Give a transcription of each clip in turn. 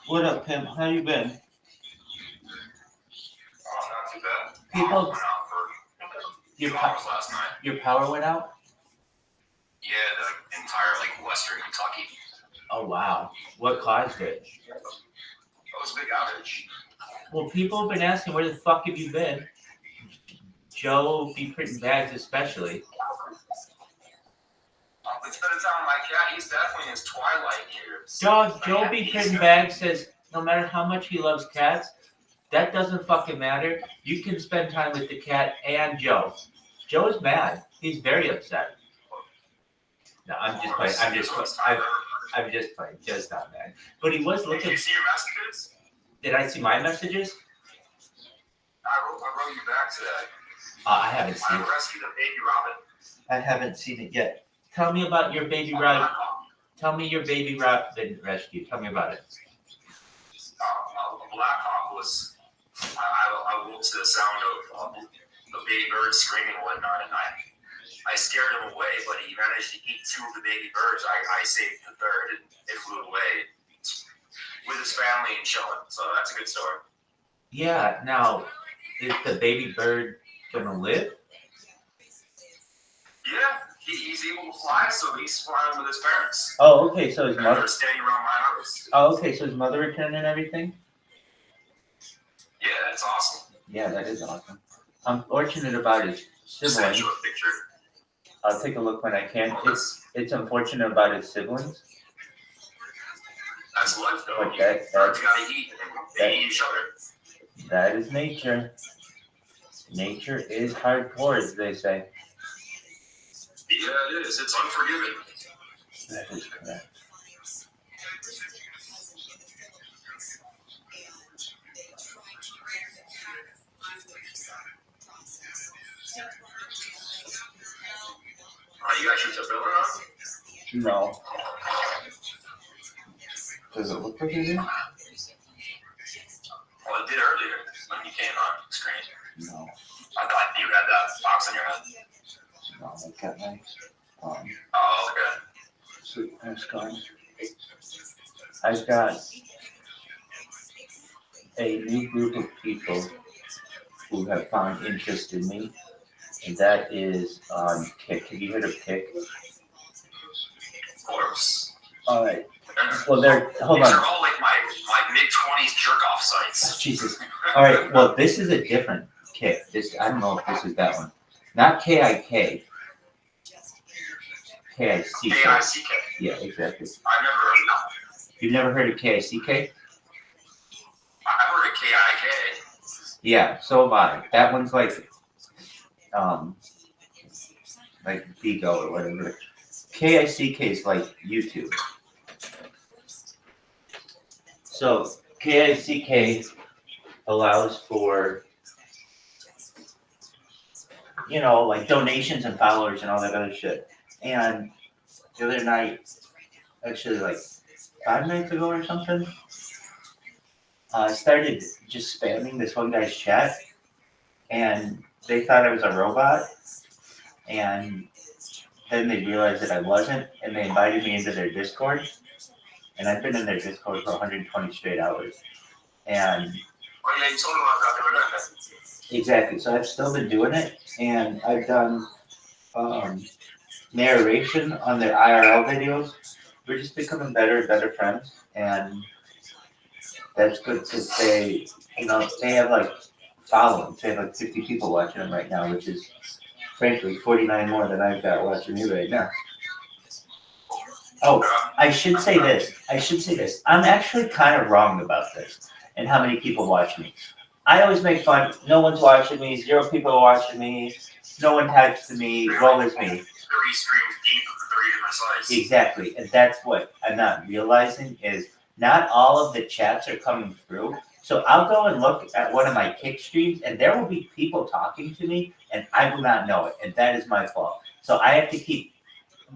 What up, Pimp? How you been? Oh, not too bad. People, Went out for your 2 hours last night. your power went out? Yeah, the entire western Kentucky. Oh wow. What caused it? That was a big outage. Well, people have been asking, where the fuck have you been? Joe be printing bags especially. Instead of telling my cat, he's definitely in his twilight years. Dog, Joe be printing bags says no matter how much he loves cats, that doesn't fucking matter. You can spend time with the cat and Joe. Joe's mad. He's very upset. No, I'm just playing. I'm just playing. Joe's not mad. But he was looking. Did you see your messages? Did I see my messages? I wrote you back today. I haven't seen I it. rescued a baby robin. I haven't seen it yet. Tell me about your baby robin. Tell me your baby robin rescue. Tell me about it. A black hawk was. I woke to the sound of the baby birds screaming and whatnot, and I scared him away, but he managed to eat 2 of the baby birds. I saved the third, and it flew away with his family and chilling. So that's a good story. Yeah. Now, is the baby bird gonna live? Yeah, he's able to fly, so he's flying with his parents. Oh, okay. So his And mother. they're staying around my house. Oh, okay. So his mother returned and everything. Yeah, that's awesome. Yeah, that is awesome. I'm fortunate about his Send siblings. you a picture. I'll take a look when I can. Oh, It's unfortunate about his siblings. that's life, though. But that- Birds gotta eat, and they eat each other. That is nature. Nature is hardcore, as they say. Yeah, it is. It's unforgiving. That is correct. You guys shoot the building on? No. Does it look like it is? Well, it did earlier when you came on screen. No. I thought you had that box on your head. No, I got my Oh, okay. suit mask on. I've got a new group of people who have found interest in me, and that is Kick. Have you heard of Kick? Of course. All right. Well, hold These on. are all like my mid-20s jerk-off sites. Jesus. All right. Well, this is a different Kick. I don't know if this is that one. Not KIK. KICK. K-I-C-K. Yeah, exactly. I've never heard of that. You've never heard of KICK? I've heard of K-I-K. Yeah, so have I. That one's like Bigo or whatever. KICK is like YouTube. So KICK allows for, like donations and followers and all that other shit. And the other night, actually like 5 nights ago or something, I started just spamming this one guy's chat, and they thought I was a robot, and then they realized that I wasn't, and they invited me into their Discord, and I've been in their Discord for 120 straight hours. And Oh, yeah, you told me about that the other day. exactly, so I've still been doing it, and I've done narration on their IRL videos. We're just becoming better and better friends, and that's good because they, they have like followings. They have like 50 people watching them right now, which is frankly 49 more than I've got watching me right now. Oh, I should say this. I'm actually kind of wrong about this and how many people watch me. I always make fun. No one's watching me. 0 people are watching me. No one types to me. Woe is me. 30 streams deep of 30 different sites. Exactly, and that's what I'm not realizing is not all of the chats are coming through. So I'll go and look at one of my kick streams, and there will be people talking to me, and I will not know it, and that is my fault. So I have to keep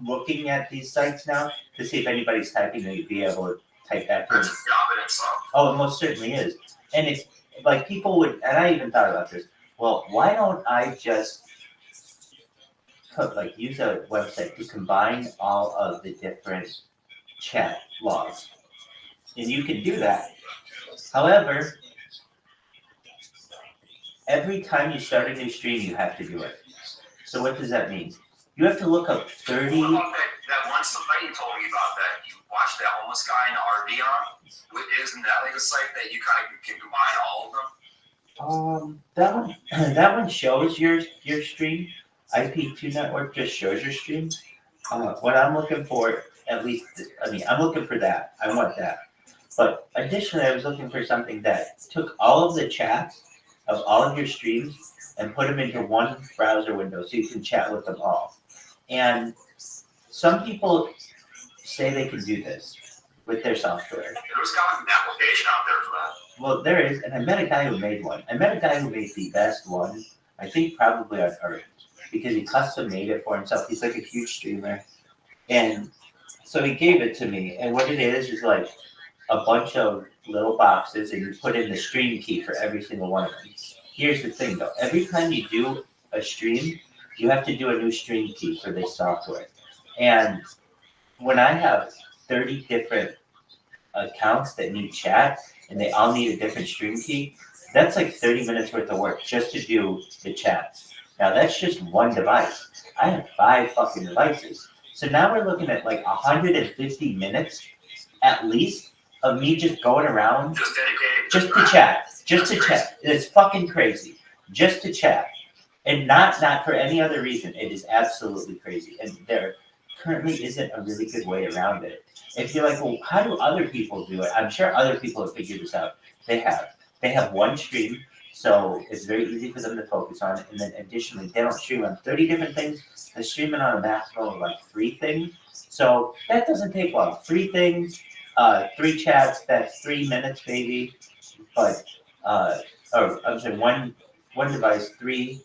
looking at these sites now to see if anybody's typing, and be able to type back to That's them. a job in itself. Oh, it most certainly is. And it's like people would, and I even thought about this. Well, why don't I just use a website to combine all of the different chat logs? And you can do that. However, every time you start a new stream, you have to do it. So what does that mean? You have to look up 30. What about that one site you told me about that you watched that homeless guy in the RV on? Isn't that like a site that you kind of can combine all of them? That one shows your stream. IP2 network just shows your stream. What I'm looking for, at least, I'm looking for that. I want that. But additionally, I was looking for something that took all of the chats of all of your streams and put them into one browser window so you can chat with them all. And some people say they can do this with their software. There's got an application out there for that. Well, there is, and I met a guy who made one. I met a guy who made the best one, I think probably on Earth, because he custom made it for himself. He's like a huge streamer. And so he gave it to me, and what it is like a bunch of little boxes, and you put in the stream key for every single one of them. Here's the thing though, every time you do a stream, you have to do a new stream key for this software. And when I have 30 different accounts that need chat, and they all need a different stream key, that's like 30 minutes worth of work just to do the chats. Now that's just one device. I have 5 fucking devices. So now we're looking at like 150 minutes at least of me just going around just to chat. It's fucking crazy. Just to chat. And not for any other reason. It is absolutely crazy. And there currently isn't a really good way around it. If you're like, well, how do other people do it? I'm sure other people have figured this out. They have one stream, so it's very easy for them to focus on it. And then additionally, they don't stream on 30 different things. They're streaming on a maximum of like 3 things. So that doesn't take long. 3 things, 3 chats, that's 3 minutes maybe. But one device, 3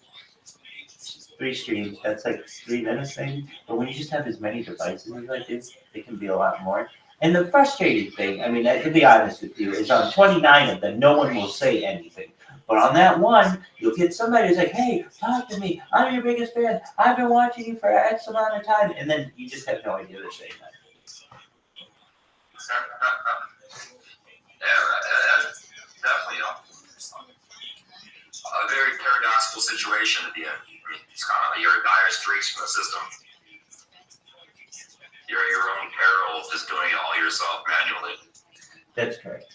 streams, that's like 3 minutes maybe. But when you just have as many devices as I do, it can be a lot more. And the frustrating thing, to be honest with you, is on 29 of them, no one will say anything. But on that one, you'll get somebody who's like, hey, talk to me. I'm your biggest fan. I've been watching you for X amount of time. And then you just have no idea they're saying that. That's definitely a very paradoxical situation at the end. It's kind of like you're a dire straits from the system. You're at your own peril, just doing it all yourself manually. That's correct.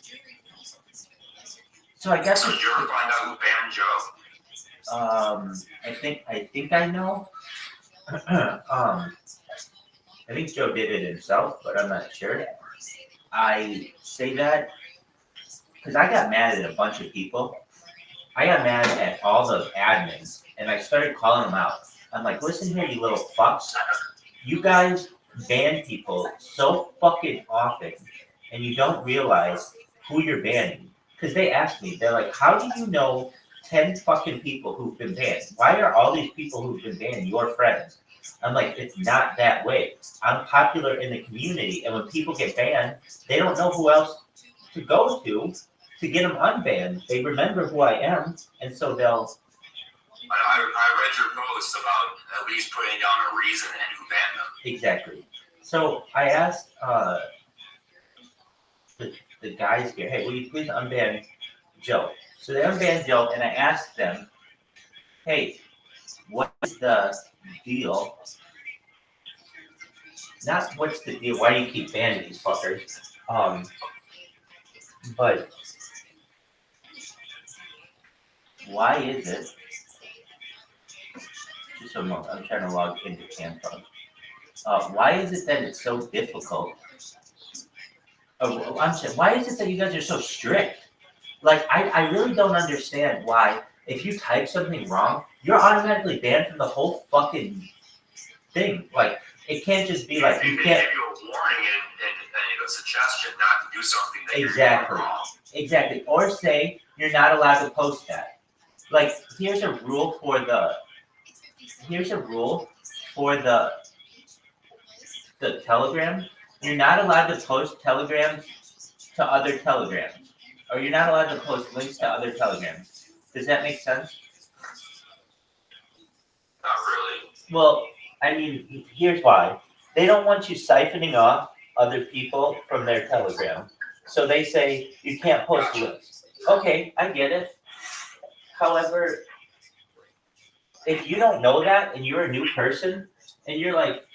So I guess. So did you ever find out who banned Joe? I think I know. I think Joe did it himself, but I'm not sure. I say that because I got mad at a bunch of people. I got mad at all the admins, and I started calling them out. I'm like, listen here, you little fucks. You guys ban people so fucking often, and you don't realize who you're banning. Because they asked me, they're like, how do you know 10 fucking people who've been banned? Why are all these people who've been banned your friends? I'm like, it's not that way. I'm popular in the community, and when people get banned, they don't know who else to go to get them unbanned. They remember who I am, and so they'll. I read your post about at least putting down a reason and who banned them. Exactly. So I asked the guys here, hey, will you please unban Joe? So they unbanned Joe, and I asked them, hey, what is the deal? Not what's the deal, why do you keep banning these fuckers? But why is it? Just a moment. I'm trying to log into CanFrog. Why is it that it's so difficult? I'm saying, why is it that you guys are so strict? Like, I really don't understand why, if you type something wrong, you're automatically banned from the whole fucking thing. Like, it can't just be like, you They can't. give you a warning and a suggestion not to do something that Exactly. you're doing wrong. Exactly. Or say you're not allowed to post that. Like, here's a rule for the Telegram. You're not allowed to post telegrams to other telegrams. Or you're not allowed to post links to other telegrams. Does that make sense? Not really. Well, I mean, here's why. They don't want you siphoning off other people from their telegram. So they say you can't post links. Okay, I get it. However, if you don't know that and you're a new person and you're like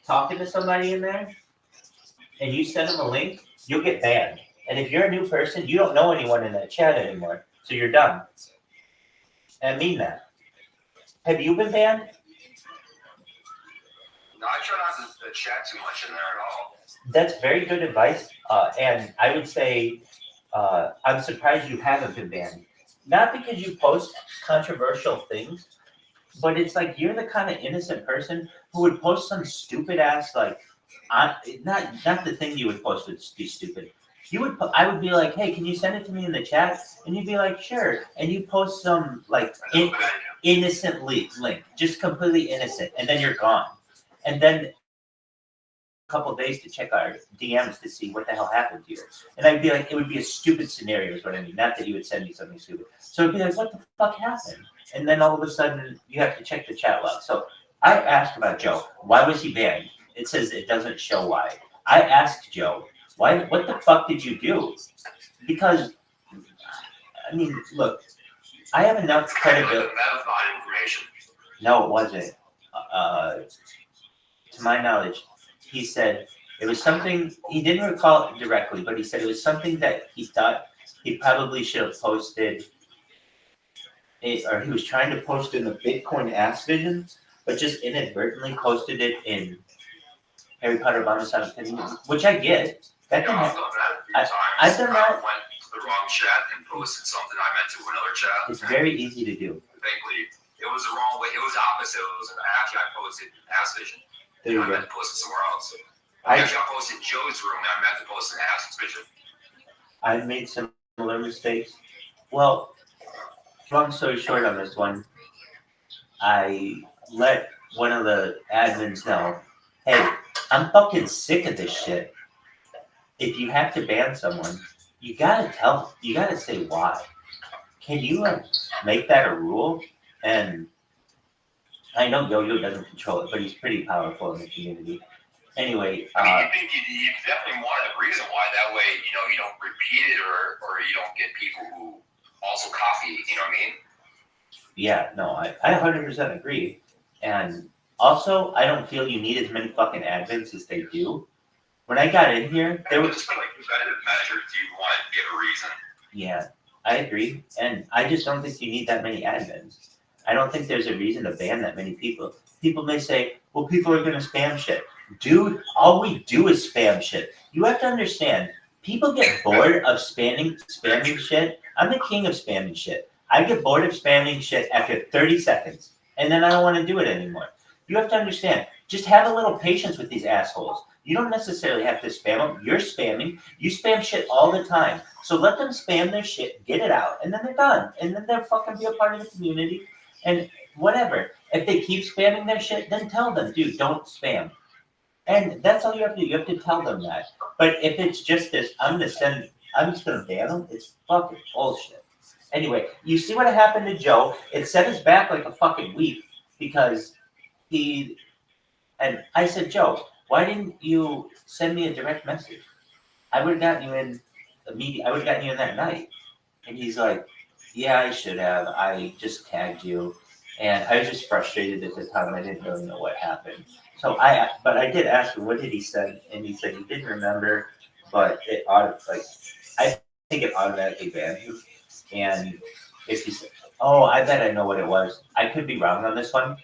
talking to somebody in there and you send them a link, you'll get banned. And if you're a new person, you don't know anyone in that chat anymore. So you're done. And I mean that. Have you been banned? No, I try not to chat too much in there at all. That's very good advice. And I would say I'm surprised you haven't been banned. Not because you post controversial things, but it's like you're the kind of innocent person who would post some stupid ass like, not the thing you would post would be stupid. I would be like, hey, can you send it to me in the chat? And you'd be like, sure. And you post some like innocent link, just completely innocent, and then you're gone. And then a couple days to check our DMs to see what the hell happened to you. And I'd be like, it would be a stupid scenario is what I mean. Not that you would send me something stupid. So it'd be like, what the fuck happened? And then all of a sudden you have to check the chat log. So I asked about Joe, why was he banned? It says it doesn't show why. I asked Joe, what the fuck did you do? Because, I mean, look, I have enough credibility. Information. No, it wasn't. To my knowledge, he said it was something, he didn't recall it directly, but he said it was something that he thought he probably should have posted, or he was trying to post in the Bitcoin ass vision, but just inadvertently posted it in Harry Potter Bomb-Side Opinion, which I get. That can happen. I've done that. I went to the wrong chat and posted something I meant to another chat. It's very easy to do. Thankfully, it was the wrong way. It was opposite. It was actually I posted ass vision. There you I go. meant to post it somewhere else. Actually, I posted Joe's room. I meant to post an ass vision. I've made similar mistakes. Well, long story short on this one, I let one of the admins know, hey, I'm fucking sick of this shit. If you have to ban someone, you gotta say why. Can you make that a rule? And I know Yo-Yo doesn't control it, but he's pretty powerful in the community. Anyway, I mean, you definitely want a reason why. That way, you don't repeat it or you don't get people who also copy. You know what I mean? Yeah, no, I 100% agree. And also, I don't feel you need as many fucking admins as they do. When I got in here, there was just for like competitive measures. You want to give a reason. Yeah, I agree, and I just don't think you need that many admins. I don't think there's a reason to ban that many people. People may say, well, people are going to spam shit. Dude, all we do is spam shit. You have to understand, people get bored of spamming shit. I'm the king of spamming shit. I get bored of spamming shit after 30 seconds, and then I don't want to do it anymore. You have to understand, just have a little patience with these assholes. You don't necessarily have to spam them. You're spamming. You spam shit all the time. So let them spam their shit, get it out, and then they're done. And then they'll fucking be a part of the community. And whatever. If they keep spamming their shit, then tell them, dude, don't spam. And that's all you have to do. You have to tell them that. But if it's just this, I'm just gonna ban them, it's fucking bullshit. Anyway, you see what happened to Joe? It set us back like a fucking week because and I said, Joe, why didn't you send me a direct message? I would have gotten you in I would have gotten you in that night. And he's like, yeah, I should have. I just tagged you. And I was just frustrated at the time. I didn't really know what happened. But I did ask him, what did he say? And he said he didn't remember, but I think it automatically banned you. And If you say, oh, I bet I know what it was. I could be wrong on this one,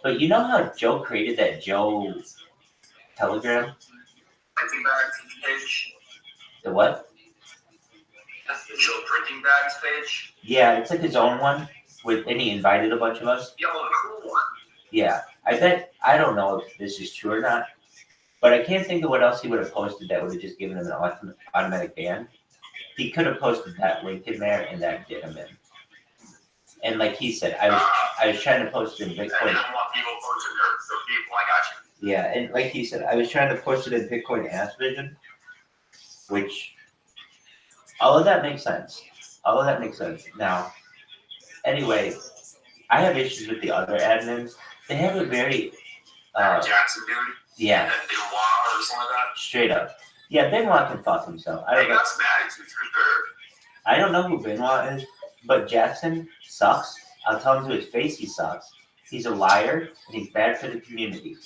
but you know how Joe created that Joe Telegram? Printing bags page. The what? The Joe printing bags page. Yeah, it's like his own one and he invited a bunch of us. Yo, the cool one. Yeah, I bet, I don't know if this is true or not, but I can't think of what else he would have posted that would have just given him an automatic ban. He could have posted that link in there and that get him in. And like he said, I was trying to post it in I Bitcoin. didn't want people posting their people. I got you. Yeah, and like he said, I was trying to post it in Bitcoin Ass Vision, which all of that makes sense. All of that makes sense. Now, anyway, I have issues with the other admins. They have a very Jackson dude. yeah, And Benoit or something like that. straight up. Yeah, Benoit can fuck himself. I They don't know. got some attitudes for sure. I don't know who Benoit is, but Jackson sucks. I'll tell him to his face he sucks. He's a liar and he's bad for the community.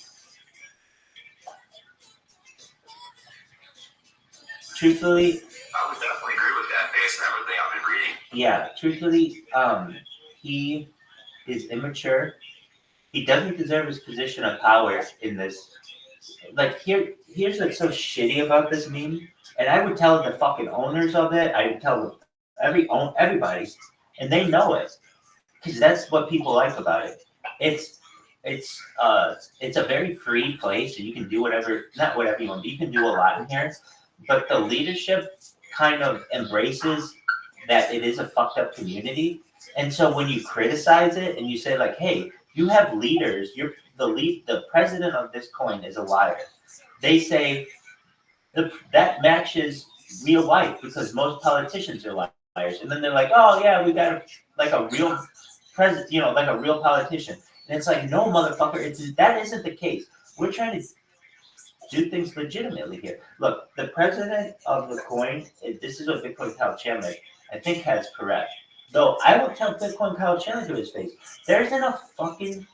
Truthfully, I would definitely agree with that based on everything I've been reading. yeah, truthfully, he is immature. He doesn't deserve his position of power in this. Like here's what's so shitty about this meme, and I would tell the fucking owners of it. I would tell everybody, and they know it, because that's what people like about it. It's a very free place, and you can do not whatever you want. But you can do a lot in here, but the leadership kind of embraces that it is a fucked up community, and so when you criticize it and you say like, hey, you have leaders, the president of this coin is a liar. They say that matches real life because most politicians are liars, and then they're like, oh yeah, we got like a real president, like a real politician, and it's like, no, motherfucker, that isn't the case. We're trying to do things legitimately here. Look, the president of the coin, this is what Bitcoin Kyle Chandler, I think, has correct. Though I will tell Bitcoin Kyle Chandler to his face, there isn't a fucking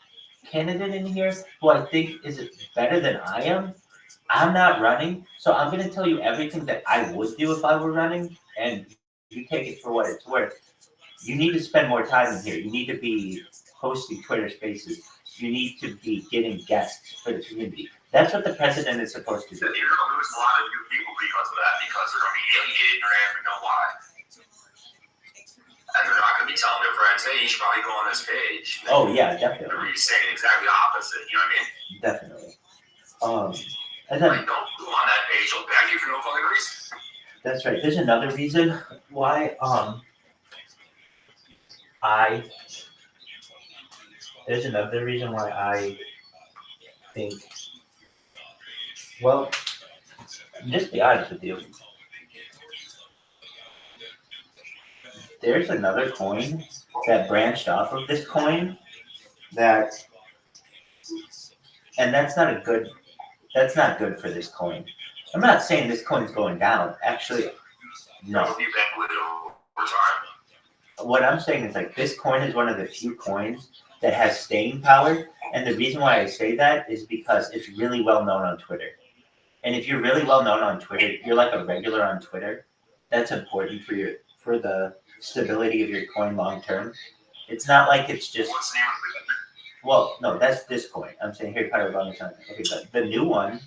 candidate in here who I think is better than I am. I'm not running, so I'm going to tell you everything that I would do if I were running, and you take it for what it's worth. You need to spend more time in here. You need to be hosting Twitter Spaces. You need to be getting guests for the community. That's what the president is supposed to do. You're going to lose a lot of new people because of that, because they're going to be alienated and they're going to know why. And they're not going to be telling their friends, hey, you should probably go on this page. Oh, yeah, definitely. They're saying exactly the opposite, you know what I mean? Definitely. And then, like, don't go on that page, they'll beg you for no fucking reason. That's right. There's another reason why I think, well, just be honest with you. There's another coin that branched off of this coin and that's not good for this coin. I'm not saying this coin's going down. Actually, no. It'll be back with it over time. What I'm saying is like this coin is one of the few coins that has staying power. And the reason why I say that is because it's really well known on Twitter. And if you're really well known on Twitter, you're like a regular on Twitter. That's important for the stability of your coin long term. It's not like it's just. What's the name of it? Well, no, that's this coin. I'm saying Harry Potter on the time. Okay, but the new one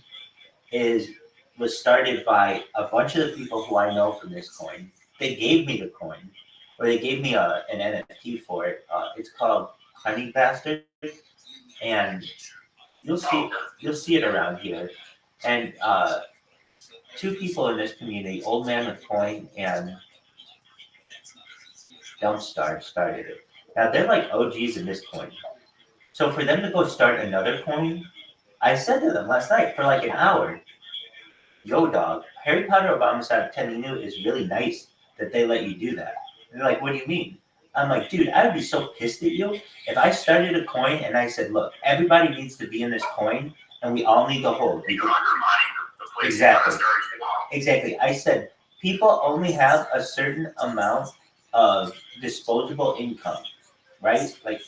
was started by a bunch of the people who I know from this coin. They gave me the coin, or they gave me an NFT for it. It's called Honey Bastard, and you'll see it around here. And two people in this community, Old Man with Coin and Don't started it. Now they're like OGs in this coin. So for them to go start another coin, I said to them last night for like an hour, yo dog, Harry Potter Obama Teninu is really nice that they let you do that. And they're like, what do you mean? I'm like, dude, I would be so pissed at you if I started a coin and I said, look, everybody needs to be in this coin and we all need to hold. You're undermining the place. Exactly. Exactly. I said, people only have a certain amount of disposable income, right? Like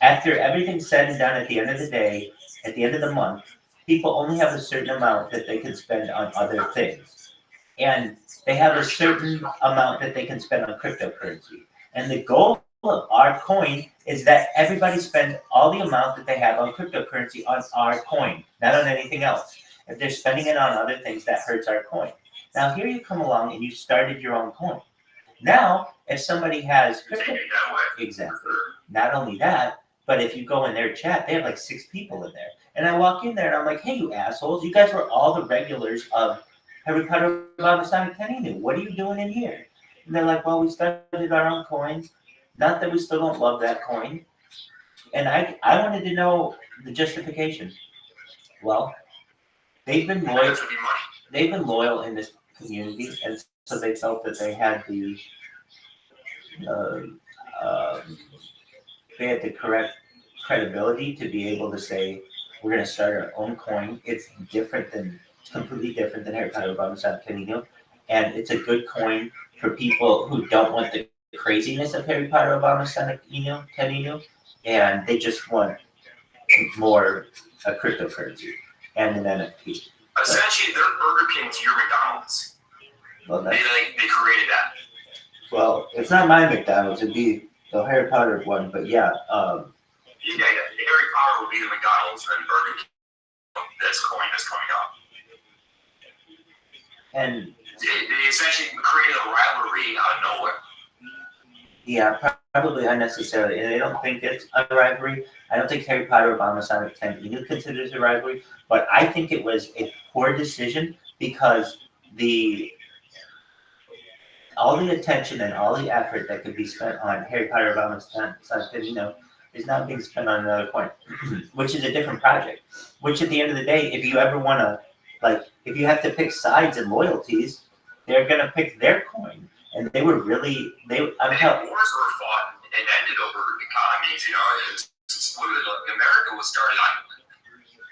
after everything's said and done at the end of the day, at the end of the month, people only have a certain amount that they can spend on other things. And they have a certain amount that they can spend on cryptocurrency. And the goal of our coin is that everybody spends all the amount that they have on cryptocurrency on our coin, not on anything else. If they're spending it on other things, that hurts our coin. Now here you come along and you started your own coin. Now, if somebody has crypto, exactly. Not only that, but if you go in their chat, they have like 6 people in there. And I walk in there and I'm like, hey, you assholes, you guys were all the regulars of Harry Potter Baba Sonic Teninu. What are you doing in here? And they're like, well, we started our own coin. Not that we still don't love that coin. And I wanted to know the justification. Well, they've been loyal. They've been loyal in this community, and so they felt that they had the correct credibility to be able to say we're going to start our own coin. It's completely different than Harry Potter Baba Sonic Teninu, and it's a good coin for people who don't want the craziness of Harry Potter Baba Sonic Teninu, and they just want more a cryptocurrency and an NFT. Essentially, they're Burger King to your McDonald's. Well, they created that. Well, it's not my McDonald's. It'd be the Harry Potter one, but yeah. Harry Potter will be the McDonald's, and Burger King, this coin is coming up. And they essentially created a rivalry out of nowhere. Yeah, probably unnecessarily. And I don't think it's a rivalry. I don't think Harry Potter Baba Sonic Teninu considers a rivalry, but I think it was a poor decision because all the attention and all the effort that could be spent on Harry Potter Baba Sonic Teninu is now being spent on another coin, which is a different project. Which at the end of the day, if you ever want to, if you have to pick sides and loyalties, they're going to pick their coin. And they were really, wars were fought and ended over economies, America was started on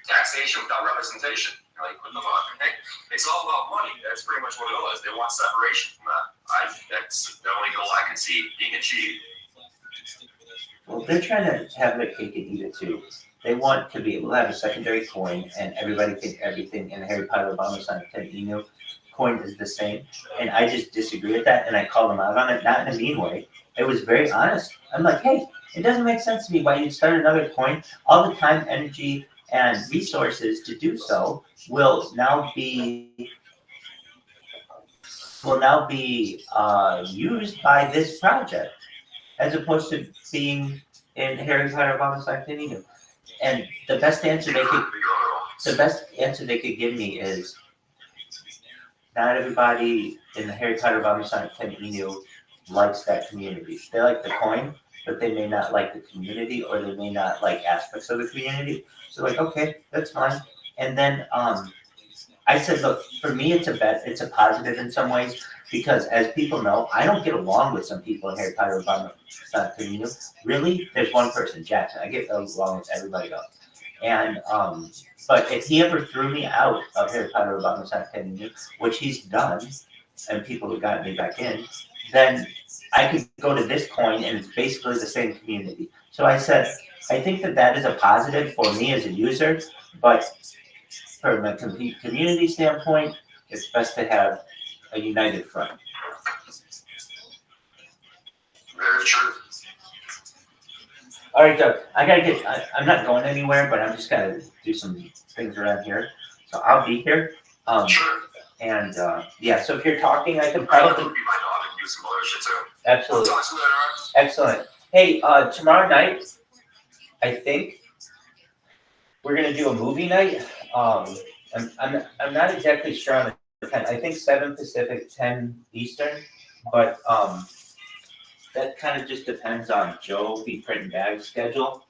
taxation without representation. Like, what the fuck? It's all about money. That's pretty much what it was. They want separation from that. That's the only goal I can see being achieved. Well, they're trying to have their cake and eat it too. They want to be able to have a secondary coin, and everybody think everything in Harry Potter Baba Sonic Teninu coin is the same. And I just disagree with that, and I call them out on it, not in a mean way. It was very honest. I'm like, hey, it doesn't make sense to me why you'd start another coin. All the time, energy, and resources to do so will now be used by this project, as opposed to being in Harry Potter Baba Sonic Teninu. And the best answer they could give me is not everybody in the Harry Potter Baba Sonic Teninu likes that community. They like the coin, but they may not like the community, or they may not like aspects of the community. So okay, that's fine. And then I said, look, for me, it's a positive in some ways, because as people know, I don't get along with some people in Harry Potter Baba Sonic Teninu. Really, there's one person, Jackson. I get along with everybody else. And but if he ever threw me out of Harry Potter Baba Sonic Teninu, which he's done, and people have gotten me back in, then I could go to this coin, and it's basically the same community. So I said, I think that is a positive for me as a user, but from a community standpoint, it's best to have a united front. Very true. All right, Doug, I'm not going anywhere, but I'm just going to do some things around here. So I'll be here. Sure. And so if you're talking, I can probably. Be my dog and do some other shit too. Absolutely. I'll talk to you later on. Excellent. Hey, tomorrow night, I think we're gonna do a movie night. I'm not exactly sure on the time. I think 7 Pacific, 10 Eastern, but that kind of just depends on Joe Be Print Bag's schedule,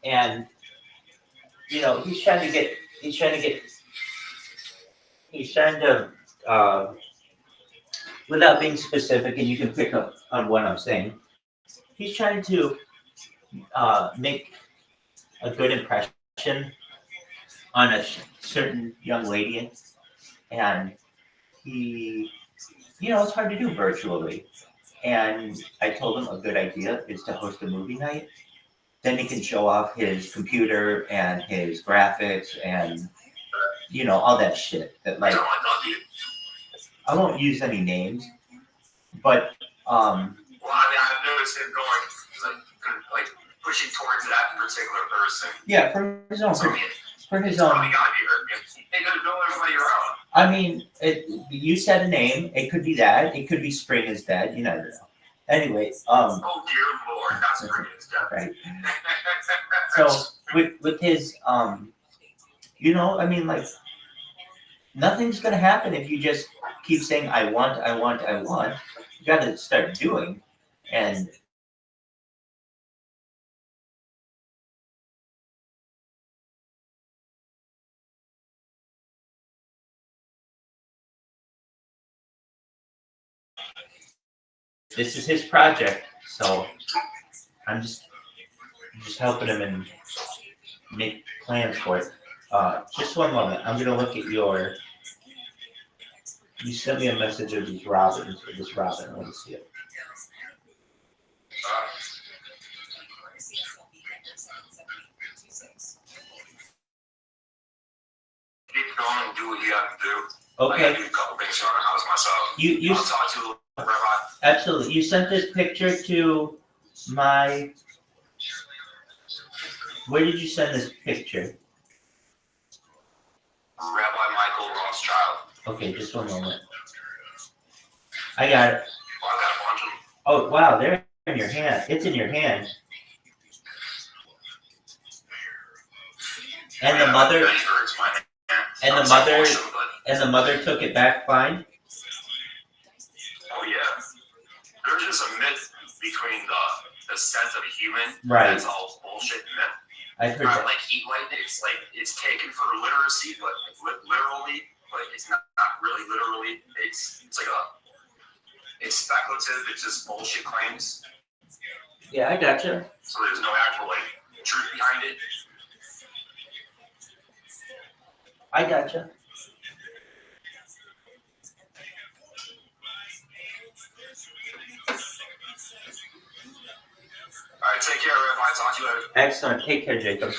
and he's trying to without being specific, and you can pick up on what I'm saying. He's trying to make a good impression on a certain young lady, and it's hard to do virtually. And I told him a good idea is to host a movie night. Then he can show off his computer and his graphics and all that shit. That I won't use any names, but Well, I've noticed him going pushing towards that particular person. Yeah, for his own. So, I mean, For his it's own. probably gotta be her. They gotta build everybody around. I mean, you said a name. It could be that. It could be Spring is dead. You never know. Anyway, Oh dear Lord, that's pretty stuff. right. So with his you know, I mean, like nothing's gonna happen if you just keep saying I want, I want, I want. You got to start doing, and this is his project, so I'm just helping him and make plans for it. Just one moment. I'm gonna look at your. You sent me a message of these robins, or this robin. I want to see it. Keep going and do what you have to do. Okay. I gotta do a couple things around the house myself. I'll talk to you, Rabbi. Absolutely. You sent this picture to my. Where did you send this picture? Rabbi Michael Rothschild. Okay, just one moment. I got it. Oh, I got a bunch of them. Oh wow, they're in your hand. It's in your hand. And the mother. And the mother. And the mother took it back fine. Oh yeah. There's just a myth between the sense of a human. Right. That's all bullshit myth. I've heard Not that. like heat light. It's like it's taken for literacy, but literally, but it's not really literally. It's like it's speculative. It's just bullshit claims. Yeah, I gotcha. So there's no actual like truth behind it. I gotcha. All right, take care, Rabbi. Talk to you later. Excellent. Take care, Jacob.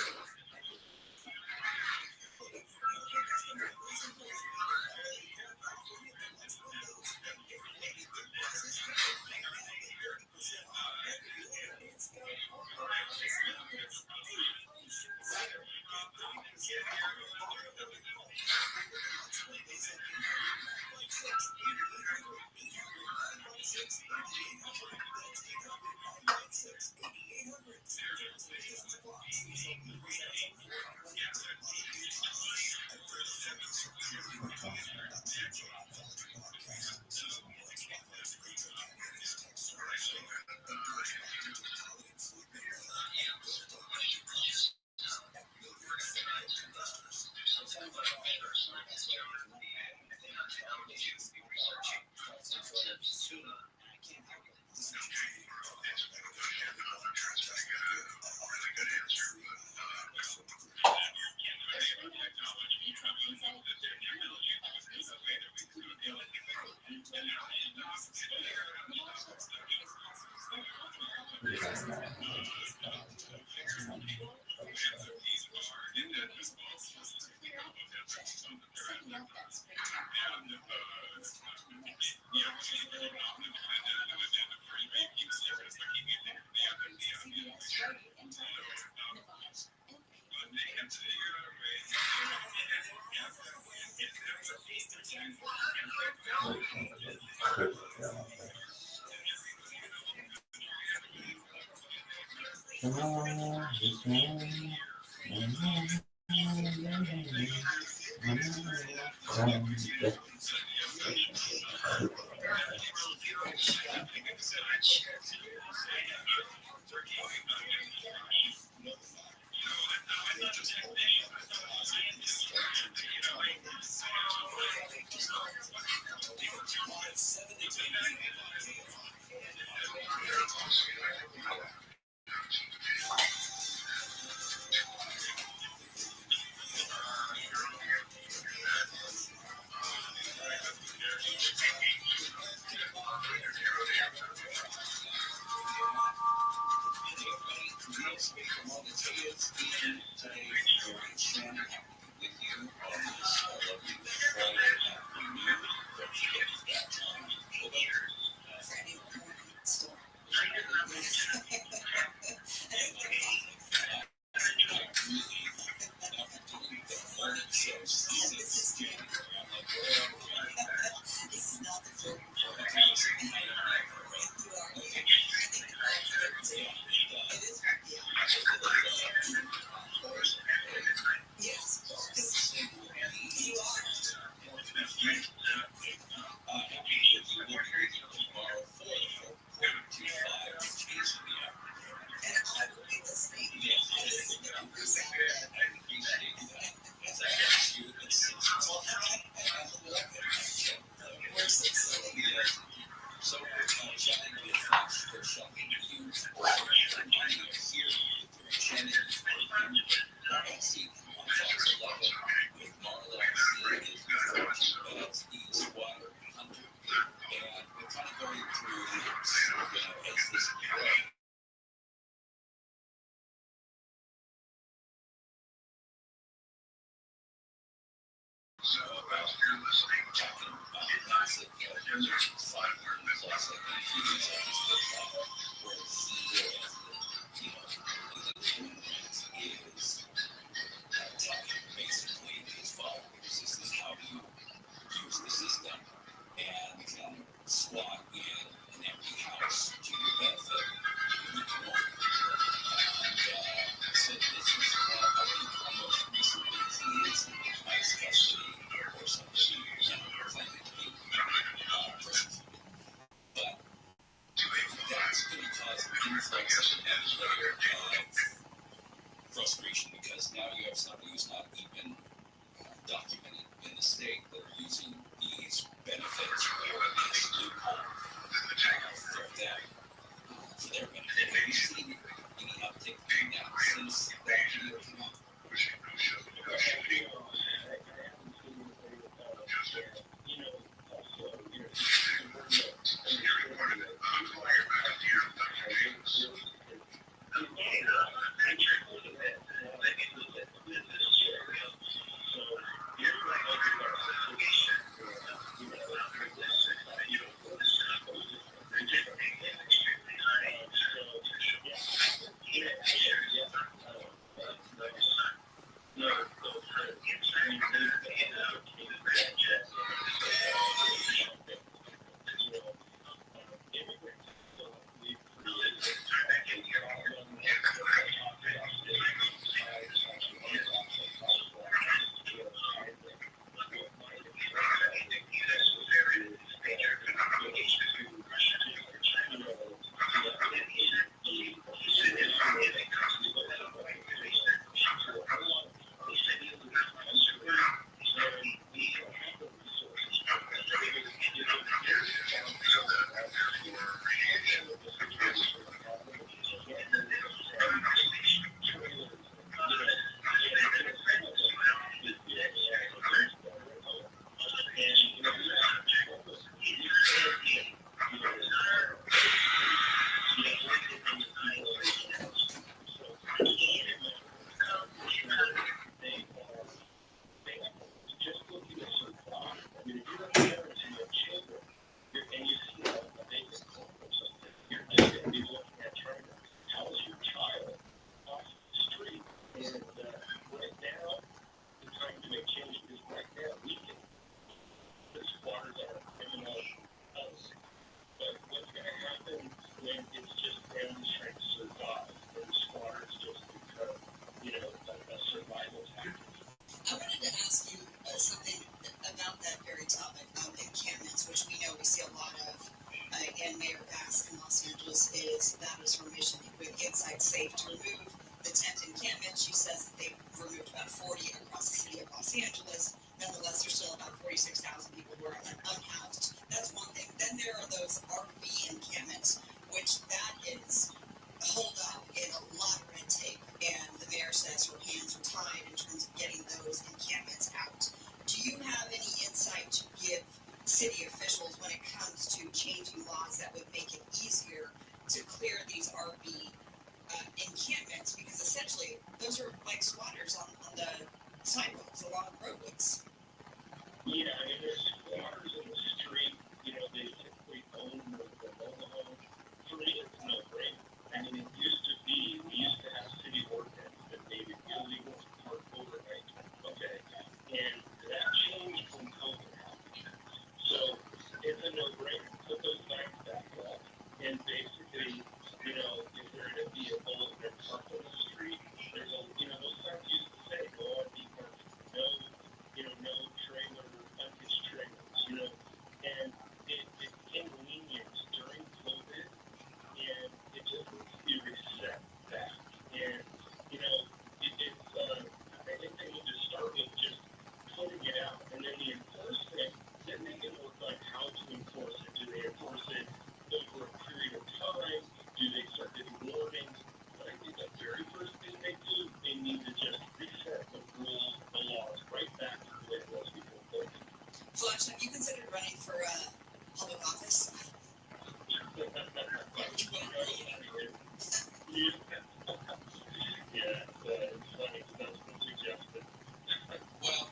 Well,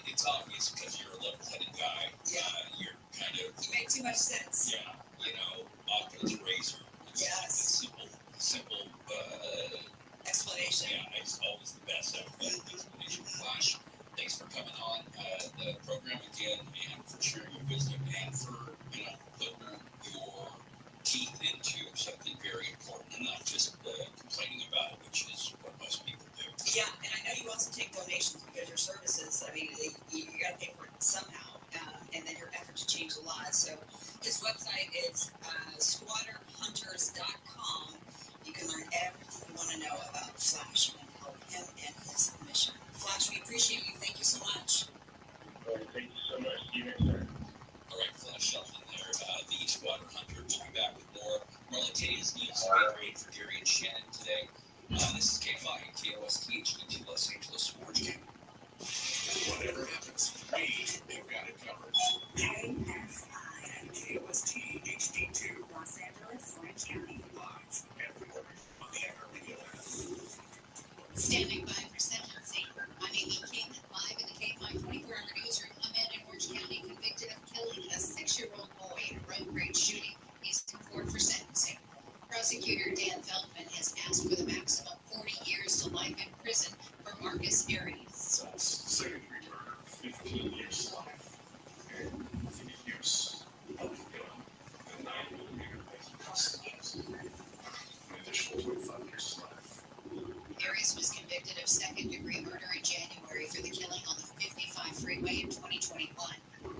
it's obvious because you're a level Yeah, you know, Oculus Razor. It's Yes. a simple Explanation. yeah, it's always the best explanation. Flash, thanks for coming on the program again and for sharing your wisdom and for, you know, putting your teeth into something very important and not just complaining about it, which is what most people do. Yeah, and I know you also take donations because your services, I mean, you got to pay for it somehow, and then your effort to change the lives. So his website is squatterhunters.com. You can learn everything you want to know about Flash and help him in his mission. Flash, we appreciate you. Thank you so much. Thank you so much. See you next time. All right, Flash Shelton there, the Squatter Hunter. We'll be back with more. Marlon Tate's news great for Gary and Shannon today. This is KFI and KOST HD2 Los Angeles Sports Game. Whatever happens, they've got it covered. KFI and KOST HD2 Los Angeles, Orange County. Live everywhere on the Anchor Radio app. Standing by for sentencing. I'm Amy King, live in the KFI 24-hour newsroom. A man in Orange County convicted of killing a 6-year-old boy in a road rage shooting. He's in court for sentencing. Prosecutor Dan Feldman has asked for the maximum 40 years to life in prison for Marcus Aries. So it's second-degree murder, 15 years life, and 50 years of the 9mm constitutions. An additional 25 years life. Aries was convicted of second-degree murder in January for the killing on the 55 freeway in 2021.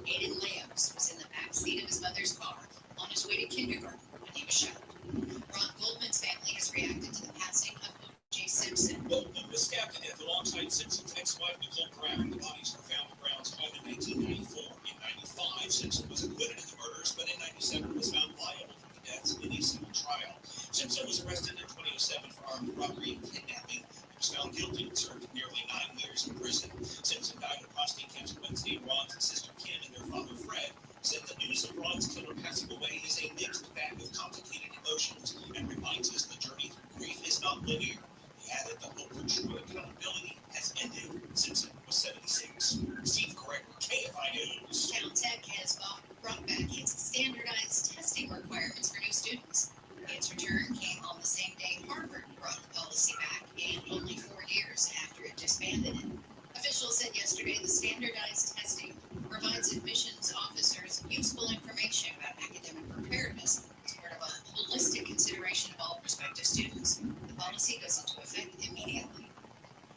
Aiden Leos was in the back seat of his mother's car on his way to kindergarten when he was shot. Ron Goldman's family has reacted to the passing of O.J. Simpson. Goldman was stabbed to death alongside Simpson's ex-wife Nicole Brown. The bodies were found in Brown's home in 1994. In 95, Simpson was acquitted of the murders, but in 97 was found liable for the deaths in a civil trial. Simpson was arrested in 2007 for armed robbery and kidnapping. He was found guilty and served nearly 9 years in prison. Simpson died of prostate cancer Wednesday. Ron's sister Kim and their father Fred said the news of Ron's killer passing away is a mixed bag of complicated emotions and reminds us the journey through grief is not linear. He added the hope for true accountability has ended. Simpson was 76. Steve Gregory, KFI News. Caltech has brought back its standardized testing requirements for new students. Its return came on the same day Harvard brought the policy back, and only 4 years after it disbanded it. Officials said yesterday the standardized testing provides admissions officers useful information about academic preparedness as part of a holistic consideration of all prospective students. The policy goes into effect immediately.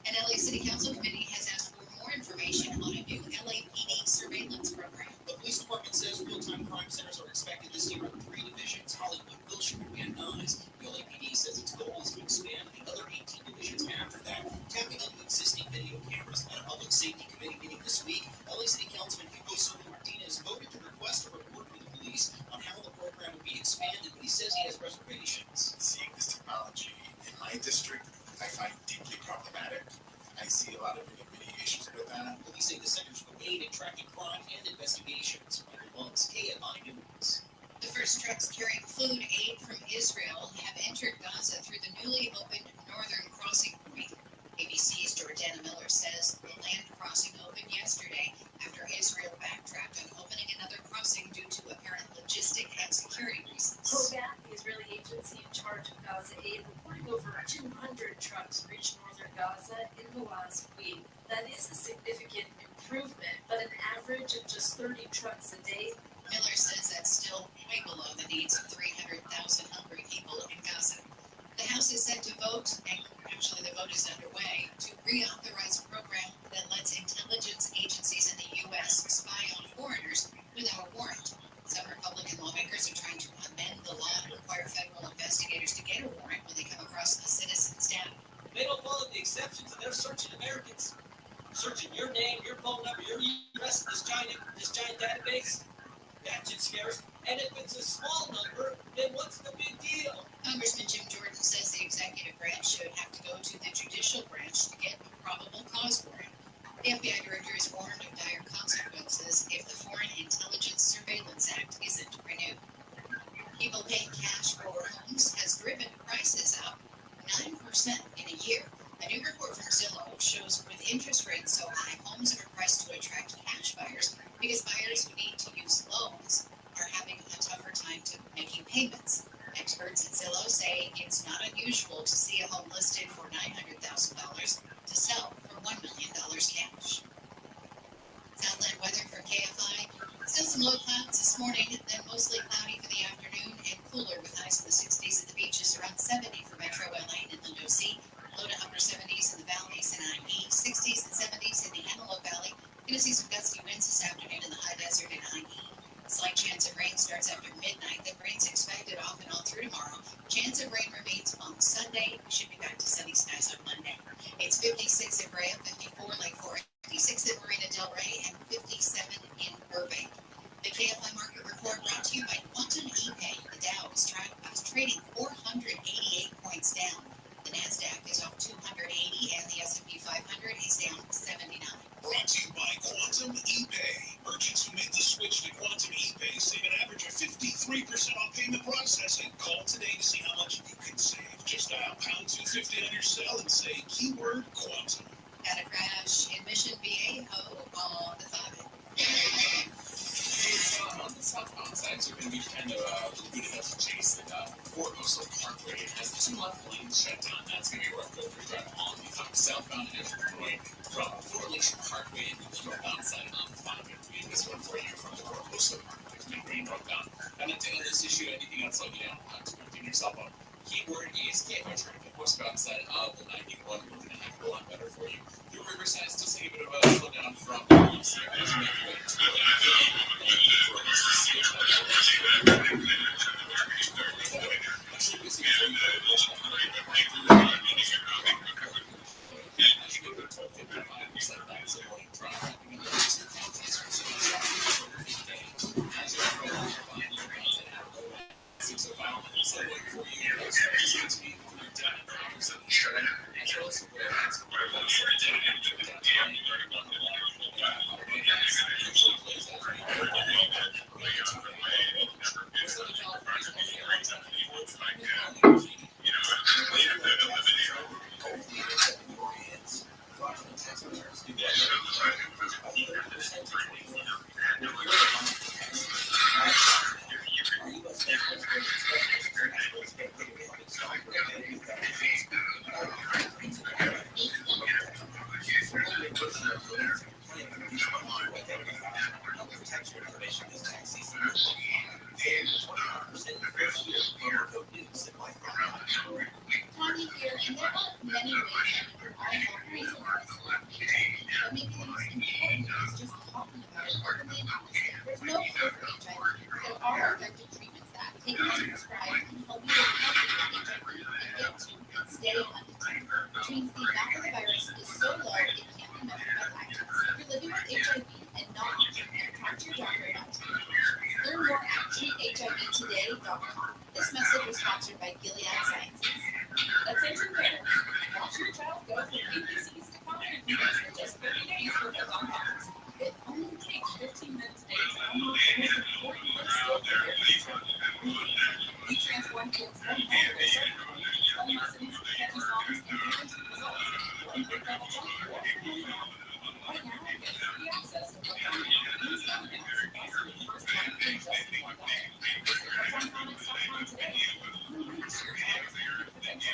An LA City Council committee has asked for more information on a new LAPD surveillance program. The police department says real-time crime centers are expected this year in 3 divisions: Hollywood, Wilshire, and Nice. The LAPD says its goal is to expand the other 18 divisions after that, tapping into existing video cameras. At a public safety committee meeting this week, LA City Councilman Hugo Soto Martinez voted to request a report from the police on how the program will be expanded, but he says he has reservations. Seeing this technology in my district, I find deeply problematic. I see a lot of many issues with that. Police say the centers will aid in tracking crime and investigations. Michael Monks, KFI News. The first trucks carrying food aid from Israel have entered Gaza through the newly opened northern crossing point. ABC's Jordana Miller says the land crossing opened yesterday after Israel backtracked on opening another crossing due to apparent logistic and security reasons. Kogat, the Israeli agency in charge of Gaza aid, reporting over 200 trucks reached northern Gaza in the last week. That is a significant improvement, but an average of just 30 trucks a day. Miller says that's still way below the needs of 300,000 hungry people in Gaza. The House is set to vote, and actually the vote is underway, to reauthorize a program that lets intelligence agencies in the U.S. spy on foreigners without a warrant. Some Republican lawmakers are trying to amend the law to require federal investigators to get a warrant when they come across a citizen's data. They don't follow the exceptions, and they're searching Americans. Searching your name, your phone number, your address, this giant database. That should scare us. And if it's a small number, then what's the big deal? Congressman Jim Jordan says the executive branch should have to go to the judicial branch to get a probable cause warrant. The FBI director is warned of dire consequences if the Foreign Intelligence Surveillance Act isn't renewed. People paying cash for homes has driven prices up 9% in a year. A new report from Zillow shows with interest rates so high, homes are priced to attract cash buyers because buyers who need to use loans are having a tougher time payments. Experts at Zillow say it's not unusual to see a home listed for $900,000 to sell for $1 million cash. Southland weather for KFI. Still some low clouds this morning, then mostly cloudy for the afternoon and cooler with highs in the 60s at the beaches, around 70 for Metro LA and Inland OC. Low to upper 70s in the valleys and IE, 60s and 70s in the Antelope Valley. Going to see some gusty winds this afternoon in the high desert and IE. Slight chance of rain starts after midnight. The rain's expected off and on through tomorrow. Chance of rain remains on Sunday. We should be back to sunny skies on Monday. It's 56 at Brea, 54 Lake Forest, 56 at Marina Del Rey, and 57 in Burbank. The KFI market report brought to you by Quantum ePay. The Dow is trading 488 points down. The NASDAQ is off 280 and the S&P 500 is down 79. Brought to you by Quantum ePay. Merchants who make the switch to Quantum ePay save an average of 53% on payment processing. Call today to see how much you can save. Just dial #250 on your cell and say keyword Quantum. Had a crash in Mission Viejo on the 5. On the southbound side, so you're going to be kind of a little bit enough to chase it. Fort Coastal Parkway has 2 left lanes shut down. That's going to be a rough go for your drive on the southbound edge of the road from Fort Lakeshore Parkway and the northbound side on the 5. This one for you from the Fort Coastal Parkway. It's been green northbound. And then to end this issue, anything else slowing you down to continue your cell phone. Keyword is KFI traffic westbound side of the 91. We're going to have a lot better for you. Your Riverside still seeing a bit of a slowdown from the as you make your way to Tony here, and there are many ways that we can all help raise awareness around HIV. But maybe the most important is just talking about it openly and honestly. There's no cure for HIV. There are effective treatments that, taken as prescribed, can help you recover from HIV and get to and stay undetected. Which means the amount of the virus is so low it can't be measured by lab tests. If you're living with HIV and not treatment, talk to your doctor about treatment. Learn more at treathivtoday.com. This message was sponsored by Gilead Sciences. Attention parents, watch your child go from ABCs to common foods in just 30 days with the compounds. It only takes 15 minutes a day to unlock the most important life skill for their future. We transform kids one part of their circuit, fun lessons, catchy songs, and guaranteed results. One big double jump, or right now, get free access to Proton Comics and possibly the first time for just $1. Visit ProtonComics.com today. Unleash your child's potential.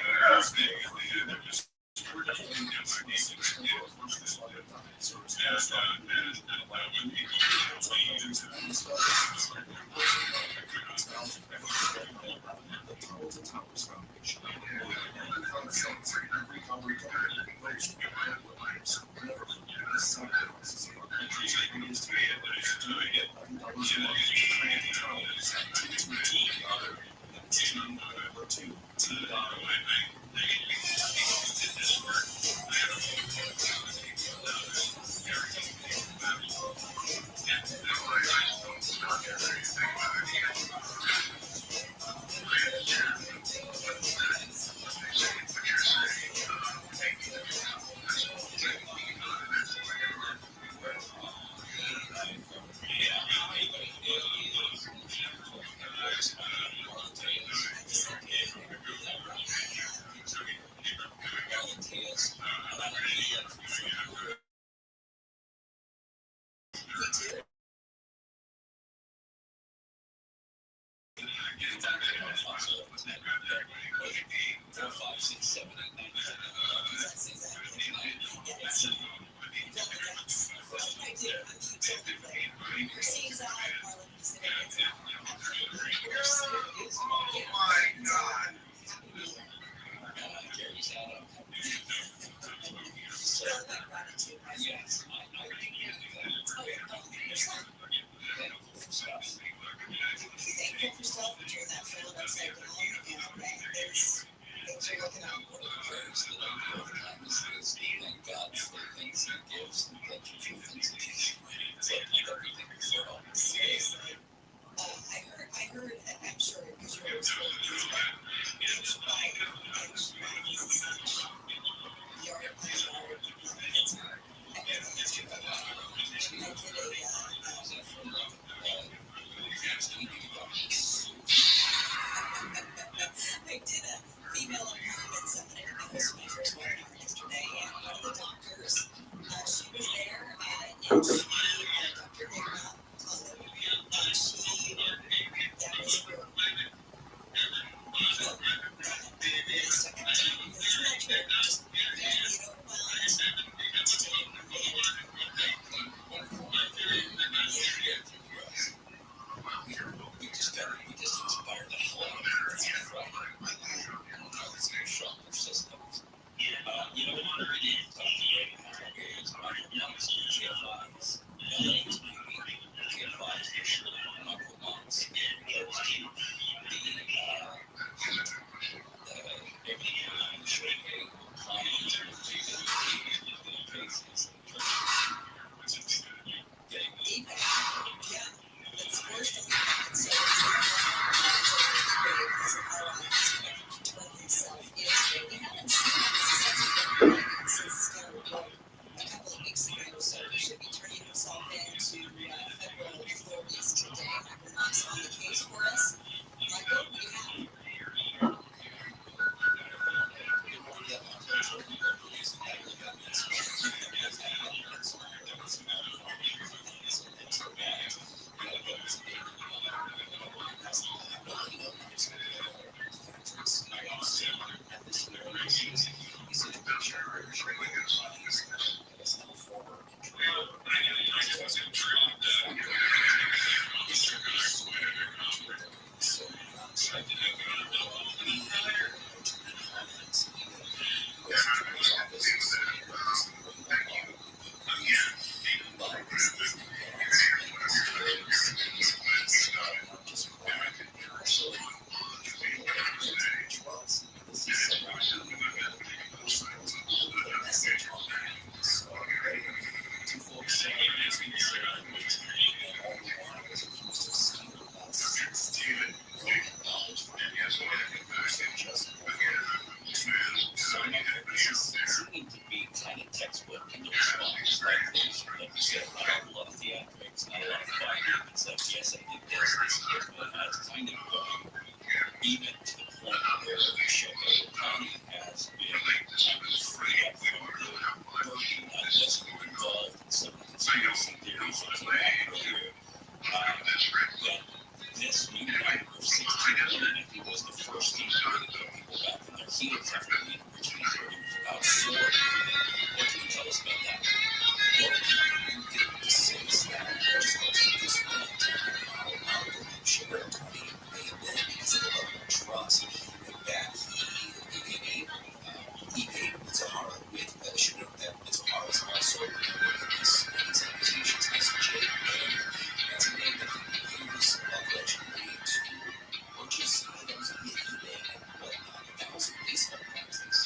Getting back to Alfonso, wasn't it? That was 4, 5, 6, 7, 8, 9, 10. That's exactly right. Yeah, it's, well, that's, I do, I'm utility player. Christine's out, Marlon Pacific is out. Oh my God. Gary's out. Felt like gratitude, right? Yes, I think we do that. Thankful for stuff. Thankful for stuff, but you're in that field upside down, and things are looking up. One of the prayers that I do all the time is thank God for the things He gives and thank Him for the things He takes away. It's like everything before all. Seriously. I heard, I'm sure, because you're always full of these, but inch by inch, yard by yard, it's hard. I heard that's true. I did a female empowerment summit. I hosted my first webinar yesterday, and one of the doctors, she was there, and she, Dr. Nicola, that was her. It's not true. Just get overwhelmed. We just inspired the hell out of people on Friday. It's going to shock their systems. You know, we didn't talk to Ray is Michael Monks, KFIs. LA is maybe KFIs for sure. Michael Monks. Because everything on the show, hey, comments, getting Feedback. Yeah. It's worse than that. So it's turn himself into. We haven't seen that since Scandal Road a couple of weeks ago, so he should be turning himself into federal authorities today. Michael Monk's on the case for us. Michael, what do you have? Seeming to be kind of textbook in the response. Like you said, not a lot of theatrics, not a lot of fighting. It's like, yes, I did this, but that's kind of going even to the point where Shohei Ohtani has been kind of free up from the burden of necessarily involved in some of the conspiracy theories that came out earlier. That this new number of 16 million, I think, was the first team to really get people back on their heels after the originally heard it was about 4 million. What can you tell us about that? Well, you get the sense that just going to take this one how believe Shohei Ohtani may have been because of the level of trust that he gave Mizahara with Shohei that Mizahara is also these accusations as Jay and to name that he would use allegedly to purchase items via eBay and whatnot, 1,000 baseball cards, things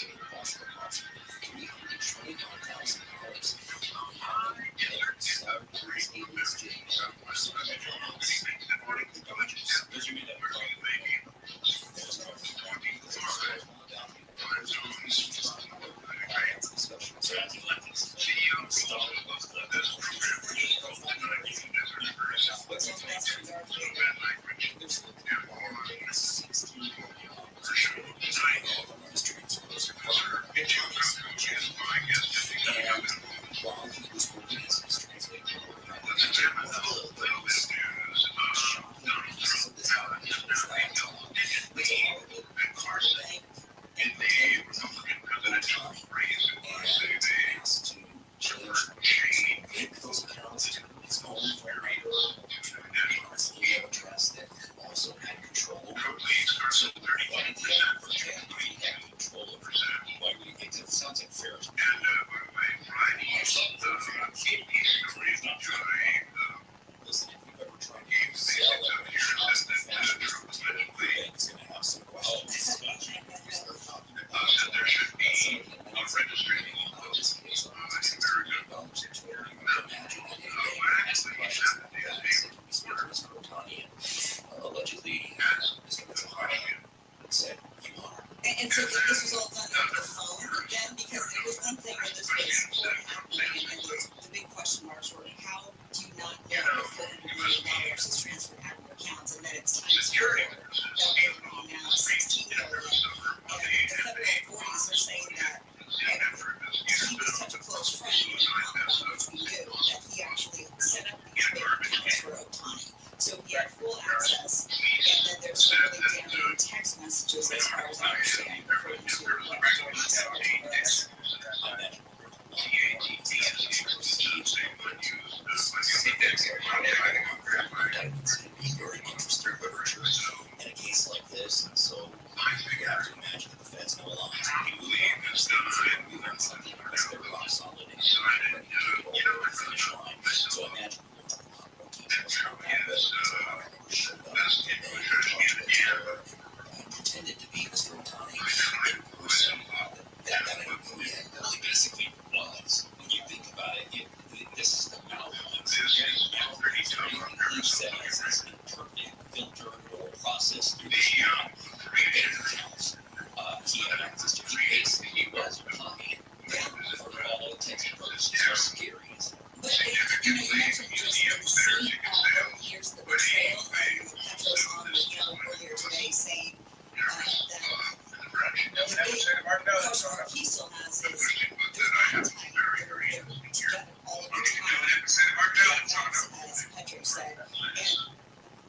text messages, as far as I understand, according to Jordan's secretaries. I imagine the specifics of how indictments can be very interesting literature in a case like this, and so you have to imagine that the feds know a lot. People who learn something unless they're rock solid and ready to take it over the finish line. So I imagine we'll talk a lot more details about that, but until our members showed up, they talked to the terror pretended to be Mr. Otani in person. That I don't know yet. Well, it basically was. When you think about it, this is the mouth. Each sentence is interpreted, filtered, or processed through this mouth. The bank accounts. He had access to keys. He was Otani. For all intents and purposes, are scary. But you mentioned just the scene. Here's the betrayal. Petros on the Hill earlier today saying that the question he still has is they're not tight. They're together all of the time. As Petros said. And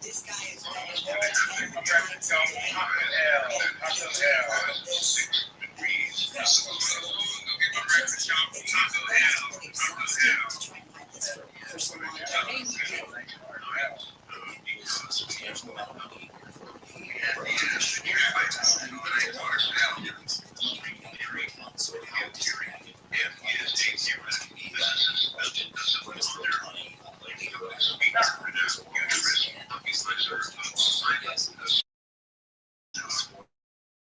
this guy is running over 10 times a day. And they're all of this. It's been exhausting to try and find this for so long. A substantial amount of money for a relatively short amount of time. So how disconnected from finances can be that question for Mr. Otani later on and obviously there's control, I guess, in the sports world.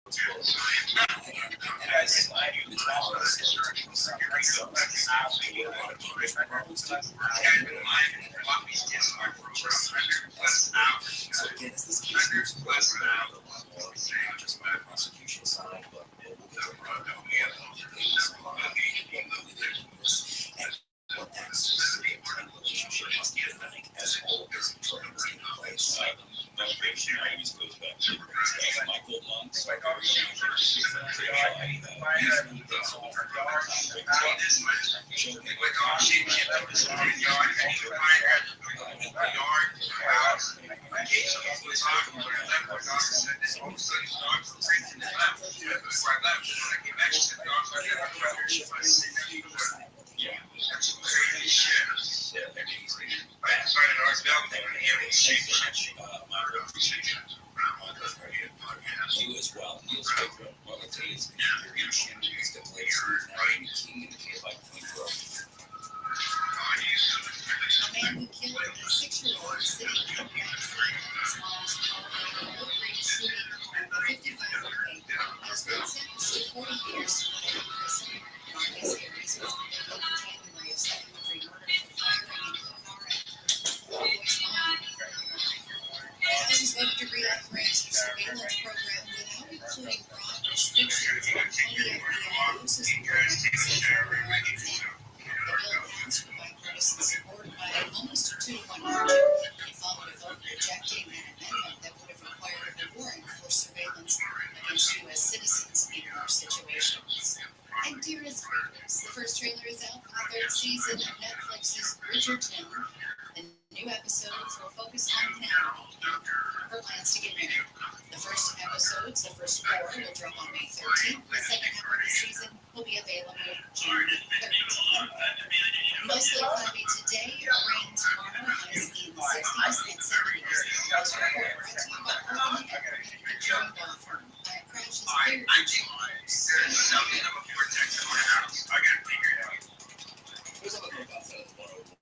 And as the dollar is still taking some a lot of English problems too. So again, as this case moves forward, a lot more, not just on the prosecution side, but we'll get to and what that specific relationship must be like as all of this control is taking place. Motivation always goes back to Michael Monks. You as well. Neil's favorite quality is inspiration. It's the place who's king in the like A man who killed a 6-year-old sitting in his mom's shooting home, a 55-year-old has been sentenced to 40 years in prison. Marcus Harris was convicted in January of second-degree murder for firing into a car after a boy's mom. This is voted to reauthorize the surveillance program without including broad restrictions on how the FBI uses the program so far in Arkansas. The bill passed with bipartisan support by almost a 2-to-1 margin. It followed a vote rejecting an amendment that would have required a warrant for surveillance against U.S. citizens in war situations. And dearest readers, the first trailer is out for the 3rd season of Netflix's Bridgerton. The new episodes will focus on Penelope and her plans to get married. The first episodes, the first 4, will drop on May 13th. The second half of the season will be available June 13th. Mostly cloudy today, rain tomorrow, highs in the 60s and 70s. This report brought to you by Urban and Joey Law Firm. Crash is clear. There's nothing of a vortex in my house. I gotta figure it out. There's a little outside of the 101.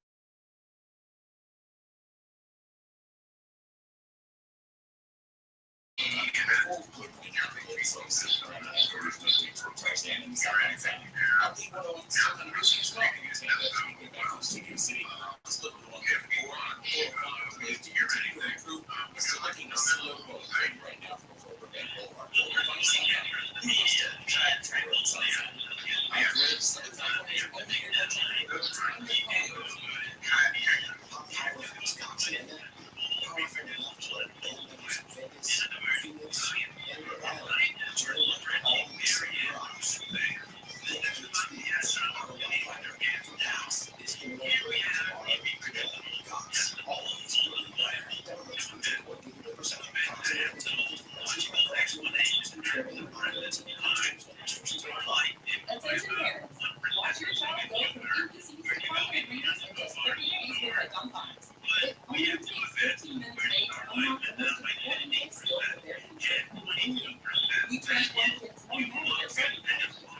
We transform kids one day at 7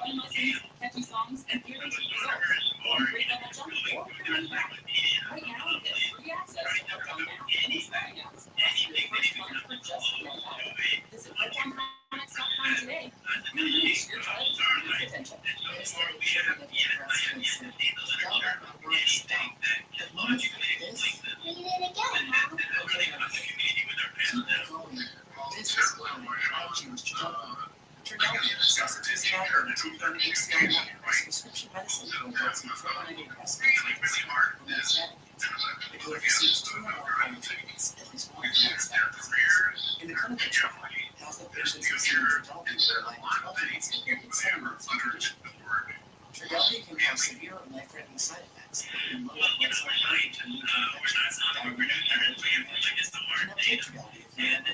fun lessons, catchy songs, and guaranteed results. Or free double jump or free back. Right now, you get free access to Uptown Math and Inspiring Apps after your first month for just $1. Visit UptownComics.com today. Unleash your child's creative potential. There's a lot of express don't let my words stop. At moments like this, Read it again, Mom. okay, keep going. This is why I choose Trodelvy. Trodelvy resuscitates health and treatment HCL a prescription medicine for adults with chronic respiratory disease. The drug receives 2 or more chronic treatments at least one next In the clinical trial, half the patients receiving Trodelvy were alive 12 months compared to 7 months in condition. Trodelvy can cause severe and life-threatening side effects, including low blood cell count and nutrient infections, diarrhea, and allergic reactions. Do not take Trodelvy if you have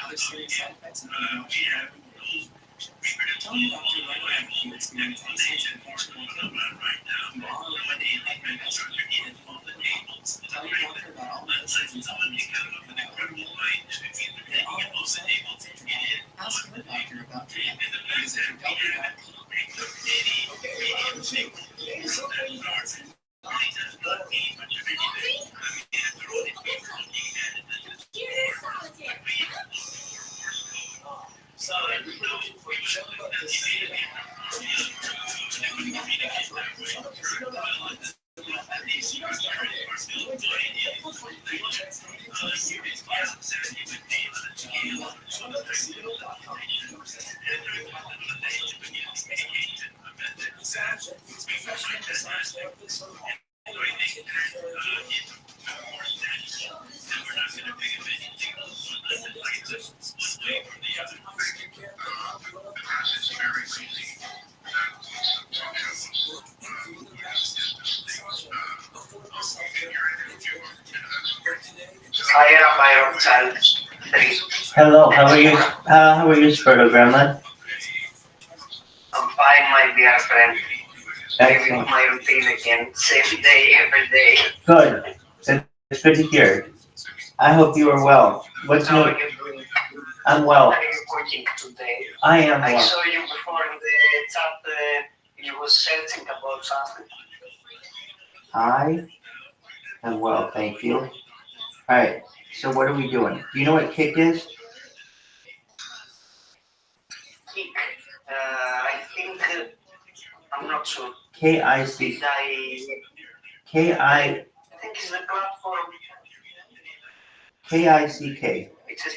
other serious side effects include nausea, vomiting, and adhesion reactions. Tell your doctor right away if you experience any signs of infection or kidney failure. If you are already an investigate or if you have other problems, tell your doctor about all medicines and supplements you take and about other medical conditions. There are no side effects of Trodelvy. Ask your doctor about Trodelvy. Visit Trodelvy.com. Okay, round 2. Today's opening cards. Sorry, we were looking for Jump Up Casino. Casinos nowadays, for free checks from serious classes. JumpUpCasino.com. Massage is professional massage therapists from home. Hi, Rabbi Rothschild. Hello, how are you, Spurtle Gremlin? I'm fine, my dear friend. Living Excellent. my routine again, same day, every day. Good. It's good to hear. I hope you are well. What's How new? are you doing? I'm well. What are you cooking today? I am I well. saw you before in the chat, you were searching about something. I am well, thank you. All right. So what are we doing? Do you know what kick is? Kick. I think, I'm not sure. K-I-C. Did I K-I. think it's the platform. K-I-C-K. It's a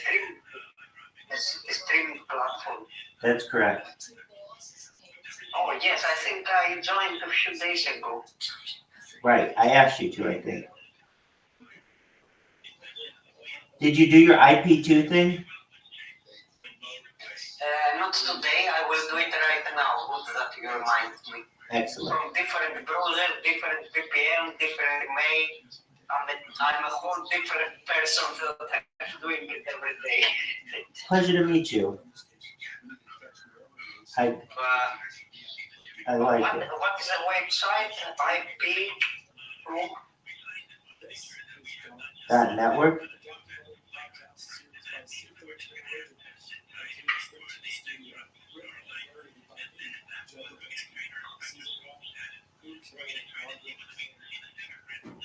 streaming platform. That's correct. Oh yes, I think I joined a few days ago. Right. I asked you to, I think. Did you do your IP2 thing? Not today, I will do it right now. Good that you reminded me. Excellent. From different browsers, different VPN, different email. I'm a whole different person that I'm doing it every day. Pleasure to meet you. I like what it. is the website? IP Group. That network?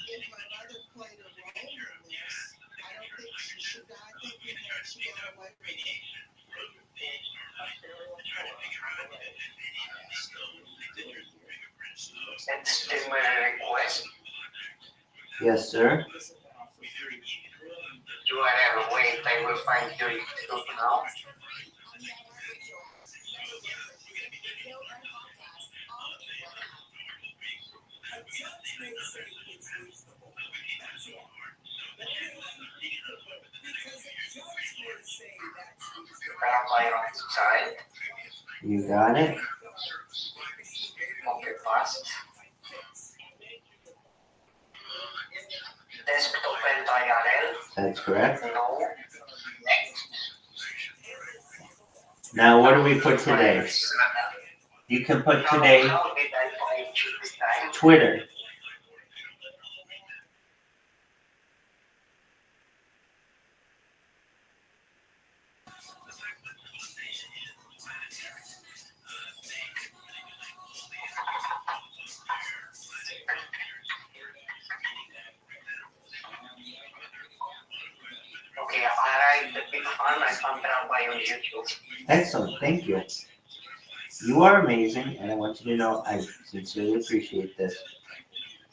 If my mother played a role in this, I don't think she should die. I think she got away with it. And streamer request. Yes, sir. URL. Wait, I will find your YouTube now. Rabbi Rothschild. You got it. Okay, fast. Desktop and IRL. That's correct. No. Now, what do we put today? You can put today How did I find you this time? Twitter. by on YouTube. Excellent, thank you. You are amazing, and I want you to know I sincerely appreciate this.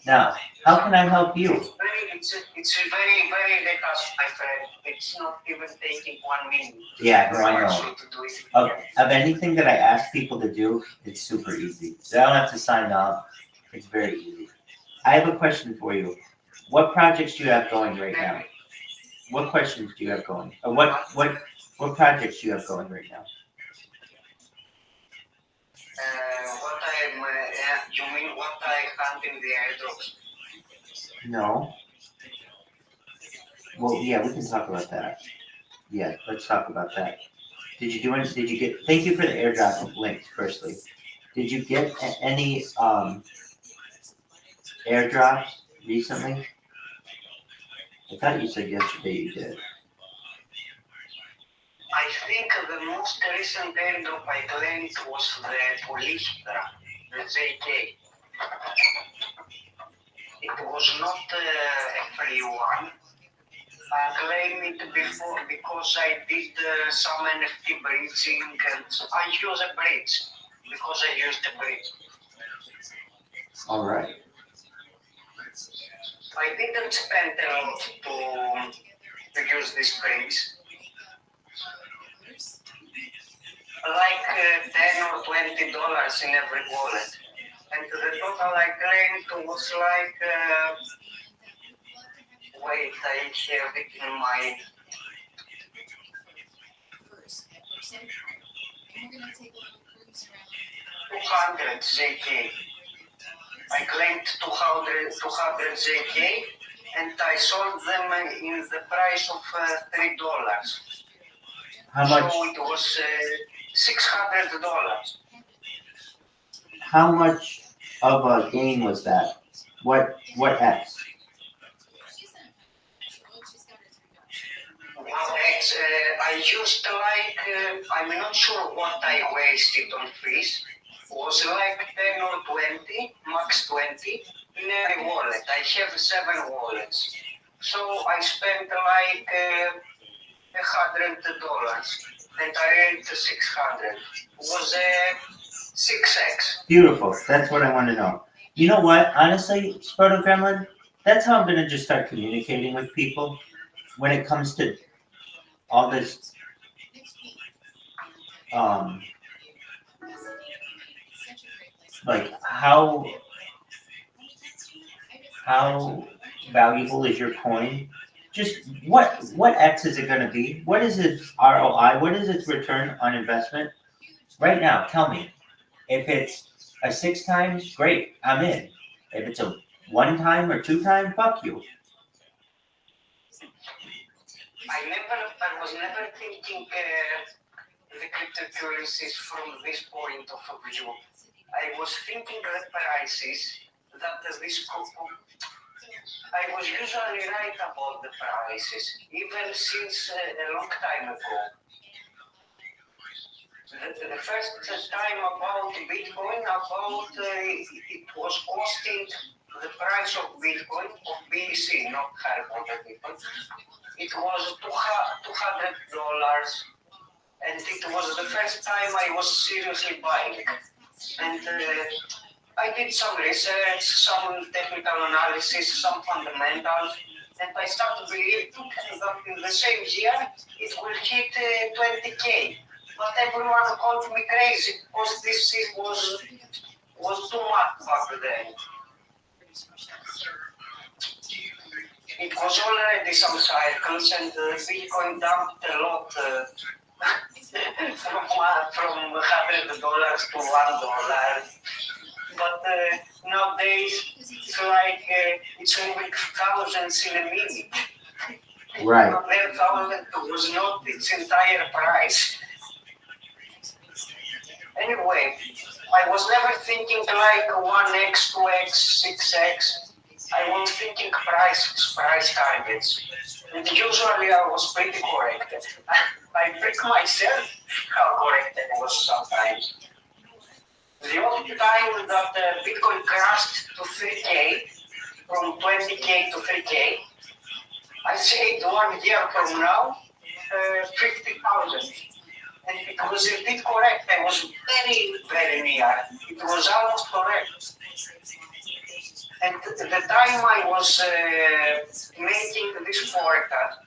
Now, how can I help you? It's very, very relaxed, my friend. It's not even taking 1 minute. Yeah, no, I know. Actually, to do it. Of anything that I ask people to do, it's super easy. They don't have to sign up. It's very easy. I have a question for you. What projects do you have going right now? What questions do you have going? What projects do you have going right now? What I'm, you mean what I hunt in the airdrops? No. Well, yeah, we can talk about that. Yeah, let's talk about that. Did you do any? Did you get? Thank you for the airdrop links. Firstly, did you get any airdrops recently? I thought you said yesterday you did. I think the most recent airdrop I claimed was the Polishtra, the JK. It was not a free one. I claimed it before because I did some NFT bridging and I use a bridge because I used a bridge. All right. I didn't spend a lot to use this bridge. Like $10 or $20 in every wallet. And the total I claimed was like, wait, I have it in my, First, at percent, and we're gonna take a little cruise around. 200 JK. I claimed 200 JK and I sold them in the price of $3. How much? So it was $600. How much of a gain was that? What X? Well, I used like, I'm not sure what I wasted on fees. Was like 10 or 20, max 20 in every wallet. I have 7 wallets. So I spent like $100 and I earned 600. Was 6x. Beautiful. That's what I want to know. You know what? Honestly, Sproto Gremlin, that's how I'm gonna just start communicating with people when it comes to all this like how valuable is your coin? Just what X is it gonna be? What is its ROI? What is its return on investment? Right now, tell me. If it's a 6 times, great, I'm in. If it's a 1 time or 2 time, fuck you. I was never thinking the cryptocurrencies from this point of view. I was thinking the prices that this could. I was usually right about the prices, even since a long time ago. The first time about Bitcoin, it was costing the price of Bitcoin, of BTC, not $500 Bitcoin. It was $200, and it was the first time I was seriously buying. And I did some research, some technical analysis, some fundamentals, and I started believing that in the same year it will hit 20K. But everyone called me crazy because this was too much back then. It was already some cycles, and Bitcoin dumped a lot from $100 to $1. But nowadays it's like it's moving thousands in a minute. Right. Their thousand was not its entire price. Anyway, I was never thinking like 1x, 2x, 6x. I was thinking price targets. And usually I was pretty correct. I trick myself how correct I was sometimes. The only time that Bitcoin crashed to 3K, from 20K to 3K, I said 1 year from now, 50,000. And it was a bit correct. I was very, very near. It was almost correct. And the time I was making this forecast,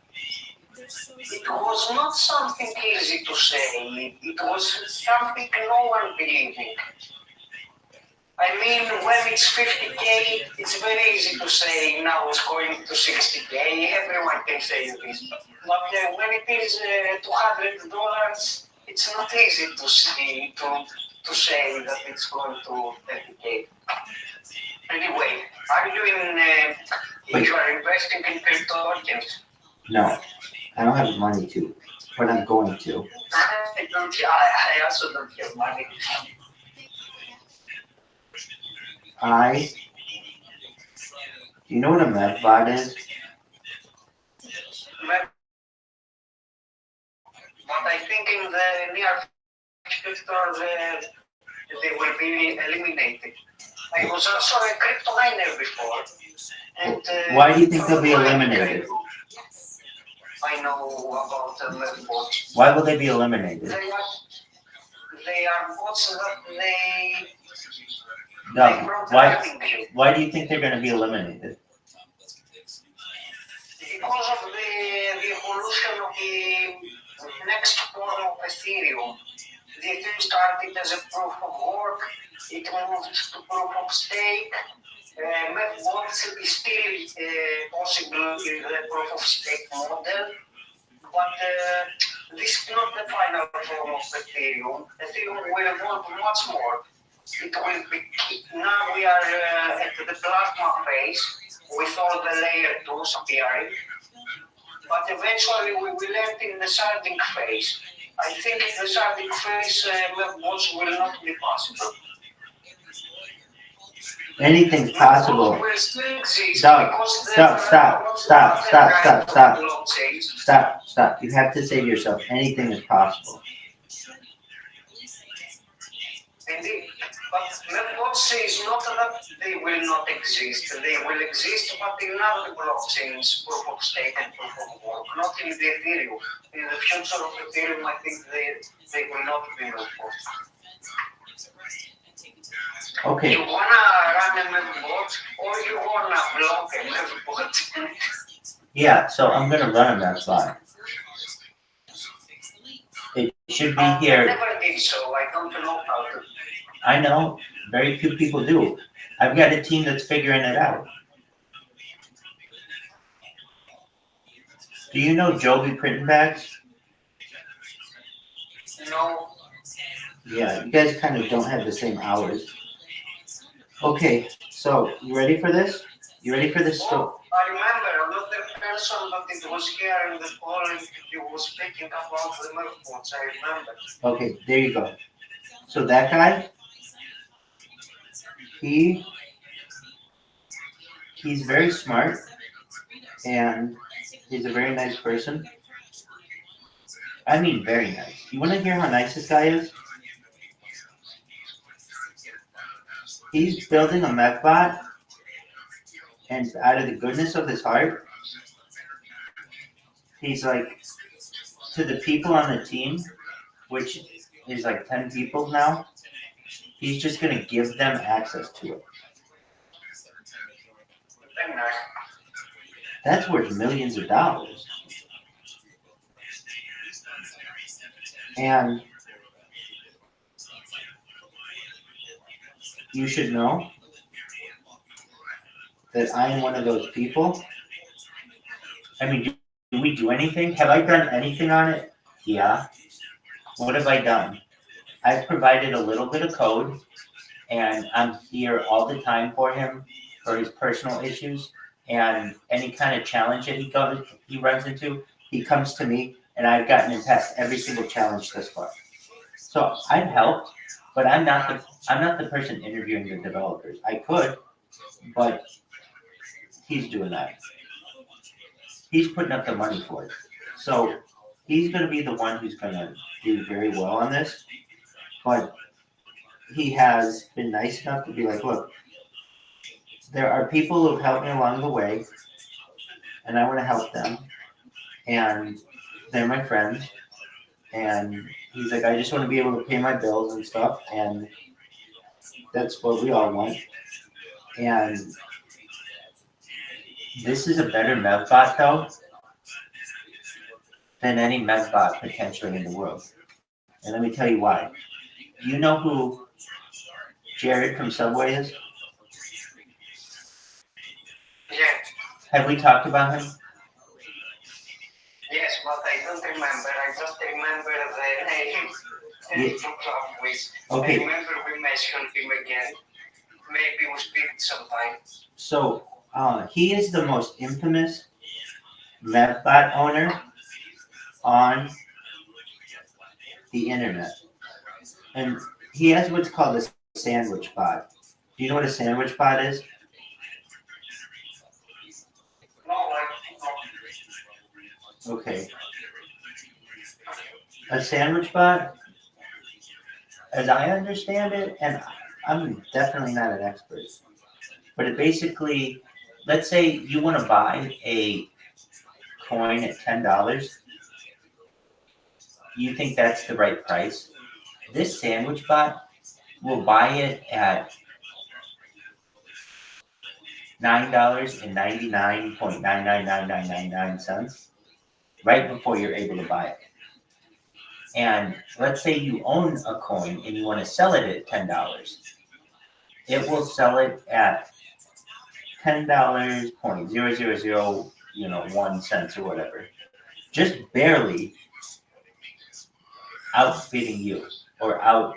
it was not something easy to say. It was something no one believing. I mean, when it's 50K, it's very easy to say now it's going to 60K. Everyone can say this. But when it is $200, it's not easy to see to say that it's going to 30K. Anyway, are you you are investing in crypto tokens? No, I don't have money to, but I'm going to. I also don't have money. Do you know what a medbot is? But I think in the near future they will be eliminated. I was also a crypto miner before. And, Why do you think they'll be eliminated? I know about bots. Why will they be eliminated? They are bots that they No. Why do you think they're going to be eliminated? Because of the evolution of the next form of Ethereum. The Ethereum started as a proof of work, it moved to proof of stake. Bots is still possible in the proof of stake model, but this is not the final form of Ethereum. Ethereum will evolve much more. It will be, now we are at the plasma phase with all the layer 2s appearing, but eventually we will end in the sharding phase. I think in the sharding phase, bots will not be possible. Anything's possible. Will still exist. Stop. You have to say to yourself, anything is possible. Indeed. But bots is not that they will not exist. They will exist, but in other blockchains, proof of stake and proof of work, not in the Ethereum. In the future of Ethereum, I think they will not be enforced. Okay. You wanna run a bot or you wanna block a bot? Yeah, so I'm gonna run a medbot. It should be here. I never did so. I don't know how to. I know. Very few people do. I've got a team that's figuring it out. Do you know Joby Printing Bags? No. Yeah, you guys kind of don't have the same hours. Okay, so you ready for this? You ready for this? Oh, I remember another person that it was here in the call. He was speaking about the medbots. I remember. Okay, there you go. So that guy, he's very smart and he's a very nice person. I mean, very nice. You want to hear how nice this guy is? He's building a medbot, and out of the goodness of his heart, he's like, to the people on the team, which is like 10 people now, he's just going to give them access to it. That's worth millions of dollars. And you should know that I am one of those people. I mean, do we do anything? Have I done anything on it? Yeah. What have I done? I've provided a little bit of code, and I'm here all the time for him, for his personal issues, and any kind of challenge that he runs into, he comes to me, and I've gotten him past every single challenge thus far. So I've helped, but I'm not the person interviewing the developers. I could, but he's doing that. He's putting up the money for it. So he's going to be the one who's going to do very well on this. But he has been nice enough to be like, look, there are people who have helped me along the way, and I want to help them. And they're my friends. And he's like, I just want to be able to pay my bills and stuff, and that's what we all want. And this is a better meth bot though than any meth bot potentially in the world. And let me tell you why. Do you know who Jared from Subway is? Yeah. Have we talked about him? Yes, but I don't remember. I just remember the name. Yeah. I Okay, remember we mentioned him again. Maybe we speak sometime. so he is the most infamous meth bot owner on the internet. And he has what's called a sandwich bot. Do you know what a sandwich bot is? No, Okay. A sandwich bot, as I understand it, and I'm definitely not an expert, but it basically, let's say you want to buy a coin at $10. You think that's the right price. This sandwich bot will buy it at $9.99.999999 right before you're able to buy it. And let's say you own a coin and you want to sell it at $10. It will sell it at $10.0001 or whatever. Just barely outbidding you or out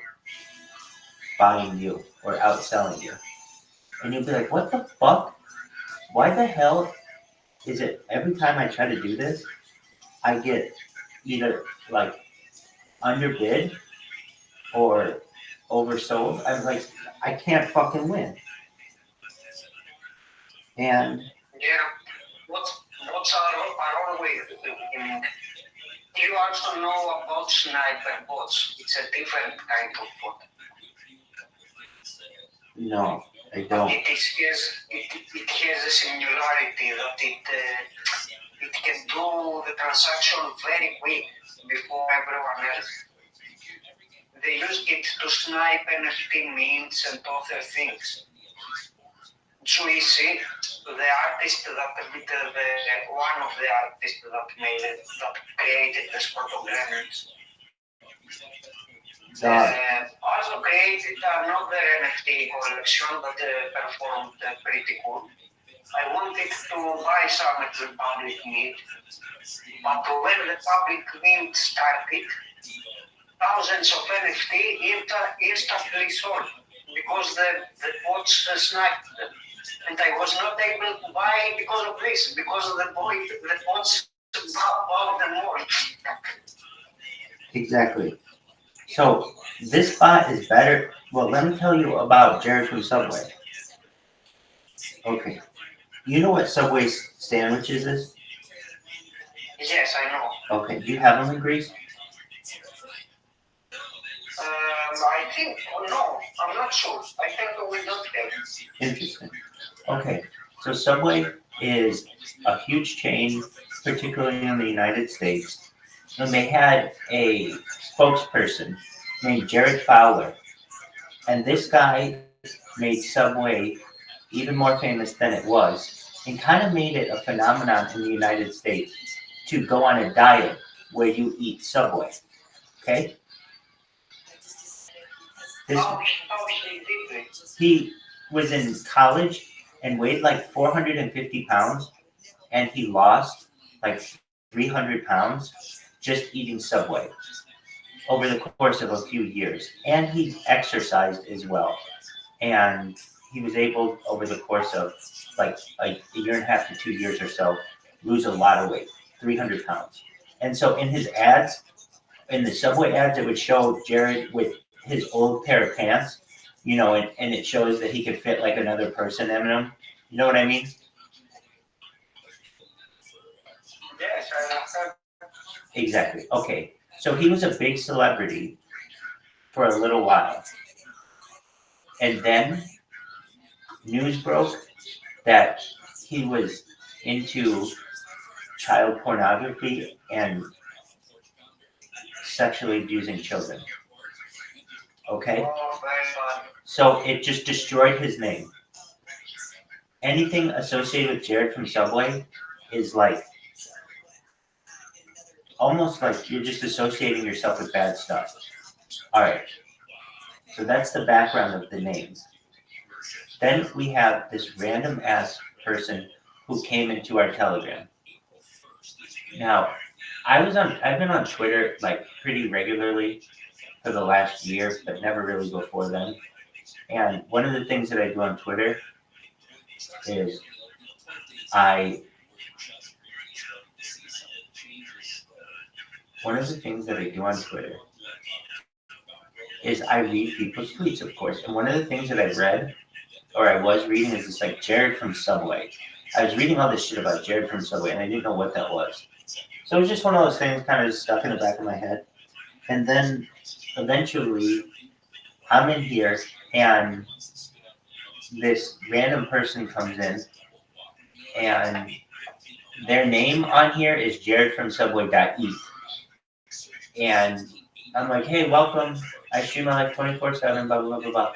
buying you or outselling you. And you'll be like, what the fuck? Why the hell is it every time I try to do this, I get either like underbid or oversold? I'm like, I can't fucking win. And yeah. What's our way? You also know about sniper bots. It's a different kind of bot. no, I don't. It has a similarity that it can do the transaction very quick before everyone else. They use it to snipe NFT memes and other things. Juicy, the artist that one of the artists that made it, that created the photographics, also created another NFT collection that performed pretty good. I wanted to buy some at the public need, but when the public need started, thousands of NFT instantly sold because the bots sniped them. And I was not able to buy because of this, because of the bots bought them all. Exactly. So this bot is better. Well, let me tell you about Jared from Subway. Okay. You know what Subway sandwiches is? Yes, I know. Okay. Do you have them in Greece? I think, no, I'm not sure. I think we don't have. Interesting. Okay. So Subway is a huge chain, particularly in the United States. And they had a spokesperson named Jared Fowler. And this guy made Subway even more famous than it was and kind of made it a phenomenon in the United States to go on a diet where you eat Subway. Okay? He was in college and weighed like 450 pounds, and he lost like 300 pounds just eating Subway over the course of a few years. And he exercised as well. And he was able, over the course of like a year and a half to 2 years or so, lose a lot of weight, 300 pounds. And so in his ads, in the Subway ads, it would show Jared with his old pair of pants, you know, and it shows that he could fit like another person in them. You know what I mean? Yes, I understand. Exactly. Okay. So he was a big celebrity for a little while. And then news broke that he was into child pornography and sexually abusing children. Okay? Oh, very bad. So it just destroyed his name. Anything associated with Jared from Subway is like almost like you're just associating yourself with bad stuff. Alright. So that's the background of the name. Then we have this random ass person who came into our Telegram. Now, I've been on Twitter like pretty regularly for the last year, but never really before then. And one of the things that I do on Twitter is I read people's tweets, of course. And one of the things that I read, or I was reading, is this like Jared from Subway. I was reading all this shit about Jared from Subway, and I didn't know what that was. So it was just one of those things kind of stuck in the back of my head. And then eventually, I'm in here, and this random person comes in, and their name on here is Jared from Subway.eth. And I'm like, hey, welcome. I stream my life 24/7, blah, blah, blah, blah.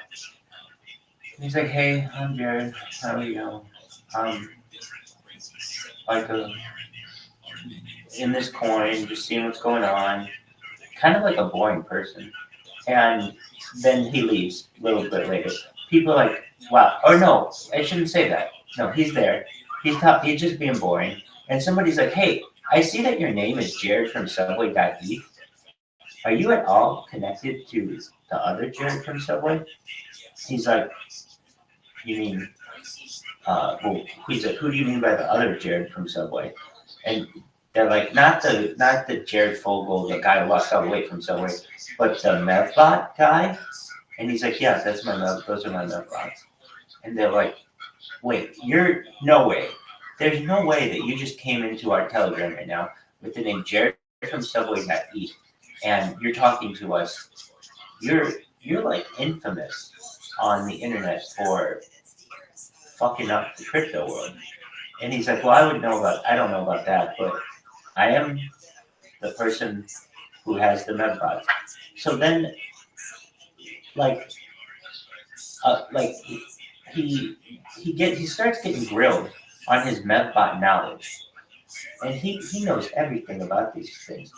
He's like, hey, I'm Jared. How are you? Like in this coin, just seeing what's going on. Kind of like a boring person. And then he leaves a little bit later. People are like, wow. Or no, I shouldn't say that. No, he's there. He's just being boring. And somebody's like, hey, I see that your name is Jared from Subway.eth. Are you at all connected to the other Jared from Subway? He's like, you mean, he's like, who do you mean by the other Jared from Subway? And they're like, not the Jared Fogle, the guy who lost all the weight from Subway, but the Mevbot guy. And he's like, yeah, those are my Mevbots. And they're like, wait, no way. There's no way that you just came into our Telegram right now with the name Jared from Subway.eth, and you're talking to us. You're like infamous on the internet for fucking up the crypto world. And he's like, well, I don't know about that, but I am the person who has the Mevbot. So then, he starts getting grilled on his Mevbot knowledge, and he knows everything about these things.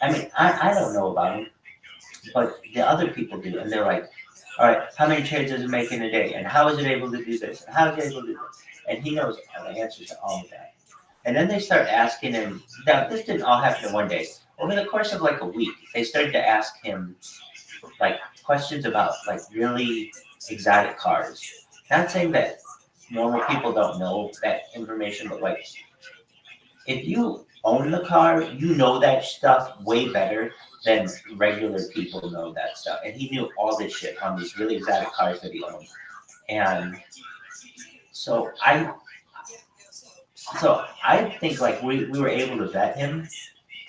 I mean, I don't know about them, but the other people do, and they're like, all right, how many trades is it making a day, and how is it able to do this, and how is it able to do this, and he knows all the answers to all of that. And then they start asking him. Now, this didn't all happen in one day. Over the course of like a week, they started to ask him like questions about like really exotic cars. Not saying that normal people don't know that information, but like if you own the car, you know that stuff way better than regular people know that stuff. And he knew all this shit on these really exotic cars that he owned. And so I think like we were able to vet him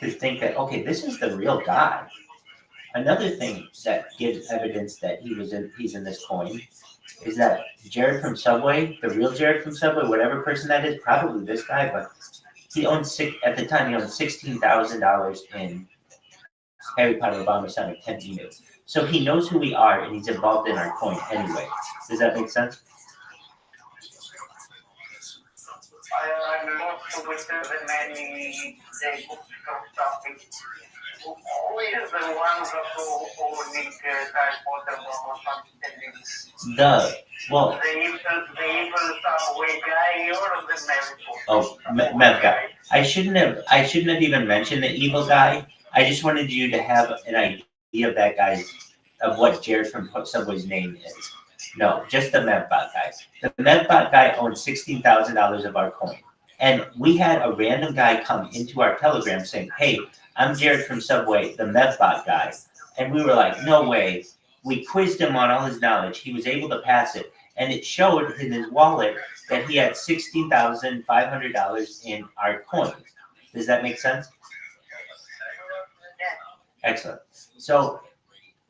to think that, okay, this is the real guy. Another thing that gives evidence that he's in this coin is that Jared from Subway, the real Jared from Subway, whatever person that is, probably this guy, but he owned $16,000 in Harry Potter Obama Sonic 10 emails. So he knows who we are, and he's involved in our coin anyway. Does that make sense? I'm not with the many topics. Who is the one who need Harry Potter or something? The evil Subway guy or the Mev? Oh, Mev guy. I shouldn't have even mentioned the evil guy. I just wanted you to have an idea of that guy's, of what Jared from Subway's name is. No, just the Mevbot guy. The Mevbot guy owns $16,000 of our coin. And we had a random guy come into our Telegram saying, hey, I'm Jared from Subway, the Mevbot guy. And we were like, no way. We quizzed him on all his knowledge. He was able to pass it. And it showed in his wallet that he had $16,500 in our coins. Does that make sense? Excellent. So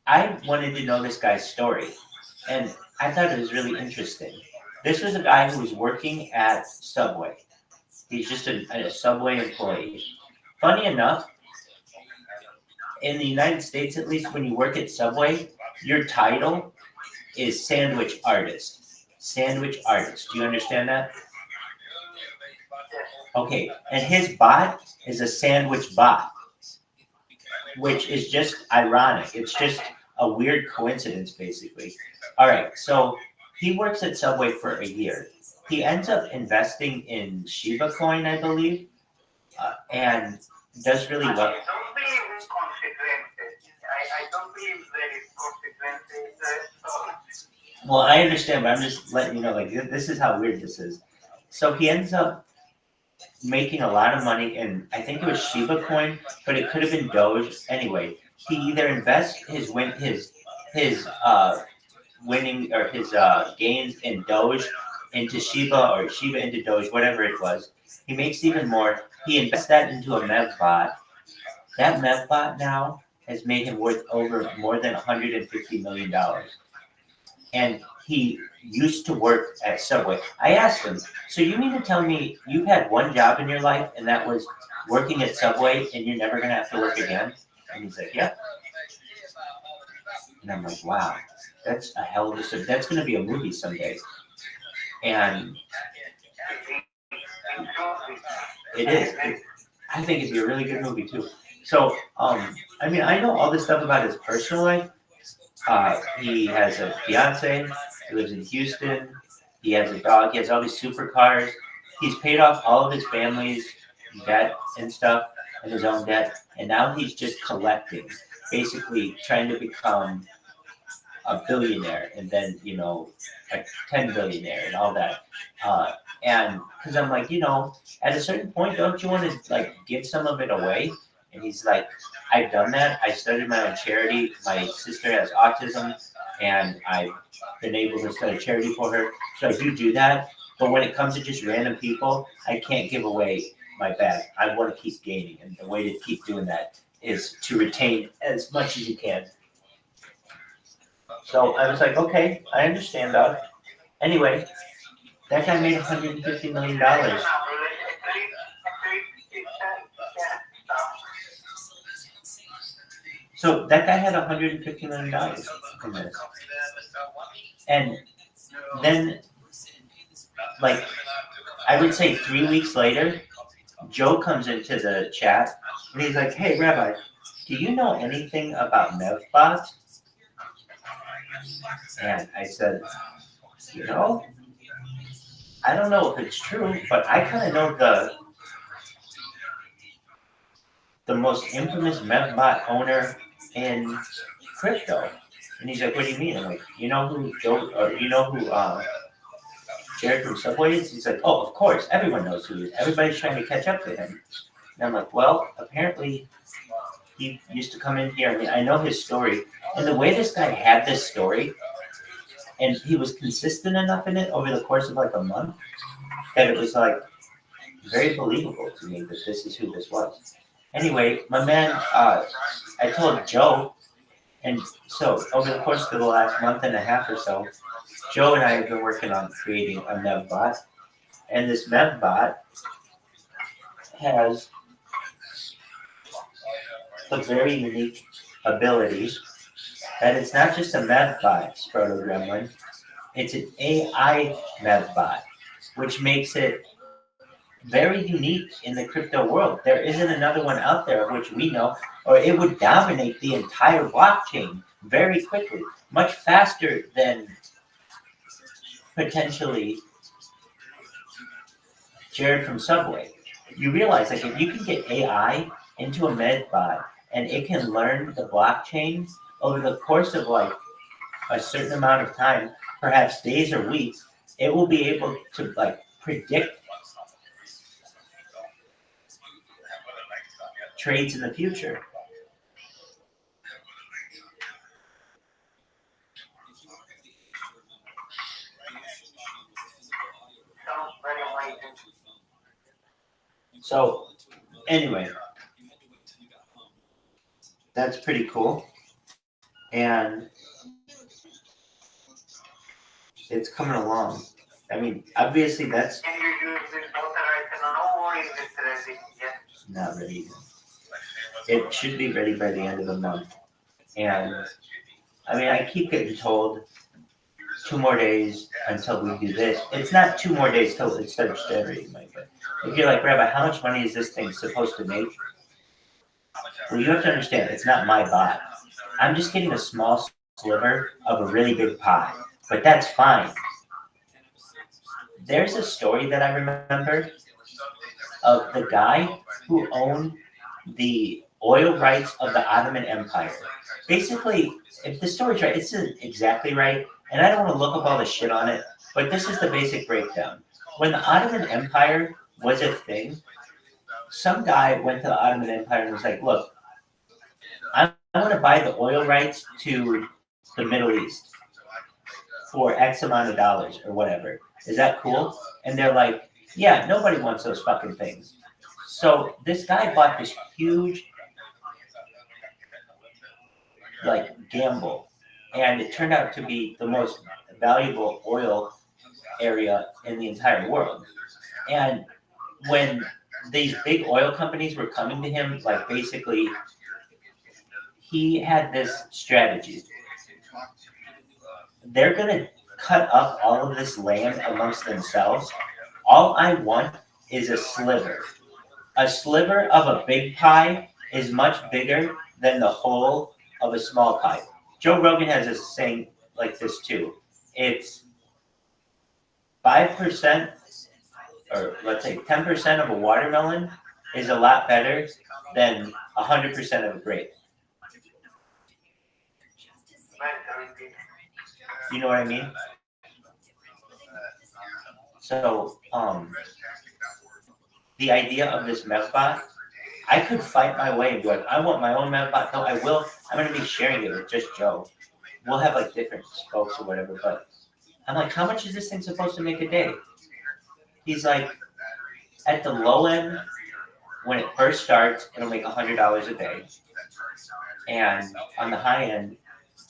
I wanted to know this guy's story. And I thought it was really interesting. This was a guy who was working at Subway. He's just a Subway employee. Funny enough, in the United States, at least, when you work at Subway, your title is sandwich artist. Sandwich artist. Do you understand that? Okay, and his bot is a sandwich bot, which is just ironic. It's just a weird coincidence, basically. All right, so he works at Subway for a year. He ends up investing in Shiba Coin, I believe, and does really well. I don't believe in consequences. I don't believe there is consequences. Well, I understand, but I'm just letting you know, like, this is how weird this is. So he ends up making a lot of money in, I think it was Shiba Coin, but it could have been Doge. Anyway, he either invests his winning or his gains in Doge into Shiba or Shiba into Doge, whatever it was. He makes even more. He invests that into a Mev bot. That Mev bot now has made him worth over more than $150 million. And he used to work at Subway. I asked him, so you mean to tell me you've had one job in your life and that was working at Subway and you're never going to have to work again? And he's like, yep. And I'm like, wow, that's a hell of a, that's going to be a movie someday. And it is. I think it'd be a really good movie too. So, I mean, I know all this stuff about his personal life. He has a fiance. He lives in Houston. He has a dog. He has all these supercars. He's paid off all of his family's debt and stuff, and his own debt. And now he's just collecting, basically trying to become a billionaire, and then a 10 billionaire, and all that. And because I'm like, at a certain point, don't you want to like give some of it away? And he's like, I've done that. I started my own charity. My sister has autism, and I've been able to start a charity for her. So I do that. But when it comes to just random people, I can't give away my bag. I want to keep gaining. And the way to keep doing that is to retain as much as you can. So I was like, okay, I understand that. Anyway, that guy made $150 million. So that guy had $150 million in this. And then, like, I would say 3 weeks later, Joe comes into the chat and he's like, hey, Rabbi, do you know anything about MevBots? And I said, I don't know if it's true, but I kind of know the most infamous MevBot owner in crypto. And he's like, what do you mean? I'm like, you know who Jared from Subway is? He's like, oh, of course, everyone knows who he is. Everybody's trying to catch up to him. And I'm like, well, apparently he used to come in here. I mean, I know his story. And the way this guy had this story, and he was consistent enough in it over the course of like a month, that it was like very believable to me that this is who this was. Anyway, my man, I told Joe, and so over the course of the last month and a half or so, Joe and I have been working on creating a MevBot, and this MevBot has the very unique ability that it's not just a MevBot, Proto Gremlin, it's an AI MevBot, which makes it very unique in the crypto world. There isn't another one out there of which we know, or it would dominate the entire blockchain very quickly, much faster than potentially Jared from Subway. You realize, like, if you can get AI into a MevBot and it can learn the blockchain over the course of like a certain amount of time, perhaps days or weeks, it will be able to like predict trades in the future. So anyway, that's pretty cool. And it's coming along. I mean, obviously that's Can you use this water right now, or is it ready yet? not ready. it should be ready by the end of the month. And I mean, I keep getting told 2 more days until we do this. It's not 2 more days till it starts generating money. But if you're like, Rabbi, how much money is this thing supposed to make? Well, you have to understand, it's not my bot. I'm just getting a small sliver of a really big pie, but that's fine. There's a story that I remember of the guy who owned the oil rights of the Ottoman Empire. Basically, if the story's right, it's not exactly right, and I don't want to look up all the shit on it, but this is the basic breakdown. When the Ottoman Empire was a thing, some guy went to the Ottoman Empire and was like, look, I want to buy the oil rights to the Middle East for X amount of dollars or whatever. Is that cool? And they're like, yeah, nobody wants those fucking things. So this guy bought this huge gamble, and it turned out to be the most valuable oil area in the entire world. And when these big oil companies were coming to him, basically, he had this strategy. They're going to cut up all of this land amongst themselves. All I want is a sliver. A sliver of a big pie is much bigger than the whole of a small pie. Joe Rogan has a saying like this too. It's 5%, or let's say 10% of a watermelon is a lot better than 100% of a grape. You know what I mean? So, the idea of this mevbot, I could fight my way and be like, I want my own mevbot. No, I will. I'm going to be sharing it with just Joe. We'll have different spokes or whatever, but I'm like, how much is this thing supposed to make a day? He's like, at the low end, when it first starts, it'll make $100 a day. And on the high end,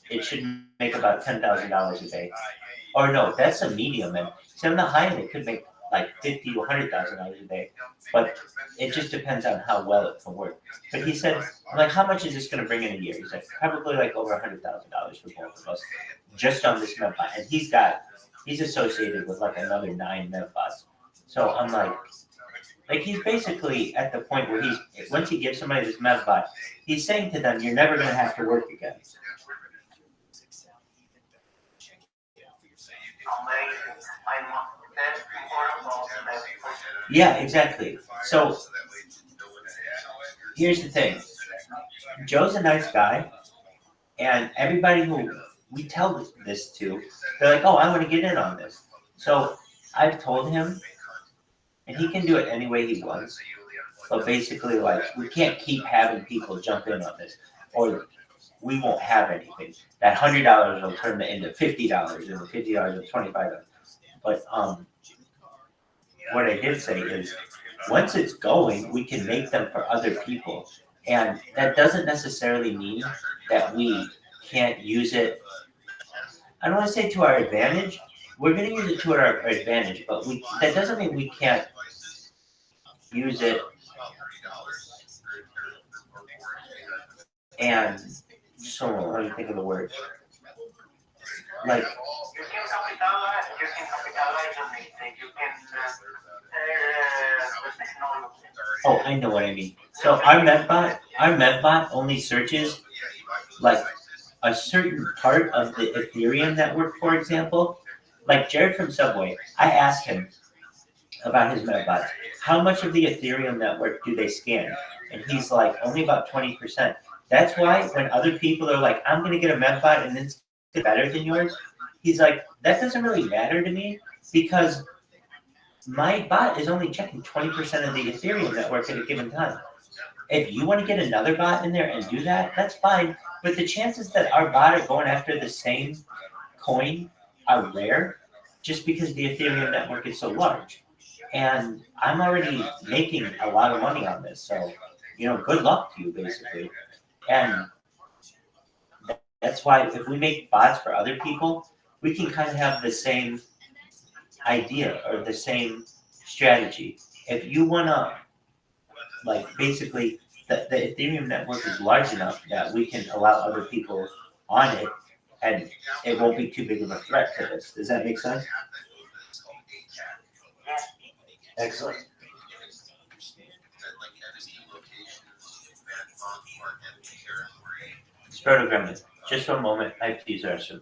it should make about $10,000 a day. Or no, that's a medium end. So on the high end, it could make $50,000 to $100,000 a day. But it just depends on how well it can work. But he said, I'm like, how much is this going to bring in a year? He's like, probably over $100,000 for both of us, just on this mevbot. And he's associated with another 9 mevbots. So I'm like he's basically at the point where once he gives somebody this mevbot, he's saying to them, you're never going to have to work again. Yeah, exactly. So here's the thing. Joe's a nice guy, and everybody who we tell this to, they're like, oh, I want to get in on this. So I've told him, and he can do it any way he wants, but basically, we can't keep having people jump in on this, or we won't have anything. That $100 will turn into $50, and the $50 will $25. But what I did say is, once it's going, we can make them for other people. And that doesn't necessarily mean that we can't use it. I don't want to say to our advantage. We're going to use it to our advantage, but that doesn't mean we can't use it and let me think of the word. Oh, I know what I mean. So our mevbot only searches a certain part of the Ethereum network, for example. Like Jared from Subway, I asked him about his mevbots. How much of the Ethereum network do they scan? And he's like, only about 20%. That's why when other people are like, I'm going to get a mevbot and it's better than yours, he's like, that doesn't really matter to me because my bot is only checking 20% of the Ethereum network at a given time. If you want to get another bot in there and do that, that's fine. But the chances that our bot are going after the same coin are rare just because the Ethereum network is so large. And I'm already making a lot of money on this. So, good luck to you, basically. And that's why if we make bots for other people, we can kind of have the same idea or the same strategy. If you want to, basically the Ethereum network is large enough that we can allow other people on it, and it won't be too big of a threat to this. Does that make sense? Excellent. Program it. Just for a moment, I have to use the restroom.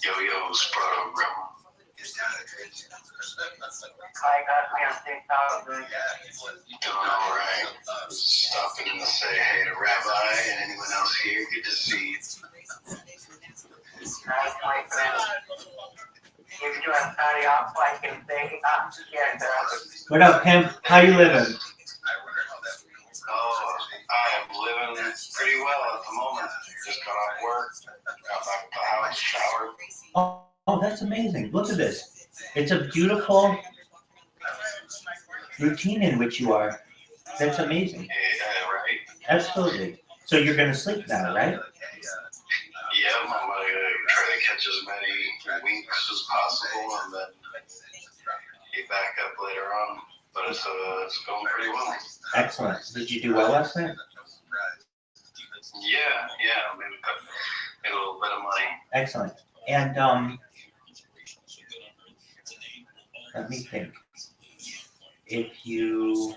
Yo-Yo's program. I got me on TikTok. Doing all right. Stopping in to say hey to Rabbi and anyone else here. Good to see you. Nice, my friend. If you are sorry off, I can say, I'm scared, girl. What up, pimp? How you living? Oh, I am living pretty well at the moment. Just got off work, got back to the house, showered. Oh, that's amazing. Look at this. It's a beautiful routine in which you are. That's amazing. Yeah, right. Absolutely. So you're gonna sleep now, right? Yeah, I'm gonna try to catch as many winks as possible and then get back up later on. But it's going pretty well. Excellent. Did you do well last night? Yeah, maybe got a little bit of money. Excellent. And let me think. If you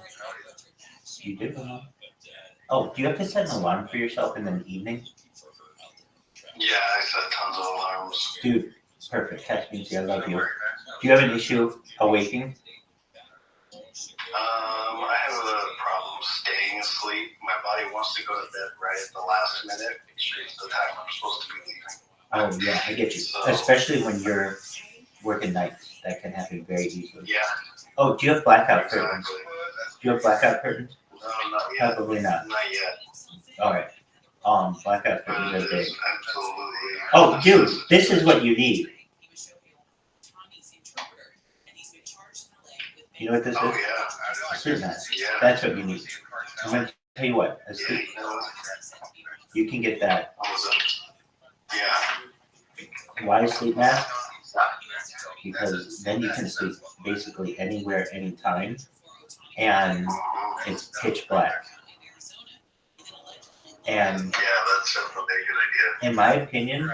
did well. Oh, do you have to set an alarm for yourself in the evening? Yeah, I set tons of alarms. Dude, perfect. Catch me, I love you. Do you have an issue awaking? I have a problem staying asleep. My body wants to go to bed right at the last minute. It's the time I'm supposed to be leaving. Oh yeah, I get you. Especially when you're working nights, that can happen very easily. Yeah. Oh, do you have blackout Exactly. curtains? Do you have blackout curtains? No, not yet. Probably not. Not yet. All right. Blackout But curtains it are big. is absolutely. Oh, dude, this is what you need. You know what this Oh is? yeah. A sleep mask. Yeah. That's what you need. I'm gonna tell you what. A Yeah, sleep, you know, you can get that. Yeah. Why sleep mask? Because then you can sleep basically anywhere, anytime, and it's pitch black. And Yeah, that's definitely a good idea. in my opinion,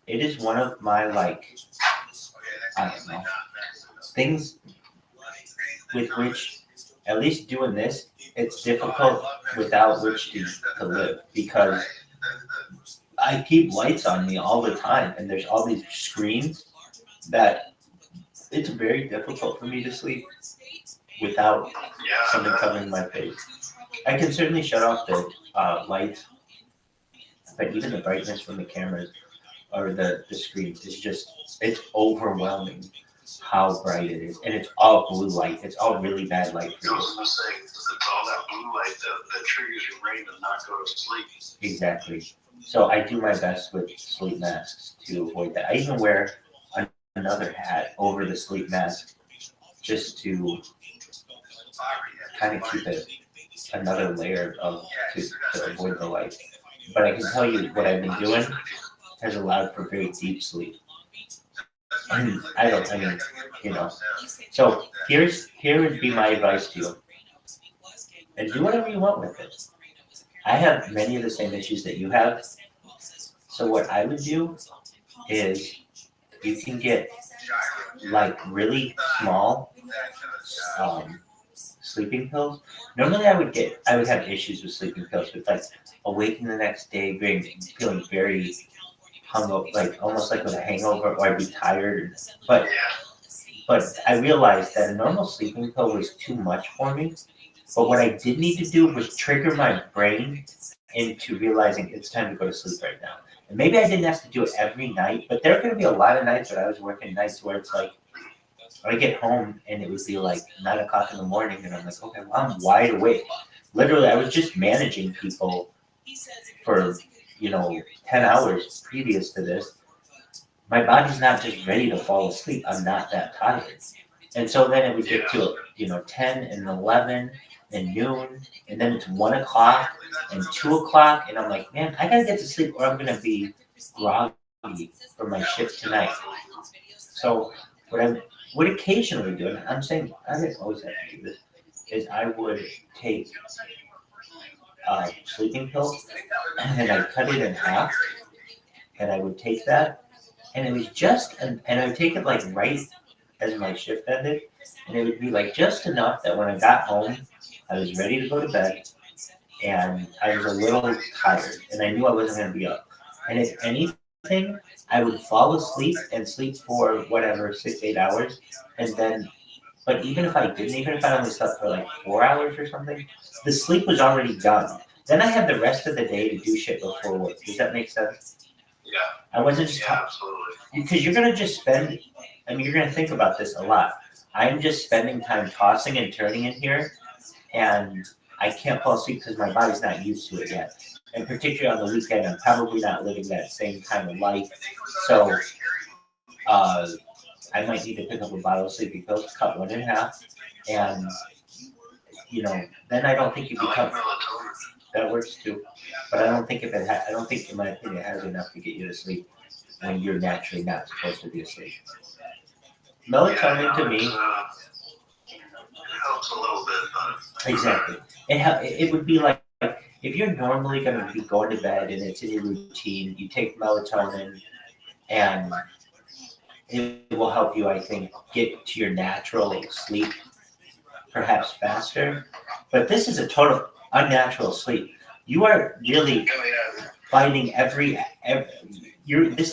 it is one of my I don't know, things with which, at least doing this, it's difficult without which to live, because I keep lights on me all the time and there's all these screens that it's very difficult for me to sleep without Yeah. something covering my face. I can certainly shut off the lights, but even the brightness from the cameras or the screens is just, it's overwhelming how bright it is. And it's all blue light. It's all really bad light I for you. was gonna say it's all that blue light that triggers your brain to not go to sleep. Exactly. So I do my best with sleep masks to avoid that. I even wear another hat over the sleep mask just to kind of keep it another layer to avoid the light. But I can tell you what I've been doing has allowed for very deep sleep. And So here would be my advice to you. And do whatever you want with it. I have many of the same issues that you have. So what I would do is you can get like really small sleeping pills. Normally I would have issues with sleeping pills with like awaking the next day feeling very hungover, like almost like with a hangover, or I'd be tired. But I realized that a normal sleeping pill was too much for me. But what I did need to do was trigger my brain into realizing it's time to go to sleep right now. And maybe I didn't have to do it every night, but there are going to be a lot of nights when I was working nights where it's like, I get home and it would be like 9 o'clock in the morning and I'm like, okay, well, I'm wide awake. Literally, I was just managing people for, 10 hours previous to this. My body's not just ready to fall asleep. I'm not that tired. And so then it would get to, 10 and 11 and noon, and then it's 1 o'clock and 2 o'clock, and I'm like, man, I gotta get to sleep or I'm gonna be groggy for my shift tonight. So what I would occasionally do, and I'm saying I didn't always have to do this, is I would take a sleeping pill and I cut it in half, and I would take that, and it was and I would take it like right as my shift ended, and it would be like just enough that when I got home, I was ready to go to bed, and I was a little tired, and I knew I wasn't going to be up. And if anything, I would fall asleep and sleep for whatever, 6-8 hours, and then But even if I didn't, even if I only slept for like 4 hours or something, the sleep was already done. Then I had the rest of the day to do shit before work. Does that make sense? Yeah. I wasn't just Absolutely. because you're gonna just spend. I mean, you're gonna think about this a lot. I'm just spending time tossing and turning in here, and I can't fall asleep because my body's not used to it yet. And particularly on the weekend, I'm probably not living that same kind of life. So, I might need to pick up a bottle of sleeping pills, cut one in half, and then I don't think you become. That works too, but I don't think I don't think, in my opinion, it has enough to get you to sleep when you're naturally not supposed to be asleep. Melatonin to me. Helps a little bit, but Exactly. It would be like if you're normally going to be going to bed and it's in your routine, you take melatonin and it will help you, I think, get to your natural sleep perhaps faster. But this is a total unnatural sleep. You are really fighting this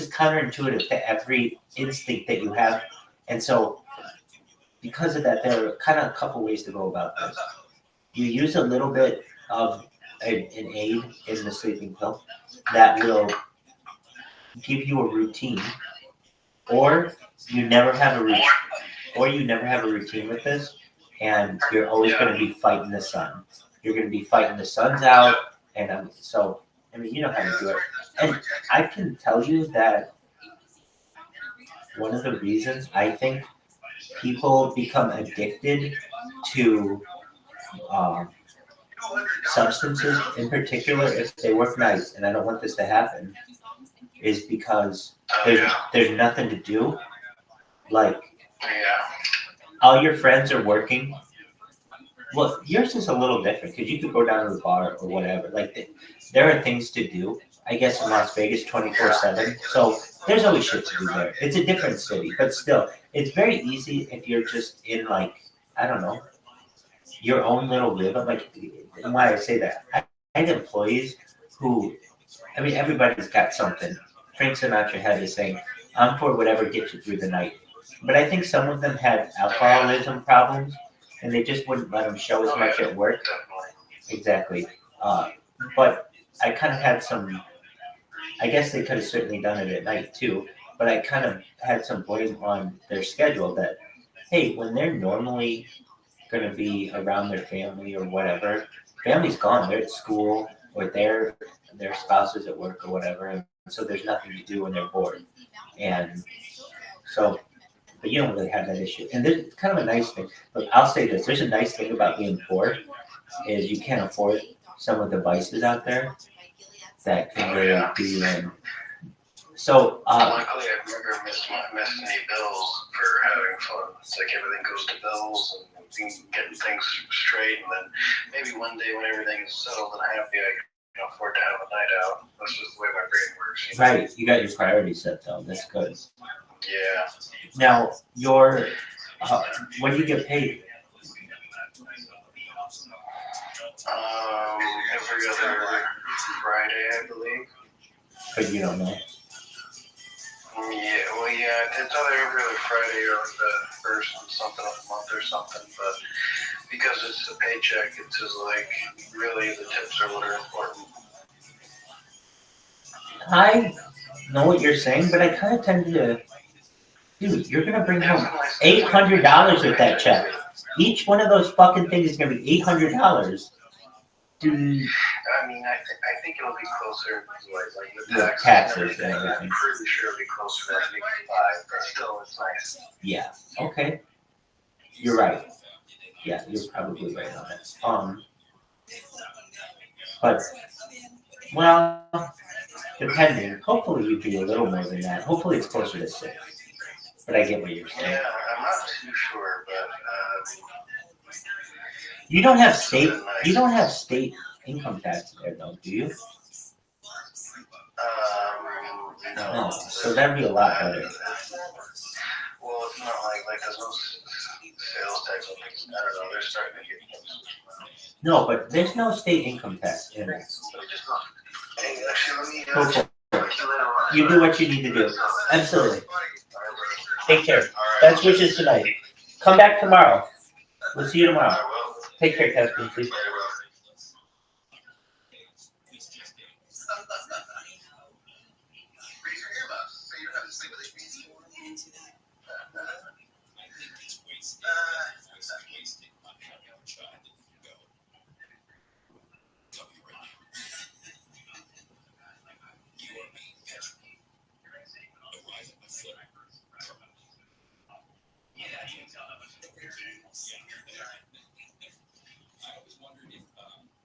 is counterintuitive to every instinct that you have. And so because of that, there are kind of a couple ways to go about this. You use a little bit of an aid in the sleeping pill that will give you a routine, or you never have a routine with this, and you're always going to be fighting the sun. You're going to be fighting the sun's out, and you know how to do it. And I can tell you that one of the reasons I think people become addicted to substances, in particular if they work nights, and I don't want this to happen, is because there's nothing to do. Like, all your friends are working. Well, yours is a little different because you could go down to the bar or whatever. Like, there are things to do. I guess in Las Vegas, 24/7. So there's always shit to do there. It's a different city, but still, it's very easy if you're just in, like, I don't know, your own little rhythm. Like, and why I say that, I had employees who, everybody's got something. Frank Sinatra had this saying, "I'm for whatever gets you through the night." But I think some of them had alcoholism problems, and they just wouldn't let them show as much at work. Exactly. But I kind of had some. I guess they could have certainly done it at night too, but I kind of had some blame on their schedule that, hey, when they're normally going to be around their family or whatever, family's gone, they're at school or their spouse is at work or whatever, and so there's nothing to do when they're bored. And so, but you don't really have that issue. And there's kind of a nice thing. Look, I'll say this, there's a nice thing about being poor is you can't afford some of the vices out there that can really be so luckily I've never missed any bills for having fun. It's like everything goes to bills and getting things straight, and then maybe one day when everything is settled and happy, I can afford to have a night out. That's just the way my brain works. Right, you got your priorities set though. That's good. Yeah. Now, when do you get paid? Every other Friday, I believe. But you don't know. It's either every other Friday or the first something of the month or something, but because it's a paycheck, it's just like, really, the tips are what are important. I know what you're saying, but I kind of tend to, dude, you're going to bring home $800 with that check. Each one of those fucking things is going to be $800. Dude. I think it'll be closer to like the taxes and everything. I'm pretty sure it'll be closer to like maybe 5, but still, it's nice. Yeah. Okay. You're right. Yeah, you're probably right on that. But well, depending. Hopefully, you'd be a little more than that. Hopefully, it's closer to 6. But I get what you're saying. Yeah, I'm not too sure, but you don't have state income tax there, though, do you? No. So that'd be a lot better. Well, it's not like there's no sales tax. I don't know. They're starting to get close. No, but there's no state income tax in it. Hey, actually, Go for it. You do what you need to do. Absolutely. Take care. Best wishes tonight. Come back tomorrow. We'll see you tomorrow. I will. Take care, Casper. Please. Very well. Raise your earmuffs so you don't have to sleep with it. Into that. I think it's wasted. It's wasted not having a child that you can go. Tell me right now. You are being petrified. Arrive at my foot. I always wondered if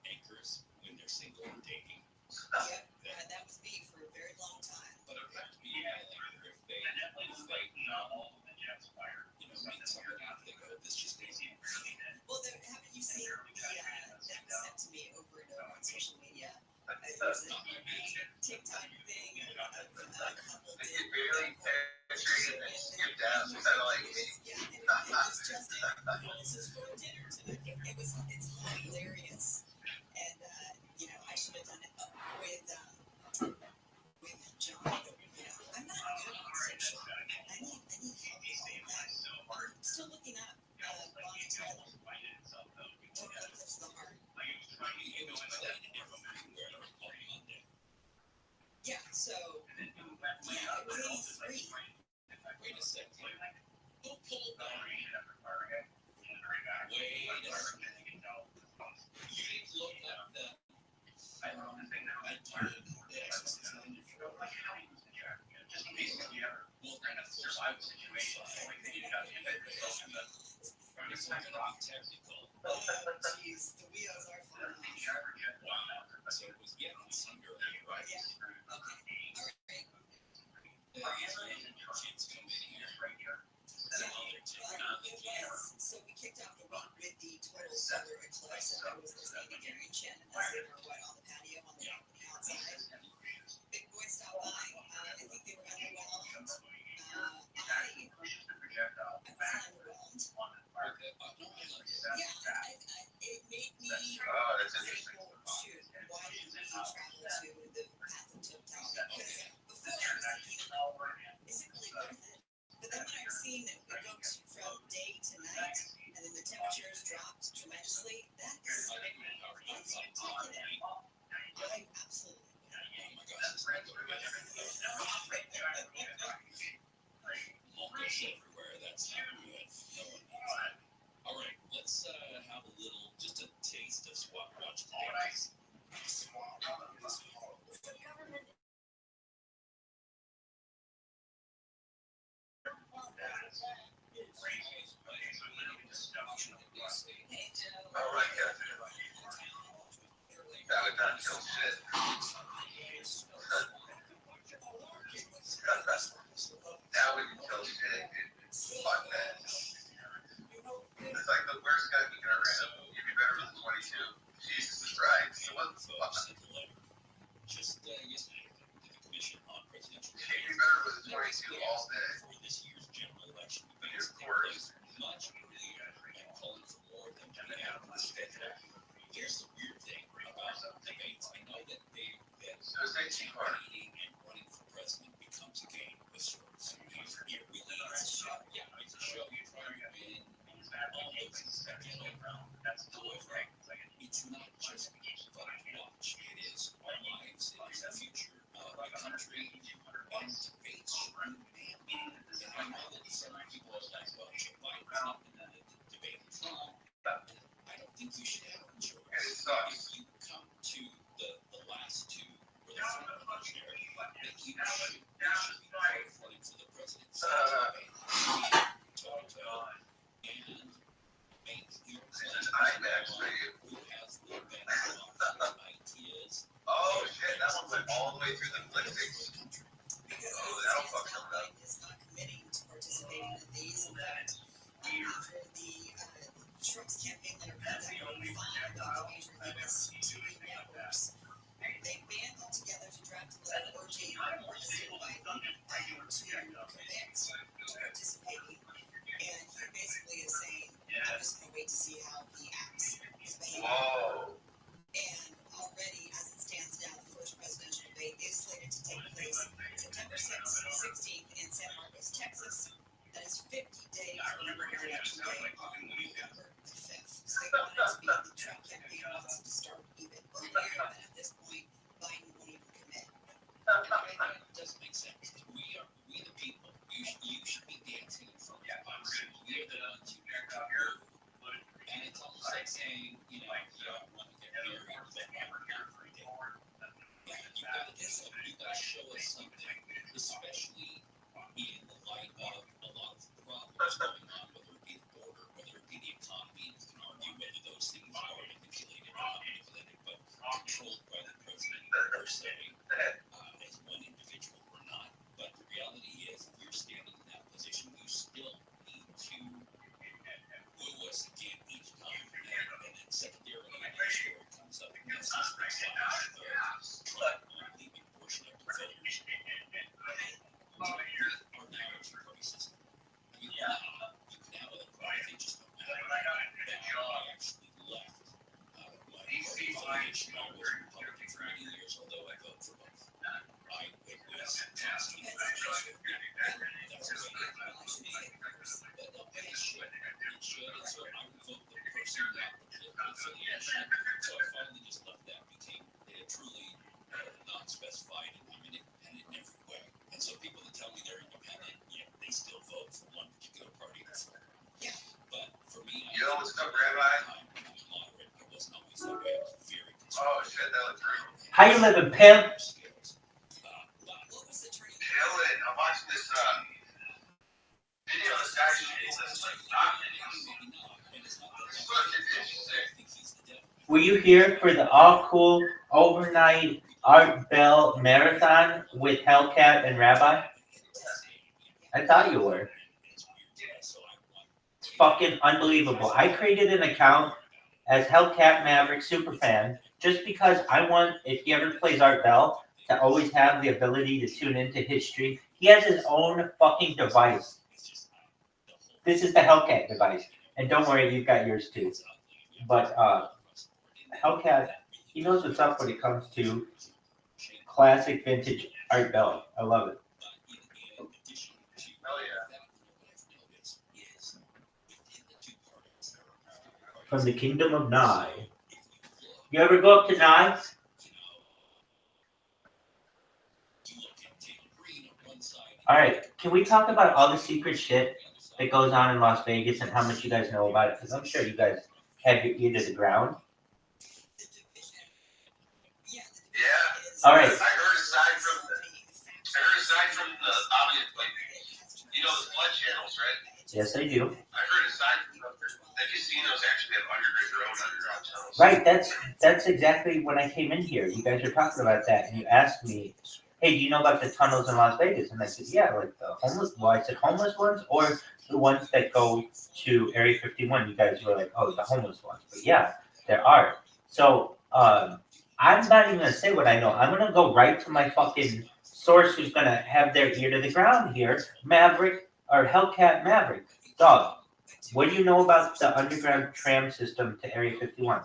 anchors, when they're single and dating, That was me for a very long time. but it would have to be a anchor if they meet someone after they go, this just ain't it. Well, haven't you seen that sent to me over and over on social media? There's a TikTok thing of a couple did. It barely penetrated and skipped down. So kind of like me. Yeah, and it was just this is for dinner tonight. It's hilarious, and I should have done it with John. I'm not good on social. I need help with all that. I'm still looking up Bonnie Tyler. Took that close to the heart. Yeah, so it was 83. Wait a second. Who pulled that? Wait a second. You didn't look up the. I did. Yes, it's on your phone. Well, kind of survival situation. It's not going to be technical. Jeez, the wheels are falling off. Wow. So it was getting Sunday, right? Yeah. Okay. All right. Kids come in here. Yes. So we kicked off the week with the total solar eclipse, and I was listening to Gary and Chen as they were on the patio on the outside. Big boys stopped by. I think they were underwhelmed. I was underwhelmed. Yeah, it made me Oh, that's interesting. grateful to why did we travel to the path of totality? Because before I was thinking, is it really worth it? But then when I was seeing that we go from day to night, and then the temperatures dropped tremendously, that's taking it. I absolutely. Oh my gosh, it's not going Locals everywhere, that's not good. No one needs that. All right, let's have a little, just a taste of Swap Watch today. The government Hey, Joe. All right, Captain. That would not kill shit. That wouldn't kill shit, dude. Fuck that. It's like the worst guy we could ever have. You'd be better with 22. Jesus Christ. What the fuck? Just yesterday, the Commission on Presidential You'd be better with 22 all day. For this year's general election, But you're course. much earlier and calling for more than we have on the schedule. Here's the weird thing about debates. I know that So say Tea Party. meeting and running for president becomes a game of sorts. It really is a show. Yeah, it's a show. You're trying to win all those second round. However, it's not just fun to watch. It is our lives. It is the future of the country. And debates should be man. And I know that some people are like, well, Joe Biden's not going to debate Trump. I don't think you should have a choice. And it sucks. If you come to the last two where the front runners there, then you should be both running for the presidency debate. Toe-to-toe. And make your claim IMAX for you. who has the better ideas. Oh shit, that one went all the way through the flippings. Because Oh, as that'll it fuck stands something now, up. Biden is not committing to participating in these. In fact, after the Trump's campaign letter comes out, we find all the major U.S. TV networks. They band all together to draft a letter urging President Biden to commit to participating. And he basically is saying, I'm just going to wait to see how he acts. His behavior. Whoa. And already, as it stands now, the first presidential debate is slated to take place September 6th, 16th in San Marcos, Texas. That is 50 days before election day. say as one individual or not. But the reality is, if you're standing in that position, you still need to woo us again each time. And then secondarily, the story comes up and this is the clash of the leading portion of the voters. Our narrative party system. I mean, yeah, you can have other parties, they just don't matter. I actually left my party affiliation. I was Republican for many years, although I vote for both. It was constantly that's the way it should. It should, and so I would vote the person, not the political affiliation. So I finally just left that, became truly non-specified, and I'm independent in every way. And so people that tell me they're independent, they still vote for one particular party. Yeah. But for me, what's up, Rabbi? I'm moderate. I wasn't always that way. I was very conservative. Oh, shit, that looks great. How you living, pimp? Chilling. I'm watching this video. This guy's shooting this like doc videos. It's fucking interesting. Were you here for the all cool overnight Art Bell marathon with Hellcat and Rabbi? I thought you were. It's fucking unbelievable. I created an account as Hellcat Maverick Superfan just because I want, if he ever plays Art Bell, to always have the ability to tune into his stream. He has his own fucking device. This is the Hellcat device. And don't worry, you've got yours too. But Hellcat, he knows what's up when it comes to classic vintage Art Bell. I love it. Hell yeah. From the kingdom of Nye. You ever go up to Nye? Alright, can we talk about all the secret shit that goes on in Las Vegas and how much you guys know about it? Because I'm sure you guys have your ear to the ground. Yeah. All right. I heard aside from the obvious, like, you know, the flood channels, right? Yes, I do. I heard aside from the casinos actually have their own underground tunnels. Right, that's exactly when I came in here. You guys were talking about that, and you asked me, hey, do you know about the tunnels in Las Vegas? And I said, yeah, like the homeless, well, I said homeless ones or the ones that go to Area 51. You guys were like, oh, the homeless ones. But yeah, there are. So I'm not even going to say what I know. I'm going to go right to my fucking source who's going to have their ear to the ground here, Maverick, or Hellcat Maverick. Dog, what do you know about the underground tram system to Area 51?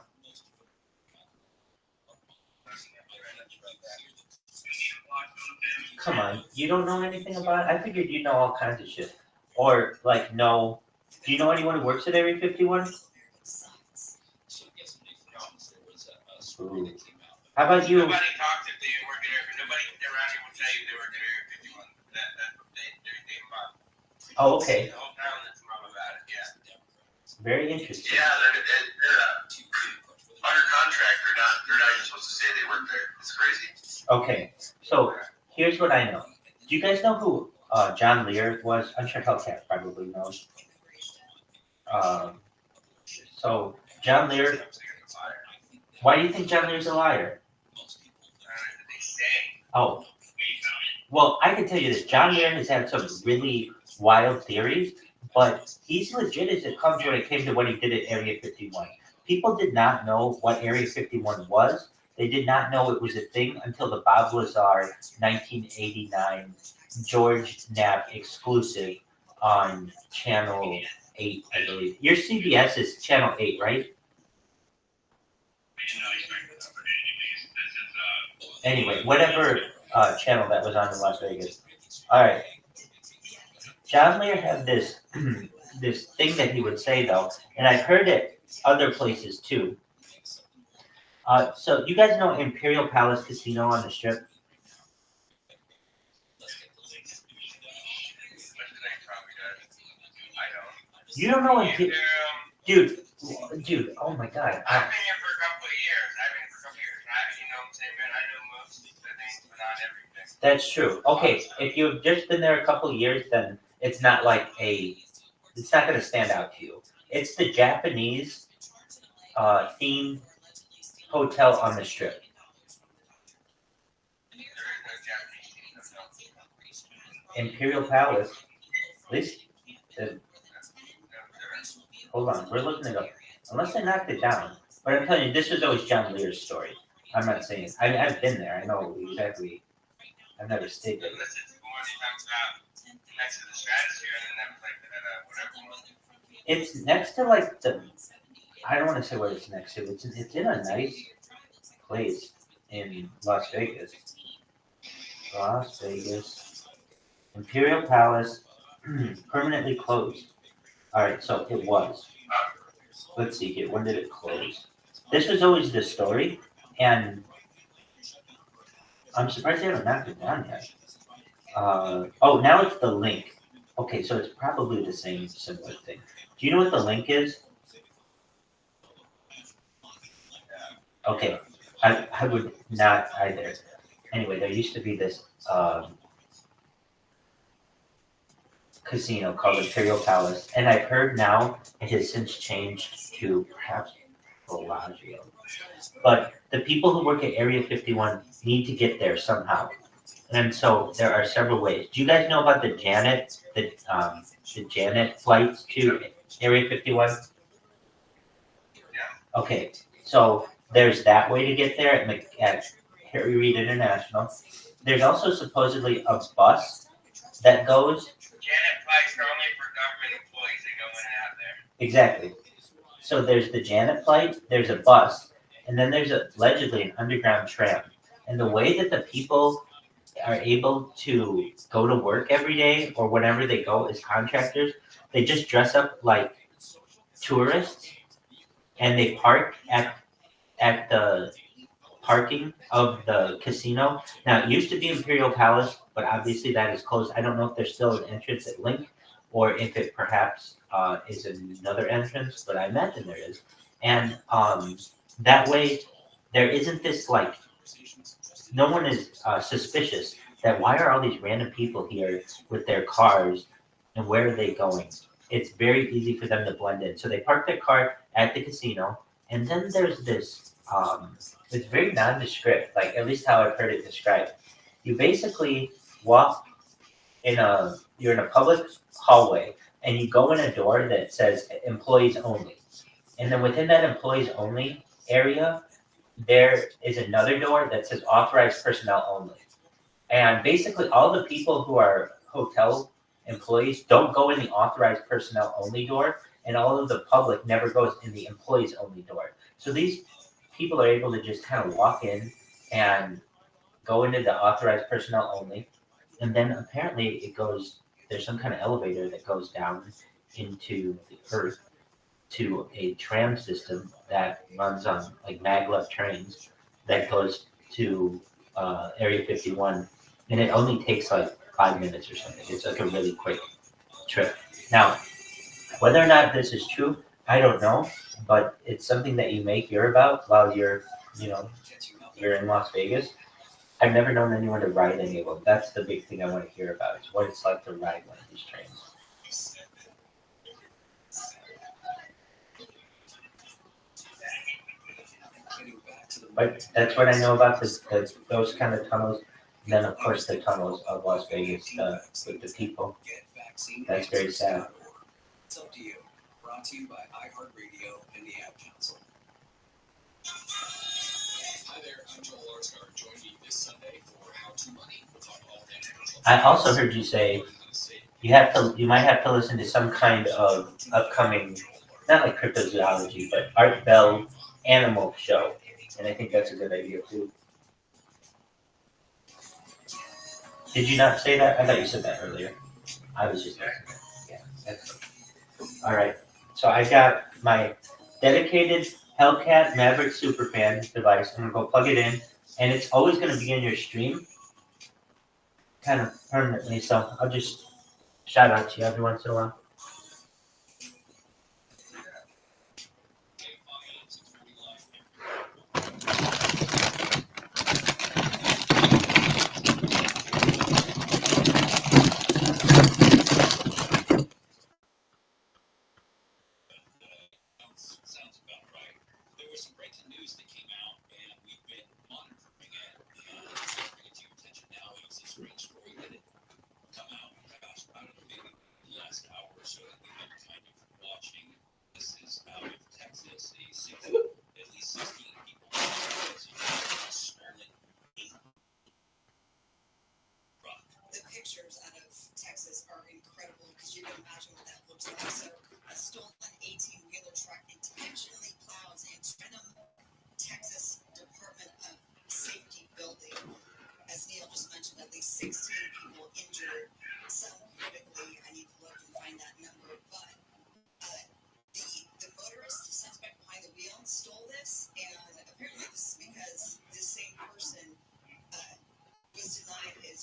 Come on, you don't know anything about it? I figured you know all kinds of shit. Or, like, no. Do you know anyone who works at Area 51? Ooh. How about you? Nobody talked if they work at Area. Nobody around here will tell you they work at Area 51. They Oh, okay. the whole town that's wrong about it. Yeah. Very interesting. Yeah, they're under contract. They're not even supposed to say they work there. It's crazy. Okay, so here's what I know. Do you guys know who John Lear was? I'm sure Hellcat probably knows. So John Lear. Why do you think John Lear's a liar? Oh, well, I can tell you this. John Lear has had some really wild theories, but he's legit as it comes when it came to what he did at Area 51. People did not know what Area 51 was. They did not know it was a thing until the Bob Lazar 1989 George Knapp exclusive on Channel 8, I believe. Your CBS is Channel 8, right? Anyway, whatever channel that was on in Las Vegas. All right. John Lear had this this thing that he would say, though, and I've heard it other places, too. So you guys know Imperial Palace Casino on the Strip? You don't know Imperial... Dude, oh my God. I've been here for a couple of years. You know what I'm saying, man? I know most of the things, but not everything. That's true. Okay, if you've just been there a couple of years, then it's not like it's not going to stand out to you. It's the Japanese themed hotel on the Strip. Imperial Palace, at least, hold on, we're looking it up. Unless they knocked it down. But I'm telling you, this was always John Lear's story. I'm not saying, I've been there, I know exactly. I've never stayed there. Unless it's more next to the stratosphere and then whatever one. It's next to like I don't want to say what it's next to. It's in a nice place in Las Vegas. Las Vegas. Imperial Palace permanently closed. Alright, so it was. Let's see here. When did it close? This was always the story, and I'm surprised they haven't knocked it down yet. Oh, now it's the link. Okay, so it's probably the same similar thing. Do you know what the link is? Okay, I would not either. Anyway, there used to be this casino called Imperial Palace, and I've heard now it has since changed to perhaps Bellagio. But the people who work at Area 51 need to get there somehow. And so there are several ways. Do you guys know about the Janet flights to Area 51? Yeah. Okay, so there's that way to get there at Harry Reid International. There's also supposedly a bus that goes. Janet flights are only for government employees that go in and out there. Exactly. So there's the Janet flight, there's a bus, and then there's allegedly an underground tram. And the way that the people are able to go to work every day or whenever they go as contractors, they just dress up like tourists and they park at the parking of the casino. Now, it used to be Imperial Palace, but obviously that is closed. I don't know if there's still an entrance at Link or if it perhaps is another entrance, but I imagine there is. And that way, there isn't this like, no one is suspicious that why are all these random people here with their cars and where are they going? It's very easy for them to blend in. So they park their car at the casino, and then there's this, it's very nondescript, like at least how I've heard it described. You basically walk you're in a public hallway, and you go in a door that says employees only. And then within that employees only area, there is another door that says authorized personnel only. And basically all the people who are hotel employees don't go in the authorized personnel only door, and all of the public never goes in the employees only door. So these people are able to just kind of walk in and go into the authorized personnel only. And then apparently there's some kind of elevator that goes down into the earth to a tram system that runs on like maglev trains that goes to Area 51, and it only takes like 5 minutes or something. It's like a really quick trip. Now, whether or not this is true, I don't know, but it's something that you may hear about while you're in Las Vegas. I've never known anyone to ride any of them. That's the big thing I want to hear about, is what it's like to ride one of these trains. But that's what I know about those kind of tunnels. And then, of course, the tunnels of Las Vegas with the people. That's very sad. It's up to you. Brought to you by iHeartRadio and the Ad Council. Hi there, I'm Joel Arsgaard. Join me this Sunday for How to Money. We'll talk all things personal. I also heard you say you might have to listen to some kind of upcoming, not like cryptozoology, but Art Bell animal show. And I think that's a good idea too. Did you not say that? I thought you said that earlier. I was just listening. Yeah, that's all right. So I got my dedicated Hellcat Maverick Superfan device. I'm gonna go plug it in, and it's always gonna be in your stream, kind of permanently. So I'll just shout out to you every once in a while. Sounds about right. There was some breaking news that came out, and we've been monitoring it. And bring it to your attention now. It was a strange story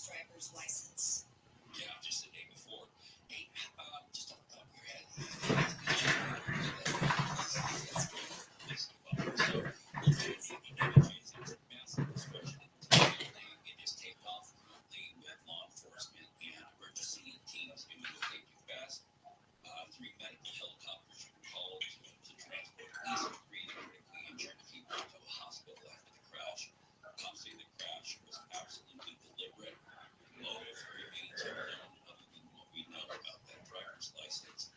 his driver's license. Yeah, just the day before. Hey, just off the top of your head. Massive destruction. It just taped off currently with law enforcement and emergency teams doing what they do best. 3 medical helicopters were called to transport at least 3 critically injured people to a hospital after the crash. Cops say the crash was absolutely deliberate. Motive remains unknown other than what we know about that driver's license.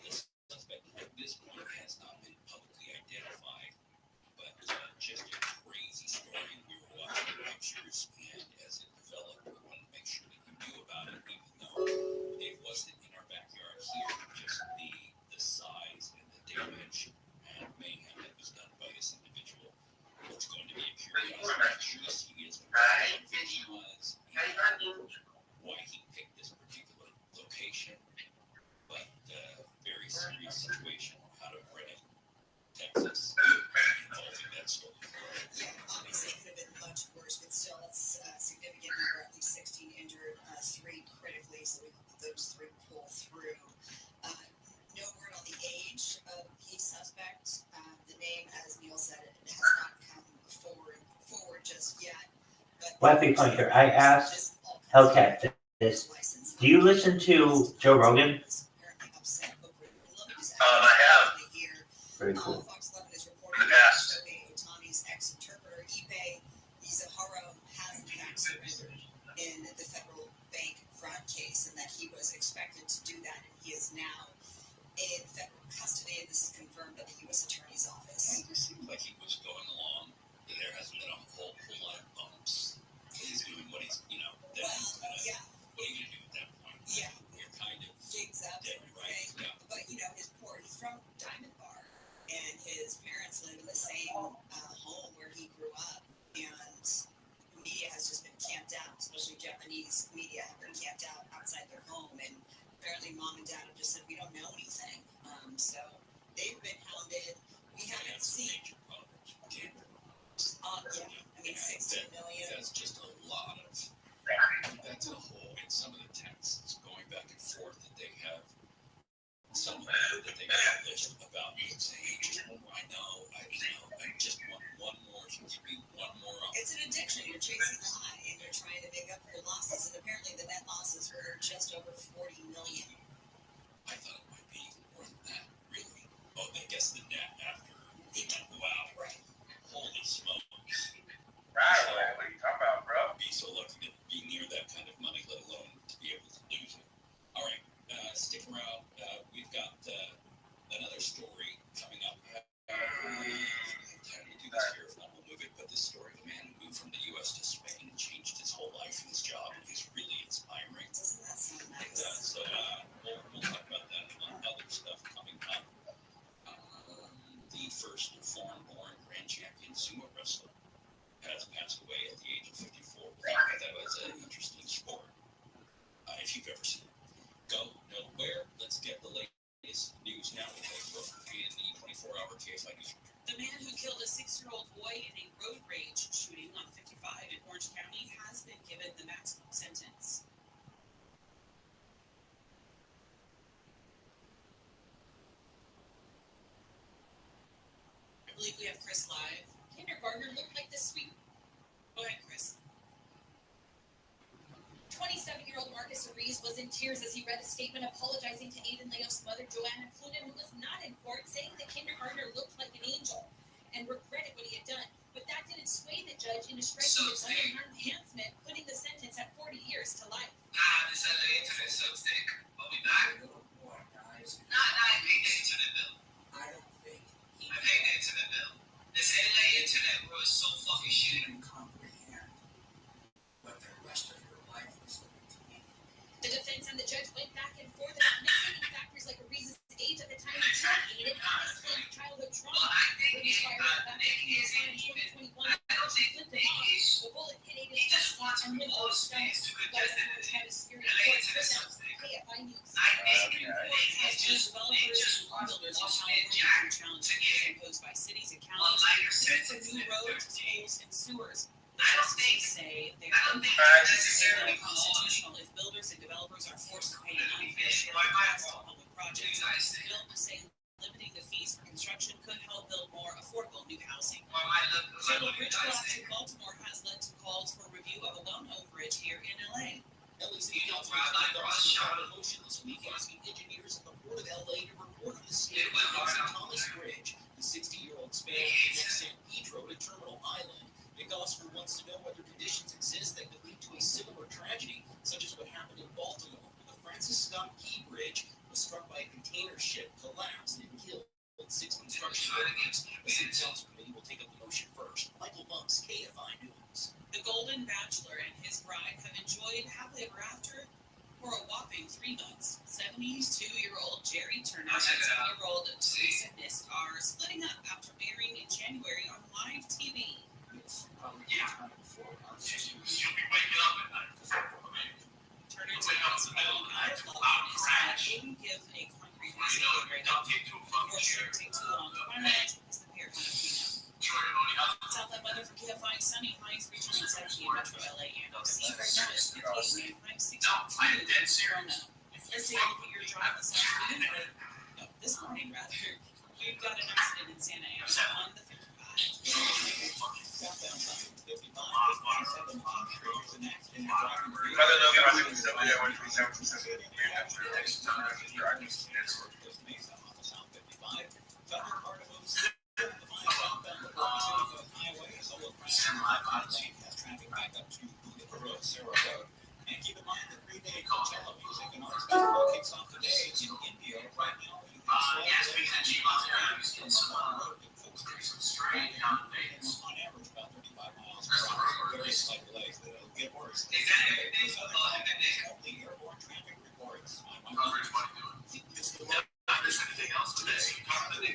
The suspect at this point has not been publicly identified, but just a crazy story. We were watching the pictures, and as it developed, we wanted to make sure that you knew about it, even though it wasn't in our backyard here. Just the size and the damage and mayhem that was done by this individual. It's going to be a curiosity to see as to what he was and why he picked this particular location. But very serious situation out of Redding, Texas, involving that story. Yeah, obviously it could have been much worse, but still it's a significant number, at least 16 injured, 3 critically, so we hope that those 3 pull through. No word on the age of the suspect. The name, as Neil said, it has not come forward just yet. Well, that'd be fun here. I asked Hellcat this. Do you listen to Joe Rogan? I have. Very cool. Fox 11 is reporting that Shohei Ohtani's ex-interpreter, Ibe Mizuhara, has in fact surrendered in the federal bank fraud case, and that he was expected to do that, and he is now in federal custody, and this is confirmed by the U.S. Attorney's Office. It just seems like he was going along. There hasn't been a whole lot of bumps. He's doing what he's, that he's gonna, Yeah. What are you going to do at that point? Yeah. You're kind of Exactly. dead, right? Yeah. But, he's from Diamond Bar, and his parents live in the same home where he grew up, and media has just been camped out, especially Japanese media have been camped out outside their home, and apparently mom and dad have just said, we don't know anything. So they've been hounded. We haven't seen... Yeah. 16 million. That's just a lot of... That's a whole... In some of the texts going back and forth that they have, some of that they published about me saying, I know, I just want one more. If you give me one more... It's an addiction. You're chasing the high, and you're trying to make up for your losses, and apparently the net losses were just over 40 million. I thought it might be more than that, really. Oh, I guess the net after... Wow. Right. Holy smokes. Right, what are you talking about, bro? Be so lucky to be near that kind of money, let alone to be able to lose it. All right, stick around. We've got another story coming up. We'll do this here, if not, we'll move it. But this story of a man who moved from the U.S. to Spain and changed his whole life and his job, and he's really inspiring. Doesn't that sound nice? It does. So we'll talk about that and other stuff coming up. The first foreign-born grand champion sumo wrestler has passed away at the age of 54. That was an interesting sport, if you've ever seen it. Go nowhere. Let's get the latest news now with in the 24-hour KSI News. The man who killed a 6-year-old boy in a road rage shooting on 55 in Orange County has been given the maximum sentence. I believe we have Chris live. Kindergartner looked like this sweet. Go ahead, Chris. 27-year-old Marcus Ariz was in tears as he read a statement apologizing to Aiden Leo's mother, Joanna Clunan, who was not in court, saying the kindergartner looked like an angel and regretted what he had done. But that didn't sway the judge into striking his enhancement, putting the sentence at 40 years to life. This is the internet substick. But we back? I paid the internet bill. I paid the internet bill. This LA internet, bro, is so fucking shitty. You comprehend what the rest of your life is going to be. The defense and the judge went back and forth about mitigating factors like Ariz's age at the time he killed Aiden and his son's childhood trauma. When he fired back in 2021, she flipped him off. The bullet hit Aiden's chest and went over his stomach. While the court had a scary court system. KFI News. Developers and builders are now challenges imposed by cities and counties for new roads, schools, and sewers. The justices say say they're necessarily unconstitutional if builders and developers are forced to pay an unfair share of costs on public projects. The bill will say limiting the fees for construction could help build more affordable new housing. Fatal bridge collapse in Baltimore has led to calls for review of a well-known bridge here in LA. LA City Council filed a motion this week asking engineers at the Port of LA to report on the state of the St. Thomas Bridge, the 60-year-old span connects San Pedro to Terminal Island. McOsker wants to know whether conditions exist that could lead to a similar tragedy, such as what happened in Baltimore, where the Francis Scott Key Bridge was struck by a container ship, collapsed, and killed 6 construction workers. The City Council Committee will take up the motion first. Michael Bunks, KFI News. The Golden Bachelor and his bride have enjoyed happily ever after for a whopping 3 months. 72-year-old Jerry Turner and 7-year-old Teresa Nist are splitting up after marrying in January on live TV. Turner tells Bill I Love His dad didn't give a concrete reason for the breakup. Before it take too long to find out because the pair kind of clean up. Southland weather for KFI sunny, highs reaching 70 in Metro LA and OC. Right now it's 58 and high 62. Let's say you put your drive this afternoon. No, this morning rather. We've got an accident in Santa Ana on the 55. Southbound 55. 57 on There's an accident in driving. And keep in mind that 3-day Coachella music and arts festival kicks off today in India. Right now, you can on average about 35 miles per hour. Very slight delays, but it'll get worse. Only airborne traffic reports. It's the one.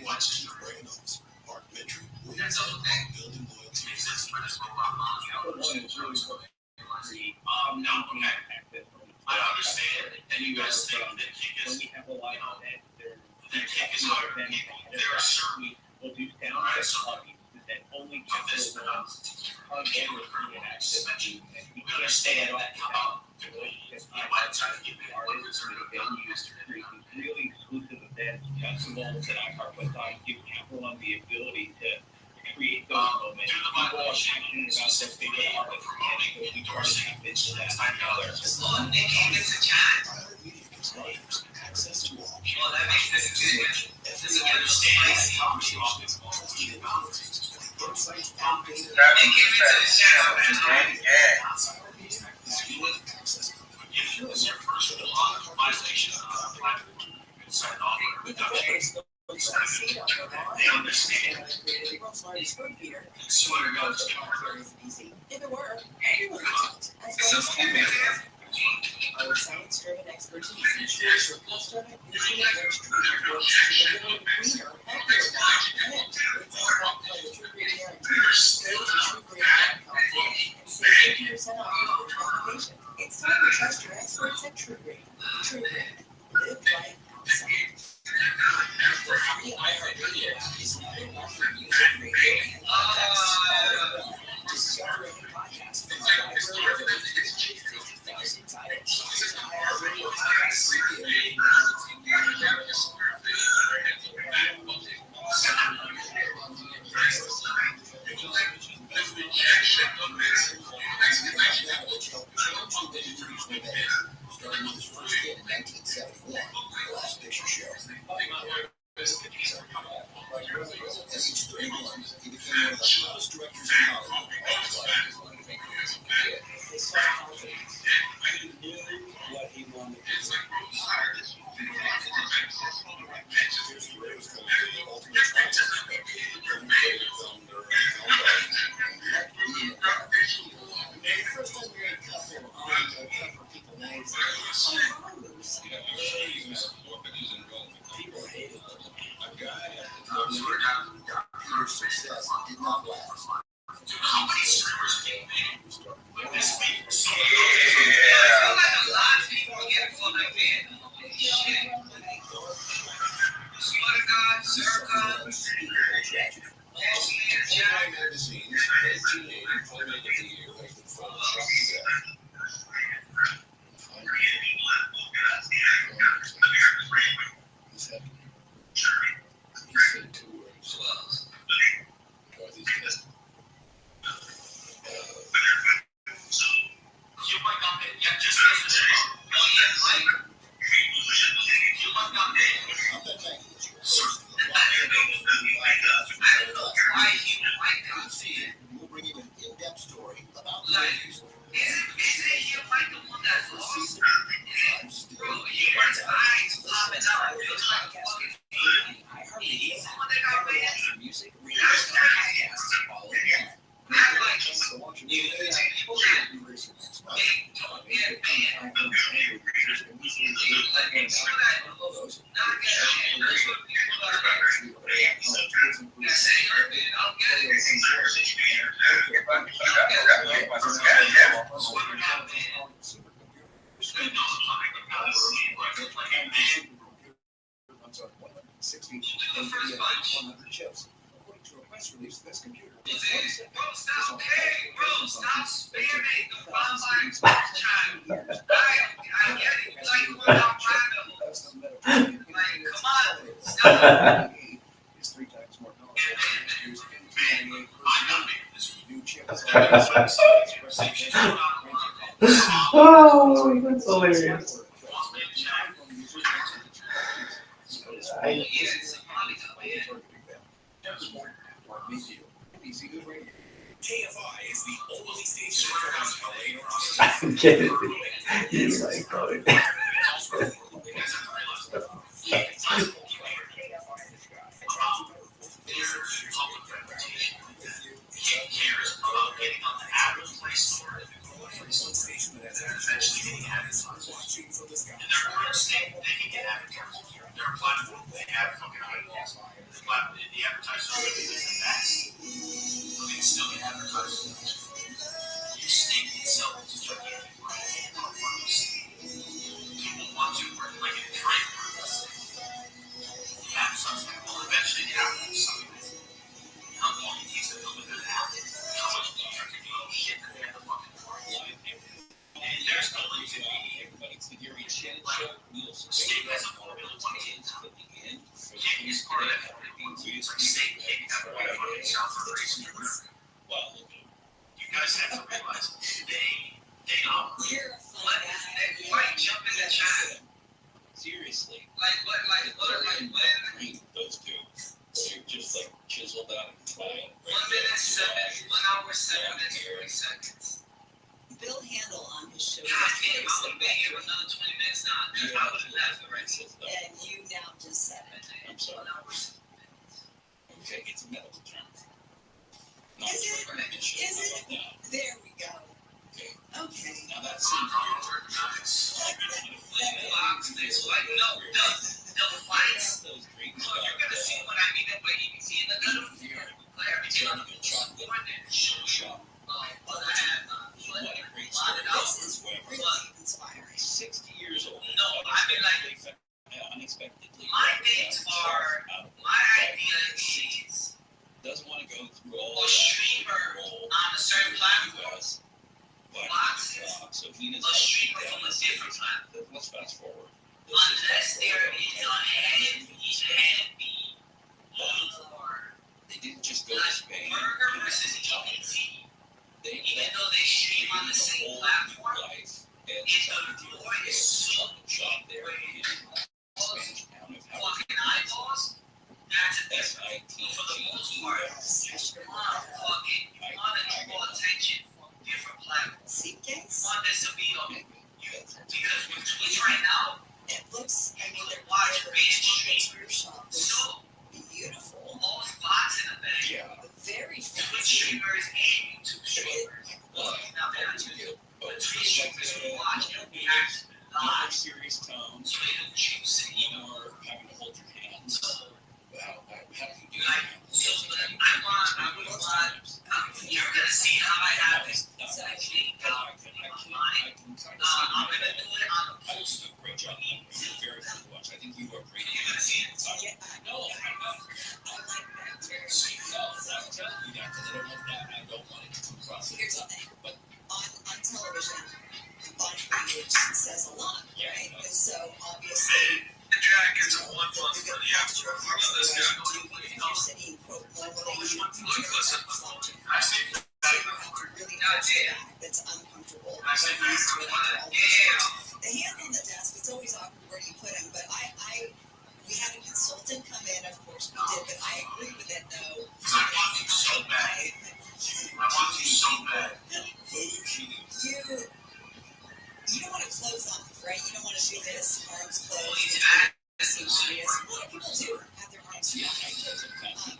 Watch Keep Reynolds, Mark Mitchell, building loyalty. I understand that you guys think that kick is, that kick is hard. There are certain, alright, so of this, we understand that come out. By the time you get the workers are going to be used really exclusive events, festivals that I work with, I give everyone the ability to create those moments. People are passionate about their favorite artists, and we try to tap into that together. Access to all. Well, that makes this good. This is an understanding that talks about this if it was your first violation of signed off they understand. Swear to God, If it were, everyone would count. Our science-driven expertise ensures your customer using rich treatment works to deliver greener, healthier life. And it's all backed by the True Green Guarantee. Go to TrueGreen.com today and save 50% off your first application. It's time to trust your experts at True Green. True Green. Live life outside. The free iHeartRadio app is now enough for music, radio, and podcasts. Discover any podcast from our library of over 50,000 titles. iHeartRadio podcast radio. Starting with his first hit in 1971, The Last Picture Show. At age 31, he became one of the hottest directors in Hollywood. His self-confidence. He knew what he wanted to do. Here's the Rose Code, the ultimate triumph. The first unmarried couple on the cover of People magazine. People hated them. Peter's success did not last. How many streamers came in this week? So I feel like a lot of people are getting full like that. Shit. Swear to God, Zerka, Magazines, 1980 Playmate of the Year, it him like the one that lost? Bro, his eyes popping out. It looks like a fucking he's the one that got banned. That's crazy. Act like you people that they don't get banned. Like people that not get banned. There's what people that say urban. I don't get it. Stop spamming the online child. I get it. You like going off random. Like, come on. Stop. It's 3 times more Oh, that's hilarious. KFI is the only station across LA or I get it. He's like, oh, seriously. Like what? Those two. They're just like chiseled out and fine. 1 minute 7, 1 hour 7 minutes 40 seconds. Bill Handel on his show. God damn, I would have been here another 20 minutes now. I would have left already. And you now just said it. I'm sorry. Okay, it's a medical term. Is it? No. There we go. Okay. Okay. Now that seems The fights. those drinks. You're gonna see what I mean by EBC in the middle. This is really inspiring. 60 years old. No, I mean like unexpectedly. my things are. My idea is doesn't want to go through all a streamer on a certain platform. Boxes. So Guinness. A streamer from a different platform. Let's fast forward. Unless there is a heavy or They didn't just go to Spain. Burger versus EBT. They Even though they stream on the same platform, life if the door is so shop there in Spanish town of fucking eyeballs, that's a different. SIT. For the most part, you want to draw attention from different platforms. Seatcase? You want this to be because with Twitch right now, It looks, I mean, they're watch binge stream. shop is So beautiful. most bots in the bag. Yeah. Very Twitch fancy. streamers and YouTube streamers. Not bad on YouTube. But Twitch streamers who watch and react live. Serious tones. So they don't choose it. Or having to hold your hands. So How do you do like, so you're gonna see how I have it. So I think online. I'm gonna do it on the post. Great job. Very fun to watch. I think you are great. You're gonna see it. Yeah, I know. I like that too. I'm telling you that because I don't want that. I don't want it to come across. Here's the thing. But On television, body language says a lot, right? And so obviously, The track is a 1 month for the after. This guy. if you're sitting, quote, one thing, Listen, I see. really that's uncomfortable. I see. The hand on the desk, it's always awkward where you put him, but we had a consultant come in, of course we did, but I agree with it though. I want you so bad. I want to so bad. You don't want to close off, right? You don't want to do this, arms closed. It's obvious. A lot of people do have their arms closed.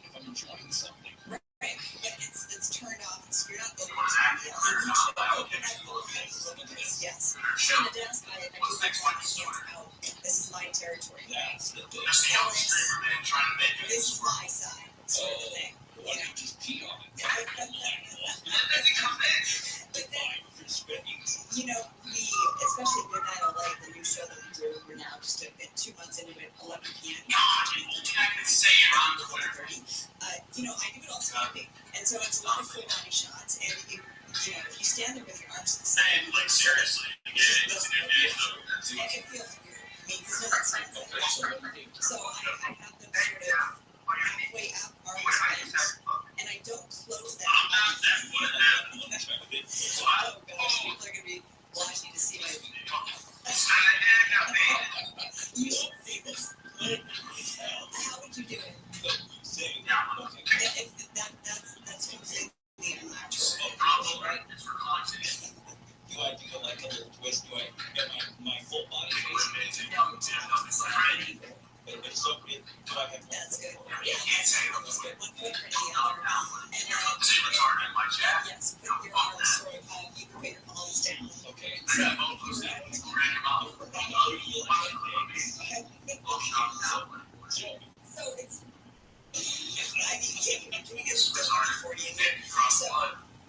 If I'm enjoying something. Right, but it's turned off, so you're not open to anybody else. Yes. So the desk, I do like my hands out. This is my territory. That's the thing. That's the old man trying to make it. This is my side, sort of thing. Why don't you just pee on it? Let me come back. But then, you know, we, especially with that LA, the new show that we do, we're now just a bit 2 months into it, 11 p.m. I can say it on Twitter. You know, I do it all standing, and so it's a lot of full body shots, and you know, if you stand there with your arms to the side, And like seriously, and it feels weird. I mean, because no one stands there. So I have them sort of halfway up, arms bent, and I don't close that. So, oh gosh, people are gonna be watching to see my. You don't see this. How would you do it? That's completely unnatural. Right? It's for content. Do I do like a little twist? Do I get my full body face? But so do I have That's good. You can't say it. That's good. One foot for the other. And then, Is it retarded in my chat? yes, put your arms sort of, you can put your palms down. okay? I got both of them. Read them out. So it's, I mean, can we get some 40 in there? So,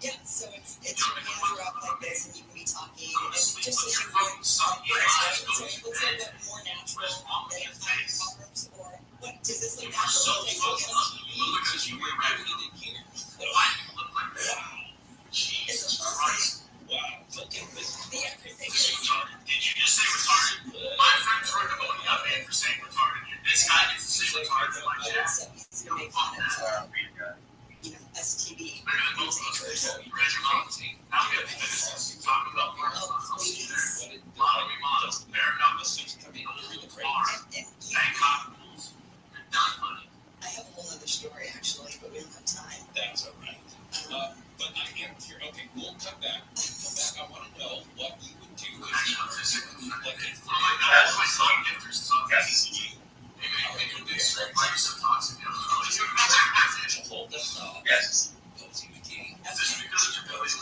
yeah, so it's your hands are up like this, and you can be talking, and just as you would, so it looks a little bit more natural than arms, or what, does this look natural? Because you were ready to hear. Why do you look like that? Jesus Christ. Wow. Look at this. The everything. Did you just say retarded? My friends heard about you got banned for saying retarded. This guy gets to say retarded in my chat. So he's gonna make fun of, you know, STD. Now we have to finish this. Talk about Oh, please. lottery models. Fair enough. Bangkok rules. You're done, buddy. I have a whole other story actually, but we don't have time. That's all right. But I am here. Okay, we'll come back. I want to know what you would do if you were like if Oh my God, that's my son gifters. So yes. Maybe a big strip like some toxic. hold them up. Yes. Posey McGee. Is this because of your belly's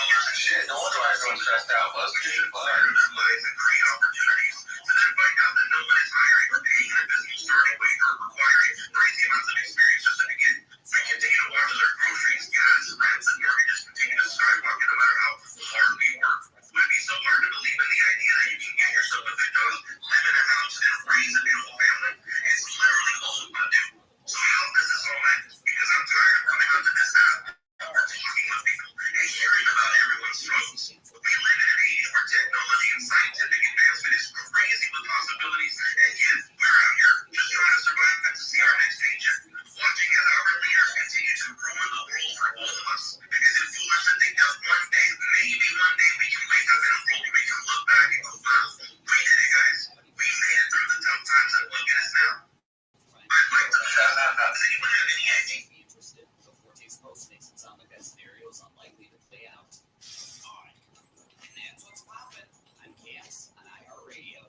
and shit. No wonder why everyone's stressed out. Buzz the shit, buzz. Great opportunities to then find out that no one is hiring or paying their business starting wage or requiring crazy amounts of experience just to begin. I continue to watch their groceries, gas, rents, and mortgages continue to skyrocket no matter how hard we work. Would it be so hard to believe in the idea that you can get yourself a good job, live in a house, and raise a beautiful family? It's literally all we want to do. So I hope this is all meant, because I'm tired of coming onto this app, talking with people, and hearing about everyone's struggles. We live in an age where technology and scientific advancement is crazy with possibilities, and yet we're out here just trying to survive and to see our next paycheck, watching as our leaders continue to ruin the world for all of us. Is it foolish to think that one day, maybe one day, we can wake up in a world where we can look back and go, wow, we did it, guys. We made it through the tough times, and look at us now. I'd like to shout out. Does anyone have any idea? Be interested. The Forte's post makes it sound like that scenario is unlikely to play out. Alright. And that's what's poppin'. I'm Cass on iHeartRadio.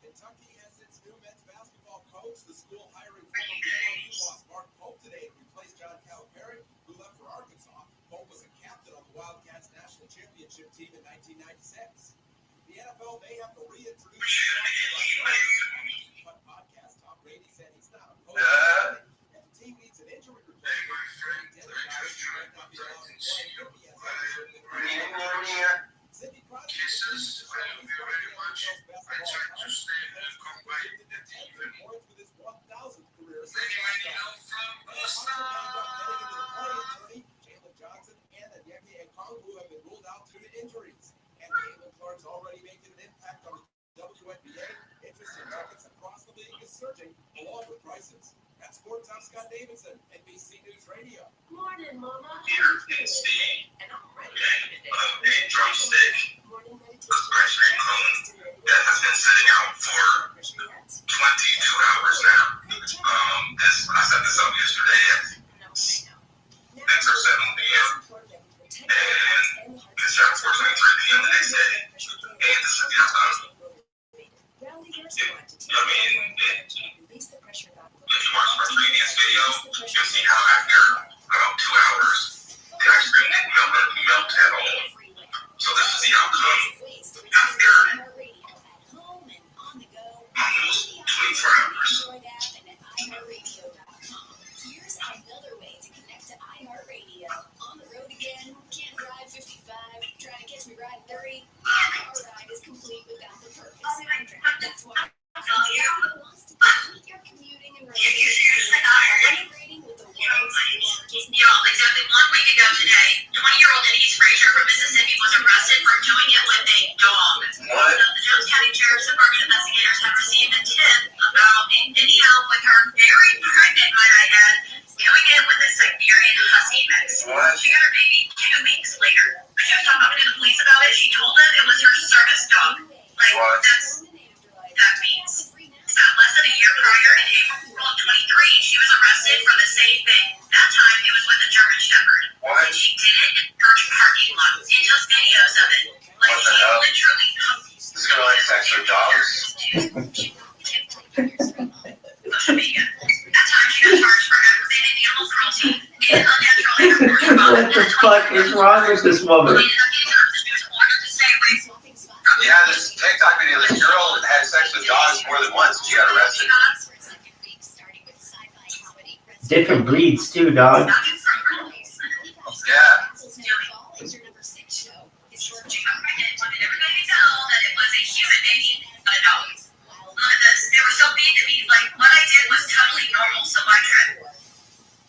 Kentucky has its new men's basketball coach. The school hiring former boss Mark Pope today to replace John Calipari, who left for Arkansas. Pope was a captain on the Wildcats national championship team in 1996. The NFL may have to reintroduce but podcast Tom Brady said he's not opposed to it. If the team needs an injury replacement, he might not be allowed to play if he has Sidney Crosby Kisses, thank you very much. I try to stay combined with the team. points with his 1,000th career. Many from Boston. Jalen Johnson and Onyeka Okongwu have been ruled out due to injuries. And Caitlin Clark's already making an impact on the WNBA. Interest in markets across the league is surging, along with prices. That's Sports. I'm Scott Davidson, NBC News Radio. Morning, Mama. Here is the And I'm ready a drumstick Morning meditation. ice cream cone that has been sitting out for 22 hours now. I set this up yesterday at 6 or 7 p.m. and it's shot 4:23 p.m. the next day. And this is the outcome. If you watch my previous video, you'll see how after about 2 hours, the ice cream didn't melt at all. So this is the outcome after almost 24 hours. Here's another way to connect to iHeartRadio. On the road again, can't ride 55, trying to catch me riding 30. Our ride is complete without the perfect soundtrack. That's why iHeartRadio wants to complete your commuting and road integrating with the world's largest Y'all, exactly 1 week ago today, 20-year-old Denise Frazier from Mississippi was arrested for doing it with a dog. What? The Jones County Sheriff's Department investigators have received a tip about a video with her very pregnant, might I add, doing it with a Siberian Husky mix. What? She got her baby 2 weeks later. When she was talking to the police about it, she told them it was her service dog. Like, What? that means less than a year prior, in April of 23, she was arrested for the same thing. That time, it was with a German Shepherd. What? And she did it in her parking lot. It took videos of it. Like, What the she hell? literally... This girl likes sex with dogs. Social media. That time, she got charged for aggravated animal cruelty and unnatural intercourse involving What the fuck is wrong with this woman? She was ordered to stay away from Yeah, this TikTok video, this girl had sex with dogs more than once and she got arrested. Different breeds too, dog. Yeah. She got pregnant, wanted everybody to know that it was a human baby, not a dog. They were so mean to me, like, what I did was totally normal, so why trip?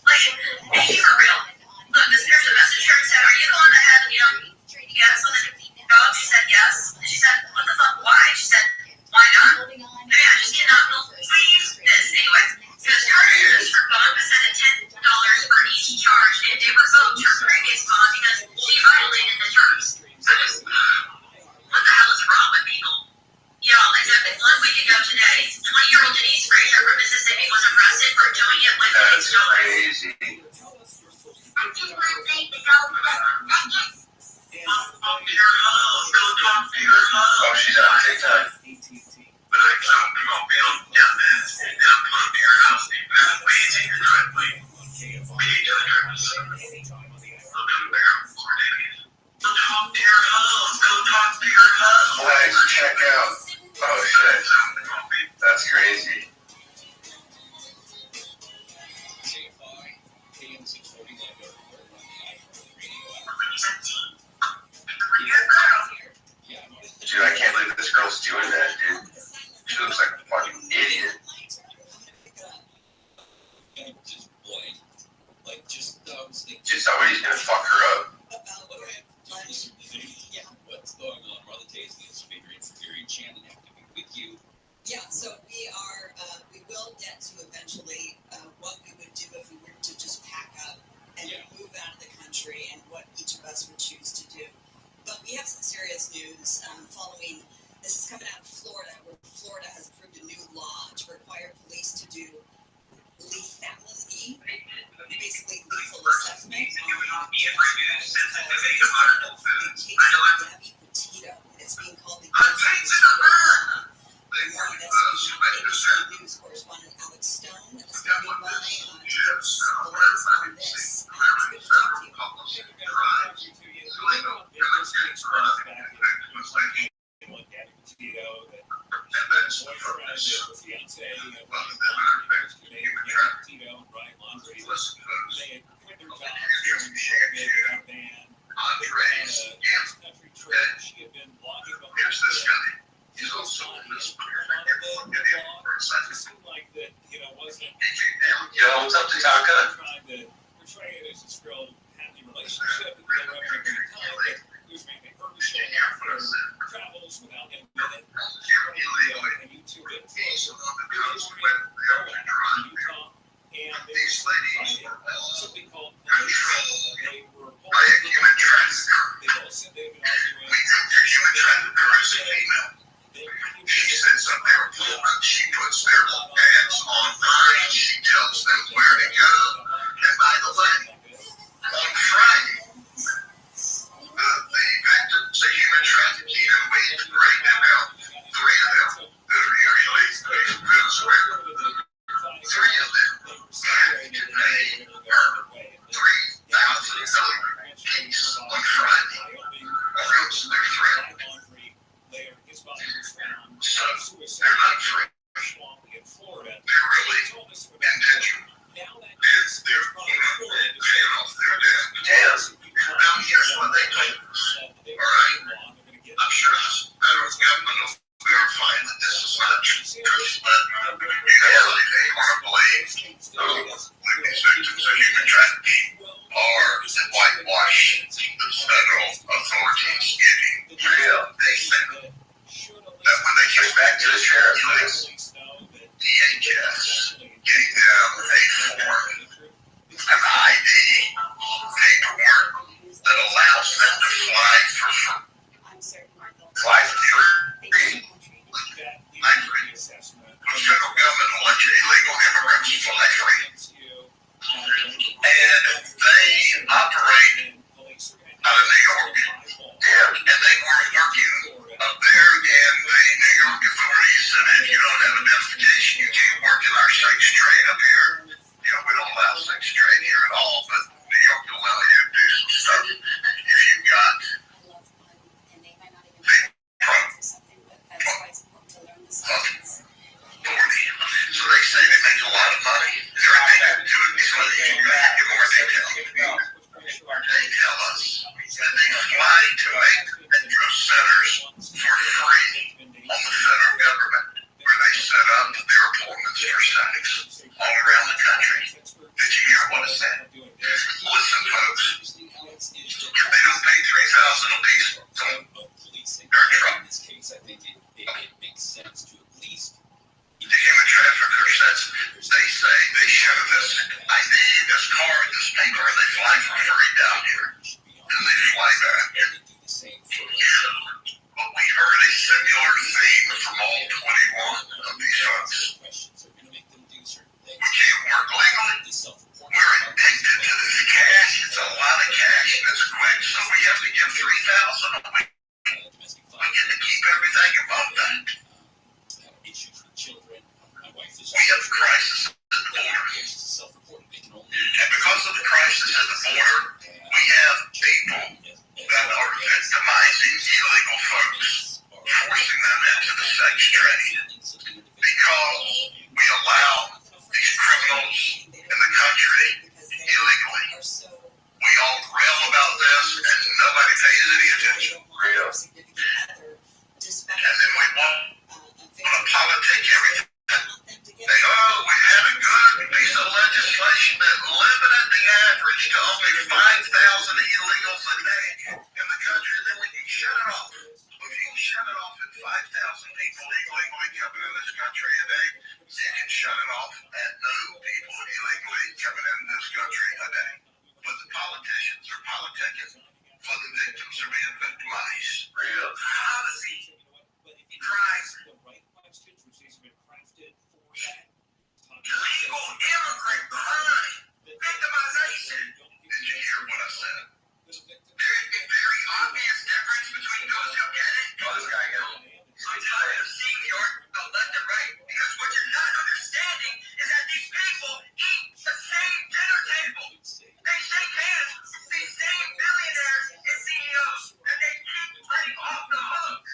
Like, is she for real? Look, this nurse at messenger said, are you the one that had, yes on the dog? She said yes. And she said, what the fuck, why? She said, why not? I mean, I just cannot believe this. Anyway, it was charges for bond was set at $10 for each charge, and they revoked her previous bond because she violated the terms. I just, what the hell is wrong with people? Y'all, exactly 1 week ago today, 20-year-old Denise Frazier from Mississippi was arrested for doing it with a That's dog. crazy. I just want to thank the dog for that. Talk to your love. Go talk to your love. Oh, she's on TikTok. But I don't know. Check out. Oh shit. That's crazy. Dude, I can't believe this girl's doing that, dude. She looks like a fucking idiot. Just somebody's gonna fuck her up. What's going on, Marla Tasney's favorite theory Shannon have to be with you. Yeah, so we will get to eventually what we would do if we were to just pack up and move out of the country and what each of us would choose to do. But we have some serious news following, this is coming out of Florida, where Florida has approved a new law to require police to do lethality, basically lethal assessment on the case of Gabby Petito. It's being called the More on this, ABC News correspondent Alex Stone is standing by to give us the latest on this. Alex, good to talk to you. Yo, what's up, Taka? Issues with children. illegal immigrant crime, victimization. Did you hear what I said? There's a very obvious difference between those who get it and those who don't. I'm tired of seeing the argument left and right, because what you're not understanding is that these people eat the same dinner table. They shake hands with these same billionaires and CEOs, and they keep letting off the hook.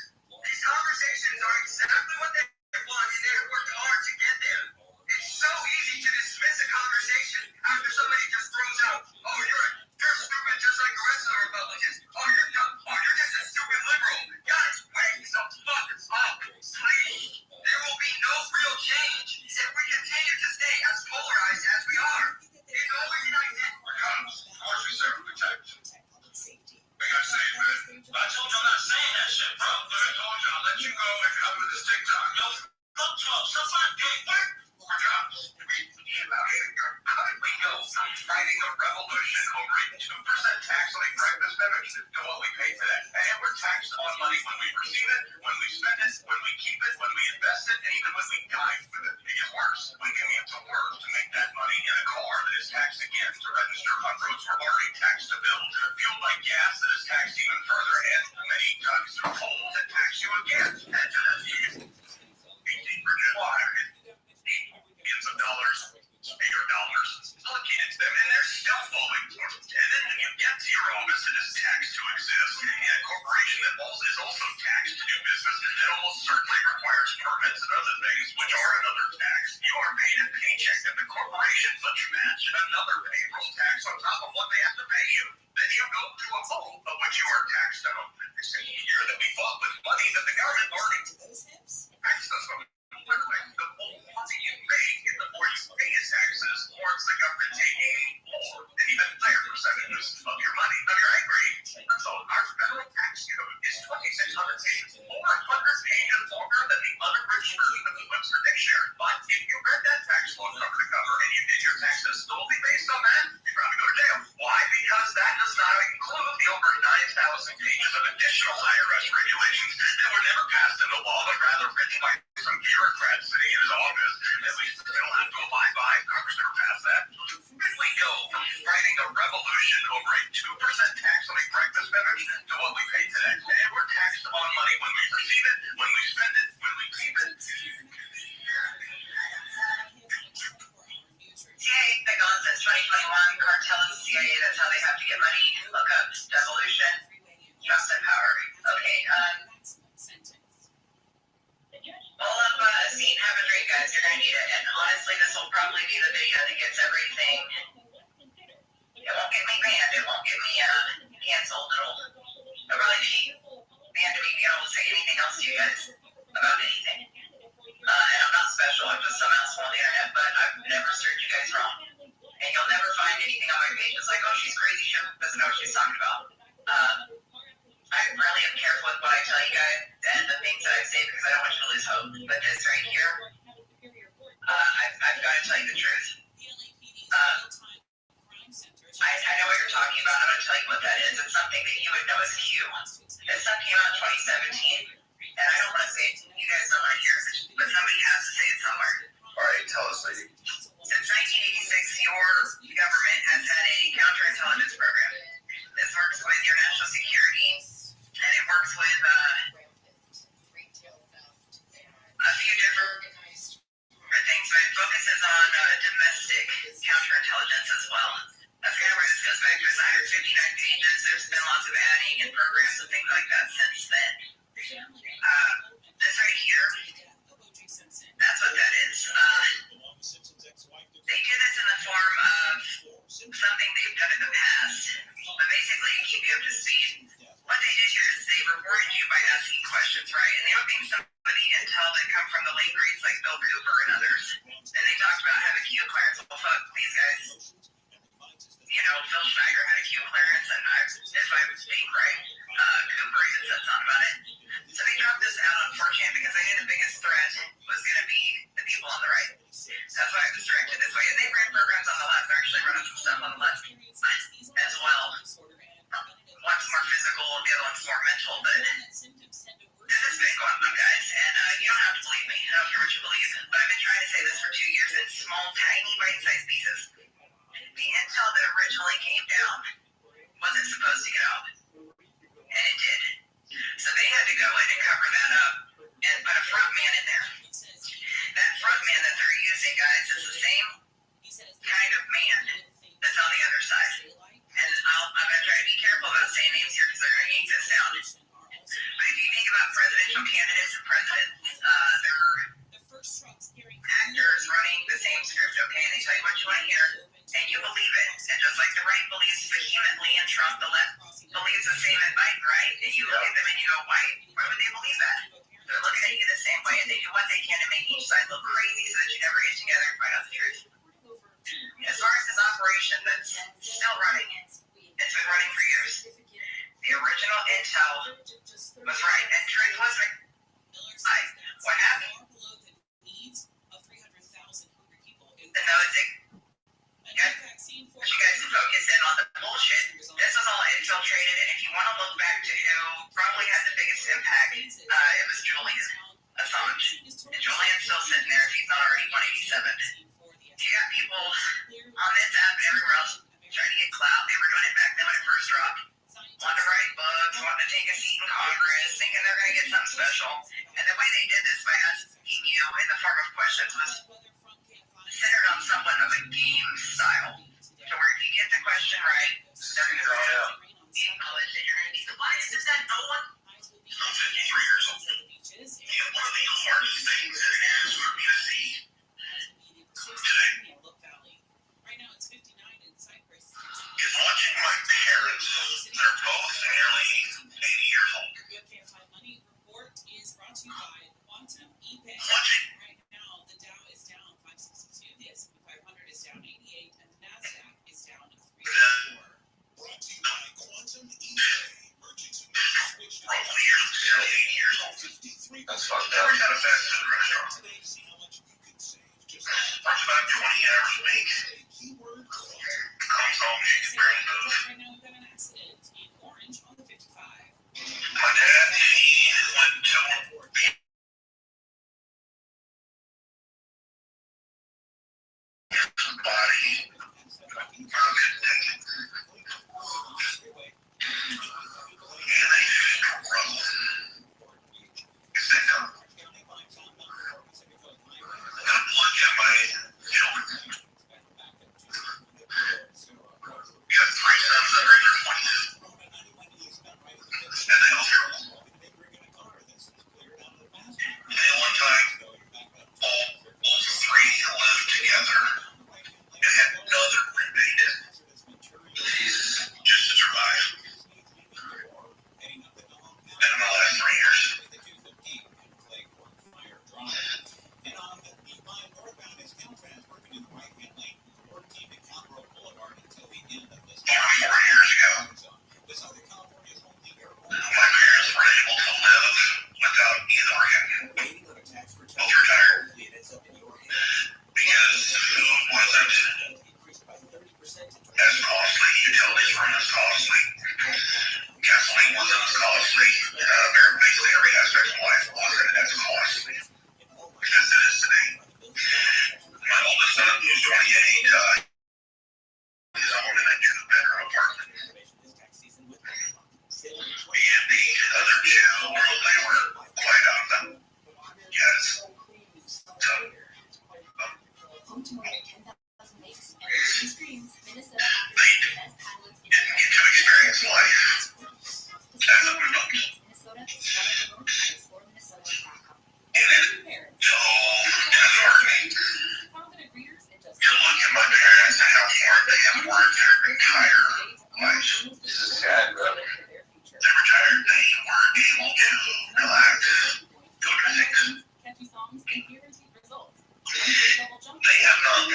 These conversations are exactly what they want, and they have worked hard to get there. It's so easy to dismiss a conversation after somebody just throws out, oh, you're stupid just like the rest of the Republicans. Oh, you're dumb. Oh, you're just a stupid liberal. Guys, wake the fuck up, please. There will be no real change if we continue to stay as polarized as we are. It's always united. We're cops. Of course we serve and protect. I gotta say, man, I told you I'm not saying that shit, bro. But I told you I'll let you go if you're up with this TikTok. Yo, fuck 12. Somebody did. We're cops. How did we know I'm fighting a revolution over a 2% tax on a breakfast beverage to what we pay today? And we're taxed on money when we receive it, when we spend it, when we keep it, when we invest it, and even when we die with it. It gets worse. We commute to work to make that money in a car that is taxed again to register on roads we're already taxed to build, fueled by gas that is taxed even further, and many times through tolls that tax you again. And to that use 18% water. Millions of dollars, bigger dollars, allocated to them, and they're still falling. And then when you get to your office, it is taxed to exist. And a corporation that is also taxed to do business, it almost certainly requires permits and other things, which are another tax. You are paid a paycheck at the corporation, but you match another payroll tax on top of what they have to pay you. Then you go to a vote of what you are taxed on. It's a year that we fought with money that the government already taxed us on. Literally, the more money you make, and the more you pay in taxes, the more it's the government taking more than even higher percentages of your money. Now you're angry. So our federal tax code is 2,600 pages, 400 pages longer than the unabridged version of the Webster Dictionary. But if you read that tax law cover to cover and you did your taxes solely based on that, you'd probably go to jail. Why? Because that does not include the over 9,000 pages of additional IRS regulations that were never passed into law, but rather written by some bureaucrat sitting in his office. At least they don't have to abide by. Congress never passed that. If we go from fighting a revolution over a 2% tax on a breakfast beverage to what we pay today, and we're taxed on money when we receive it, when we spend it, when we keep it. CIA been gone since 2021. Cartel and CIA, that's how they have to get money. Look up devolution, trust and power. Okay, pull up a seat and have a drink, guys. You're gonna need it. And honestly, this will probably be the video that gets everything. It won't get me banned. It won't get me canceled. It'll really be banned to me being able to say anything else to you guys about anything. And I'm not special. I'm just some asshole on the internet, but I've never served you guys wrong. And you'll never find anything on my page that's like, oh, she's crazy. She doesn't know what she's talking about. I really am careful with what I tell you guys and the things that I say because I don't want you to lose hope. But this right here, I've got to tell you the truth. I know what you're talking about. I'm going to tell you what that is. It's something that you would know as Q. This stuff came out in 2017, and I don't want to say it. You guys don't want to hear it, but somebody has to say it somewhere. All right, tell us, lady. Since 1986, your government has had a counterintelligence program. This works with your national security, and it works with a few different things, but it focuses on domestic counterintelligence as well. That's kind of where this goes back to. It's 159 pages. There's been lots of adding and programs and things like that since then. This right here, that's what that is. They do this in the form of something they've done in the past, but basically to keep you up to speed. What they did here is they rewarded you by asking questions, right? And they were being somebody intel that come from the late grades like Bill Cooper and others. And they talked about having Q clearance. Well, fuck these guys. You know, Phil Schneider had a Q clearance, and if I would speak right, Cooper even said something about it. So they dropped this out on 4chan because they knew the biggest threat was going to be the people on the right. That's why I was directed this way. And they ran programs on the left. They're actually running some stuff on the left as well. One's more physical, the other one's more mental, but this has been going on, guys. And you don't have to believe me. I don't care what you believe. But I've been trying to say this for 2 years. It's small, tiny, bite-sized pieces. The intel that originally came down wasn't supposed to get out, and it did. So they had to go in and cover that up and put a front man in there. That front man that they're using, guys, is the same kind of man that's on the other side. And I'm going to try to be careful about saying names here because they're going to yank this down. But if you think about presidential candidates and presidents, they're actors running the same script, okay? And they tell you what you want to hear, and you believe it. And just like the right believes vehemently in Trump, the left believes the same in Biden, right? And you look at them and you go, why would they believe that? They're looking at you the same way, and they do what they can to make each side look crazy so that you never get together and find out the truth. As far as this operation that's still running, it's been running for years. The original intel was right, and truth wasn't. What happened? The nosing. Okay? But you guys focus in on the bullshit. This was all infiltrated, and if you want to look back to who probably had the biggest impact, it was Julian Assange. And Julian's still sitting there if he's not already 187. You got people on this app and everywhere else trying to get clout. They were doing it back then when it first dropped. Wanting to write books, wanting to take a seat in Congress, thinking they're going to get something special. And the way they did this by asking you in the form of questions was centered on somewhat of a game style. So where if you get the question right, they're going to acknowledge that you're going to need the bias. Is that no one? I'm 53 years old. And one of the hardest things that it is for me to see today is watching my parents. They're both nearly 80 years old. Watching. Roughly nearly 80 years old. That's fucked up. Never had a fast food restaurant. Works about 20 hours a week. Comes home, she can barely move. My dad, he went to his body. And they struggle. I'm looking at my children. Got 3 sons that are in their 20s. And they all struggle. And one time, all 3 lived together and had another roommate just to survive. And in the last 3 years, my parents were able to live without either of them. Both retired. Because food wasn't as costly, utilities weren't as costly, gasoline wasn't as costly, basically every aspect of life wasn't as costly as it is today. My oldest son, who's 28, his own in a 2-bedroom apartment. And the other 2, well, they were quite out of them. Yes. So, they didn't get to experience life as an adult. And it disheartening to look at my parents and how hard they have worked their entire lives. This is sad, brother. They retired, they weren't able to relax, go to things. They have not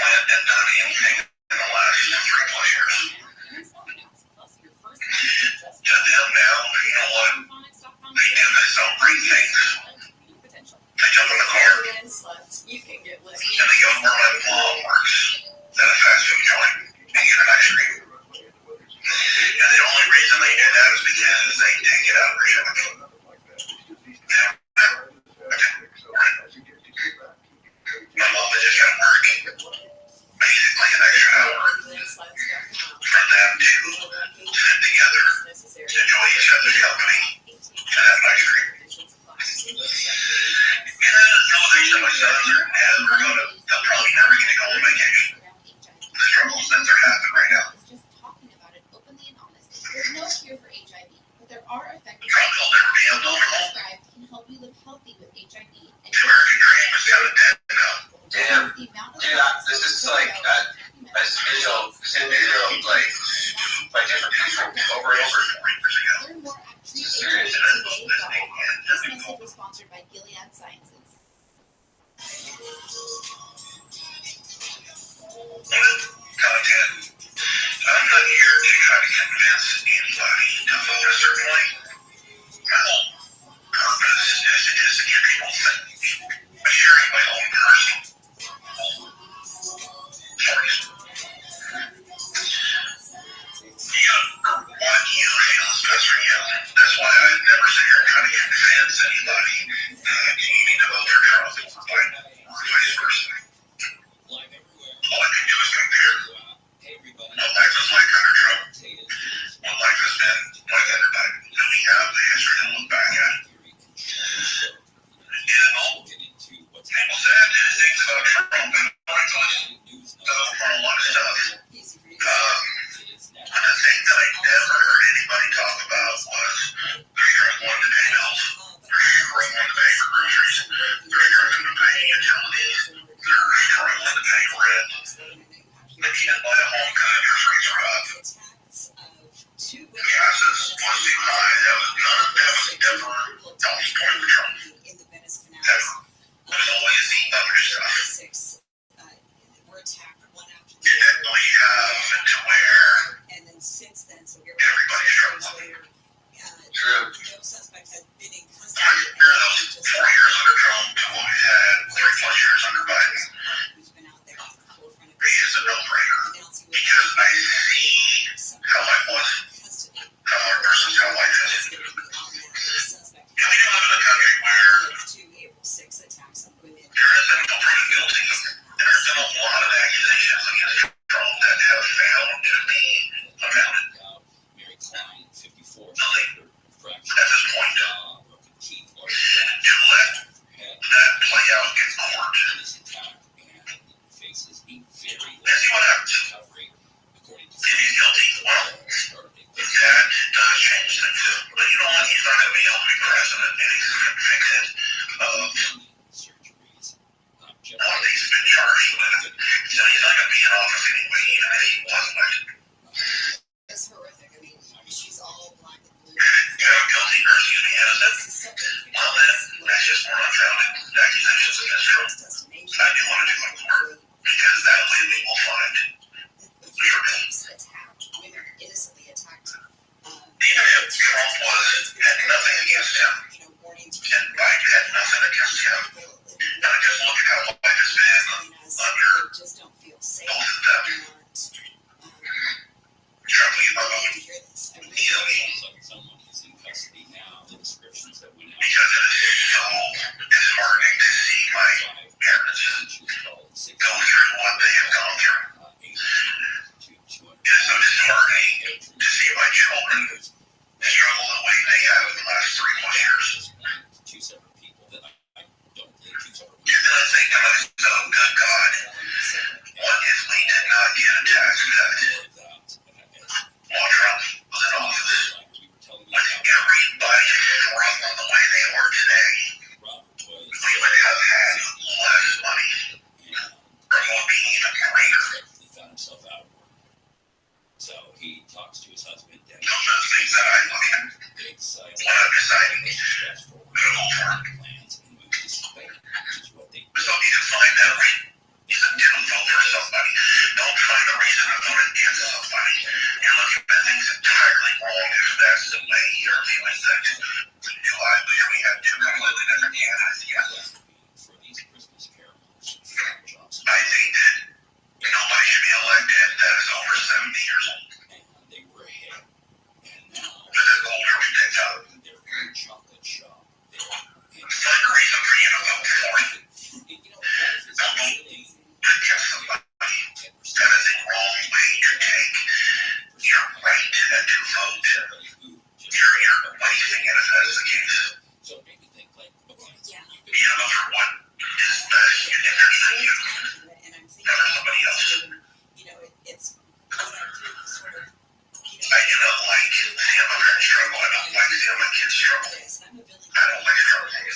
this is like a video like by different people over and over. Learn more at treattoday.org. This message was sponsored by Gilead Sciences. I'm not here to try to convince anybody to vote a certain way. My whole purpose is to just get people thinking by sharing my own personal stories. What you feel is best for you. That's why I never sit here and try to convince anybody that you need to vote for Trump or vice versa. All I can do is compare. My life is like under Trump. My life has been like under Biden. And we have the history to look back at. People said things about Trump and I thought for a lot of stuff. And the thing that I never heard anybody talk about was there's drugs wanting to pay bills, there's drugs wanting to pay for groceries, there's drugs wanting to pay utilities, there's drugs wanting to pay rent. They can't buy a home because interest rates are up. Gas is mostly high. That was never helped point with Trump. Ever. There's always the other stuff. You definitely have to where everybody's struggling. True. Compare those 4 years under Trump to what we had 3+ years under Biden. It is a no-brainer because I see how life was, how our person's how life is. And we do live in a country where there is a no proven guilty, and there's been a lot of accusations against Trump that have failed to be unfounded. Nothing at this point. To let that play out in court and see what happens. If he's guilty, well, that does change things. But you know what? He's not going to be able to be president, and he's going to fix it. One of these has been charged with it. So he's not going to be in office anyway, even if he was elected. It's horrific. I mean, she's all black and blue. Guilty or innocent? Well, then, that's just more unfounded accusations against Trump. I do want to do it more, because that way we will find the truth. Innocently attacked. Even if Trump had nothing against him, and Biden had nothing against him, and I just look at how life has been under both of them. Trump, you know, easily. Because it is so disheartening to see my parents go through what they have gone through. It is so disheartening to see my children struggle the way they have in the last 3+ years. You're going to think to myself, good God, what if we did not get a tax cut while Trump was in office? With everybody struggling the way they are today, we would have had less money, or would be even greater. Those are the things that I look at when I'm deciding who to vote for. So you can find that right. You don't vote for somebody. Don't find a reason to vote against somebody. You're looking at things entirely wrong if that's the way you're viewing things. Do I wish we had two completely different candidates? Yes. I think that nobody should be elected that is over 70 years old. With the older we picked up. Find a reason for you to vote for it. Don't vote against somebody. That is a wrong way to take your right to vote. You're wasting it if that is the case. You know, for what is best in interest for you, not for somebody else. I do not like seeing my parents struggle. I don't like seeing my kids struggle. I don't like struggling.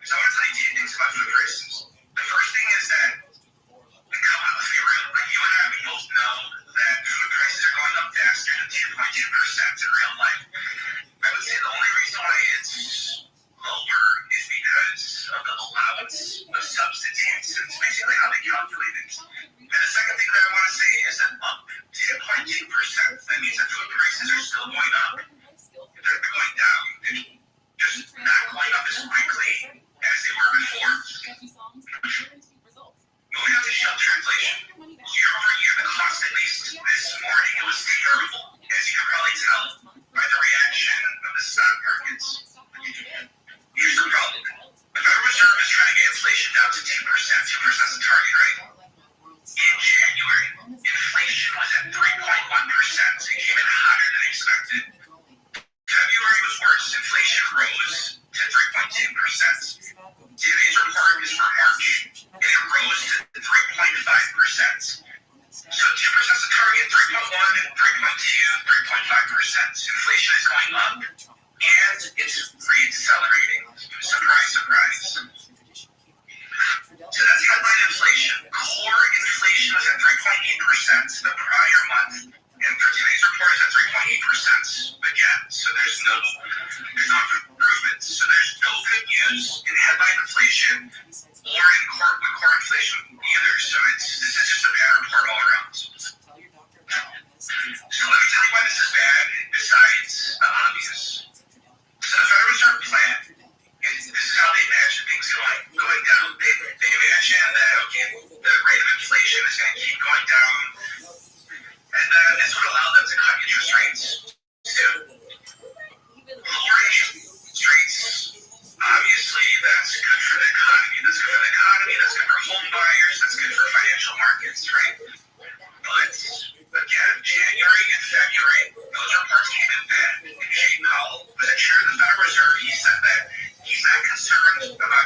So it's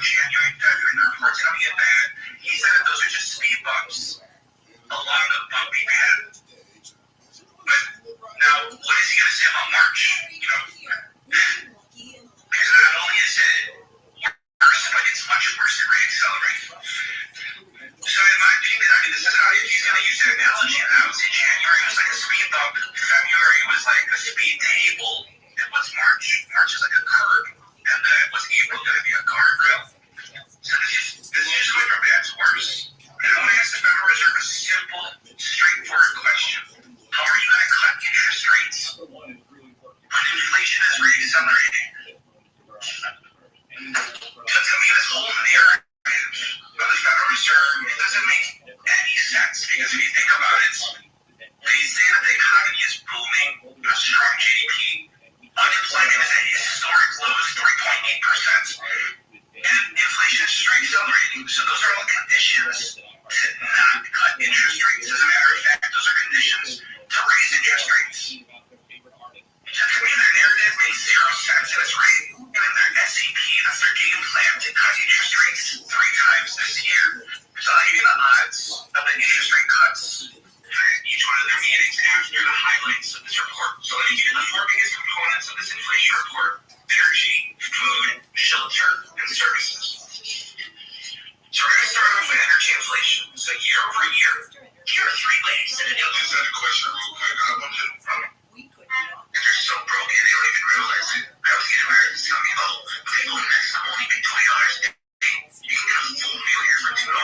January, February, the reports coming in bad. He said that those are just speed bumps along the bumpy path. But now, what is he going to say about March? Because not only is it worse, but it's much worse at reaccelerating. So in my opinion, I mean, this is how, if he's going to use that analogy, I would say January was like a speed bump, February was like a speed table, and what's March? March is like a curb, and what's April going to be a guardrail? So this is just going from bad to worse. And I want to ask the Federal Reserve a simple, straightforward question. How are you going to cut interest rates when inflation is reaccelerating? So to me, this whole narrative of the Federal Reserve, it doesn't make any sense, because if you think about it, they say that the economy is booming, a strong GDP, unemployment is at historic lows, 3.8%, and inflation is reaccelerating. So those are all conditions to not cut interest rates. As a matter of fact, those are conditions to raise interest rates. So to me, their narrative makes zero sense, and it's right in their SEP, that's their game plan, to cut interest rates 3 times this year. So I'll give you the odds of the interest rate cuts for each one of their meetings after the highlights of this report. So let me give you the 4 biggest components of this inflation report: energy, food, shelter, and services. So we're going to start off with energy inflation. So year over year, here are 3 ways. And you'll just have a question real quick. I want to and they're so broke, they don't even realize it. I was getting married to tell me, people next time only make $20. You can get a full meal here for $2.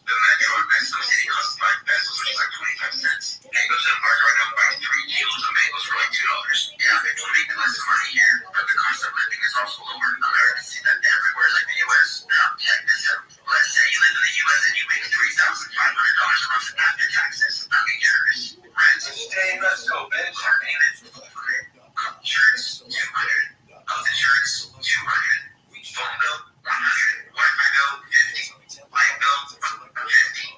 The Metro in Mexico City costs 5 pesos, which is like 25 cents. I go to the market right now and buy 3 kilos of mangoes for like $2. Yeah, people make less money here, but the cost of living is also lower in America. See that everywhere, like the U.S. Now, check this out. Let's say you live in the U.S. and you make $3,500 a month after taxes. I'm being generous. Rent, stay, let's go, bitch. Insurance, 200. Health insurance, 200. Phone bill, 100. Wi-Fi bill, 50. Light bill, 50.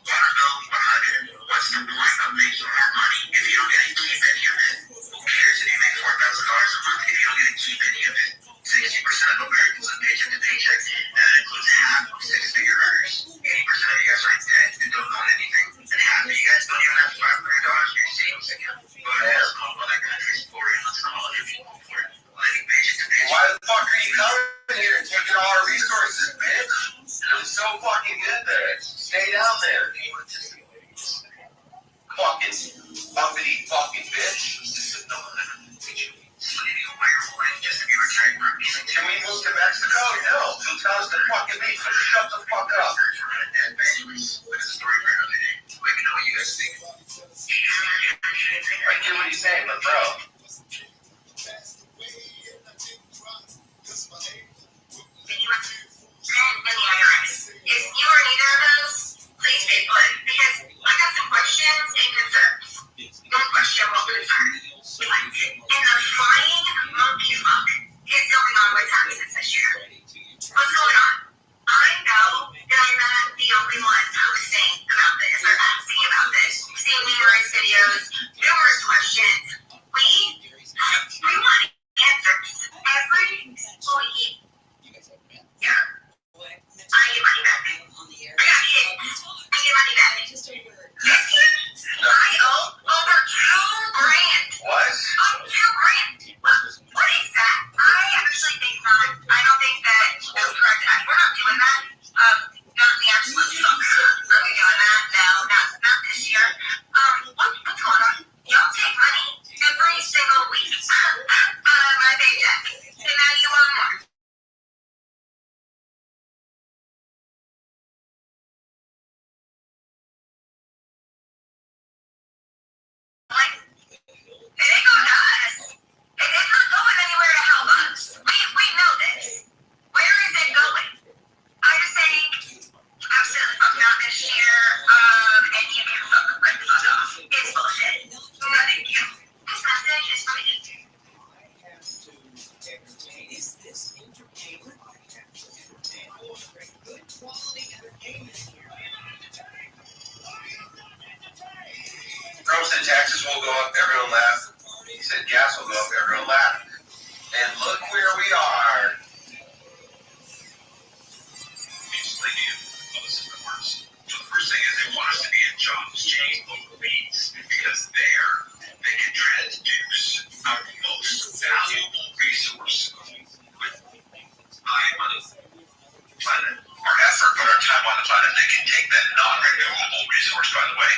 Water bill, 100. What's the point of making more money if you don't get to keep any of it? Who cares if you make $4,000 a month if you don't get to keep any of it? 60% of Americans live paycheck to paycheck, and that includes half of 6-figure earners. 80% of you guys are in debt and don't own anything, and half of you guys don't even have $500 in your savings account. But as other countries for it, let's call it for it. Living paycheck to paycheck. Why the fuck are you coming here and taking all our resources, bitch? It was so fucking good there. Stay down there. Fucking uppity fucking bitch. Can we move to Mexico? No. Who tells the fucking me? So shut the fuck up. Let me know what you guys think. I get what he's saying, but bro. If you are neither of those, please stay put, because I got some questions and concerns. One question, one concern. In the flying monkey fuck is going on with taxes this year. What's going on? I know that I'm not the only one posting about this or asking about this. I've seen numerous videos, numerous questions. We want answers. Every employee. Yeah. I get money back. I got kids. I get money back. This year, I owe over $2,000. What? Oh, $2,000. What is that? I actually think not. I don't think that that's correct. We're not doing that. Not in the absolute fuck. Are we doing that? No, not this year. What's going on? Y'all take money every single week out of my paycheck. And now you want more. It ain't going to us. It's not going anywhere to help us. We know this. Where is it going? I just think absolutely fuck not this year. And you can fuck right the fuck off. It's bullshit. No, thank you. This message is for me. Is this entertainment? Good quality entertainment here. Trump said taxes will go up, everyone laughed. He said gas will go up, everyone laughed. And look where we are. they can take that non-renewable resource, by the way,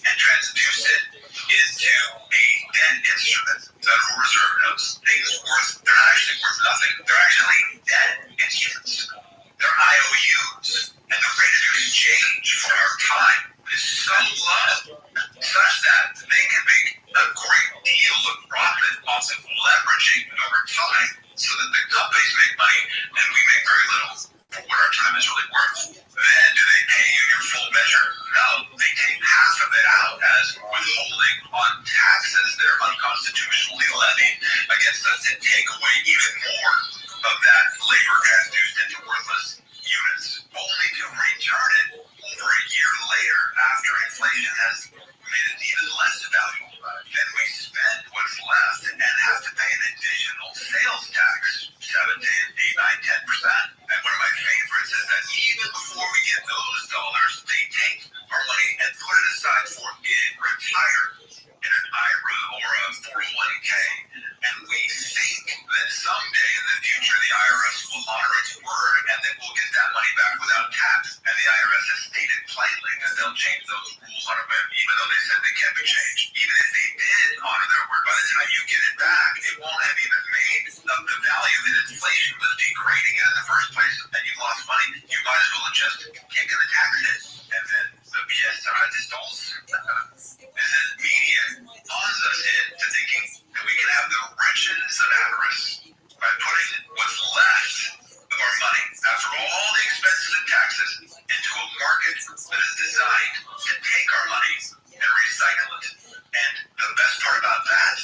and transduce it into a debt instrument, Federal Reserve notes. Things they're not actually worth nothing. They're actually debt instruments. They're IOUs, and the rate of exchange for our time is so low, such that they can make a great deal of profit off of leveraging over time, so that the companies make money and we make very little for what our time is really worth. Then do they pay you your full measure? No, they take half of it out as withholding on taxes that are unconstitutionally levied against us and take away even more of that labor transduced into worthless units, only to return it over a year later after inflation has made it even less valuable. Then we spend what's left and have to pay an additional sales tax, 7 to 8, 9, 10%. And one of my favorites is that even before we get those dollars, they take our money and put it aside for getting retired in an IRA or a 401k. And we think that someday in the future the IRS will honor its word and that we'll get that money back without tax. And the IRS has stated plainly that they'll change those rules on a whim, even though they said they can't be changed. Even if they did honor their word, by the time you get it back, it won't have even made of the value that inflation was degrading it in the first place, and you lost money. You might as well have just taken the tax hit. And then the BS this is media pawns us into thinking that we can have the riches of avarice by putting what's left of our money, after all the expenses and taxes, into a market that is designed to take our money and recycle it. And the best part about that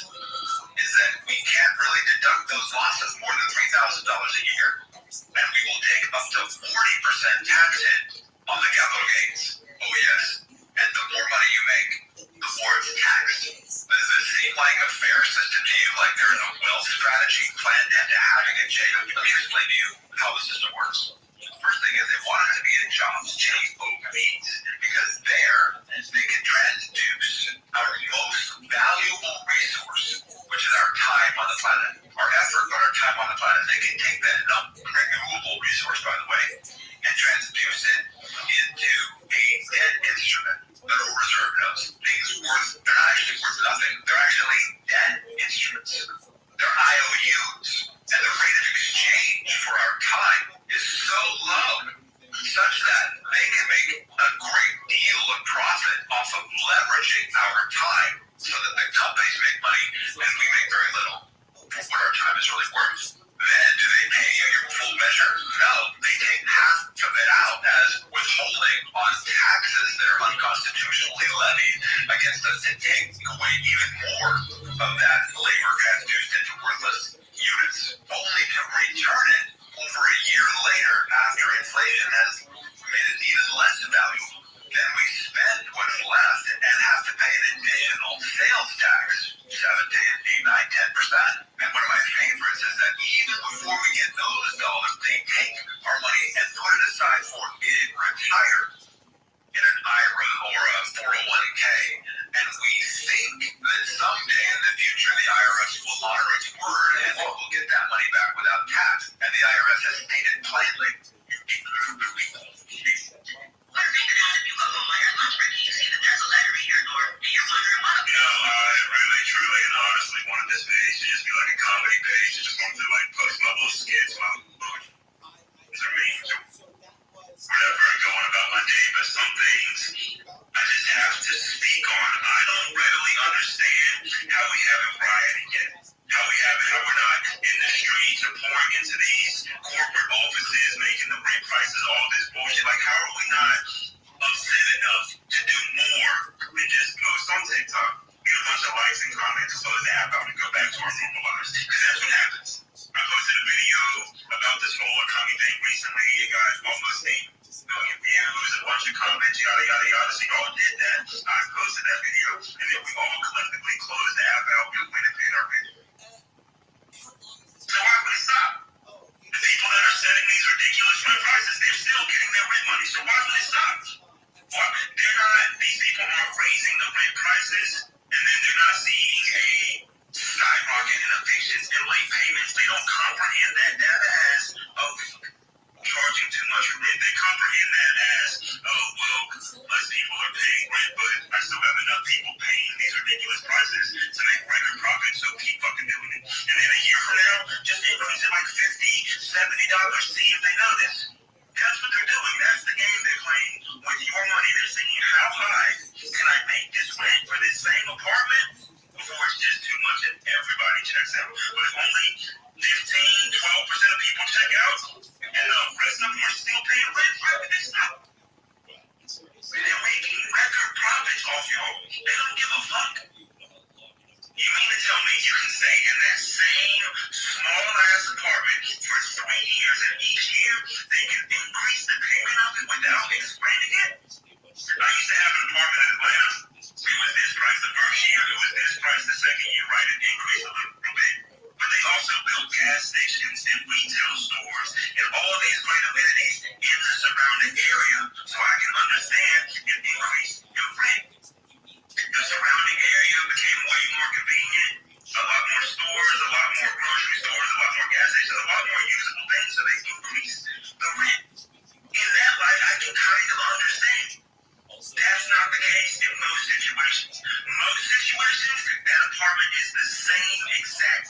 is that we can't really deduct those losses more than $3,000 a year, and we will take up to 40% tax hit on the capital gains. Oh yes, and the more money you make, the more it's taxed. Does this seem like a fair system to you? Like there is a wealth strategy planned into having a jail? Let me explain to you how the system works. First thing is they want us to be in jobs, JOBs, because there they can transduce our most valuable resource, which is our time on the planet, our effort on our time on the planet. They can take that non-renewable resource, by the way, and transduce it into a debt instrument. Federal Reserve notes. Things they're not actually worth nothing. They're actually debt instruments. They're IOUs. And the rate of exchange for our time is so low, such that they can make a great deal of profit off of leveraging our time, so that the companies make money and we make very little for what our time is really worth. Then do they pay you your full measure? No, they take half of it out as withholding on taxes that are unconstitutionally levied against us and take away even more of that labor transduced into worthless units, only to return it over a year later after inflation has made it even less valuable. Then we spend what's left and have to pay an additional sales tax, 7 to 8, 9, 10%. And one of my favorites is that even before we get those dollars, they take our money and put it aside for getting retired in an IRA or a 401k. And we think that someday in the future the IRS will honor its word and we'll get that money back without tax. And the IRS has stated plainly. Really, truly, and honestly wanted this page to just be like a comedy page. I just wanted to like post my little skits while whatever I'm going about my day, but some things I just have to speak on. I don't readily understand how we haven't rioted yet. How we're not in the streets or pouring into these corporate offices, making the rent prices, all this bullshit. Like, how are we not upset enough to do more than just post on TikTok, get a bunch of likes and comments, close the app out and go back to our normal lives? Because that's what happens. I posted a video about this whole economy thing recently. It got almost 8 million views, a bunch of comments, yada, yada, yada. So y'all did that. I posted that video, and then we all collectively closed the app out and went and paid our rent. So why would it stop? The people that are setting these ridiculous rent prices, they're still getting their rent money. So why would it stop? These people aren't raising the rent prices, and then they're not seeing a skyrocket in evictions and late payments. They don't comprehend that data as, oh, charging too much rent. They comprehend that as, oh, y'all are see if they know this. That's what they're doing. That's the game they're playing. With your money, they're saying, how high can I make this rent for this same apartment before it's just too much and everybody checks out? But if only 15, 12% of people check out, and the rest of them are still paying rent, why would they stop? They're making record profits off y'all. They don't give a fuck. You mean to tell me you can stay in that same small-ass apartment for 3 years, and each year they can increase the payment of it without explaining it? I used to have an apartment in Atlanta. It was this price the first year, it was this price the second year, right? It increased a little bit. But they also built gas stations and retail stores and all these great amenities in the surrounding area, so I can understand and increase your rent. The surrounding area became way more convenient, a lot more stores, a lot more grocery stores, a lot more gas stations, a lot more usable things, so they increased the rent. In that light, I can kind of understand. That's not the case in most situations. Most situations, that apartment is the same exact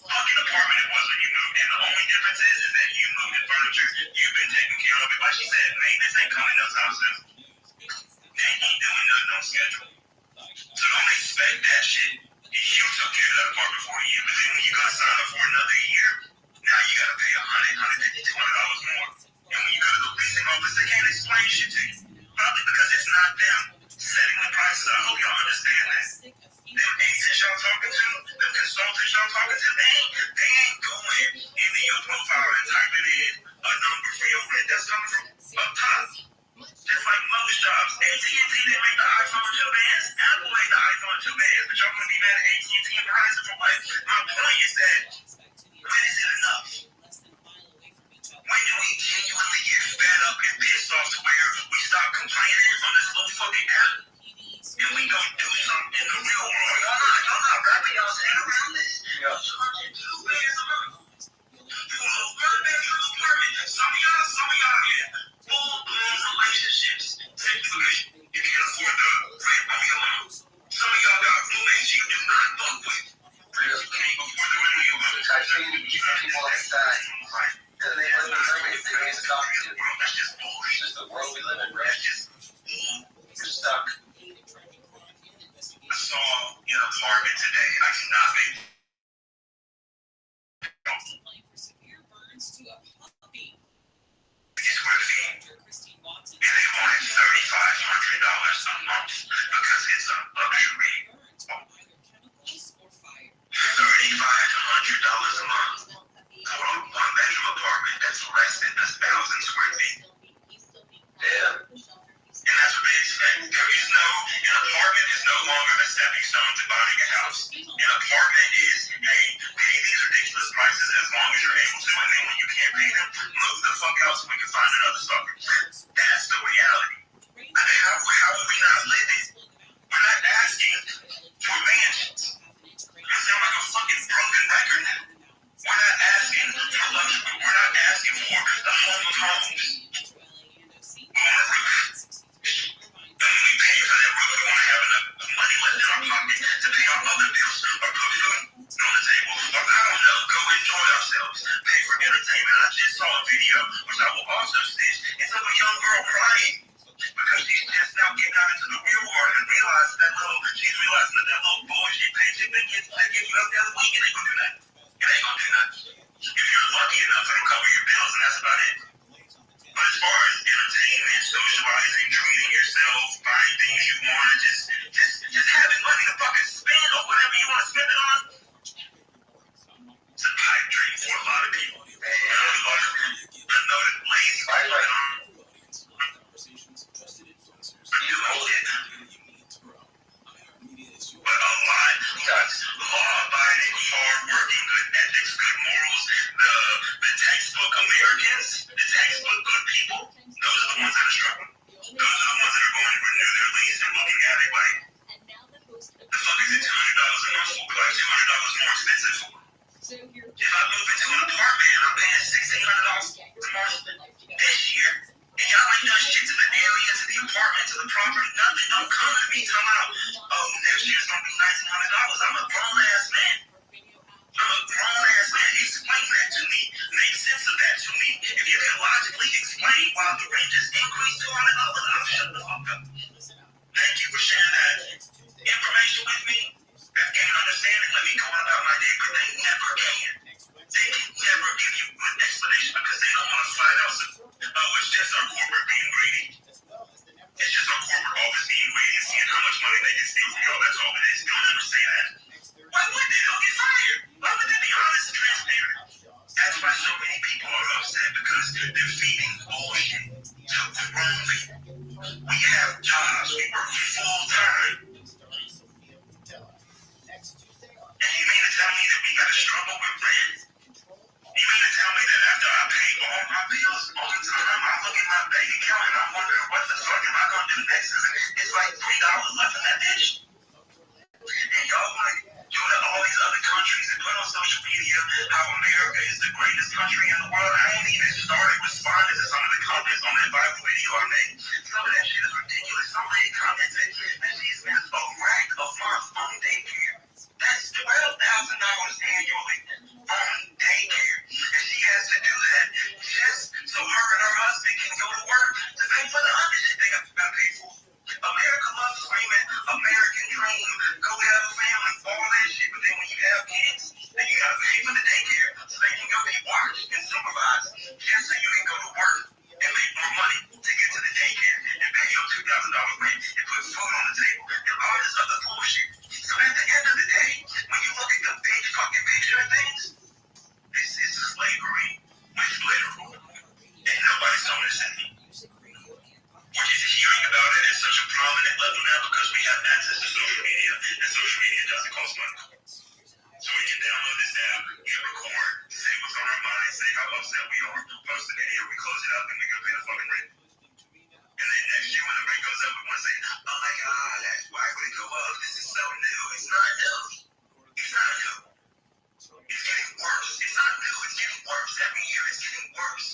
fucking apartment it was when you moved in. The only difference is that you moved in furniture, you've been taking care of it. Like she said, maintenance ain't coming else out soon. They ain't doing nothing on schedule. So don't expect that shit. You took care of that apartment for a year, but then when you gotta sign up for another year, now you gotta pay $100, $150, $200 more. And when you go to the leasing office, they can't explain shit to you. Probably because it's not them setting the prices. I hope y'all understand that. Them agents y'all talking to, them consultants y'all talking to, they ain't going into your profile and typing in a number for your rent. That's coming from up top. Just like most jobs. AT&T didn't make the iPhone 2 bands. Apple made the iPhone 2 bands. But y'all gonna be mad at AT&T and Verizon for what? My point is that, when is it enough? When do we genuinely get fed up and pissed off to where we stop complaining on this little fucking app and we go do something in the real world? Y'all not wrapping y'all head around this. Y'all charging $2 bands a month. You a whole 1-bedroom apartment. Some of y'all get full-blown relationships. Typically, you can't afford the rent on your own. Some of y'all got roommates you do not fuck with. You can't afford the rent on your own. I've seen people like that. Right. Because they live in roommates, they ain't stuck to it. That's just bullshit. It's just the world we live in, bro. You're stuck. I saw an apartment today. I cannot make it. Square feet. And they wanted $3,500 a month because it's a luxury. $3,500 a month for a 1-bedroom apartment that's less than 1,000 square feet. Yeah. And that's what they expect. An apartment is no longer a stepping stone to buying a house. An apartment is, hey, pay these ridiculous prices as long as you're able to, and then when you can't pay them, move the fuck out so we can find another sucker. That's the reality. How are we not living? We're not asking for mansions. I sound like a fucking broken record now. We're not asking for luxury. We're not asking for the home of homes. On a roof. And when we pay for that roof, we want to have enough money left in our pocket to pay our other bills or put food on the table. Or I don't know, go enjoy ourselves. Pay for entertainment. I just saw a video, which I will also stitch. It's of a young girl crying because she's just now getting out into the real world and she's realizing that little bullshit paycheck they give you every other week, and ain't gonna do nothing. It ain't gonna do nothing. If you're lucky enough, it'll cover your bills, and that's about it. But as far as entertainment, socializing, treating yourself, buying things you want, just having money to fucking spend on whatever you want to spend it on, it's a pipe dream for a lot of people. I know that lazy people but a lot that's law-abiding, hard-working, good ethics, good morals, the textbook Americans, the textbook good people, those are the ones that are struggling. Those are the ones that are going to renew their lease and looking at it like, the fuck is it $200 a month for? Like $200 more expensive for? If I move into an apartment and I'm paying $1,600 a month this year, and y'all ain't done shit to the area, to the apartment, to the property, nothing, don't come to me talking about, oh, next year's gonna be $1,900. I'm a grown-ass man. Explain that to me. Make sense of that to can logically explain why the ranges increased $200. Shut the fuck up. Thank you for sharing that information with me. That can't understand it. Let me go on about my day, but they never can. They can never give you an explanation because they don't want to slide out. Oh, it's just our corporate being greedy. It's just our corporate office being greedy and seeing how much money they can steal from y'all. That's all it is. Don't ever say that. Why would they? They'll get fired. Why would they be honest and transparent? That's why so many people are upset because they're feeding bullshit to the wrong people. We have jobs. We work full time. And you mean to tell me that we got to struggle with rent? You mean to tell me that after I pay all my bills all the time, I look at my bank account and I'm wondering what the fuck am I going to do next? It's like $3 left in that bitch. And y'all like go to all these other countries and put on social media how America is the greatest country in the world. I ain't even started responding to some of the comments on that Bible video I made. Some of that shit is ridiculous. Some lady commented that she spends a rack a month on daycare. That's $12,000 annually on daycare. And she has to do that just so her and her husband can go to work to pay for the other shit they got to pay for. America loves screaming, American dream, go have a family, all that shit. But then when you have kids, then you gotta pay for the daycare so they can go be watched and supervised just so you can go to work and make more money to get to the daycare and pay your $2,000 rent and put food on the table and all this other bullshit. So at the end of the day, when you look at the big fucking picture of things, this is slavery with literal. And nobody's noticing it. We're just hearing about it at such a prominent level now because we have access to social media, and social media doesn't cost money. So we can download this app, hit record, say what's on our mind, say how upset we are, post the video, we close it up, and we gotta pay the fucking rent. And then next year when the rent goes up, we want to say, oh my god, why would it go up? This is so new. It's not new. It's not new. It's getting worse. It's not new. It's getting worse. Every year it's getting worse.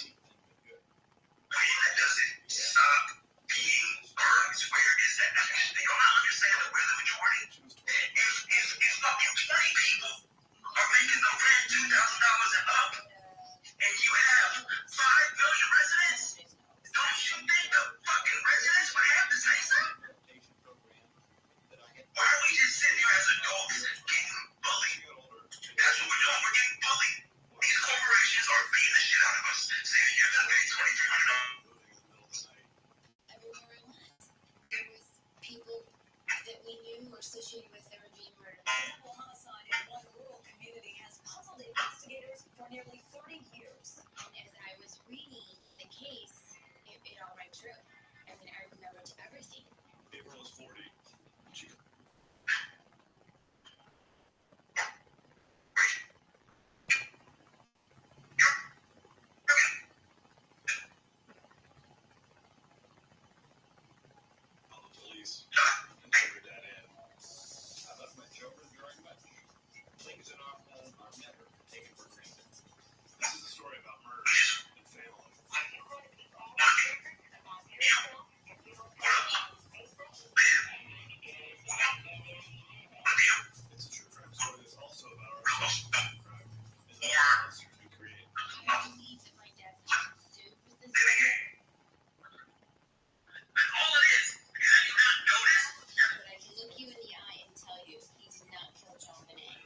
When does it stop being worse? Where is that? They don't understand that we're the majority. If fucking 20 people are making the rent $2,000 and up, and you have 5 million residents, don't you think the fucking residents would have to say something? Why are we just sitting here as adults getting bullied? That's what we're doing. We're getting bullied. These corporations are beating the shit out of us, saying you're gonna pay $2,300. Everywhere I went, there was people that we knew or associated with that were being murdered. Simple homicide in one rural community has puzzled investigators for nearly 30 years. And as I was reading the case, it all rang true. I mean, I remembered everything. April is 40. She called the police and took her dad in. I left my children during lunch. Things in our home are never taken for granted. This is a story about murder and family. It's a true crime story that's also about our obsession with crime and the monsters we create. I believe that my dad was consumed with this. That's all it is. Have you not noticed? But I can look you in the eye and tell you he did not kill John Bonet.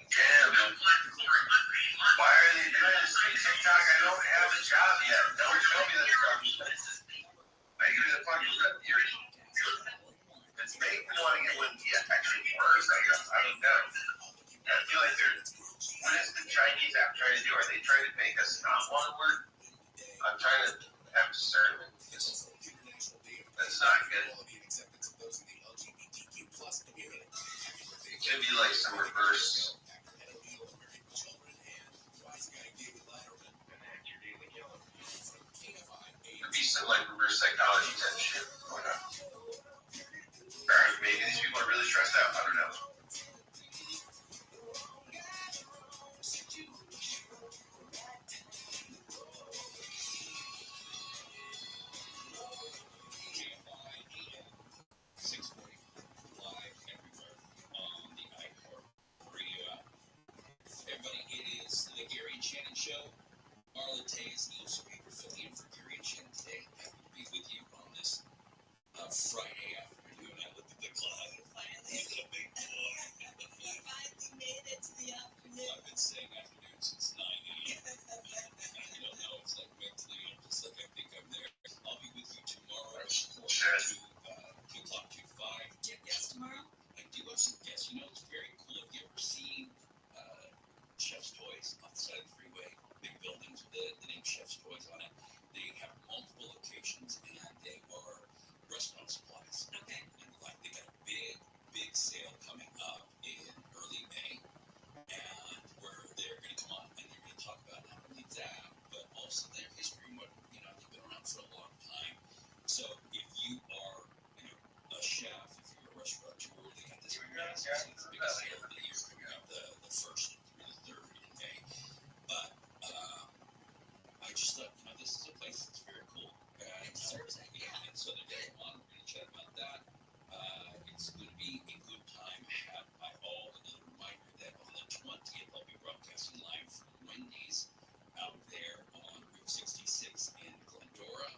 Yeah, man. Why are they doing this? TikTok, I don't have a job yet. Don't show me this stuff. Are you the fucking it's making me want to get one actually worse, I guess. I don't know. I feel like what is the Chinese app trying to do? Are they trying to make us not want to work? I'm trying to have discernment. That's not good. It should be like some reverse. Could be some like reverse psychology type shit going on. Or maybe these people are really stressed out. I don't know. obviously the biggest sale of the year coming up the 1st through the 3rd in May. But I just thought, this is a place that's very cool. And, and so they're getting on. We're going to chat about that. It's going to be a good time had by all. Another reminder that on the 20th, I'll be broadcasting live from Wendy's out there on Route 66 in Glendora.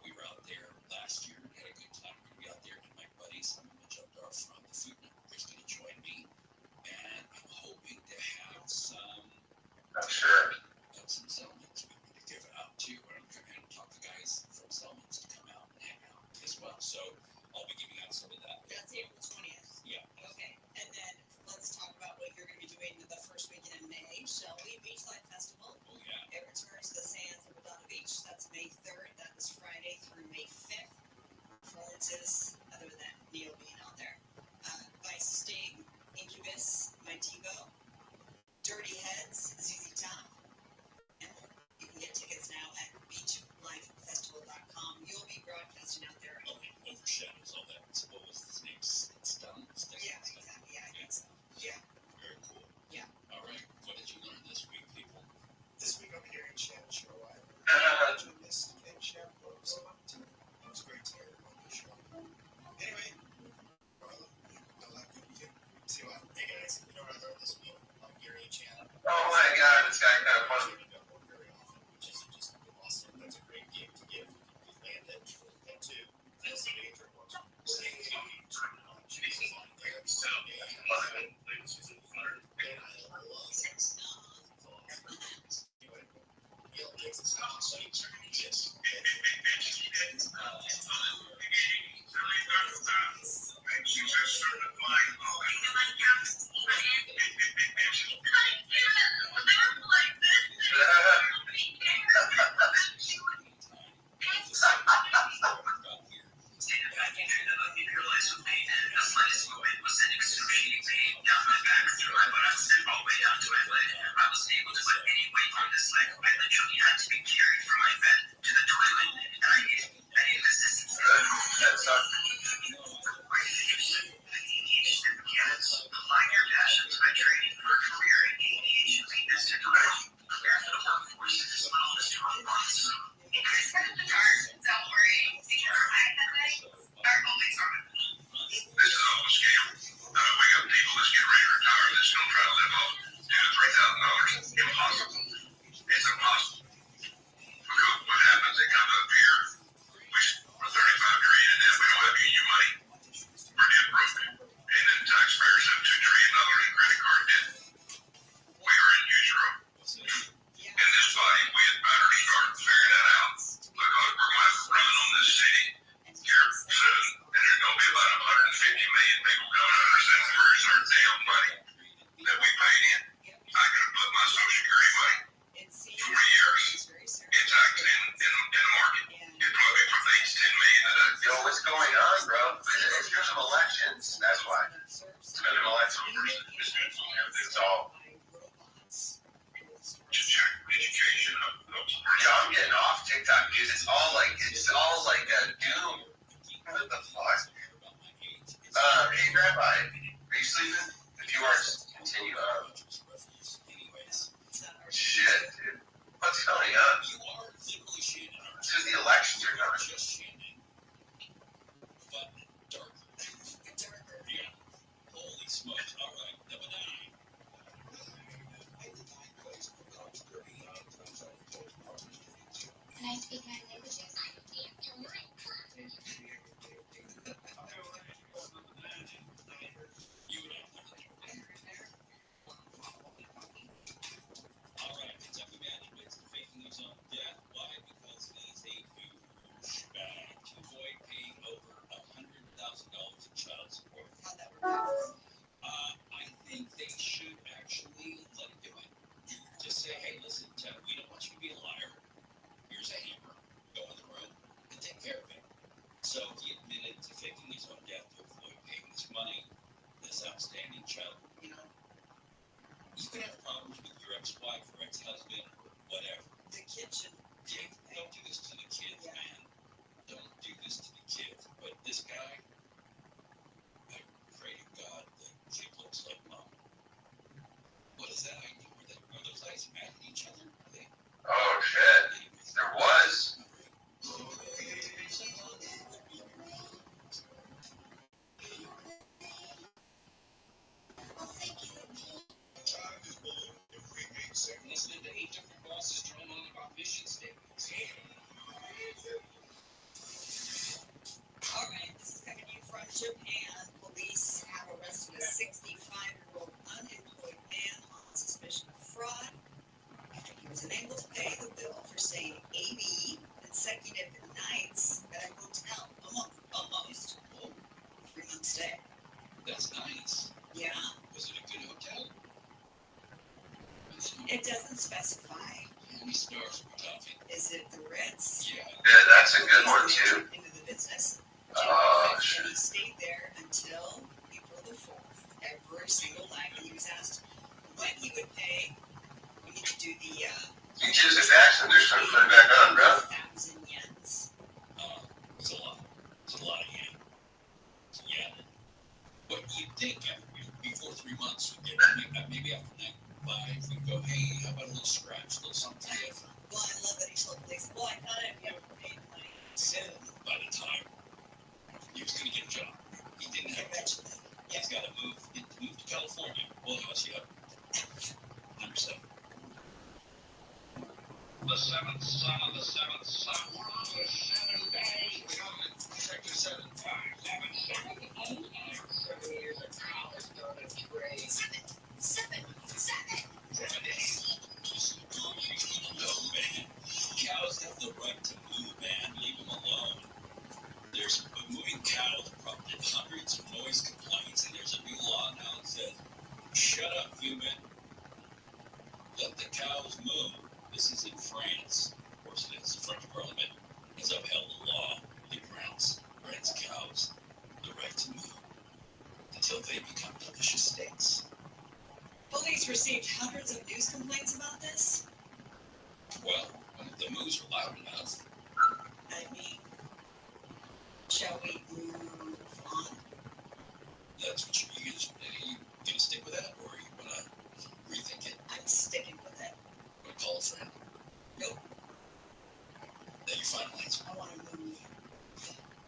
We were out there last year and had a good time. We're going to be out there with my buddy, Simon Majumdar from the Food Network is going to join me. And I'm hoping to have some Selmans with me to give it out too. And I'm going to talk to guys from Selmans to come out and hang out as well. So I'll be giving out some of that. That's April 20th. Yeah. Okay, and then let's talk about what you're going to be doing the first weekend in May. Shall we Beachside Festival? Oh yeah. It returns to the sands of Redondo Beach. That's May 3rd. That is Friday through May 5th. Performances other than Neil being out there. By Sting, Incubus, Mytigo, Dirty Heads, ZZ Top, and more. You can get tickets now at beachlifefestival.com. You'll be broadcasting out there. Oh, it overshadows all that. So what was his name? Stung? Yeah, exactly. Yeah, I think so. Yeah. Very cool. Yeah. All right. What did you learn this week, people? This week I'm hearing Shannon show. I missed and Shannon was on it. It was great to hear him on the show. Anyway, Marla, I'll have a good weekend. See you later. Hey guys, you know what I learned this week? I'm Gary and Shannon. Oh my God, this guy kind of fun. Very often, which is just awesome. That's a great game to give. You land it. And two, that's the major one. Jesus on there. So, Is it the Ritz? Yeah, that's a good one too. Into the business. Oh, And shit. he stayed there until April the 4th, every single night. And he was asked when he would pay. We need to do the You choose a tax and just put it back on, bro. 1,000 yens. It's a lot. It's a lot of yen. Yeah. But you'd think before 3 months, we'd get maybe after night 5, we'd go, hey, how about a little scratch, a little something different. Well, I love that he told the police, well, I thought I'd be able to pay money soon. By the time he was going to get a job, he didn't have a job. He's got to move to California. Well, he wants you up. Number 7. The seventh son of the seventh son. We're on the 7 days. Sector 7, 5, 7, 7 years of college, done a trade. 7 days. No, man. Cows have the right to move, man. Leave them alone. There's moving cattle that prompted hundreds of noise complaints, and there's a new law now that says, shut up, human. Let the cows move. This is in France. Of course, it is. The French Parliament has upheld the law that grants cows the right to move until they become delicious steaks. Police received hundreds of news complaints about this. Well, if the moves are loud enough. I mean, shall we move on? That's what you gonna stick with that, or you wanna rethink it? I'm sticking with it. Wanna call a friend? Nope. Then you final answer. I want to move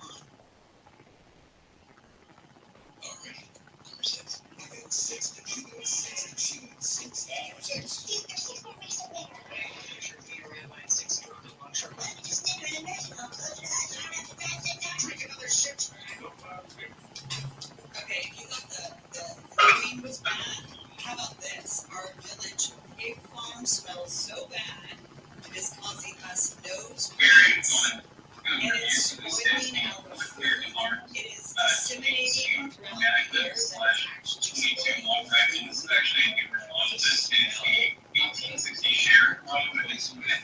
on. Alrighty. Number 6. 6. Drink another shit. Okay, you thought the green was bad. How about this? Our village pig farm smells so bad, it is causing us nose bleeds. And it's spoiling our food. It is disseminating throughout the air that is actually spoiling our food. This is actually a different one. This is the 1860 share of it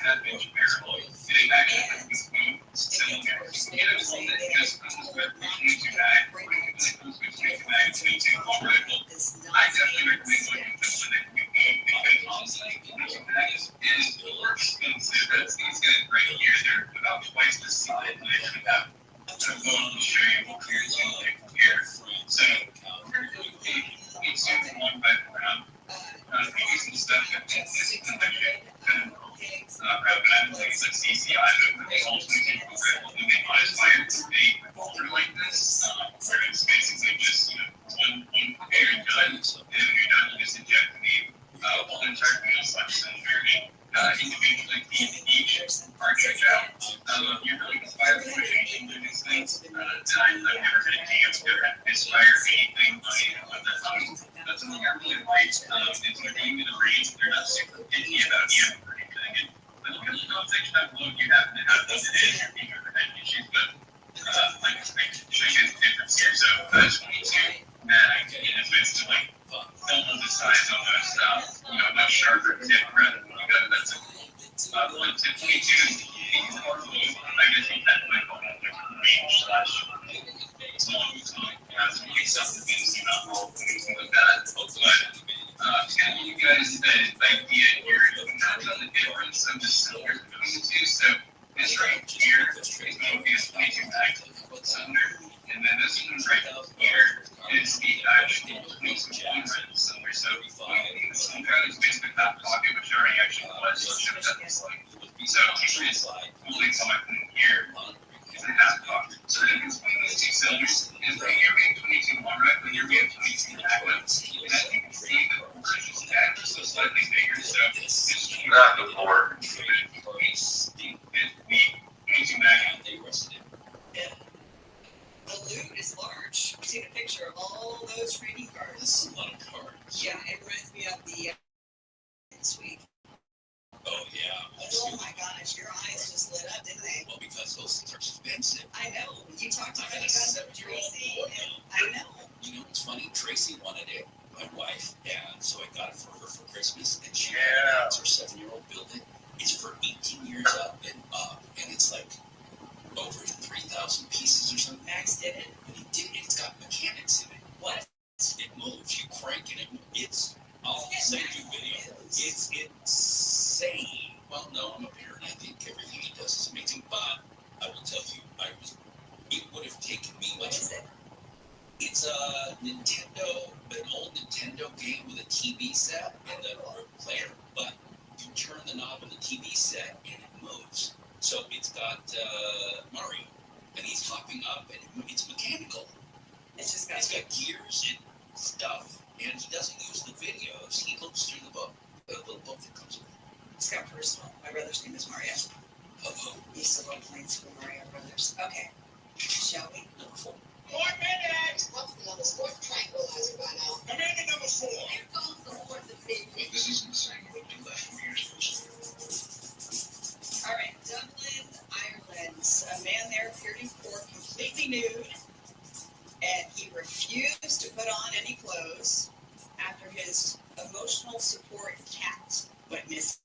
had been terrible. It actually was food similar. It was one that just was with 22 bag. It was with 22 bag, 22 already. I definitely recommend going to the clinic because honestly, 22 bag is more expensive. These guys right here, they're about twice the size and they should have. So I'm going to show you what you're doing here. So we're going to be one back around. Using stuff that's actually kind of rather than things like CCI, but it's also using programs that they modify it to be through like this, where it's basically just, one pair of guns, and then you're done, you just inject the whole entire wheel section very individually each cartridge out. You're really inspired by anything these things. I've never been a DM to inspire anything on the phone. That's something I really like. Is they're going to the range, they're not super picky about EM or anything. But look at the context of load you happen to have what it is, you're being overhead issues, but like I show you the difference here. So 22 mag, it's basically double the size almost, much sharper tip rather than that's one tip 22. I guess you have like range slash long time. So you get something that's not roll anything like that. But kind of you guys that idea here, not on the difference of the cylinders between the two. So this right here is going to be a 22 mag cylinder. And then this one right here is the actual 22 cylinder. So the cylinder is basically that pocket, which already actually was. So should have done this like. So usually it's holding something here is a half pocket. So the difference between those two cylinders is that you're being 22 one right, but you're being 22 back one. And as you can see, the portions back are so slightly bigger. So this is not the board. It's the 22 back and they rested it. The loot is large. I've seen a picture of all those trading cards. This is a lot of cards. Yeah, it reminds me of the this week. Oh, yeah. Oh my gosh, your eyes just lit up, didn't they? Well, because those things are expensive. I know. You talked about I got it a about 7-year-old Tracy. boy. I know. You know, it's funny. Tracy wanted it, my wife, and so I got it for her for Christmas, and she Yeah. her 7-year-old built it. is for 18 years up, and it's like over 3,000 pieces or something. Max did it? But he did it. It's got mechanics in it. What? It moves. You crank it. It's. I'll send you video. It's insane. Well, no, I'm a parent. I think everything he does is amazing. But I will tell you, it would have taken me much. What is it? It's a Nintendo, an old Nintendo game with a TV set and a player. But you turn the knob on the TV set and it moves. So it's got Mario, and he's hopping up, and it's mechanical. It's got gears and stuff, and he doesn't use the videos. He looks through the book, the little book that comes with it. It's got personal. My brother's name is Mario. Oh. He used to love playing Super Mario Brothers. Okay, shall we? Number 4. 4 minutes! What's the number 4 tranquilizer by now? Amendment number 4. Here comes the fourth amendment. This isn't the same. We'll do that 4 years first. All right, Dublin, Ireland. A man there appeared in court completely nude, and he refused to put on any clothes after his emotional support cat went missing.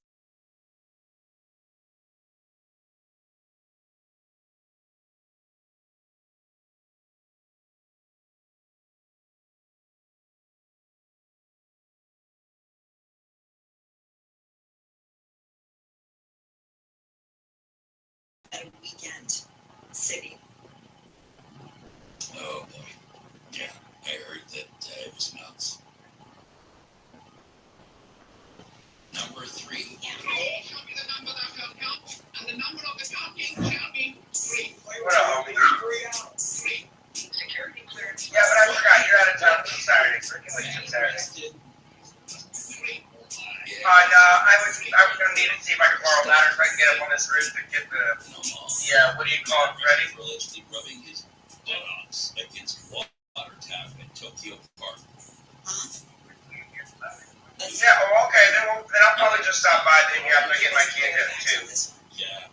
At a weekend city. Oh boy. Yeah, I heard that it was nuts. Number 3. Shall be the number that shall count, and the number of the counting shall be 3. What up, homie? 3. Security clearance. Yeah, but I forgot, you're out of town till Saturday, freaking wait till Saturday. 3. I was gonna need to see if I can borrow ladders so I can get up on this roof to get the, what do you call it, ready? Allegedly rubbing his buttocks against water tap in Tokyo Park. Huh? Yeah, oh, okay, then I'll probably just stop by then here after I get my kid here too. Yeah.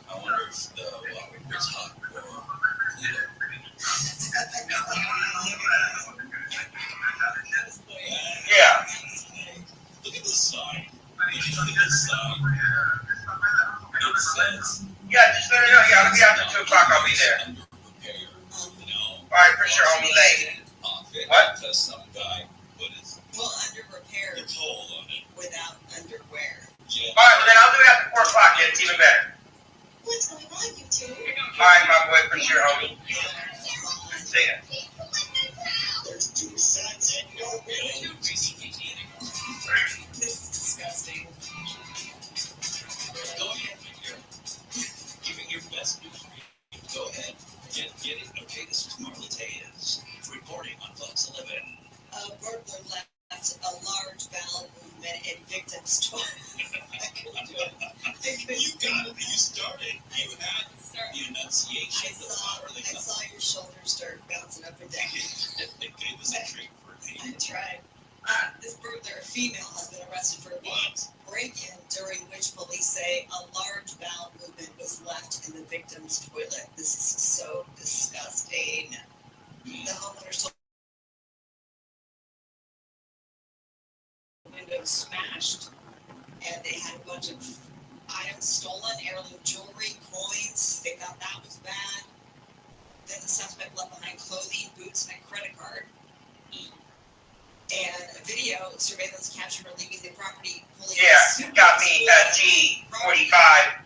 I wonder if the water was hot or cooler. Yeah. Look at the sign. Look at the sign. It says. Yeah, just let me know. Yeah, I'll be after 2 o'clock. I'll be there. Alright, for sure, I'll be late. What? Because some guy put his under repair hole on it. without underwear. Yeah. Alright, well then I'll do it after 4 o'clock. Yeah, it's even better. What's going on, you two? Alright, my boy, for sure, homie. See ya. There's 2 sides and no middle. This is disgusting. Go ahead, Victor. Giving your best news. Go ahead. Get it? Okay, this is Marla Tejas reporting on Fox 11. A burglar left a large bowel movement in victim's toilet. You got it. You started. You had the enunciation, the power. I saw your shoulders start bouncing up and down. It was a treat for me. I tried. This burglar, a female, has been arrested for a break-in during which police say a large bowel movement was left in the victim's toilet. This is so disgusting. The homeowners told the window smashed, and they had a bunch of items stolen, heirloom jewelry, coins. They thought that was bad. Then the suspect left behind clothing, boots, and a credit card. And a video surveillance captured her leaving the property. Yeah, got me a G45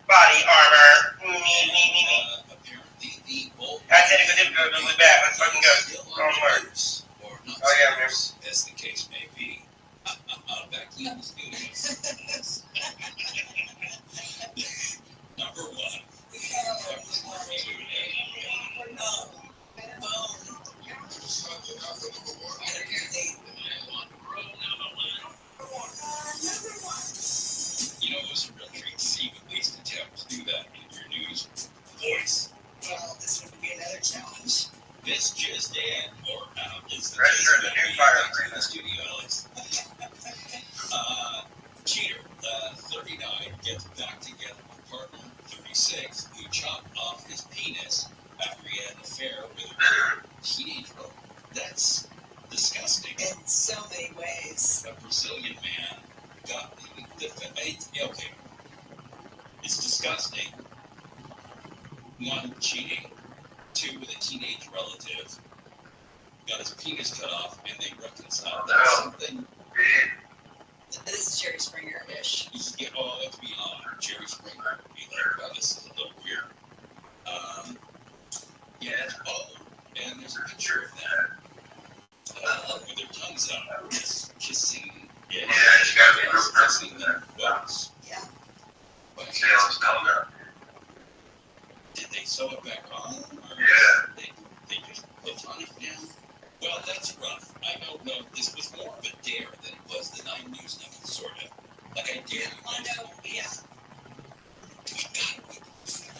body armor. Apparently, the bolt. That's it, we'll be back. Let's fucking go. Don't worry. Or not Oh, yeah, man. as the case may be. Back to you in the studios. Number 1. You know, it was a real treat to see at least attempt to do that in your news voice. Well, this would be another challenge. This just in, or out, is the Register the new fire in the studio, Alex. Cheater, 39, gets back together with partner 36, who chopped off his penis after he had an affair with a teenage girl. That's disgusting. In so many ways. A Brazilian man Okay. It's disgusting. One, cheating. Two, with a teenage relative. Got his penis cut off and they reconciled. That's something. This is Jerry Springer-ish. Yeah, oh, let's be honest. Jerry Springer. Be like, well, this is a little weird. Yeah, and there's a picture of them. With their tongues out, kissing. Yeah, kissing their butts. Yeah. But Sales tongue out. did they sew it back on? Or they just platonic now? Well, that's rough. I don't know. This was more of a dare than it was the 9 News number, sort of. Like I dare you. I know, yeah. We got it.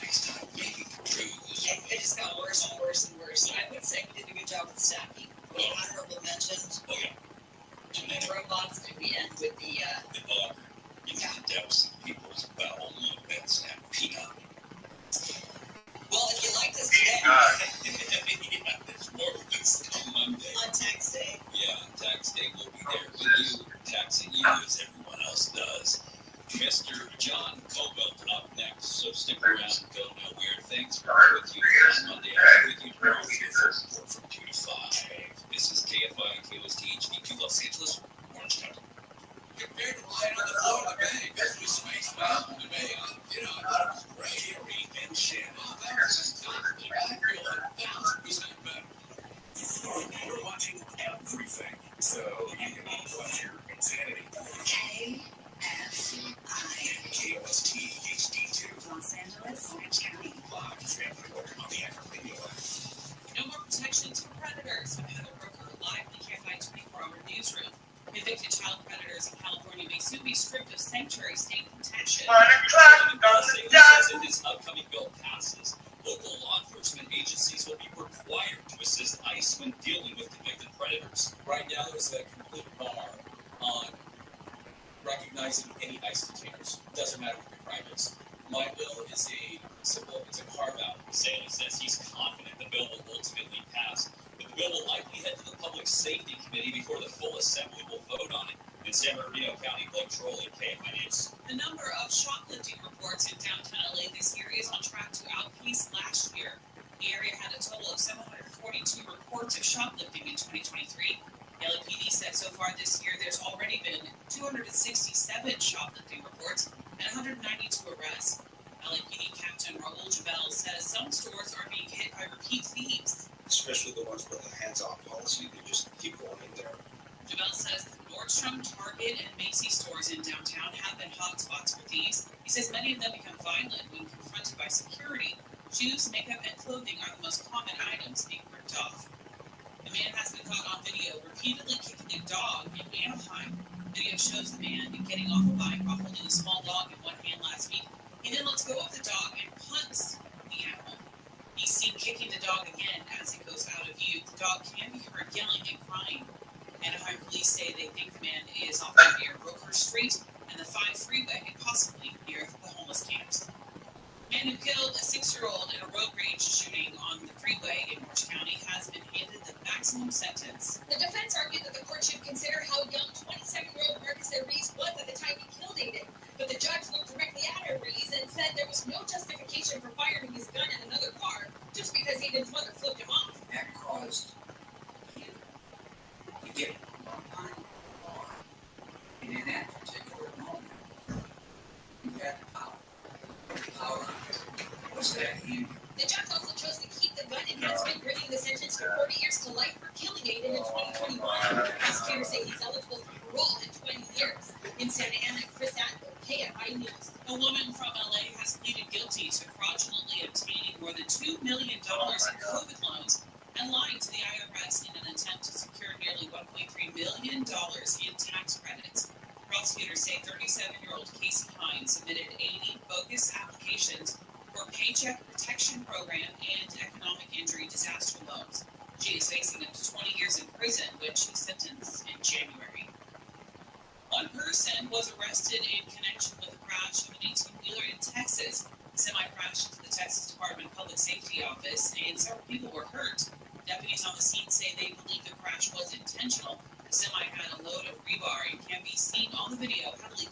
Next time, maybe cruise. It just got worse and worse and worse. I would say we did a good job with stacking. We honorable mentioned. Oh, yeah. And then robots could we end with the auger into the depths of people's bowel movements and peanut. Well, if you like this today. Yeah, there's more of this on Monday. On tax day. Yeah, on tax day we'll be there with you, taxing you as everyone else does. Mr. John Cobalt up next, so stick around and go nowhere. Thanks for being with you on Monday. I'll be with you tomorrow from 2 to 5. This is KFI and KOST HD2 Los Angeles, Orange County. Compared to lying on the floor of the bank, this was Space Mountain to me. You know, I thought it was great, eerie, and shit. Oh, that was fantastic. I feel 1,000% better. We're watching everything, so you can watch your insanity. KFI. KOST HD2 Los Angeles, Orange County. Live everywhere on the iHeartRadio app. No more protections for predators with Heather Brooker live in the KFI 24-hour newsroom. Convicted child predators in California may soon be stripped of sanctuary state protection. In this upcoming bill passes, local law enforcement agencies will be required to assist ICE when dealing with convicted predators. Right now, there's a complete bar on recognizing any ICE detainers. Doesn't matter what the crime is. My bill is a simple, it's a carve-out. Saley says he's confident the bill will ultimately pass, but the bill will likely head to the Public Safety Committee before the full Assembly will vote on it. In San Bernardino County, Blake Trolley, KFI News. The number of shoplifting reports in downtown LA this year is on track to outpace last year. The area had a total of 742 reports of shoplifting in 2023. LAPD said so far this year there's already been 267 shoplifting reports and 192 arrests. LAPD Captain Raul Javel says some stores are being hit by repeat thieves. Especially the ones with a hands-off policy, they just keep going in there. Javel says Nordstrom, Target, and Macy's stores in downtown have been hotspots for thieves. He says many of them become violent when confronted by security. Shoes, makeup, and clothing are the most common items being ripped off. A man has been caught on video repeatedly kicking a dog in Anaheim. Video shows the man getting off a bike while holding a small dog in one hand last week. He then lets go of the dog and punts the animal. He's seen kicking the dog again as it goes out of view. The dog can be heard yelling and crying. Anaheim police say they think the man is often near Brookhurst Street and the 5 freeway and possibly near the homeless camps. Man who killed a 6-year-old in a road rage shooting on the freeway in Orange County has been handed the maximum sentence. The defense argued that the court should consider how young 27-year-old Marcus Reese was at the time he killed Aiden, but the judge looked directly at Reese and said there was no justification for firing his gun in another car just because Aiden's mother flipped him off. That caused him to get behind the bar. And in that particular moment, he had power. Power was that he. The judge also chose to keep the gun enhancement, bringing the sentence to 40 years to life for killing Aiden in 2021. Prosecutors say he's eligible for parole in 20 years. In Santa Ana, Chris Adler, KFI News. A woman from LA has pleaded guilty to fraudulently obtaining more than $2 million in COVID loans and lying to the IRS in an attempt to secure nearly $1.3 million in tax credits. Prosecutors say 37-year-old Casey Hines submitted 80 bogus applications for Paycheck Protection Program and Economic Injury Disaster loans. She is facing up to 20 years in prison when she's sentenced in January. One person was arrested in connection with a crash of an 18-wheeler in Texas. The semi crashed into the Texas Department of Public Safety office, and several people were hurt. Deputies on the scene say they believe the crash was intentional. The semi had a load of rebar and can be seen on the video heavily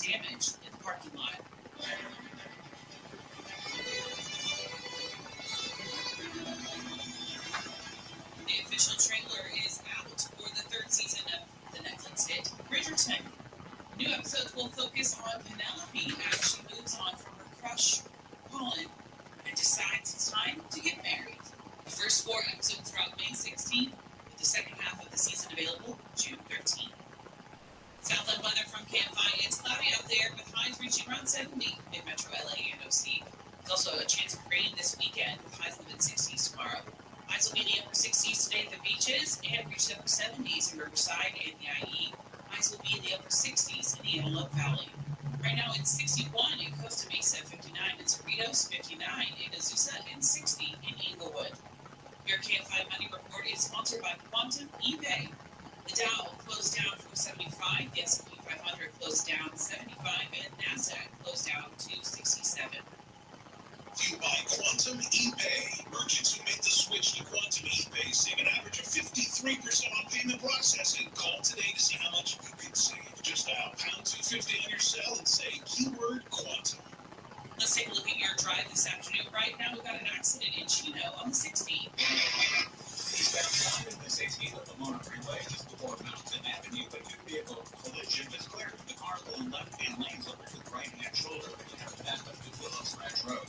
no sea. There's also a chance of rain this weekend with highs in the mid-60s tomorrow. Highs will be in the upper 60s today at the beaches and reach the upper 70s in Riverside and the IE. Highs will be in the upper 60s in the Antelope Valley. Right now it's 61 in Costa Mesa, 59 in Cerritos, 59 in Azusa, and 60 in Inglewood. Your KFI Money Report is sponsored by Quantum eBay. The Dow closed down 475, the S&P 500 closed down 75, and NASDAQ closed down 267. You buy Quantum eBay. Merchants who make the switch to Quantum eBay save an average of 53% on payment processing. Call today to see how much you can save. Just dial #250 on your cell and say keyword Quantum. Let's take a look at your drive this afternoon. Right now, we've got an accident in Chino on the 16th. Eastbound on the 16th of the Lamar Freeway, just before Mountain Avenue, a two-vehicle collision has cleared the car in left-hand lanes over to the right-hand shoulder. After that, up to Willows Ranch Road.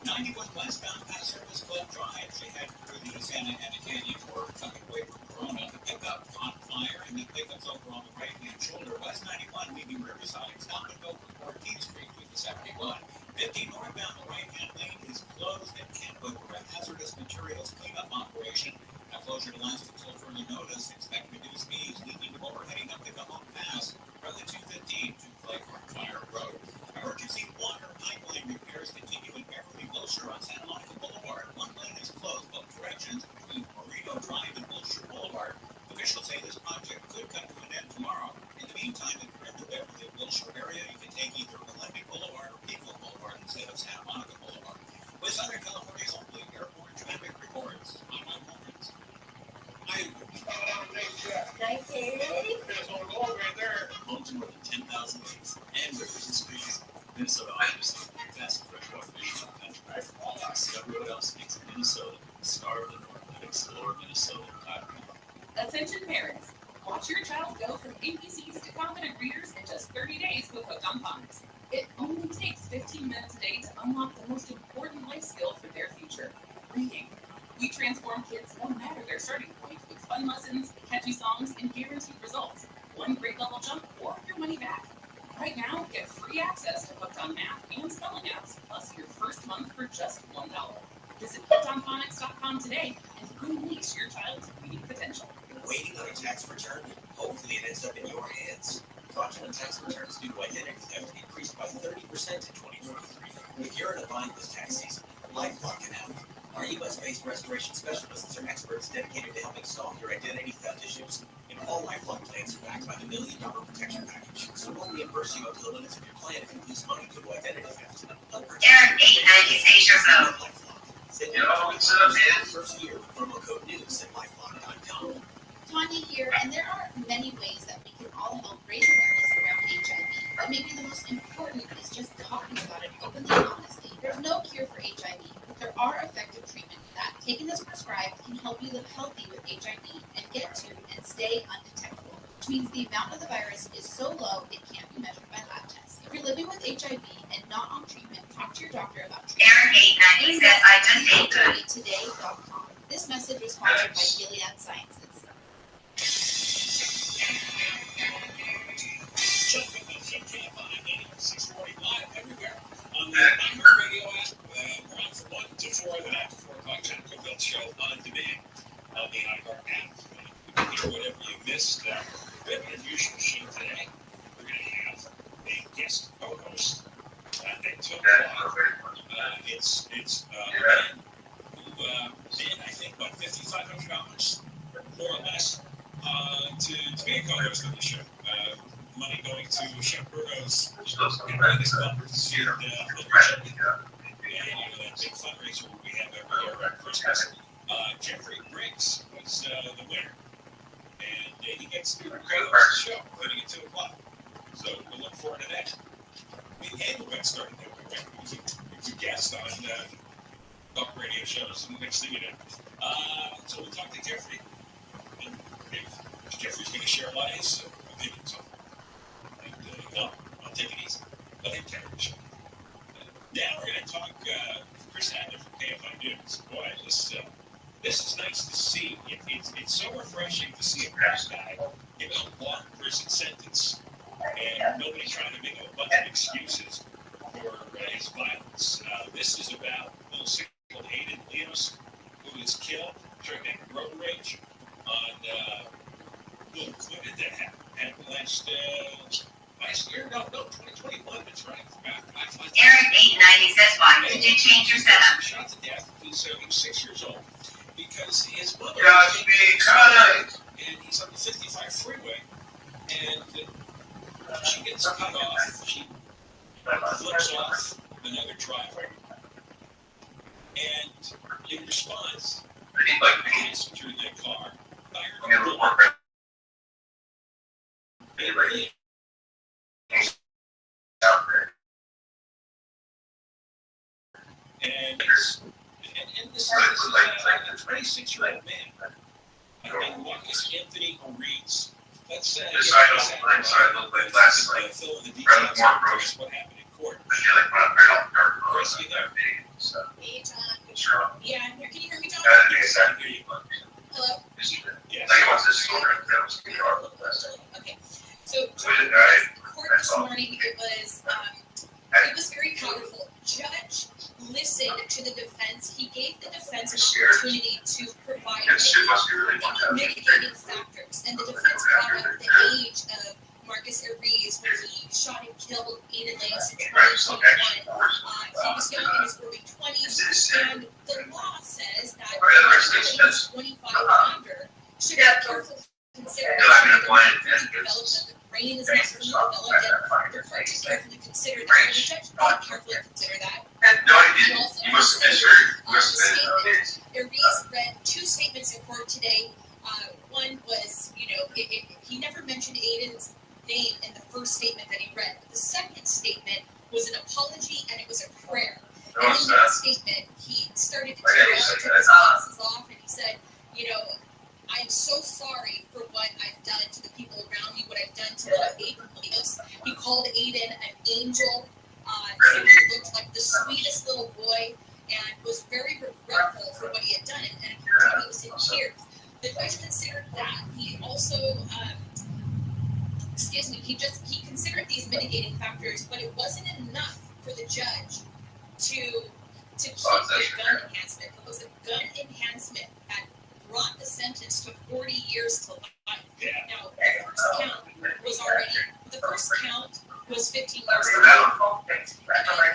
91 westbound past Service Club Drive. She head through the Santa Ana Canyon or coming away from Corona. The pickup caught fire and the pickup's over on the right-hand shoulder. West 91 leaving Riverside. Stop and go from 14th Street to the 71. 50 northbound, the right-hand lane is closed at Kenwood for a hazardous materials cleanup operation. That closure to last until further notice. Expect reduced speeds leading to overheading up the Gummo Pass from the 215 to Claymore Fire Road. Emergency water pipeline repairs continue in Beverly Wilshire on Santa Monica Boulevard. One lane is closed both directions between Moreno Drive and Wilshire Boulevard. Officials say this project could come to an end tomorrow. In the meantime, if you're in the Beverly Wilshire area, you can take either Olympic Boulevard or People Boulevard instead of Santa Monica Boulevard. With Southern California's only airport traffic reports, I'm on Lawrence. Home to more than 10,000 lakes and rivers and streams. Minnesota offers the best freshwater fish in the country. Discover what else makes Minnesota the star of the North at ExploreMinnesota.com. Attention parents, watch your child go from ABCs to confident readers in just 30 days with Hooked on Phonics. It only takes 15 minutes a day to unlock the most important life skill for their future, reading. We transform kids no matter their starting point with fun lessons, catchy songs, and guaranteed results. One grade level jump or your money back. Right now, get free access to Hooked on Math and Spelling Apps, plus your first month for just $1. Visit hookedonphonics.com today and unleash your child's reading potential. Waiting on a tax return? Hopefully it ends up in your hands. Fraudulent tax returns due to identity theft increased by 30% in 2023. If you're in a bind this tax season, LifeLock can help. Our U.S.-based restoration specialists are experts dedicated to helping solve your identity theft issues. And all LifeLock plans are backed by the $1 Million Protection Package, so we'll reimburse you up to the limits of your plan if you lose money due to identity theft. Aaron 890 Station Road. Send your first year with promo code news at lifelock.com. Tanya here, and there are many ways that we can all help raise awareness around HIV. But maybe the most important is just talking about it openly and honestly. There's no cure for HIV, but there are effective treatments that, taken as prescribed, can help you live healthy with HIV and get to and stay undetectable, which means the amount of the virus is so low it can't be measured by lab tests. If you're living with HIV and not on treatment, talk to your doctor about treatment. Aaron 890 says I just ate good. Today.com. This message was sponsored by Gilead Sciences. Check out KFI 640 live everywhere on the iHeartRadio app. We're on from 1 to 4 the night, 4 o'clock John Cookville show on demand on the iHeart app. You can hear whatever you missed. We have an unusual show today. We're going to have a guest co-host at 2 o'clock. It's a man who did, I think, about $5,500, more or less, to be a co-host of the show. Money going to Chef Bruno's Guinness conference and that big fundraiser we have every year at Christmas. Jeffrey Briggs was the winner, and he gets to co-host the show beginning at 2 o'clock. So we look forward to that. And we'll get started there. He was a guest on talk radio shows, and the next thing you know. So we'll talk to Jeffrey, and Jeffrey's going to share a lot of his opinions on it. No, I'll take it easy. Let him carry the show. Now we're going to talk Chris Adler from KFI News. Boy, this is nice to see. It's so refreshing to see a black guy give a long prison sentence and nobody trying to make a bunch of excuses for organized violence. This is about a little 6-year-old Hayden Leos, who was killed during a road rage on, when did that happen? Happened last year? No, 2021, that's right. Eric 890 says, why did you change your setup? Shot to death. He was 6 years old because his mother and he's on the 55 freeway, and she gets cut off. She flips off another driver, and in response, the passenger in that car fired a bullet. And this is a 26-year-old man. Anthony Reeds. Let's fill in the details of what happened in court. Chris, you there? Hey, John. Yeah, I'm here. Can you hear me, John? Hello? Yes. Okay. So, court this morning, it was very powerful. Judge listened to the defense. He gave the defense an opportunity to provide mitigating factors. And the defense brought up the age of Marcus Ariz when he shot and killed Aiden Lance in 2021. He was young in his early 20s, and the law says that anyone who's 25 and under should be careful consider that the brain is not fully developed, and the court should carefully consider that. And the judge did carefully consider that. He also Ariz read two statements in court today. One was, he never mentioned Aiden's name in the first statement that he read. But the second statement was an apology, and it was a prayer. And in that statement, he started to tear up, took his glasses off, and he said, I'm so sorry for what I've done to the people around me, what I've done to Aiden Leos. He called Aiden an angel. So he looked like the sweetest little boy and was very regretful for what he had done. And he was in tears. The judge considered that. He also, he considered these mitigating factors, but it wasn't enough for the judge to keep the gun enhancement. It was a gun enhancement that brought the sentence to 40 years to life. Now, the first count was 15 years to life. And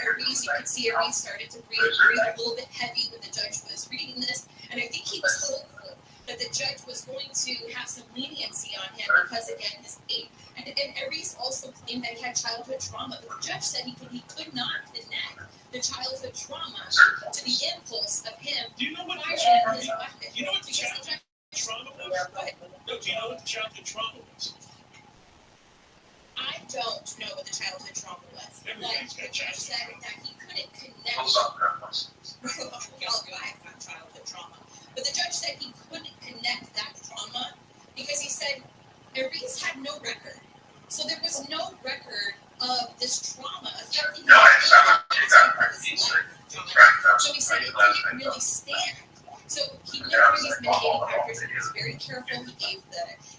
Ariz, you could see Ariz started to breathe a little bit heavy when the judge was reading this, and I think he was hopeful that the judge was going to have some leniency on him because, again, his age. And Ariz also claimed that he had childhood trauma, but the judge said he could not connect the childhood trauma to the impulse of him firing his weapon. Do you know what the childhood trauma was? No, do you know what the childhood trauma was? I don't know what the childhood trauma was. Everybody's got the judge said that he couldn't connect. We all do. I have got childhood trauma. But the judge said he couldn't connect that trauma because he said Ariz had no record. So there was no record of this trauma affecting him. So he said it didn't really stand. So he went through these mitigating factors and he was very careful.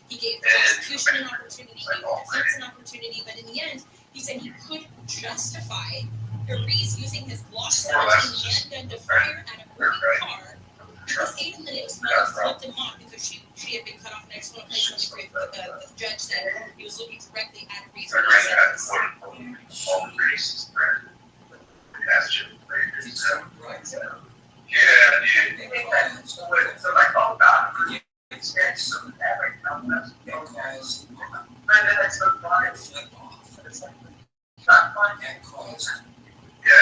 He gave the prosecution an opportunity, he gave the defense an opportunity, but in the end, he said he couldn't justify Ariz using his Glock 17 handgun to fire at a moving car because Aiden Leos might have flipped him off because she had been cut off next one place. The judge said he was looking directly at Ariz when he said this. It's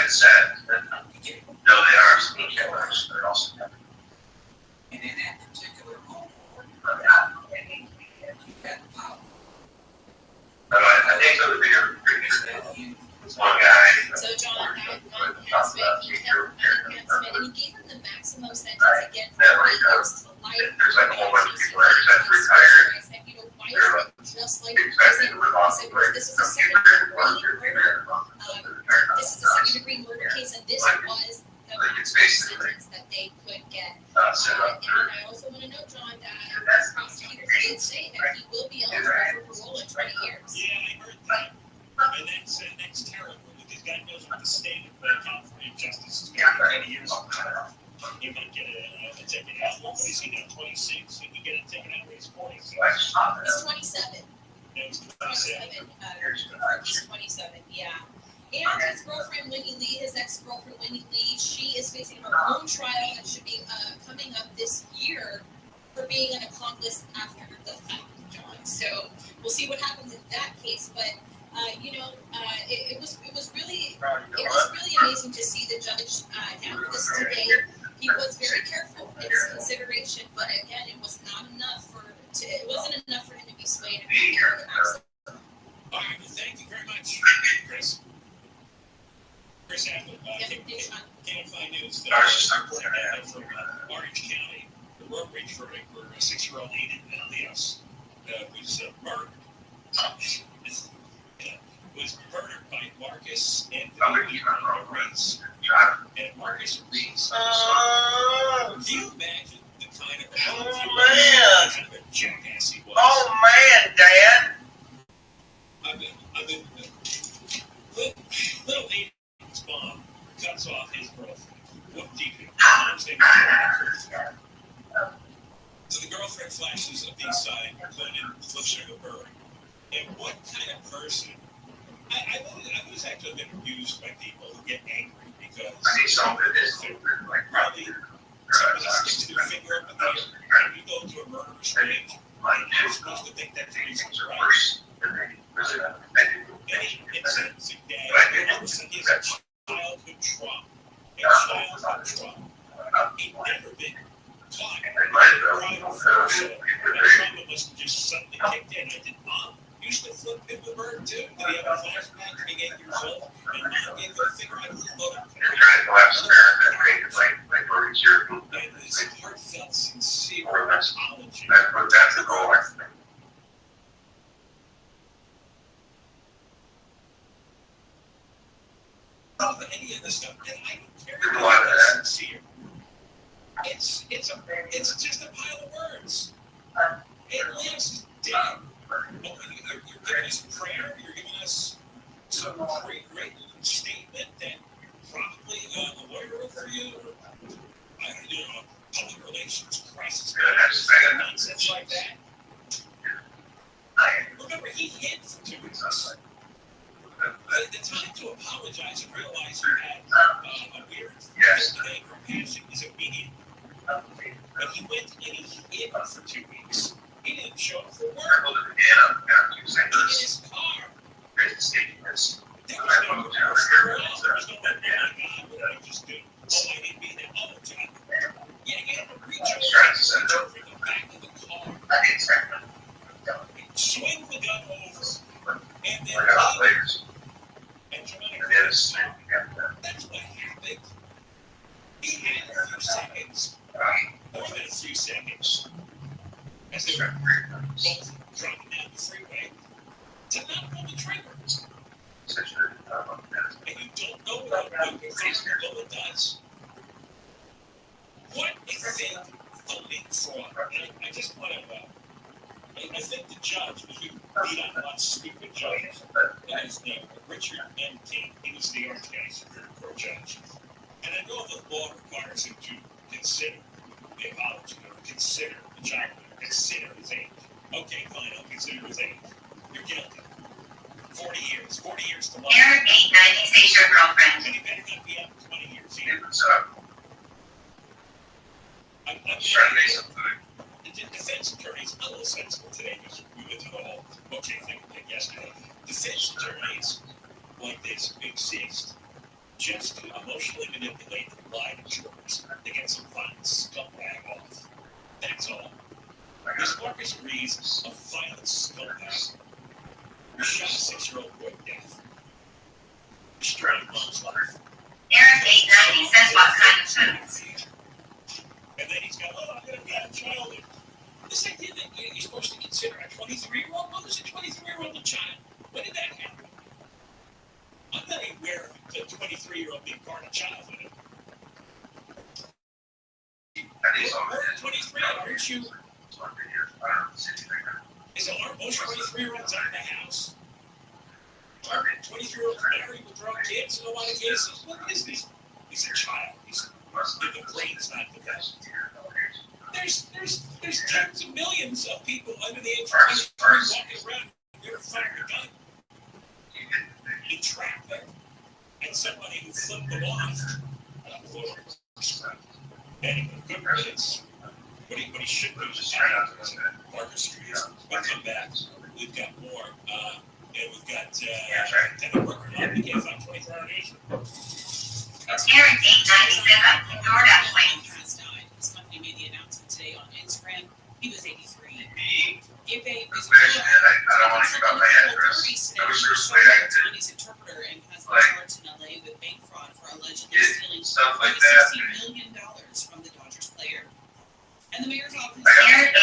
sad. No, they are absolutely killers. They're also killers. And in that particular moment, I think that would be a pretty one guy. So John had one enhancement, he kept one enhancement, and he gave him the maximum sentence again for 8 years to life. There's like a whole bunch of people that are just retired. I said, why is it just like prison? I said, this is a second-degree murder. This is a second-degree murder case, and this was the maximum sentence that they could get. And I also want to note, John, that the prosecutor did say that he will be eligible for parole in 20 years. Yeah, I heard that. And that's terrible. The because God knows what the state of California justice is going to be 20 years. He might get a ticket out. What is he now, 26? He can get a ticket out when he's 40. So. He's 27. No, he's 27. He's 27, yeah. And his girlfriend, Wendy Lee, his ex-girlfriend, Wendy Lee, she is facing her own trial that should be coming up this year for being an accomplice after the fact, John. So we'll see what happens in that case. But it was really amazing to see the judge handle this today. He was very careful in his consideration, but again, it wasn't enough for him to be swayed. All right, thank you very much, Chris. Chris Apple, can't find news that from Orange County, the road rage verdict where a 6-year-old Aiden Elias was murdered. Was murdered by Marcus Anthony Reese. And Marcus Reese. Can you imagine the kind of jackass he was? Oh man, Dad! Little Aiden's mom cuts off his girlfriend. What do you do? So the girlfriend flashes a B-side, including Flips Sugar Bird. And what kind of person? I was actually been abused by people who get angry because probably somebody sticks their finger up in the air and you go to a murderous rage. You're supposed to think that things are right. Any incidents of dad, all of a sudden he has a childhood trauma. He'd never been taught right before, so that trauma must have just suddenly kicked in. I did Mom used to flip him the bird too. Did he have a flashback at being 8 years old? And Mom gave her a finger on the motor. And this heartfelt, sincere apology. That's the goal. Any of this stuff, and I don't care if it's sincere. It's just a pile of words. It lives dead. You're giving us prayer. You're giving us some great statement that probably a lawyer for you, or public relations crisis, nonsense like that. Remember, he hid for 2 weeks. The time to apologize and realize you had a weird anger and passion is immediate. But he went and he hid for 2 weeks. He didn't show up for work. In his car. There was no remorse at all. There was no, oh my God, what did I just do? Oh, I didn't mean that. Oh, God. Yeah, you had to reach over from the back of the car. Swing the gun over. And then and try to stop. That's what happened. He had a few seconds, more than a few seconds, as they were both dropping down the freeway, to not pull the trigger. And you don't know what it does. What is it voting for? I just want to I think the judge, because we beat on a lot of stupid judges, and his name, Richard M. King, he was the Orange County Superior Court judge. And I know the law requires him to consider the apology, or consider the child, consider his age. Okay, fine, I'll consider his age. You're guilty. 40 years to life. Eric 890, say your girlfriend. And he better not be up 20 years either. I'm trying to make some food. The defense attorneys, I'm a little sensible today because we went through the whole okay thing yesterday. Defense attorneys like this exist just to emotionally manipulate and lie to jurors to get some violent scumbag off. That's all. This Marcus Reese, a violent scumbag, who shot a 6-year-old boy to death, destroyed mom's life. Eric 890 says what kind of food? And then he's got, I'm going to be a child. This idea that you're supposed to consider a 23-year-old? What was a 23-year-old a child? When did that happen? I'm not aware of the 23-year-old being part of childhood. You're 23, aren't you? Aren't most 23-year-olds out of the house? Aren't 23-year-olds married with drunk kids in a lot of cases. What is this? He's a child. The brain's not the best. There's tens of millions of people under the age of 23 walking around. You ever fired a gun? You trap them. And somebody who flipped them off. Anyway, good riddance. What he should do is Parker Street. We'll come back. We've got more. And we've got Lieutenant Worker on the case on 24 Hours. Aaron 897 in DoorDash Lane. Has died. His company made the announcement today on Instagram. He was 83. Ipe was I don't want to give out my address. I wish there was a way I could Chinese interpreter and has been charged in LA with bank fraud for allegedly stealing stuff like that. $60 million from the Dodgers player. And the mayor's office Aaron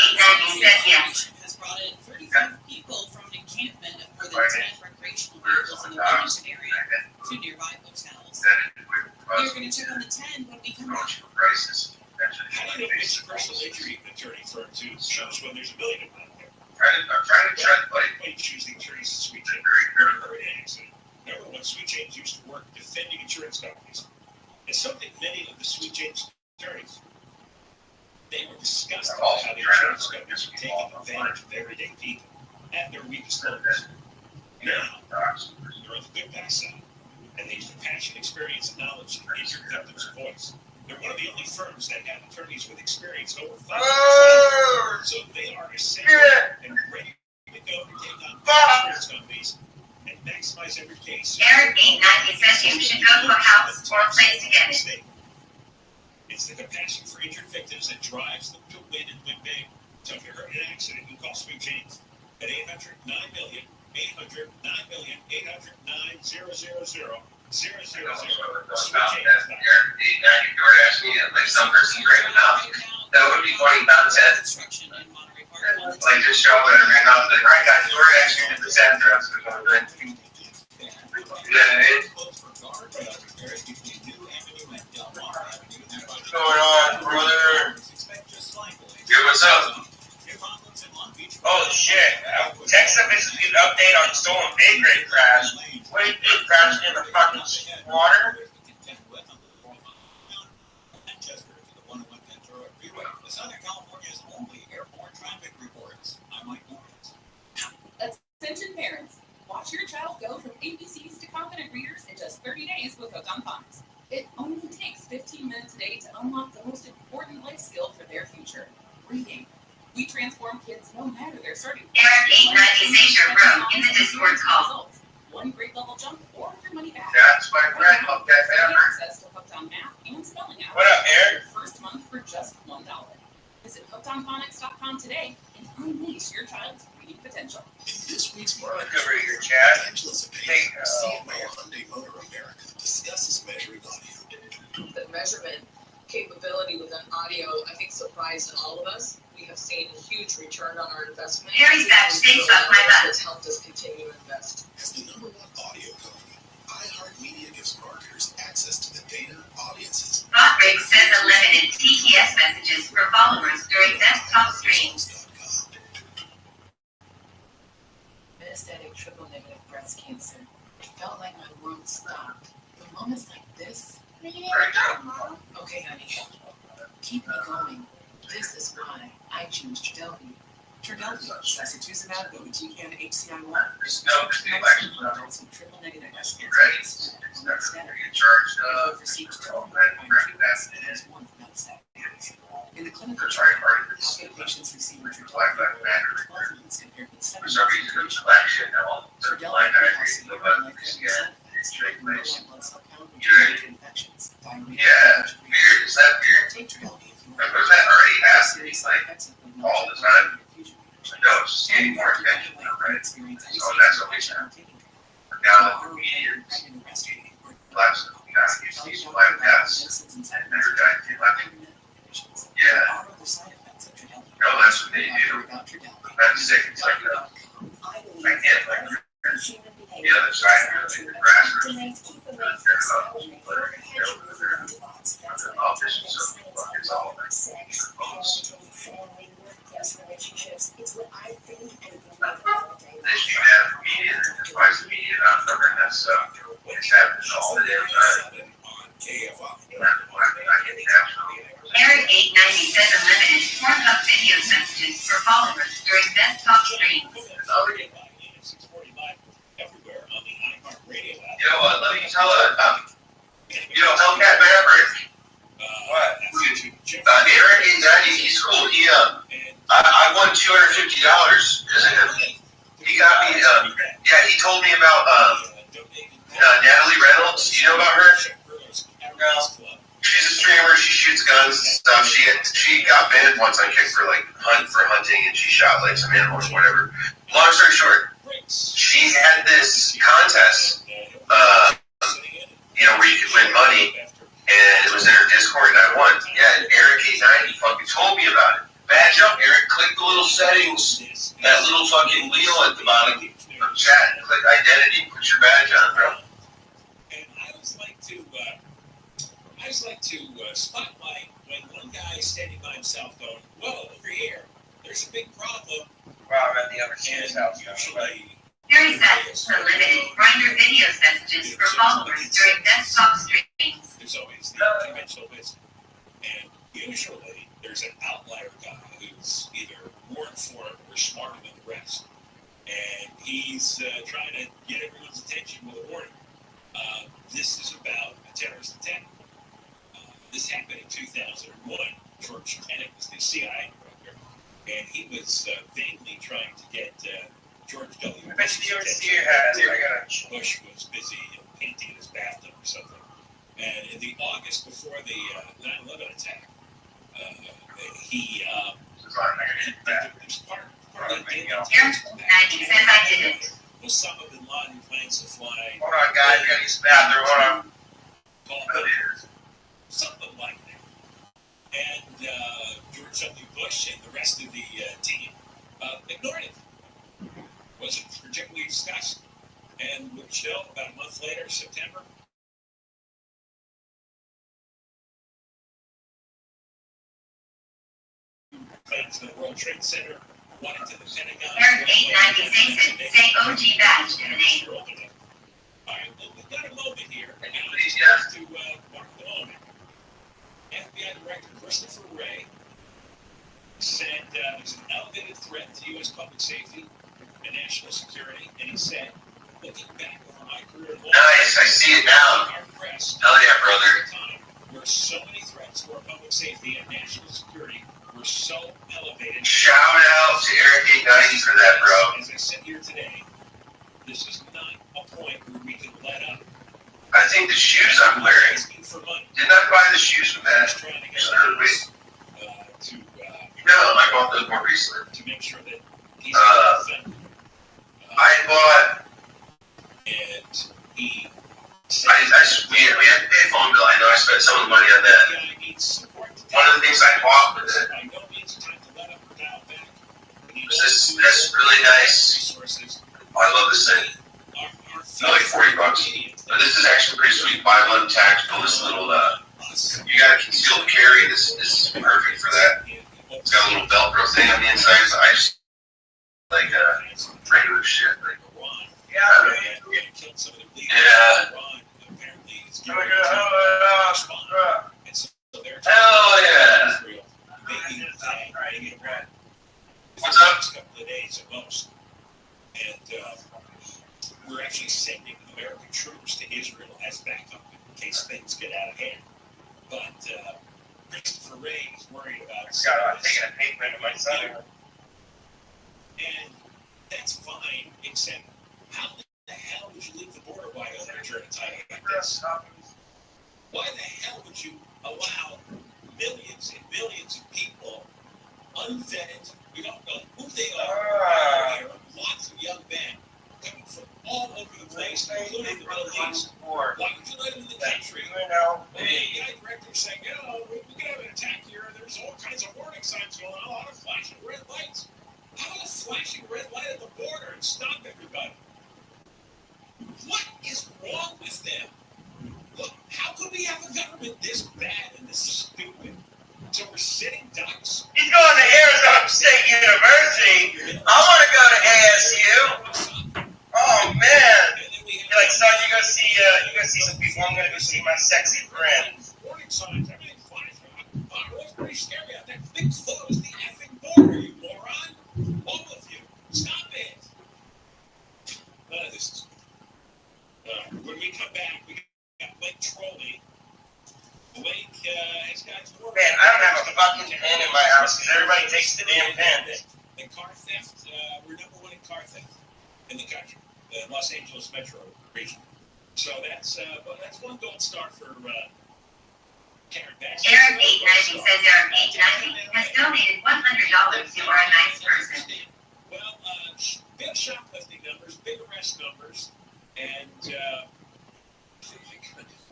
897 yes. has brought in 35 people from an encampment of more than 10 recreational vehicles in the Washington area to nearby hotels. We're going to check on the 10 when we come back. How do you know which personal injury attorney firm to choose when there's a million of them out there? I'm trying to Why choose the attorneys to Sweet James? Never heard an accident. Remember when Sweet James used to work defending insurance companies? It's something many of the Sweet James attorneys, they were disgusted about how the insurance companies were taking advantage of everyday people at their weakest moments. Now, they're on the good guy side, and they use the passion, experience, and knowledge to injure victims' voice. They're one of the only firms that have attorneys with experience over 5 years. So they are essential and ready to go to take on insurance companies and maximize every case. Aaron 897 should go to a house or a place to get it. It's the compassion for injured victims that drives them to win and win big. So if you're hurt in an accident, you call Sweet James at 800-9-million, 800-9-million, 800-9-000-000. That would be 20,000. Like just show it and ring up the right guys. DoorDash in this address. What's going on, brother? Hey, what's up? Oh shit! Text message an update on stolen bakery crash. Wait, it crashed in the fucking water? Southern California's only airport traffic reports. I'm Mike Morris. Attention parents, watch your child go from ABCs to confident readers in just 30 days with Hooked on Phonics. It only takes 15 minutes a day to unlock the most important life skill for their future, reading. We transform kids no matter their starting point. Eric 890 your room in the Discord call. One grade level jump or your money back. That's my friend. Look, that's ever. Access to Hooked on Math and Spelling Apps. What up, Eric? Your first month for just $1. Visit hookedonphonics.com today and unleash your child's reading potential. In this week's Look Market over here, Chad. Angela Cepeda, CMO Hyundai Motor America, discusses measuring audio. The measurement capability within audio, I think, surprised all of us. We have seen a huge return on our investment. Harry Satch stays up my butt. It's helped us continue to invest. As the #1 audio company, iHeartMedia gives marketers access to the data, audiences, Rothschild sends unlimited TTS messages for followers during desktop streams. Metastatic triple negative breast cancer. It felt like my world stopped. The moments like this. Okay, honey. Keep me going. This is why I choose Trodelvy. Trodelvy, sacituzumab govitecan HCI1. It's for adults with triple negative breast cancer. It's better. Overseas treatments and there's one for metastatic. In the clinical trial, half of patients receiving Trodelvy for 12 months compared with 7 months of duration. Trodelvy can also be life-threatening side effects, like low blood cell count, which lead to infections, diarrhea. Weird. Is that weird? Take Trodelvy. Because that already happens, like, all the time. No, it's getting more attention, right? So that's what we have. Now that the media is less, you see some live deaths, and they're dying too much. Yeah. No, that's what they do. That's sick. It's like the other side of the grassroots. It's all relationships. It's what I think and this you have media that defies the media not covering that stuff. It's happening. I won $250. He got me. Yeah, he told me about Natalie Reynolds. Do you know about her? No. She's a streamer. She shoots guns and stuff. She got banned once on Kick for hunting, and she shot like some animals or whatever. Long story short, she had this contest, where you could win money, and it was in her Discord, and I won. Yeah, and Eric890 fucking told me about it. Badge up, Eric. Click the little settings, that little fucking wheel at the bottom of chat, and click identity, and put your badge on, bro. And I always like to spotlight when one guy is standing by himself going, whoa, over here, there's a big problem. Wow, I'm at the other kid's house. Usually, 30 seconds to limited Grindr video messages for followers during desktop streams. There's always the conventional wisdom. And usually, there's an outlier guy who's either more informed or smarter than the rest. And he's trying to get everyone's attention with a warning. This is about a terrorist attack. This happened in 2001. George Tenet was the CIA director, and he was vainly trying to get George W. Bush's attention. Bush was busy painting in his bathtub or something. And in the August before the 9/11 attack, he was part of the deal. Osama bin Laden plans to fly. Hold on, guys. I gotta use the bathroom. Hold on. Something like that. And George W. Bush and the rest of the team ignored it. Wasn't particularly discussed. And would show about a month later, September, planes in the World Trade Center, one into the Pentagon. Eric 890 say OG badge to the name. All right, well, we've got a moment here. And now it's to mark the moment. FBI Director Christopher Wray said there's an elevated threat to U.S. public safety and national security, and he said, looking back over my career, nice, I see it now. Hell yeah, brother. Time where so many threats to our public safety and national security were so elevated. Shout out to Eric890 for that, bro. As I sit here today, this is not a point where we can let up. I think the shoes I'm wearing. Didn't I buy the shoes from that? No, I bought those more recently. To make sure that he's I bought. And he. We had to pay a phone bill. I know I spent some of the money on that. One of the things I bought with it was this really nice. Oh, I love this thing. It's like $40. But this is actually pretty sweet. Buy one tactical. This little you gotta conceal the carry. This is perfect for that. It's got a little Velcro thing on the inside. So I just like regular shit. Like, Hell yeah! What's up? Couple of days at most, and we're actually sending American troops to Israel as backup in case things get out of hand. But Christopher Wray is worried about taking a pavement of my son. And that's fine, except how the hell would you leave the border wide open during a time like this? Why the hell would you allow millions and millions of people unvetted? We don't know who they are. There are lots of young men coming from all over the place, including the Middle East. Why would you let them in the country? The AI director saying, we could have an attack here. There's all kinds of warning signs going on, a lot of flashing red lights. How about a flashing red light at the border and stop everybody? What is wrong with them? Look, how could we have a government this bad and this stupid? So we're sitting ducks. He's going to Arizona State University. I want to go to ASU. Oh man! You're like, son, you go see some people. I'm gonna go see my sexy friend. Warning signs, everything's flashing. Oh, it's pretty scary out there. They closed the effing border, you moron. All of you, stop it. None of this is. When we come back, we got Blake Trolley. Blake has got more. Man, I don't have a fucking pen in my house because everybody takes the damn pen. The car theft, we're number one in car theft in the country, the Los Angeles metro region. So that's one gold star for Karen Bass. Aaron 890 says Aaron 890 has donated $100 to our nice person. Well, big shoplifting numbers, big arrest numbers, and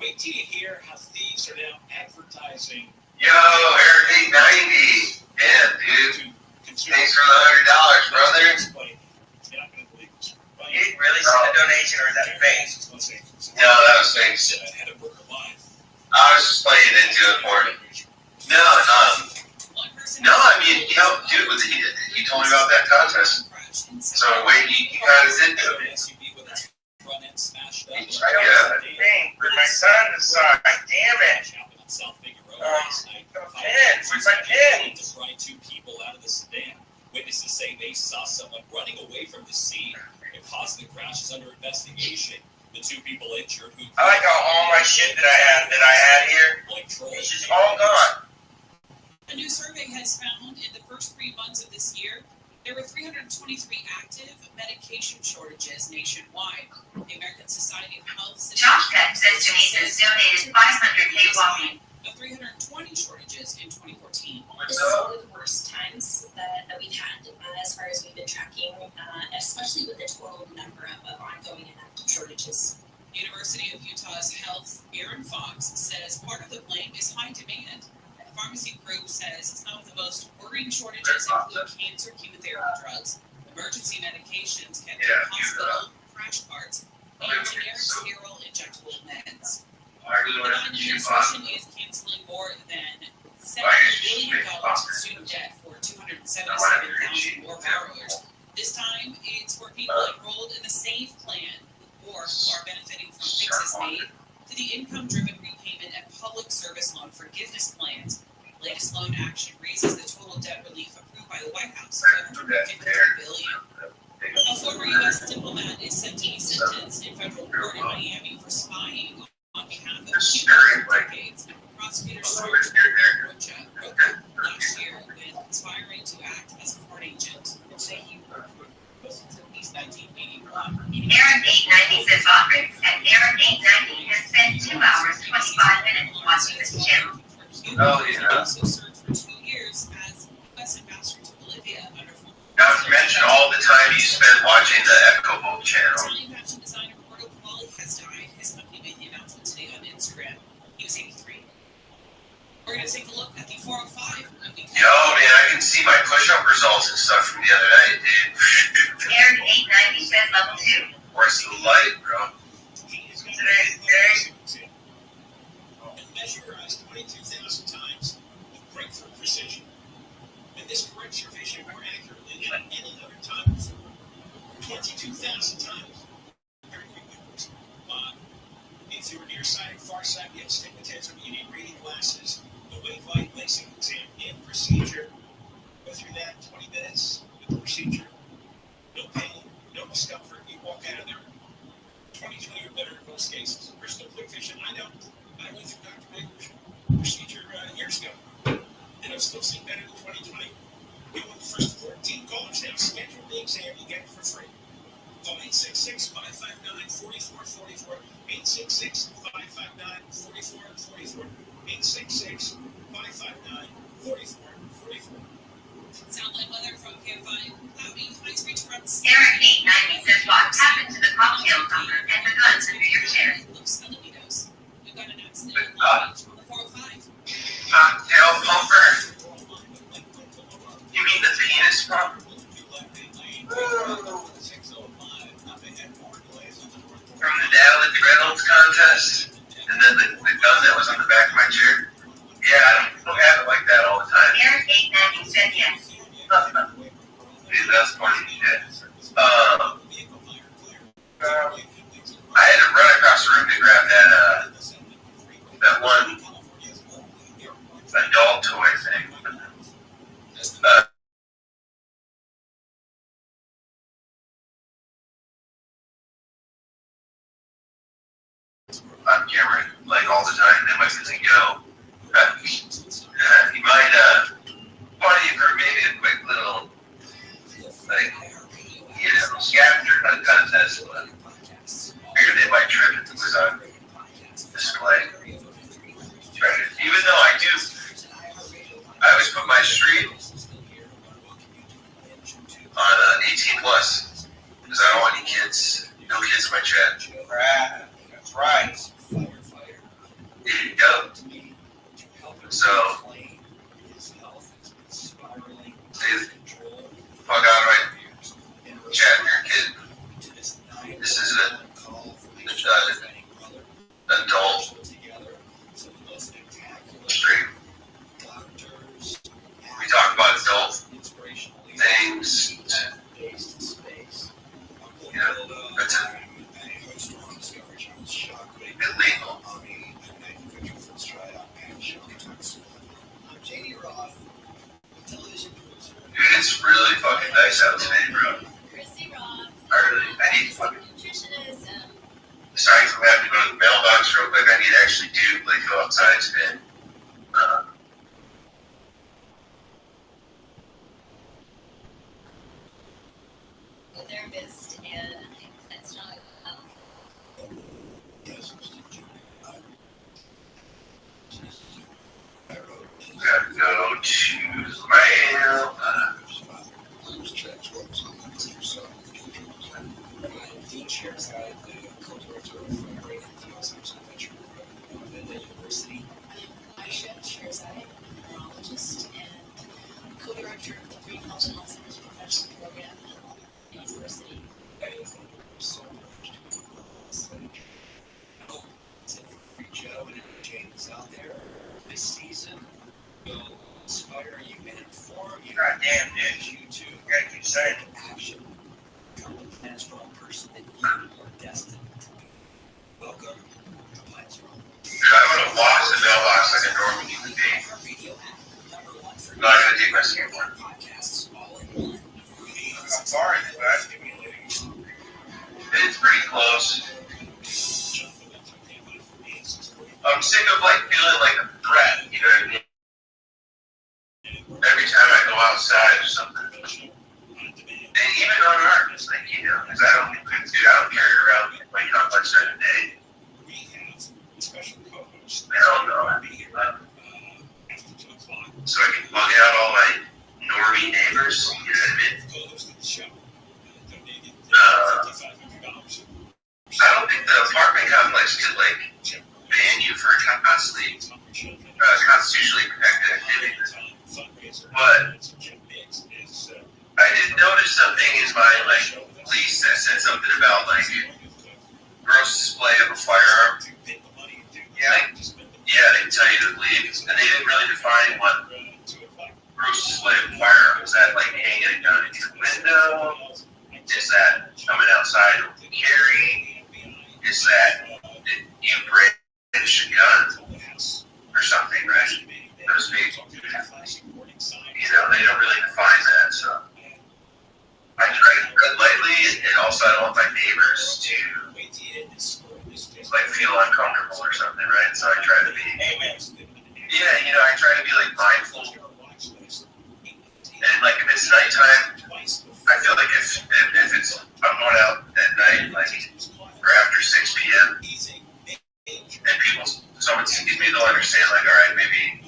wait till you hear how thieves are now advertising. Yo, Aaron 890. Yeah, dude. Thanks for the $100, brother. You're not going to believe this. You really sent a donation, or is that fake? No, that was fake. I was just playing into it for him. No, I mean, dude, he told me about that contest. So wait, he kind of did do it. Dang, for my son to suck. Damn it. Where's my pen? Two people out of the sedan. Witnesses say they saw someone running away from the scene. A positive crash is under investigation. The two people injured who I like how all my shit that I had here, it's just all gone. A new survey has found in the first 3 months of this year, there were 323 active medication shortages nationwide. The American Society of Health Josh Peck says Denise has donated 500K walking. Of 320 shortages in 2014. This is one of the worst times that we've had as far as we've been tracking, especially with the total number of ongoing and active shortages. University of Utah's Health, Aaron Fox, says part of the blame is high demand. The pharmacy group says some of the most worrying shortages include cancer chemotherapy drugs, emergency medications kept in hospital, crash carts, and generic sterile injectable meds. The administration is canceling more than $7 billion in student debt for 277,000 more borrowers. This time, it's for people enrolled in the SAVE plan or who are benefiting from fixes made to the income-driven repayment and public service loan forgiveness plans. The latest loan action raises the total debt relief approved by the White House to $152 billion. A former U.S. diplomat is set to be sentenced in federal court in Miami for spying on behalf of Cuba for decades. Prosecutors charged Rothschild last year with conspiring to act as a foreign agent. Say he worked since at least 1981. Aaron 890 says Office at Aaron 890 has spent 2 hours 25 minutes watching this channel. Oh, yeah. Also served for 2 years as U.S. ambassador to Bolivia under former. Not to mention all the time you spent watching the Echo Boat channel. Italian fashion designer Roberto Cavalli has died. His company made the announcement today on Instagram. He was 83. We're going to take a look at the 405. Yo, man, I can see my push-up results and stuff from the other night, dude. Aaron 890 says level 2. Where's the light, bro? Today's day. And measurized 22,000 times with breakthrough precision. And this corrects your vision more accurately than any other time before. 22,000 times. Very quickly. If you're nearsighted, farsighted, you have stigmatism, you need reading glasses, the wave light LASIK exam and procedure. Go through that 20 minutes with the procedure. No pain, no discomfort. You walk out of there 20/20 or better in most cases. Crystal clear vision. I know. I went through Dr. Baker's procedure years ago, and I'm still seeing better than 20/20. We want the first 14 callers now. Schedule the exam. You get it for free. Call 866-559-4444. 866-559-4444. 866-559-4444. Soundline weather from KFI. Cloudy, high street runs. Aaron 890 says what happened to the cocktail tumbler and the guns under your chair. Looks Filipinos. We've got an accident in Long Beach on the 405. Cocktail pumper. You mean the penis pump? From the Dallas Reynolds contest, and then the gun that was on the back of my chair. Yeah, I don't have it like that all the time. Aaron 890 said yes. Dude, that's funny shit. I had to run across the room to grab that one adult toy thing. On camera, like all the time. They might be like, yo, he might So, fuck out of my chat here, kid. This is an adult stream. We talk about adult things. You know, that's illegal. Dude, it's really fucking nice out today, bro. I need to fucking. Sorry for having to go to the mailbox real quick. I need to actually go outside today. A therapist, and that's not. Gotta go to mail. Dean Shares Guy, the co-director of Brain and Alzheimer's Prevention Program at the university. I'm Aisha Shares Guy, a neurologist and co-director of the Brain Health and Alzheimer's Prevention Program at the university. So much to Joe and James out there this season will inspire you and inform you. God damn, dude. You to gotta keep saying action. Become the plan strong person that you are destined to be. Welcome to Plan Strong. Dude, I'm gonna walk to the mailbox like a normal human being. I'm not gonna take my skateboard. How far is it, guys? It's pretty close. I'm sick of feeling like a threat, you know what I mean? Every time I go outside or something. And even on Earth, it's like, you know, because I don't carry around my complex every day. Hell no. So I can bug out all my normie neighbors, you know what I mean? I don't think the apartment complex could, ban you for constitutionally protected activity. But I did notice something in my lease that said something about gross display of a firearm. Yeah, they tell you to leave, and they didn't really define what gross display of a firearm is. That hanging it down in your window? Is that coming outside to carry? Is that you brandish a gun or something, right? Those people, they don't really define that, so. I try to tread lightly, and also I don't want my neighbors to feel uncomfortable or something, right? So I try to be, I try to be mindful. And if it's nighttime, I feel like if I'm going out at night, or after 6 p.m., and someone sees me, they'll understand, all right, maybe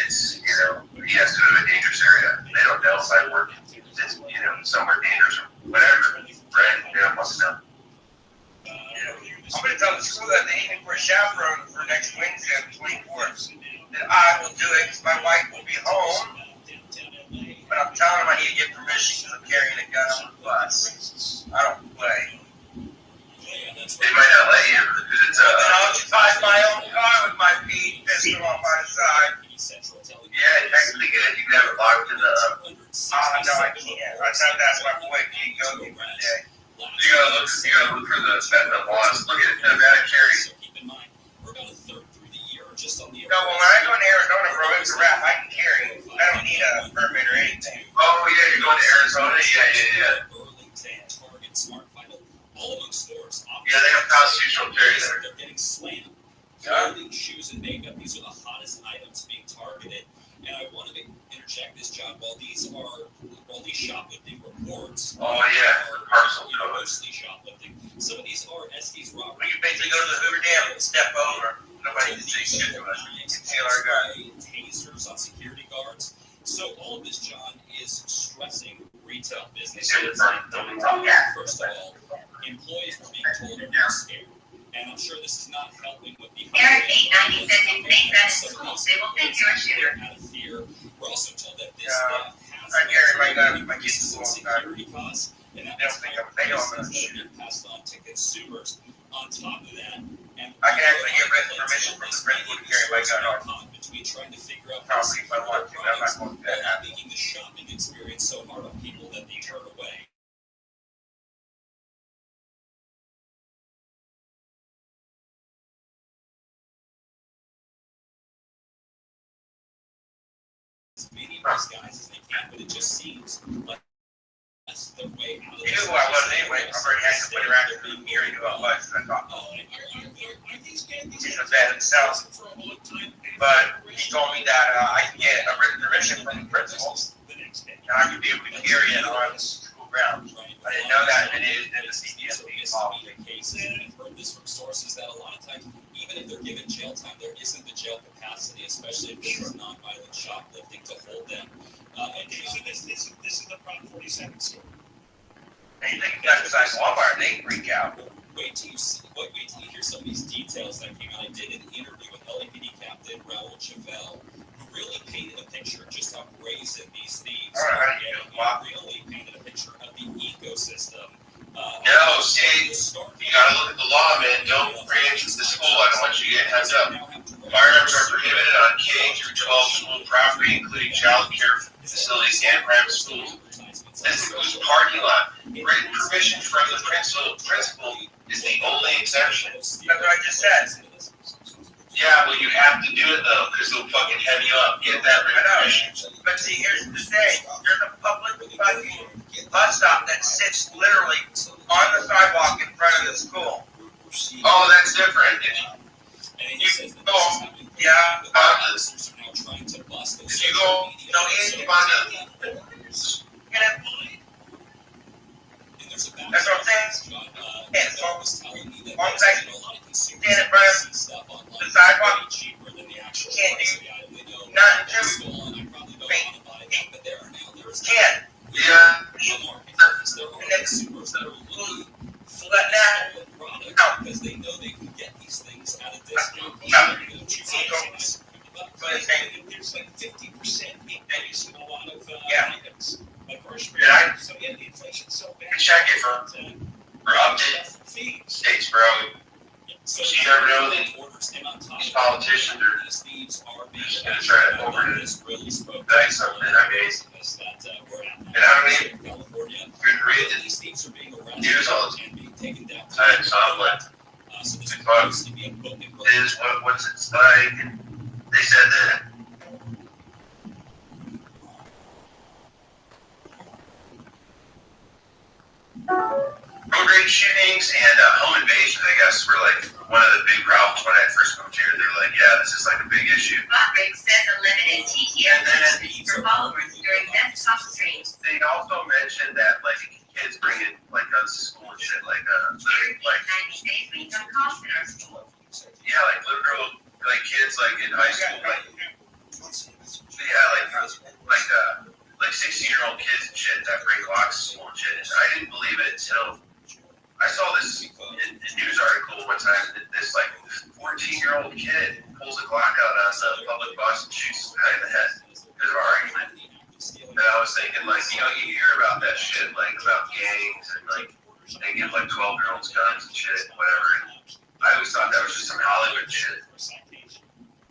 it's, he has to go to a dangerous area. They don't know if I work somewhere dangerous or whatever, right? They don't want to know. I'm going to tell the school that they need me for a chaperone for next Wednesday, the 24th. That I will do it because my wife will be home. But I'm telling them I need to get permission because I'm carrying a gun on the bus. I don't play. They might not let you because it's I'll occupy my own car with my feet pistol on my side. Yeah, technically you can have it locked in the. No, I can't. I tried to ask my boy if he can go for the day. You gotta look for the laws. Look at automatic carry. No, when I go to Arizona, bro, it's a wrap. I can carry. I don't need a permit or anything. Oh yeah, you're going to Arizona? Yeah. Yeah, they have constitutional carry there. They're getting slammed. Clothing, shoes, and makeup, these are the hottest items being targeted. And I wanted to interject this, John, while these shoplifting reports. Oh yeah, the parcel code. Mostly shoplifting. Some of these are Estes robberies. You basically go to the Hoover Dam and step over. Nobody can say shit to us. Conceal our guy. Tasers on security guards. So all of this, John, is stressing retail businesses. First of all, employees are being told they're not scared. And I'm sure this is not helping with the Eric 890 says if they gun in schools, they will think you're a shooter. out of fear. We're also told that this Yeah. theft I carry my gun, my has kids to school. security costs, and that They don't think I'm gonna prices that are being passed on to consumers. On top of that, and I can actually get written permission from the principal to carry my gun on between trying to figure out property if I want to. I'm not going to do and that. making the shopping experience so hard on people that they turn away. As many of these guys as they can, but it just seems like that's the way out of You knew who I was anyway. I've already had to put around here. You knew who I was. I thought, he's a bad himself. But he told me that I can get a written permission from the principal, and I could be able to carry it on school grounds. I didn't know that, and it is in the CPSP policy. I've heard this from sources that a lot of times, even if they're given jail time, there isn't the jail capacity, especially if there's nonviolent shoplifting to hold them. So this is the Prop 47 story. Anything you got besides Walmart, they freak out. Wait till you hear some of these details that came out. I did an interview with LAPD Captain Raul Chavel, who really painted a picture of just how brazen these thieves are. He really painted a picture of the ecosystem. No, see, you gotta look at the law, man. Don't branch the school. I don't want you to get heads up. Firearms are prohibited on K through 12 school property, including child care facilities and private schools. This includes parking lot. Written permission from the principal is the only exception. That's what I just said. Yeah, well, you have to do it though, because they'll fucking heavy you up. Get that written permission. But see, here's the thing. There's a public fucking bus stop that sits literally on the sidewalk in front of the school. Oh, that's different. If you go, yeah, if you go, in on the, that's what I'm saying. And so, long as I stand in front of the sidewalk, you can't do nothing to me. Can't. Yeah. And then, let that out. Because they know they can get these things at a discount. There's like 50% increase in a lot of items. Like grocery. So yeah, the inflation's so bad. Check it for update states, bro. So you never know that these politicians are just going to try to overnight something. I mean, and I don't even read the news all the time, so I'm like, what's it like? And they said that road rage shootings and home invasions, I guess, were like one of the big problems when I first moved here. They're like, yeah, this is like a big issue. Buckrick says unlimited TTS for followers during desktop streams. They also mentioned that like kids bring in like guns to school and shit, like yeah, like literal like kids like in high school, like 16-year-old kids and shit that bring Glocks to school and shit. And I didn't believe it until I saw this news article one time that this like 14-year-old kid pulls a Glock out on the public bus and shoots the guy in the head because of an argument. And I was thinking, like, you know, you hear about that shit, like about gangs and like they give like 12-year-olds guns and shit, whatever. And I always thought that was just some Hollywood shit.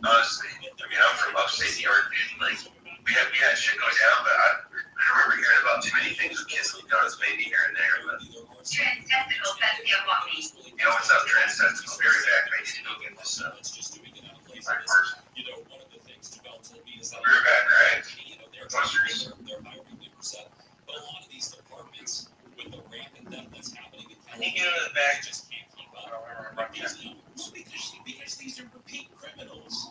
Honestly, I mean, I'm from upstate New York, dude. Like, we had shit go down, but I remember hearing about too many things with kids with guns, maybe here and there. But Trans Testicle says you want me. you know what's up, Trans Testicle? Be right back. I need to go get this stuff. My person. You know, one of the things Javel told me is that Be right back, right? you know, they're hiring new percent, but a lot of these departments with the rampant theft that's happening in Can you get into the bag? just can't keep up. Because these are repeat criminals,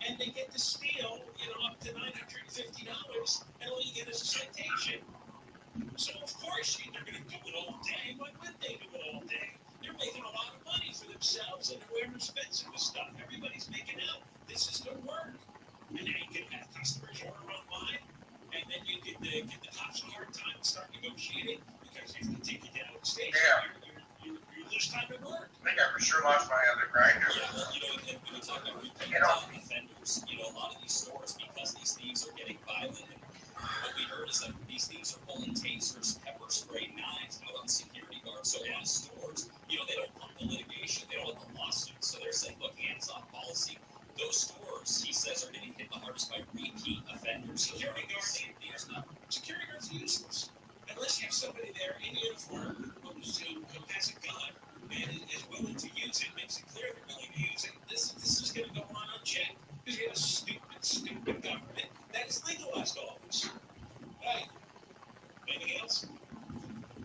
and they get to steal, up to $950, and all you get is a citation. So of course they're going to do it all day. Why would they do it all day? They're making a lot of money for themselves and whoever's fencing the stuff. Everybody's making out this is good work, and then you can have customers order online, and then you get the cops a hard time and start negotiating because they have to take you down to the station. Yeah. You lose time at work. They got sure lost my other grinder. Yeah, well, and when we talk about repeat offenders, a lot of these stores, because these thieves are getting violent, and what we heard is that these thieves are pulling tasers, pepper spray, knives out on security guards. So a lot of stores, they don't want the litigation, they don't want the lawsuit. So they're saying, look, hands-off policy. Those stores, he says, are getting hit the hardest by repeat offenders. Security guards are useless. Unless you have somebody there in uniform who has a gun and is willing to use it, makes it clear they're willing to use it. This is going to go on unchecked because we have a stupid government that has legalized all this. Right? Anything else?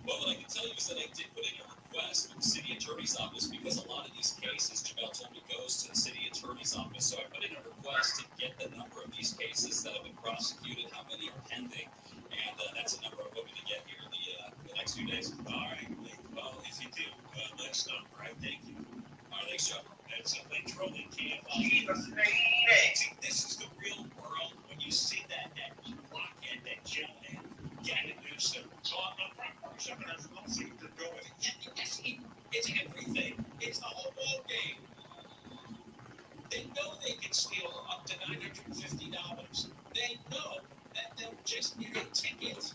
Well, what I can tell you is that I did put in a request with the city attorney's office because a lot of these cases, Jamel told me, goes to the city attorney's office. So I put in a request to get the number of these cases that have been prosecuted, how many are pending, and that's a number I'm hoping to get here the next few days. All right. Well, if you do, let us know. All right. Thank you. All right. Thanks, Joe. That's a trolling camp. See, this is the real world. When you see that blockhead, that gentleman, Gavin Newsom, on the front porch of it, nothing to do with it. It's everything. It's the whole ball game. They know they can steal up to $950. They know that they'll just need a ticket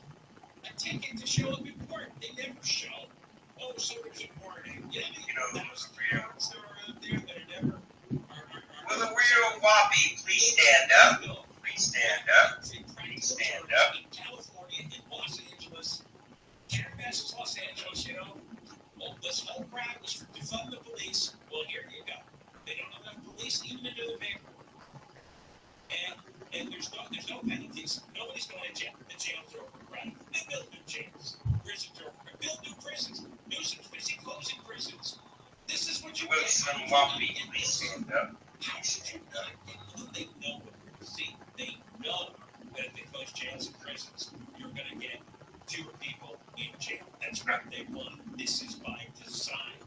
to show up in court. They never show. Oh, so there's a warning. Yeah, those reports that are out there that are never. Will the real Whoppy please stand up? Please stand up. Please stand up. In California, in Los Angeles, Calabasas is Los Angeles, Well, this whole crowd was to defund the police. Well, here you go. They don't have enough police even to do the paperwork. And there's no penalties. Nobody's going to jail for overcrowding. They build new jails. Prisons are overcrowded. Build new prisons. Newsom's busy closing prisons. This is what you will some Whoppy please stand up. How should you not get them? They know what you see. They know that if they close jails and prisons, you're going to get fewer people in jail. That's what they want. This is by design.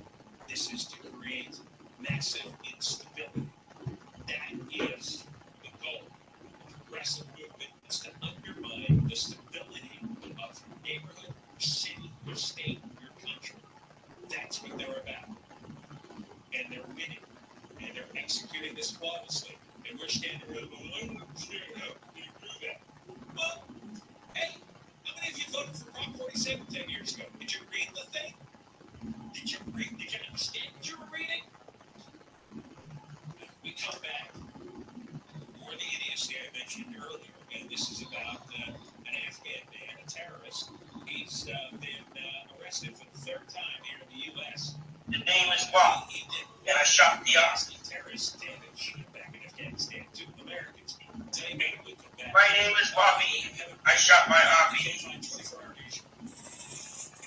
This is to create massive instability. That is the goal. The progressive movement is to undermine the stability of your neighborhood, your city, your state, your country. That's what they're about. And they're winning. And they're executing this flawlessly. And we're standing there going, do that. Well, hey, how many of you voted for Prop 47 10 years ago? Did you read the thing? Did you understand what you were reading? We come back. More the idiocy I mentioned earlier, and this is about an Afghan man, a terrorist. He's been arrested for the third time here in the U.S. The name is Bob, and I shot the Aussie. Terrorist damage back in Afghanistan to Americans. My name is Bobby. I shot my Aussie.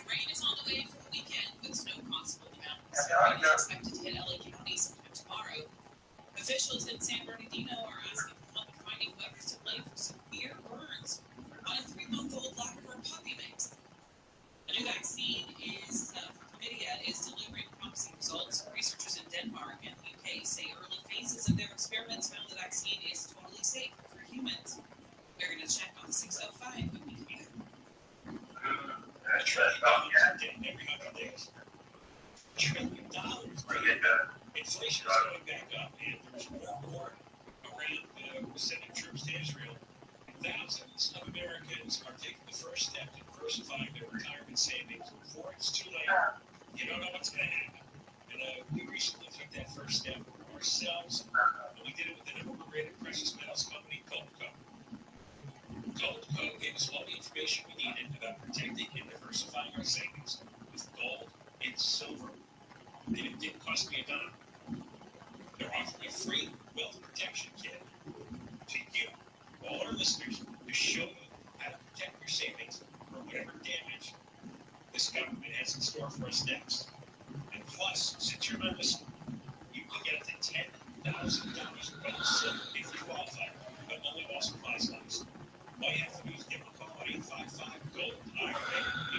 Rain is on the way for the weekend with snow possible in the mountains. It's expected to hit LA County sometime tomorrow. Officials in San Bernardino are asking for help finding whoever's to blame for severe burns on a 3-month-old Labrador puppy mix. A new vaccine for chlamydia is delivering promising results. Researchers in Denmark and the UK say early phases of their experiments found the vaccine is totally safe for humans. We're going to check on the 605 when we come here. Every 100 days. $1 trillion. Inflation is going back up, and there's more war around sending troops to Israel. Thousands of Americans are taking the first step to diversifying their retirement savings before it's too late. You don't know what's going to happen. And we recently took that first step ourselves, and we did it with the number-rated precious metals company, Goldco. Goldco gave us all the information we needed about protecting and diversifying our savings with gold and silver. It didn't cost me a dime. They're offering a free wealth protection kit to you, all our listeners, to show you how to protect your savings from whatever damage this government has in store for us next. And plus, since you're not listening, you can get up to $10,000 in gold silver if you qualify, but only while supplies last. All you have to do is give them a call at 855-GOLD-IRA,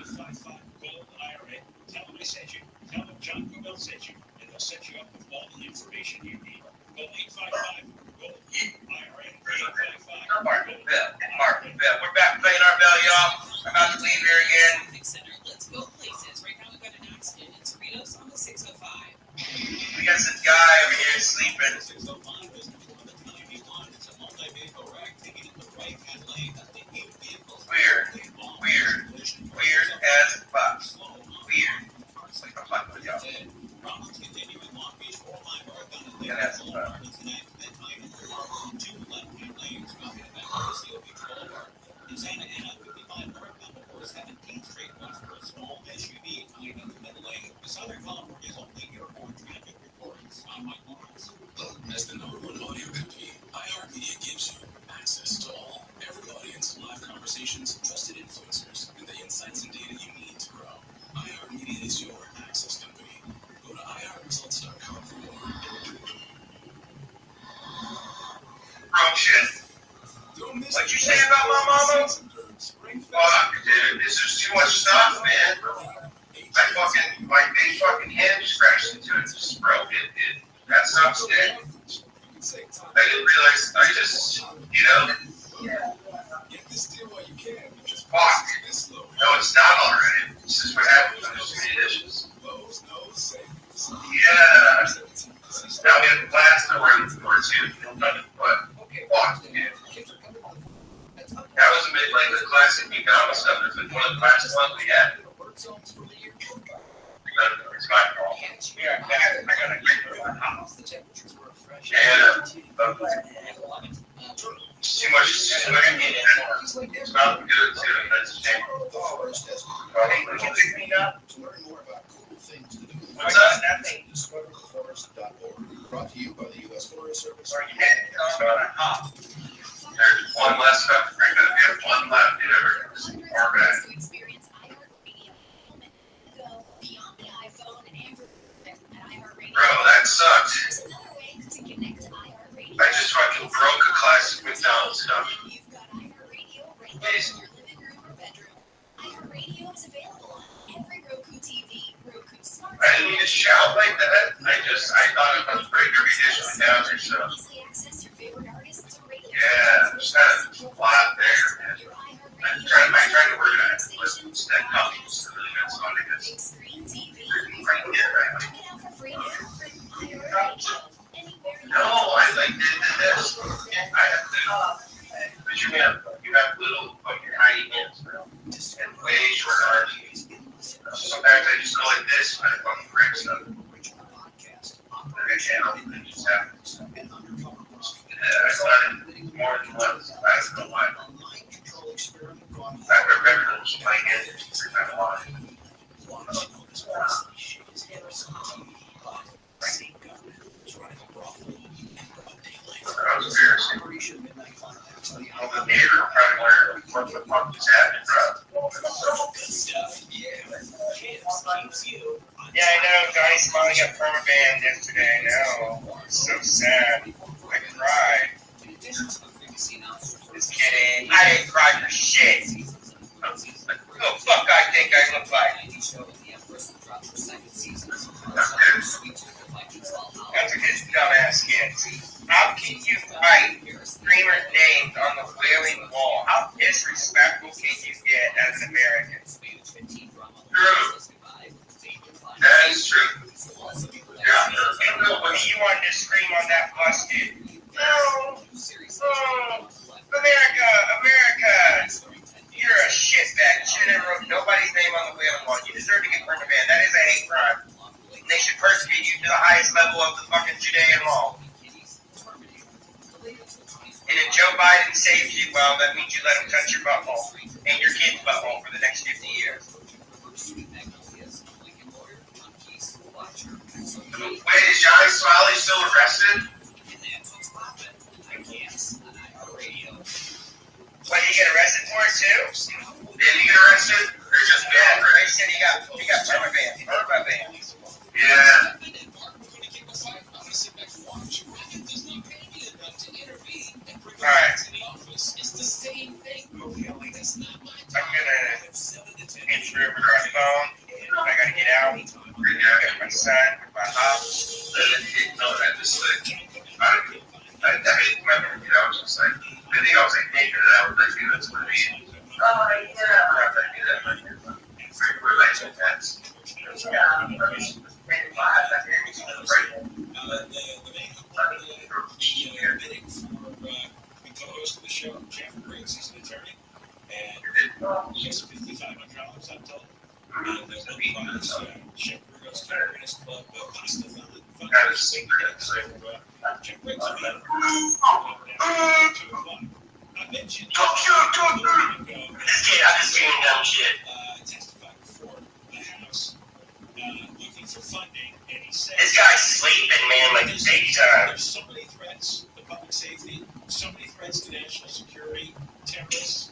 855-GOLD-IRA. Tell them I sent you. Tell them John Goodell sent you, and they'll set you up with all the information you need. Call 855-GOLD-IRA, 855-GOLD-IRA. We're back playing our bell, y'all. I'm about to leave here again. Center. Let's go places. Right now we've got an accident in Cerritos on the 605. some guy over here sleeping. Weird as fuck. Weird. Like I'm fucking with y'all. Yeah, that's fun. In Santa Ana, 55 northbound before 17th Street was for a small SUV tying up the middle lane. The Southern California's only airport traffic reports. I'm Mike Morris. As the #1 audio company, iHeartMedia gives you access to all, every audience, live conversations, trusted influencers, and the insights and data you need to grow. iHeartMedia is your access company. Go to iHeartResults.com for more. Wrong shit. What'd you say about my mama? Fuck, dude, this is too much stuff, man. My big fucking hand scratched into it, just broke it, dude. That sucks, dude. I didn't realize, I just, you know. Fuck. No, it's not already. This is what happens when there's too many dishes. Yeah. Now we have last number 2. But, fuck, dude. That was a bit like the classic economic stuff. It's been one of the last ones we had. It's my fault. Yeah, I gotta get rid of my house. Yeah. Too much. It's not good, too. That's a shame. Hey, can you pick me up? What's up? DiscoverTheForest.org. Brought to you by the U.S. Forest Service. Where you headed? There's one less stuff. We have one left. You never far back. Bro, that sucked. I just fucking broke a classic McDonald's stuff. Amazing. I didn't need to shout like that. I thought it was break every dish went down there, so. Yeah, just kind of flat there, man. I'm trying to organize it with that coffee. It's really good song because right there, right? No, I like this. I have to. But you have little fucking tiny hands, bro. And way short arms. Sometimes I just go like this and I fucking break stuff. I just have. I started more than once. I don't know why. I remember my hands every time I want. I was embarrassing. Well, the neighbor probably wondered what the fuck was happening, bro. Yeah, I know, guys. Finally got permabanned yesterday. I know. So sad. I cried. Just kidding. I didn't cry for shit. Who the fuck I think I look like? That's a good dumbass skit. How can you write streamers' names on the wailing wall? How disrespectful can you get as an American? True. That is true. Yeah. When you wanted to scream on that bus, dude. No. America. You're a shitbag. You should have wrote nobody's name on the wailing wall. You deserve to get permabanned. That is a hate crime. They should persecute you to the highest level of the fucking Judean law. And if Joe Biden saves you, well, that means you let him touch your butthole and your kid's butthole for the next 50 years. Wait, is Johnny Smiley still arrested? What, did he get arrested for it too? Did he get arrested? Or just they said he got permabanned. Yeah. Alright. I'm gonna inch River on the phone. I gotta get out. I got my son, my house. No, that just like I remember, I was just like, I think I was like, hey, that was like, that's what I mean. Oh, yeah. We're like, that's, yeah, It's $5,500, I'm told. And the book buys Check Burgos Caribbean's Club, Pasta Fundraisers, Check brings me in. I mentioned I just hearing dumb shit. Testified before the House looking for funding, and he said This guy's sleeping, man, like it's daytime. there's so many threats to public safety, so many threats to national security, terrorists.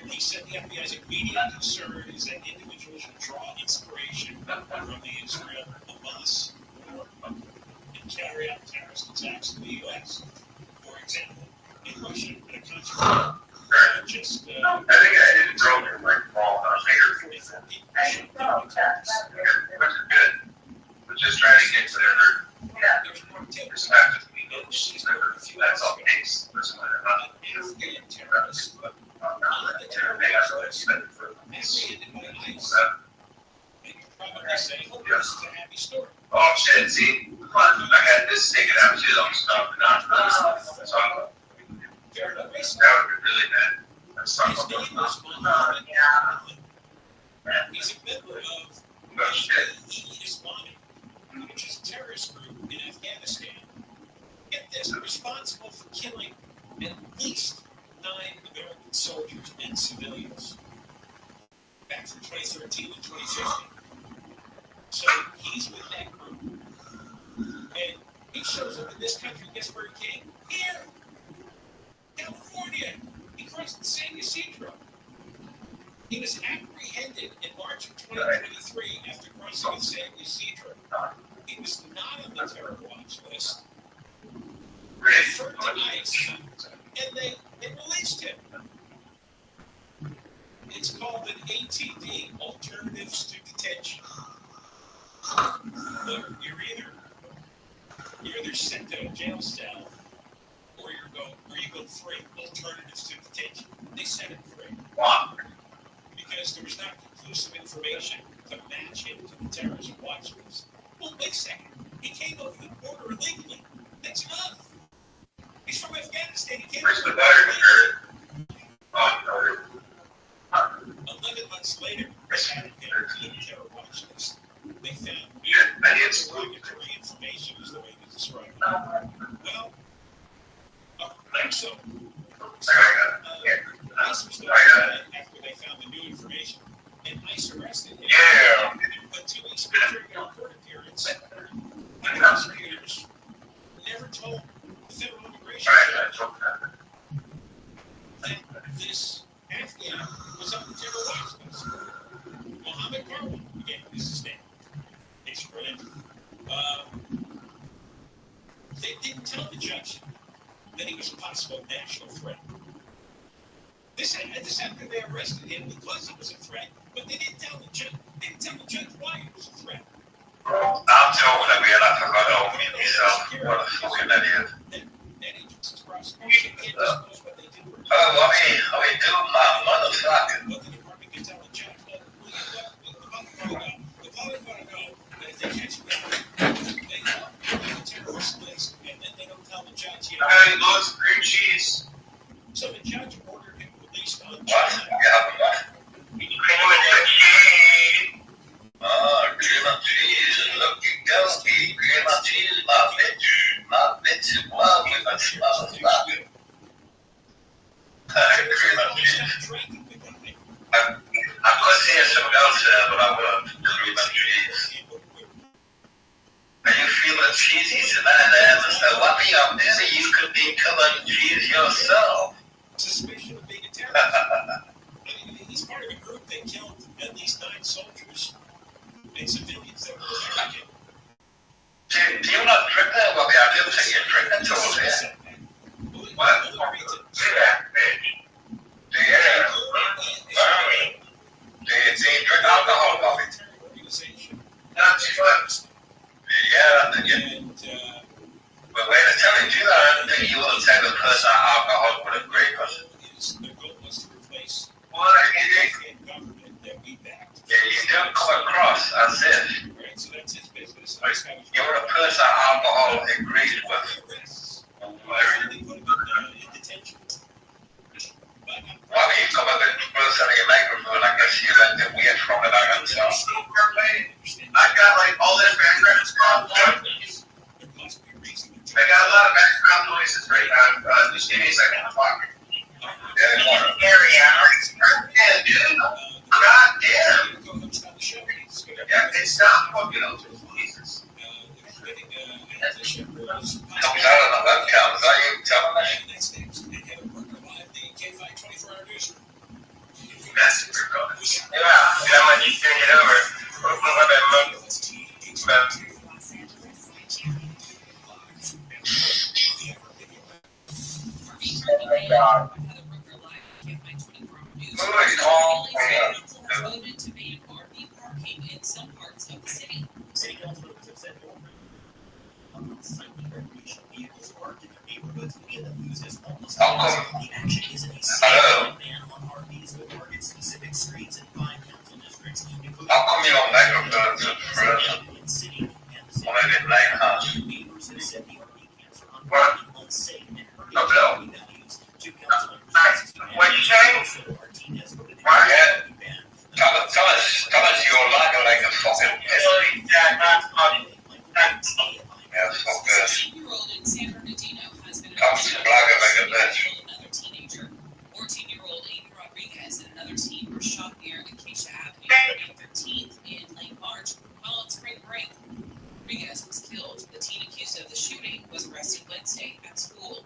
He said the FBI's immediate concern is that individuals will draw inspiration from the Israel-Hamas war and carry out terrorist attacks in the U.S. For example, in Russia, in a country just I think I didn't throw it like fall on here. Which is good. But just trying to get whatever. There's not just be no she's never. That's all it takes. That's what Afghan terrorists. the terror they got really spent for this. Probably saying, oh, this is a happy story. Oh shit, see? I had this sticking out too. I'm stopping not that's all. That would be really bad. That's not His name was Mohammed. He's a member of No shit. Islamic, which is a terrorist group in Afghanistan. Get this, responsible for killing at least 9 American soldiers and civilians back from 2013 to 2015. So he's with that group. And he shows up in this country. Guess where he came? Here! California! He crossed the San Ysidro. He was apprehended in March of 2023 after crossing the San Ysidro. He was not on the terror watch list. Referred to ICE, and they released him. It's called an ATD, Alternatives to Detention. Look, you're either sent to a jail cell or you go free. Alternatives to detention. They set him free. Why? Because there was not conclusive information to match him to the terrorism watch list. Well, wait a second. He came over the border illegally. That's enough. He's from Afghanistan. He came Where's the over butter? Oh, 11 months later, they had him to the terror watch list. They found derogatory information is the way to describe it. Well, so ICE was notified after they found the new information, and ICE arrested him. Yeah. But 2 weeks after a court appearance, the prosecutors never told the Federal Immigration Service that this Afghan was on the terror watch list. Mohammed Karwan, again, this is his name. It's brilliant. They didn't tell the judge that he was a possible national threat. This after they arrested him because he was a threat, but they didn't tell the judge. They didn't tell the judge why he was a threat. I'm told that we are not about to open so what a fucking idiot. Then agencies prosecution can't disclose what they do. Oh, I mean, do my motherfucker. But the department can tell the judge, oh, the public want to know that if they catch you out, they put the terrorist list, and then they don't tell the judge yet. Hey, loads of cream cheese. So the judge ordered him released on What? China. Yeah, cream and cheese. Oh, cream and cheese. Look, you go. Cream and cheese, my bitch. My bitch is wild with a motherfucker. Cream and cheese. I could see something else there, but I won't. Cream and cheese. Are you feeling cheesy tonight, Mr. Wappy? I'm busy. You could be killing cheese yourself. Suspicion of being a terrorist. He's part of a group that killed at least 9 soldiers and civilians that were American. Do you not drink that, Wappy? I didn't think you drink that over there. What? Yeah, bitch. Yeah. Do you drink alcohol, Wappy? Not too much. Yeah, but wait a minute, you don't think you will take a person alcohol with a great person? The goal was to replace Well, the government that we backed. yeah, you don't come across, I said. Right, so that's his business. You're a person alcohol agrees with. Arrests. They put him in detention. Why do you come up just give me a second. I'm talking. Area. Yeah, dude. God damn. Yeah, it's not fucking up. Jesus. Comes out of the webcam. Is that you telling me? Yeah, I'm gonna just bring it over. Voted to ban RV parking in some parts of the city. City council members have said more unsightly recreational vehicles parked in their neighborhoods will end up used as homeless camps. The action is a statewide ban on RVs will target specific streets in 5 council districts, including How come you don't like them, in city and the city. Neighbors have said the RV camps are unsafe and hurting community values. 2 council members. What'd you say? Tell us you're like a fucking yeah, fuck this. 16-year-old in San Bernardino has been arrested for another teenager. 14-year-old Amy Rodriguez and another teen were shot near Acacia Avenue on 13th in late March while on spring break. Rodriguez was killed. The teen accused of the shooting was arrested Wednesday at school.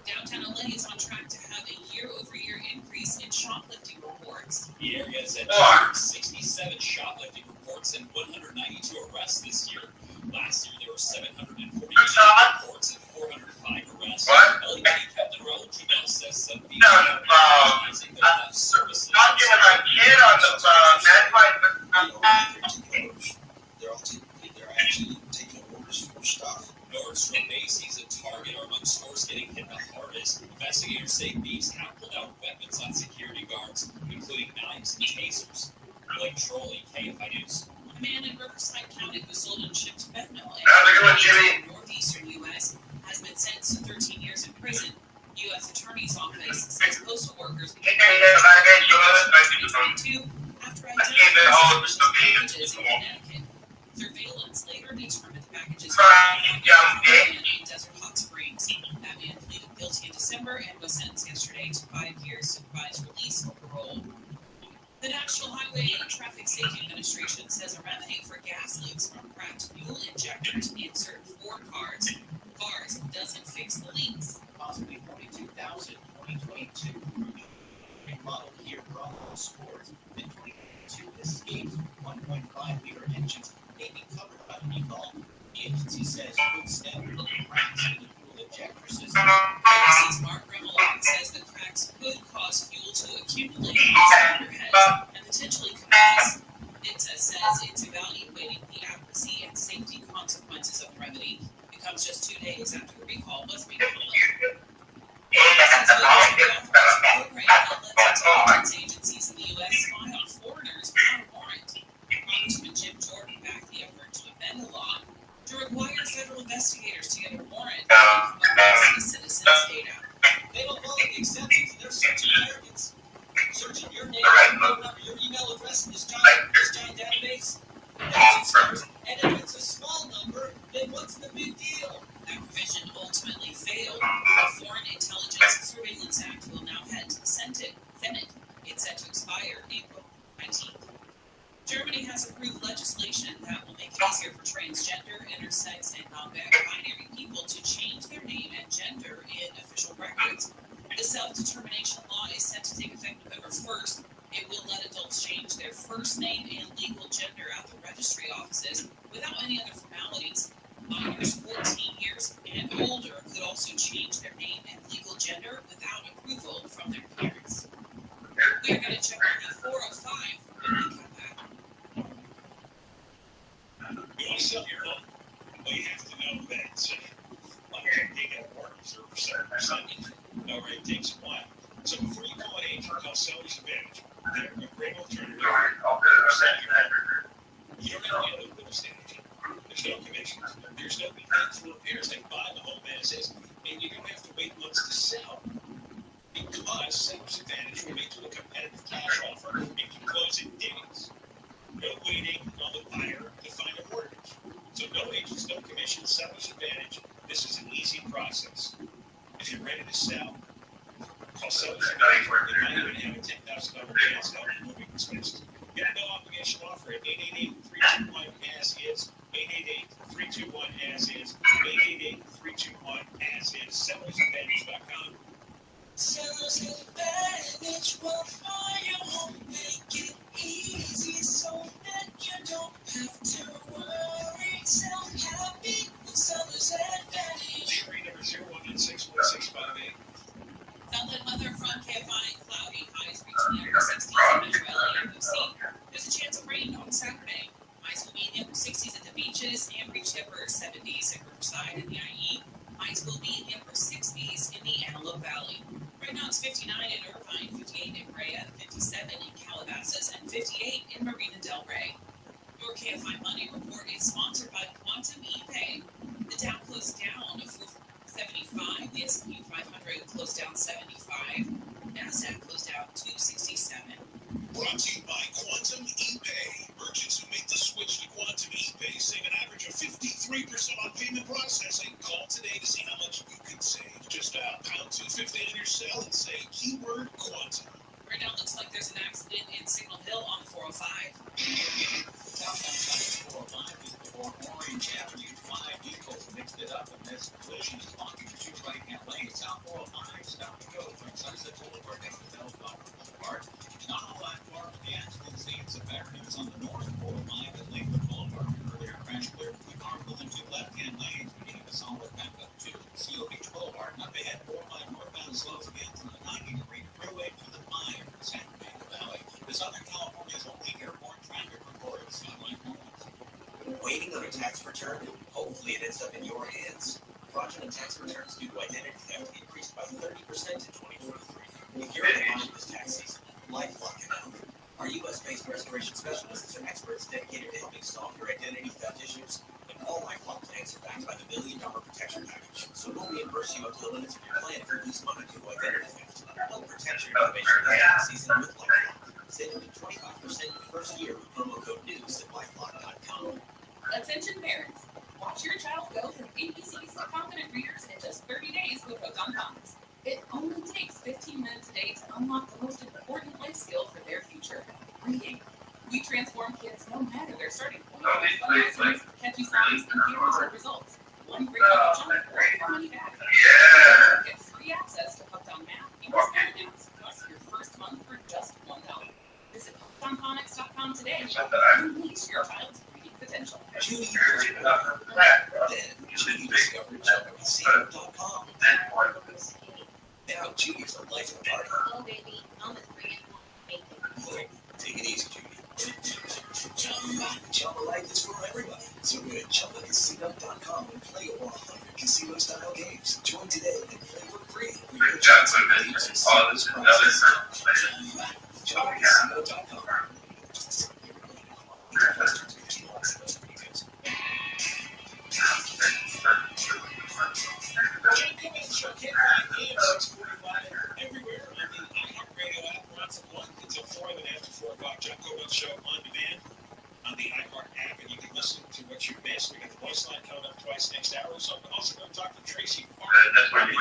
Downtown LA is on track to have a year-over-year increase in shoplifting reports. The area has had 67 shoplifting reports and 192 arrests this year. Last year, there were 748 reports and 405 arrests. LAPD Captain Raul Trudell says some people are using their theft services. Talking to my kid on the phone. That's my. They're actually taking orders for stuff. Nordstrom, Macy's, and Target are among stores getting hit the hardest. Investigators say thieves have pulled out weapons on security guards, including knives and tasers. Blake Trolley, KFI News. A man in Riverside County who sold and shipped fentanyl in the northeastern U.S. has been sentenced to 13 years in prison. U.S. Attorney's Office says postal workers began after identifying packages in Connecticut. Surveillance later determined the packages were in Desert Hot Springs. That man pleaded guilty in December and was sentenced yesterday to 5 years supervised release or parole. The National Highway Traffic Safety Administration says a remedy for gas leaks from cracked fuel injectors in certain Ford cars doesn't fix the leaks. Possibly 42,000 2022 model year Bravo Sport. In 2022, escaped 1.5-liter engines may be covered by the recall. The agency says good standard cracks in the fuel injector system. ABC's Mark Remillard says the cracks could cause fuel to accumulate on cylinder heads and potentially compress. NHTSA says it's evaluating the accuracy and safety consequences of the remedy. It comes just 2 days after the recall was made public. Agencies in the U.S. spy on foreigners without a warrant. Congressman Jim Jordan backed the effort to amend the law to require federal investigators to get a warrant for citizens' data. They don't follow the exceptions and they're searching Americans. Searching your name, your phone number, your email address in this giant database. And if it's a small number, then what's the big deal? That provision ultimately failed. The Foreign Intelligence Surveillance Act will now head to the Senate. It's set to expire April 19th. Germany has approved legislation that will make it easier for transgender, intersex, and non-binary people to change their name and gender in official records. The self-determination law is set to take effect November 1st. It will let adults change their first name and legal gender at the registry offices without any other formalities. Minors 14 years and older could also change their name and legal gender without approval from their parents. We're going to check on the 405 when we come back. You want to sell your home? Well, you have to know that they get a mortgage or 7%. No rate takes a while. So before you call an agent, call Seller's Advantage. They're a great alternative. You don't have to deal with a state agent. There's no commissions. There's no payments for repairs. They buy the home as is, and you don't have to wait months to sell. Because Seller's Advantage will make you a competitive cash offer and can close in days. No waiting on the buyer to find a mortgage. So no agents, no commissions, Seller's Advantage. This is an easy process. If you're ready to sell, call sellers. They might even have a $10,000 advance to help you moving expenses. Get a no obligation offer at 888-321-AS-IS, 888-321-AS-IS, 888-321-AS-IS, sellersadvantage.com. Seller's Advantage will buy your home, make it easy so that you don't have to worry. Sell happy with Seller's Advantage. Degree number 0196165. Southland weather from KFI, cloudy, highs reaching the upper 60s in Metro LA and UC. There's a chance of rain on Saturday. Highs will be in the upper 60s at the beaches and reach the upper 70s at Riverside and the IE. Highs will be in the upper 60s in the Antelope Valley. Right now it's 59 in Irvine, 58 in Brea, 57 in Calabasas, and 58 in Marina Del Rey. Your KFI Money Report is sponsored by Quantum ePay. The Dow closed down to 475. The S&P 500 closed down 75. NASDAQ closed out 267. Brought to you by Quantum ePay. Merchants who make the switch to Quantum ePay save an average of 53% on payment processing. Call today to see how much you can save. Just dial #250 on your cell and say keyword Quantum. Right now it looks like there's an accident in Signal Hill on 405. Southbound 405 is before Orange Avenue. 5 vehicles mixed it up, and this collision is blocking the 2 right-hand lanes. South 405, stop and go from Sunset Boulevard next to Bellflower Boulevard. Not all that far from the accident scene. Some better news on the north 405 at Lakewood Boulevard. Earlier crash clear from the car pulling 2 left-hand lanes, beginning a solid backup to Seal Beach Boulevard. And up ahead, 405 northbound slows again from the 90-degree freeway to the 5 in San Fernando Valley. The Southern California's only airport traffic report. Waiting on a tax return? Hopefully it ends up in your hands. Fraudulent tax returns due to identity theft increased by 30% in 2023. If you're in the mind this tax season, LifeLock can help. Our U.S.-based restoration specialists and experts dedicated to helping solve your identity theft issues. And all LifeLock plans are backed by the $1 Million Protection Package. So we'll reimburse you up to the limits of your plan if you lose money due to identity theft. Help protect your information this tax season with LifeLock. Save up to 25% your first year with promo code NEWS at LifeLock.com. Attention parents, watch your child go from ABCs to confident readers in just 30 days with Hooked on Comics. It only takes 15 minutes a day to unlock the most important life skill for their future, reading. We transform kids no matter their starting point. Fun lessons, catchy songs, and guaranteed results. One great jump or money back. Get free access to Hooked on Math and Spanish, plus your first month for just $1. Visit HookedOnComics.com today and unleash your child's reading potential. Judy discovered JudyCasino.com. Now Judy's a life of party. Oh, baby, I'm with Bree. Look, take it easy, Judy. Chumba life is for everybody. So go to ChumbaCasino.com and play over 100 casino-style games. Join today and play for free. Good job, all this and other ChumbaCasino.com. Everywhere on the iHeartRadio app, lots of 1 until 4, then after 4 o'clock, Jeff Cohen Show on demand on the iHeart app, and you can listen to what you missed. We got the voice line coming up twice next hour, so I'm also going to talk to Tracy Farmer. That's where you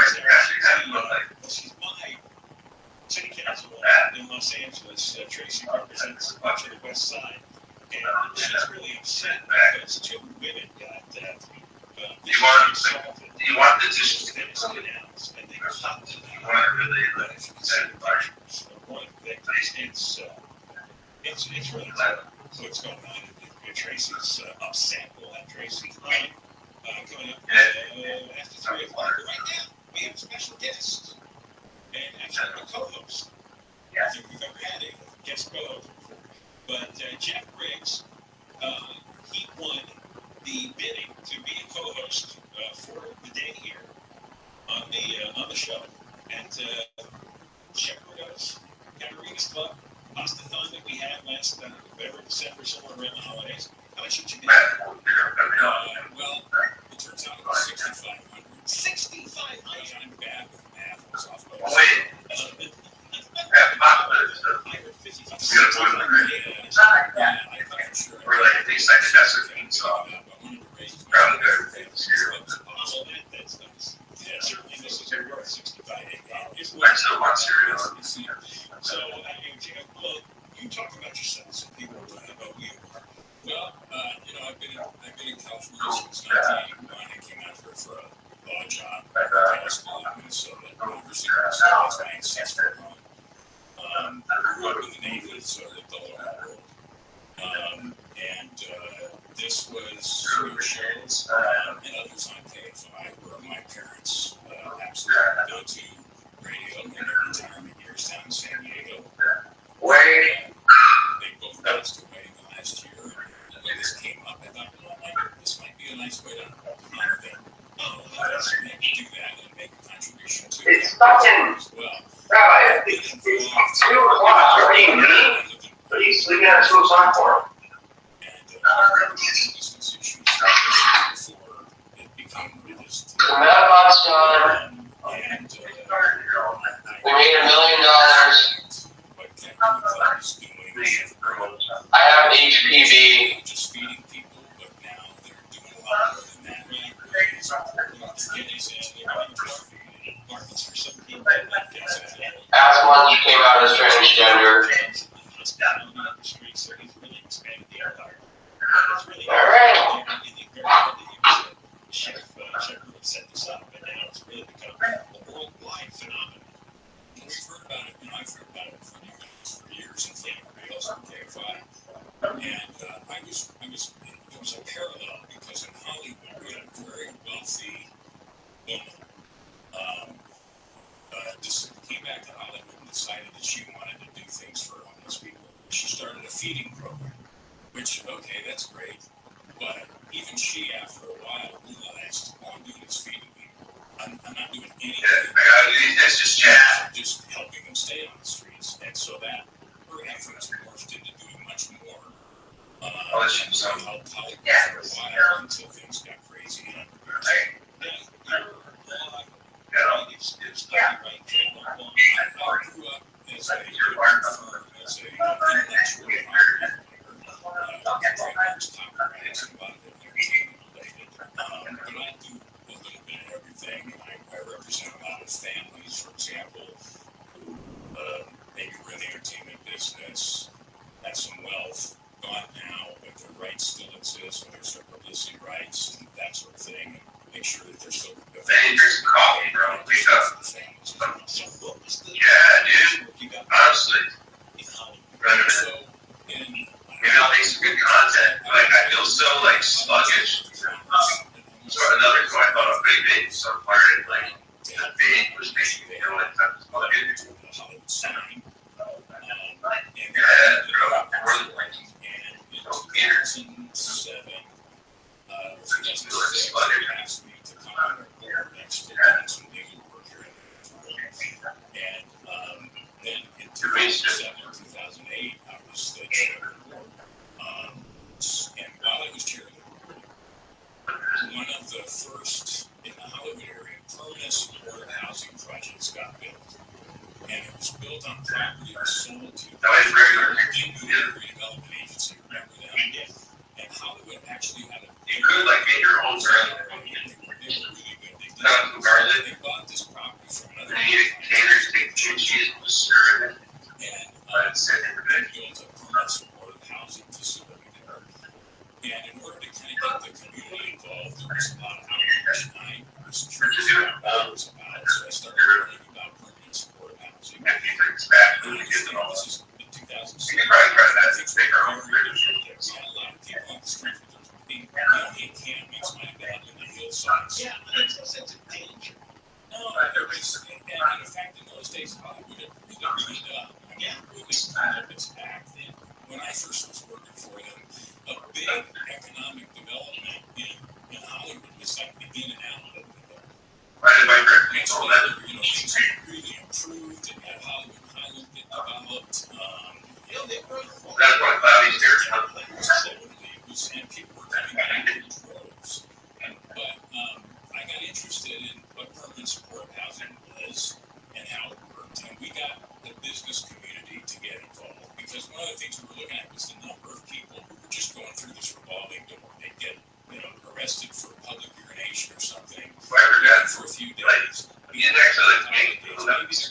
She's my city council in Los Angeles. Tracy represents much of the West Side, and she's really upset because 2 women got you want the dishes to get something else, and they are not. You want to really let it set it's really tough what's going on. Tracy's upset. We'll have Tracy's line coming up after 3 o'clock. But right now, we have a special guest, and actually a co-host. I don't think we've ever had a guest co-host before. But Jeff Briggs, he won the bidding to be a co-host for the day here on the show at Shepherd's Caterina's Club Pasta-thon that we had last December, somewhere around the holidays. How much did you bid? Well, it turns out it was $6,500. $6,500. I'm bad with math. I was off by I heard $5,500. Yeah, I thought for sure. Really, I think that's a thing, so probably better things here. That's nice. Yeah, certainly this is worth $6,500. It's I still want cereal. So, well, you talk about yourself, so people will talk about who you are. Well, I've been in California since 1981. I came out here for a law job at law school in Minnesota, University of Minnesota. That's my ancestral home. I grew up in the Navy, so I lived all over the world. This was your shows and others on KFI were my parents' absolute go-to radio in their retirement years down in San Diego. They both passed away in the last year. And when this came up, I thought, this might be a nice way to honor them. Maybe do that and make a contribution to it as well. Rabbi, it's 2 o'clock. Are you me? What are you sleeping at 2 o'clock for? Metapod's gone. We made $1 million. I have HPV. Just feeding people, but now they're doing a lot more than that. Last month you came out as transgender. All right. Chef set this up, and now it's really become a worldwide phenomenon. And we've heard about it, I've heard about it from you guys for years, and everybody else on KFI. And there was a parallel because in Hollywood we had a very wealthy woman. Came back to Hollywood and decided that she wanted to do things for homeless people. She started a feeding program, which, okay, that's great. But even she, after a while, realized all I'm doing is feeding people. I'm not doing anything. That's just chat. Just helping them stay on the streets. And so that her efforts morphed into doing much more. So helped Hollywood for a while until things got crazy. And it's not right. I grew up as a intellectual but I do a little bit of everything. I represent a lot of families, for example, who maybe we're in the entertainment business, have some wealth, gone now, but their rights still exist, and there's their publicity rights and that sort of thing, and make sure that they're still good. Hey, drink some coffee, bro. Wake up. Yeah, dude. Honestly. Maybe I'll make some good content. I feel so sluggish. So another thing I thought of big, so part of it, the big was basically sluggish. asked me to come on our board next to some legal work here. And then in 2007, 2008, I was the chair of the board. And while I was chair of the board, one of the first in the Hollywood area permanent supportive housing projects got built. And it was built on property that was sold to the redevelopment agency. Remember them? Yes. And Hollywood actually had you could get your own garden. They bought this property from another. They needed caterers to take cheese and serve it. And they built a permanent supportive housing facility there. And in order to kind of get the community involved, there was a lot of outreach. I was curious about what it was about, so I started learning about permanent supportive housing. And this is in 2006. We had a lot of people on the streets with their encampments might have been up in the hillsides. Yeah, but there's no sense of danger. No, there was, and in fact,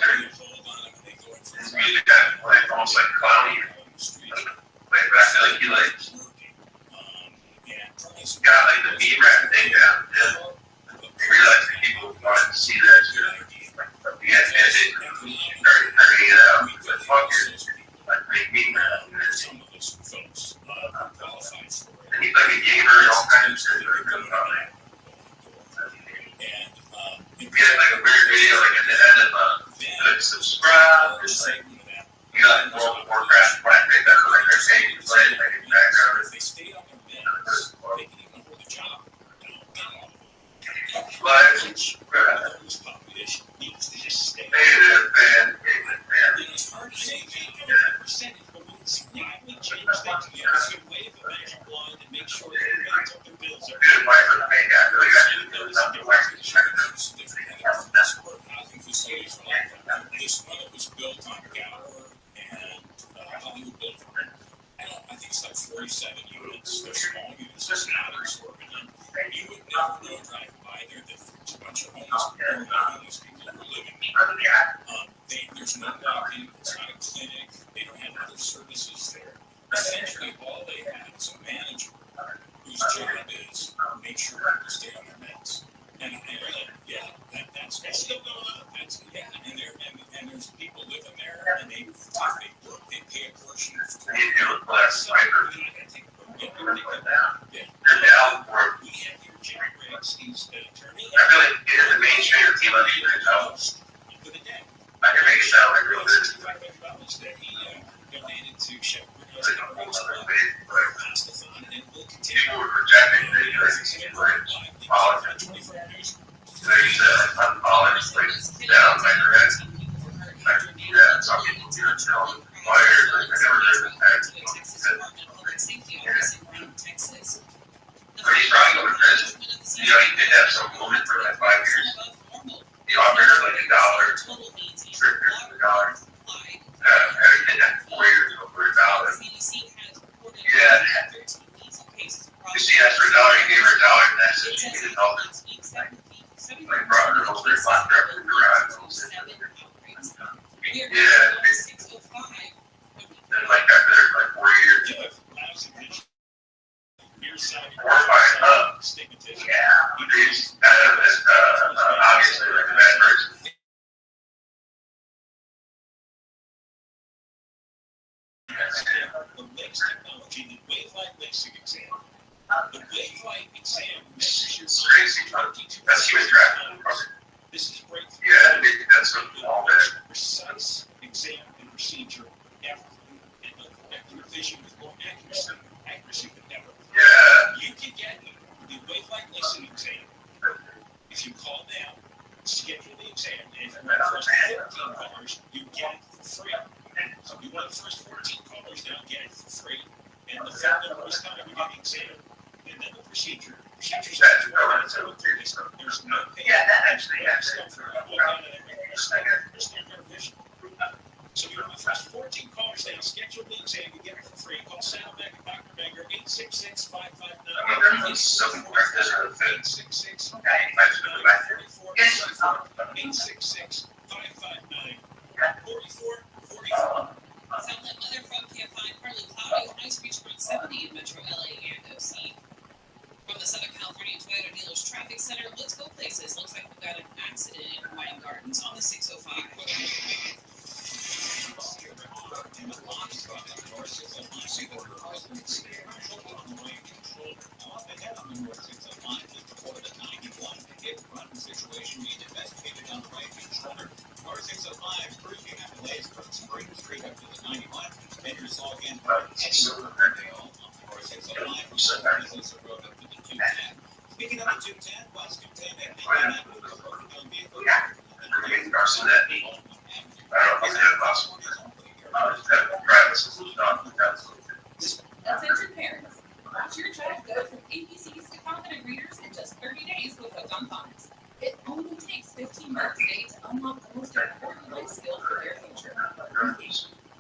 His music got like almost like cloudy. But I feel like he like got like the beat rap thing down. They realized that people wanted to see that shit. We had to edit it, turning it out. But fuck it, like make beat rap. And he's like a gamer and all kinds of shit. We had like a weird video like at the end of like subscribe. It's like you got like World of Warcraft playing big up like their page to play like in the background. This one was built on Gower and Hollywood built it. I think it's like 47 units. They're small units. It's not exorbitant. You would never know driving by there that there's a bunch of homeless people who are living there. There's no walking. It's not a clinic. They don't have other services there. Essentially, all they have is a manager whose job is make sure people stay on their meds. And that's still going on. And there's people living there, and they work. They pay a portion of the we have here Jerry Riggs. He's the attorney. I feel like it is the mainstream team of these For the day. I can make it sound like real good. $500 that he donated to Chef Bruno's Pastathon, and will continue. People were rejecting it. Like politics. There's unpolished like down by their head. Yeah, some people do it till fires, like they never heard of that. But he's trying to go to prison. You know, he did have some woman for like 5 years. He offered her like $1, tricked her for $1. Did that for 4 years over $1. Yeah. You see, asked for $1, he gave her $1, and that's it. She needed help. Like brought her over there, locked her up in the garage. Yeah. Then like after there like 4 years. 4 or 5 yeah. He's kind of obviously like a bad person. The LICS technology, the wave-like LICSing exam. The wave-like exam measures your That's human trafficking. This is breakthrough. Yeah, that's all that. Precise exam and procedure ever. And your vision with more accuracy than ever. Yeah. You can get the wave-like LICSing exam. If you call now, schedule the exam, and if you want the first 15 callers, you get it for free. So if you want the first 14 callers now, get it for free. And the phone number is coming, you get the exam. And then the procedure. There's no pay. Yeah, that actually, So you want the first 14 callers now, schedule the exam, you get it for free. Call Saddleback and Dr. Banger, 866-559. 866-559-4444. Southland weather from Camp 5, partly cloudy, highs reach around 70 in Metro LA and OC. From the Southern California Toyota Dealers Traffic Center, let's go places. Looks like we've got an accident in Wine Gardens on the 605. Speaking of the 210, West 210, Attention parents, watch your child go from ABCs to confident readers in just 30 days with Hooked on Phonics. It only takes 15 minutes a day to unlock the most important life skill for their future.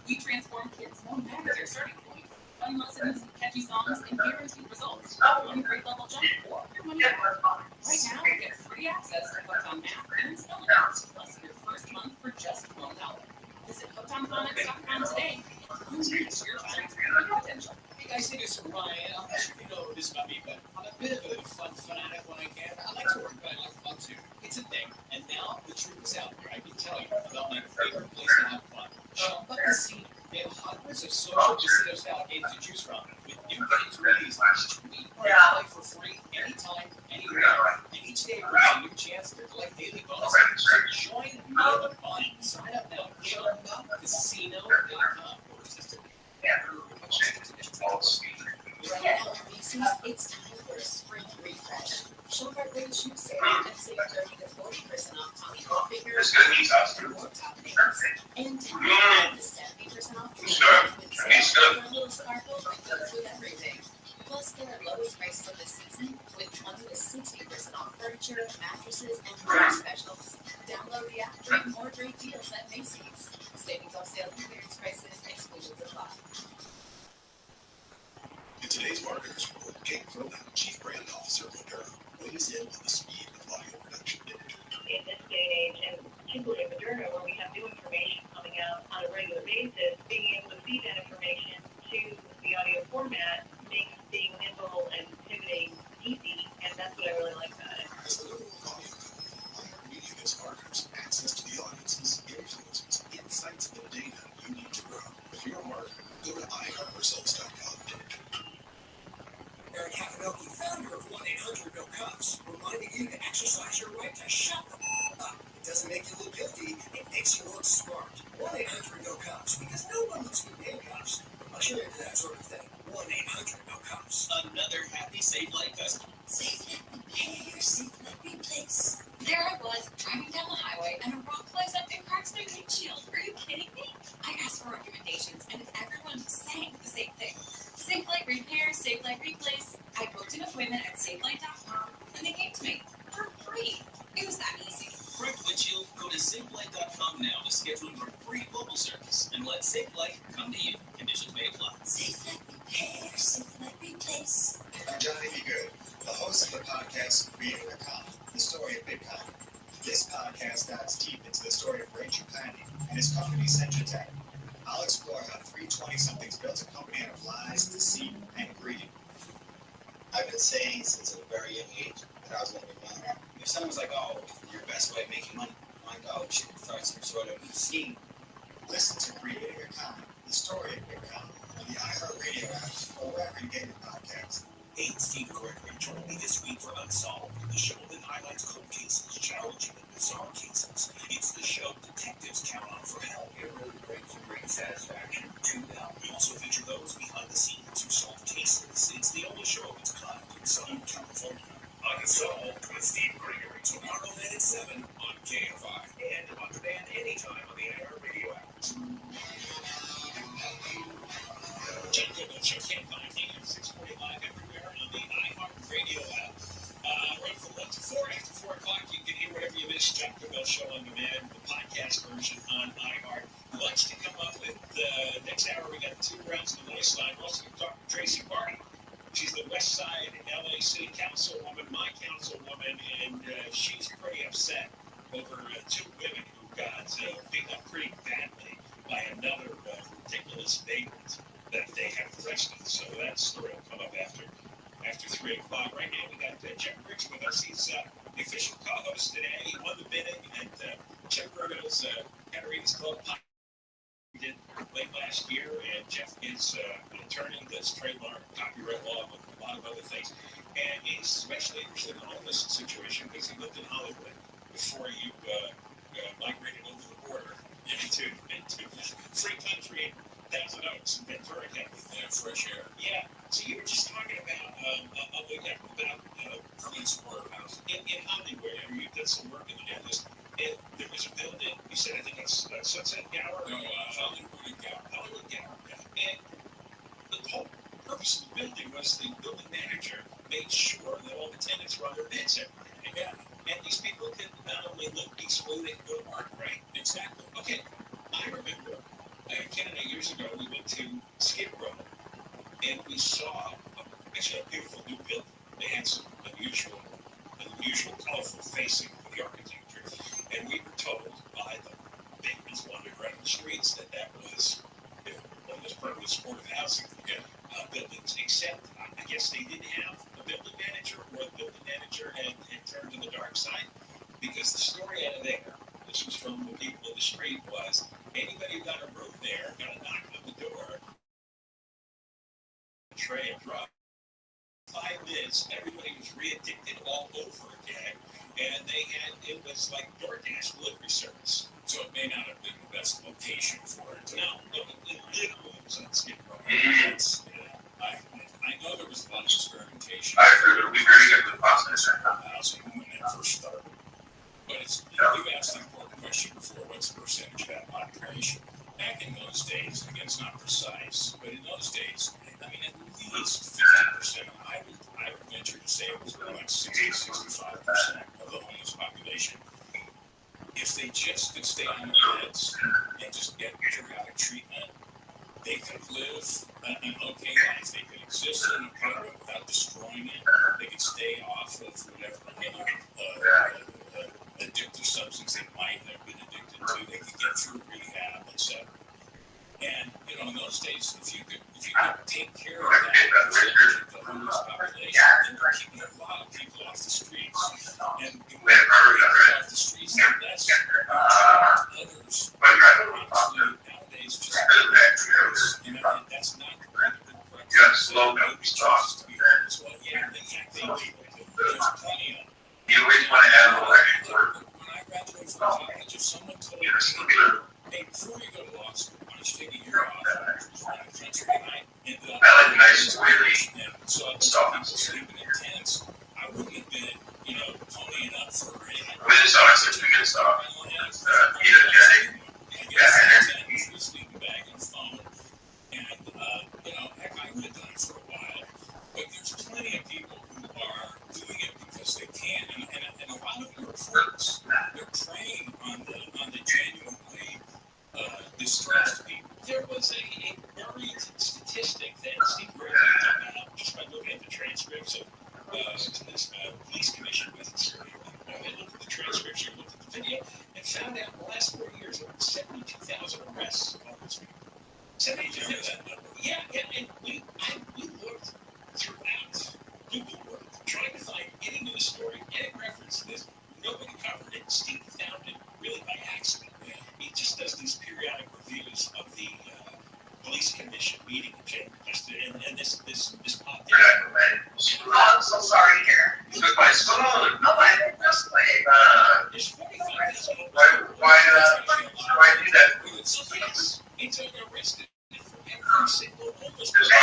We transform kids no matter their starting point. Fun lessons, catchy songs, and guaranteed results. One grade level jump or your money back. Right now, get free access to Hooked on Math and Spelling, plus your first month for just $20. Guinness.com today. Unleash your child's creative potential. Hey guys, hey, this is Ryan. I'm not sure if you know this about me, but I'm a bit of a fun fanatic when I can. I like to work, but I like fun too. It's a thing. And now the truth is out there. I can tell you about my favorite place to have fun. Champa Casino. They have hundreds of social casino-style games to choose from, with new games released each week. You can play for free, anytime, anywhere. And each day brings a new chance to collect daily bonuses. So join me in the fun. Sign up now at ChampaCasino.com. It's time for a spring refresh. Showcart Rain Shoe Sale and save 30 to 40% off Tommy Hilfiger, more top names, and 10% to 70% off trends. For a little sparkle, go through everything. Plus, get our lowest prices of the season with 20 to 60% off furniture, mattresses, and more specials. Download the app for even more great deals at Macy's. Savings off sale clearance prices, exclusions apply. In today's Marketers Report, Kate Cronin, Chief Brand Officer of Moderna, weighs in on the speed of audio production. In this day and age, and particularly at Moderna, where we have new information coming out on a regular basis, being able to feed that information to the audio format makes being nimble and pivoting easy, and that's what I really like about it. As the number one audio company, iHeartMedia gives marketers access to the audiences, influencers, insights, and data you need to grow. If you're a marketer, go to iHeartResults.com. Eric Hafanoki, founder of 1-800-NO-CUFFS, reminding you to exercise your right to shop them. It doesn't make you look guilty, it makes you look smart. 1-800-NO-CUFFS, because no one looks good in cuffs, unless you're into that sort of thing. 1-800-NO-CUFFS. Another happy Safe Light customer. Safe Light Repair, Safe Light Replace. There I was, driving down the highway, and a rock flies up and cracks my windshield. Are you kidding me? I asked for recommendations, and everyone saying the same thing. Safe Light Repair, Safe Light Replace. I booked an appointment at SafeLight.com, and they came to me for free. It was that easy. Cracked windshield? Go to SafeLight.com now to schedule your free mobile service, and let Safe Light come to you. Conditions may apply. Safe Light Repair, Safe Light Replace. I'm Johnny B. Good, the host of the podcast Creator Economy, the story of Bitcoin. This podcast dives deep into the story of Ray Trapani and his company Centratech. I'll explore how 320-somethings built a company out of lies, deceit, and greed. I've been saying since a very young age that I was going to be a millionaire. If someone's like, oh, your best way of making money, I'm like, oh, we should start some sort of scheme. Listen to Creating Economy, the story of Bitcoin, on the iHeartRadio app or wherever you get your podcasts. Hey, it's Steve Gregory. Join me this week for Unsolved, the show that highlights cold cases, challenging and bizarre cases. It's the show detectives count on for help. It really brings great satisfaction to them. We also feature those behind the scenes who solve cases. It's the only show of its kind in Southern California. Unsolved with Steve Gregory, tomorrow night at 7 on KFI and on demand anytime on the iHeartRadio app. Check KFI and 645 everywhere on the iHeartRadio app. Right from 1 to 4, after 4 o'clock, you can hear whatever you missed. Jack Bell Show on demand, the podcast version on iHeart. Lots to come up with. Next hour, we got 2 rounds of the West Side. We're also going to talk to Tracy Barney. She's the West Side LA City Councilwoman, my councilwoman, and she's pretty upset over 2 women who got beat up pretty badly by another ridiculous vagrant that they have arrested. So that story will come up after 3 o'clock. Right now, we got Jeff Briggs with us. He's the official co-host today. He won the bidding at Jeff Bergo's Caterina's Club we did late last year, and Jeff is an attorney, does trademark, copyright law, and a lot of other things. And he's especially interested in the homeless situation because he lived in Hollywood before you migrated over the border into free country, Thousand Oaks, and Ventura County. Fresh air. Yeah. So you were just talking about police warehouse in Hollywood. You did some work in the business. And there was a building, you said, I think it's Sunset Gower? No, Hollywood Gower. And the whole purpose of the building was the building manager made sure that all the tenants were on their bids every day. Yeah. And these people could not only live peacefully, they could go to work, right? Exactly. Okay. I remember, Ken and I years ago, we went to Skid Row, and we saw actually a beautiful new building. They had some unusual, colorful facing of the architecture. And we were told by the vagrants wandering around the streets that was supportive housing buildings, except I guess they didn't have a building manager, or the building manager had turned to the dark side, because the story out of there, this was from the people in the street, was anybody who got a room there got a knock on the door, a tray of drugs. 5 minutes, everybody was re-addicted all over again, and it was like DoorDash delivery service. So it may not have been the best location for it. No, it literally was on Skid Row. I know there was a lot of experimentation. I heard it would be very good for the process. Housing when that first started. But you asked an important question before, what's the percentage of that population? Back in those days, again, it's not precise, but in those days, I mean, at least 50%, I would venture to say it was like 60-65% of the homeless population. If they just could stay on their beds and just get periodic treatment, they could live an okay life. They could exist in an apartment without destroying it. They could stay off of whatever addictive substance they might have been addicted to. They could get through rehab, etc. And in those days, if you could take care of that percentage of the homeless population, then you're keeping a lot of people off the streets. And the more people off the streets, the less others honestly nowadays just and that's not the correct. You got slow down stuff. Well, yeah, in fact, they do. There's plenty of them. You always want to have a When I graduated from college, if someone told me, hey, before you go to law school, why don't you take a year off and around the country, and I ended up I like nice way and so I was people sleeping in tents, I wouldn't have been, ponying up for anything. With socks, it's a good sock. Ketogenic. Yeah, sleeping bag and phone, and heck, I would have done it for a while. But there's plenty of people who are doing it because they can, and a lot of them are critics. They're preying on the genuinely distressed people. There was a worrying statistic that Steve Griffin dug out just by looking at the transcripts of this police commission visits. They looked at the transcripts, they looked at the video, and found out in the last 4 years there were 72,000 arrests of homeless people. 72,000. Yeah, and we looked throughout Google worked, trying to find any news story, any reference to this. Nobody covered it. Steve found it really by accident. He just does these periodic reviews of the police commission meeting in January, and this popped in. I'm so sorry here. You took my spoon. No, I didn't just play. There's 45,000 Why do that? It's arrested for every single homeless person.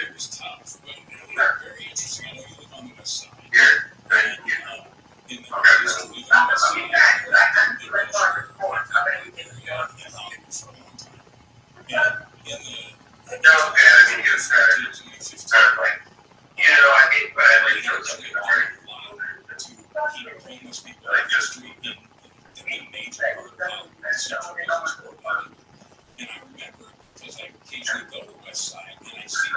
It was tough, but very interesting. I know you live on the west side. In the west, you live on the west side. For a long time. And in the I hate when I leave those to keep homeless people off the street in the major part of the central business world. And I remember, because I occasionally go to West Side, and I see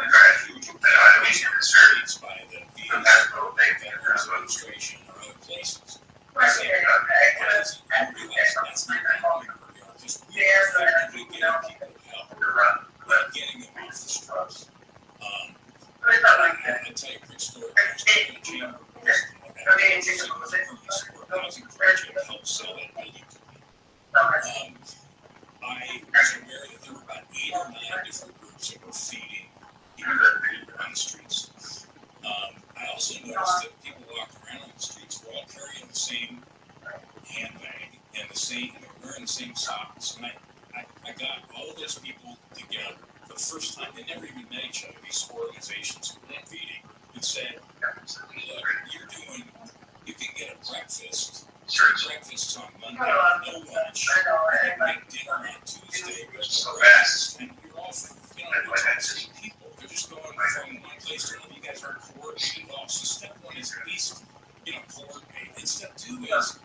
these huge streets by the Veterans Administration or other places. I say, I realize that's not happening where we are, because we are effectively getting people help, getting them off the streets. I'll tell you a quick story. I was in a chamber housing project helped sell that building to me. I was aware that there were about 8 or 9 different groups that were feeding people on the streets. I also noticed that people walking around on the streets were all carrying the same handbag and wearing the same socks. And I got all of those people together for the first time. They never even met each other, these organizations who were feeding, and said, look, you can get a breakfast. Breakfast on Monday, no lunch. You can make dinner on Tuesday, but no breakfast. And you're all, the same people. They're just going from one place to another. You guys are coordinated off. So step 1 is at least, coordinate. And step 2 is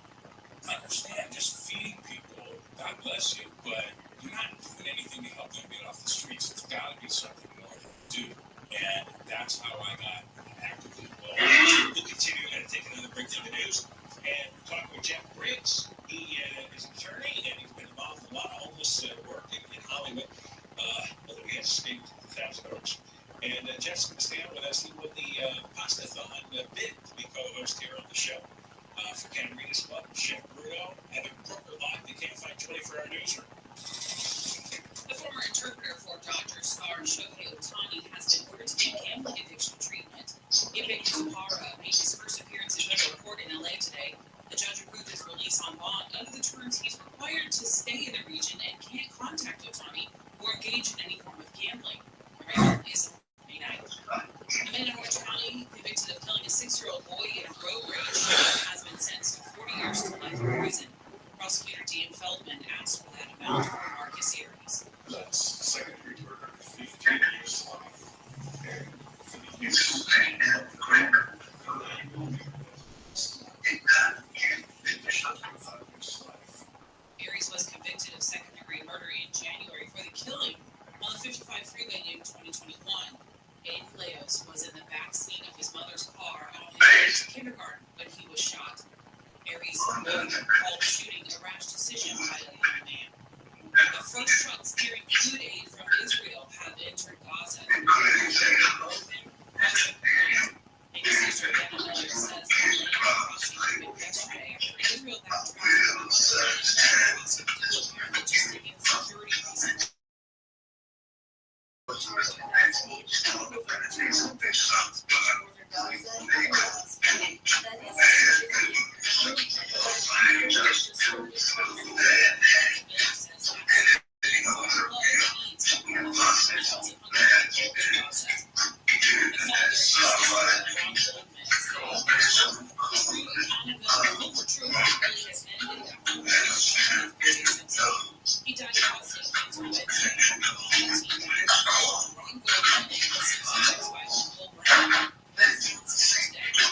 understand just feeding people, God bless you, but you're not doing anything to help them get off the streets. There's got to be something more to do. And that's how I got actively involved. We'll continue to take another break to the news. And we're talking with Jeff Briggs. He is an attorney, and he's been involved in a lot of homeless prison. Prosecutor Dean Feldman asked for that amount for Marcus Aries. That's second-degree murder, 15 years to life. And for the use of Aries was convicted of second-degree murder in January for the killing on the 55 freeway in 2021. Aiden Leos was in the back seat of his mother's car on his way to kindergarten when he was shot. Aries lawyer called the shooting a rash decision by a young man. The first trucks carrying food aid from Israel have entered Gaza. ABC's Jordana Miller says the land crossing happened yesterday after Israel backtracked to apparently just against security reasons. He died of prostate cancer Wednesday.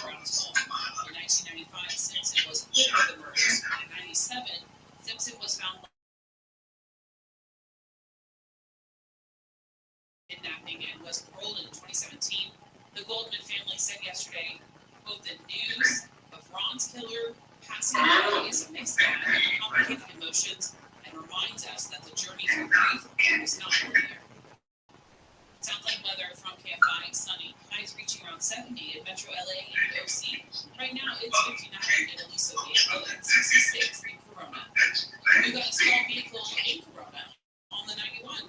Ron Goldman in 1995, Simpson was acquitted of the murders. In 1997, Simpson was found kidnapping and was paroled in 2017. The Goldman family said yesterday, quote, the news of Ron's killer passing away is a mixed bag of complicated emotions and reminds us that the journey through grief is not linear. Sounds like weather from KFI. Sunny. Highs reaching around 70 in Metro LA and OC. Right now it's 59 in Aliso Viejo and 66 in Corona. We got a small vehicle in Corona on the 91.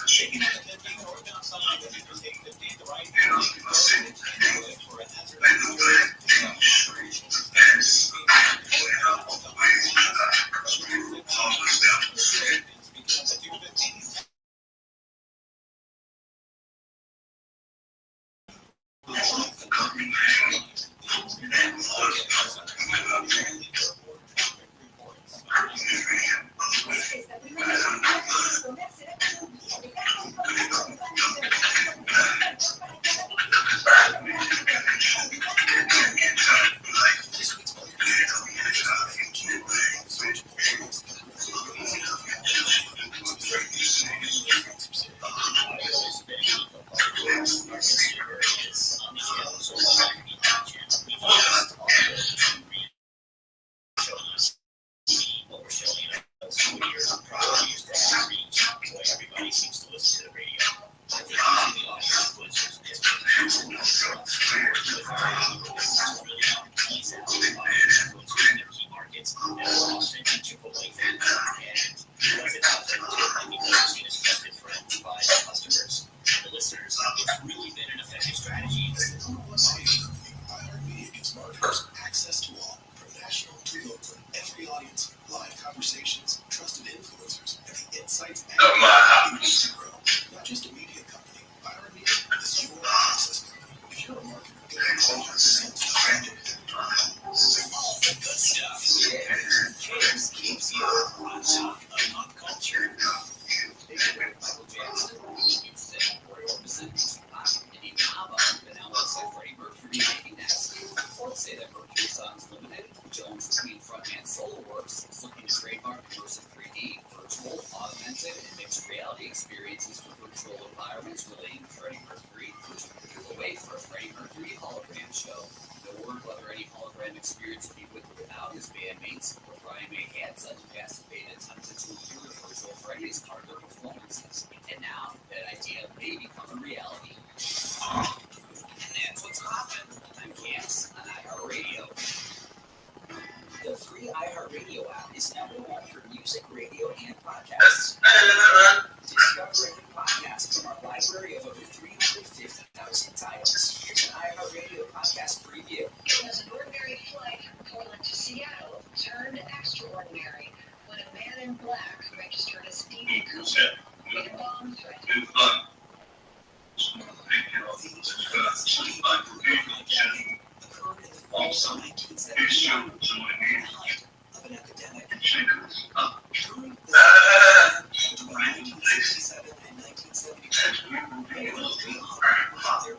Shaking up the 15 northbound side, if you can take 15 the right, for a hazard.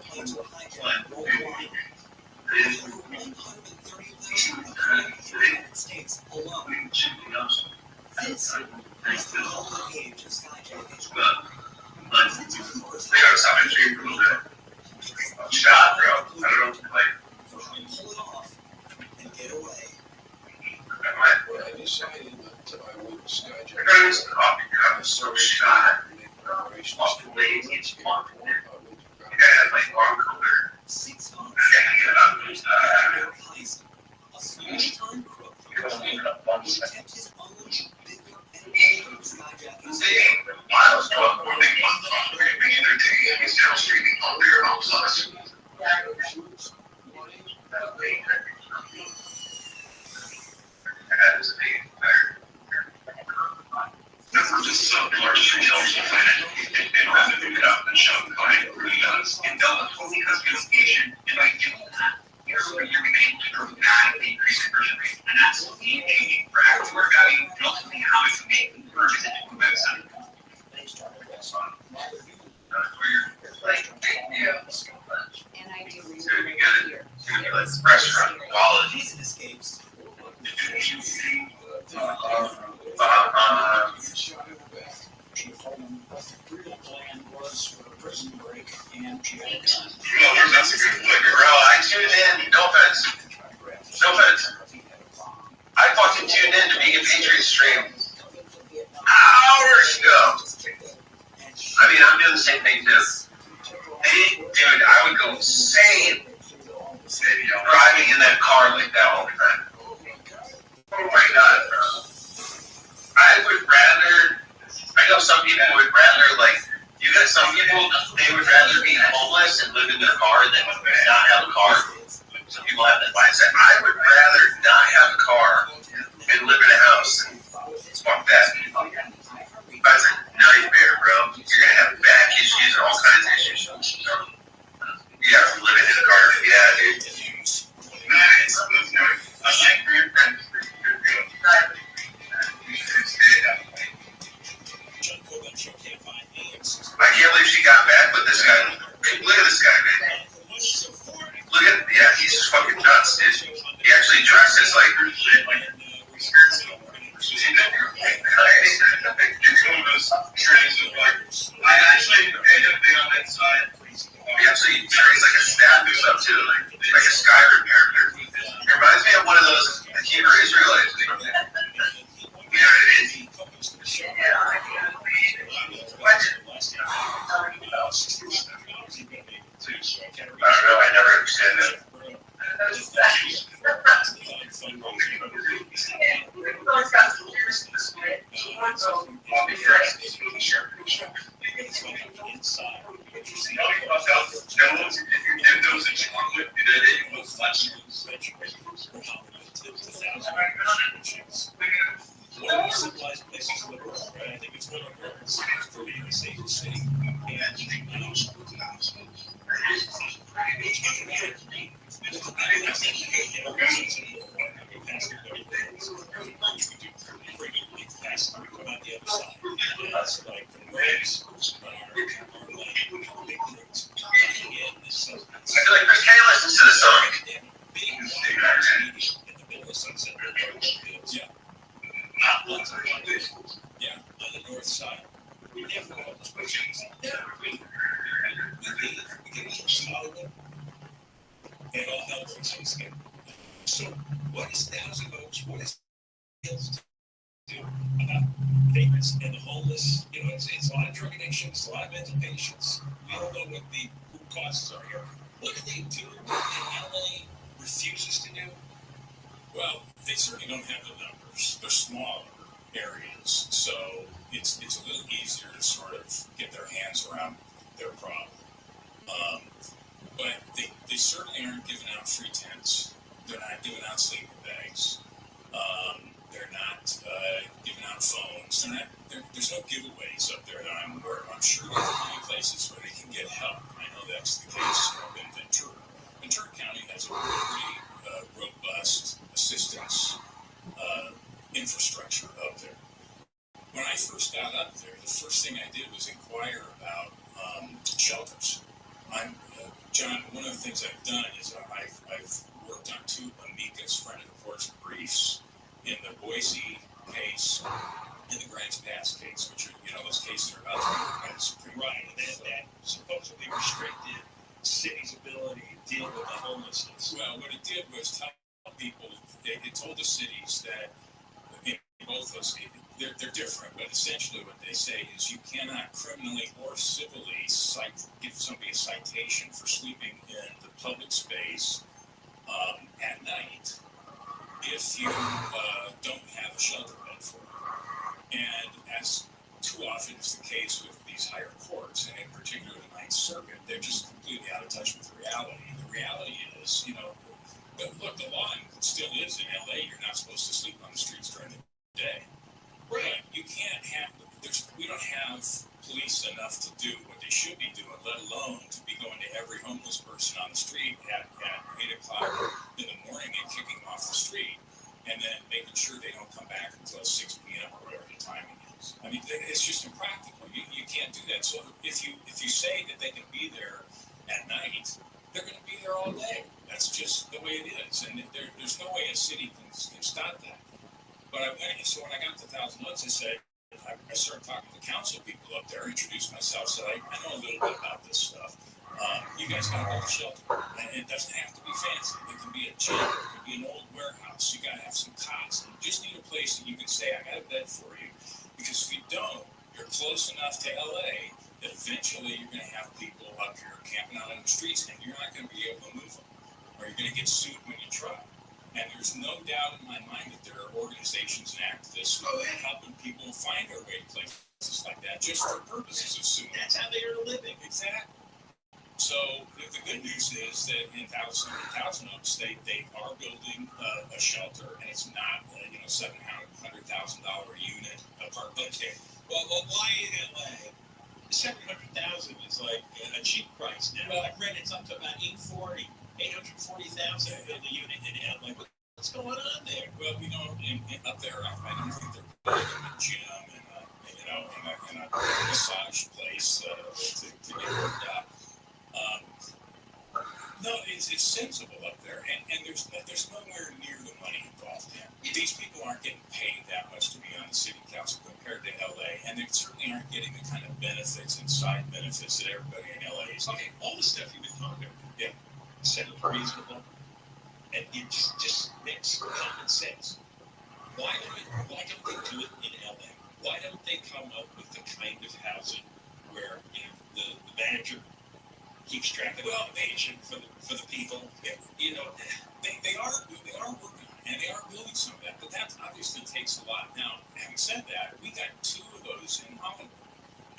planes were hijacked worldwide. Over 130 of those occurred in the United States alone. This is the golden age of skyjacking. They gotta stop and shoot for a little bit. I'm shot, bro. I don't know what to play. Pull it off and get away. When I decided that I would skyjack, I got some coffee, I was so shot. off the way it's fun. Yeah, my arm cooler. 6 months. Yeah, Heist. A small-time crook who kept his own bigger and older skyjacking. Miles 12 more big month on the entertaining is now streaming on Paramount Plus. That is amazing. This is a large intelligent planet. And rather than get up and show the planet really does, it does only because communication, and by doing that, you're able to dramatically increase conversion rate. And that's the key for active work value and ultimately how to make conversions into medicine. And I do So you get it. Like restaurant quality. Escapes. Real plan was for a prison break and she had a gun. Well, that's a good point, bro. I tuned in. No offense. No offense. I fucking tuned in to Vegan Patriots stream hours ago. I mean, I'm doing the same thing too. Dude, I would go insane driving in that car like that all the time. Oh my god, bro. I would rather, I know some people would rather, like, you got some people, they would rather be homeless and live in their car than not have a car. Some people have that mindset. I would rather not have a car and live in a house. Fuck that. That's a nightmare, bro. You're gonna have back issues and all kinds of issues. Yeah, living in a car, yeah, dude. I can't believe she got back with this guy. Look at this guy, man. Look at, yeah, he's fucking nuts, dude. He actually dresses like. It's one of those trains of like. I actually ended up being on that side. He actually trains like a staff or something too, like a Skyrim character. It reminds me of one of those Hebrew Israelites. You know what it is? I don't know, I never understand that. Civilized places in the world, right? I think it's one of the world's for being a safe city. I feel like Chris K listens to this song. Yeah, on the north side. We never know what this place is. We get a little solid, and all hell breaks loose again. So, what is Thousand Oaks? What is Hills do about vagrants and the homeless? You know, it's a lot of drug addictions, a lot of mental patients. We don't know what the root causes are here. What do they do that LA refuses to do? Well, they certainly don't have the numbers. They're smaller areas, so it's a little easier to sort of get their hands around their problem. But they certainly aren't giving out free tents. They're not giving out sleeping bags. They're not giving out phones. There's no giveaways up there that I'm aware of. I'm sure there are many places where they can get help. I know that's the case up in Ventura. Ventura County has a pretty robust assistance infrastructure up there. When I first got up there, the first thing I did was inquire about shelters. John, one of the things I've done is I've worked on 2 amicus friend of the court's briefs in the Boise case and the Grants Pass case, which are, those cases are about to be heard by the Supreme Court. Right, and that supposedly restricted city's ability to deal with the homelessness. Well, what it did was tell people, it told the cities that in both those, they're different, but essentially what they say is you cannot criminally or civilly give somebody a citation for sleeping in the public space at night if you don't have a shelter bed for them. And as too often is the case with these higher courts, and in particular the Ninth Circuit, they're just completely out of touch with reality. And the reality is, look, the law still is in LA, you're not supposed to sleep on the streets during the day. Right. But you can't have, we don't have police enough to do what they should be doing, let alone to be going to every homeless person on the street at 8 o'clock in the morning and kicking them off the street, and then making sure they don't come back until 6 p.m. or whatever the timing is. I mean, it's just impractical. You can't do that. So if you say that they can be there at night, they're going to be there all day. That's just the way it is, and there's no way a city can stop that. But so when I got to Thousand Oaks, I started talking to council people up there, introduced myself, said I know a little bit about this stuff. You guys got to build a shelter, and it doesn't have to be fancy. It can be a gym, it can be an old warehouse. You got to have some cots. You just need a place that you can say, I got a bed for you. Because if you don't, you're close enough to LA that eventually you're going to have people up here camping out on the streets, and you're not going to be able to move them, or you're going to get sued when you try. And there's no doubt in my mind that there are organizations and activists who are helping people find their way to places like that just for purposes of suing. That's how they earn a living. Exactly. So the good news is that in Thousand Oaks, they are building a shelter, and it's not $700,000 unit apartment. Okay. Well, why in LA? $700,000 is like a cheap price now. Well, I read it's up to about $840,000 to build a unit in LA. What's going on there? Well, up there, I don't think they're building a gym and a massage place to get worked out. No, it's sensible up there, and there's nowhere near the money involved in. These people aren't getting paid that much to be on the city council compared to LA, and they certainly aren't getting the kind of benefits and side benefits that everybody in LA is getting. Okay, all the stuff you've been talking about. Yeah. Sounds reasonable, and it just makes common sense. Why don't they do it in LA? Why don't they come up with the kind of housing where the manager keeps track of the elevation for the people? They are working on it, and they are building some of that, but that obviously takes a lot. Now, having said that, we got 2 of those in Hollywood.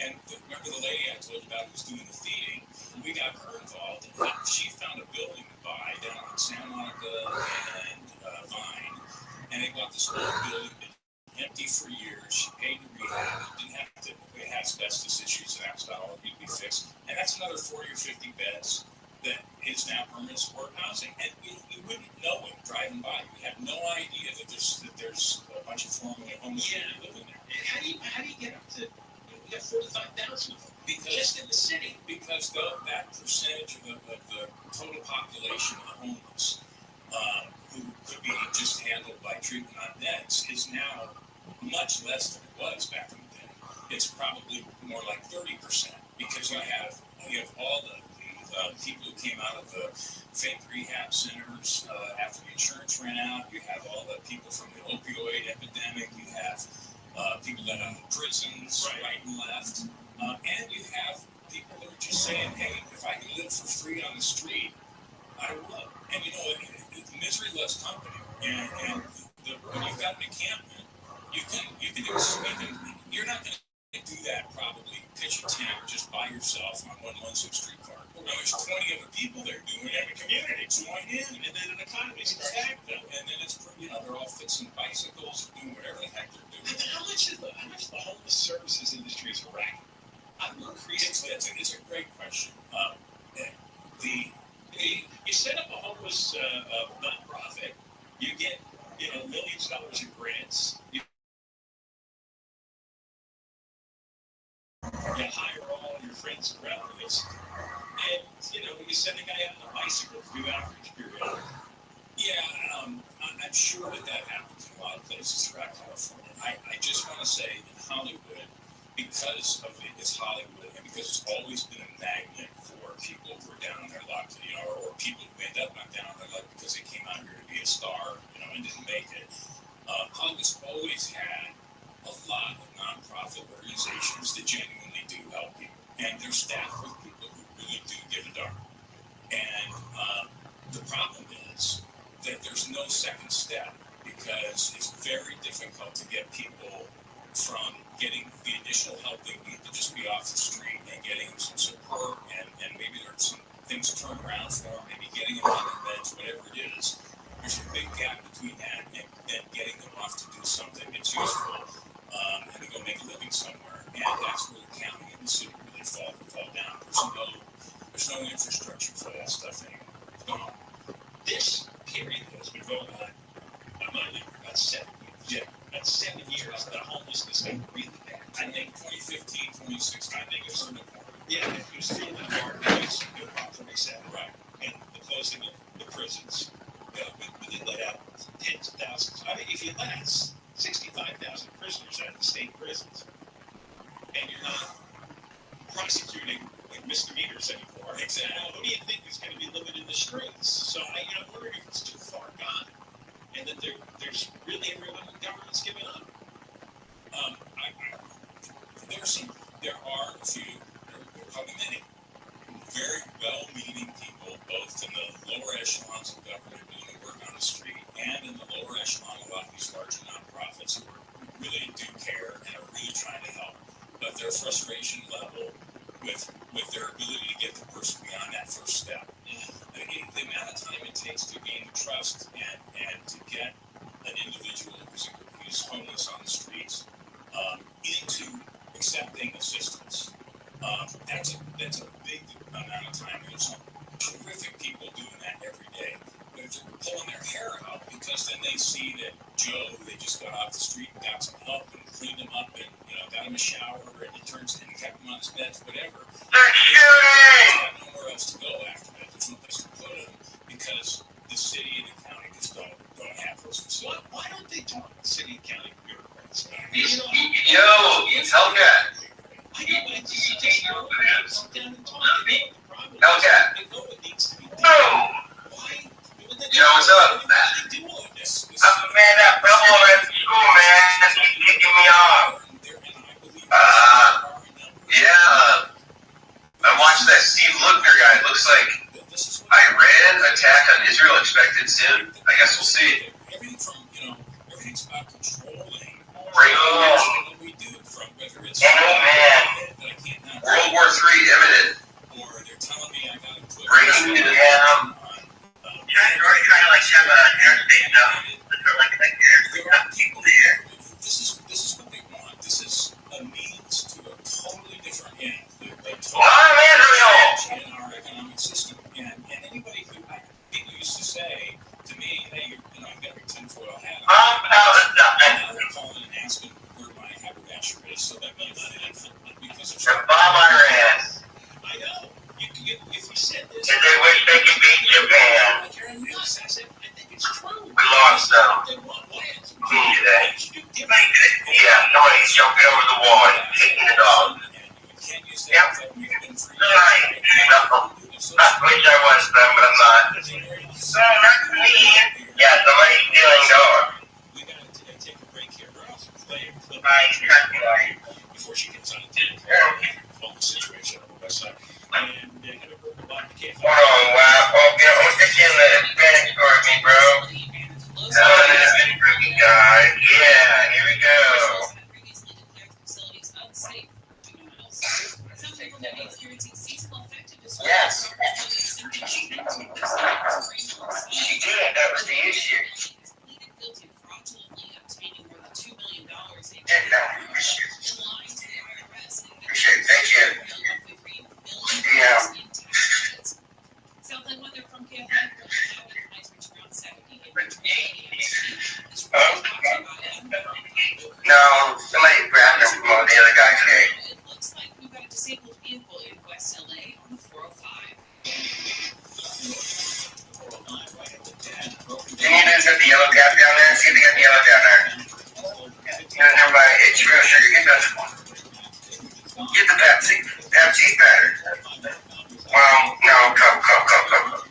And remember the lady I told you about who was doing the feeding? We got her involved, and she found a building to buy down in Santa Monica and Vine, and they bought this old building, been empty for years. She paid to rehab it, didn't have to. They had asbestos issues, and that was about all that needed to be fixed. And that's another 40 or 50 beds that is now permanent support housing. And you wouldn't know it driving by. You have no idea that there's a bunch of formerly homeless people living there. And how do you get up to? We got 45,000 of them just in the city. Because that percentage of the total population of the homeless who could be just handled by treatment on meds is now much less than it was back in the day. It's probably more like 30% because you have all the people who came out of the fake rehab centers after the insurance ran out. You have all the people from the opioid epidemic. You have people that are in prisons, right and left. And you have people that are just saying, hey, if I can live for free on the street, I will. And misery loves company. And when you've got an encampment, you're not going to do that probably, pitch a tent just by yourself on one lonesome streetcar. Well, there's 20 other people there doing it. And the community join in, and then an economy starts happening. And then it's, they're all fixing bicycles, doing whatever the heck they're doing. And how much the homeless services industry is a racket? It's a great question. You set up a homeless nonprofit, you get millions of dollars in grants. You hire all your friends and relatives, and you send a guy out on a bicycle to do outreach period. Yeah, I'm sure that happens in a lot of places throughout California. I just want to say in Hollywood, because of it's Hollywood, and because it's always been a magnet for people who are down on their luck, or people who end up down on their luck because they came out here to be a star, and didn't make it. Hollywood's always had a lot of nonprofit organizations that genuinely do help people, and they're staffed with people who really do give a darn. And the problem is that there's no second step, because it's very difficult to get people from getting the initial help they need to just be off the street and getting some support and maybe there's some things turned around for them, maybe getting them on their meds, whatever it is. There's a big gap between that and getting them off to do something that's useful and to go make a living somewhere. And that's where the county and the city really fall down. There's no infrastructure for that stuff anymore. It's gone. This period has been going on about 7 years. Yeah. That's 7 years. The homelessness got really bad. I think 2015, 2016, I think it was in the corner. Yeah, it was still in the dark days of 27, right? And the closing of the prisons. We did let out tens of thousands. I mean, if you let out 65,000 prisoners out of the state prisons, and you're not prosecuting like misdemeanors anymore, exactly. Who do you think is going to be living in the streets? So I wonder if it's too far gone, and that there's really everyone in government's giving up. There are a few, probably many, very well-meaning people, both in the lower echelons of government doing work on the street, and in the lower echelon of a lot of these larger nonprofits who really do care and are really trying to help. But their frustration level with their ability to get the person beyond that first step. The amount of time it takes to gain the trust and to get an individual who's homeless on the streets into accepting assistance. That's a big amount of time. There's some terrific people doing that every day. They're pulling their hair out because then they see that Joe, they just got off the street and got some help and cleaned him up and got him a shower and it turns and kept him on his meds, whatever. There's nowhere else to go after that. There's no place to put him because the city and the county just don't have those facilities. Why don't they talk to the city and county bureaucrats? Hellcat. Yo, what's up? Man, that rebel at school, man, that's kicking me off. Yeah. I watched that Steve Lookner guy. It looks like Iran attack on Israel expected soon. I guess we'll see. Everything's about controlling. What we do from whether it's World War III imminent. Or they're telling me I gotta put breaking into them. You're already trying to have an airspace now. There are people here. This is what they want. This is a means to a totally different end. In our economic system. And anybody who people used to say to me, hey, you got your tinfoil hat on. Now they're calling and asking where my haberdasher is so that means because of I know. If you said this, and they wish they could beat Japan. I think it's true. We lost them. Today. Yeah, somebody's jumping over the wall and taking the dog. Yep. Right. I wish I was them, but I'm not. So that's me. Yeah, somebody's stealing dogs. We gotta take a break here. Before she gets on the tape. All the situation on the west side. And have a broken block the cave. Hold on, wow. Oh, I'm thinking the Hispanic store with me, bro. This freaking guy. Yeah, here we go. Yes. She did. That was the issue. Appreciate it. Thank you. Yeah. yellow cap down there? See if they got the yellow down there. Never mind. It's real sugar. Get the Pepsi. Pepsi's better. Well, no, Coke.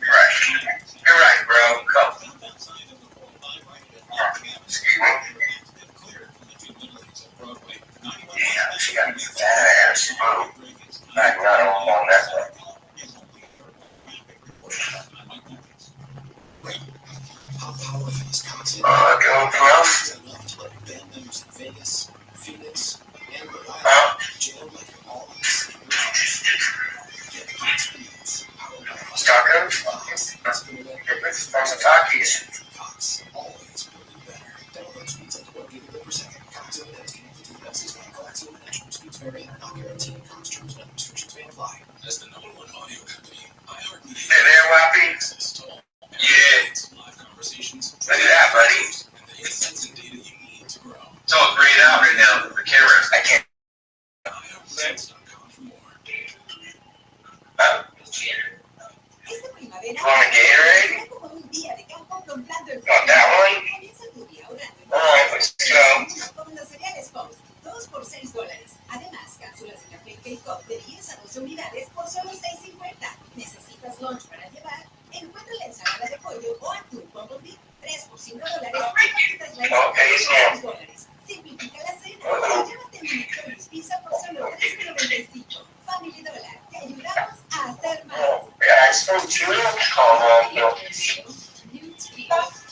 You're right. You're right, bro. Coke. Excuse me. Yeah, she got a badass spoon. I'm not on that one. How powerful is content? Anything else? Vegas, Phoenix, and jailed like all of Tacos? Some Takis. Always building better. Download speeds up to 1 gigabit per second. Cox Internet is connected to the Pepsi's coaxial and actual speeds vary and are not guaranteed. Cox terms and restrictions may apply. As the #1 audio company, iHeartMedia. Hey there, Wappy. Yeah. Live conversations. Look at that, buddy. And the insights and data you need to grow. It's all grayed out right now. The camera. I can't. iHeartMedia.com for more. You want a Gatorade? Want that one? Alright, let's go. Todos por $6. Además, cápsulas de café K-Cup de 10 a 12 unidades por solo $6.50. ¿Necesitas lunch para llevar? Encuentra la ensalada de pollo o atún Bumblebee 3 por $5 y papitas light por $6. Simplifica la cena. Llévate un McDonald's pizza por solo $3.95. Family Dollar, te ayudamos a hacer más. Yeah, I spoke to you.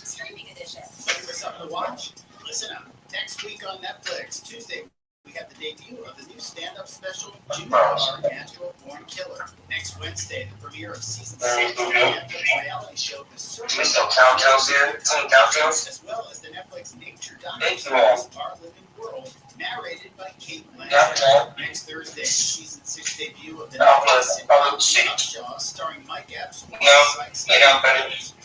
Streaming edition. Looking for something to watch? Listen up. Next week on Netflix, Tuesday, we have the debut of the new stand-up special, Junior Our Natural Born Killer. Next Wednesday, the premiere of season 6 of the Netflix reality show, The Circle. Some Telltales here. Some Telltales. As well as the Netflix nature Thank you documentary, all. Our Living World, narrated by Kate Yeah, Blanchett. Next Thursday, the season 6 debut of the Netflix sitcom, starring Mike Epps.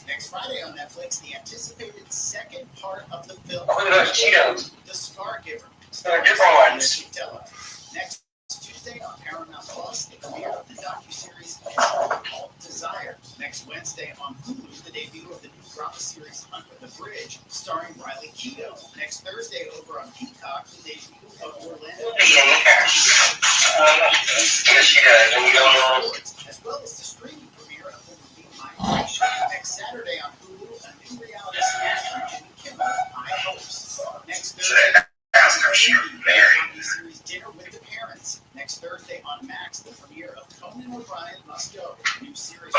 Next Friday on Netflix, the anticipated second part of the film, Oh, look at those Cheetos. The Scar Giver. They're different ones. Next Tuesday on Paramount Plus, the premiere of the docuseries Called Desire. Next Wednesday on Hulu, the debut of the new drama series Under the Bridge, starring Riley Keough. Next Thursday over on Peacock, the debut of Orlando. As well as the streaming premiere of the movie Migration. Next Saturday on Hulu, a new reality series from Jimmy Kimmel, High Hopes. Next Thursday, series Dinner with the Parents. Next Thursday on Max, the premiere of Conan O'Brien Must Go, a new series.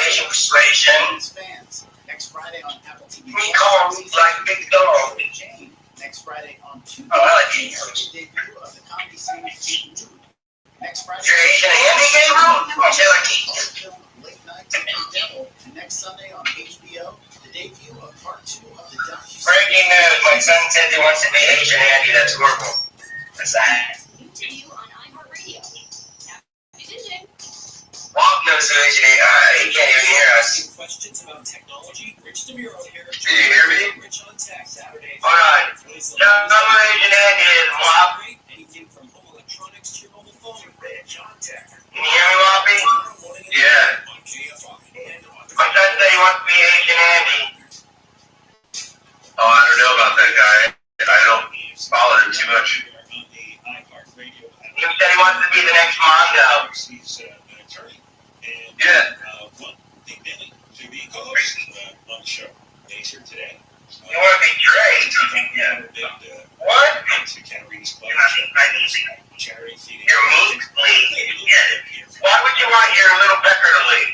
Asian persuasion. Fans. Next Friday on Apple TV. Me call me like a big dog. Jane. Next Friday on Tuesday. Oh, I like it. The debut of the comedy series Hidden Mood. Next Friday. You're Asian and me, Gabriel? I say like film Late Night with the Devil. And next Sunday on HBO, the debut of part 2 of the docuseries. Breaking news. My son said he wants to be Asian Andy. That's horrible. That's sad. New to you on iHeartRadio. Happy Tuesday. Walt knows who Asian Andy. He can't even hear us. Questions about technology? Rich DeMuro here. Did you hear me? Rich on Tech Saturday. Hold on. Tell me who Asian Andy is, Walt. Anything from home electronics to your mobile phone. Rich on Tech. Can you hear me, Wappy? Yeah. On KFI and on My son said he wants to be Asian Andy. Oh, I don't know about that guy. I don't follow him too much. He said he wants to be the next Mondo. He's an attorney. And Yeah. Nick Bailey to be co-host on the show. He's here today. You want to be Trey? Yeah. What? To Catarina's Club. Charity feeding. Your meat lead. Yeah. Why would you want your little pecker to lead?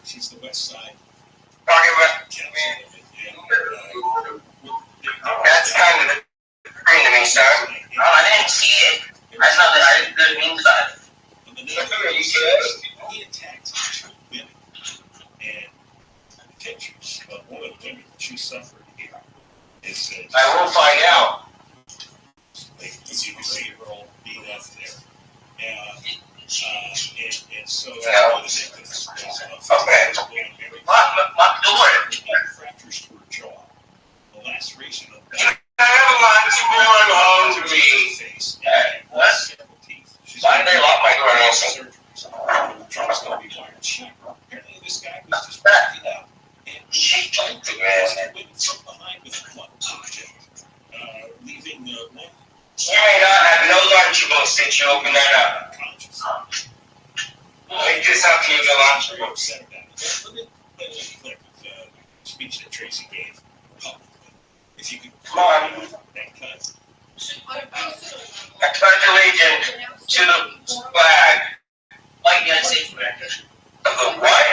She's the West Side. Talking about. That's kind of the screen to me, son. Oh, I didn't see it. I saw that I didn't good means about it. Are you serious? He attacked 2 women and pictures of one of the women she suffered here. I will find out. Like, you can see her all being left there. And so, okay. Lock the door. Fractures to her jaw. The laceration of I have a lot going on to me. What? Why did they lock my door also? Apparently this guy was just walking out and she jumped the man. that you open that up. Make this up to you, Gallant. Let me play a little clip of the speech that Tracy gave publicly. If you could. Come on. That cut. I pledge allegiance to the flag. Like you say, of the what?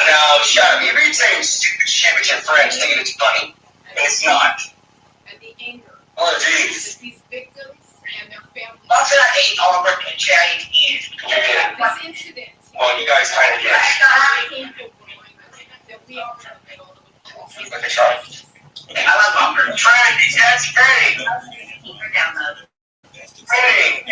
No, shut up. You read saying stupid shit with your friends thinking it's funny. And it's not. And the anger. Oh, jeez. These victims and their families. Also, I hate all of our Chinese kids. You did. This incident. Well, you guys kind of did. That we are in the middle of a Look at Charlie. I love Humber. Try that's great. Hey,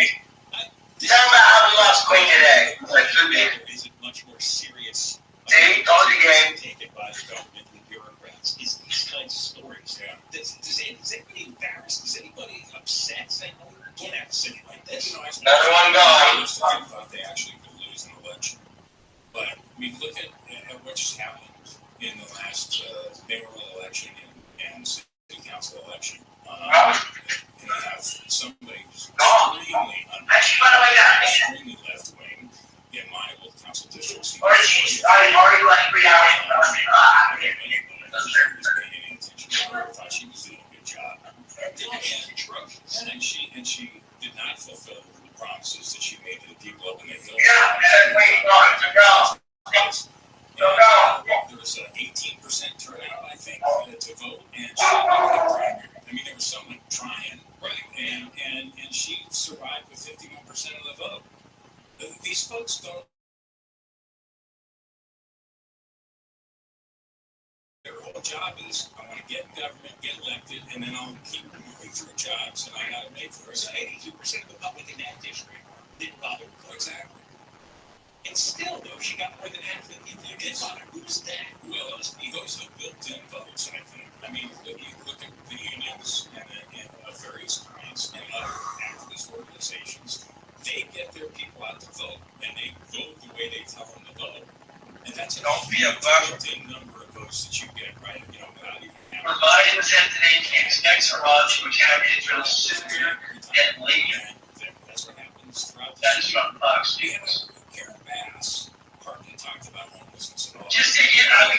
tell me how we lost Queen today. Like, who did? Is it much more serious? See, told you again. Taken by the government and the bureaucrats. Is these kinds of stories. Yeah. Is anybody embarrassed? Is anybody upset? Saying, "Oh, we can't have a city like this." You know, another one gone. I thought they actually could lose an election, but I mean, look at what just happened in the last mayoral election and city council election. You have somebody who's extremely left wing in my old council district. Or you like 3 hours? I thought she was doing a good job. And she did not fulfill the promises that she made to the people up in the hills. There was an 18% turnout, I think, to vote, and she didn't get primary. I mean, there was someone trying, right? And she survived with 51% of the vote. These folks don't. Their whole job is, I want to get in government, get elected, and then I'll keep moving through jobs, and I got to make for it. So 82% of the public in that district didn't bother to vote. Exactly. And still, though, she got more than half the people who did bother. Who's that? Well, those are built-in votes, I think. I mean, you look at the unions and of various kinds and other activist organizations, they get their people out to vote, and they vote the way they tell them to vote. And that's a built-in number of votes that you get, right? You know, without even having. Providing today case next for us, which have Israel severe and leave. That's what happens throughout the That's from Fox News. Karen Bass, Hartman talked about homelessness and all. Just to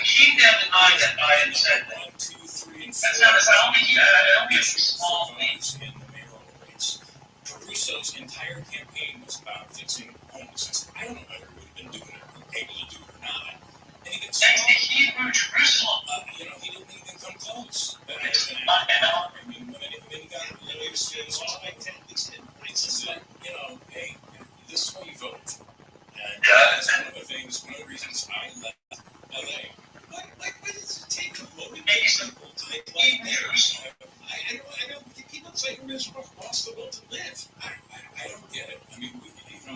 keep them in mind that Biden said that. 1, 2, 3, and 4. That's not only a small thing. In the mayoral race. Caruso's entire campaign was about fixing homelessness. I don't know whether he would have been doing it or able to do it or not. And he That's the Hebrew Jerusalem. You know, he didn't even come close. I mean, when he got it's like, you know, hey, this is why you vote. And that's one of the things, one of the reasons I left LA. Why does it take a voting people to make life better? I don't people say you're miserable, lost the will to live. I don't get it. I mean,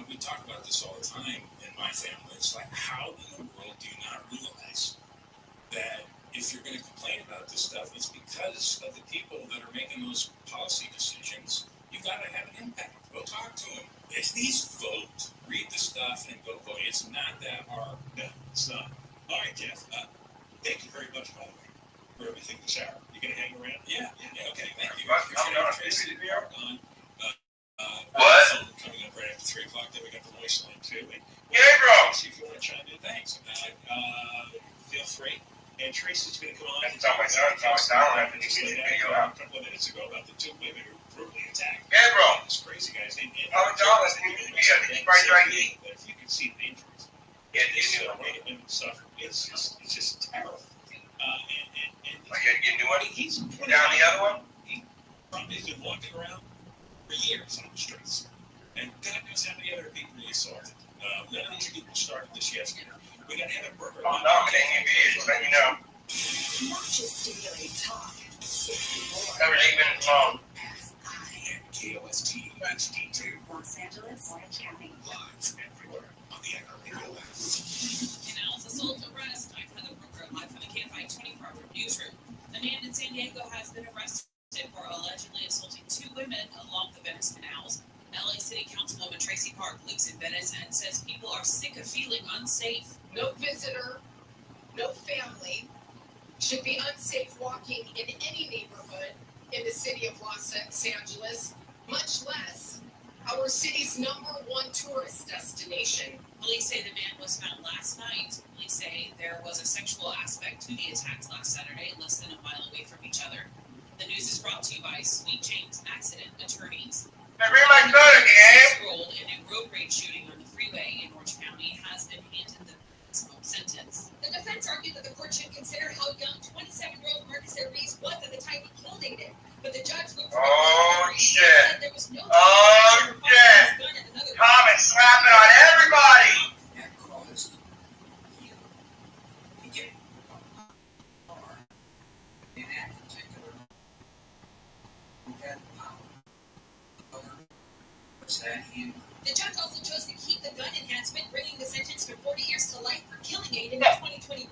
we talk about this all the time in my family. It's like, how in the world do you not realize that if you're going to complain about this stuff, it's because of the people that are making those policy decisions. You've got to have an impact. Go talk to them. At least vote. Read the stuff and go vote. It's not that hard. No, it's not. All right, Jeff. Thank you very much, by the way, for everything this hour. You going to hang around? Yeah. Okay, thank you. Tracy, we are on. What? Coming up right after 3 o'clock. Then we got the voice line, too. Yeah, bro. See if you want to chime in. Thanks. Feel free. And Tracy's going to come on. That's how my son talks down after he sees the video out. A couple of minutes ago about the 2 women who were brutally attacked. Yeah, bro. This crazy guy's name. Oh, John, that's the video. Right. But if you can see the injuries, women suffer. It's just terrible. You know what? He's down the other one. He probably has been walking around for years on the streets, and God knows how many other people he assaulted. None of these people started this yesterday. We got to have a burger. Oh, no, it ain't just let you know. Not just stimulate talk. Everything been phone. KOST HD2. Los Angeles, Orange County. Live everywhere on the Echo Radio app. In Al's assault arrest, I'm Heather Brooker, live from the KFI 24-hour newsroom. A man in San Diego has been arrested for allegedly assaulting 2 women along the Venice canals. LA City Councilwoman Tracy Park lives in Venice and says people are sick of feeling unsafe. No visitor, no family should be unsafe walking in any neighborhood in the city of Los Angeles much less our city's #1 tourist destination. Police say the man was found last night. Police say there was a sexual aspect to the attacks last Saturday, less than a mile away from each other. The news is brought to you by Sweet James Accident Attorneys. I bring my soda, gang. Role in a road rage shooting on the freeway in Orange County has been handed the maximum sentence. The defense argued that the court should consider how young 27-year-old Marcus Aries was at the time he killed Aiden, but the judge looked Oh, shit. said there was no Oh, shit. Comment slapping on everybody. That caused you to get far in that particular. Who had power? Was that him? The judge also chose to keep the gun enhancement, bringing the sentence to 40 years to life for killing Aiden in 2021.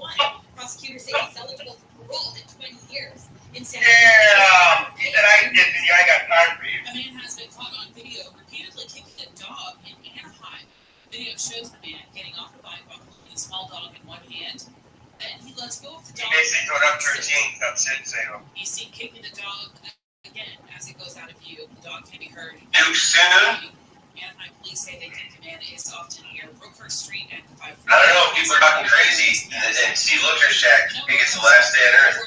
Prosecutors say he's eligible for parole in 20 years. In San Yeah, he said I got time for you. A man has been caught on video repeatedly kicking a dog in Anaheim. Video shows the man getting off the bike while holding a small dog in one hand. Then he lets go of the dog. He basically told up 13. That's it, say him. He's seen kicking the dog again as it goes out of view. The dog can be heard. Too soon? Anaheim police say they think the man is often near Brookhurst Street and the 5 I don't know. People are talking crazy. And see, look, there's Shaq. I think it's the last day on earth.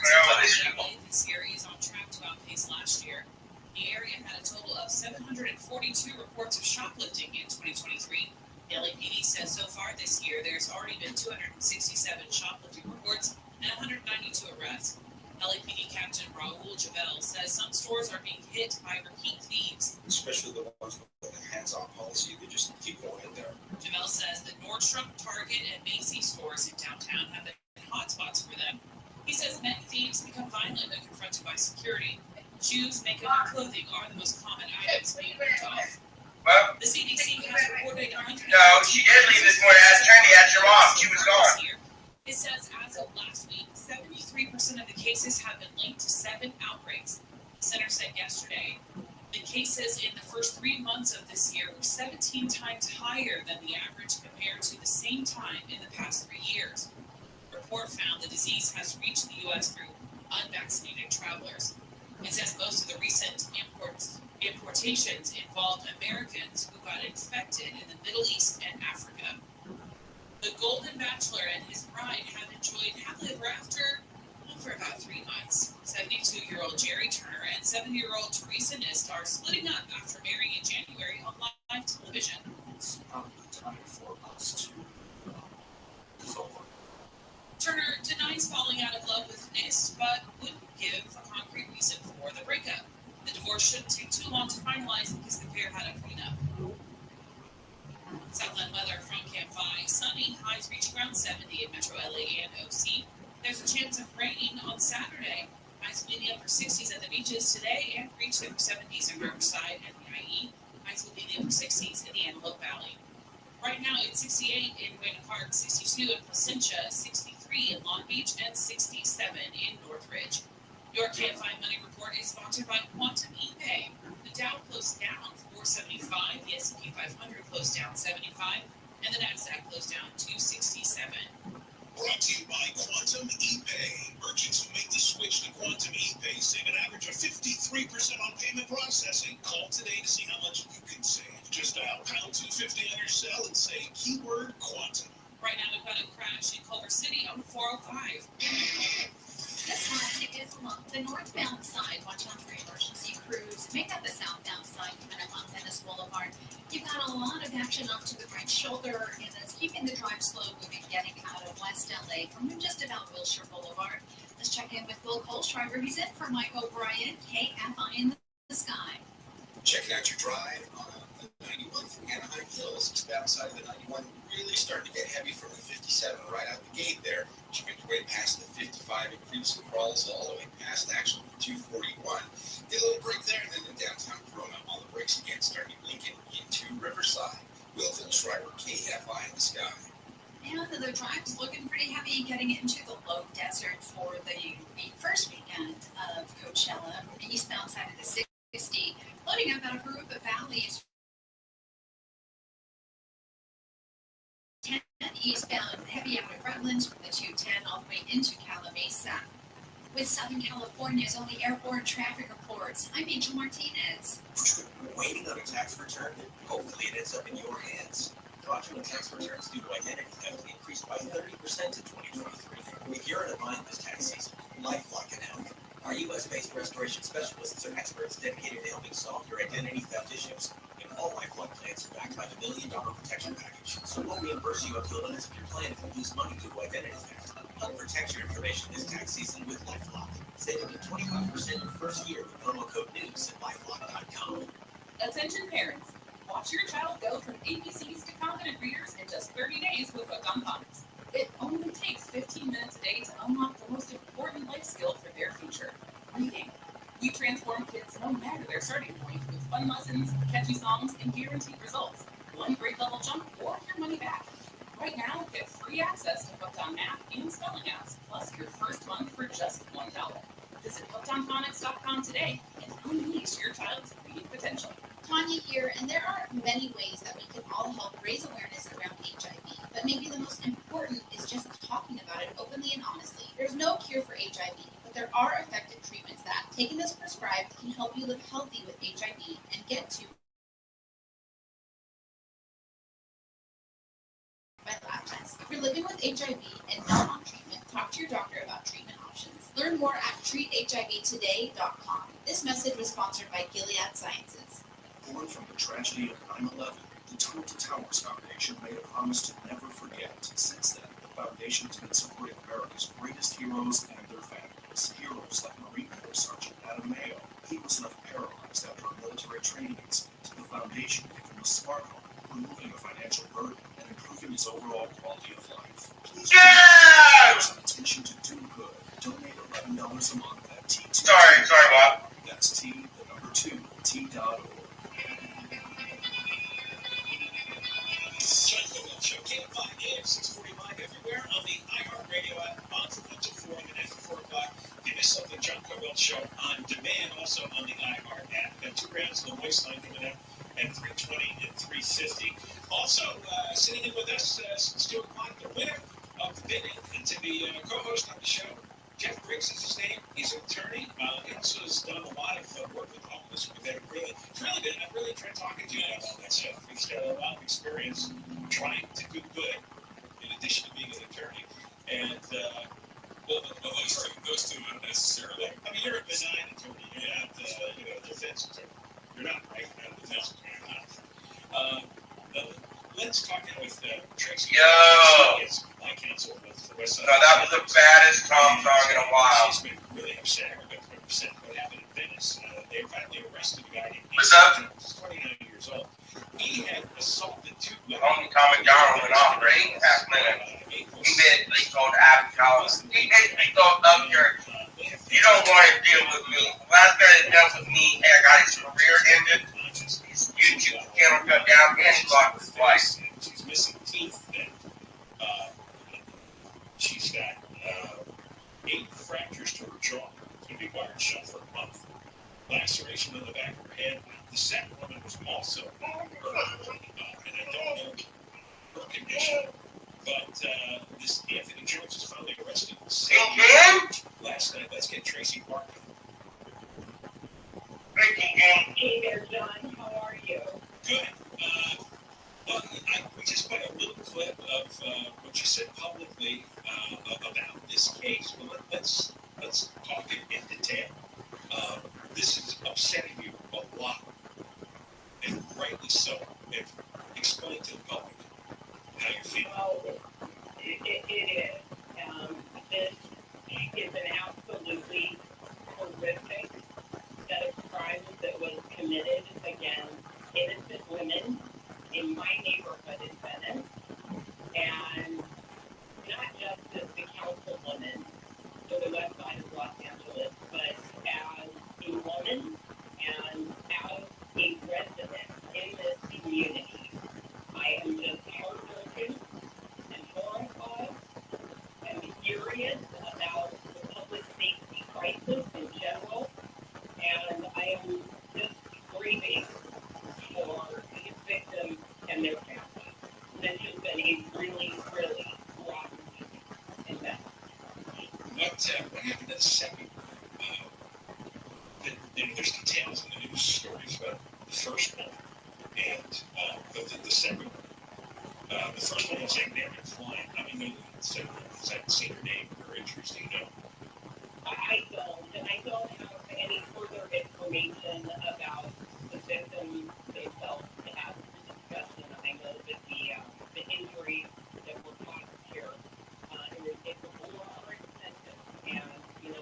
This year is on track to outpace last year. The area had a total of 742 reports of shoplifting in 2023. The LAPD says so far this year there's already been 267 shoplifting reports and 192 arrests. LAPD Captain Raul Javel says some stores are being hit by repeat thieves. Especially the ones with a hands-on policy, they just keep going in there. Javel says the Nordstrom, Target, and Macy's stores in downtown have been hotspots for them. He says many thieves become violent when confronted by security. Shoes, makeup, and clothing are the most common items being ripped off. Well, the CDC has reported 100. No, she did leave this morning. Asked Trendy, asked your mom. She was gone. It says as of last week, 73% of the cases have been linked to 7 outbreaks. The center said yesterday the cases in the first 3 months of this year were 17 times higher than the average compared to the same time in the past 3 years. The report found the disease has reached the U.S. through unvaccinated travelers. It says most of the recent importations involved Americans who got infected in the Middle East and Africa. The Golden Bachelor and his bride have enjoyed happily ever after for about 3 months. 72-year-old Jerry Turner and 70-year-old Teresa Nist are splitting up after marrying in January on live television. It's probably time for us to Turner denies falling out of love with Nist, but wouldn't give a concrete reason for the breakup. The divorce shouldn't take too long to finalize because the pair had a prenup. Southland weather from Camp 5. Sunny, highs reaching around 70 in Metro LA and OC. There's a chance of rain on Saturday. Highs will be in the upper 60s at the beaches today and reach the upper 70s in Riverside and the IE. Highs will be in the upper 60s in the Antelope Valley. Right now it's 68 in Wayne Park, 62 in Placentia, 63 in Long Beach, and 67 in Northridge. Your Camp 5 Money Report is sponsored by Quantum ePay. The Dow closed down 475, the S&P 500 closed down 75, and the Nasdaq closed down 267. Brought to you by Quantum ePay. Merchants who make the switch to Quantum ePay save an average of 53% on payment processing. Call today to see how much you can save. Just dial #250 on your cell and say keyword Quantum. Right now we've got a crash in Culver City on the 405. This one is along the northbound side. Watch out for emergency crews. Make up the southbound side coming up on Venice Boulevard. You've got a lot of action off to the right shoulder, and that's keeping the drive slow moving getting out of West LA from just about Wilshire Boulevard. Let's check in with Bill Colstriver. He's in for Mike O'Brien, KFI in the sky. Checking out your drive on the 91 from Anaheim Hills. Eastbound side of the 91 really starting to get heavy from the 57 right out the gate there. You make your way past the 55 and creeps and crawls all the way past actually 241. Get a little break there, and then in downtown Corona, all the brakes again starting Lincoln into Riverside. Will Schreiber, KFI in the sky. And the drive's looking pretty heavy getting into the low desert for the first weekend of Coachella. The eastbound side of the 60, loading up out of Aruba Valley is 10 eastbound, heavy out of Redlands from the 210 all the way into Calamasa. With Southern California's only airborne traffic reports, I'm Angel Martinez. Waiting on a tax return? Hopefully it ends up in your hands. Fraudulent tax returns due to identity theft increased by 30% in 2023. If you're in a bind this tax season, LifeLock can help. Our U.S.-based restoration specialists are experts dedicated to helping solve your identity theft issues. And all LifeLock plans are backed by the $1 Million Protection Package. So we'll reimburse you up to the limits of your plan if you lose money due to identity theft. Help protect your information this tax season with LifeLock. Save up to 25% your first year with promo code NEWS at LifeLock.com. Attention parents, watch your child go from ABCs to confident readers in just 30 days with Hooked on Phonics. It only takes 15 minutes a day to unlock the most important life skill for their future, reading. We transform kids no matter their starting point with fun lessons, catchy songs, and guaranteed results. One grade level jump or your money back. Right now, get free access to Hooked on Math and Spelling apps, plus your first month for just $1. Visit hookedonphonics.com today and unleash your child's reading potential. Tanya here, and there are many ways that we can all help raise awareness around HIV, but maybe the most important is just talking about it openly and honestly. There's no cure for HIV, but there are effective treatments that, taken as prescribed, can help you live healthy with HIV and get to by lab tests. If you're living with HIV and not on treatment, talk to your doctor about treatment options. Learn more at treathivtoday.com. This message was sponsored by Gilead Sciences. Born from the tragedy of 9/11, the Tunnel to Towers Foundation made a promise to never forget. Since then, the foundation has been supporting America's greatest heroes and their families. Heroes like Marine Corps Sergeant Adam Mayo. He was left paralyzed after a military training incident. The foundation gave him a smart home, removing a financial burden and improving his overall quality of life. Please some attention to do good. Donate $11 a month at T2. Sorry, Bob. That's T, the number 2, T.org. John Coyle Show, KFI AM 645 everywhere on the iHeartRadio app, on Potential 4 and after 4 o'clock. Give yourself the John Coyle Show on demand, also on the iHeart app. Got 2 rounds of the voice line coming up at 3:20 and 3:50. Also, sitting in with us since 2 o'clock, the winner of the bidding and to be co-host on the show. Jeff Briggs is his name. He's an attorney. He also has done a lot of work with homeless. We've had it's really good. I've really enjoyed talking to you about that stuff. He's got a lot of experience trying to do good in addition to being an attorney. And, those two not necessarily. I mean, you're a benign attorney. You're not, defense attorney. You're not, right? You're not a defense attorney. Let's talk now with Tracy. Yo! Yes, my counsel with the West Side. No, that was the baddest Tom song in a while. She's been really upset. Everybody upset what happened in Venice. They finally arrested a guy named What's up? He's 29 years old. He had assaulted 2 women. Homie Tom McDonald went off for 8.5 minutes. He basically told Adam Collins, he basically told up here, you don't want to deal with me. Last guy that dealt with me, I got his career ended. His YouTube channel cut down, and he lost his wife. She's missing teeth. And she's got 8 fractures to her jaw. It's going to be wired shut for a month. Laceration in the back of her head. The second woman was also and I don't know her condition. But this Anthony Jones was finally arrested. Last night. Let's get Tracy Parker. Hey there, John. How are you? Good. We just put a little clip of what you said publicly about this case. Well, let's talk in detail. This is upsetting you a lot, and rightly so. And explain to the public how you feel. Well, it is. This is an absolutely horrific set of crimes that was committed against innocent women in my neighborhood in Venice. And not just as the councilwoman for the west side of Los Angeles, but as a woman and as a resident in this community. I am just heartbroken and horrified and furious about the public safety crisis in general. And I am just grieving for these victims and their families. This has been a really, really rotten week in that. What happened to the second, there's details in the news stories about the first one, and the second one. The first one was Agnetic Klein. I mean, I haven't seen her name or injuries. Do you know? I don't, and I don't have any further information about the victim themselves to add to the discussion. I know that the injuries that were caused here, it's a whole lot more expensive, and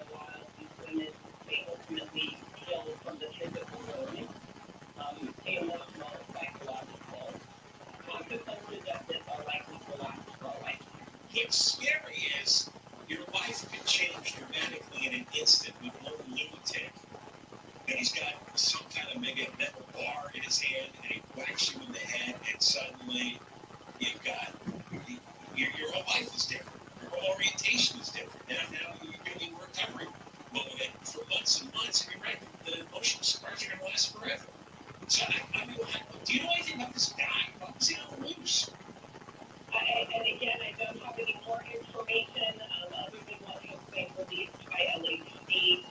while these women may ultimately heal from the physical wound, the emotional and psychological consequences of this are likely to last for a lifetime. What's scary is your life could change dramatically in an instant with one lunatic. And he's got some kind of mega metal bar in his hand, and he whacks you in the head, and suddenly you've got your whole life is different. Your whole orientation is different. Now you're doing recovery mode for months and months, and you're right, the emotional scars are going to last forever. So, I mean, do you know anything about this guy? Why was he on the loose? And again, I don't have any more information other than what has been released by LHD.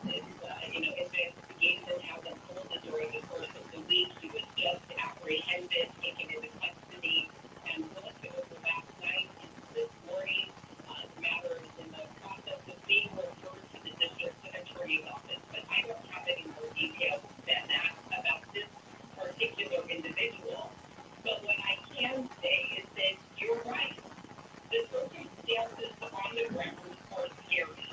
Investigation hasn't told that during the course of the week he was just apprehended, taken into custody, and looked over last night into this morning. The matter is in the process of being referred to the district attorney's office, but I don't have any more details than that about this particular individual. But what I can say is that you're right. The circumstances on the ground are scary.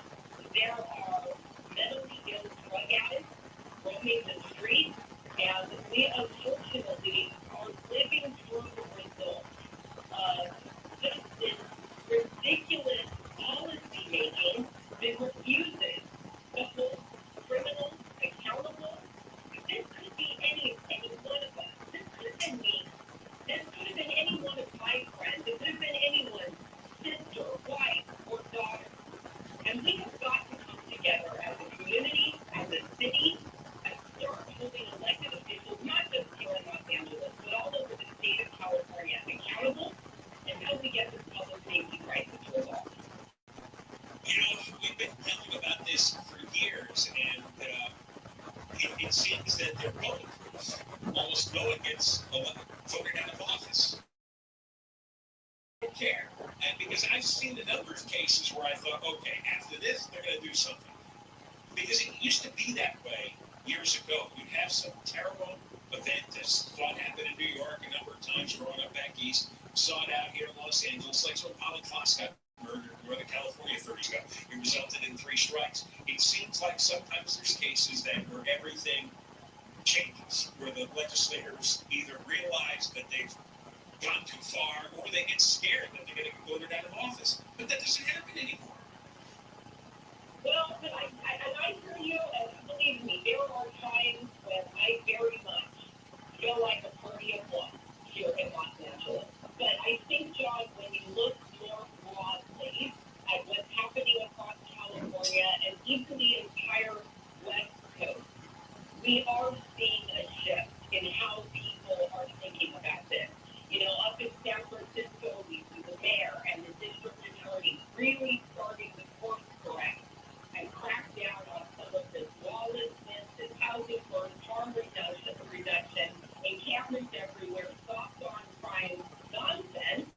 There are mentally ill drug addicts roaming the streets, and we unfortunately are living through the results of just this ridiculous policy making that refuses to hold criminals accountable. This could be any one of us. This could have been me. This could have been any one of my friends. It could have been anyone's sister, wife, or daughter. And we have got to come together as a community, as a city, and start holding elected officials, not just here in Los Angeles, but all over the state of California, accountable until we get this public safety crisis resolved. We've been talking about this for years, and it seems that they're bulletproof. Almost no one gets voted out of office. I don't care. And because I've seen a number of cases where I thought, okay, after this, they're going to do something. Because it used to be that way years ago. You'd have some terrible event, as what happened in New York a number of times growing up back east, saw it out here in Los Angeles, like when Polly Kloss got murdered, where the California authorities got, it resulted in 3 strikes. It seems like sometimes there's cases where everything changes, where the legislators either realize that they've gone too far, or they get scared that they're going to get voted out of office. But that doesn't happen anymore. Well, but I hear you, and believe me, there are times when I very much feel like a party of one here in Los Angeles. But I think, John, when you look more broadly at what's happening across California and even the entire West Coast, we are seeing a shift in how people are thinking about this. Up in San Francisco, we see the mayor and the district attorney really starting to course correct and crack down on some of this lawlessness, this housing first, harm reduction, and cameras everywhere, soft on crime nonsense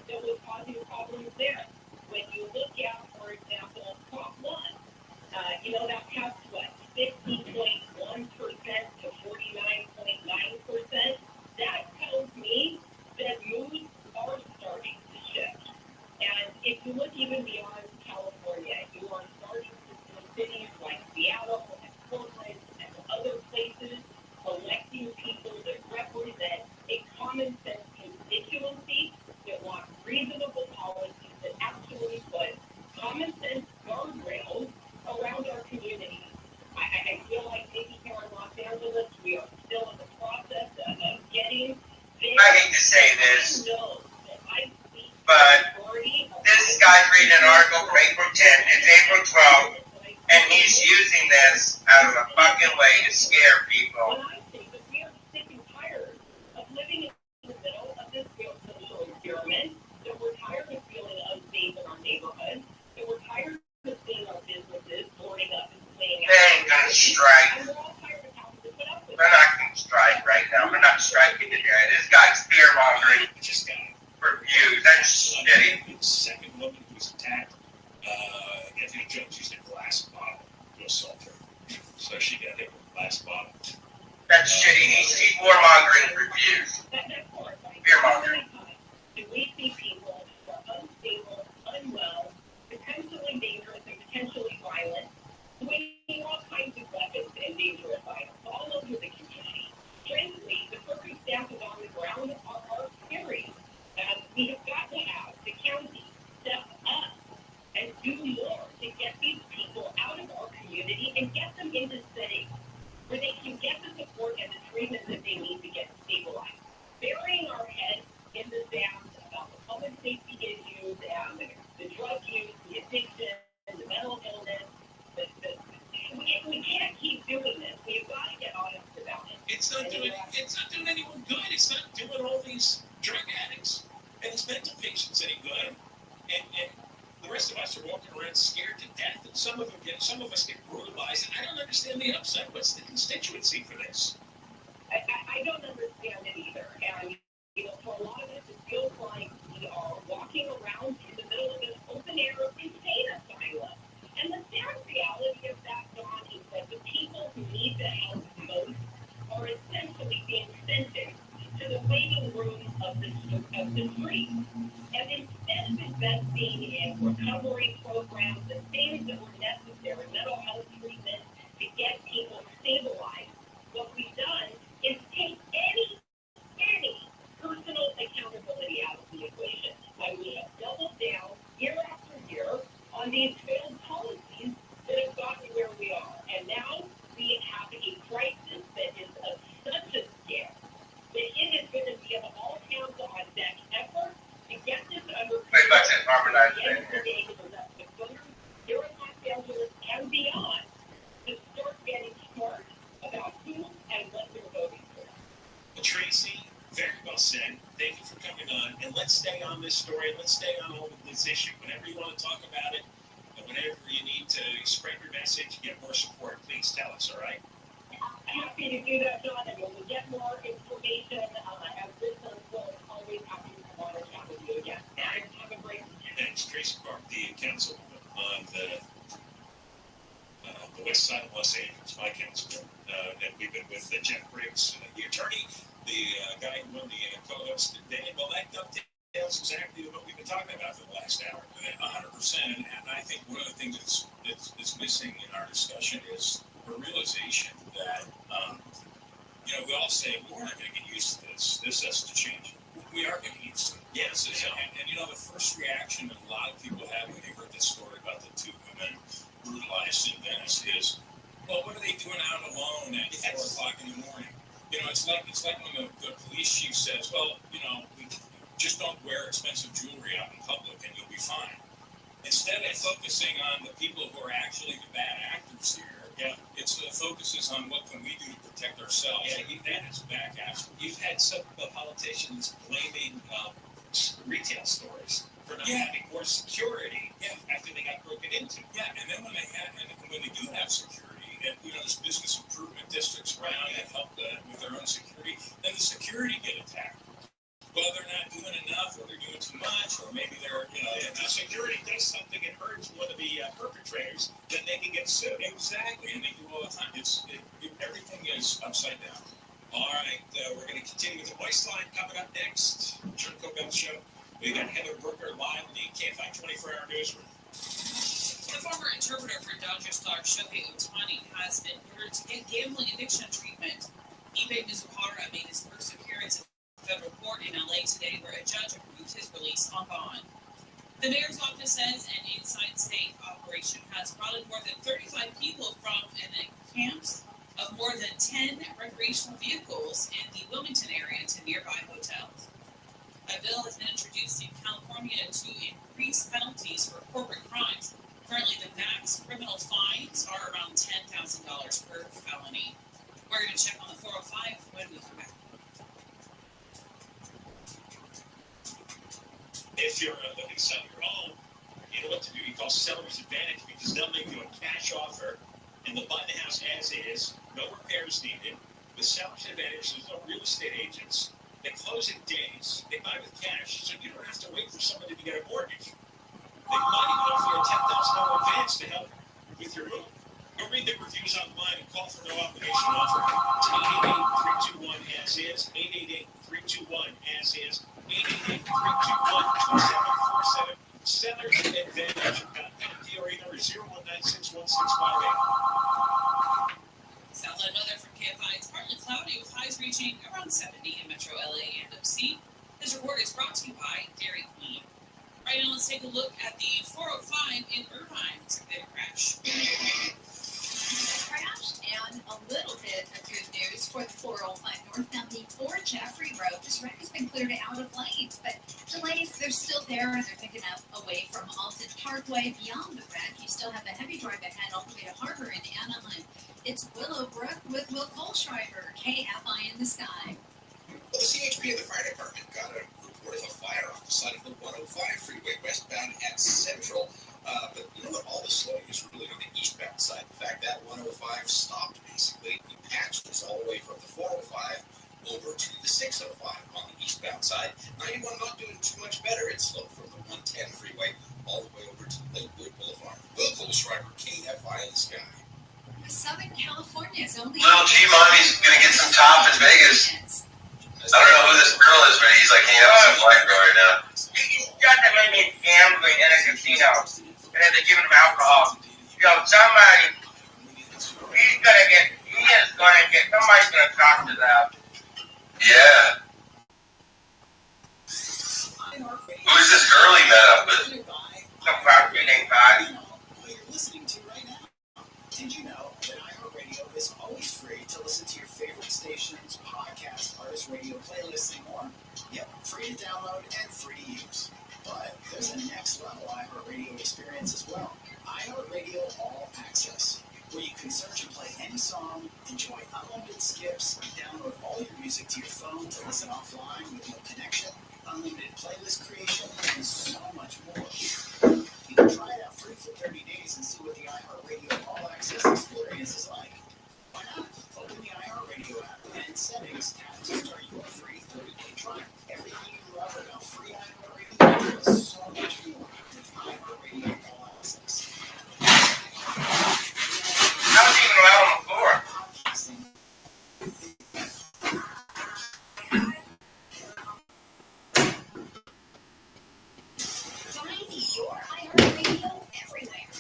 that was causing problems there. When you look at, for example, Prop 1, that passed what, 50.1% to 49.9%. That tells me that moves are starting to shift. And if you look even beyond California, you are starting to see cities like Seattle and Portland and other places electing people that represent a common sense constituency that want reasonable policies that actually put common sense guardrails around our communities. I feel like maybe here in Los Angeles, we are still in the process of getting there. I hate to say this, but this guy's reading an article for April 10th. It's April 12th, and he's using this as a fucking way to scare people. And I think that we are sick and tired of living in the middle of this real social experiment, that we're tired of feeling unsafe in our neighborhoods, that we're tired of seeing our businesses going to strike. They're not going to strike right now. They're not striking today. This guy's fear mongering for views. That's shitty. The second woman who was attacked, Anthony Jones used a glass bottle to assault her. So she got hit with a glass bottle. That's shitty. He's fear mongering for views. Fear mongering. Do we see people who are unstable, unwell, potentially dangerous, and potentially violent, swinging all kinds of weapons and dangerous items all over the community? Frankly, the circumstances on the ground are scary. And we have got to have the county step up and do more to get these people out of our community and get them into settings where they can get the support and the treatment that they need to get stabilized. Burying our heads in the sand about the public safety issues and the drug use, the addiction, the mental illness, we can't keep doing this. We've got to get honest about it. It's not doing anyone good. It's not doing all these drug addicts and these mental patients any good. And the rest of us are walking around scared to death. And some of us get brutalized. And I don't understand the upside. What's the constituency for this? I don't understand it either. And for a lot of us, it feels like we are walking around in the middle of an open-air insane asylum. And the sad reality of that, Don, is that the people who need the help most are essentially being sentenced to the waiting room of the street. And instead of investing in recovery programs, the things that were necessary, mental health treatment, to get people stabilized, what we've done is take any personal accountability out of the equation. And we have doubled down year after year on these failed policies that have gotten where we are. And now we have a crisis that is of such a scale that it is going to be an all-hands-on-deck effort to get this under control. At the end of the day, it is up to voters here in Los Angeles and beyond to start getting smart about who and what they're voting for. Tracy, very well said. Thank you for coming on. And let's stay on this story. Let's stay on all of this issue. Whenever you want to talk about it, and whenever you need to spread your message, get more support, please tell us, all right? Happy to do that, John, and we'll get more information as this unfolds. Always happy to come on and chat with you again. And have a great weekend. Thanks, Tracy Clark, the councilwoman on the west side of Los Angeles, my councilwoman. And we've been with Jeff Briggs, the attorney, the guy who won the co-host today. Well, that dovetails exactly what we've been talking about for the last hour, 100%. And I think one of the things that's missing in our discussion is a realization that, we all say, we're not going to get used to this. This has to change. We are going to get used to it. Yes. And the first reaction that a lot of people have when they heard this story about the two women brutalized in Venice is, well, what are they doing out alone at 4 o'clock in the morning? It's like when the police chief says, well, we just don't wear expensive jewelry out in public and you'll be fine. Instead of focusing on the people who are actually the bad actors here, it focuses on what can we do to protect ourselves. Yeah, that is back ass. You've had some politicians blaming retail stores for not having more security after they got broken into. Yeah, and then when they do have security, and there's business improvement districts around that help with their own security, then the security get attacked. Well, they're not doing enough, or they're doing too much, or maybe they're, if the security does something and hurts one of the perpetrators, then they can get sued. Exactly, and they do all the time. Everything is upside down. All right, we're going to continue with the Voice Line coming up next. Jerko Bell Show. We got Heather Brooker live in the KFI 24-hour newsroom. The former interpreter for Dodger star Shohei Ohtani has been ordered to get gambling addiction treatment. Ibe Mizuhara made his first appearance in federal court in LA today, where a judge approved his release on bond. The mayor's office says an inside state operation has brought in more than 35 people from the camps of more than 10 recreational vehicles in the Wilmington area to nearby hotels. A bill has been introduced in California to increase penalties for corporate crimes. Currently, the max criminal fines are around $10,000 per felony. We're going to check on the 405 when we come back. If you're looking to sell your home, you know what to do. You call Seller's Advantage because they'll make you a cash offer And they'll buy the house as is, no repairs needed. The seller's advantage, there's no real estate agents. They close in days. They buy with cash, so you don't have to wait for somebody to get a mortgage. They might even offer you a $10,000 advance to help with your move. Go read the reviews online and call for no obligation offer. 888-321-AS-IS, 888-321-AS-IS, 888-321-2747. Seller's advantage. DRA number 0196168. Southland weather from KFI. It's partly cloudy with highs reaching around 70 in Metro LA and OC. This report is brought to you by Dairy Queen. Right now, let's take a look at the 405 in Irvine. Looks like they had a crash. A crash and a little bit of good news for the 405 northbound before Jeffrey Road. This wreck has been cleared out of lanes, but delays, they're still there, and they're picking up away from Alton Parkway. Beyond the wreck, you still have a heavy drive ahead all the way to Harbor in Anaheim. It's Willowbrook with Will Kohlschreiber, KFI in the sky. Well, the CHP and the fire department got a report of a fire off the side of the 105 freeway westbound at Central. But you know what? All the slowing is really on the eastbound side. In fact, that 105 stopped basically. We patched this all the way from the 405 over to the 605 on the eastbound side. 91 not doing too much better. It's slowed from the 110 freeway all the way over to Lakewood Boulevard. Will Kohlschreiber, KFI in the sky. Southern California's only... Little G Money's gonna get some top in Vegas. I don't know who this girl is, but he's like hanging out with some black girl right now. He's got that many gambling in a casino, and then they're giving him alcohol. Yo, somebody, somebody's gonna talk to that. Yeah. Who's this girl he met up with? Some property named Bobby. Who you're listening to right now. Did you know that iHeartRadio is always free to listen to your favorite stations, podcasts, artist radio playlists, and more? Yep, free to download and free to use. But there's a next level iHeartRadio experience as well. iHeartRadio All Access, where you can search and play any song, enjoy unlimited skips, download all your music to your phone to listen offline with no connection, unlimited playlist creation, and so much more. You can try it out free for 30 days and see what the iHeartRadio All Access experience is like. Why not? Open the iHeartRadio app and in settings, tap to start your free 30-day trial. Everything you love about free iHeartRadio is so much more with iHeartRadio All Access. How's he even out on the floor? Find your iHeartRadio everywhere.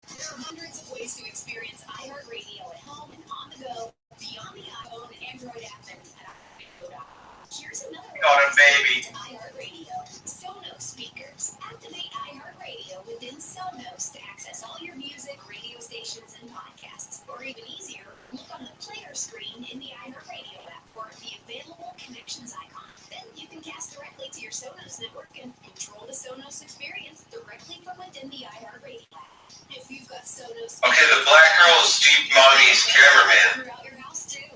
There are hundreds of ways to experience iHeartRadio at home and on the go, beyond the iPhone and Android app and at iHeartRadio.com. Here's another way Got him, baby. to iHeartRadio. Sonos speakers. Activate iHeartRadio within Sonos to access all your music, radio stations, and podcasts. Or even easier, look on the player screen in the iHeartRadio app for the available connections icon. Then you can cast directly to your Sonos network and control the Sonos experience directly from within the iHeartRadio app. If you've got Sonos... Okay, the black girl is Steve Mommy's cameraman. Throughout your house, too.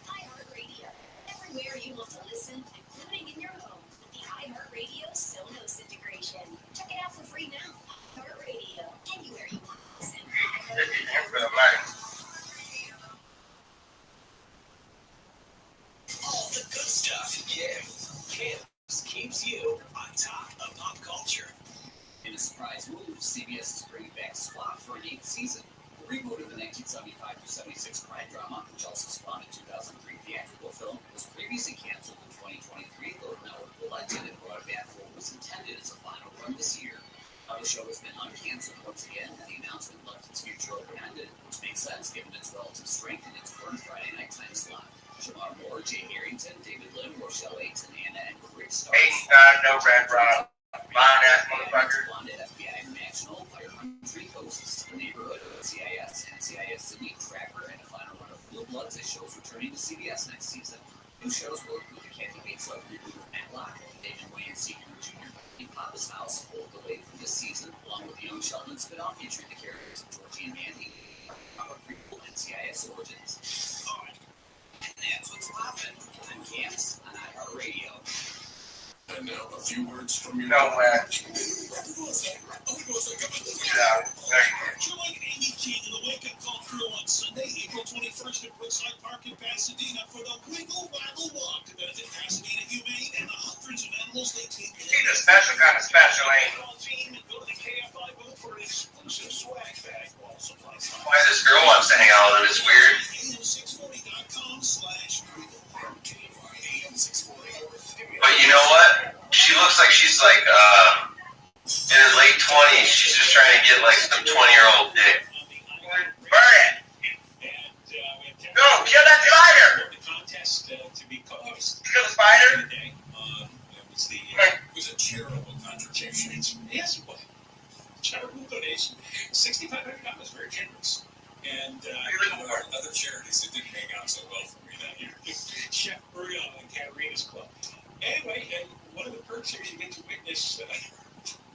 iHeartRadio. Everywhere you want to listen, including in your home, with the iHeartRadio Sonos integration. Check it out for free now. iHeartRadio. Anywhere you want to listen. All the good stuff, yeah. Kids keeps you on top of pop culture. In a surprise move, CBS is bringing back SWAT for an 8th season. The reboot of the 1975-76 crime drama, which also spawned a 2003 theatrical film, was previously canceled in 2023, though now the legend and brought back for what was intended as a final run this year. The show has been uncanceled once again, and the announcement left its future open-ended, which makes sense given its relative strength in its current Friday night time slot. Jamar Moore, Jay Harrington, David Lynn, Rochelle Aiton, Anna, and Rick Starks. Ain't got no red rock. Blind ass motherfucker. Blonde FBI International, Fire Country Coasts, The Neighborhood, CIS, NCIS Sydney, Tracker, and a final run of Blue Bloods as shows returning to CBS next season. New shows will include the Kathy Bates Love reboot of Matlock, David Wayne Seacon Jr., in Papa's House, both delayed from this season, along with the Young Sheldon spin-off featuring the characters of Georgie and Mandy, Papa prequel, NCIS Origins. And that's what's poppin' on Camps on iHeartRadio. And now a few words from your... No way. Join Amy King in the Wake Up Call crew on team and go to the KFI booth for an exclusive swag bag. While supplies Why this girl wants to hang out with him is weird. But you know what? She looks like she's like in her late 20s. She's just trying to get like some 20-year-old dick. Burn it! Go, kill that spider! The contest to be co-host. Kill the spider? It was a charitable contribution. Yes, it was. Charitable donation. $6,500, very generous. And other charities that didn't hang out so well for me that year. Chef Bruno and Katarina's Club. Anyway, one of the perks here is you get to witness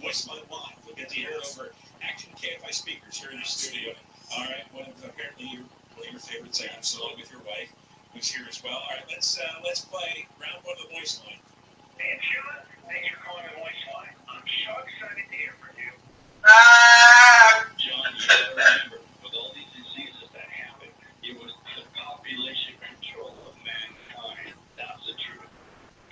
Voice Line Live. We'll get to hear it over Action KFI speakers here in the studio. All right, apparently one of your favorites, I'm Solo with your wife, who's here as well. All right, let's play round one of the Voice Line. And Sean, thanks for calling the Voice Line. I'm so excited to hear from you. John, you gotta remember, with all these diseases that happen, it was the population control of mankind. That's the truth.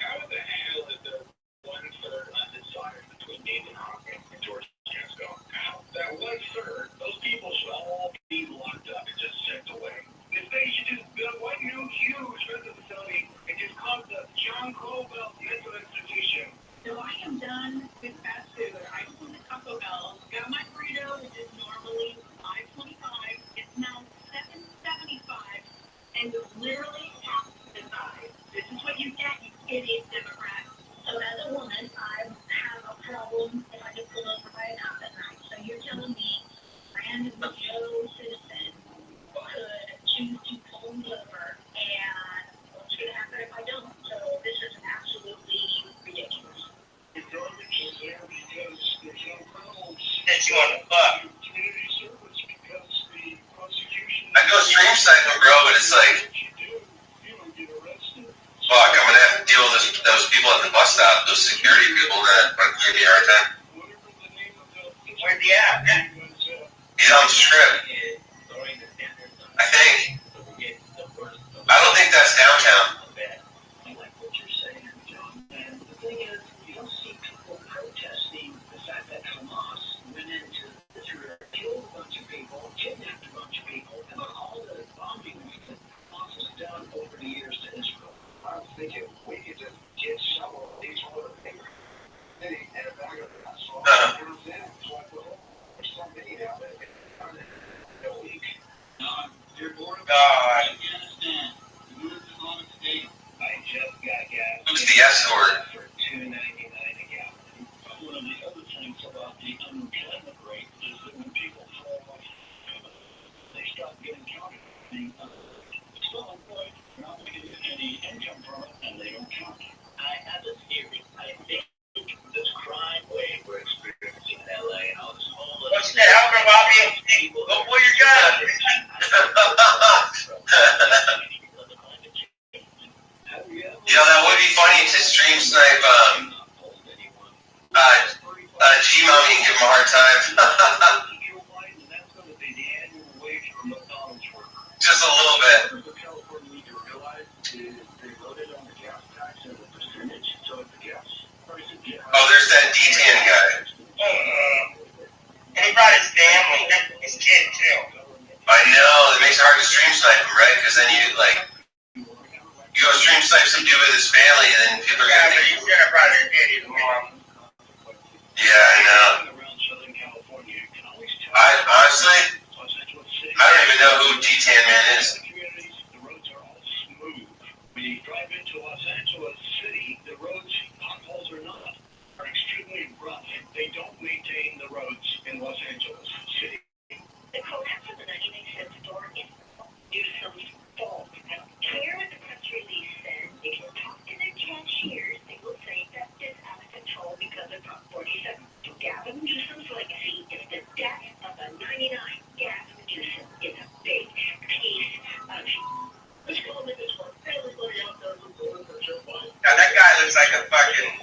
How the hell did the 1/3 undecided between Nathan Hawke and George Casco? How? That 1/3, those people should all be locked up and just sent away. If they should just build one new huge mental facility and just call it the John Colwell Mental Institution. So I am done with fast food. I just went to Taco Bell, got my burrito, which is normally $5.25. It's now $7.75, and literally half the size. This is what you get, you idiot Democrats. So as a woman, I have a problem if I get pulled over by a cop at night. So you're telling me, random Joe citizen could choose to pull me over, and what's going to happen if I don't? So this is absolutely ridiculous. The garbage is there because there's no criminals. Hit you on the butt. Community service because the prosecution. I go stream sniping, bro, but it's like, fuck, I'm gonna have to deal with those people at the bus stop, those security people that give me a hard time. Where'd he at? He's on the script. I think. I don't think that's downtown. I like what you're saying, John. And the thing is, you don't see people protesting the fact that Hamas went into Israel, killed a bunch of people, kidnapped a bunch of people, and all the bombing that Hamas has done over the years to Israel. I was thinking, we could just get some of these other papers. And a bag of asphalt. There's somebody out there. A week. Dear Lord of Afghanistan, move to Islamic State. I just got gas. Who's the escort? For $2.99 a gallon. One of the other things about the unemployment rate is that when people fall off, they stop getting counted. Still employed, they're not going to get any income from it, and they don't count. I have a theory. I think this crime wave we're experiencing in LA and all this homeless. What's that, Albert Bobby? Go pull your gun. You know, that would be funny to stream snipe G-Mommy and give him a hard time. Just a little bit. Oh, there's that D10 guy. And he brought his family, his kid too. I know, it makes it hard to stream snipe him, right? Because then you go stream snipe some dude with his family, and then people are gonna think. He's gonna brought his kid, his mom. Yeah, I know. I honestly, I don't even know who D10 Man is. The roads are all smooth. When you drive into Los Angeles City, the roads, potholes or not, are extremely rough. They don't maintain the roads in Los Angeles City. The collapse of the 1987 store is some fault. Clear what the press release says. If you talk to the cashiers, they will say that it's out of control because of Prop 47. Gavin Newsom's legacy is the death of the 99. Gavin Newsom is a big piece of let's go with this one. Everybody out there who's going for Joe Biden. Now that guy looks like a fucking.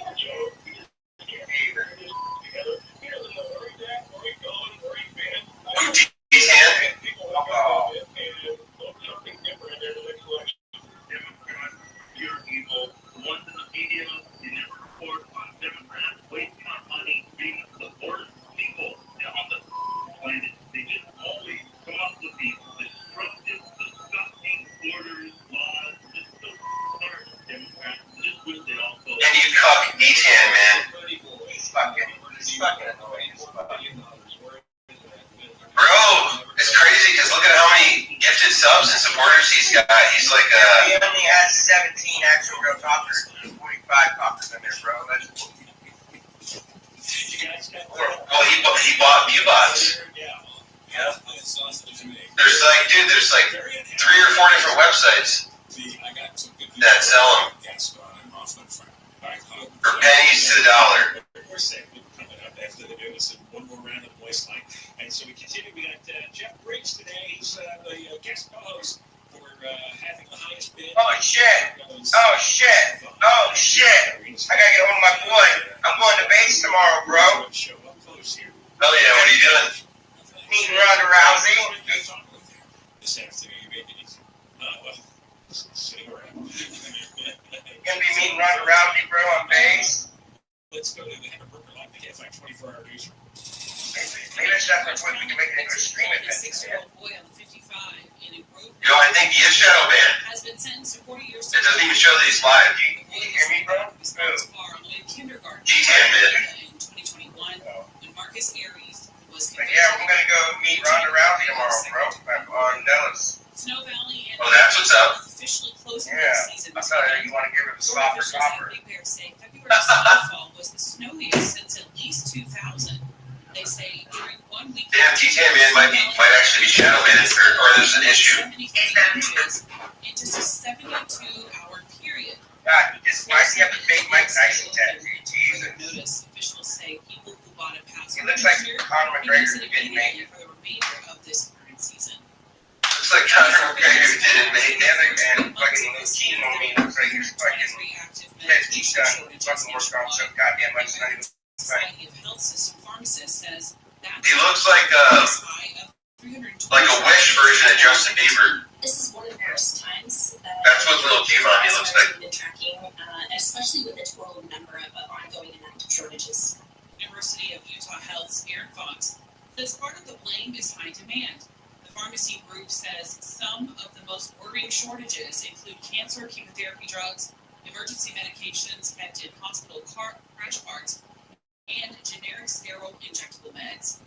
fucking annoying. Bro, it's crazy because look at how many gifted subs and supporters he's got. He's like he only has 17 actual real talkers, 45 talkers in there, bro. That's well, he bought Viewbots. Yeah. There's like 3 or 4 different websites that sell them for pennies to the dollar. After the news and one more round of the voice line. And so we continue. We got Jeff Briggs today. He's the guest co-host for having the highest bid. Oh shit! Oh shit! Oh shit! I gotta get hold of my boy. I'm going to base tomorrow, bro. Oh yeah, what are you doing? Meeting Ronda Rousey. This afternoon, you made it easy. Well, sitting around. Gonna be meeting Ronda Rousey, bro, on base. Let's go to the Hamburger Line. They have like 24-hour news. Maybe that's not the point we can make it into a stream event. A 6-year-old boy on 55 in a group. Yo, I think he is shadow banned. Has been sentenced to 40 years. It doesn't even show that he's live. Can you hear me, bro? Kindergarten G10 bid. in 2021 when Marcus Aries was But yeah, we're gonna go meet Ronda Rousey tomorrow, bro. On Dallas. Snow Valley and that's what's up. officially closing Yeah, the season. I thought you want to give it a stop or topper. Big Bear say February snowfall was the snowiest since at least 2000. They say during 1 week. Damn, G10 man might actually be shadow banned, or there's an issue. In just a 72-hour period. God, why does he have the fake Mike Tyson tattoo? Notice officials say people who bought a pass. He looks like Conor McGregor didn't make it. For the remainder of this current season. Looks like Conor McGregor didn't make it, and fucking little cheating on me. Looks like he's fucking head cheeks on fucking more strong so goddamn much. Not even Society of Health System pharmacist says that he looks like a Wish version of Justin Bieber. This is one of the worst times. That's what Lil Q on me looks like. We've been tracking, especially with the total number of ongoing and active shortages. University of Utah Health's Aaron Fox says part of the blame is high demand. The pharmacy group says some of the most worrying shortages include cancer, chemotherapy drugs, emergency medications kept in hospital crash carts, and generic sterile injectable meds.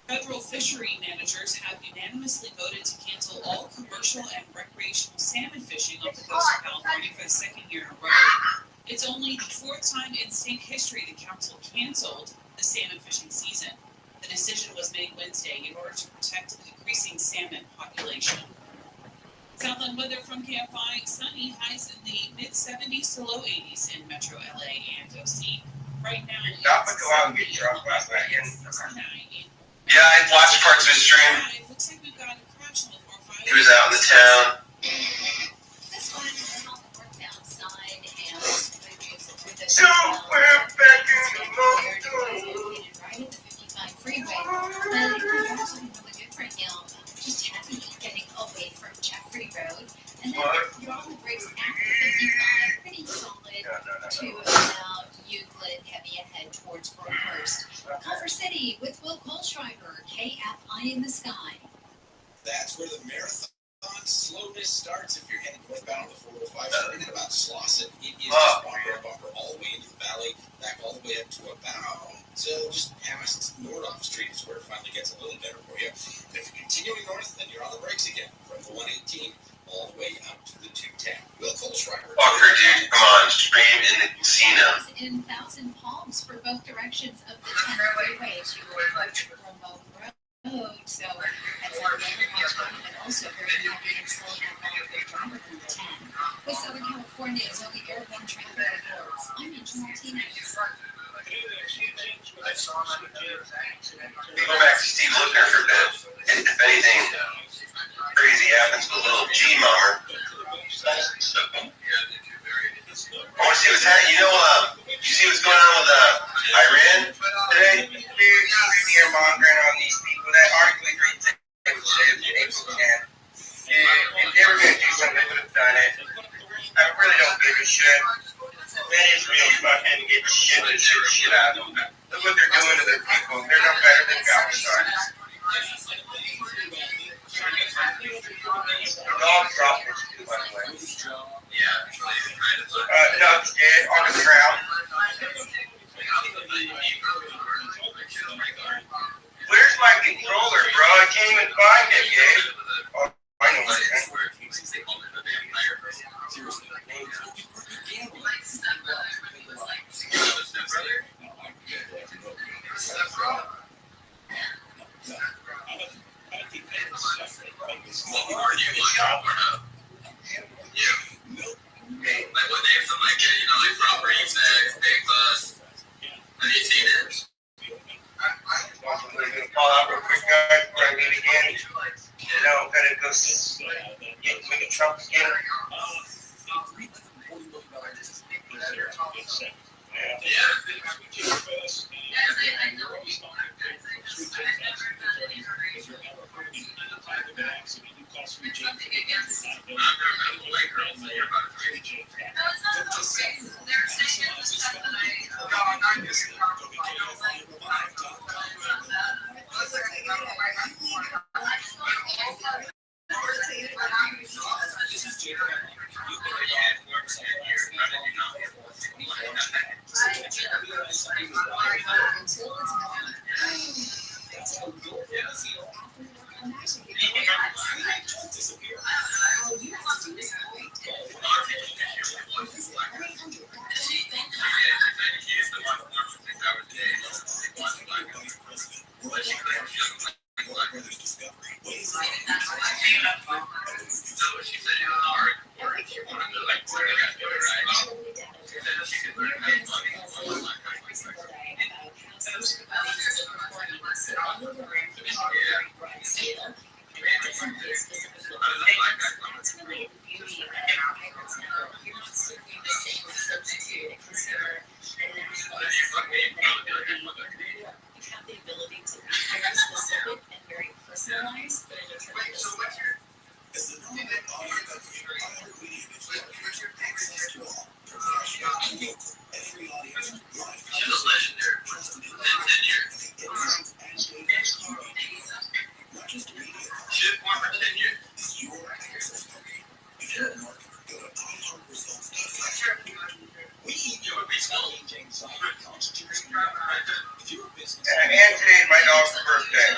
Federal fishery managers have unanimously voted to cancel all commercial and recreational salmon fishing off the coast of California for the second year in a row. It's only the 4th time in state history the council canceled the salmon fishing season. The decision was made Wednesday in order to protect the decreasing salmon population. Southland weather from KFI, sunny, highs in the mid-70s to low 80s in Metro LA and OC. Right now, it's Not to go out and get drunk last night again. 69 in Yeah, I watched parts of his stream. It looks like we've got a crash on the 4-5. He was out in the town. This one is all worked outside and Somewhere back in the mountains. right at the 55 freeway. But it's actually really good right now. Just happy getting away from Jeffrey Road. And then you're on the brakes after 55, pretty solid to about Euclid, heavy ahead towards Brookhurst. Culver City with Will Kohlschreiber, KFI in the sky. That's where the marathon slowness starts if you're heading northbound on the 405. Starting at about Slauson, it is just bumper to bumper all the way into the valley, back all the way up to about just past Nordoff Street is where it finally gets a little better for you. And if you're continuing north, then you're on the brakes again from the 118 all the way up to the 210. Will Kohlschreiber. Fucker, dude, come on, stream in the casino. In Thousand Palms for both directions of the 10 freeway to Remote Road. So that's on the other watchline, but also very happy and slow down all of the driver from the 10. With Southern California's only airborne traffic reports, I'm Angel Martinez. We go back to Steve Lukner for a bit. If anything crazy happens with little G Mummer, I want to see what's happening. You see what's going on with Iran today? Dude, you're mongering on these people. That article you read today was April 10th. Dude, if they were going to do something, they would have done it. I really don't give a shit. That is real fucking get shit and shit out of them. Look what they're doing to their people. They're no better than Palestine. The dog dropped it too, by the way. Yeah. Doug's dead on the ground. Like what names I'm like, you know, like property tax, big bus. Have you seen it? I'm going to call out real quick, guys, before I leave again. You know, gotta go make a Trump scanner. And today is my dog's birthday.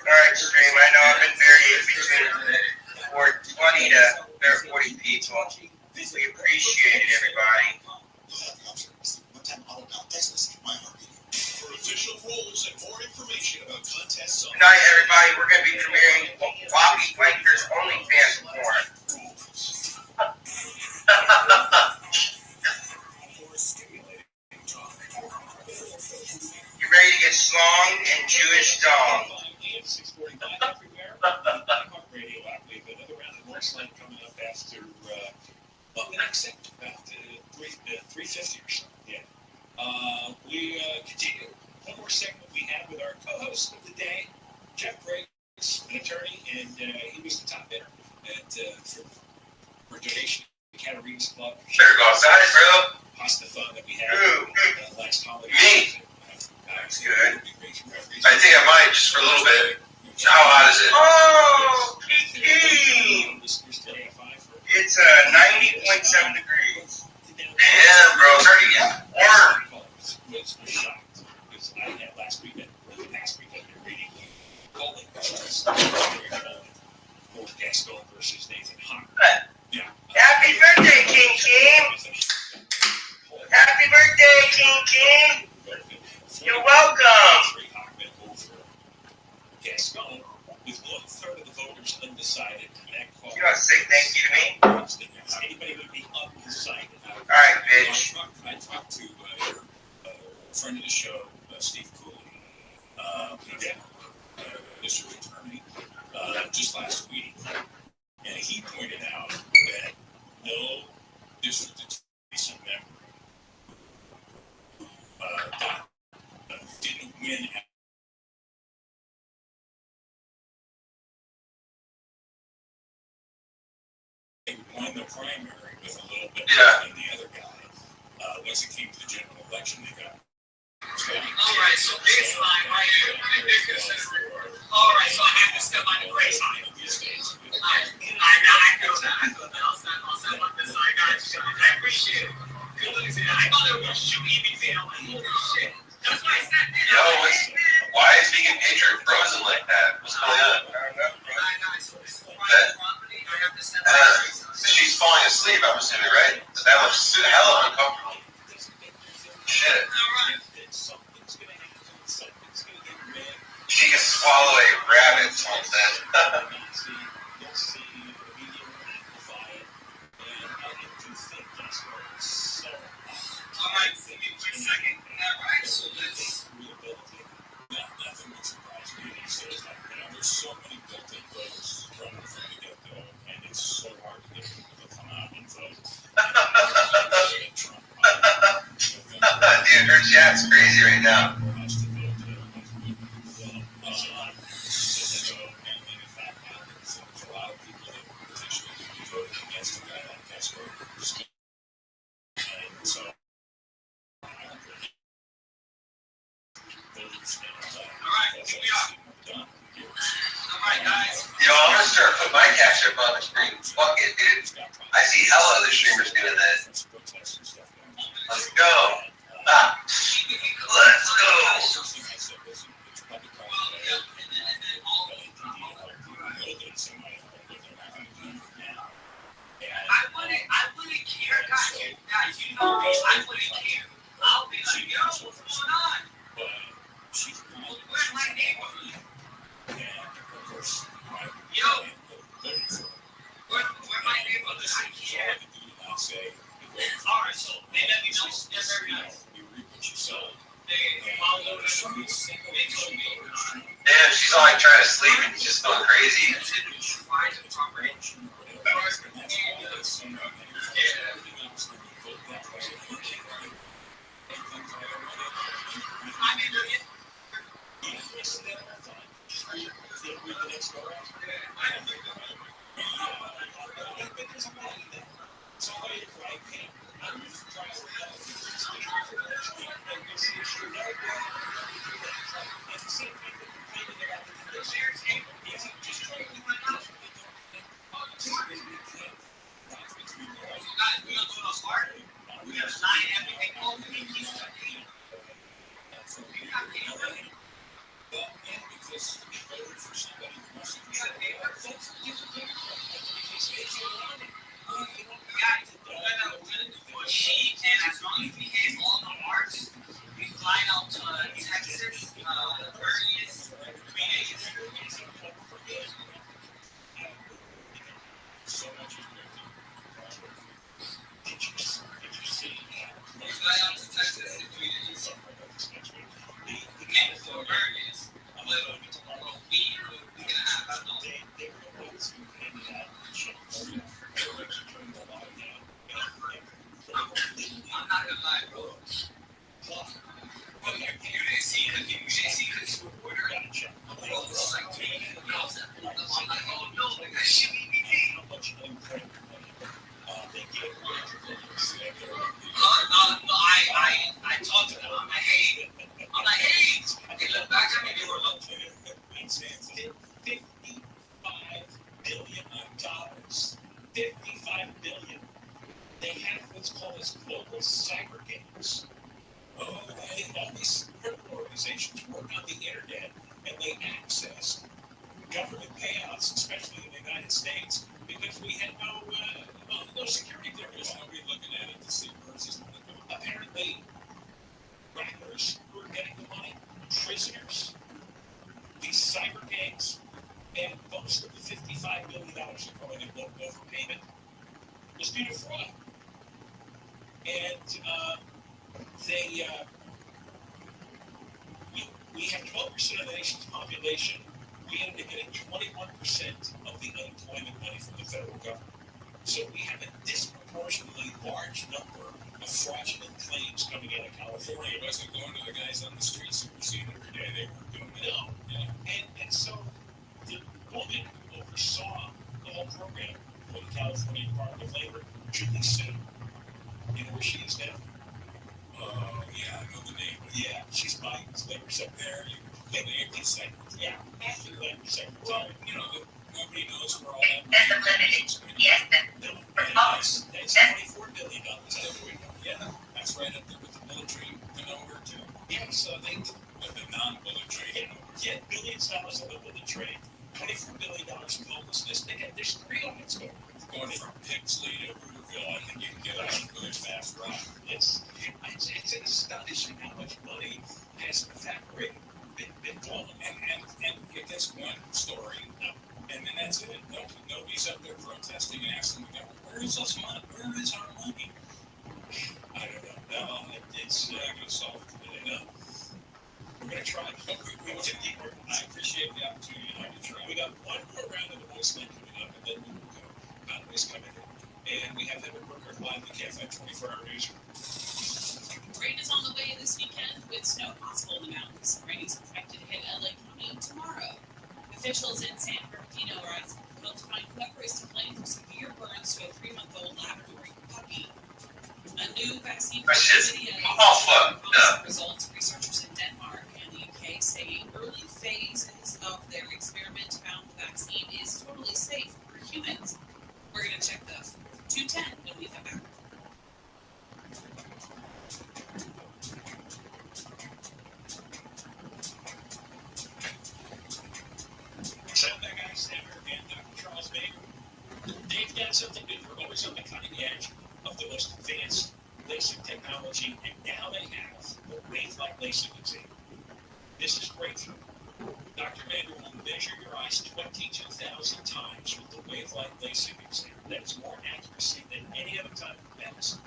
Alright, stream. I know I've been varying between 20 to 40 people. We appreciate it, everybody. For official rules and more information about contests on Good night, everybody. We're going to be premiering Bobby Blanker's OnlyFans porn. You ready to get slong and Jewish dong? Radio app. We have another round of North Line coming up after, the next segment, about 3:50 or so. Yeah. We continue. One more segment we have with our co-host of the day, Jeff Briggs, an attorney, and he was the top bidder for donation to Catarina's Club. Better go outside, bro. Pasta fund that we had last holiday. Me? That's good. I think I might, just for a little bit. How hot is it? Oh, Kiki! It's 90.7 degrees. Damn, bro, turning it warm. Was shocked because I had last weekend reading Golden for Gaston versus Nathan Hawk. Yeah. Happy birthday, King King! Happy birthday, King King! You're welcome! Gaston, with 1/3 of the voters undecided, that call. You want to say thank you to me? Anybody would be undecided. Alright, bitch. I talked to friend of the show, Steve Cooley, district attorney, just last week, and he pointed out that no district attorney member didn't win. They won the primary with a little bit more than the other guy. Once it came to the general election, they got. Alright, so baseline right here. Alright, so I have to step on the grace on it. I feel that. I'll step on this side, guys. I appreciate it. Good looking to that. I thought it was shooting me. I'm like, holy shit. That's why I stepped in. Yo, why is vegan nature frozen like that? What's going on? You'll see the media amplify it, and I do think that's where it's so. All right, give me a quick second. All right, so let's. Nothing would surprise me these days. There's so many built-in votes from the get-go, and it's so hard to get people to come out and vote. Dude, her chat's crazy right now. Alright, guys. Yo, I'm gonna start putting my catch up on the screen. Fuck it, dude. I see hella other streamers doing that. Let's go. Let's go. I wouldn't care, guys. You know me, I wouldn't care. I'll be like, yo, what's going on? Where's my neighborhood? Yo, where my neighborhood? I can't. Alright, so they let me know. They're very nice. They followed the streets. They told me. Damn, she's all like trying to sleep and just going crazy. I talked to them. I'm like, hey, they look back at me. They were looking. $55 billion. $55 billion. They have what's called as global cyber games. All these organizations work on the internet, and they access government payouts, especially in the United States, because we had no security there. There's nobody looking at it to see versus apparently rappers who are getting the money, prisoners, these cyber gangs, and most of the $55 billion are going in overpayment was due to fraud. And we have 12% of the nation's population. We ended up getting 21% of the unemployment money from the federal government. So we have a disproportionately large number of fraudulent claims coming out of California. It wasn't going to the guys on the streets that were seen every day. They weren't doing it. No. Yeah. And so the woman who oversaw the whole program for the California Department of Labor, Julie Sue, you know where she is now? Yeah, I know the name. Yeah, she's Biden's labor secretary. Labor secretary. Yeah, after labor secretary. You know, nobody knows where all that money is. Yes, that's $24 billion. Yeah, that's right up there with the military, the number two. Yeah, so they, the non-military, get billions of dollars of the military, $24 billion in homelessness. There's three of it going from Pixley to Hooterville. I think you can get out of a really fast ride. It's astonishing how much money has evaporated been blown. And it gets one story, and then that's it. Nobody's up there protesting and asking the government, where is our money? I don't know. No, it's going to solve it today. No. We're going to try. We want to keep working. I appreciate the opportunity to try. We got one more round of the voice link coming up, and then we will go. Conway's coming in. And we have them at Brooker live the KFN 24-hour newsroom. Rain is on the way this weekend with snow possible in the mountains. Rain is expected to hit LA County tomorrow. Officials in San Bernardino are asking people to find whoever is to blame for severe burns to a 3-month-old Labrador puppy. A new vaccine for results. Researchers in Denmark and the UK say early phases of their experiment found the vaccine is totally safe for humans. We're going to check the 210 when we come back. That guy Sander and Dr. Charles Baker. They've got something good. They're always on the cutting edge of the most advanced LASIK technology, and now they have the wave-like LASIK exam. This is breakthrough. Dr. Baker will measure your eyes 22,000 times with the wave-like LASIK exam. That is more accuracy than any other time in medicine.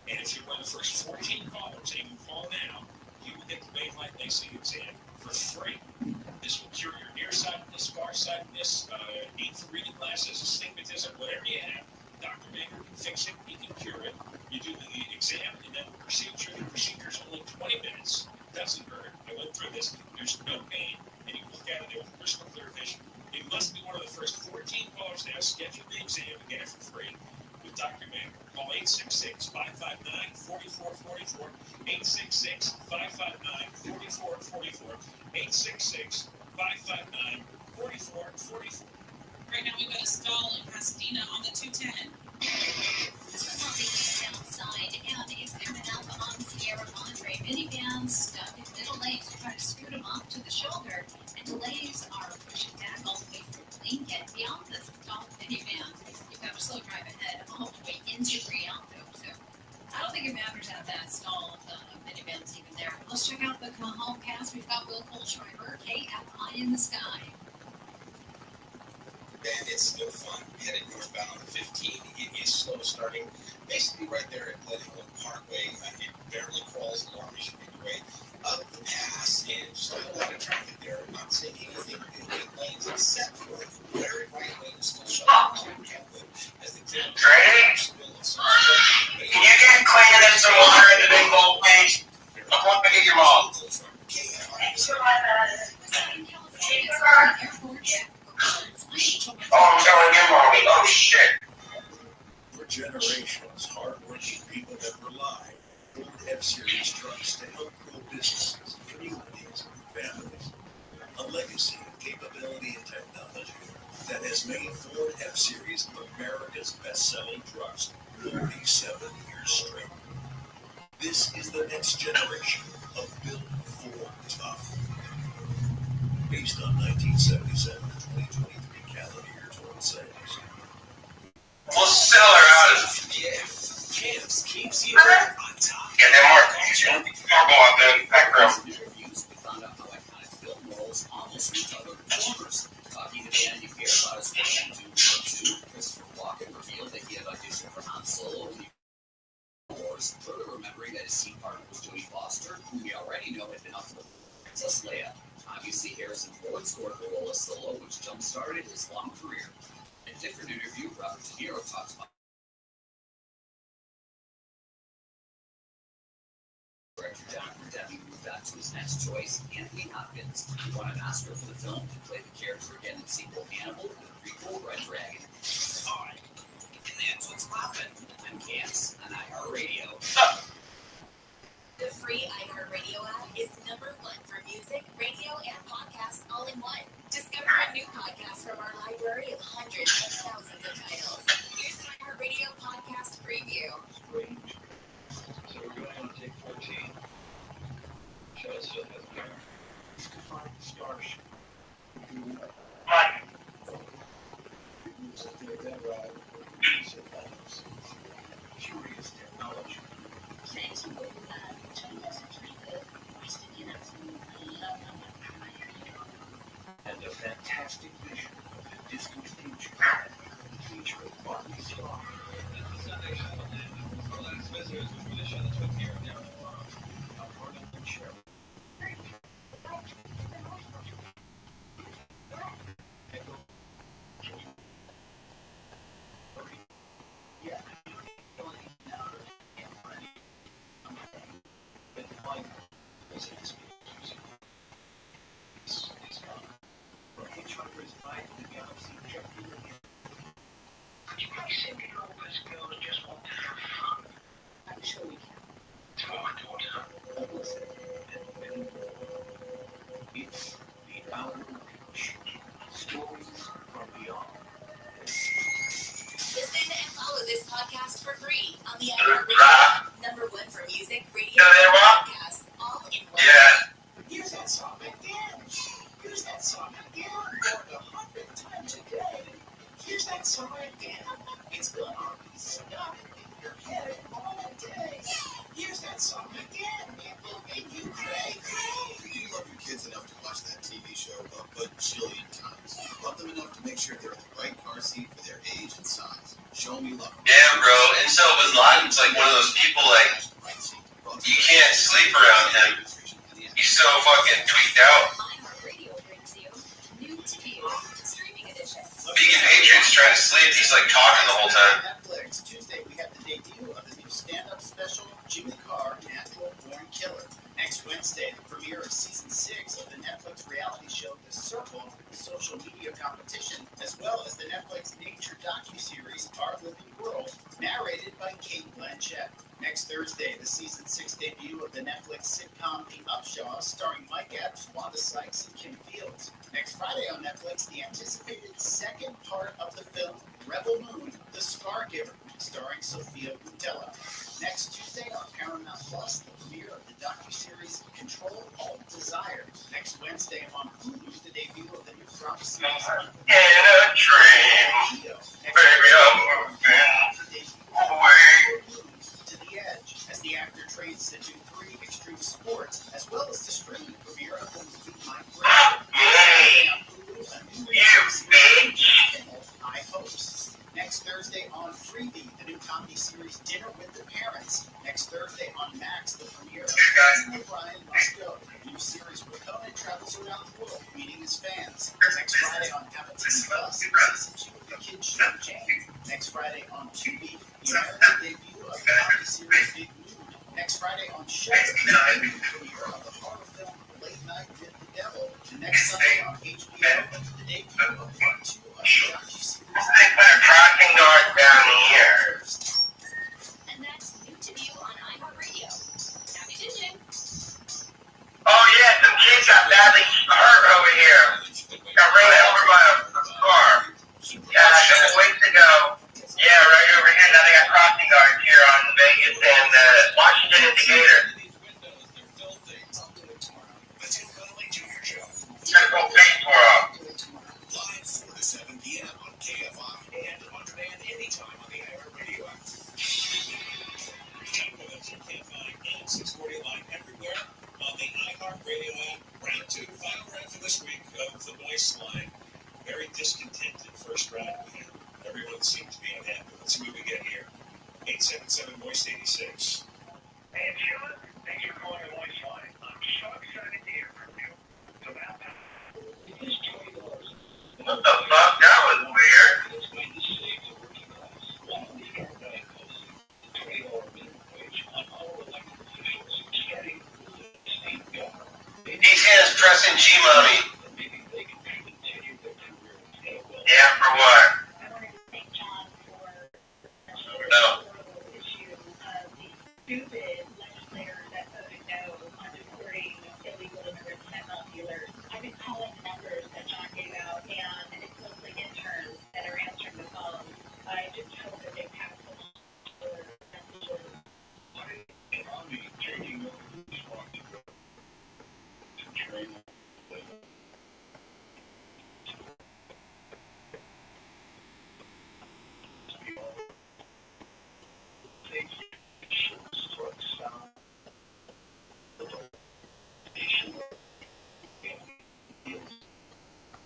And if you're one of the first 14 callers, and you call now, you will get the wave-like LASIK exam for free. This will cure your nearsightedness, farsightedness, need for reading glasses, astigmatism, whatever you have. Dr. Baker can fix it. He can cure it. You do the exam and then the procedure. The procedure is only 20 minutes. It doesn't hurt. I went through this. There's no pain. And you look at it with crystal clear vision. You must be one of the first 14 callers now. Schedule the exam and get it for free with Dr. Baker. Call 866-559-4444. 866-559-4444. 866-559-4444. Right now we've got a stall in Pasadena on the 210. Outside and is coming up on Sierra Madre. Minivans stuck in middle lanes to try to scoot them off to the shoulder, and delays are pushing back all the way from Lincoln beyond the stalled minivan. You've got a slow drive ahead all the way into Rialto. So I don't think it matters how that stall of the minivan's even there. Let's check out the Cajon Pass. We've got Will Kohlschreiber, KFI in the sky. And it's no fun. Headed northbound on 15. It is slow starting, basically right there at Glenwood Parkway. It barely crawls along as you make your way up the pass, and just a whole lot of traffic there. I'm not seeing anything in the lanes except for the very right lane is still shut down in Kentwood as the kid. Can you get Clayton and some water in the big bowl, please? I'm going to get your mom. Oh, I'm telling your mommy. Oh, shit. For generations, hardworking people have relied on F-Series trucks to help grow businesses, communities, and families. A legacy of capability and technology that has made Ford F-Series America's best-selling trucks 47 years straight. This is the next generation of Built Ford Tough. Based on 1977 to 2023 calendar year total sales. We'll sell her out as Camps keeps you on top. Get them more go out there in the back room. Interviews, we found out how iconic film roles almost reach other performers. Talking to Vanity Fair about his work in Dune War 2, Christopher Walken revealed that he had auditioned for Han Solo in the Wars, further remembering that his scene partner was Jodie Foster, who we already know had been up for Princess Leia. Obviously, Harrison Ford scored the role of Solo, which jump-started his long career. In a different interview, Robert De Niro talks about director Jonathan Demme moved on to his next choice, Anthony Hopkins. He won an Oscar for the film and played the character again in the sequel Hannibal and the prequel Red Dragon. Hi, and that's what's poppin'. I'm Cams on iHeartRadio. The free iHeartRadio app is #1 for music, radio, and podcasts all in one. Discover a new podcast from our library of hundreds of thousands of titles. Here's an iHeartRadio podcast preview. So we're going to take 14. Show us what has there. Starship. Curious technology. on the number one for music, radio, and podcasts, all in one. Yeah. Here's that song again. Here's that song again. For the 100th time today. Here's that song again. It's gonna be stuck in your head all day. Here's that song again. It will make you cray. You love your kids enough to watch that TV show a bajillion times. Love them enough to make sure they're in the right car seat for their age and size. Show them you love them. Yeah, bro. And so Bin Laden's like one of those people, like, you can't sleep around him. He's so fucking tweaked out. Vegan Patriots trying to sleep. He's like talking the whole time. Netflix. Tuesday, we have the debut of the new stand-up special, Jimmy Carr, Natural Born Killer. Next Wednesday, the premiere of season 6 of the Netflix reality show, The Circle, the social media competition, as well as the Netflix nature docuseries, Our Living World, narrated by Kate Blanchett. Next Thursday, the season 6 debut of the Netflix sitcom The Upshaws, starring Mike Epps, Wanda Sykes, and Kim Fields. Next Friday on Netflix, the anticipated second part of the film, Rebel Moon, The Scar Giver, starring Sofia Boutella. Next Tuesday on Paramount Plus, the premiere of the docuseries Control Alt Desire. Next Wednesday on Hulu, the debut of the new drama series In a dream, baby, I'm moving away. To the Edge, as the actor trains to do 3 extreme sports, as well as the streaming premiere of the movie Migration. High Hopes. Next Thursday on Freebie, the new comedy series Dinner with the Parents. Next Thursday on Max, the premiere of Brian Must Go, the new series where Conan travels around the world meeting his fans. Next Friday on Apple TV Plus, season 2 of the kids show Jane. Next Friday on Tubi, the American debut of the comedy series Big Mood. Next Friday on Shudder, the premiere of the horror film Late Night with the Devil. And next Sunday on HBO, the debut of Part 2 of the docuseries. They put a crossing guard down here. And that's new to view on iHeartRadio. Happy Tuesday. Oh yeah, some kids got badly hurt over here. Got ran over by a car. Yeah, a couple weeks ago. Yeah, right over here. Now they got crossing guards here on Vegas and Washington and Decatur. Gotta go pay for Live 4 to 7 p.m. on KFI and on demand anytime on the iHeartRadio app. Check with us at KFI and 640 Live everywhere on the iHeartRadio app. Round 2, final round for this week of the Voice Line. Very discontented first round we had. Everyone seemed to be unhappy. Let's see what we get here. 877-VOICE-86. Hey, Sheila, thanks for calling the Voice Line. I'm so excited to hear from you. So now, What the fuck? That was weird. it's going to save the working class. One of the $20 minimum wage on all elected officials starting with the state government. These hands pressing G-Mommy. Maybe they can continue their career in well. Yeah, for what? I wanted to thank John for No. the issue of the stupid legislators that voted no on deporting illegal immigrants and fentanyl dealers. I've been calling the numbers that John gave out, and it's mostly interns that are answering the phone. I just hope that they pass along the messages. Economy changing over the responsibility to train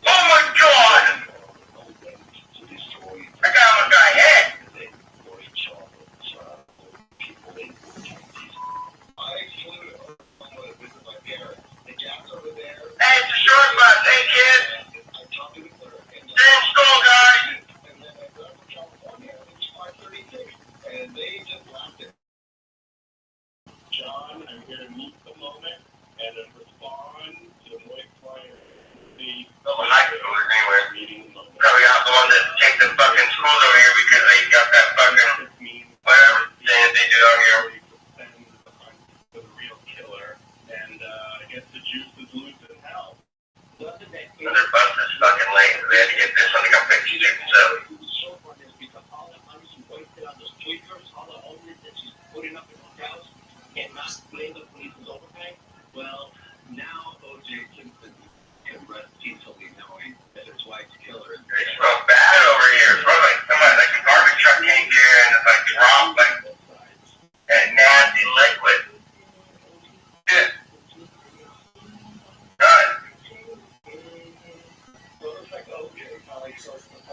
Oh my god! I got him a guy head! Hey, it's a short bus. Hey, kid! Stay in school, guys! And they just laughed at John. I'm here to meet the moment and then respond to the voice line. Oh, high schoolers anyway. Meeting the moment. Probably not the one that take the fucking schools over here because they got that fucking whatever thing that they do out here. The real killer. And I guess the juice is loose in hell. Their bus is fucking late. They had to get this one to go fix it, so. So far, because all the money wasted on the speakers, all the homeless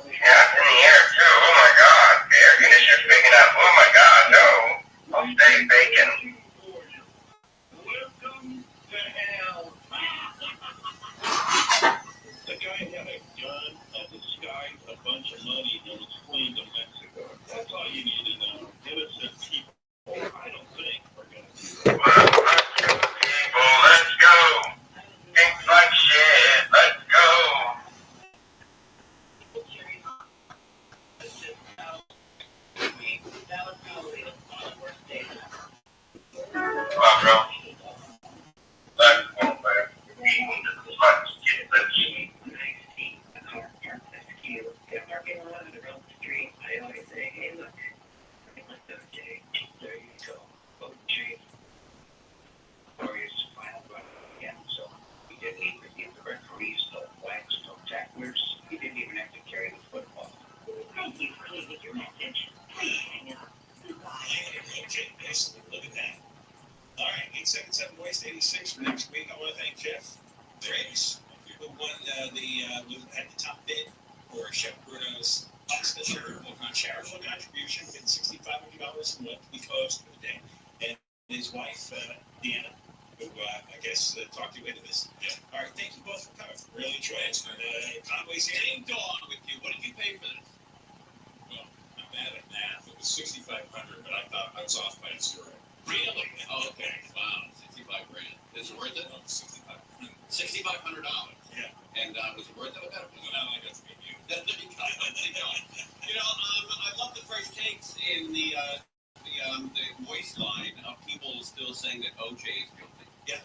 Yeah, in the air too. Oh my God, the air conditioner's picking up. Oh my God, no. I'll stay bacon. Welcome to hell. The guy had a gun, a disguise, a bunch of money, and was fleeing to Mexico. That's all you need to know. Innocent people, I don't think we're going to do that. People, let's go. Think like shit. Let's go. Come on, bro. Let's go, man. Let's get the cheese. He didn't even have to carry the football. Thank you for leaving your message. Please hang up. Okay, excellent. Look at that. All right, 877 Waste 86 for next week. I want to thank Jeff Driggs, who won had the top bid for Chef Bruno's pasta shirt on charitable contribution, getting $6,500 in what we closed for the day. And his wife, Deanna, who I guess talked you into this. Yeah. All right, thank you both for coming. Really enjoyed it. Conway's same dog with you. What did you pay for this? Well, I'm bad at math. It was $6,500, but I thought I was off by a zero. Really? Oh, okay. Wow, $65,000. Is it worth it? No, $6,500. $6,500. Yeah. And was it worth it? I bet it was. No, I got to meet you. You know, I love the fresh takes in the voice line of people still saying that OJ is guilty. Yeah.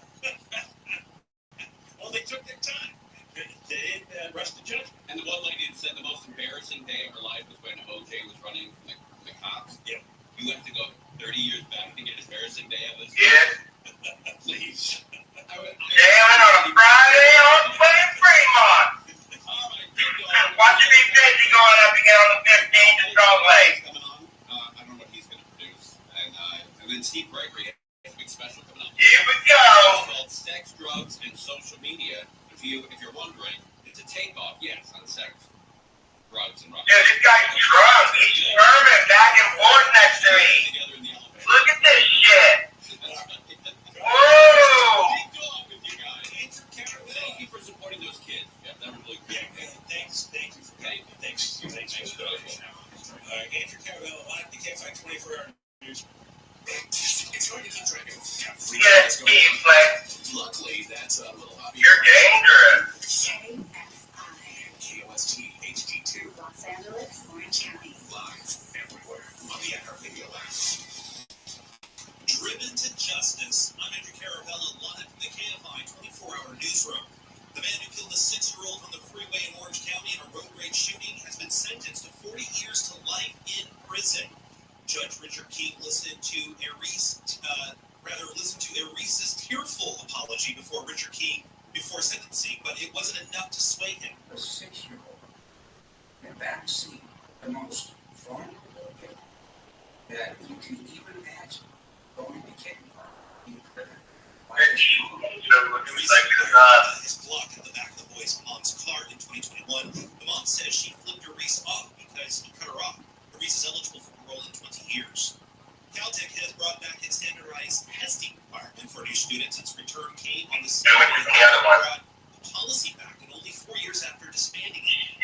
Well, they took their time. They didn't rush the judgment. And the one lady that said the most embarrassing day of her life was when OJ was running from the cops. Yeah. You have to go 30 years back to get an embarrassing day of this. Yeah. Please. Jailing on a Friday on Fremont. Watching me busy going up again on the 15th in Salt Lake. I don't know what he's going to produce. And then Steve Gregory has a big special coming up. Here we go. It's called Sex, Drugs, and Social Media. If you're wondering, it's a takeoff, yes, on sex, drugs, and rock. Dude, this guy's drunk. He's swerving back and forth next to me. Look at this shit. Whoa. Thank you for supporting those kids. Yeah, that was really good. Yeah, thanks. Thank you for coming. Thanks. Andrew Caravella, live to KFI 24-hour news. It's hard to keep track of. Yeah, Steve, like, luckily, that's a little hobby. You're dangerous. KOST HD2. Los Angeles, Orange County. Live everywhere on the iHeartRadio app. Driven to Justice. I'm Andrew Caravella, live from the KFI 24-hour newsroom. The man who killed a 6-year-old on the freeway in Orange County in a road rage shooting has been sentenced to 40 years to life in prison. Judge Richard King listened to Erice's tearful apology before sentencing, but it wasn't enough to sway him. A 6-year-old in that scene, the most vulnerable kid that you can even imagine going to kindergarten in prison. His Glock at the back of the boy's mom's car in 2021. The mom says she flipped Erice off because he cut her off. Erice is eligible for parole in 20 years. Caltech has brought back its standardized testing requirement for new students. Its return came on the same day that brought the policy back, and only 4 years after disbanding it.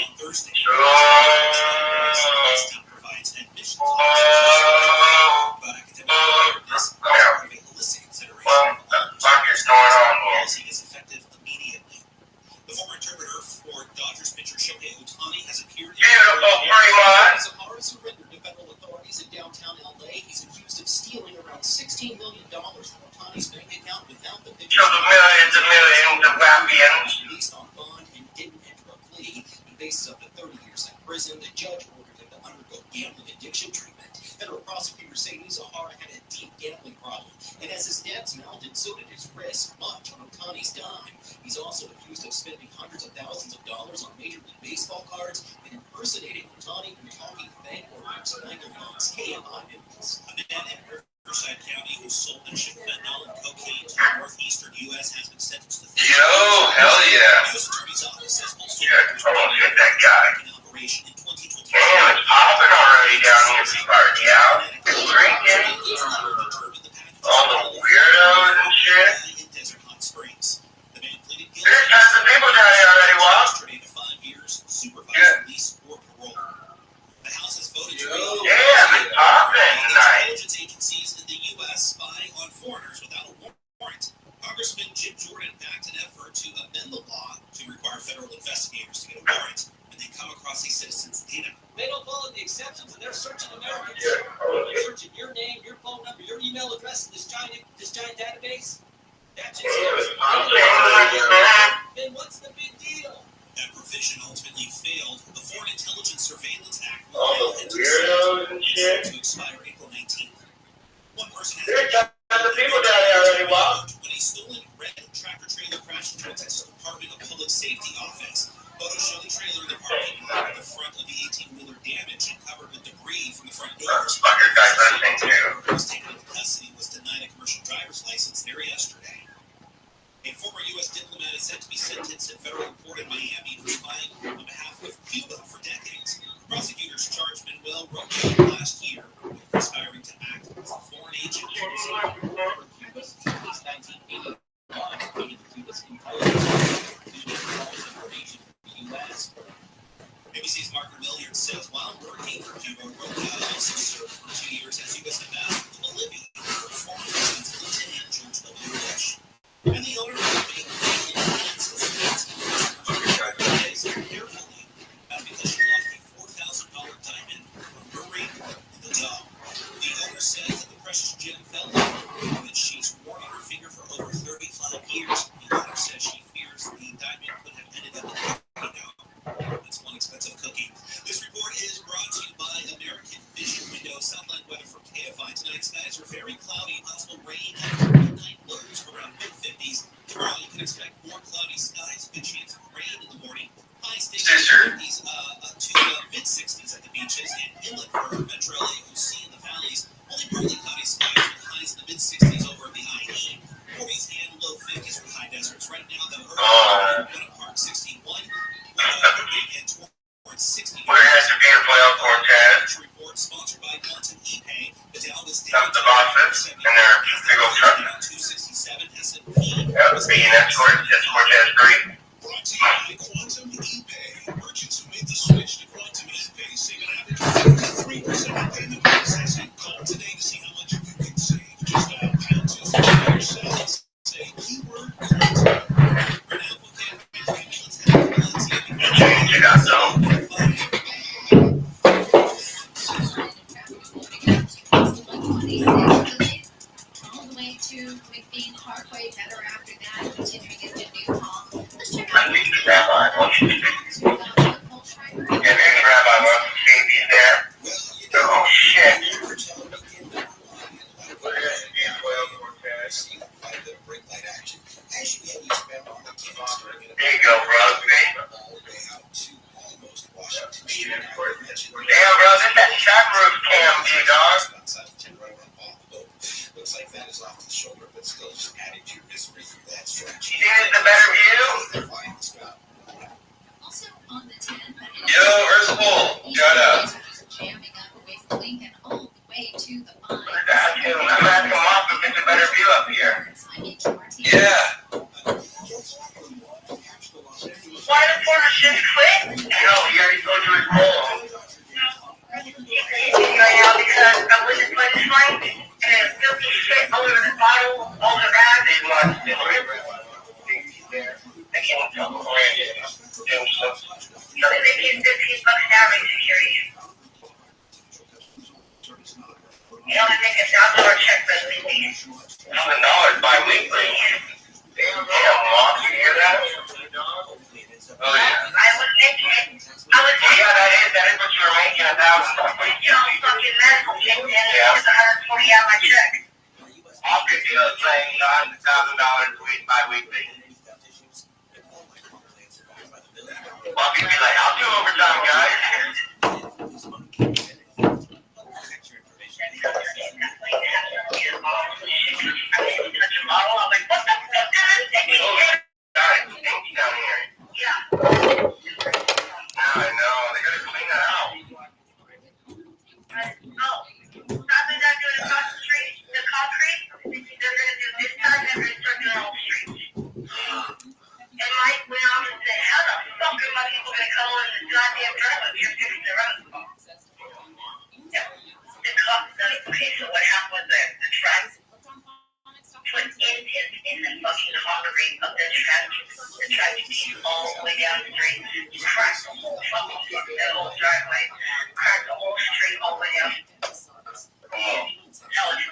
On Thursday, testing provides admission to but academic awareness is part of a holistic consideration of policy is effective immediately. The former interpreter for Dodgers pitcher Shohei Ohtani has appeared in Sahara surrendered to federal authorities in downtown LA. He's accused of stealing around $16 million from Ohtani's bank account without the picture. Millions and millions of Wapians. Released on bond and didn't enter a plea. He faces up to 30 years in prison. The judge ordered him to undergo gambling addiction treatment. Federal prosecutors say Sahara had a deep gambling problem, and as his debts mounted, so did his risk, much on Ohtani's dime. He's also accused of spending hundreds of thousands of dollars on Major League Baseball cards and impersonating Ohtani and talking bank workers like amounts. KMI News. A man in Riverside County who sold and shipped fentanyl and cocaine to the northeastern U.S. has been sentenced to 30 years. Hell yeah. The U.S. Attorney's Office says get that guy. Rossi citizens' data. They don't follow the exceptions, and they're searching Americans. They're searching your name, your phone number, your email address in this giant database. That just then what's the big deal? That provision ultimately failed. The Foreign Intelligence Surveillance Act will All the weirdos and shit. to expire April 19th. One person has There's tons of people down there already, Bob. when a stolen red tractor trailer crashed into the Texas Department of Public Safety office. Photos show the trailer in the parking lot with the front of the 18-wheeler damaged and covered with debris from the front doors. Fucker guy's listening too. Who was taken into custody was denied a commercial driver's license there yesterday. A former U.S. diplomat is set to be sentenced in federal court in Miami for spying on behalf of Cuba for decades. Prosecutors charged Manuel Rothschild last year with conspiring to act as a foreign agent. Cuba since 1981, including Cuba's intelligence information to the U.S. ABC's Margaret Williams says while working for Cuba, Rothschild also served for 2 years as U.S. ambassador to Bolivia for former President Lieutenant George W. Bush. And the owner of the bank enhances carefully because she lost a $4,000 diamond from her ring in the dog. The owner says that the precious gem fell out, that she's worn on her finger for over 35 years. The owner says she fears the diamond could have ended up in the cookie now. That's one expensive cookie. This report is brought to you by American Vision Window. Southland weather for KFI tonight. Skies are very cloudy, possible rain after midnight, lows around mid-50s. Tomorrow you can expect more cloudy skies, good chance of rain in the morning. High stays in the 50s to mid-60s at the beaches and inland for Metro AOC in the valleys. Only partly cloudy skies with highs in the mid-60s over the IE. 40s and low 50s for high deserts. Right now, the Urban Park 61, and towards 60. Where has to be a playoff forecast? Report sponsored by Mountain ePay. The Dow was down the bosses and their big old truck. 267 S&P. That was being escorted. That's great. Brought to you by Quantum ePay. Merchants who made the switch to Quantum ePay save an average of 53% on payment processing. Call today to see how much you can save. Just dial pound 2 yourself. Say keyword Quantum. For now, you got some. All the way to McBean Parkway, better after that, continuing into Newton. Let's check out Yeah, there's Rabbi wants to see if he's there. Oh, shit. What is the oil forecast? There you go, bro. Damn, bro, this that shot roof cam, dude, dog. Looks like that is off the shoulder, but still just adding to your misery through that stretch. You think it's a better view? Also on the 10, Yo, Ursula, shut up. jamming up away from Lincoln all the way to the 5. I'm asking Mom if it's a better view up here. Yeah. Why the porter shift quit? No, he already told you his goal. Right now because I was just playing this fight and there's filthy shit all over the bottle, all the bags. They want to I can't tell them where it is. So they give $15 average security. You only make $1,000 check bi-weekly. $1,000 bi-weekly? Damn, Mom, you hear that? Oh, yeah. I was making yeah, that is what you were making, $1,000 a week. You know, fucking medical check, and it was $120 out my check. I'll give you a thing, $1,000 a week, bi-weekly. Bobby be like, I'll do overtime, guys. I know, they gotta clean it out. Probably not doing across the street, the concrete. They're gonna do this time, they're gonna start doing all the streets. And Mike went off and said, how the fuck are my people gonna come on this goddamn driveway if you're fixing the road? Yeah. Okay, so what happened was the truck put engines in the fucking concrete of the truck. The truck came all the way down the street, cracked the whole fucking truck that whole driveway, cracked the whole street all the way up. No, it's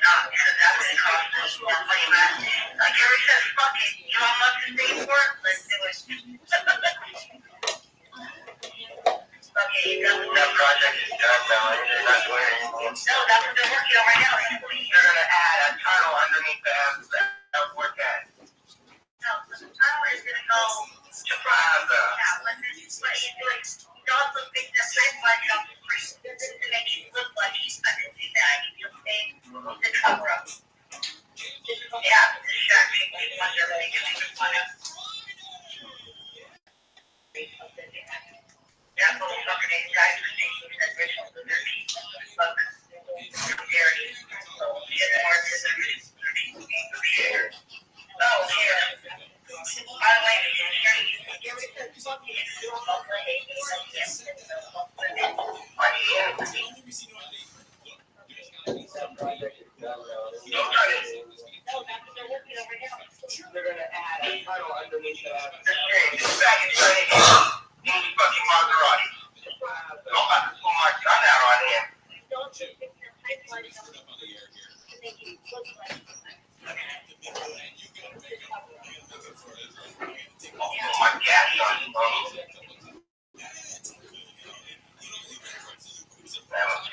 not, because that's what it costs us. That's what you asked. Like Gary says, fuck it. You know how much it's paid for? Let's do it. Okay, you got it. That project is done now. They're not doing anything. No, that's what they're working on right now. They're gonna add a tunnel underneath the airport pad. No, the tunnel is gonna go to Plaza. Yeah, but this is what he's doing. He also thinks that place like up the street. This is to make it look like he's underneath that. He'll pay the cover up. Yeah, the distraction. He wants everything to make it fun up. That little fucker named Guy Christine said Rachel was their people. Fuck. Gary. So, shit, Mark is their people. Oh, here. By the way, Gary said fuck you. You don't know what hate me. They're gonna add a tunnel underneath the fucking Maserati. I'm about to pull my gun out on him. Oh, my gas on him, bro. That was good.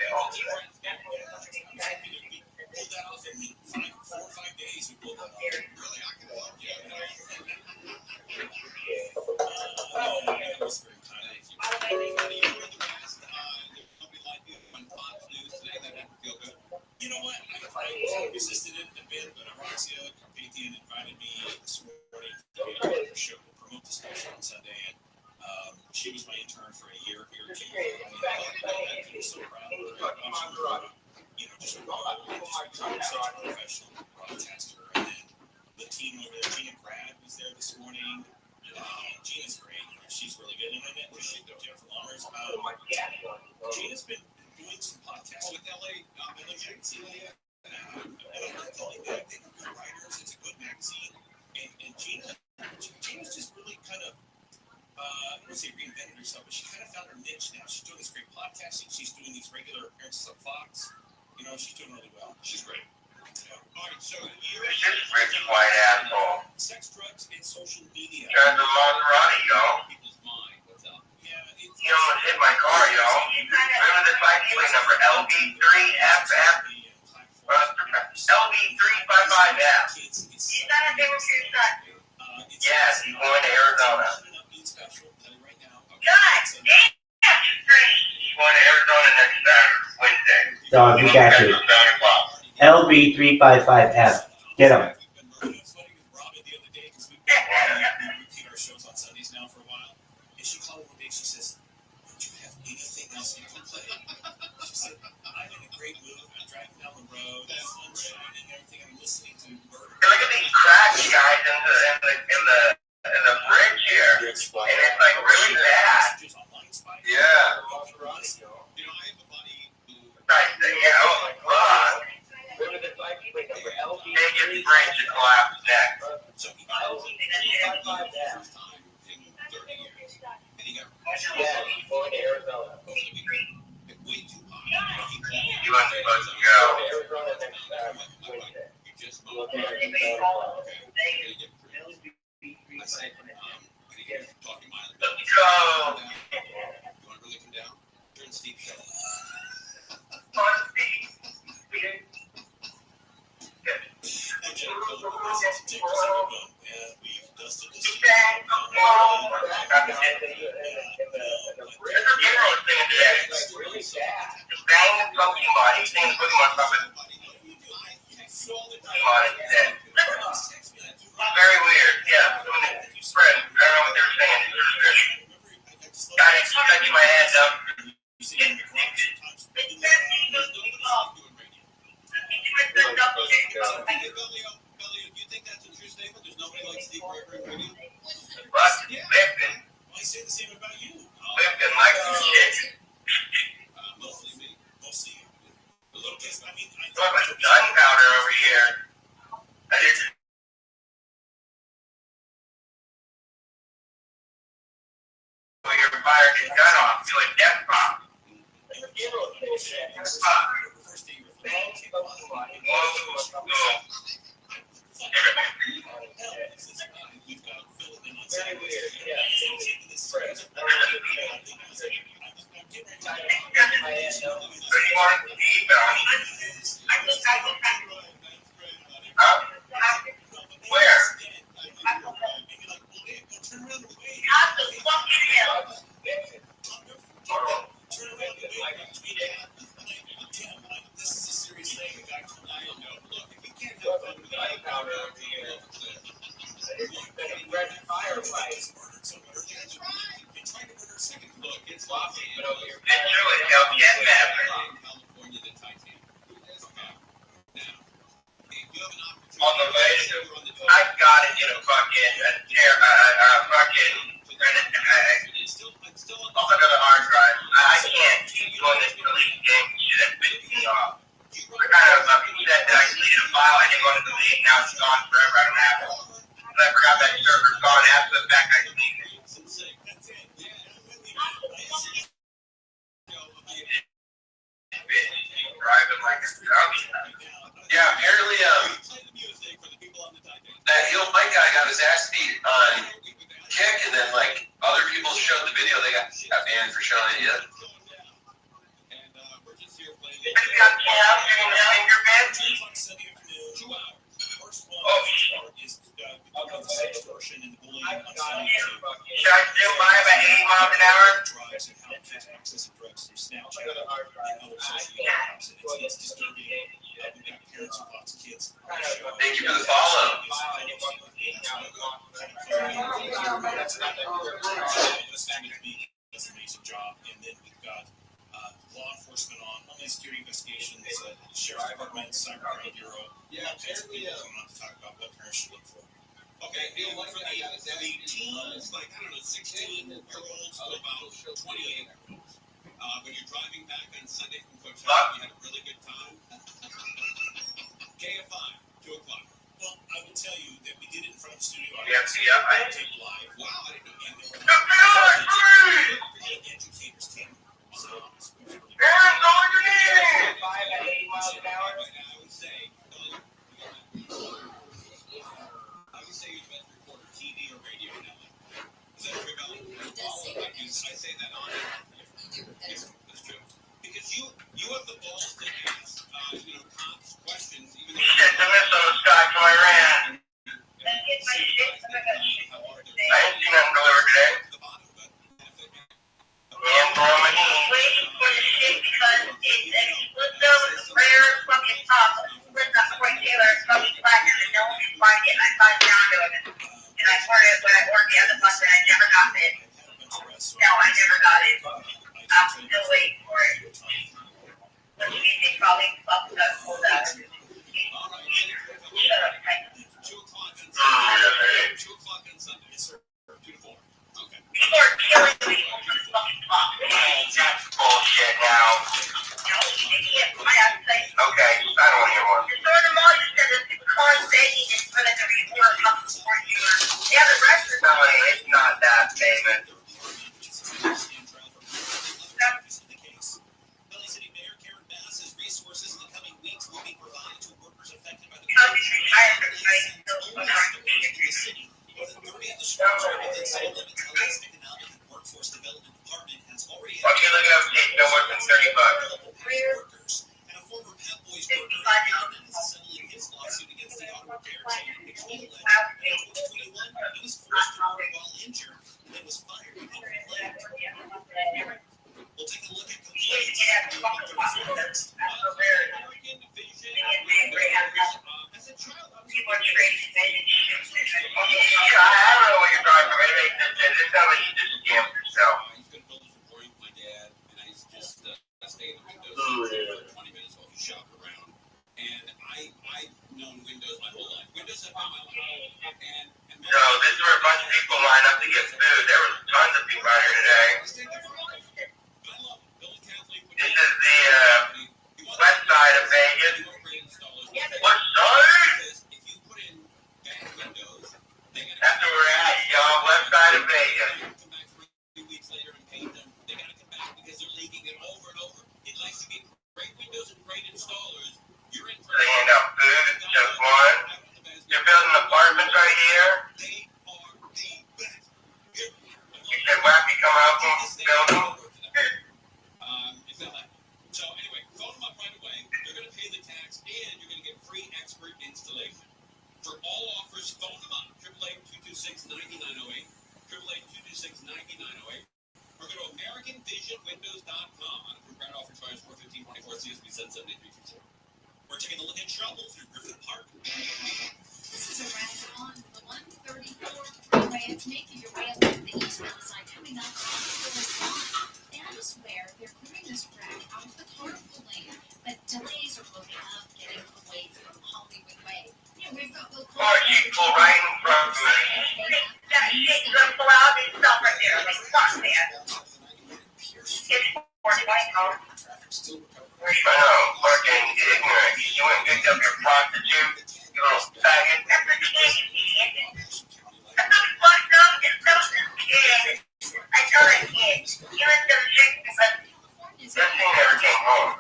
You know what? I resisted it a bit, but Araxia Carpathian invited me this morning to be on her show to promote the special on Sunday, and she was my intern for a year here. I was so proud of her. You know, just a professional broadcaster. And then the team over there, Gina Grad was there this morning. Gina's great. She's really good. And I met with Jennifer Lammers. Gina's been doing some podcasts with LA Magazine. And I'm not calling that. They have good writers. It's a good magazine. And Gina's just really kind of, I don't want to say reinvented herself, but she kind of found her niche now. She's doing this great podcasting. She's doing these regular appearances on Fox. You know, she's doing really well. She's great. All right, so This is rich white asshole. Sex, drugs, and social media. Drives a Maserati, y'all. People's mind. What's up? Yeah, he almost hit my car, y'all. Remember this license number LB3FF? LB355F. He's not a favorite for your son. Yes, he's going to Arizona. God damn! He's going to Arizona next Wednesday. Dog, we got you. LB355F. Get him. She called one day, she says, "Don't you have anything else you can play?" She said, "I'm in a great mood. I'm driving down the road, the sun's shining, everything. I'm listening to murder." Look at these cracks, guys, in the bridge here. And it's like really bad. Yeah. You know, I have a buddy who. Yeah, oh my God. Biggest bridge to collapse next. So he got over the first time in 30 years. And he got he's going to Arizona. way too high. He wasn't supposed to go. Arizona next Wednesday. You just moved. I said, talking miles. Let's go. You want to really come down? You're in Steve's show. And we've dusted this. Very weird, yeah. Friend, I don't know what they're saying. God, it's touching my hands up. I say the same about you. Lifting like some shit. Mostly me. Mostly you. A little bit. I mean, I got gunpowder over here. I didn't. You're fired his gun off to a death bomb. 77324. We're taking a look at trouble through Griffith Park. This is a wrap on the 134 freeway. It's making your way along the eastbound side, coming up on the Forest Lawn. That is where they're clearing this wreck out of the carpool lane. But delays are building up, getting away from Hollywood Way. Yeah, we've got the Or people right in front of me. That shit gonna pull out and stuff right there. Like, fuck, man. It's 420 home. I know, fucking ignorant. You went and picked up your prostitute, you little faggot. That's a kid, idiot. That's not fucked up. It's just a kid. I told that kid, you and them chicks, but that thing never came home.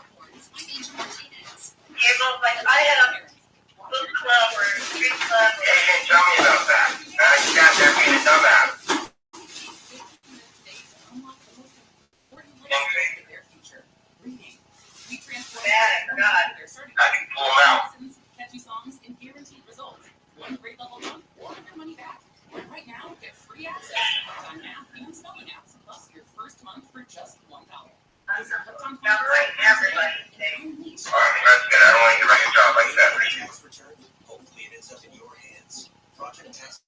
it goes like, I had a book club or a street club. Yeah, you didn't tell me about that. Now you got there being a dumbass. Man, God. I can pull them out. Catchy songs and guaranteed results. One great level one, or your money back. Right now, get free access to on math and spelling apps, plus your first month for just $1. Visit Hooked Now, right, everybody. Alright, that's good. I don't want you to write a job like that. Tax return, hopefully it ends up in your hands. Project tax.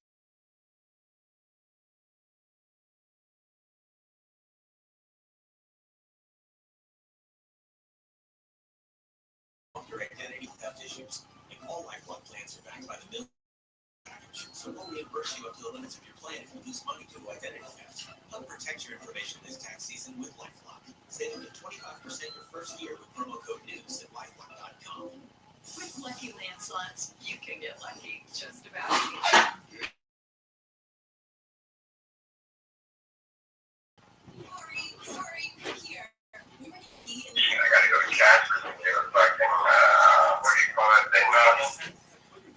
Your identity theft issues, and all LifeLock plans are backed by the Mill package, so we'll reimburse you up to the limits of your plan if you lose money due to identity theft. Help protect your information this tax season with LifeLock. Save up to 25% your first year with promo code NEWS at LifeLock.com. With Lucky Land Slots, you can get lucky just about anything. Sorry, we're here. We were eating. I gotta go to Casper's and do a fucking, what do you call that thing,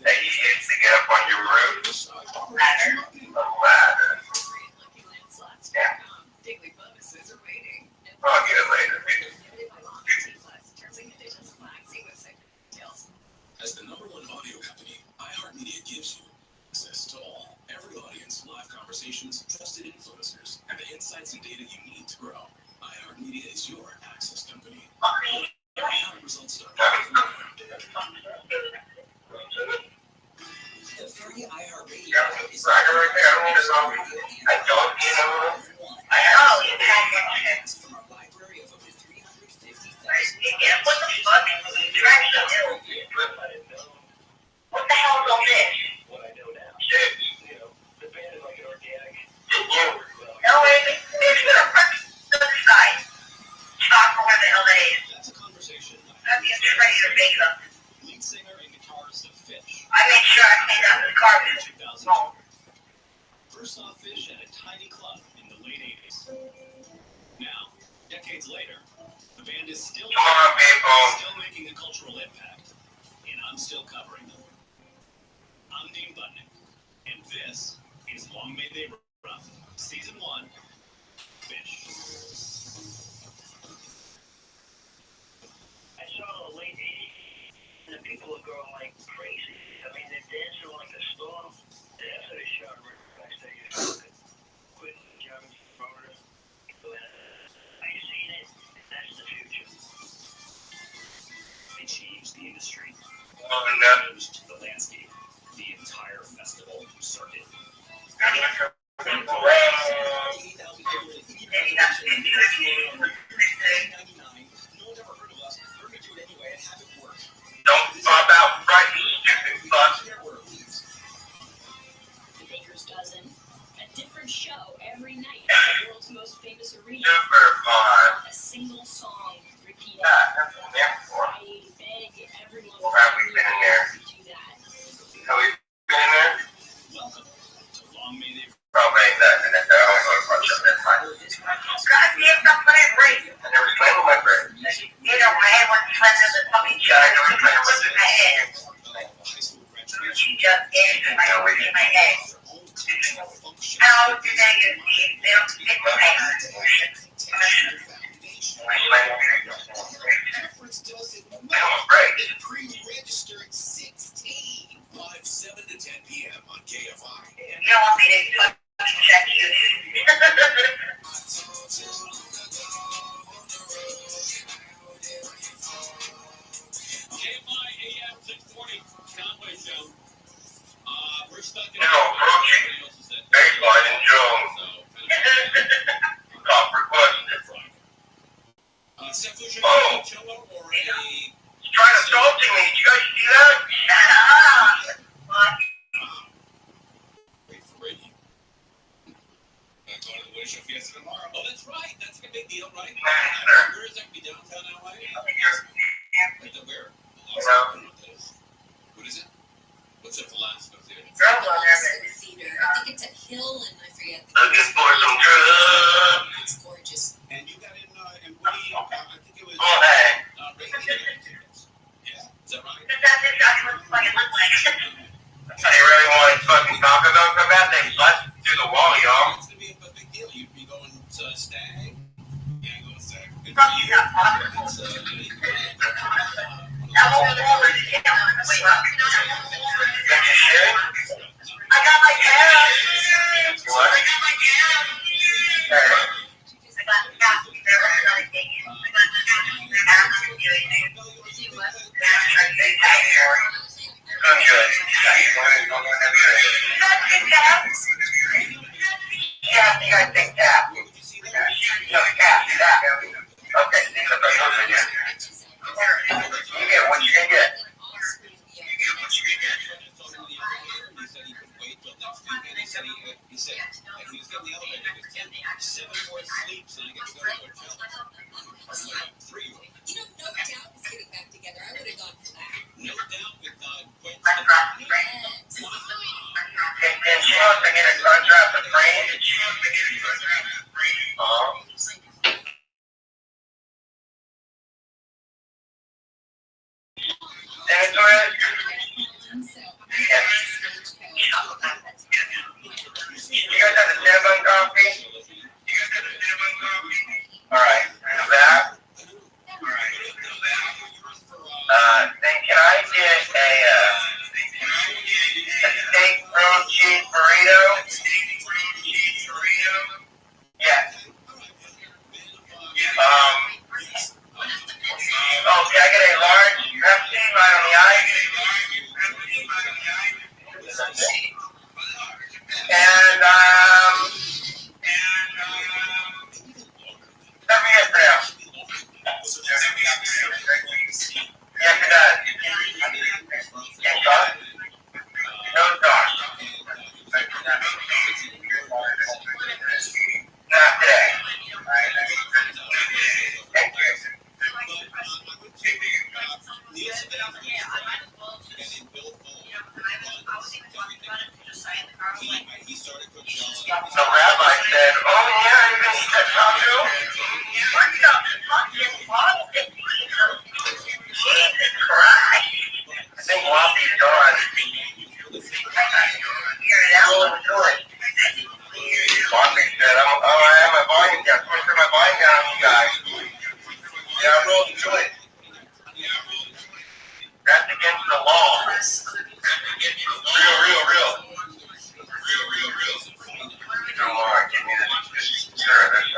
that you use to get up on your roof? Ladder. A ladder. Lucky Land Slots. Yeah. Daily bonuses are waiting. I'll get it later, dude. Terms and conditions apply. See website for details. As the #1 audio company, iHeartMedia gives you access to all, every audience, live conversations, trusted influencers, and the insights and data you need to grow. iHeartMedia is your access company. iHeart results start. The free iHeartRadio Yeah, is right there. I don't, you know. Oh, you had one. from our library of over 350,000. Yeah, what the fuck? Traction. What the hell is all this? What I know now. Shit. You know, the band is like an organic. No way, maybe gonna press the other side. Talk for where the hell that is. That's a conversation. I'm just ready to make them. Lead singer and guitarist of Fish. I made sure I cleaned up the garbage. 2000. First saw Fish at a tiny club in the late 80s. Now, decades later, the band is still making a cultural impact, and I'm still covering them. I'm Dean Budnick, and this is Long May They Run, Season 1, Fish. I saw the late 80s, and the people were going like crazy. I mean, they're dancing like a storm. That's how they shot right backstage. Quit German promoters. I seen it. That's the future. They changed the industry, changed the landscape, the entire festival circuit. Don't pop out right, you stupid fuck. The Baker's Dozen, a different show every night at the world's most famous arena. Super fun. A single song repeated. That's what they're for. I beg everyone Have we been in there? to do that. Have we been in there? Welcome to Long May They Run. Probably exactly. That's how I'm going to punch up that time. God damn, that's what I break. I never played with my friend. You know, my head was slender than fucking shit. I never played with my head. She just gave me my own in my head. How do they get me? They don't get my head. Pre-register at 16, 7 to 10 p.m. on KFI. You don't want me to fucking check you. Oh! Trying to talk to me. Did you guys see that? Wait for Brady. I'm going to the Wish of Fiesta tomorrow. Oh, that's right. That's a big deal, right? Master. Where is that? Be downtown LA? Where? What is it? What's at the last of there? It's at the Alaska Theater. I think it's at Hill, and I forget. Looking for some drugs. It's gorgeous. And you got in, and Woody, I think it was, Oh, hey. Yeah, is that right? That's exactly what the fucking look like. They really want to fucking talk about that. They busted through the wall, y'all. It's going to be a big deal. You'd be going to Stag. Yeah, go to Stag. Fuck you, not talking. That whole wall is down. Wait, I got my gas. What? I got my gas. I got gas. There was another thing. I got gas. I'm good. You got big gas? Yeah, you got big gas. No, gas. Okay, you get what you can get. He said he was getting the elevator. He was 7 more sleeps, and I get to go to a 3. You know, No Doubt is getting back together. I would have gone for that. No Doubt with Gwen. Yes. And she wants to get a contract with Frank. You guys have the Cinnabon coffee? Alright, that. Then can I get a steak grilled cheese burrito? Yes. Oh, can I get a large Pepsi right on the ice? And, let me get there. Yes, it does. And sauce? No sauce. Not today. Thank you. The rabbi said, oh yeah, you're going to eat that taco? What the fucking fuck? Jesus Christ. I think Wappy's gone. That was good. Wappy said, I have my volume down. I'm going to turn my volume down on you guys. Yeah, I rolled the joint. That's against the law. Real. Tomorrow, give me this. Sure, this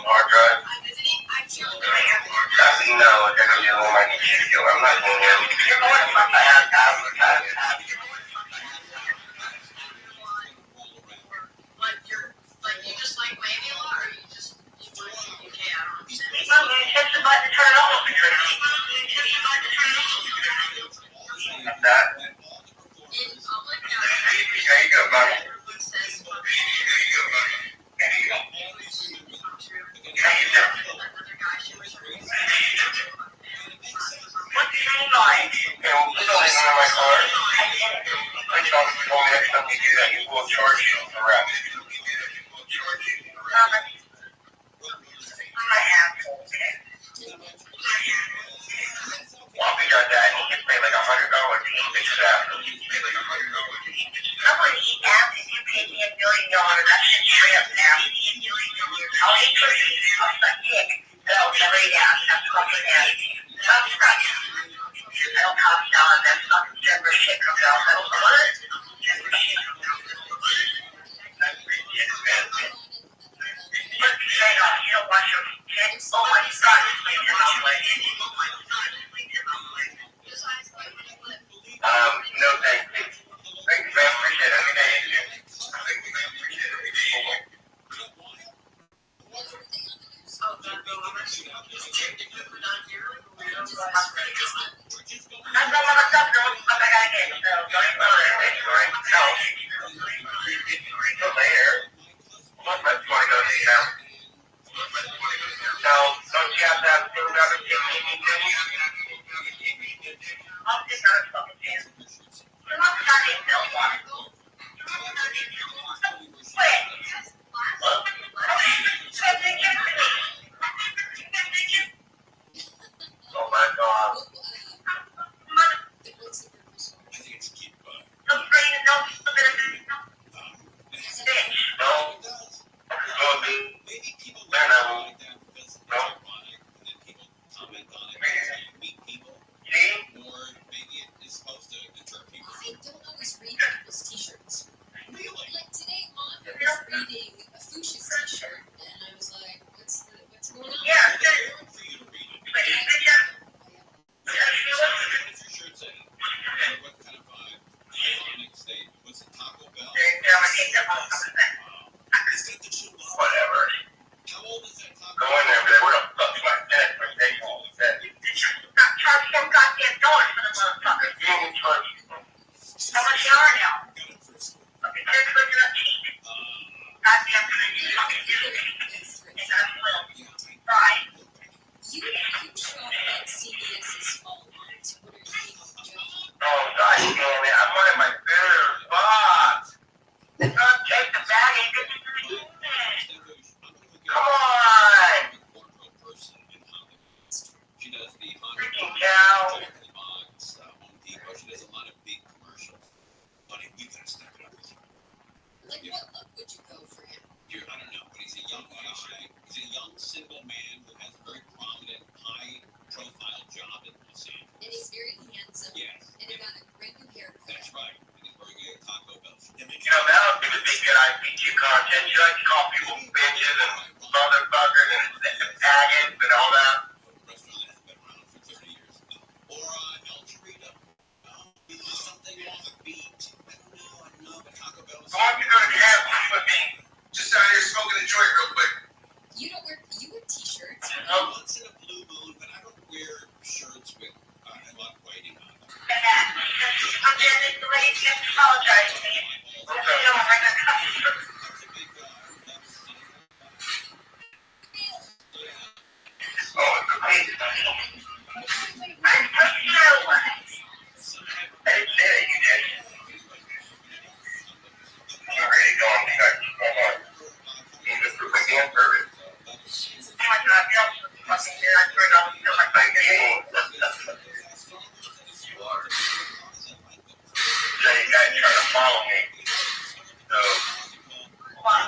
hard drive. No, they're going to do all my computer. I'm not going to. You're going to fuck my ass out. Like you just like Miami a lot, or you just you can't? I don't understand. Hit the button to turn it off. That. There you go, buddy. What's the name like? Yeah, we'll put something in my car. Please don't tell me next time you do that, you will charge you the rest. Wappy got that, and he gets paid like $100 to eat this stuff. I'm gonna eat that if you pay me $1 million. That shit's straight up nasty. I'll eat pussy. I'll suck dick. No, lay down. I'm fucking nasty. I'm stuck. I don't talk down on that fucking Denver shit comes out. I don't know what it is. You don't wash your hands. Oh my God, it's like your mouth like. No thank you. Thank you, man. Appreciate it. Every day you do. and bourbon. So you guys trying to follow me. So,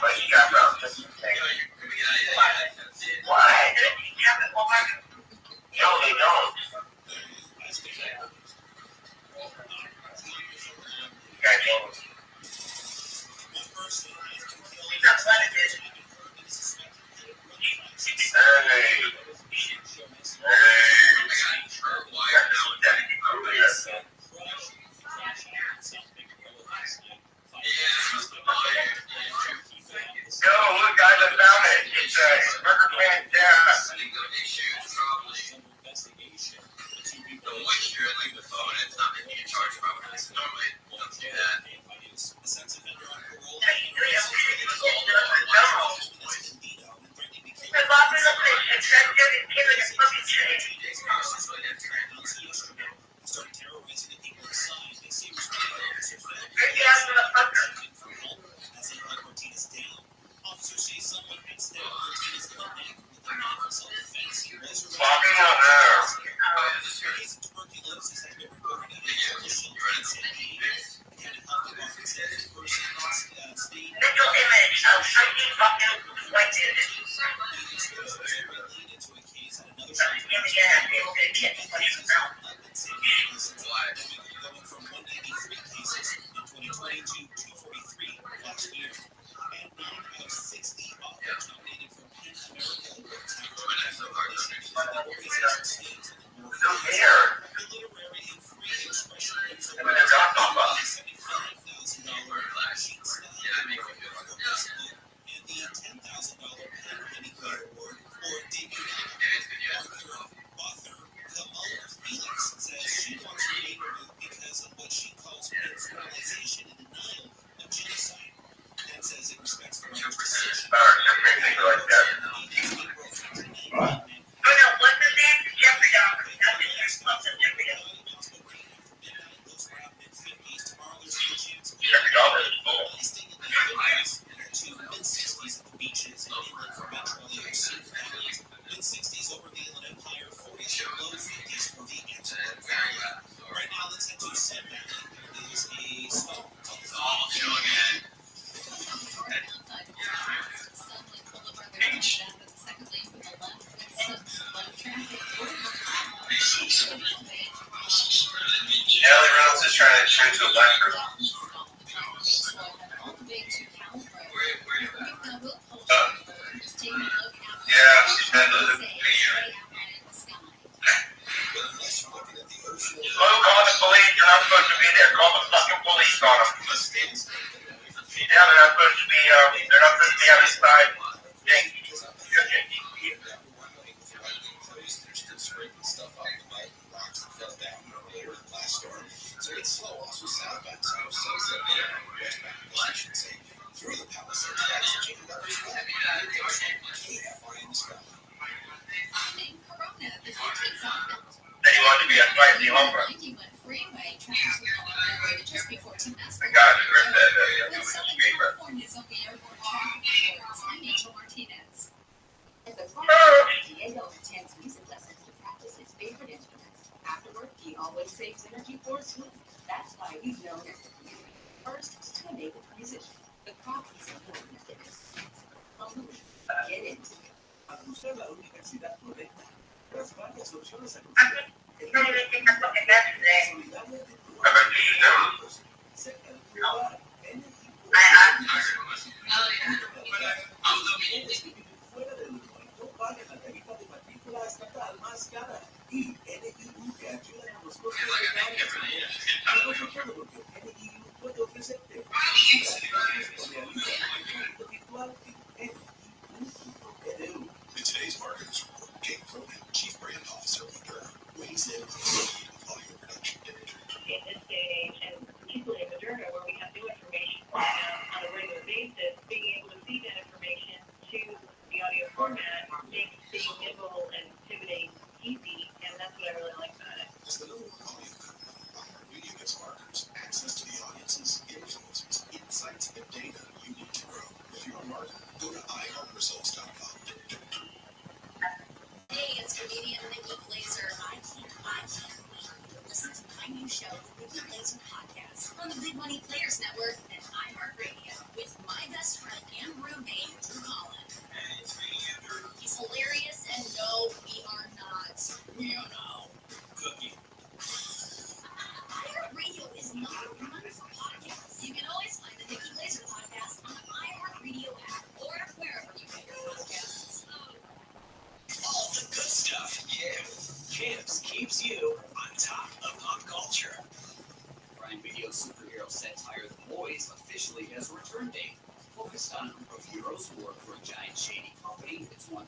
but strap around just in case. Why? No, they don't. You guys don't. Yo, look guys, I found it. It's Burger King down. The moisture like the phone, it's not making you charge from it. Normally don't do that. Ellie Reynolds is trying to shoot to a black person. Yeah, she's been losing for years. Don't call the police, you're not supposed to be there. Call the fucking police on them. Yeah, they're not supposed to be, outside. So it's slow. Also southbound, sunset I should say, through the Palisades. That's KFI in the sky. In Corona, the 15th office. Then you want to be a spicy homer. Freeway traffic was just before 2 minutes. The guy that ripped that With Southern California's on the airport traffic reports, I'm Angel Martinez. At the class, Diego attends music lessons to practice his favorite instruments. Afterward, he always saves energy for a swim. That's why he's known as the community first to-enabled musician. The crop is important at this. Get into it. Al buscar la universidad correcta, tras varias opciones a cerca de tu hogar, fuera del lugar, no paguen la tarifa de matrícula estatal más cara y NIU te ayuda con los costos de la pero sobre todo porque NIU puede ofrecerte virtual en NIU.edu. In today's marketers report, Kate Cronin, Chief Brand Officer of Moderna, weighs in on the speed of audio production. In this day and age, and particularly in Moderna, where we have new information on a regular basis, being able to feed that information to the audio format makes being nimble and pivoting easy, and that's what I really like about it. As the number one audio company, iHeartMedia gives marketers access to the audiences, influencers, insights, and data you need to grow. If you're a marketer, go to iHeartResults.com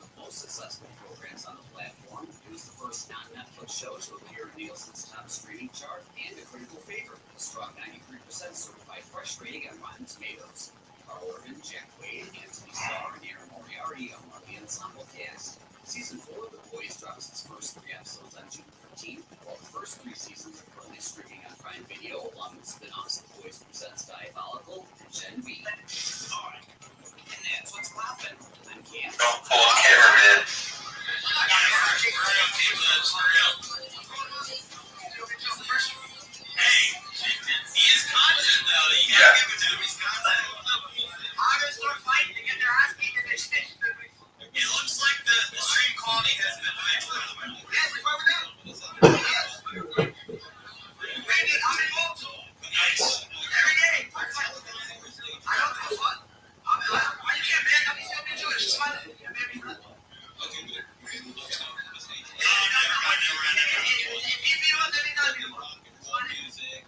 the most successful programs on the platform. It was the first non-Netflix show to appear in Nielsen's top streaming chart and a critical favorite with a strong 93% certified fresh rating on Rotten Tomatoes. Carl Urban, Jack Wade, Anthony Starr, and Aaron Moriarty among the ensemble cast. Season 4 of The Boys drops its first 3 episodes on June 13th, while the first 3 seasons are currently streaming on Prime Video, along with spin-offs The Boys Presents Diabolical and Gen V. Alright, and that's what's poppin'. I'm Cam. Don't pull a cameraman. Hey, he is content though. You gotta give it to him. He's content. I'm gonna start fighting to get their ass beat in this shit. It looks like the stream quality has been eventually. Yeah, we're over there. Randy, I'm involved. Nice. Every day. I don't know what. I can't man. I'm still enjoying it. It's fun.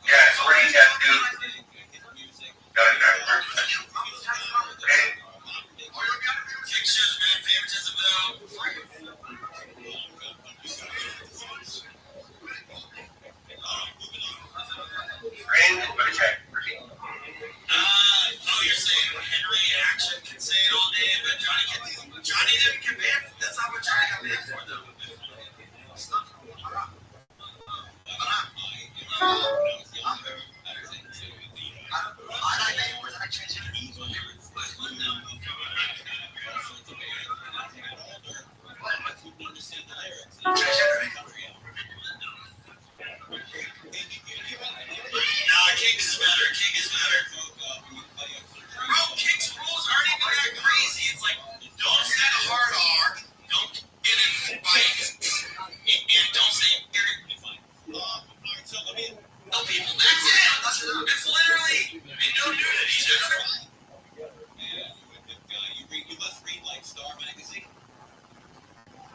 Yeah, it's where you have to do. Pictures, man, favoritism though. You're saying Henry Action can say it all day, but Johnny didn't get banned. That's not what Johnny got banned for, though. King is better. King is better. Bro, King's rules aren't even that crazy. It's like, don't set a hard R, don't get in bikes, and don't say no people. That's it. It's literally no nudity. You must read like Star Magazine.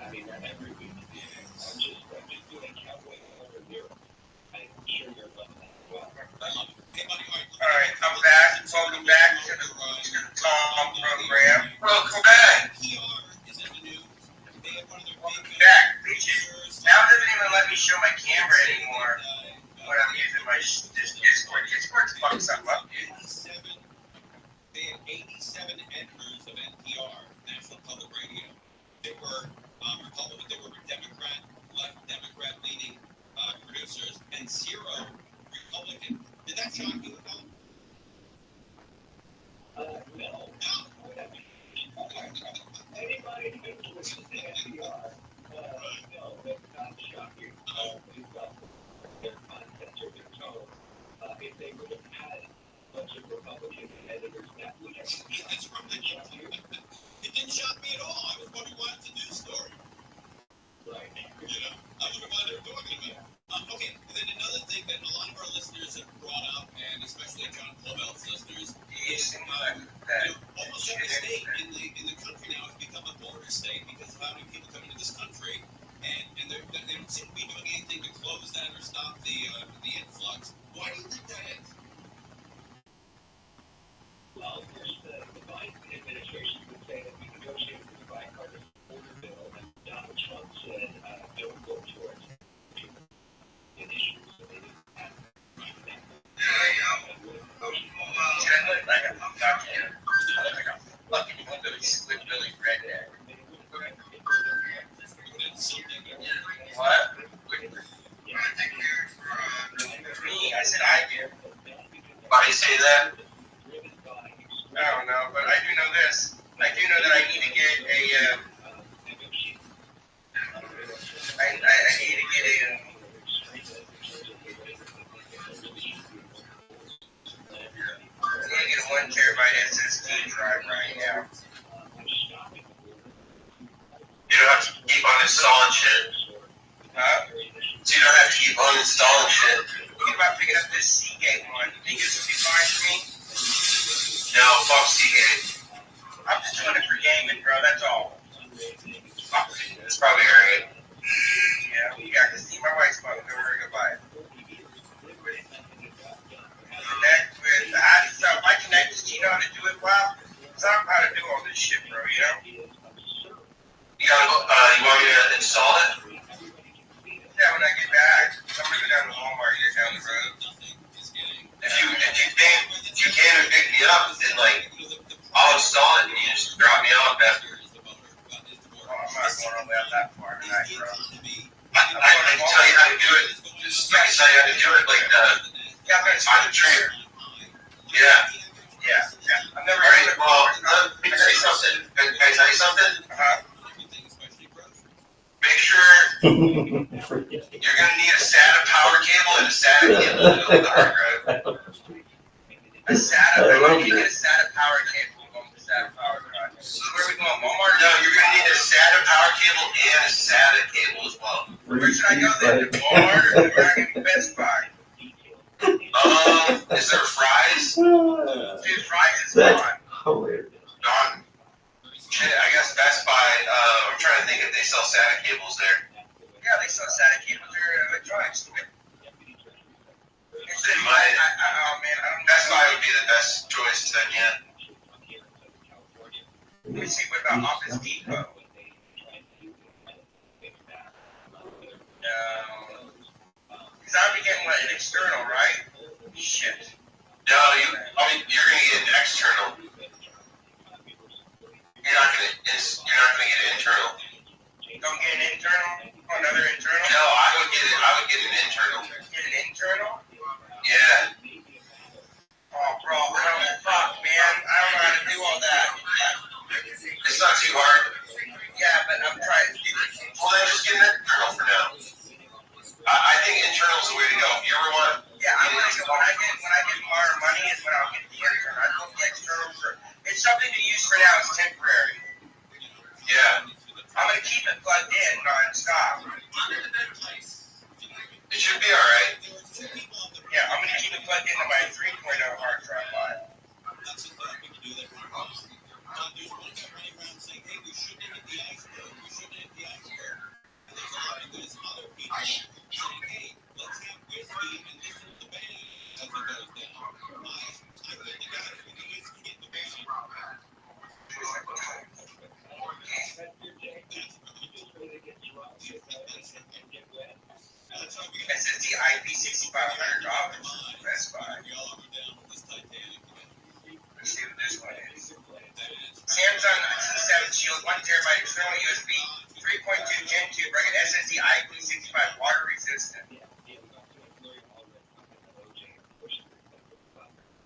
I mean, every week. I'm just doing cowboy over here. I'm sure you're loving that. Alright, I'm back. Welcome back to the Tom program. Welcome back. Welcome back, bitches. Now it doesn't even let me show my camera anymore when I'm using my Discord. Discord's fucked something up, dude. They had 87 editors of NPR, National Public Radio. They were Republican, they were Democrat, left Democrat leaning producers, and 0 Republican. Did that shock you at all? No. Anybody who listens to NPR, no, that's not shocking. Their content or their tone, if they would have had a bunch of Republican editors, that would have shocked you. It didn't shock me at all. I was wondering why it's a news story. Right. You know, I was wondering why they were talking about it. Okay, and then another thing that a lot of our listeners have brought up, and especially John Clovel's listeners, is almost every state in the country now has become a border state because of how many people come into this country, and they don't seem to be doing anything to close that or stop the influx. Why do you think that is? Well, first, the Biden administration would say that we negotiated with the bipartisan border bill, and Donald Trump said, don't go towards an issue, so they didn't have Fucking Billy Redneck. What? Me? I said I do. Why do you say that? I don't know, but I do know this. I do know that I need to get a. I need to get a. I'm gonna get a 1 terabyte SSD drive right now. You don't have to keep uninstalling shit. Huh? So you don't have to keep uninstalling shit. Thinking about picking up this Seagate one. You think this would be fine for me? No, fuck Seagate. I'm just doing it for gaming, bro. That's all. Fuck it. That's probably alright. Yeah, you got to see my wife's phone. Go over and go buy it. Connect with how do you my connect? Do you know how to do it well? Because I don't know how to do all this shit, bro. You know? that far tonight, bro. I can tell you how to do it. I can tell you how to do it like Yeah, but it's on the tree. Yeah. Yeah. I've never All right. done it Well, before. let me tell you something. Can I tell you something? Make sure you're gonna need a SATA power cable and a SATA cable to hook the hard drive. A SATA. I love you. Get a SATA power cable going with the SATA power drive. So where are we going? Walmart? No, you're gonna need a SATA power cable and a SATA cable as well. Where should I go then? Walmart or where I get Best Buy? Is there Fry's? Dude, Fry's is That's gone. hilarious. Gone. Shit, I guess Best Buy. I'm trying to think if they sell SATA cables there. Yeah, they sell SATA cables there at electronics. They might. Oh man, I don't know. Best Buy would be the best choice then, yeah. Let me see, what about Office Depot? No. Because I'll be getting an external, right? Shit. No, you're gonna get an external. You're not gonna get an internal. Don't get an internal? Oh, another internal? No, I would get an internal. Get an internal? Yeah. Oh, bro, fuck, man. I don't know how to do all that. It's not too hard. Yeah, but I'm trying to do it. Well, then just get an internal for now. I think internal's the way to go. If you ever want. Yeah, I'm gonna go. When I get more money is when I'll get the internal. I don't get external for. It's something to use for now. It's temporary. Yeah. I'm gonna keep it plugged in non-stop. It should be alright. Yeah, I'm gonna keep it plugged into my 3.0 hard drive file. There's one guy running around saying, hey, we shouldn't hit the iceberg. We shouldn't hit the iceberg. And there's other people saying, hey, let's have whiskey and listen to the band as it goes down. I think the guys with the whiskey get the band. SSD IP6500 Best Buy. Let's see what this one is. Samsung C7 Shield 1 terabyte external USB 3.2 Gen 2 rugged SSD IP65 water resistant.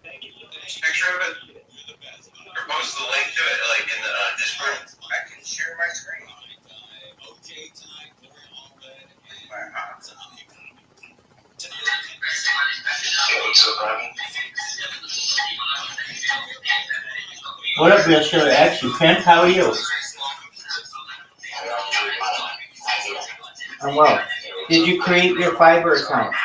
Picture of it. Or post the link to it, like in the Discord. I can share my screen. What up, Bill Show? Actually, Pimp, how are you? I'm well. Did you create your Fiverr account?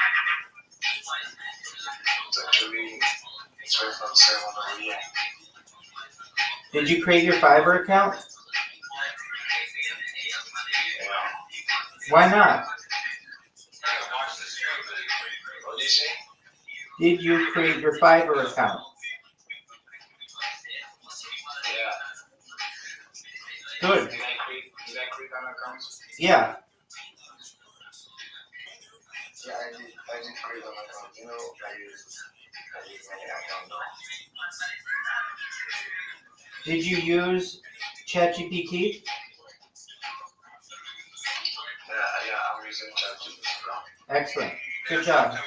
Did you create your Fiverr account? Why not? Did you create your Fiverr account? Good. Yeah. Did you use ChatGPT? Yeah, I'm using ChatGPT. Excellent. Good job.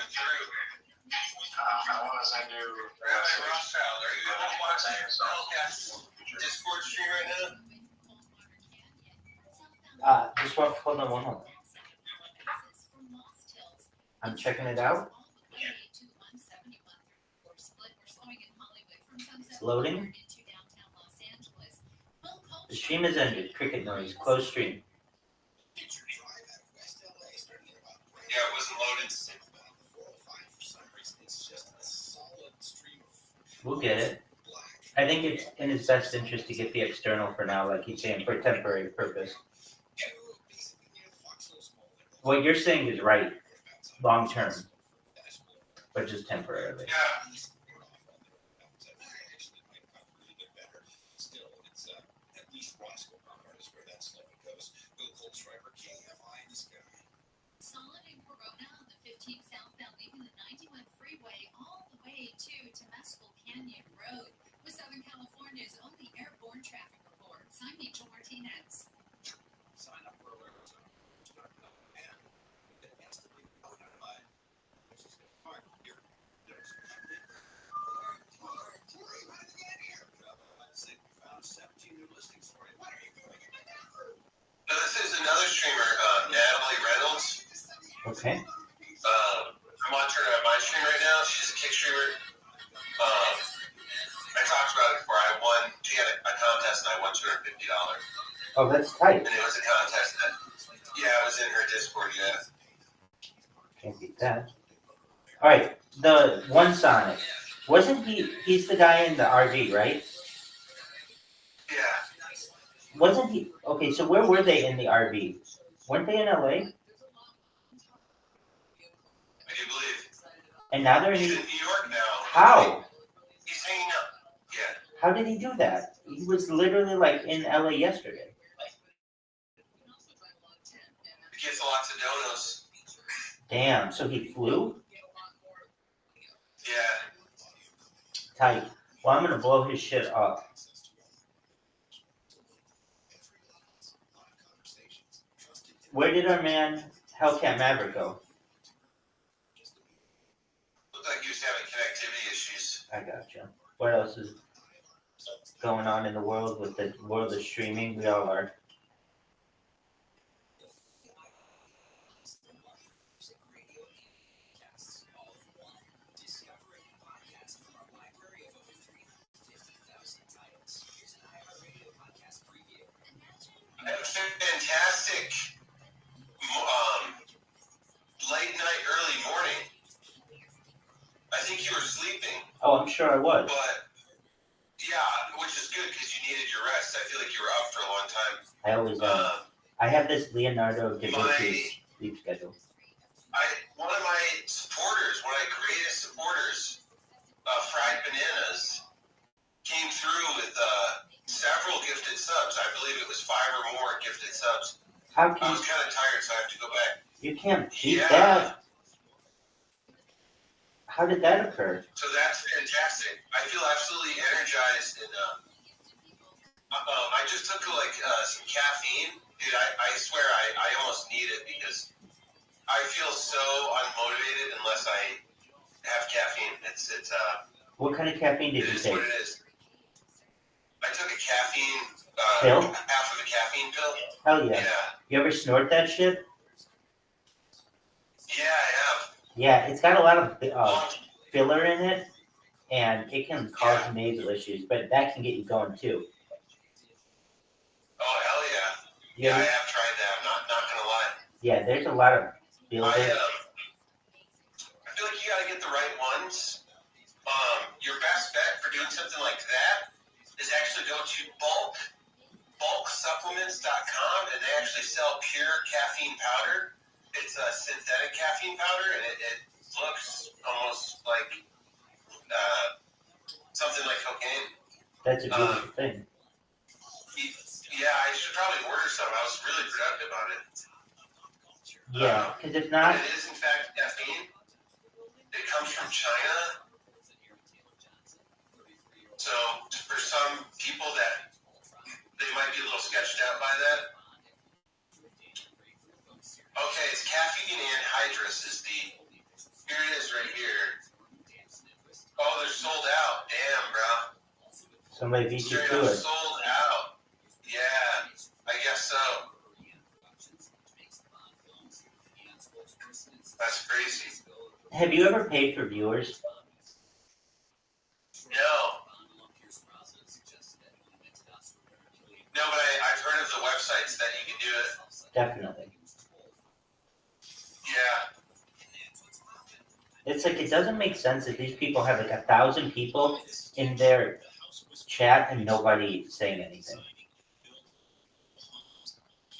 I want to send you. Rabbi Rothschild, are you able to watch the Discord stream right now? Just one. Hold on one moment. I'm checking it out. It's loading. The stream is ended. Cricket noise. Close stream. Yeah, it wasn't loaded. We'll get it. I think it's in his best interest to get the external for now, like he's saying, for a temporary purpose. What you're saying is right, long term, but just temporarily. Yeah. Solid in Corona on the 15th southbound, leaving the 91 freeway all the way to Temescal Canyon Road with Southern California's only airborne traffic report. I'm Angel Martinez. Sign up for Okay. I'm watching her on my stream right now. She's a kick streamer. I talked about it before. I won. She had a contest, and I won $250. Oh, that's tight. And it was a contest that, it was in her Discord. Yeah. Can't beat that. All right, the one Sonic. Wasn't he? He's the guy in the RV, right? Yeah. Wasn't he? Okay, so where were they in the RV? Weren't they in LA? I do believe. And now they're He's in in New York now. How? He's hanging out. Yeah. How did he do that? He was literally like in LA yesterday. He gets lots of donos. Damn, so he flew? Yeah. Tight. Well, I'm gonna blow his shit up. Where did our man Hellcat Maverick go? Looked like he was having connectivity issues. I gotcha. What else is going on in the world with the world of streaming? We all are. I had a fantastic late night, early morning. I think you were sleeping. Oh, I'm sure I was. But, yeah, which is good because you needed your rest. I feel like you were up for a long time. I always am. I have this Leonardo da Vinci sleep schedule. One of my supporters, one of my greatest supporters, Fried Bananas, came through with several gifted subs. I believe it was 5 or more gifted subs. How I can was kind of tired, so I have to go back. you can't beat that? How did that occur? So that's fantastic. I feel absolutely energized, and I just took some caffeine, dude. I swear I almost need it because I feel so unmotivated unless I have caffeine. It's What kind of caffeine did you it is take? what it is. I took a caffeine Pill? half of a caffeine pill. Hell yeah. Yeah. You ever snort that shit? Yeah, I have. Yeah, it's got a lot of filler in it, and it can cause nasal issues, but that can get you going too. Oh hell yeah. Yeah, I have tried that. I'm not gonna lie. Yeah, there's a lot of filler. I feel like you gotta get the right ones. Your best bet for doing something like that is actually go to bulksupplements.com, and they actually sell pure caffeine powder. It's a synthetic caffeine powder, and it looks almost like something like cocaine. That's a beautiful thing. Yeah, I should probably order some. I was really productive on it. Yeah, because if not, it is in fact caffeine. It comes from China. So for some people that they might be a little sketched out by that. Okay, it's caffeine anhydrous is here it is right here. Oh, they're sold out. Damn, bro. somebody beat you Straight to up it. sold out. Yeah, I guess so. That's crazy. Have you ever paid for viewers? No. No, but I've heard of the websites that you can do it. Definitely. Yeah. It's like it doesn't make sense that these people have like 1,000 people in their chat and nobody saying anything.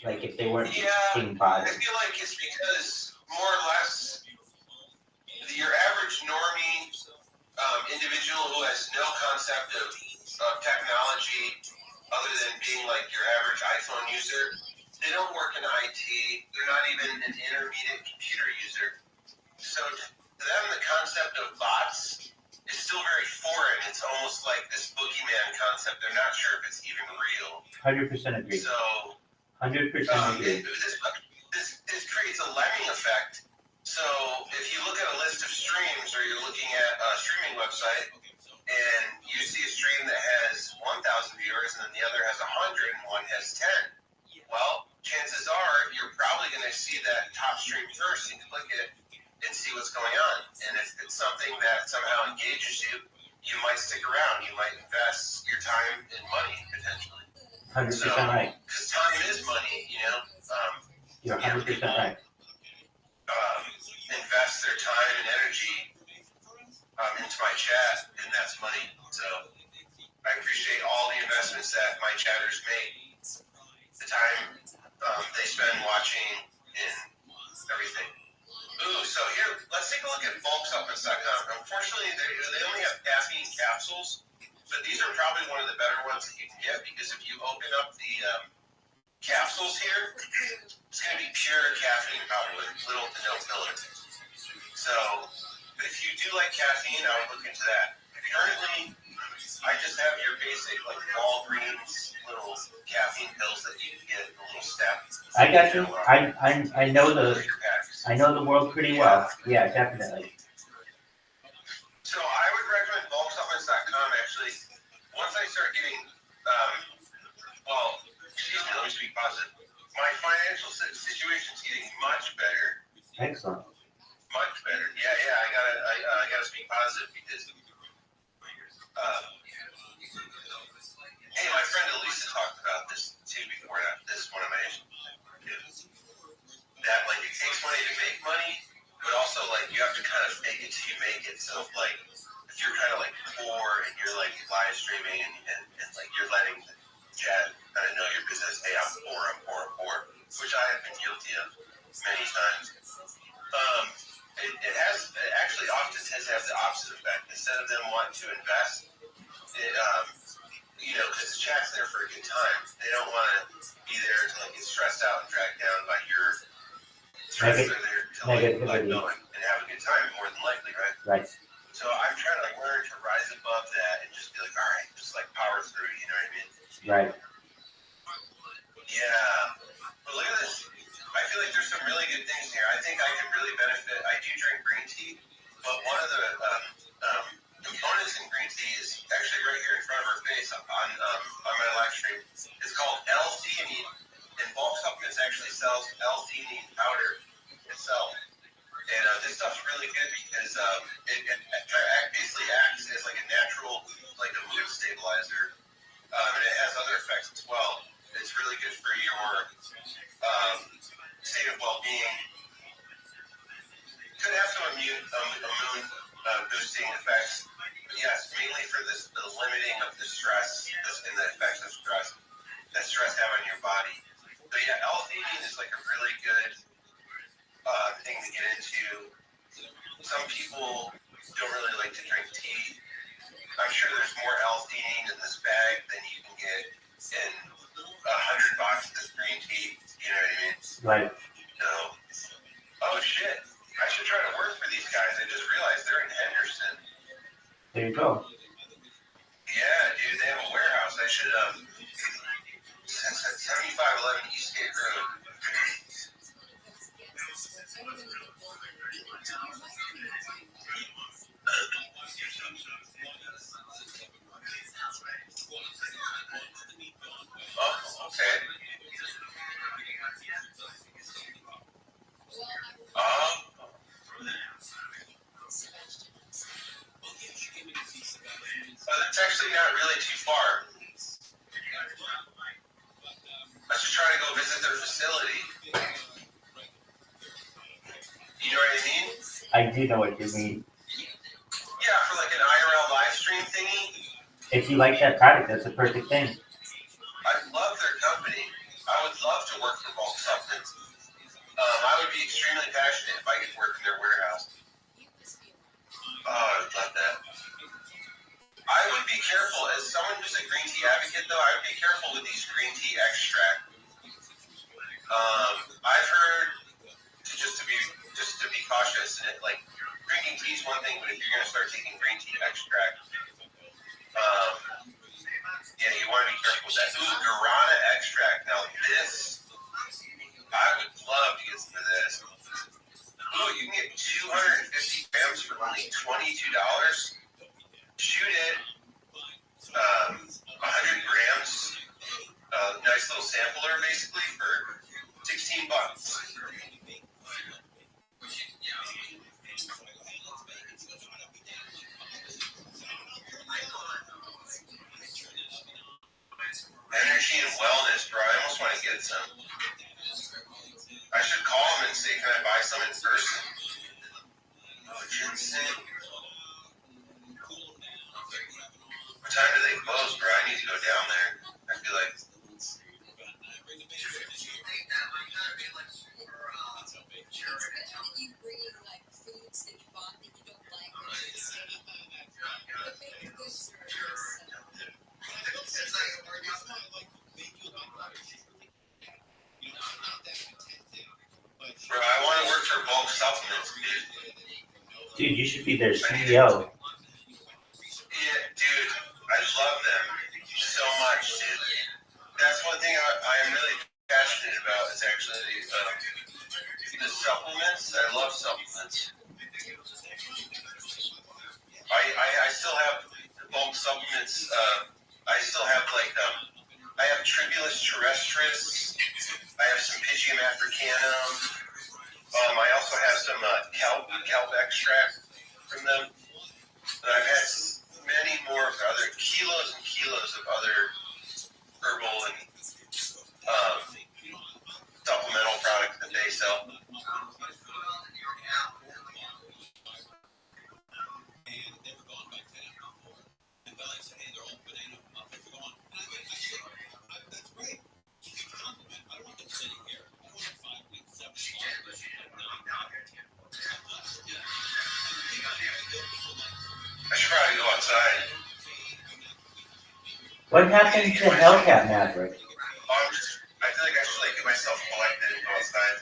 Like if they weren't being bothered. I feel like it's because more or less your average normie individual who has no concept of technology other than being like your average iPhone user, they don't work in IT. They're not even an intermediate computer user. So to them, the concept of bots is still very foreign. It's almost like this boogeyman concept. They're not sure if it's even real. 100% agree. So 100% agree. This creates a lemming effect. So if you look at a list of streams or you're looking at a streaming website and you see a stream that has 1,000 viewers and then the other has 100 and one has 10, well, chances are you're probably going to see that top stream first and click it and see what's going on. And if it's something that somehow engages you, you might stick around. You might invest your time and money potentially. 100% right. Because time is money, you know. You're 100% right. Invest their time and energy into my chat, and that's money. So I appreciate all the investments that my chatters make, the time they spend watching and everything. Ooh, so here, let's take a look at bulksupplements.com. Unfortunately, they only have caffeine capsules, but these are probably one of the better ones that you can get, because if you open up the capsules here, it's going to be pure caffeine powder with little to no filler. So, but if you do like caffeine, I would look into that. Currently, I just have your basic like Walgreens little caffeine pills that you can get in a little step. I got you. I know the world pretty well. Yeah, definitely. So I would recommend bulksupplements.com actually. Once I start getting, let me speak positive. My financial situation is getting much better. Excellent. Much better. Yeah. I gotta speak positive because. Hey, my friend Elisa talked about this too before. This is one of my issues. That like it takes money to make money, but also like you have to kind of make it till you make it. So like if you're kind of like poor and you're like live streaming and like you're letting the chat kind of know your business, hey, I'm poor, which I have been guilty of many times. It actually often tends to have the opposite effect. Instead of them wanting to invest, it because the chat's there for a good time. They don't want to be there to like get stressed out and dragged down by your stress. They're there to like know and have a good time, more than likely, right? Right. So I'm trying to like learn to rise above that and just be like, all right, just like power through. You know what I mean? Right. Yeah. But look at this. I feel like there's some really good things here. I think I could really benefit. I do drink green tea, but one of the components in green tea is actually right here in front of our face on my live stream. It's called L-theanine, and bulk supplements actually sells L-theanine powder itself. And this stuff's really good because it basically acts as like a natural, like a mood stabilizer, and it has other effects as well. It's really good for your state of well-being. Could have some immune boosting effects, but yes, mainly for the limiting of the stress and the effects of stress that stress have on your body. But yeah, L-theanine is like a really good thing to get into. Some people don't really like to drink tea. I'm sure there's more L-theanine in this bag than you can get in 100 boxes of green tea. You know what I mean? Right. So, oh shit. I should try to work for these guys. I just realized they're in Henderson. There you go. Yeah, dude, they have a warehouse. I should, 7511 Eastgate Road. Oh, okay. That's actually not really too far. I should try to go visit their facility. You know what I mean? I do know what you mean. Yeah, for like an IRL live stream thingy. If you like that product, that's the perfect thing. I love their company. I would love to work for bulk supplements. I would be extremely passionate if I could work in their warehouse. Oh, I would love that. I would be careful, as someone who's a green tea advocate, though, I would be careful with these green tea extract. I've heard just to be cautious, and like drinking tea is one thing, but if you're gonna start taking green tea extract, yeah, you want to be careful with that. Ooh, guarana extract. Now this, I would love to get some of this. Ooh, you can get 250 grams for only $22. Shoot it. 100 grams. Nice little sampler, basically, for $16. Dude, you should be their CEO. Yeah, dude, I love them so much, dude. That's one thing I am really passionate about is actually the supplements. I love supplements. I still have bulk supplements. I still have I have Tribulus terrestris. I have some Pygium africanum. I also have some kelp extract from them. And I've had many more other kilos and kilos of other herbal and supplemental products that they sell. I should probably go outside. What happened to Hellcat Maverick? I feel like I should get myself collected and go outside.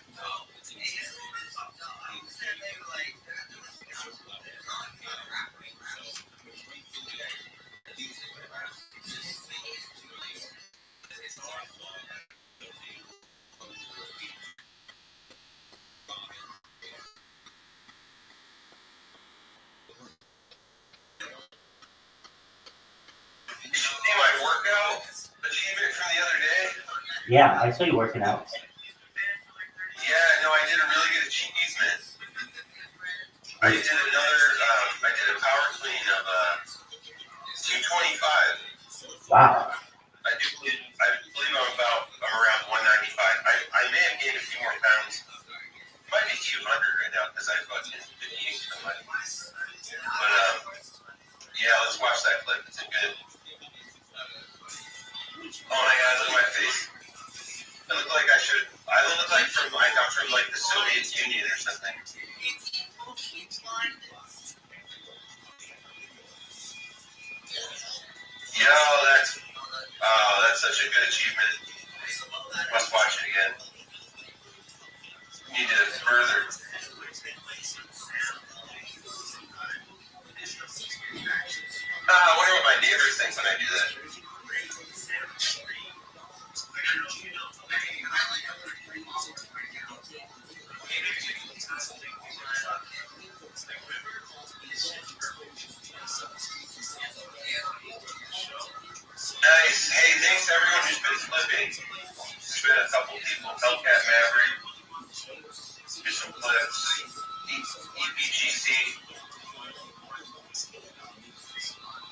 Did you see my workout achievement from the other day? Yeah, I saw you working out. Yeah, no, I did a really good achievement. I did a power clean of 225. Wow. I believe I'm around 195. I may have gained a few more pounds. Might be 200 right now because I've been eating so much. But yeah, let's watch that clip. It's good. Oh my God, look at my face. I look like I come from the Soviet Union or something. Yo, that's such a good achievement. Must watch it again. Need to further. I wonder what my neighbors think when I do that. Nice. Hey, thanks to everyone who's been flipping. There's been a couple people. Hellcat Maverick. Here's some clips. EPGC.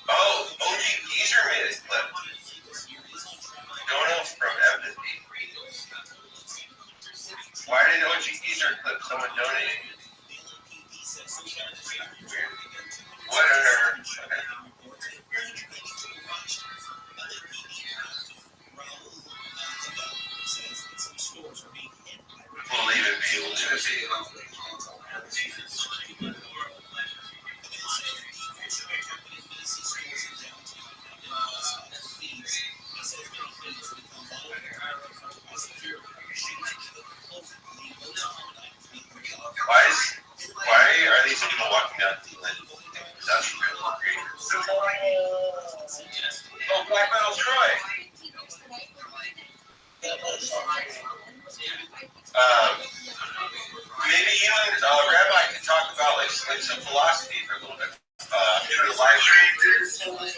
Oh, OG Geezer made a clip. Donald from Empathy. Why did OG Geezer clip? Someone donated. Weird. Whatever. Okay. We'll leave it be. Why are these people walking down the lane? That's really great. Oh, Black Metal Troy. Maybe you and Rabbi can talk about some philosophy for a little bit. For the live stream.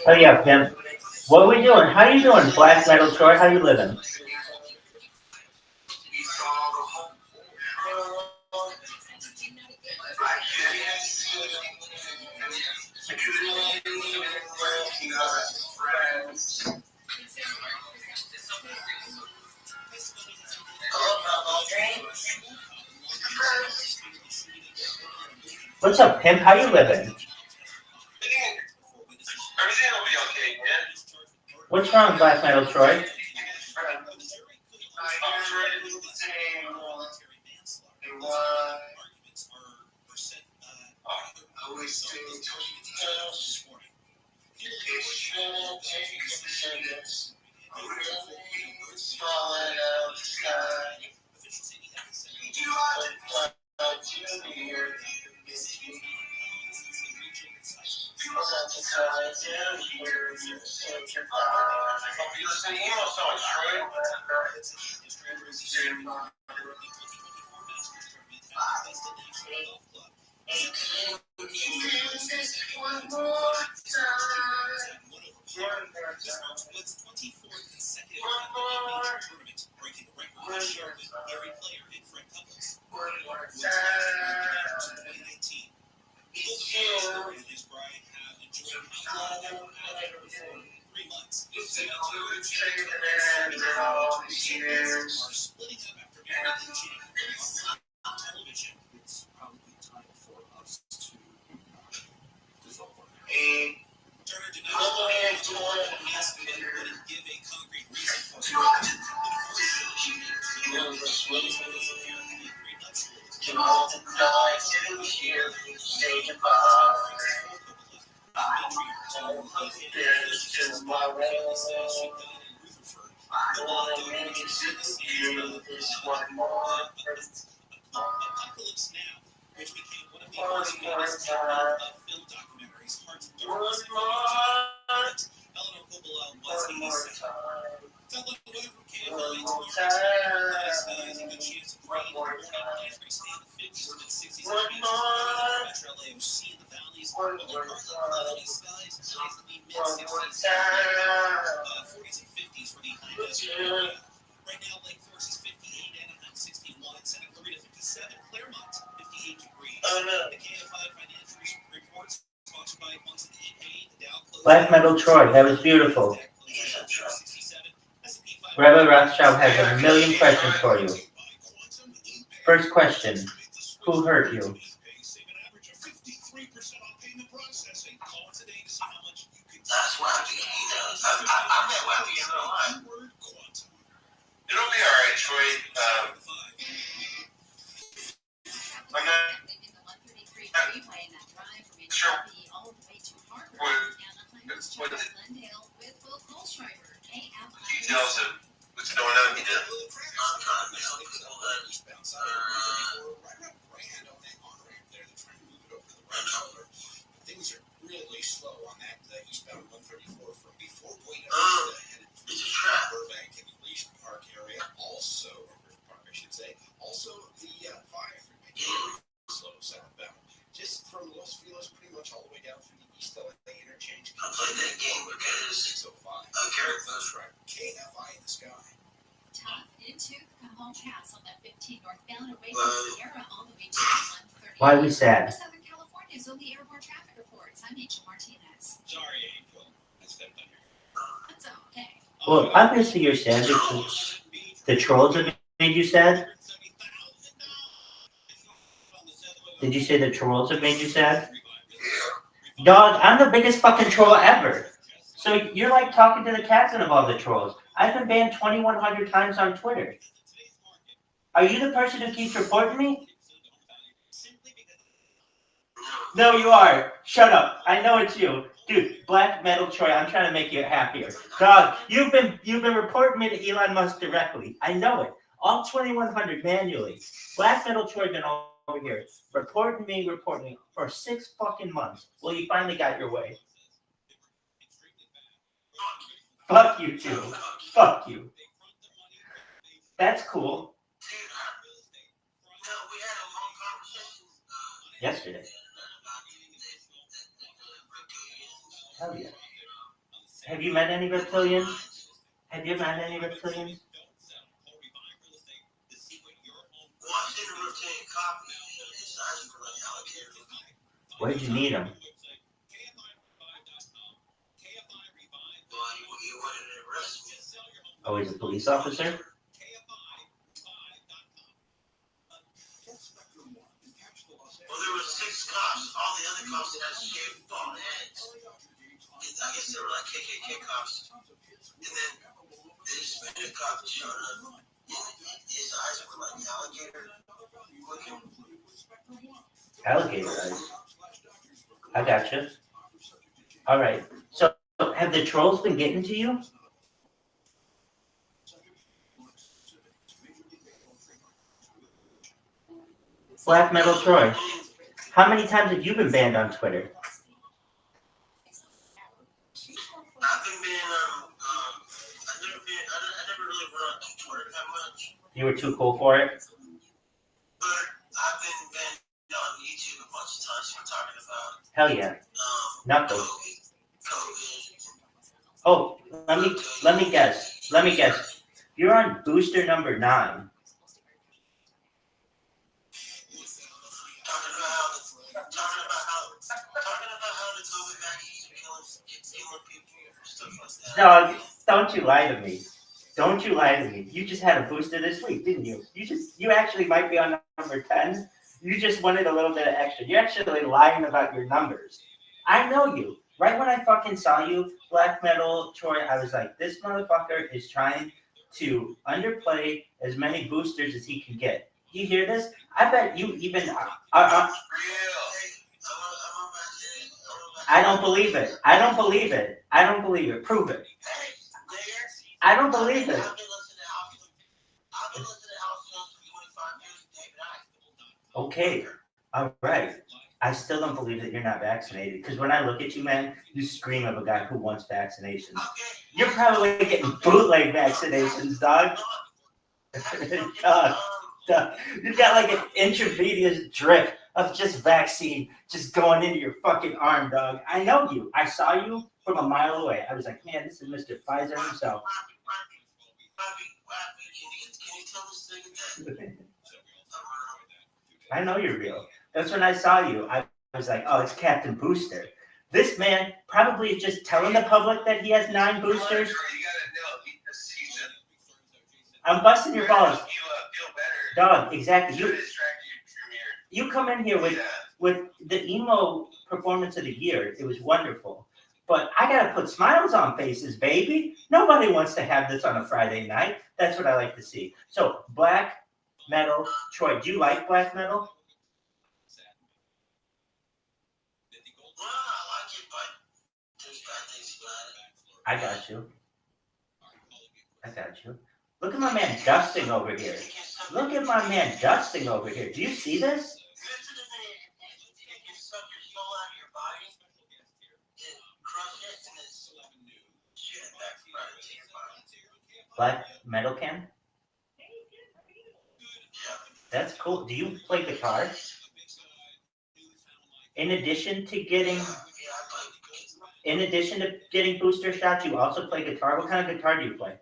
Oh yeah, Pim. What are we doing? How you doing, Black Metal Troy? How you living? What's up, Pimp? How you living? Everything will be okay, man. What's wrong, Black Metal Troy? It's probably time for us to dissolve our marriage. Turner denies the asked whether he wouldn't give a concrete reason for it. Apocalypse Now, which became one of the most famous film documentaries, Hearts of Darkness, Eleanor Coppola was 87. Dublin weather from KFI tomorrow. Cloudy skies, a good chance of rain. Morning highs may stay in the 50s, mid-60s, and Metro LAOC in the valleys. Cloudy skies, highs to be mid-60s, 40s and 50s for the high desert area. Right now, Lake Forest is 58, Anaheim 61, Santa Clarita 57, Claremont 58 degrees. The KFI financial report sponsored by Once in the EP, the Dow closed. Black Metal Troy, that was beautiful. Rabbi Rothschild has a million questions for you. First question, who hurt you? That's wacky. I met wacky in real life. It'll be alright, Troy. I'm not sure what the details of what's going on here. I'm trying to tell people that things are really slow on that eastbound 134 from before going it's a trap. Burbank and Leash Park area. Also, or Griffin Park, I should say. Also, the 5 freeway. Slow southbound. Just from Los Feliz pretty much all the way down through the East LA interchange. I played that game because 605. That's right. KFI in the sky. Tough into the Cajon Pass on that 15 northbound away from Sierra all the way to 130. Why are we sad? Southern California is on the airport traffic reports. I'm Angel Martinez. Sorry, Angel. I stepped on your. That's okay. Well, obviously you're sad because the trolls have made you sad. Did you say the trolls have made you sad? Dog, I'm the biggest fucking troll ever. So you're like talking to the captain of all the trolls. I've been banned 2,100 times on Twitter. Are you the person who keeps reporting me? No, you are. Shut up. I know it's you. Dude, Black Metal Troy, I'm trying to make you happier. Dog, you've been reporting me to Elon Musk directly. I know it. All 2,100 manually. Black Metal Troy been over here reporting me for 6 fucking months. Well, you finally got your way. Fuck you too. Fuck you. That's cool. Yesterday. Hell yeah. Have you met any reptilians? Have you met any reptilians? Where did you meet him? Oh, he's a police officer? Well, there were 6 cops. All the other cops had shaved bald heads. I guess they were like KKK cops. And then the Hispanic cop showed up. His eyes were like alligator looking. Alligator eyes. I gotcha. Alright. So, have the trolls been getting to you? Black Metal Troy, how many times have you been banned on Twitter? I've been banned. I never really run on Twitter that much. You were too too cool for it? But I've been on YouTube a bunch of times for talking about Hell yeah. Knuckles. COVID. Oh, let me guess. You're on booster number 9. Talking about how the COVID vaccines are killing people and stuff like that. Dog, don't you lie to me. Don't you lie to me. You just had a booster this week, didn't you? You actually might be on number 10. You just wanted a little bit of extra. You're actually lying about your numbers. I know you. Right when I fucking saw you, Black Metal Troy, I was like, this motherfucker is trying to underplay as many boosters as he can get. You hear this? I bet you even... I don't believe it. I don't believe it. I don't believe it. Prove it. I don't believe it. Okay. All right. I still don't believe that you're not vaccinated. Because when I look at you, man, you scream of a guy who wants vaccinations. You're probably getting bootleg vaccinations, dog. Dog. You've got like an intravenous drip of just vaccine just going into your fucking arm, dog. I know you. I saw you from a mile away. I was like, man, this is Mr. Pfizer himself. I know you're real. That's when I saw you. I was like, oh, it's Captain Booster. This man probably is just telling the public that he has 9 boosters. I'm busting your balls. Dog, exactly. You come in here with the emo performance of the year. It was wonderful. But I got to put smiles on faces, baby. Nobody wants to have this on a Friday night. That's what I like to see. So, Black Metal. Troy, do you like Black Metal? I got you. Look at my man Dusting over here. Do you see this? Black Metal can? That's cool. Do you play guitar? In addition to getting booster shots, you also play guitar. What kind of guitar do you play? I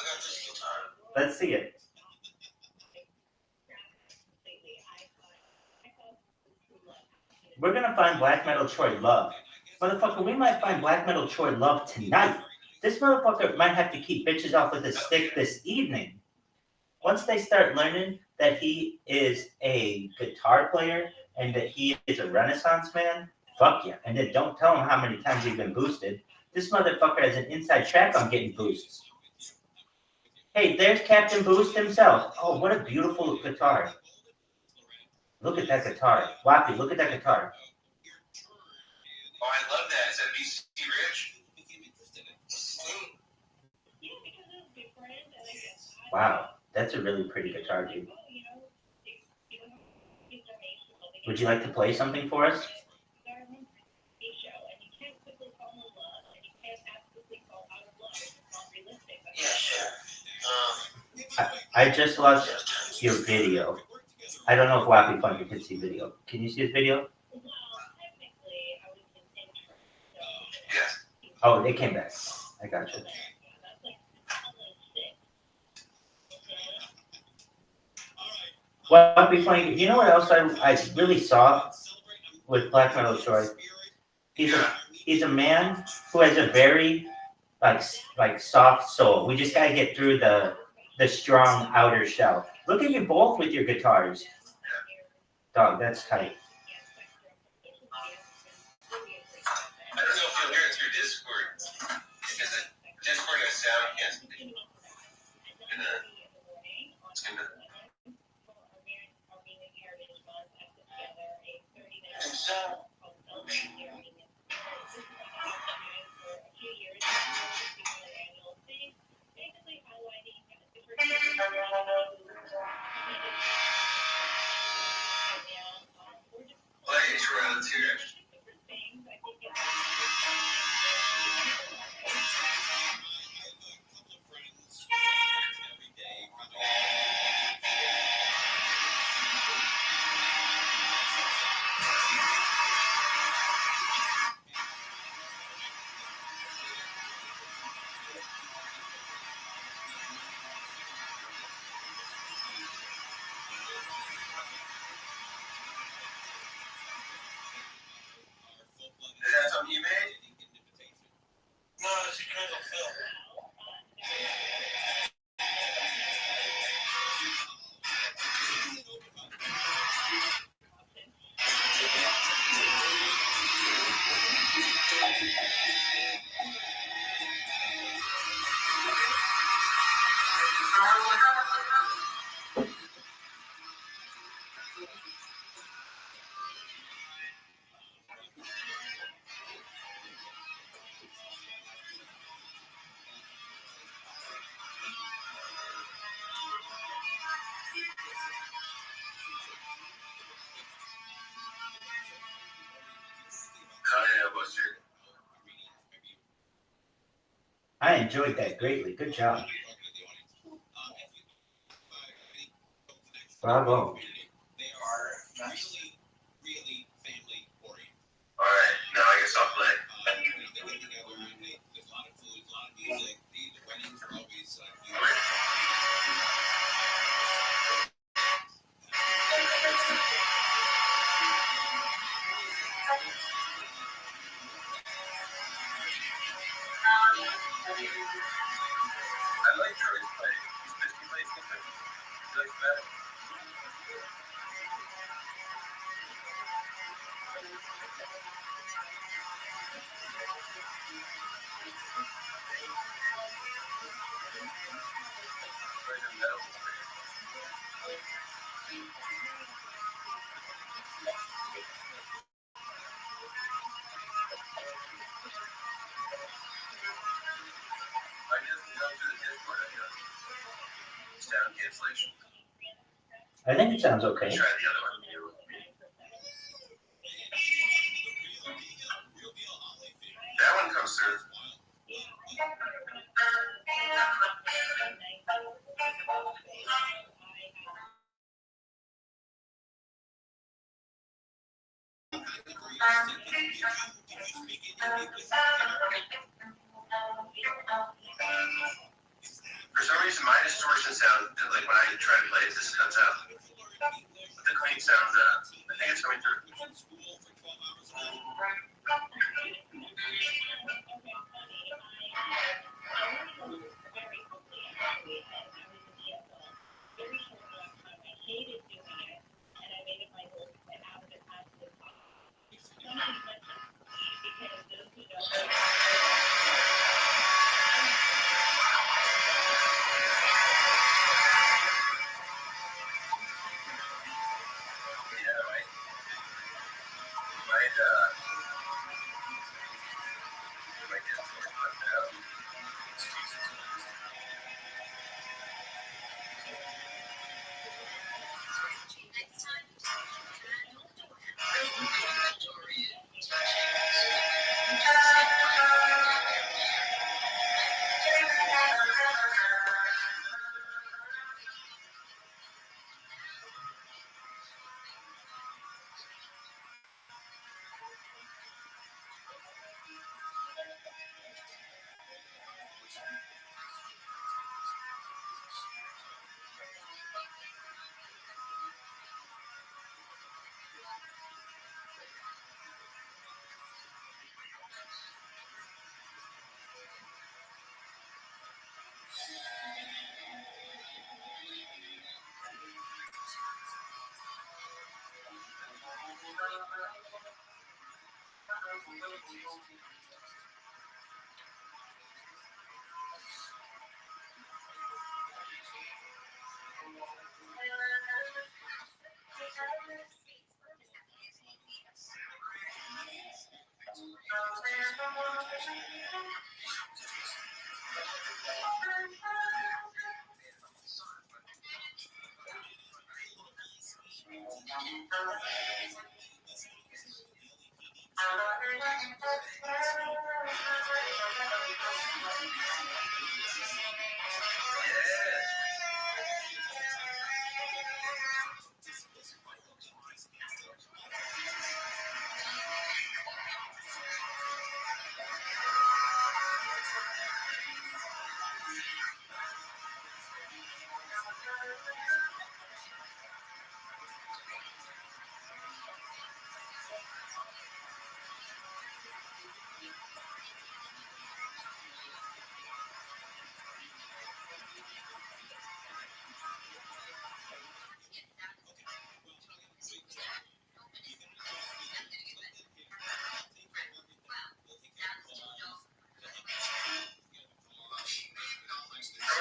got this guitar. Let's see it. We're gonna find Black Metal Troy love. Motherfucker, we might find Black Metal Troy love tonight. This motherfucker might have to keep bitches off with a stick this evening. Once they start learning that he is a guitar player and that he is a Renaissance man, fuck yeah. And then don't tell him how many times he's been boosted. This motherfucker has an inside track on getting boosts. Hey, there's Captain Boost himself. Oh, what a beautiful guitar. Look at that guitar. Wappy, look at that guitar. Oh, I love that. Is that BC Rich? Wow, that's a really pretty guitar, dude. Would you like to play something for us? Yeah, sure. I just watched your video. I don't know if Wappy Funky can see video. Can you see his video? Yes. Oh, they came back. I got you. Wappy Funky, you know what else I really saw with Black Metal Troy? He's a man who has a very like soft soul. We just gotta get through the strong outer shell. Look at you both with your guitars. Dog, that's tight. I don't know if you'll hear it through Discord, because Discord has sound canceling. It's gonna. I enjoyed that greatly. Good job. Bravo. They are really, really family oriented. All right, now I guess I'll play. They get together and there's a lot of food, a lot of music. The weddings are always I like Charlie's play. His plays different. He likes better. Sound cancellation. I think it sounds okay. Try the other one. That one comes through. For some reason, my distortion sound, like when I try to play it, this cuts out. The clean sound, I think it's coming through.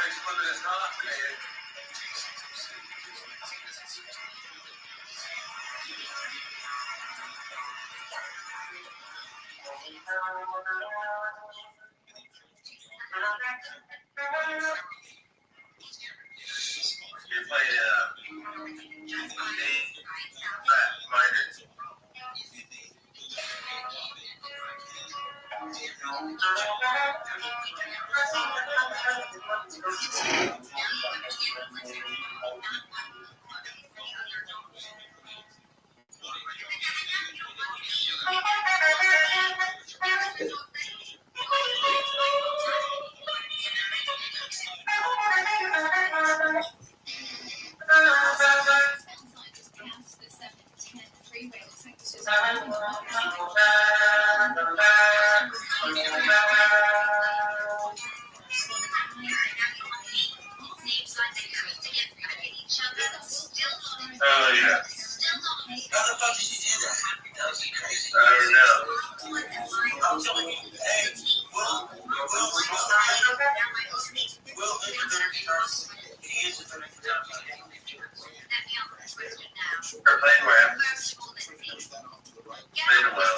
Everybody's flipping his hot, man. You're playing minor. Oh, yeah. How the fuck did you do that? That was crazy. I don't know. I'm telling you, hey, Will he is the third for downside. They're playing where? Playing well.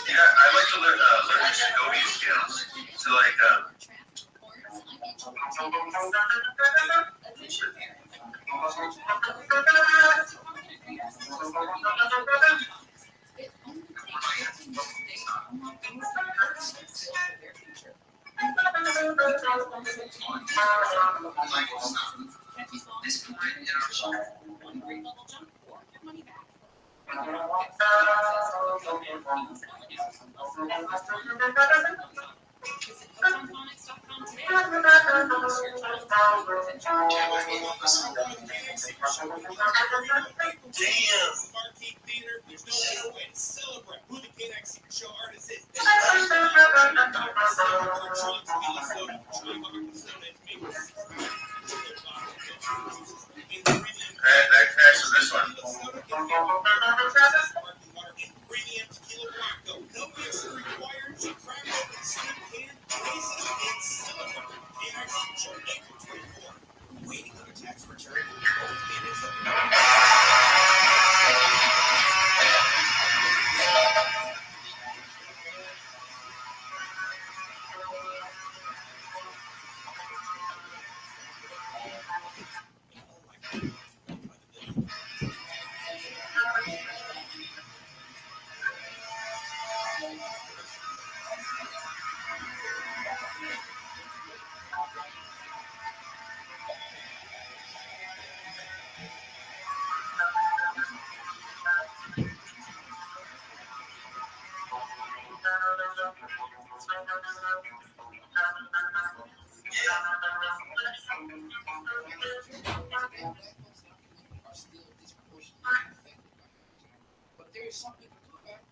I like to learn Adobe skills. So like, Marquee Theater, there's no better way to celebrate who the Kid X Secret Show artist is. Next is this one. Ingredient tequila blanco. No mixer required. You crack open sweet can, raise it up and celebrate. Kid X Secret Show, April 24. Waiting on a tax return. It is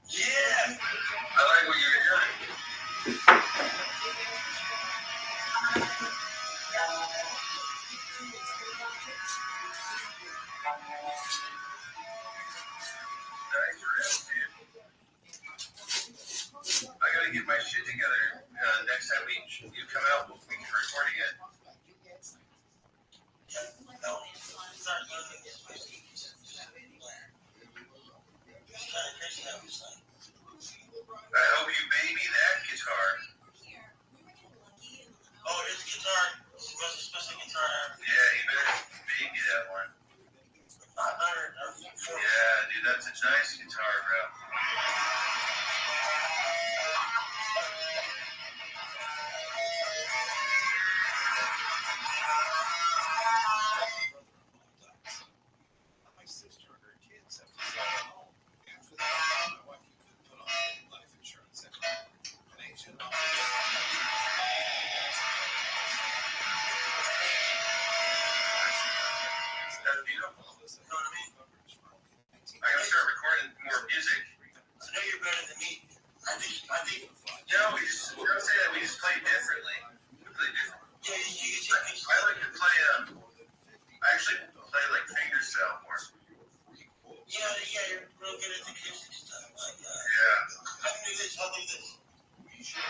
Yeah, I like what you're doing. I gotta get my shit together. Next time you come out, we can record again. No. I hope you baby that guitar. Oh, his guitar. Special guitar. Yeah, you better baby that one. Yeah, dude, that's a nice guitar, bro. My sister and her kids have to stay at home. After that, my wife couldn't put on life insurance anymore. And agent That's beautiful. You know what I mean? I gotta start recording more music. I know you're better than me. I think. We just don't say that. We just play differently. We play different. Yeah, I like to play. I actually play like fingerstyle more. Yeah, you're real good at the acoustic stuff. Yeah. I can do this. I'll do this. We should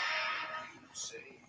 save.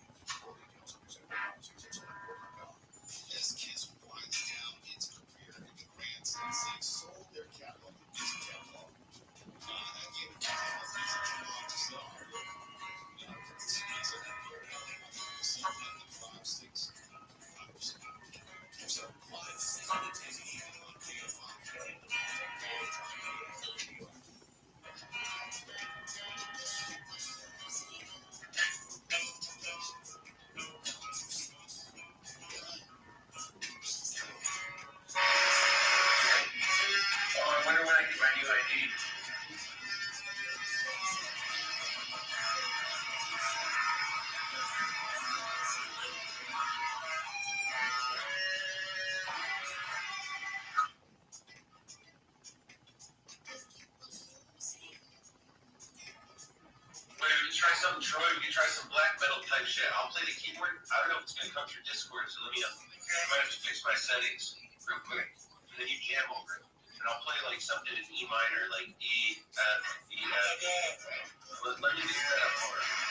play the keyboard. I don't know if it's gonna come through Discord, so let me know. I might have to fix my settings real quick, and then you jam over it. And I'll play like something in E minor, like E, F, E, F. Let me get that up for it.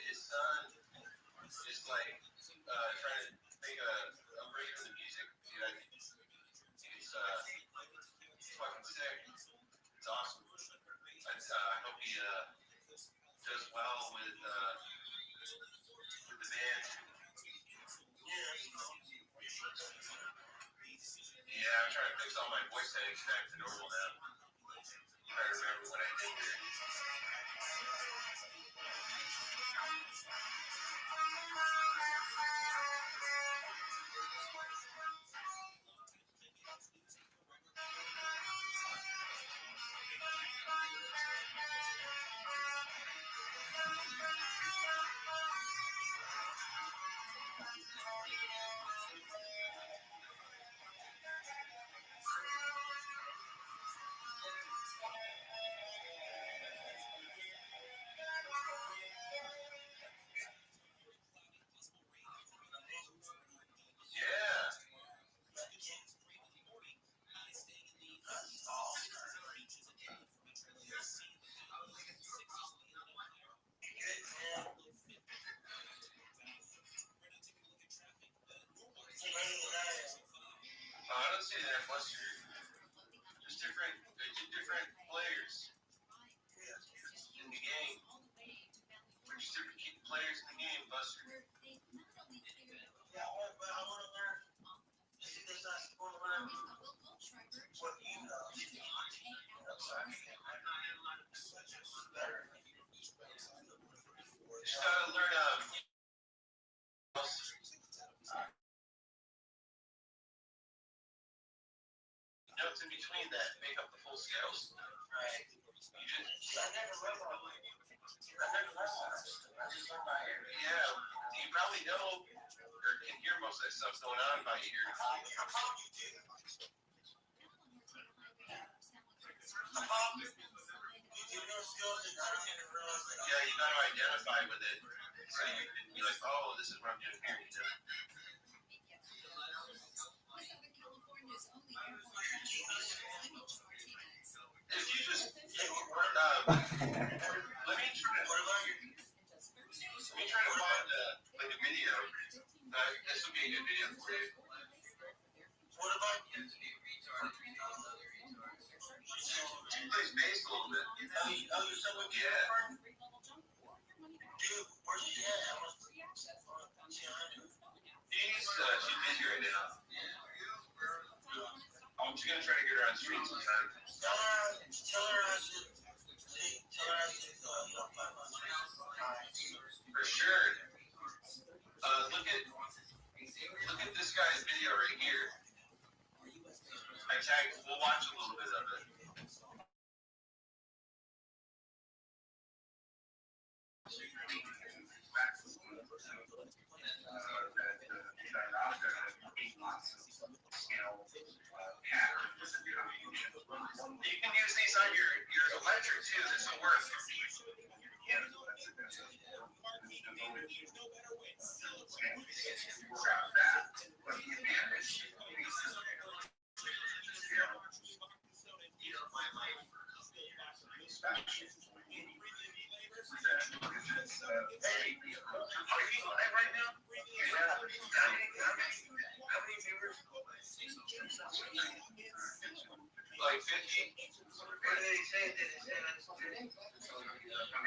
his son is like trying to make a break in the music. Dude, he's fucking sick. It's awesome. I hope he does well with the band. Yeah, I'm trying to fix all my voice settings back to normal now. I remember what I did there. I don't see that much. There's different players in the game. There's different players in the game, Buster. Yeah, but I want to learn. There's not going to learn what you know. Just gotta learn notes in between that make up the full scales. Right. I never learned all that. I just learned by ear. Yeah, you probably know or can hear most of that stuff going on by ear. Yeah, you gotta identify with it. So you can be like, oh, this is what I'm doing here, you know. If you just let me try to find like a video. This would be a good video for you. What about you? She plays bass a little bit. Oh, you're so good. Yeah. Dude, where's she at? She's busy right now. I'm just gonna try to get her on stream sometime. Tell her I should. For sure. Look at this guy's video right here. I tagged. We'll watch a little bit of it. You can use these on your electric too. This will work. Right now? Like 50? What did they say?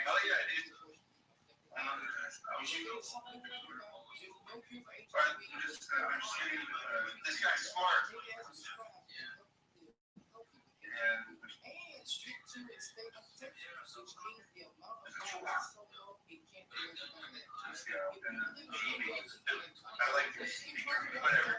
Oh yeah, dude. This guy's smart. I like this. Whatever.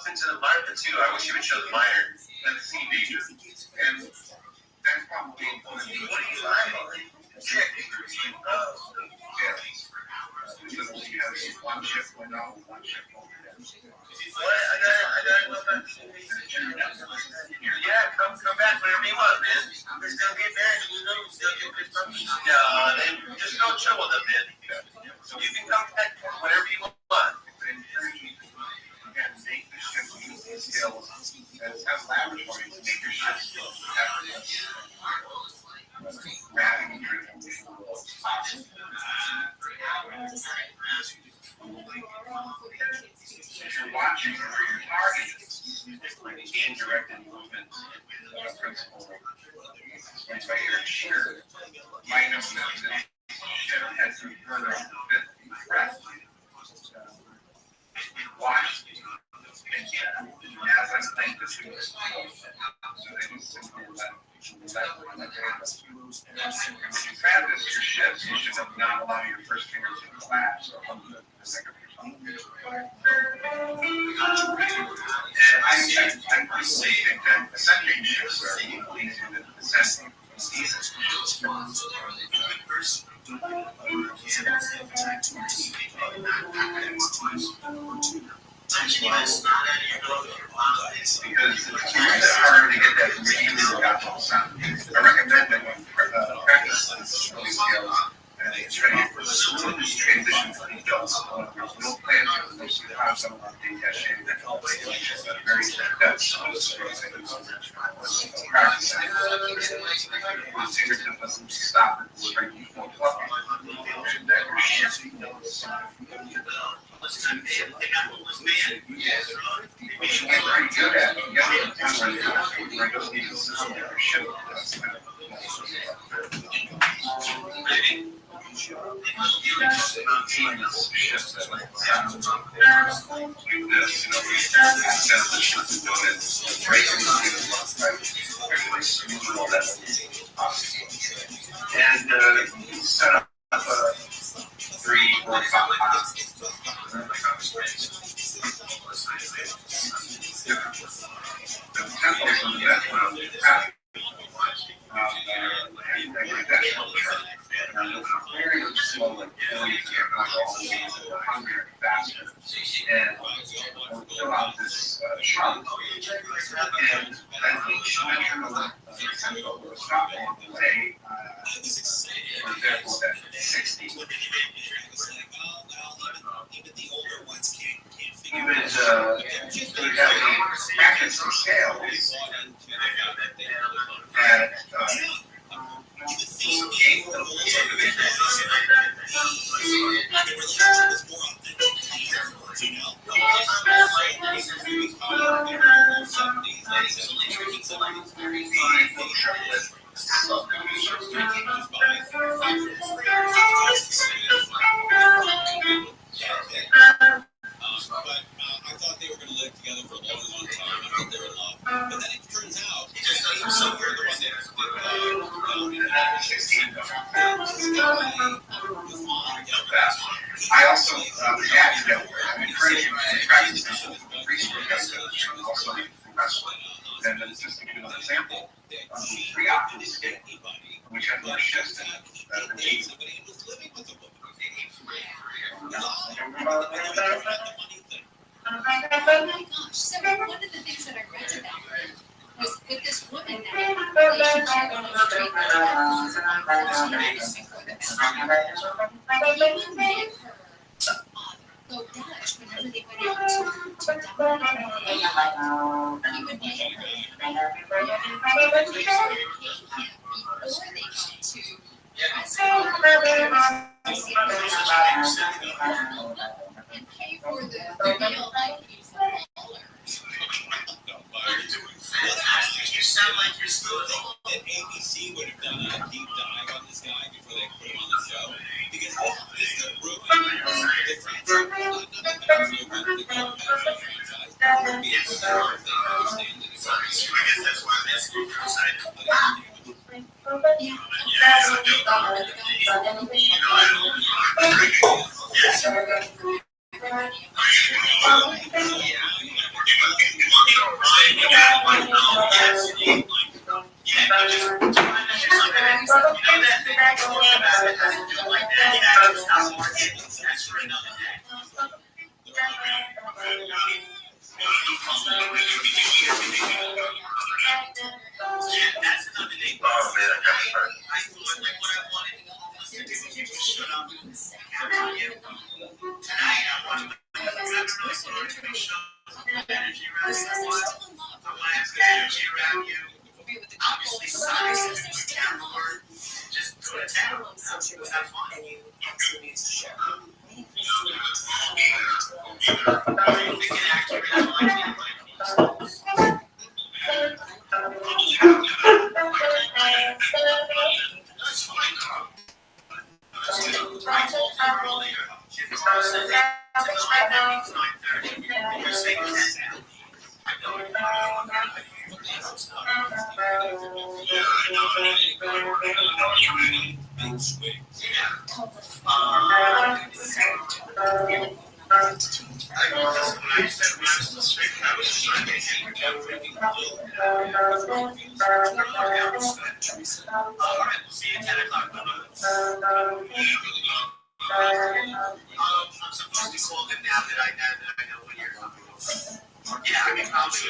Into the minor too. I wish you would show the minor and the C major. And that's probably what do you like? Check. One shift went out, one shift over there. What? I gotta go back. Yeah, come back whenever you you want, man. It's gonna be bad. You know, it's gonna get good stuff. No, then just go chill with them, man. You can come back whenever you want. Again, make the ship use these skills as laboratories to make your ship skills grabbing and drinking. If you're watching for your target, indirect movement principle explained by Eric Shearer, might know that the ship has to be further up the threat. Watch and as I think this is so they can simply let when you grab this your ship, you should not allow your first finger to collapse or hold the second finger. And I see that ascending ships are easier than descending. Because it's harder to get that really legato sound. I recommend that when practice these skills and they train for this transition from adults, there's no plan for most of the time someone on DHA that very that's practicing. When fingertip doesn't stop it, straight you won't pluck it. That your shifting notes. Which you get pretty good at. You get to the time where you just need to sit on your ship. And set up 3, 4, 5 very slowly, you can't go all the way to 100 faster, and we'll fill out this chart, and then each measurement will stop along the way, for example, at 60. Even we have the brackets and scales at 8 I thought they were going to live together for a long, long time. I thought they were in love. But then it turns out somewhere the one that I also add that I'm encouraging my practice research also and then just to give an example of the 3 octave scale, which has more shifts in it than the 8. Oh my gosh. So one of the things that I read about was with this woman that relationship on the street that was unfortunate before the he would make her go Dutch whenever they went out to dine. He would make her before they got to and pay for the meal like he's a baller. You sound like you're still that ABC would have done a deep dive on this guy before they put him on the show. Because this could ruin the franchise. Not the franchise. It would be a good thing to understand that it's already. I guess that's why that's the outside. That's another day. Oh man, I got it. I feel like what I wanted. You shut up. Tonight I want to energy around you. I want to have good energy around you. Obviously, science is the town word. Just go to town. Have fun. And you extra news to share. We can act like that's fine. I told you earlier. It's 9:30. You're saying it's 10. I know you're I'm supposed to call them now that I know when you're coming over. Yeah, I mean, probably.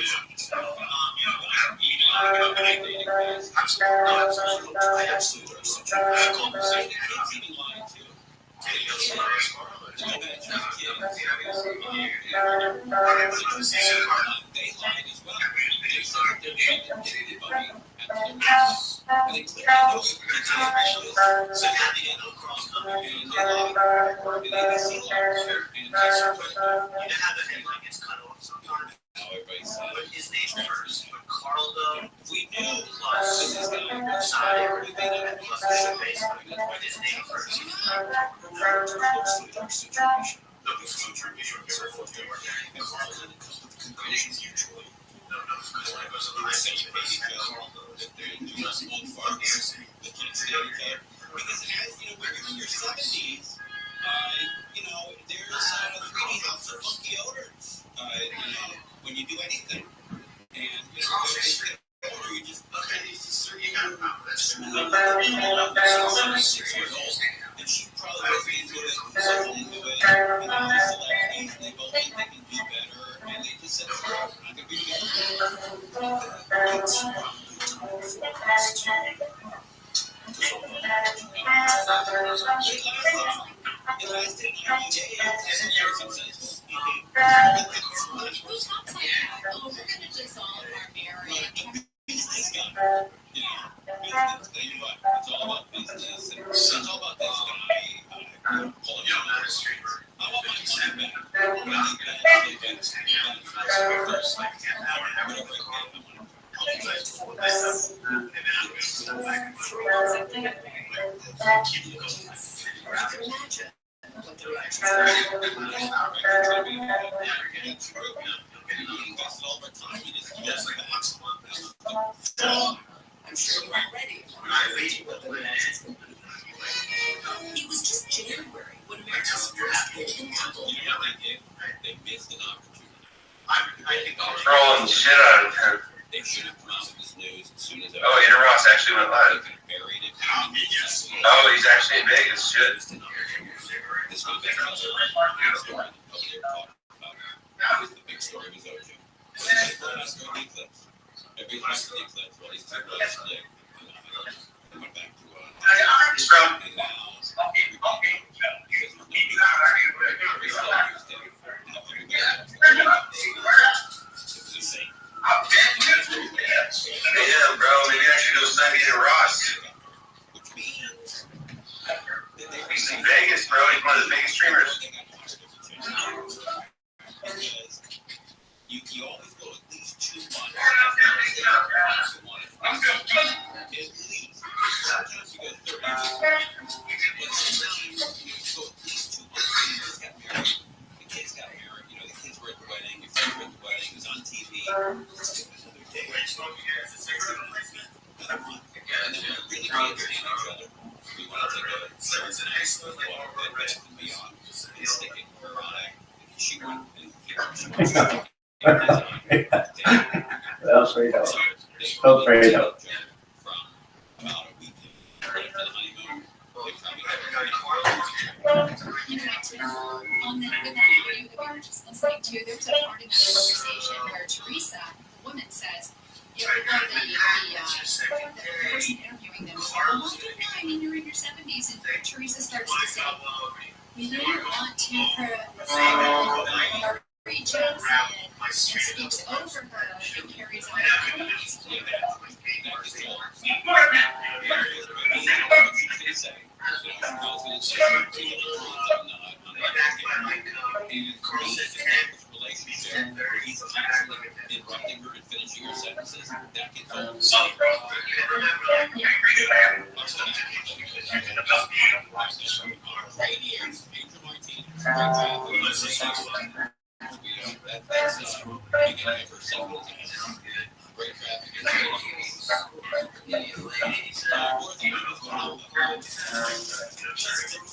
But his name first. But Carl, though, we knew plus Sonic, plus the base, but his name first. Because as you know, when you're in your 70s, there's 3D house of funky odors. When you do anything, and you just and she probably was into it, and they both think they can do better, and they just said, "I'm gonna be better." It lasted 90 days, and you're successful. Business guy. Business. Tell you what, it's all about business. And it's all about this guy pulling out on the street. I want my money back. I'm sure you aren't ready. It was just January when America's first golden couple. You know what they did? They missed an opportunity. I think Throwing shit out of him. They should have come out with this news as soon as Oh, Inter Ross actually went live. Buried it. Oh, he's actually in Vegas. Shit. This would have been another story of their talk about. That was the big story was OJ. Everybody's the eclipse. Everybody's the eclipse. Well, these two brothers split. They went back to He's from. and now Yeah, bro. Maybe I should go sign Inter Ross. He's in Vegas, bro. He's one of the biggest streamers. You always go at least 2 months. At least. Sometimes you go 30. But sometimes you go at least 2 months. You just got married. The kids got married. The kids were at the wedding. Your friends were at the wedding. It was on TV. Let's do another day. And then we really can't stand each other. We want to take a service and excellent water bed bath and beyond. And stick it where I she went and Well, straight up. So straight up. On with that video that we were just listening to, there was a part in that conversation where Teresa, the woman, says, person interviewing them said, well, what do you know? I mean, you're in your 70s, and Teresa starts to say, you know, you want to reach out and speaks over her and carries on. Interrupting her and finishing her sentences, that can help.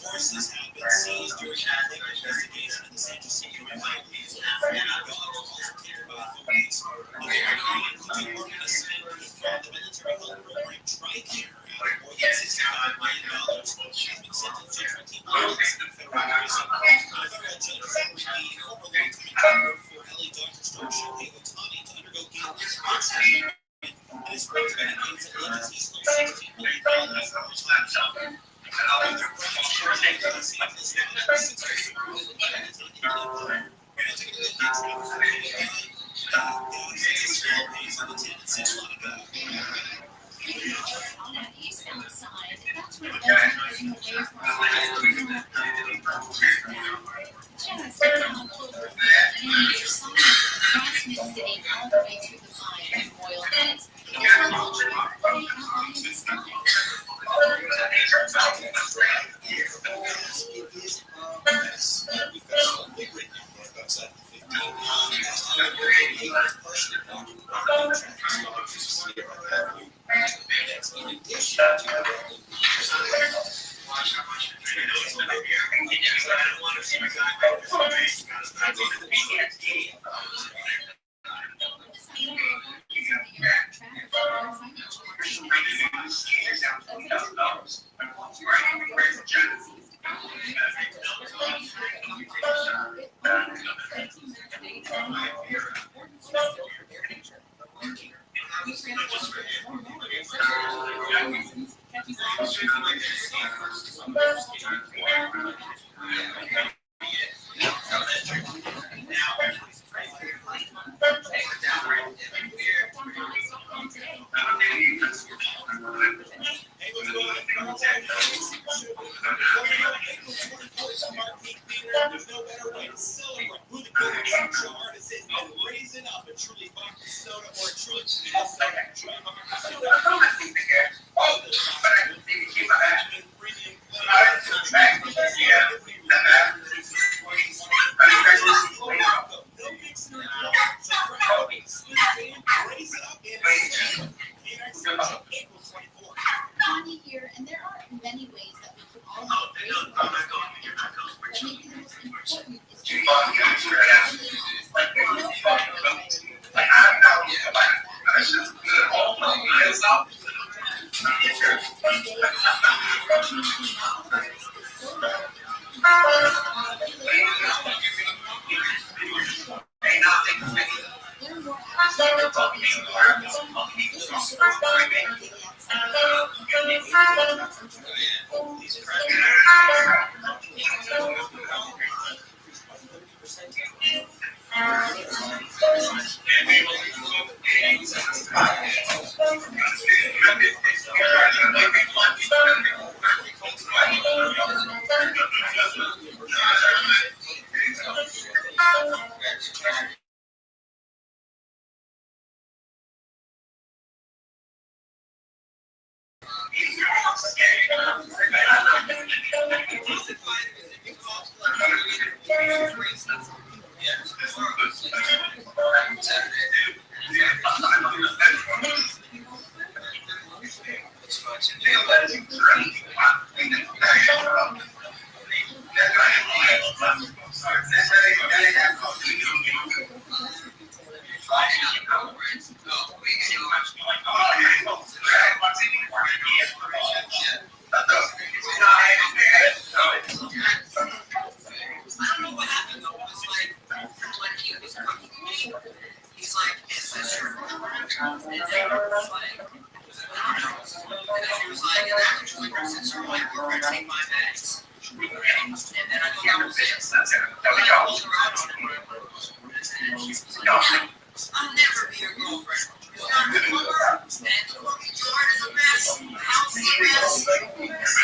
Horses have been seized during an investigation in the San Jacinto Valley. The military health program TRICARE out more than $65 million. She's been sentenced to 20 months in federal prison. A federal judge ordered the former longtime driver for LA Dr. Store Shohei Ohtani to undergo Guinness treatment. And his sports betting games at agencies stole $16 million from Ohtani. On that eastbound side, that's where they're moving away from. Just down Cloverfield, and you're sign across Mid-City all the way through the Vine and Royal Heads. It's like a tree way out in the sky. There's no better way to celebrate who the good future artist is than raising up a truly vodka soda or a truly tequila soda. Try vodka soda. No mixing or raise it up and April 24th. Connie here, and there are many ways that we can all help raise awareness. But maybe the most important is to learn more He's like, is this your phone? can actually since you're like, we're going to take my meds. And then I go to bed. That's it. There we go. I'll never be your girlfriend. You're not a plumber. And the fucking yard is a mess. The house is a mess.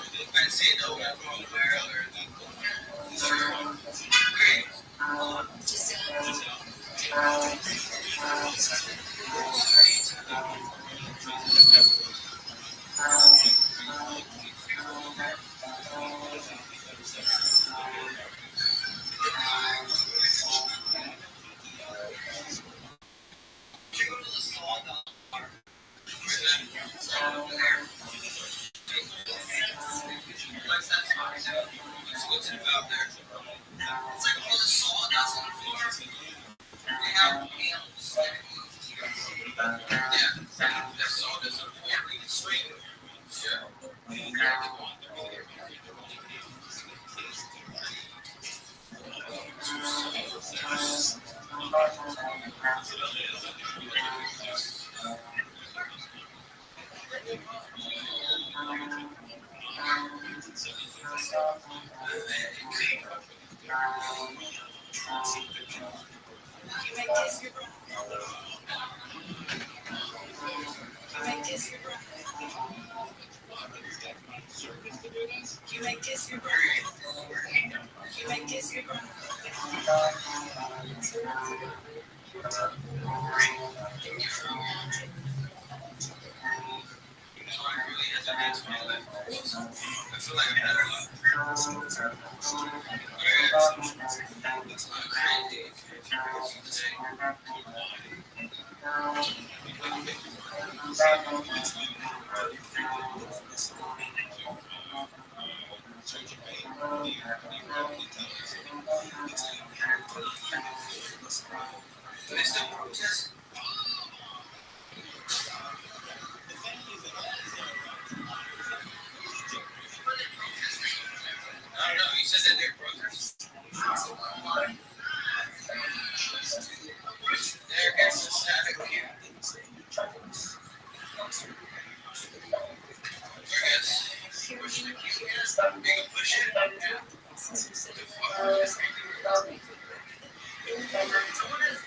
I see it over where other what's it about there? It's like all the sawdust on the floor. They have nails. Yeah, that's sawdust on the floor. You can swing it. Sure. I don't know. You said that they're brothers. There gets the static here. Push the key. You can push it.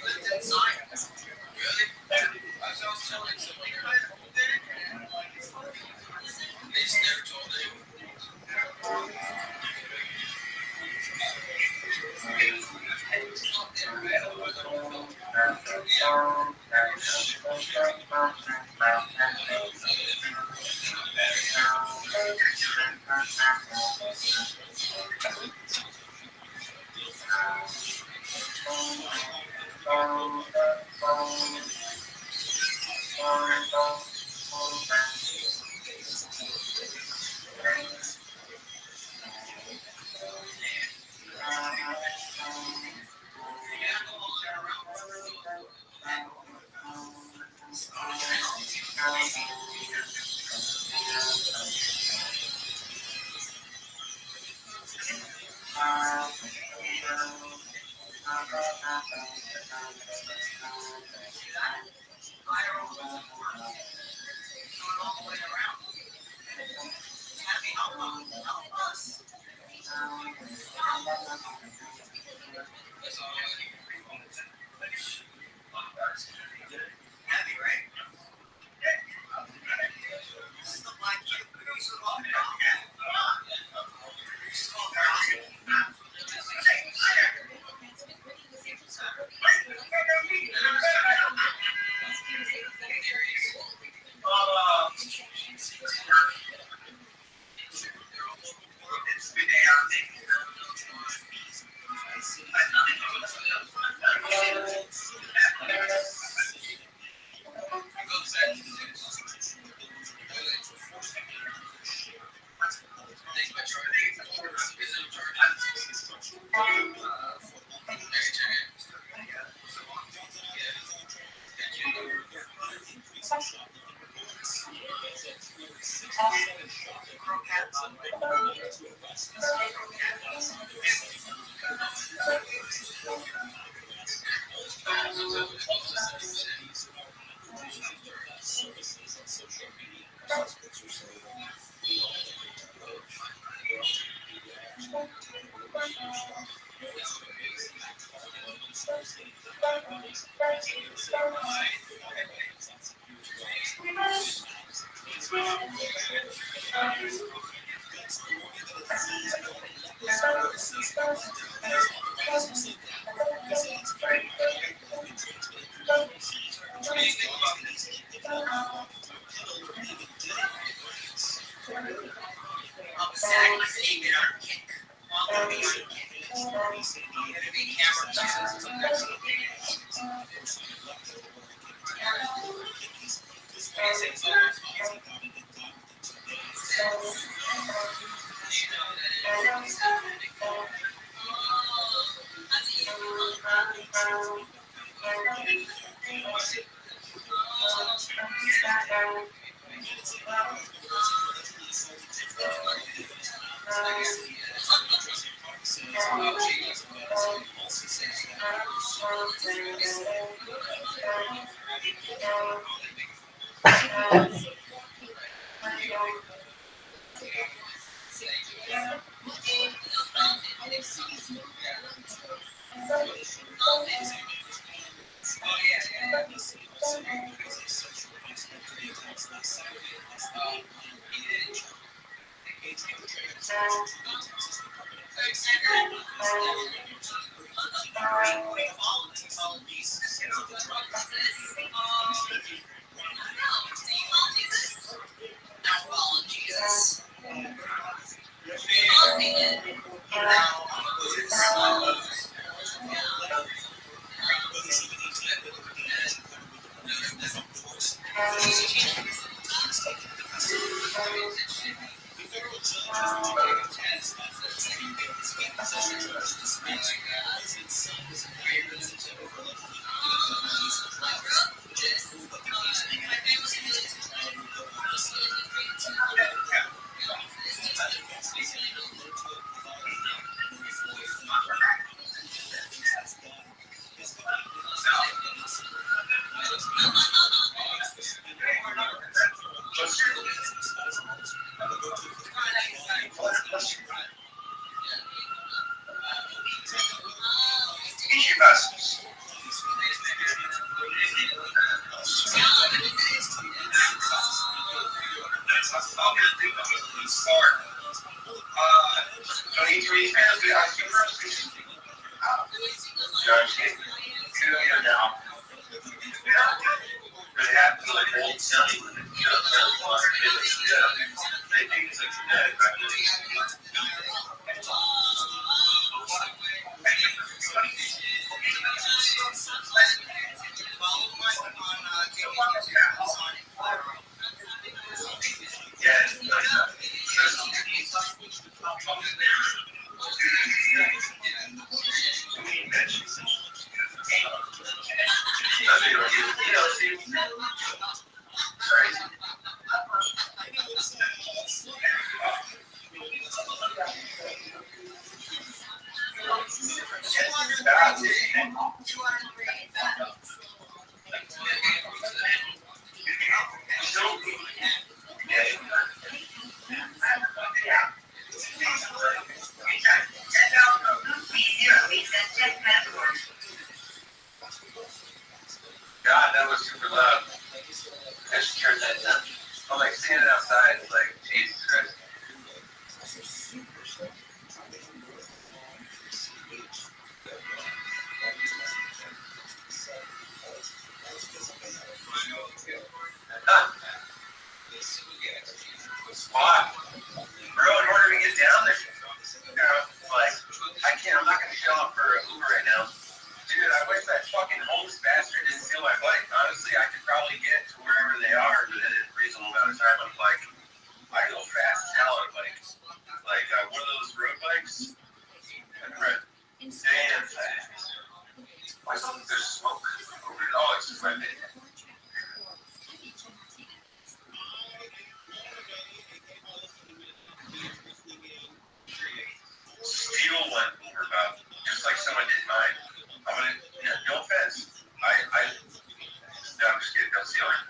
Lived inside. Really? I was telling someone they just never told anyone. God, that was super loud. I should turn that down. I'm like standing outside, it's like, Jesus Christ. Why? Bro, in order to get down there, like, I'm not gonna show up for Uber right now. Dude, I wish that fucking homeless bastard didn't steal my bike. Honestly, I could probably get to wherever they are within a reasonable amount of time on a bike. I go fast as hell on a bike. Like, one of those road bikes. Damn fast. Why don't there's smoke over it? Oh, it's just my bed. Steal one Uber about, just like someone did mine. I'm gonna, no offense. No, I'm just kidding, don't steal it.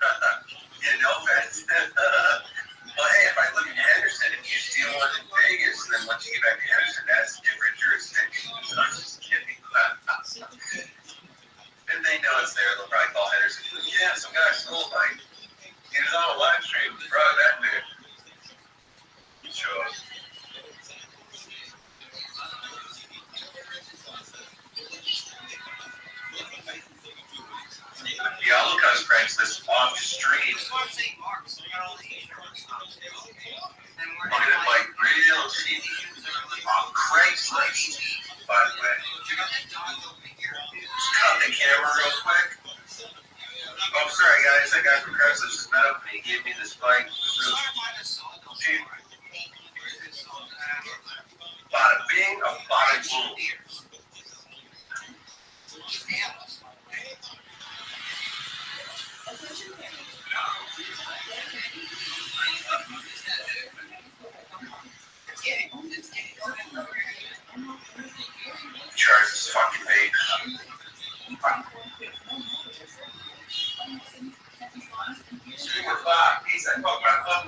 Yeah, no offense. Well, hey, if I live in Henderson and you steal one in Vegas, and then once you get back to Henderson, that's a different jurisdiction. I'm just kidding. If they know it's there, they'll probably call Henderson. Yeah, some guy stole a bike. He was on a live stream, brought it back there. Sure. TV on Craigslist, by the way. Just cut the camera real quick. Oh, sorry guys, that guy from Craigslist just met up and he gave me this bike. Dude. Bada bing, a bada boom. Charge this fucking vape. Super Bob, he's like, fuck my fuck.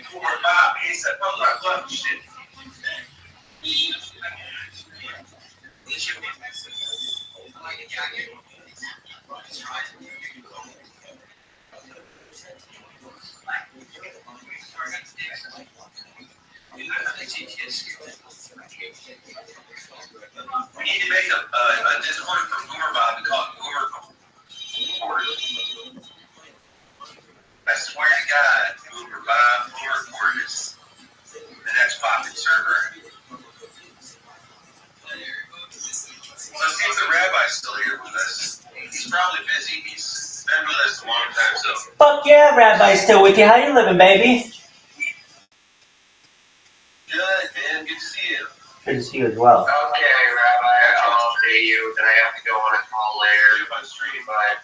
Super Bob, he's like, fuck my fuck shit. We need to make a Discord for Boomer Bob and call it Boomer Board. I swear to God, Boomer Bob, Boomer Board is the next popping server. So it seems the rabbi's still here with us. He's probably busy. He's been with us a long time, so. Fuck yeah, Rabbi's still with you. How you living, baby? Good, man. Good to see you. Good to see you as well. Okay, Rabbi, I'll pay you, then I have to go on a call later. On stream, But,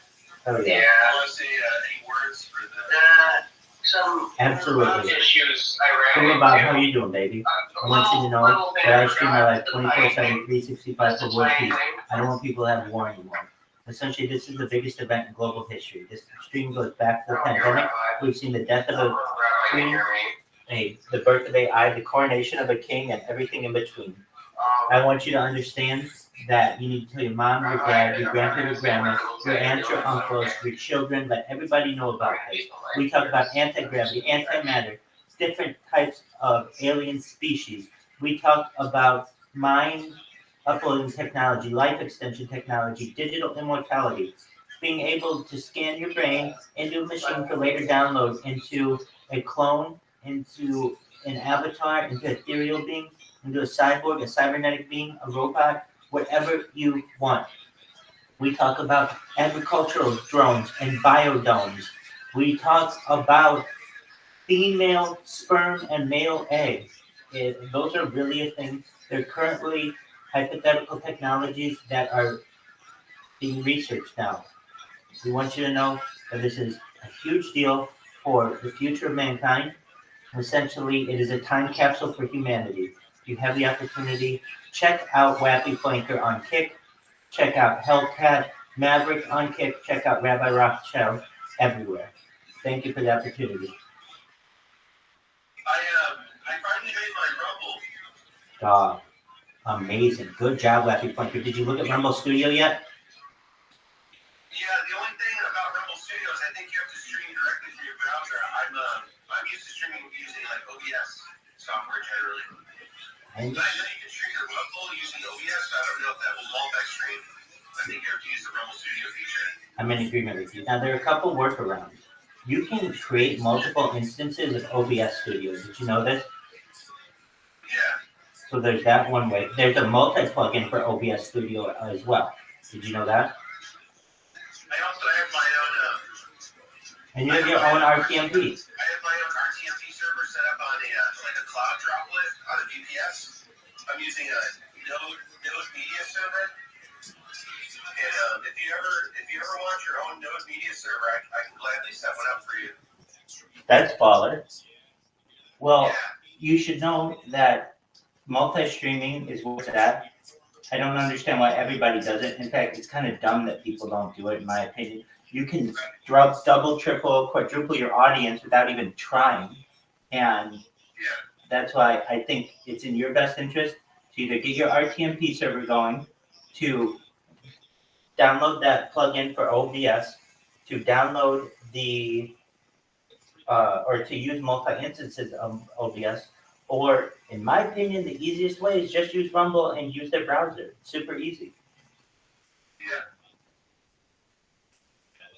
Oh, yeah. yeah. I want to say any words for the. Some Absolutely. issues I Hey, ran Bob, into. how you doing, baby? I want you to know that I stream my life 24/7, 365 for world peace. I don't want people to have war anymore. Essentially, this is the biggest event in global history. This stream goes back to the pandemic. We've seen the death of a queen, the birth of AI, the coronation of a king, and everything in between. I want you to understand that you need to tell your mom, your dad, your grandpa, your grandma, your aunts, your uncles, your children, let everybody know about this. We talk about anti-gravity, antimatter, different types of alien species. We talk about mind uploading technology, life extension technology, digital immortality, being able to scan your brain into a machine for later download into a clone, into an avatar, into an ethereal being, into a cyborg, a cybernetic being, a robot, whatever you want. We talk about agricultural drones and biodomes. We talk about female sperm and male eggs. Those are really a thing. They're currently hypothetical technologies that are being researched now. We want you to know that this is a huge deal for the future of mankind. Essentially, it is a time capsule for humanity. If you have the opportunity, check out Wappy Flanker on Kick. Check out Hellcat Maverick on Kick. Check out Rabbi Rothschild everywhere. Thank you for the opportunity. I finally made my Rumble. Dog. Amazing. Good job, Wappy Flanker. Did you look at Rumble Studio yet? Yeah, the only thing about Rumble Studios, I think you have to stream directly through your browser. I'm used to streaming using like OBS software generally. I know you can stream your Rumble using OBS, but I don't know if that will multi-stream. I think you have to use the Rumble Studio feature. I'm in agreement with you. Now, there are a couple workarounds. You can create multiple instances of OBS Studio. Did you know this? Yeah. So there's that one way. There's a multi-plugin for OBS Studio as well. Did you know that? I also have my own. And you have your own RTMP. I have my own RTMP server set up on a cloud droplet on a VPS. I'm using a Node Media server. And if you ever want your own Node Media server, I can gladly set one up for you. That's baller. Well, you should know that multi-streaming is what's at. I don't understand why everybody does it. In fact, it's kind of dumb that people don't do it, in my opinion. You can double, triple, quadruple your audience without even trying. And that's why I think it's in your best interest to either get your RTMP server going, to download that plugin for OBS, to download the, or to use multi-instances of OBS, or, in my opinion, the easiest way is just use Rumble and use their browser. It's super easy. Yeah.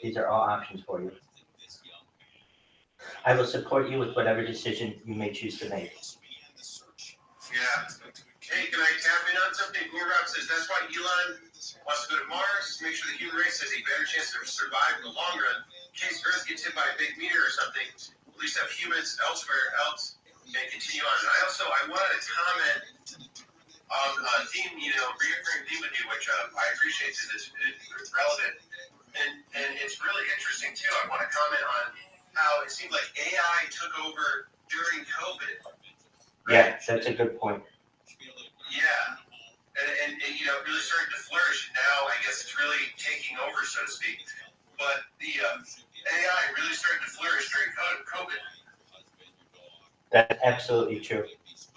These are all options for you. I will support you with whatever decision you may choose to make. Yeah. Hey, can I tap in on something? Gordox says that's why Elon wants to go to Mars, to make sure the human race has a better chance to survive in the long run. In case Earth gets hit by a big meteor or something, at least have humans elsewhere else and continue on. And I wanted to comment on a theme, reoccurring theme with you, which I appreciate because it's relevant. And it's really interesting, too. I want to comment on how it seemed like AI took over during COVID. Yeah, that's a good point. Yeah. And really started to flourish. Now, I guess it's really taking over, so to speak. But the AI really started to flourish during COVID. That's absolutely true. It's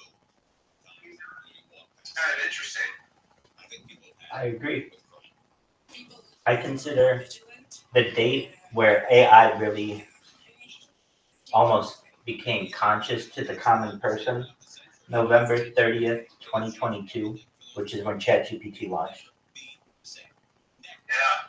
kind of interesting. I agree. I consider the date where AI really almost became conscious to the common person, November 30th, 2022, which is when ChatGPT launched. Yeah.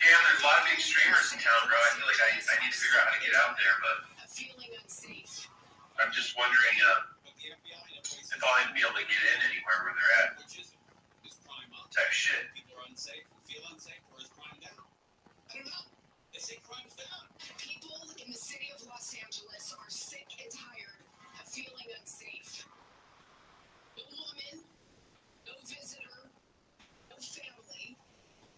Yeah, there's a lot of big streamers in town, bro. I feel like I need to figure out how to get out there, but I'm just wondering if I'll even be able to get in anywhere where they're at. Type shit. People are unsafe, feel unsafe, or is crime down? I don't know. They say crime's down. People in the city of Los Angeles are sick and tired of feeling unsafe. No woman, no visitor, no family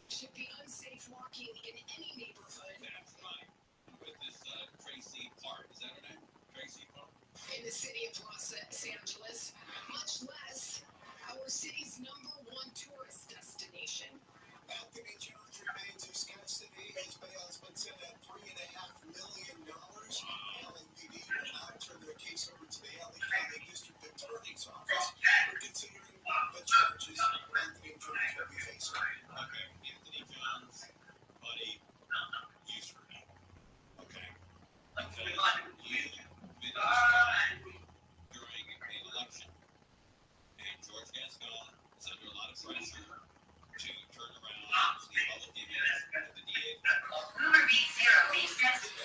should be unsafe walking in any neighborhood. That's right. With this Tracy Park, is that her name? Tracy Park? In the city of Los Angeles, much less our city's #1 tourist destination. Anthony Jones remains a Scott City. His bail has been set at $3.5 million. LAPD will now turn their case over to the LA County District Attorney's Office. We're considering the charges Anthony Jones will be facing. Okay, Anthony Jones, buddy, user. Okay. Because you've been during an election, and George Gascon is under a lot of pressure to turn around the public image of the DA.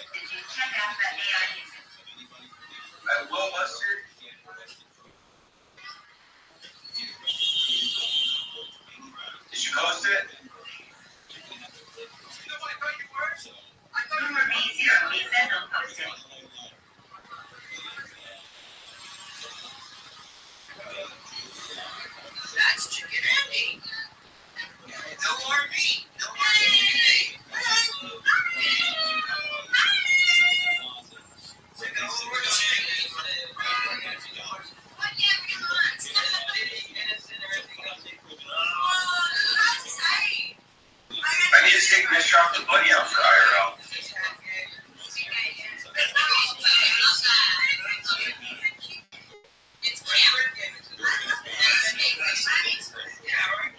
Did you check out that AI music? I will, Buster. Did you post it? That's chicken and meat. No more meat. No more chicken. I need to take Mr. off the buddy out for IRL. It's Cameron.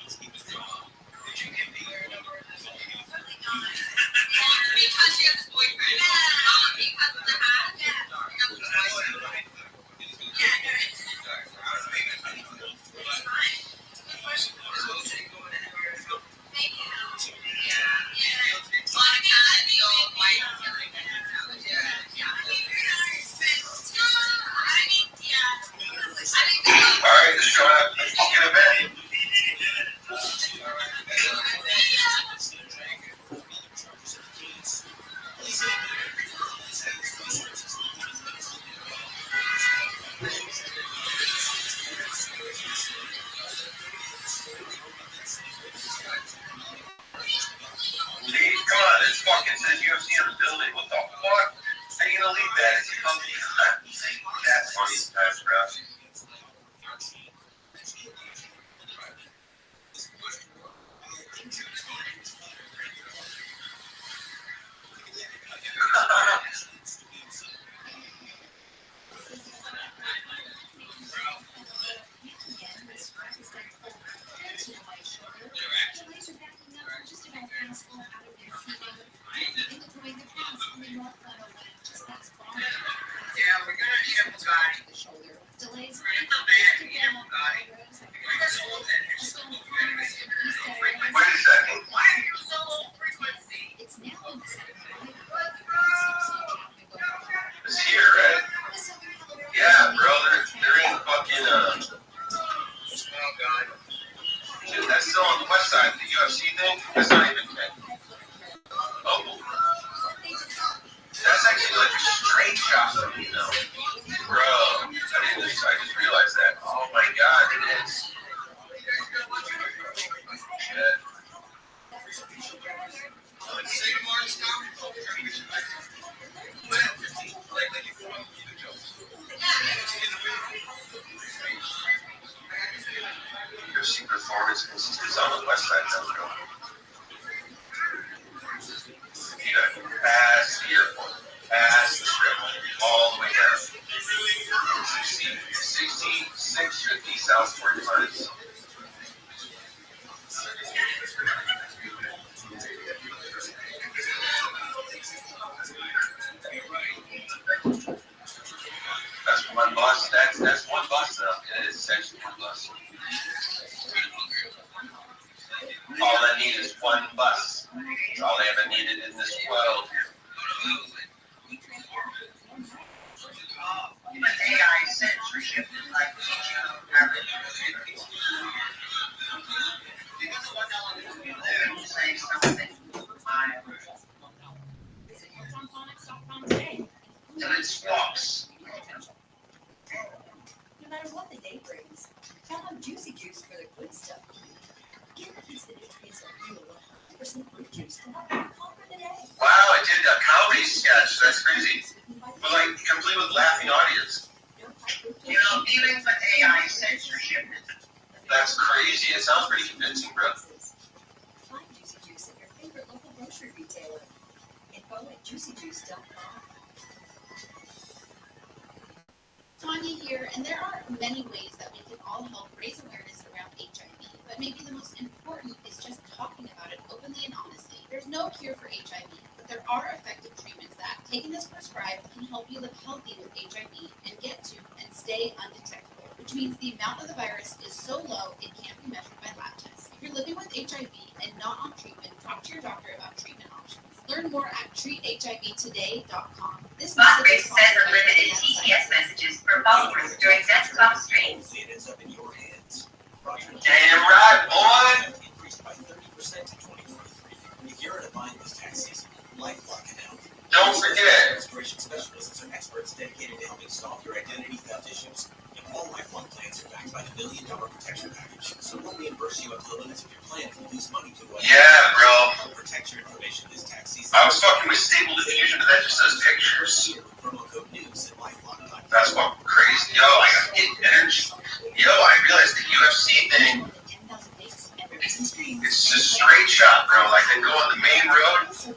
Because she has a boyfriend. Because of the hat. Alright, let's show up. Let's get a bed. Leave? Come on, this fucking says UFC in the building. What the fuck? How you gonna leave that? It's a company. That's funny sometimes, bro. needed in this world. AI censorship is like say something. Visit HortonPonics.com today. Till it squawks. No matter what the day brings, count on Juicy Juice for the good stuff. Get a piece that contains a real 100% fruit juice to help you conquer the day. Wow, I did a comedy sketch. That's crazy. But like, complete with laughing audience. You know, dealing with AI censorship. That's crazy. It sounds pretty convincing, bro. Find Juicy Juice at your favorite local grocery retailer. Info at juicyjuice.com. Tanya here, and there are many ways that we can all help raise awareness around HIV, but maybe the most important is just talking about it openly and honestly. There's no cure for HIV, but there are effective treatments that, taken as prescribed, can help you live healthy with HIV and get to and stay undetectable, which means the amount of the virus is so low it can't be measured by lab tests. If you're living with HIV and not on treatment, talk to your doctor about treatment options. Learn more at treathivtoday.com. This Lockbit sends unlimited TTS messages for followers during desktop streams. It ends up in your hands. Damn right, boy! Increased by 30% to 2023. If you're in a bind this tax season, LifeLock can help. Don't forget. Restoration specialists are experts dedicated to helping solve your identity theft issues. And all LifeLock plans are backed by the $1 Million Protection Package, so we'll reimburse you up to the limits of your plan if you lose money to what? Yeah, bro. Help protect your information this tax season. I was fucking with Stable Diffusion, but that just says pictures. Promo code news at LifeLock.com. That's fucking crazy. Yo, I got hit energy. Yo, I realized the UFC thing. It's a straight shot, bro. Like, they go on the main road, and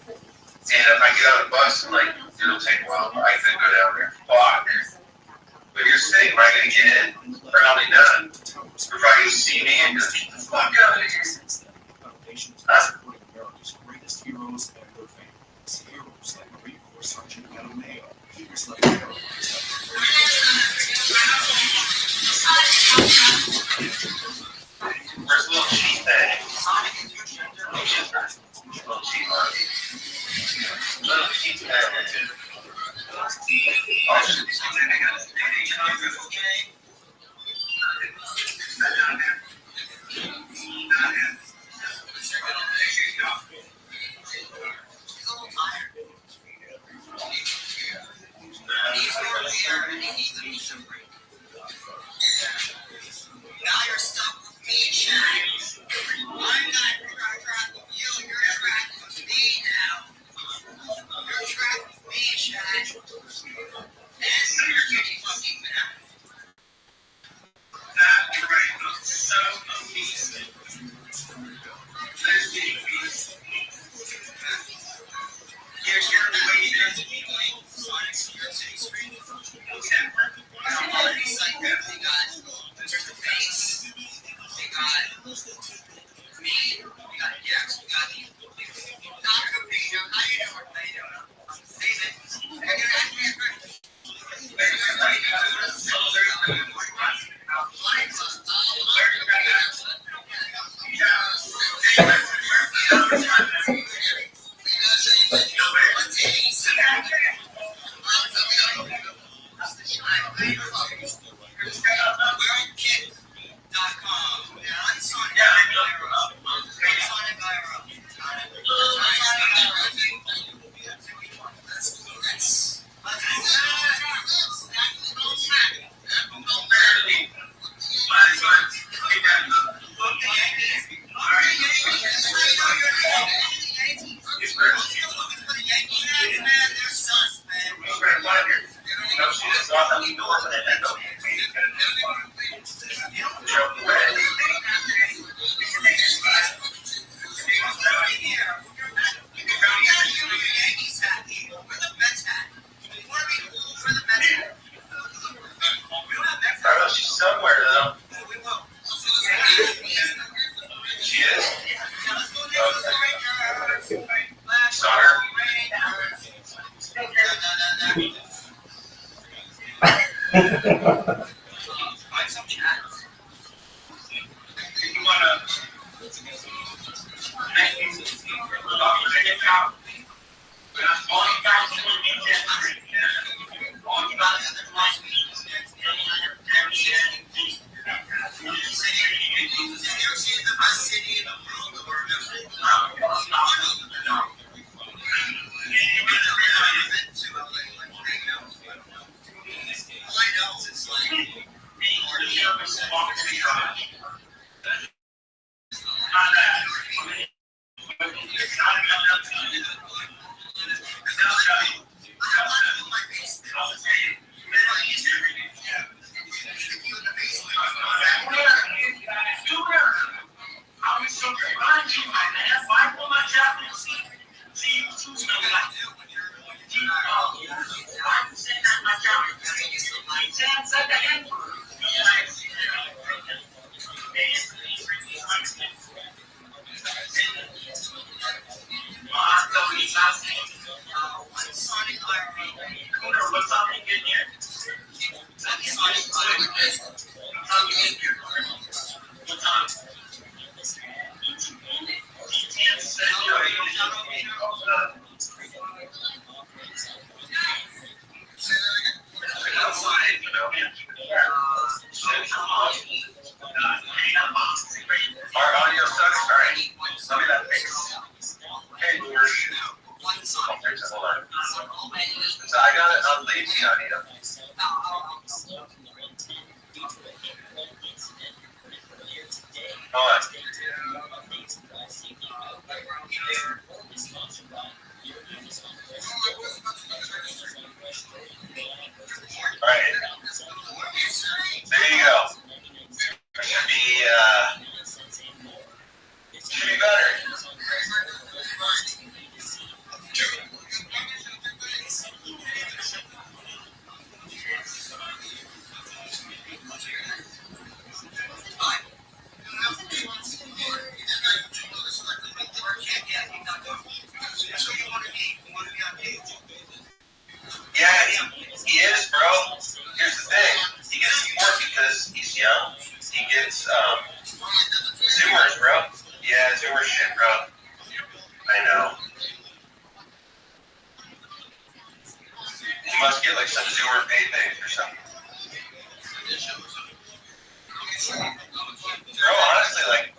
if I get on a bus, like, it'll take a while, but I could go down there. Fuck. But here's the thing, am I going to get in? Probably not. They're probably going to see me and just get the fuck out of here. Foundation is supporting America's greatest heroes and their families. Heroes like Marine Corps Sergeant Adam Mayo, heroes like America. Where's the little cheat bag? Little cheat bag. Little cheat bag. Oh, shit. Now you're stuck with me, Chad. I'm not trapped with you, you're trapped with me now. You're trapped with me, Chad. And you're getting fucking mad. That's right. So amazing. You're the way you guys are doing. Sonic Security Street. Okay. I'm already psyched out. They got the face. They got me. We got Gex. We got Dr. Peter. How you doing? How you doing? David. Hey, Our audio sucks. All right. Let me that fix. Okay, hold on. So I got it on lazy audio. Hold on. All right. There you go. Should be better. Yeah, he is, bro. Here's the thing. He gets support because he's young. He gets Zoomers, bro. Yeah, Zoomer shit, bro. I know. He must get like some Zoomer payday or something. Bro, honestly, like,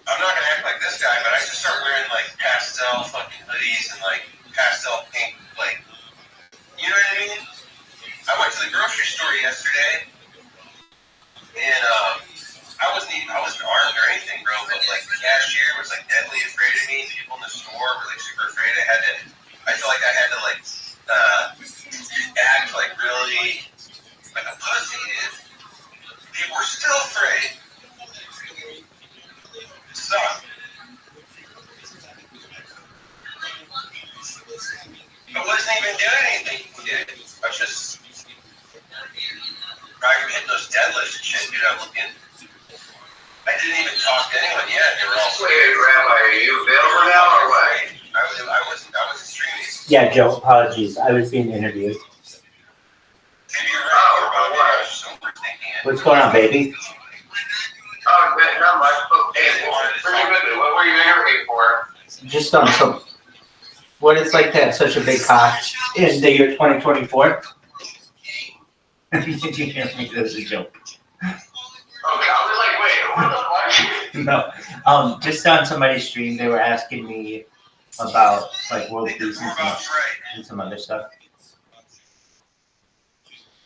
I'm not gonna act like this guy, but I should start wearing like pastel fucking hoodies and like pastel pink, like, you know what I mean? I went to the grocery store yesterday, and I wasn't armed or anything, bro. But like the cashier was like deadly afraid of me. People in the store were like super afraid. I felt like I had to like act like really like a pussy, dude. People were still afraid. It sucked. I wasn't even doing anything, dude. I was just hitting those deadlifts and shit, dude. I didn't even talk to anyone yet. They were all scared. Wait, Rabbi, are you available now or what? I was streaming. Yeah, Joe, apologies. I was being interviewed. What's going on, baby? Oh, not much. Hey, pretty good. What were you interviewing for? Just on some. What it's like to have such a big cock in the year 2024? Did you hear me? That's a joke. Okay, I was like, wait, what the fuck? No, just on somebody's stream, they were asking me about like world peace and some other stuff.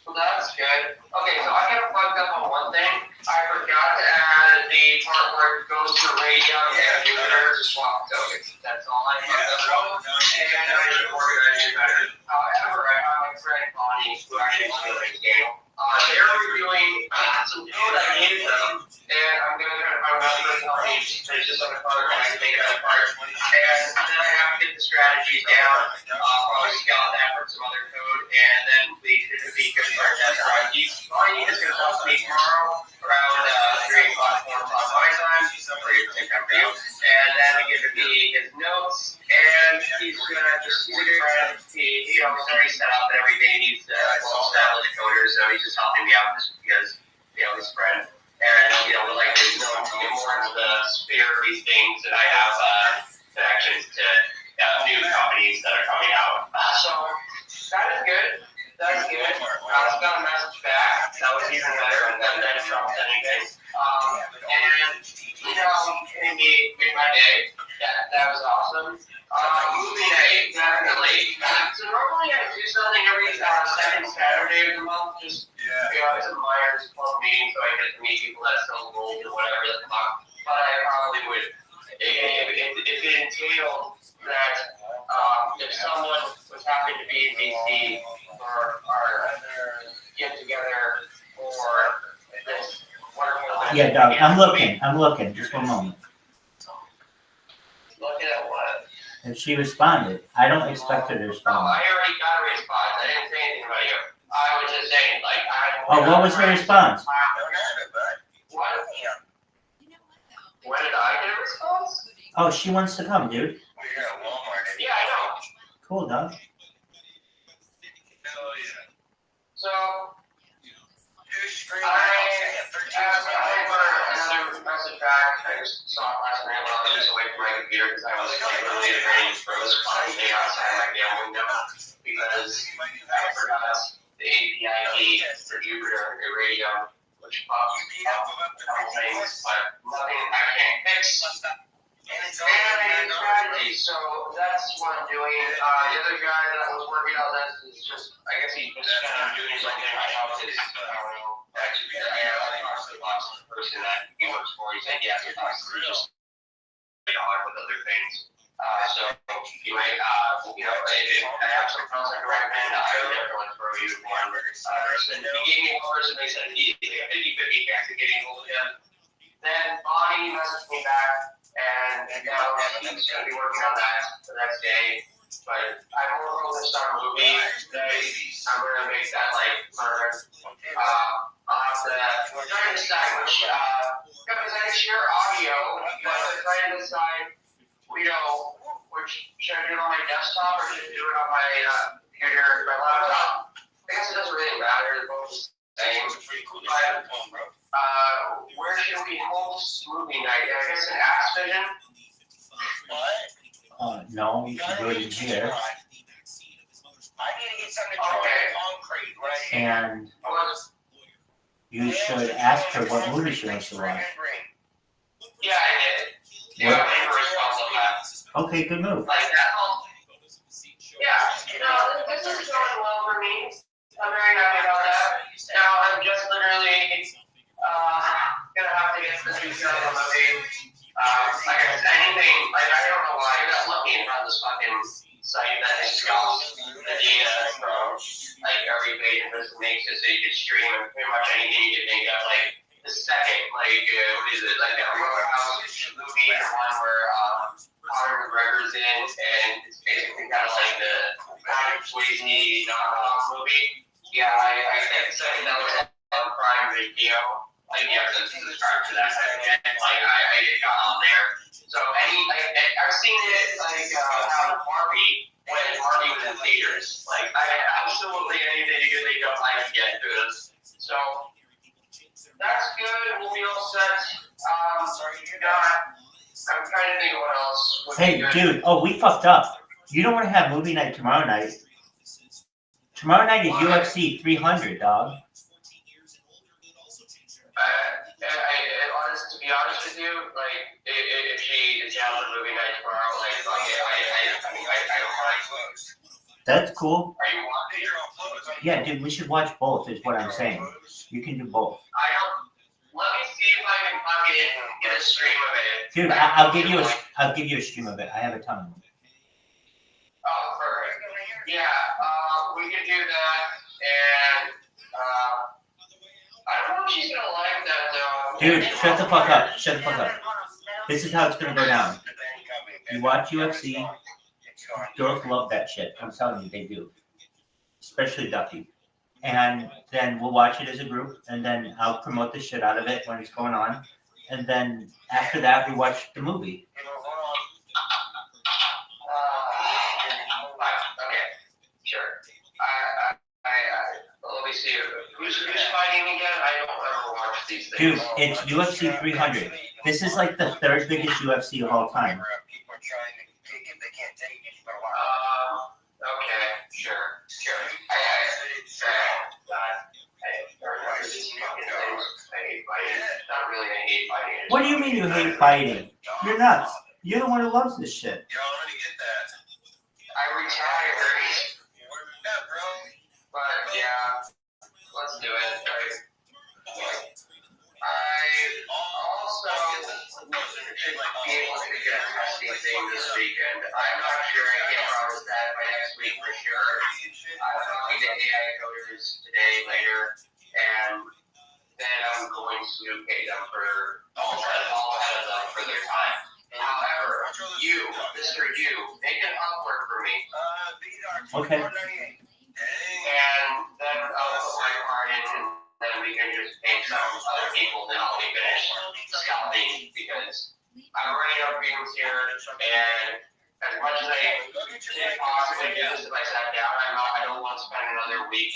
Well, that's good. Okay, so I got fucked up on one thing. I forgot to add the part where it goes to radio and Jupiter swap tokens. That's all I fucked up on. And I just organized it better. However, I have my friend Bonnie, who actually is doing the game. They're reviewing some code I gave them, and I'm going to try to find another person on me. There's just on the card, and I can take it out of part. And then I have to get the strategies down, probably scale that for some other code, and then we could be good for our test run. Bonnie is going to talk to me tomorrow around 3 o'clock, 4 o'clock my time, or your same time for you. And then we give me his notes, and he's going to just figure out, he's already set up and everything. He's well set with the coders, so he's just helping me out just because, he's a friend. And, would like to know to get more into the sphere of these things that I have connections to new companies that are coming out happened to be in DC for our get together for this wonderful. Yeah, dog. I'm looking. Just one moment. Looking at what? And she responded. I don't expect her to Oh, respond. I already got a response. I didn't say anything about you. I was just saying, like, Oh, what was her response? What? When did I get a response? Oh, she wants to come, dude. Yeah, I know. Cool, dog. So, I another message back. I just saw it last night while I was just away from my computer because I was like really afraid it was flying outside my damn window because I forgot the API key for Jupiter radio, which popped up a couple things, but nothing I can't fix. And strategy, so that's what I'm doing. The other guy that was working on this is just, I guess he's just kind of doing his own thing. I don't know. Actually, I talked to the boss person that he works for. He said, yeah, you're just with other things. So anyway, you know, if I have some else I can recommend, I would definitely throw you one. He gave me a person. They said he had 50-50 chance of getting hold of him. Then Bonnie messaged me back. And now he's going to be working on that the next day. But I'm more focused on movie today. I'm going to make that like murder. I'll have to, we're trying to decide which, because I share audio, but we're trying to decide, you know, which, should I do it on my desktop or should I do it on my computer, my laptop? I guess it doesn't really matter. They're both the same. But, where should we host movie night? I guess in Aspen. What? No, you can do it in here. I need to get something concrete, right? And you should ask her what movie she wants to watch. Yeah, I did. Yeah, I made a response on that. Okay, good move. Like that whole. Yeah, you know, this is going well for me. I'm very happy about that. Now I'm just literally gonna have to get the new show on the movie. Like anything, like I don't know why I got lucky and found this fucking site that has got the data from like every page and just makes it so you can stream pretty much anything you can think of. Like the second, like what is it? Like that Roadhouse movie, the one where Conor McGregor's in, and it's basically kind of like the Patrick Swayze knockoff movie. Yeah, I think so. That was on Prime Video. Like, you have to subscribe to that. Like, I got on there. So, I've seen it, like, how Barbie, when Barbie was in theaters. Like, absolutely anything you can think of, I can get to this. So, that's good. We'll be all set. I'm trying to think of what else. Hey, dude. Oh, we fucked up. You don't want to have movie night tomorrow night. Tomorrow night is UFC 300, dog. To be honest with you, like, if she is down for movie night tomorrow, like, fuck it, I don't mind. That's cool. Are you watching your own clothes? Yeah, dude, we should watch both, is what I'm saying. You can do both. Let me see if I can fucking get a stream of it. Dude, I'll give you a stream of it. I have a ton of them. Oh, perfect. Yeah, we can do that, and, I don't know if she's gonna like that, though. Dude, shut the fuck up. Shut the fuck up. This is how it's gonna go down. You watch UFC, girls love that shit. I'm telling you, they do. Especially Duffy. And then we'll watch it as a group, and then I'll promote the shit out of it when it's going on. And then after that, we watch the movie. Okay, sure. Let me see. Who's fighting again? I don't ever watch these things. Dude, it's UFC 300. This is like the third biggest UFC of all time. Okay, sure. I hate fighting. What do you mean you hate fighting? You're nuts. You're the one who loves this shit. I retired. But yeah, let's do it. I also should be able to get a testing thing this weekend. I'm not sure. I can't promise that by next week. for sure. I'm talking to AI coders today later, and then I'm going to pay them for all ahead of them for their time. However, you, Mr. You, make an Upwork for me. Okay. And then I'll put my card in, and then we can just pay some other people, then I'll be finished scouting, because I'm running out of meetings here, and as much as I can possibly do this if I sat down, I don't want to spend another week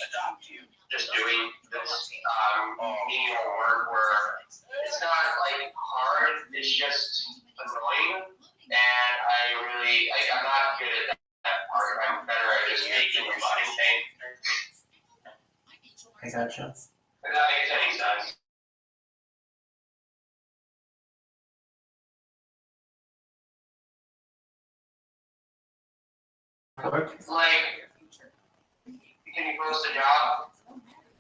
just doing this menial work where it's not like hard, it's just annoying, and I'm not good at that part. I'm better at just making your body change. I gotcha. If that makes any sense. Work? Like, can you post a job?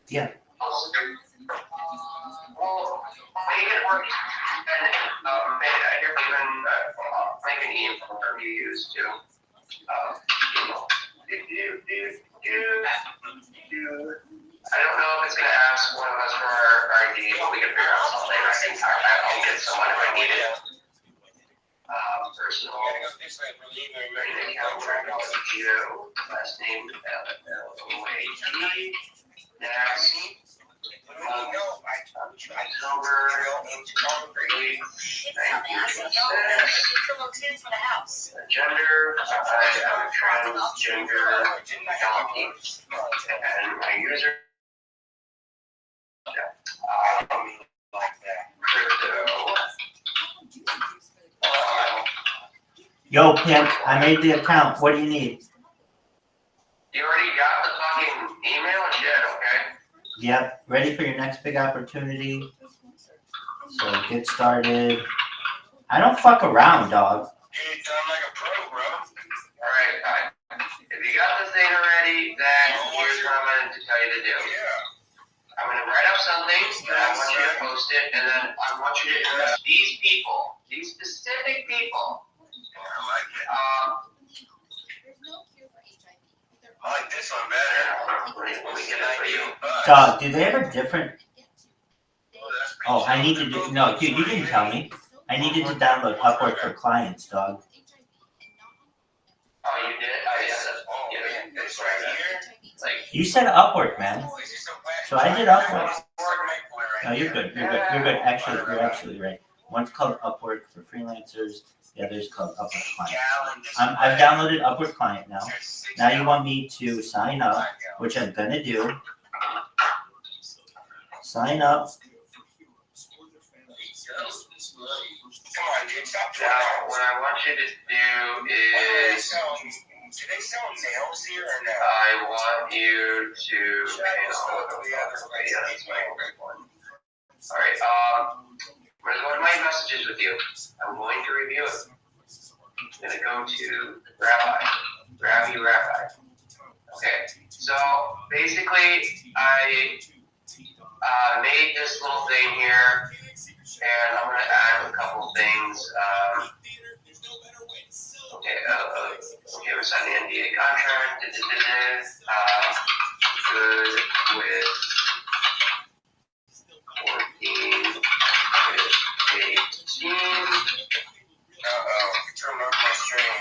Yeah. Well, make it work, and make an email for reviews too. I don't know if it's going to ask one of us for our ID, but we can figure out something. I'll get someone if I need it. Personal. Last name L-O-A-G. Next. October 8th. Gender. I am transgender. And my user. Crypto. Yo, pimp, I made the account. What do you need? You already got the fucking email and shit, okay? Yep. Ready for your next big opportunity? So get started. I don't fuck around, dog. You sound like a pro, bro. Alright, if you got the thing already, then here's what I'm going to tell you to do. I'm going to write up something, and I want you to post it, and then I want you to these people, these specific people. I like this one better. Let me get it for you. Dog, do they have a different... Oh, I need to do... No, dude, you didn't tell me. I needed to download Upwork for clients, dog. Oh, you did? Oh, yeah, that's right here. Like, You said Upwork, man. So I did Upwork. No, you're good. You're good. You're good. Actually, you're absolutely right. One's called Upwork for freelancers. The other's called Upwork Client. I've downloaded Upwork Client now. Now you want me to sign up, which I'm gonna do. Sign up. Now, what I want you to do is, do they sell nails here or no? I want you to, Alright, I'm going to go to my messages with you. I'm going to review it. I'm going to go to Rabbi. Okay, so basically, I made this little thing here, and I'm going to add a couple things. Okay, we're signing the NDA contract. Good with working with a team. Turn off my stream.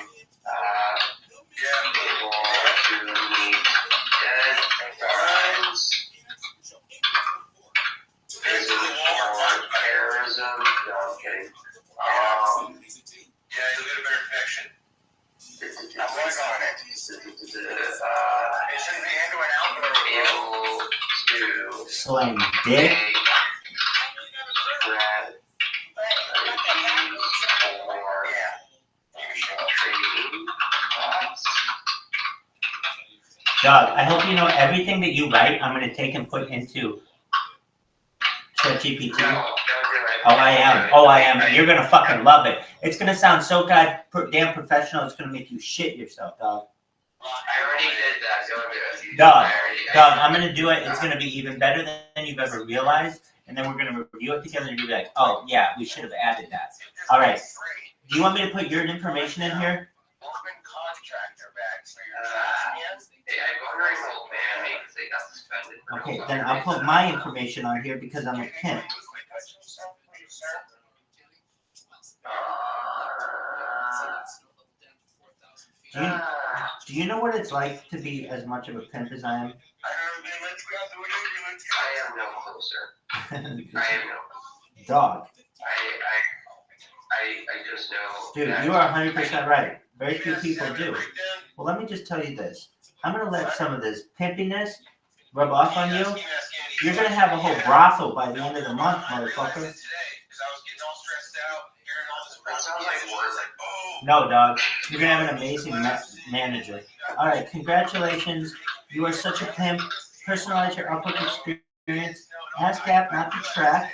Able to meet deadlines. Visit for terrorism. No, I'm kidding. Yeah, you'll get a better connection. I'm working on it. It shouldn't be into an outdoor able to Slang dick. Dog, I hope you know everything that you write, I'm going to take and put into ChatGPT. Oh, I am. And you're going to fucking love it. It's going to sound so damn professional, it's going to make you shit yourself, dog. I already did that. Don't do it. Dog, I'm going to do it. It's going to be even better than you've ever realized. And then we're going to review it together and you'll be like, oh, yeah, we should have added that. All right. Do you want me to put your information in here? Contractor bags for your Okay, then I'll put my information on here because I'm a pimp. Do you know what it's like to be as much of a pimp as I am? I am no closer. I am no. Dog. I just know. Dude, you are 100% right. Very few people do. Well, let me just tell you this. I'm going to let some of this pimpiness rub off on you. You're going to have a whole brothel by the end of the month, motherfucker. No, dog. You're going to have an amazing manager. All right, congratulations. You are such a pimp. Personalize your Upwork experience. Ask app not to track.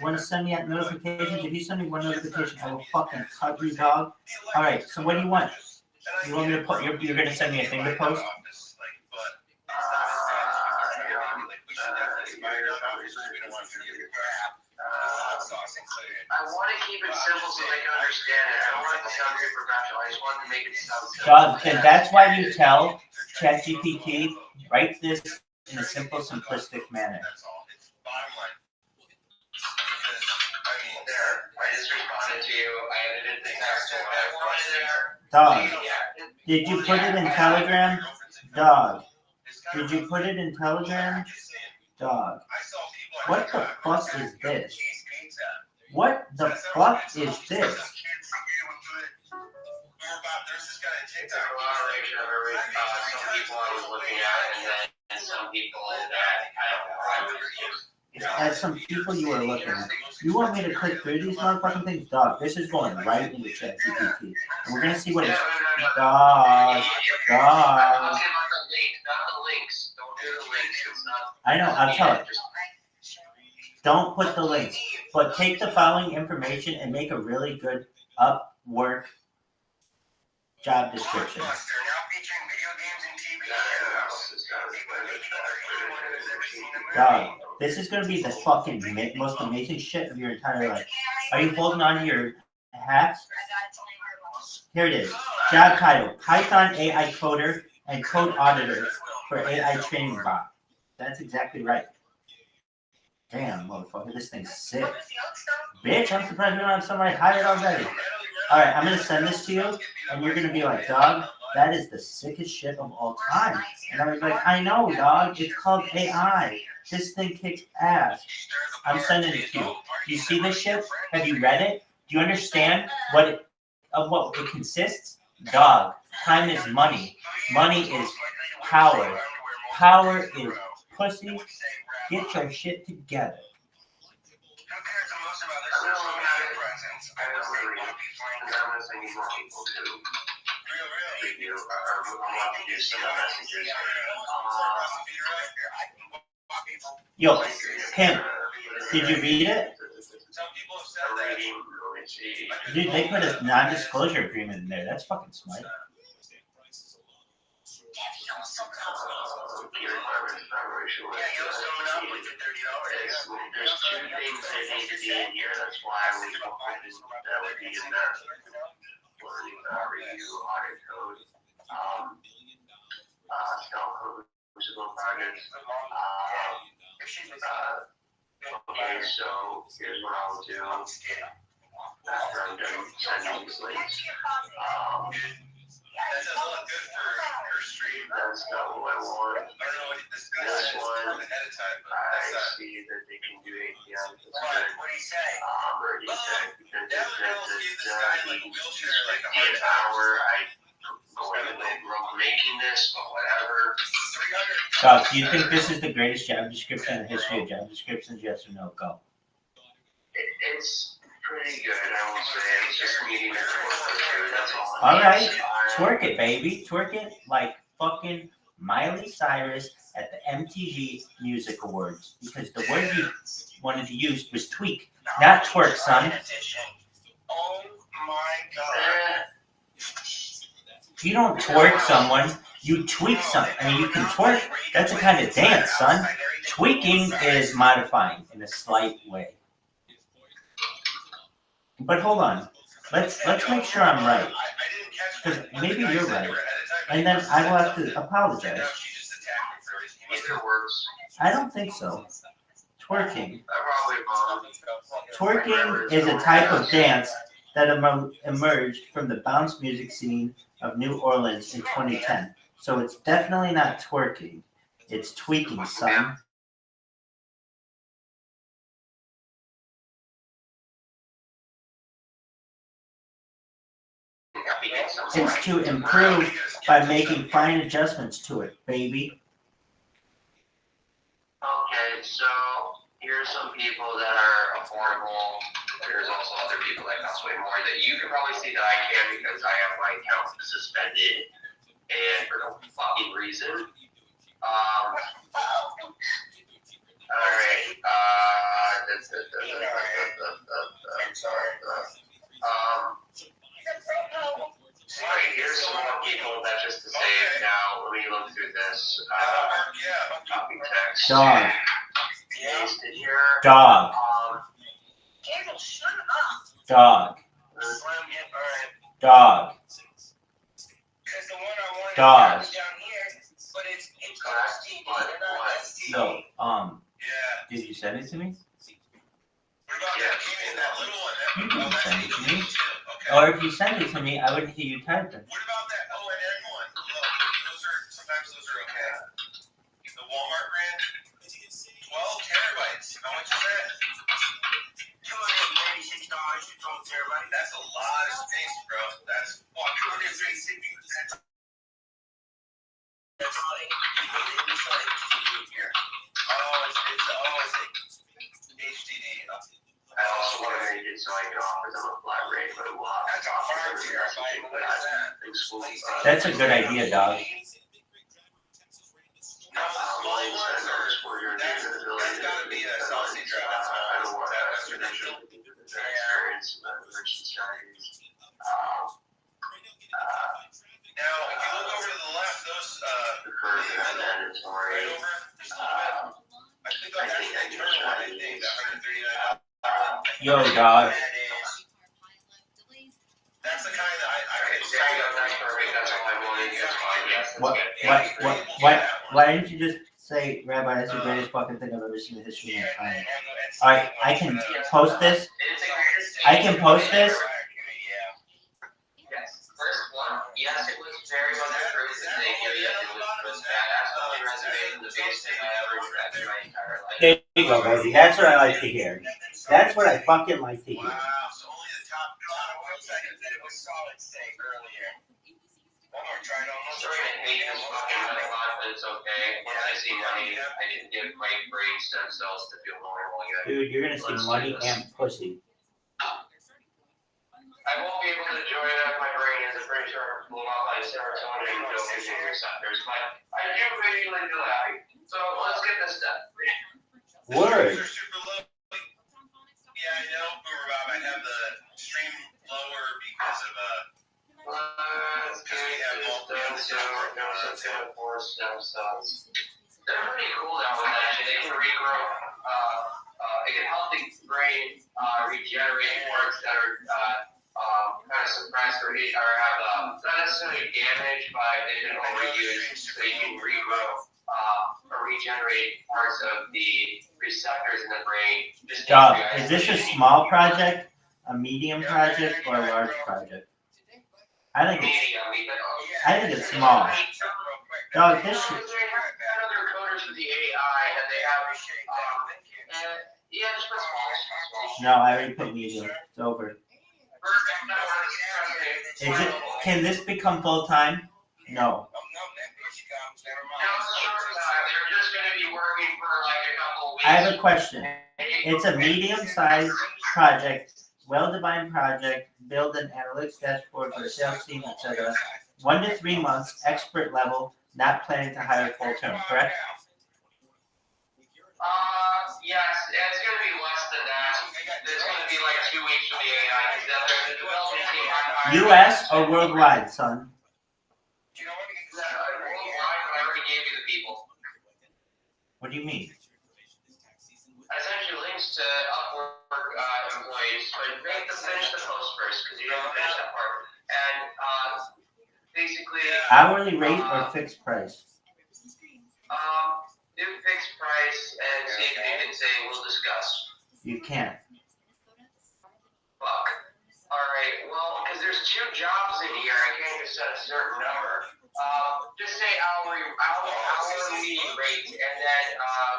Want to send me out notifications? If you send me one notification, I will fucking cut you, dog. All right, so what do you want? You want me to put? You're going to send me a thing to post? I want to keep it simple so they can understand it. I don't want it to sound very professional. I just want to make it sound simple. Dog, and that's why you tell ChatGPT, write this in a simple, simplistic manner. I just responded to you. I edited the text. Dog, did you put it in Telegram? Dog, did you put it in Telegram? Dog, what the fuck is this? What the fuck is this? There's this guy in TikTok. A collaboration of some people I was looking at, and some people that I don't know. As some people you are looking at. You want me to click through these motherfucking things? Dog, this is going right into ChatGPT. And we're going to see what it's... Dog. I know, I'm telling you. Don't put the links. But take the following information and make a really good Upwork job description. Dog, this is going to be the fucking most amazing shit of your entire life. Are you holding on to your hats? Here it is. Job title, Python AI Coder and Code Auditor for AI Training Bot. That's exactly right. Damn, motherfucker, this thing's sick. Bitch, I'm surprised we don't have somebody hired already. Alright, I'm going to send this to you, and you're going to be like, dog, that is the sickest shit of all time. And I was like, I know, dog, it's called AI. This thing kicks ass. I'm sending it to you. Do you see this shit? Have you read it? Do you understand what it consists? Dog, time is money. Money is power. Power is pussy. Get your shit together. Yo, Kim, did you read it? Dude, they put a non-disclosure agreement in there. That's fucking smart. There's two things that need to be in here. That's why I was hoping that would be in there. Review, audit code, scale code, physical projects. Okay, so here's what I'll do. After I'm done sending these links. That doesn't look good for stream. That's not what I want. This one, I see that they can do API. What do you say? Already said, because it says the hour I go in the making this, but whatever. Dog, do you think this is the greatest job description in the history of job descriptions? Yes or no? Go. It's pretty good, I will say. It's just needing to twerk. That's all. All right, twerk it, baby. Twerk it like fucking Miley Cyrus at the MTV Music Awards. Because the word you wanted to use was tweak, not twerk, son. Oh my god. You don't twerk someone, you tweak something. I mean, you can twerk. That's a kind of dance, son. Tweaking is modifying in a slight way. But hold on. Let's make sure I'm right. Because maybe you're right. And then I will have to apologize. Either works. I don't think so. Twerking. I probably Twerking is a type of dance that emerged from the bounce music scene of New Orleans in 2010. So it's definitely not twerking. It's tweaking, son. It's to improve by making fine adjustments to it, baby. Okay, so here's some people that are affordable. There's also other people that cost way more that you can probably see that I can because I have my account suspended and for no fucking reason. Alright, Alright, here's some more people that just to save now. Let me look through this. Copy text. Dog. Paste it here. Dog. Dog. Dog. Dog. No, did you send it to me? You didn't send it to me. Or if you send it to me, I wouldn't hear you typing. What about that O&N one? Sometimes those are okay. The Walmart brand? 12 terabytes. How much is that? $296 for 12 terabytes. That's a lot of space, bro. That's fucking crazy. That's HDD. I also want to make it so I can offer them a flat rate, but it will have to offer them. That's a good idea, dog. That's gotta be a sausage drive. I don't want to experience merchant strategies. Now, if you look over to the left, those the curve is mandatory. right over, just a little bit. I think that's the internal one, I think, that $139. Yo, dog. That's the kind that I could say. That's all I wanted. That's fine. Why didn't you just say, Rabbi, that's the greatest fucking thing I've ever seen in the history of mankind? Alright, I can post this. I can post this. First one, yes, it was very much approved and thank you. Yes, it was badass on the reservation, the biggest thing I ever read in my entire life. There you go, baby. That's what I like to hear. That's what I fucking like to hear. Wow, so only the top 1 second that it was solid state earlier. One more try to almost. Sorry, I hate this fucking money lot, but it's okay. Once I see money, I can give my brain stem cells to feel normal again. Dude, you're gonna see money and pussy. I won't be able to enjoy it if my brain is pretty sure blew out my serotonin and dopamine receptors, but I do occasionally feel happy. So let's get this done. Word. Yeah, I know, Boomer Bob. I have the stream lower because of Let's get this done. So four stem cells. They're pretty cool that one actually. They can regrow. They can help the brain regenerate parts that are kind of suppressed or have not necessarily damaged, but they've been overused, so you can regrow or regenerate parts of the receptors in the brain. Dog, is this a small project, a medium project, or a large project? I think it's small. Dog, this shit. Other coders for the AI, and they have yeah, just put small. No, I already put medium. It's over. Is it? Can this become full time? No. I have a question. It's a medium-sized project, well-defined project, build an analytics dashboard for the sales team, etc. 1 to 3 months, expert level, not planning to hire full-term, correct? Yes, it's going to be less than that. It's going to be like 2 weeks for the AI, because the development team U.S. or worldwide, son? Worldwide, I already gave you the people. What do you mean? I sent you links to Upwork employees, but make them finish the post first, because you didn't finish that part. And basically... Hourly rate or fixed price? Do fixed price and see if you can say we'll discuss. You can't. Fuck. Alright, well, because there's 2 jobs in here, I can't just set a certain number. Just say hourly rate, and then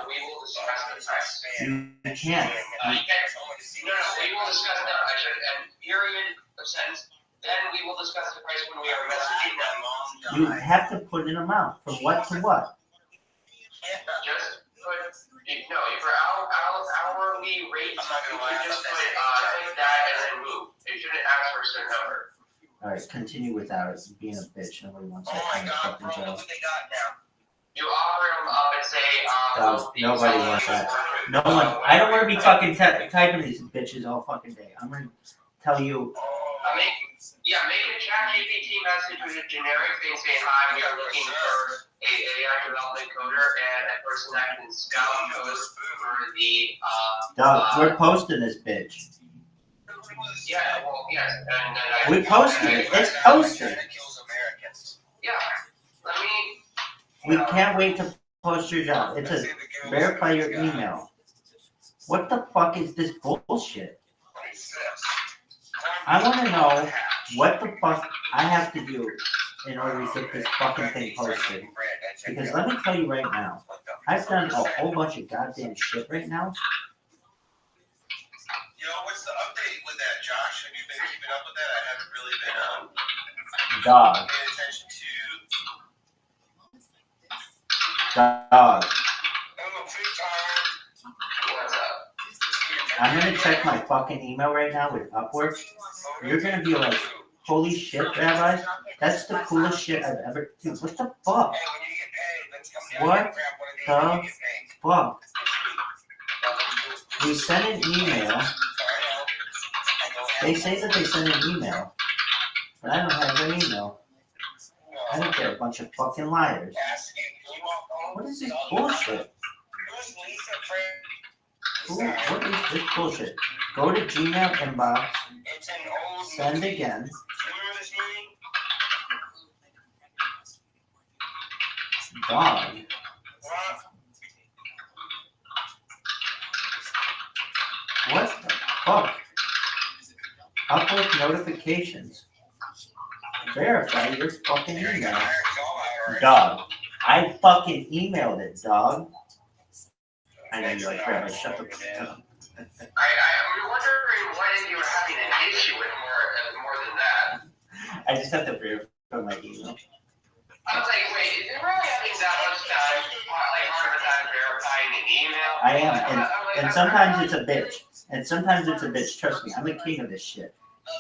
we will discuss the price. You can't. No, we will discuss the price, and period of sentence. Then we will discuss the price when we are messaging them. You have to put an amount from what to what. Just put, no, for hourly rate, you can just put that and then move. It shouldn't ask for a certain number. Alright, continue without it being a bitch. Nobody wants that kind of fucking job. You offer them up and say, Nobody wants that. No one. I don't want to be fucking typing these bitches all fucking day. I'm gonna tell you. Make a chat GPT message with a generic thing saying, hi, we are looking for a AI development coder and a person that can scout code for the, Dog, we're posting this bitch. Yeah, well, yes, and then We posted it. It's posted. Yeah, We can't wait to post your job. It says verify your email. What the fuck is this bullshit? I want to know what the fuck I have to do in order to get this fucking thing posted. Because let me tell you right now, I've done a whole bunch of goddamn shit right now. What's the update with that, Josh? Have you been keeping up with that? I haven't really been Dog. paying attention to. Dog. I'm gonna check my fucking email right now with Upwork. You're gonna be like, holy shit, Rabbi, that's the coolest shit I've ever. Dude, what the fuck? What the fuck? We sent an email. They say that they sent an email, but I don't have their email. I think they're a bunch of fucking liars. What is this bullshit? What is this bullshit? Go to Gmail inbox, send again. Dog. What the fuck? Upload notifications. Verify your fucking email. Dog. I fucking emailed it, dog. I know you're like, Rabbi, shut the fuck up. I'm wondering what you were having an issue with more than that. I just have to verify my email. I was like, wait, is it really having that much time, hard of a time verifying an email? I am, and sometimes it's a bitch. And sometimes it's a bitch, trust me, I'm the king of this shit.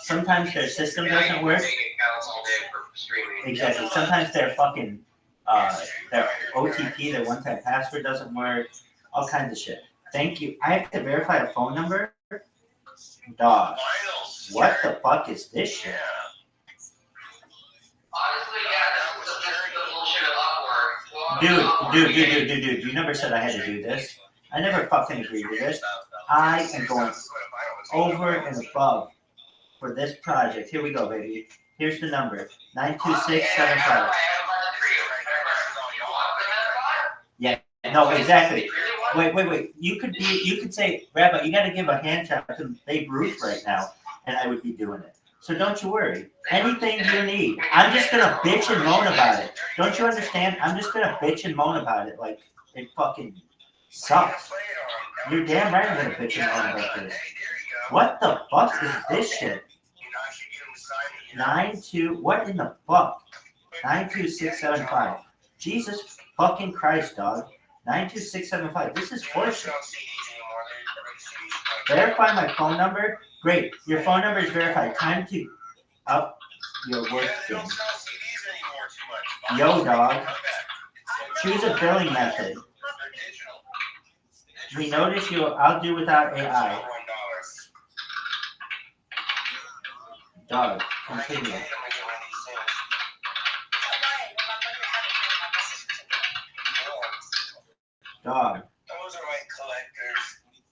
Sometimes their system doesn't work. Exactly, sometimes their fucking, their OTP, their one-time password doesn't work. All kinds of shit. Thank you. I have to verify a phone number? Dog. What the fuck is this shit? Dude, you never said I had to do this. I never fucking agreed to this. I am going over and above for this project. Here we go, baby. Here's the number. 92675. Yeah, no, exactly. Wait. You could say, Rabbi, you gotta give a hand job to Babe Ruth right now, and I would be doing it. So don't you worry. Anything you need. I'm just gonna bitch and moan about it. Don't you understand? I'm just gonna bitch and moan about it like it fucking sucks. You're damn right I'm gonna bitch and moan about this. What the fuck is this shit? 92, what in the fuck? 92675. Jesus fucking Christ, dog. 92675. This is horseshit. Verify my phone number. Great. Your phone number is verified. Time to up your work thing. Yo, dog. Choose a billing method. We notice you. I'll do without AI. Dog. Continue. Dog. Those are my collectors.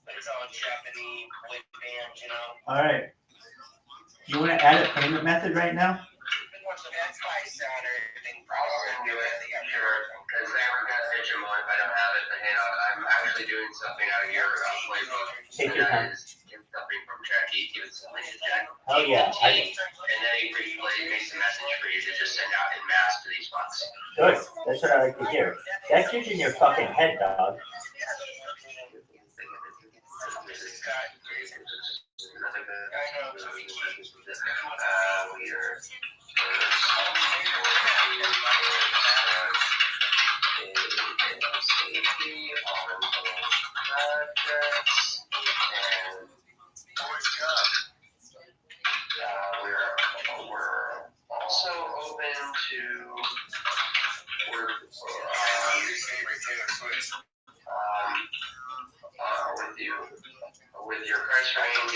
It's all Japanese wood bands, you know. All right. You want to add a payment method right now? That's my sound or everything. Probably do it. Because they were going to let you know if I don't have it. But hey, I'm actually doing something out of your playbook. Take your time. Something from Jackie. He was something to Jack. Oh yeah. And then he makes a message for you to just send out in mass to these fucks. Good. That's what I like to hear. That shit's in your fucking head, dog. We're also open to work with your price range,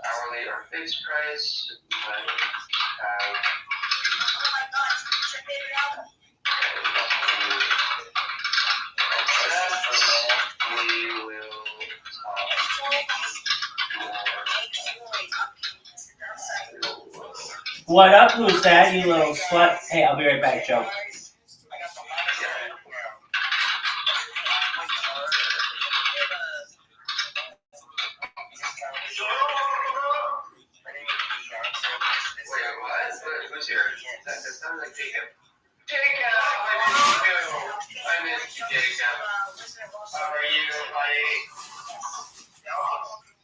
hourly or fixed price, but we will What up, who's that, you little slut? Hey, I'll be right back, Joe. Who's here? That sounds like Jacob. Jacob, I missed you, Jacob. How are you, buddy?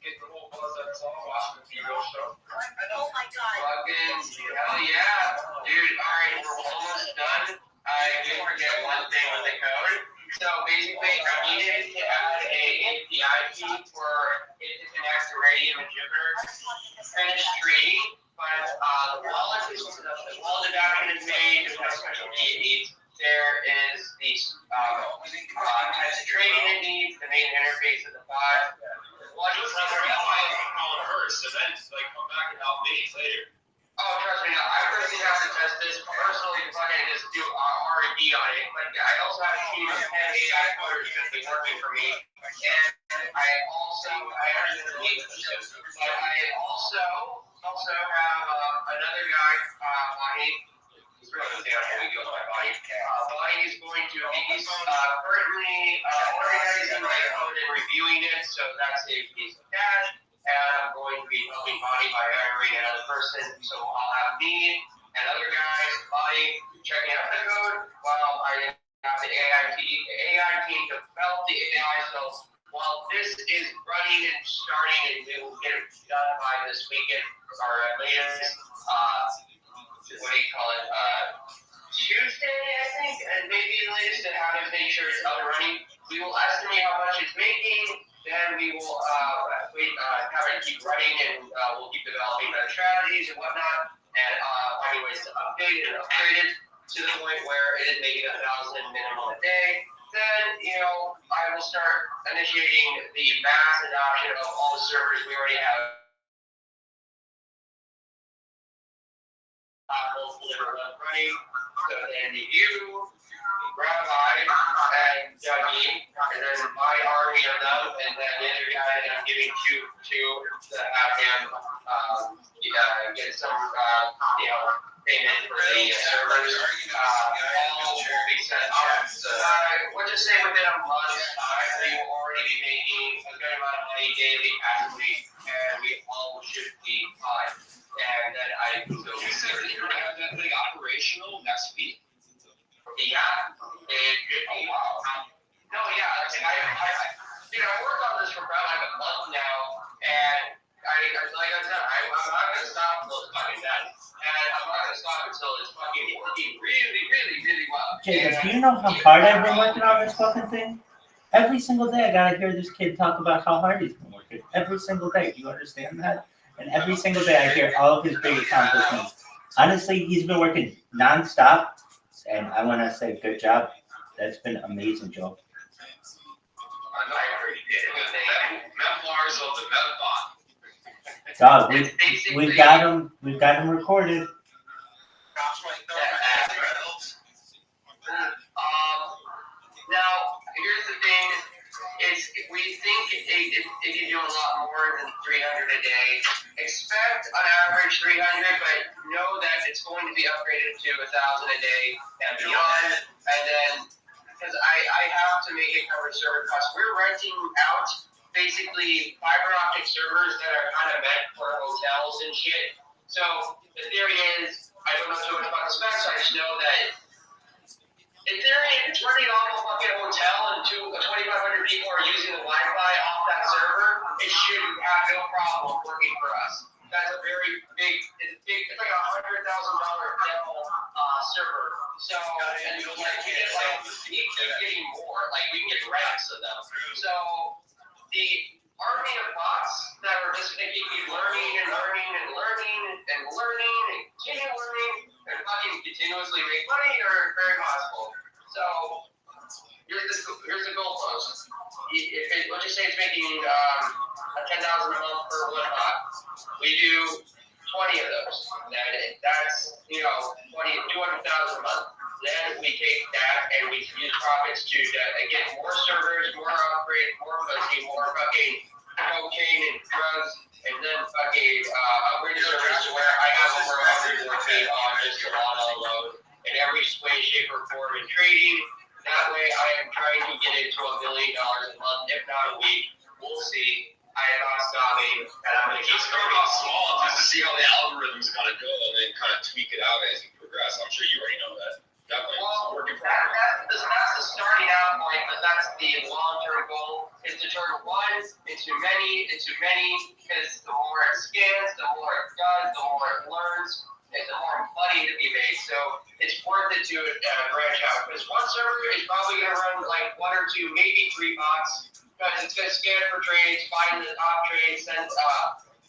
Get the whole buzz up, watching the real show. Oh my god. Fucking hell yeah. Dude, alright, we're almost done. I did forget one thing with the code. So basically, I needed to add a API key for it to connect to Radium and Jupyter. Finished trading, but the wallet adaptation is made. There's no special key it needs. There is the types of trading it needs, the main interface of the bot. Well, I just calling her, so then like come back and help me later. Oh, trust me, I personally have to test this personally if I can just do R&D on it. Like, I also have a team of 10 AI coders going to be working for me. And I understand the need of this. But I also have another guy, Bonnie. He's really down here. He goes by Bonnie. Bonnie is going to, he's currently organizing my code and reviewing it, so that's a piece of cash. And I'm going to be helping Bonnie by hiring another person. So I'll have me and other guys, Bonnie, checking out the code while I have the AI team develop the AI. So while this is running and starting, and we will get it done by this weekend, our latest, what do you call it, Tuesday, I think, and maybe the latest, and how to make sure it's up and running. We will estimate how much it's making. Then we will have it keep running, and we'll keep developing better strategies and whatnot, and finding ways to update and upgrade it to the point where it is making 1,000 minimum a day. Then, I will start initiating the mass adoption of all the servers we already have. Multiple different ones running. So then you, Rabbi, and Dougie, and then my army of them, and then the other guy that I'm giving to have him get some payment for the servers. All will be sent out. We'll just say within a month, we will already be making a good amount of money daily, passively, and we all should be fine. And then I will go have that thing operational next week. Yeah, it could be. No, yeah, I worked on this for about like a month now, and like I said, I'm not gonna stop until it's fucking done, and I'm not gonna stop until it's fucking working really, really, really well. Jacob, do you know how hard I've been working on this fucking thing? Every single day I gotta hear this kid talk about how hard he's been working. Every single day. Do you understand that? And every single day I hear all of his big accomplishments. Honestly, he's been working nonstop, and I want to say good job. That's been amazing, Joe. I appreciate it. Memoirs of the Medbot. Dog, we've got him recorded. Now, here's the thing. We think it can do a lot more than 300 a day. Expect on average 300, but know that it's going to be upgraded to 1,000 a day and beyond, and then because I have to make it cover server costs. We're renting out basically fiber optic servers that are kind of meant for hotels and shit. So the theory is, I don't know too much about the specs. I just know that in theory, if it's running off a fucking hotel and 2,500 people are using the Wi-Fi off that server, it should have no problem working for us. That's a very big, it's like $100,000 Dell server. So, and we keep getting more. Like, we can get racks of them. So, the army of bots that are just going to keep learning and learning and learning and learning and continue learning and fucking continuously make money are very possible. So, here's the goalpost. Let's just say it's making $10,000 a month per one bot. We do 20 of those. That's, $200,000 a month. Then we take that and we use profits to get more servers, more upgrades, more pussy, more fucking cocaine and drugs, and then fucking upgrade servers to where I have over 100 more feet on just a lot of load in every way, shape, or form in trading. That way I am trying to get into $1 million a month, if not a week. We'll see. I am not stopping, and I'm going to keep starting off small just to see how the algorithm's going to go and then kind of tweak it out as you progress. I'm sure you already know that. Definitely. Well, that's the starting out point, but that's the long-term goal, is to turn one into many, because the more it scans, the more it does, the more it learns, and the more money to be made. So it's worth it to branch out. Because one server is probably going to run like 1 or 2, maybe 3 bots, because it's going to scan for trades, find the top trades, send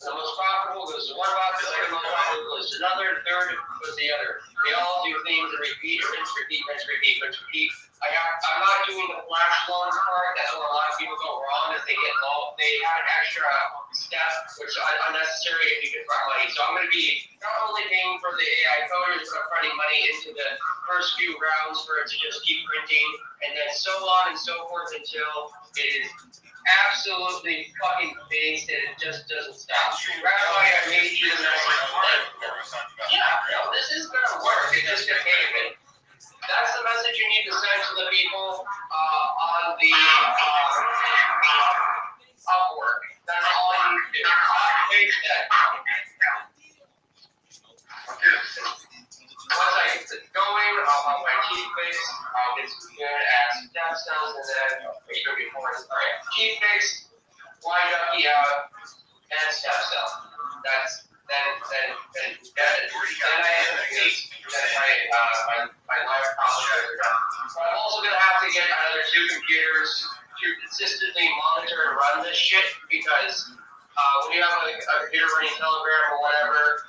the most profitable goes to one bot, the second most profitable goes to another, third goes to the other. They all do things and repeat, rinse, repeat. I'm not doing the flash loans part. That's where a lot of people go wrong, is they get low. They have an extra step, which is unnecessary if you can front money. So I'm going to be not only paying for the AI coders, but I'm fronting money into the first few rounds for it to just keep printing, and then so on and so forth until it is absolutely fucking based and it just doesn't stop. That's why I made you the this is gonna work. It's just gonna pay a bit. That's the message you need to send to the people on the Upwork. That's all you need to do. Page that. Once I get it going, I'll have my teeth fixed. I'll get some good ass stem cells, and then even before it's alright. Teeth fixed, blind ducky out, and stem cell. That's then I have teeth. Then my life probably are done. So I'm also gonna have to get another 2 computers to consistently monitor and run this shit, because when you have a computer running Telegram or whatever,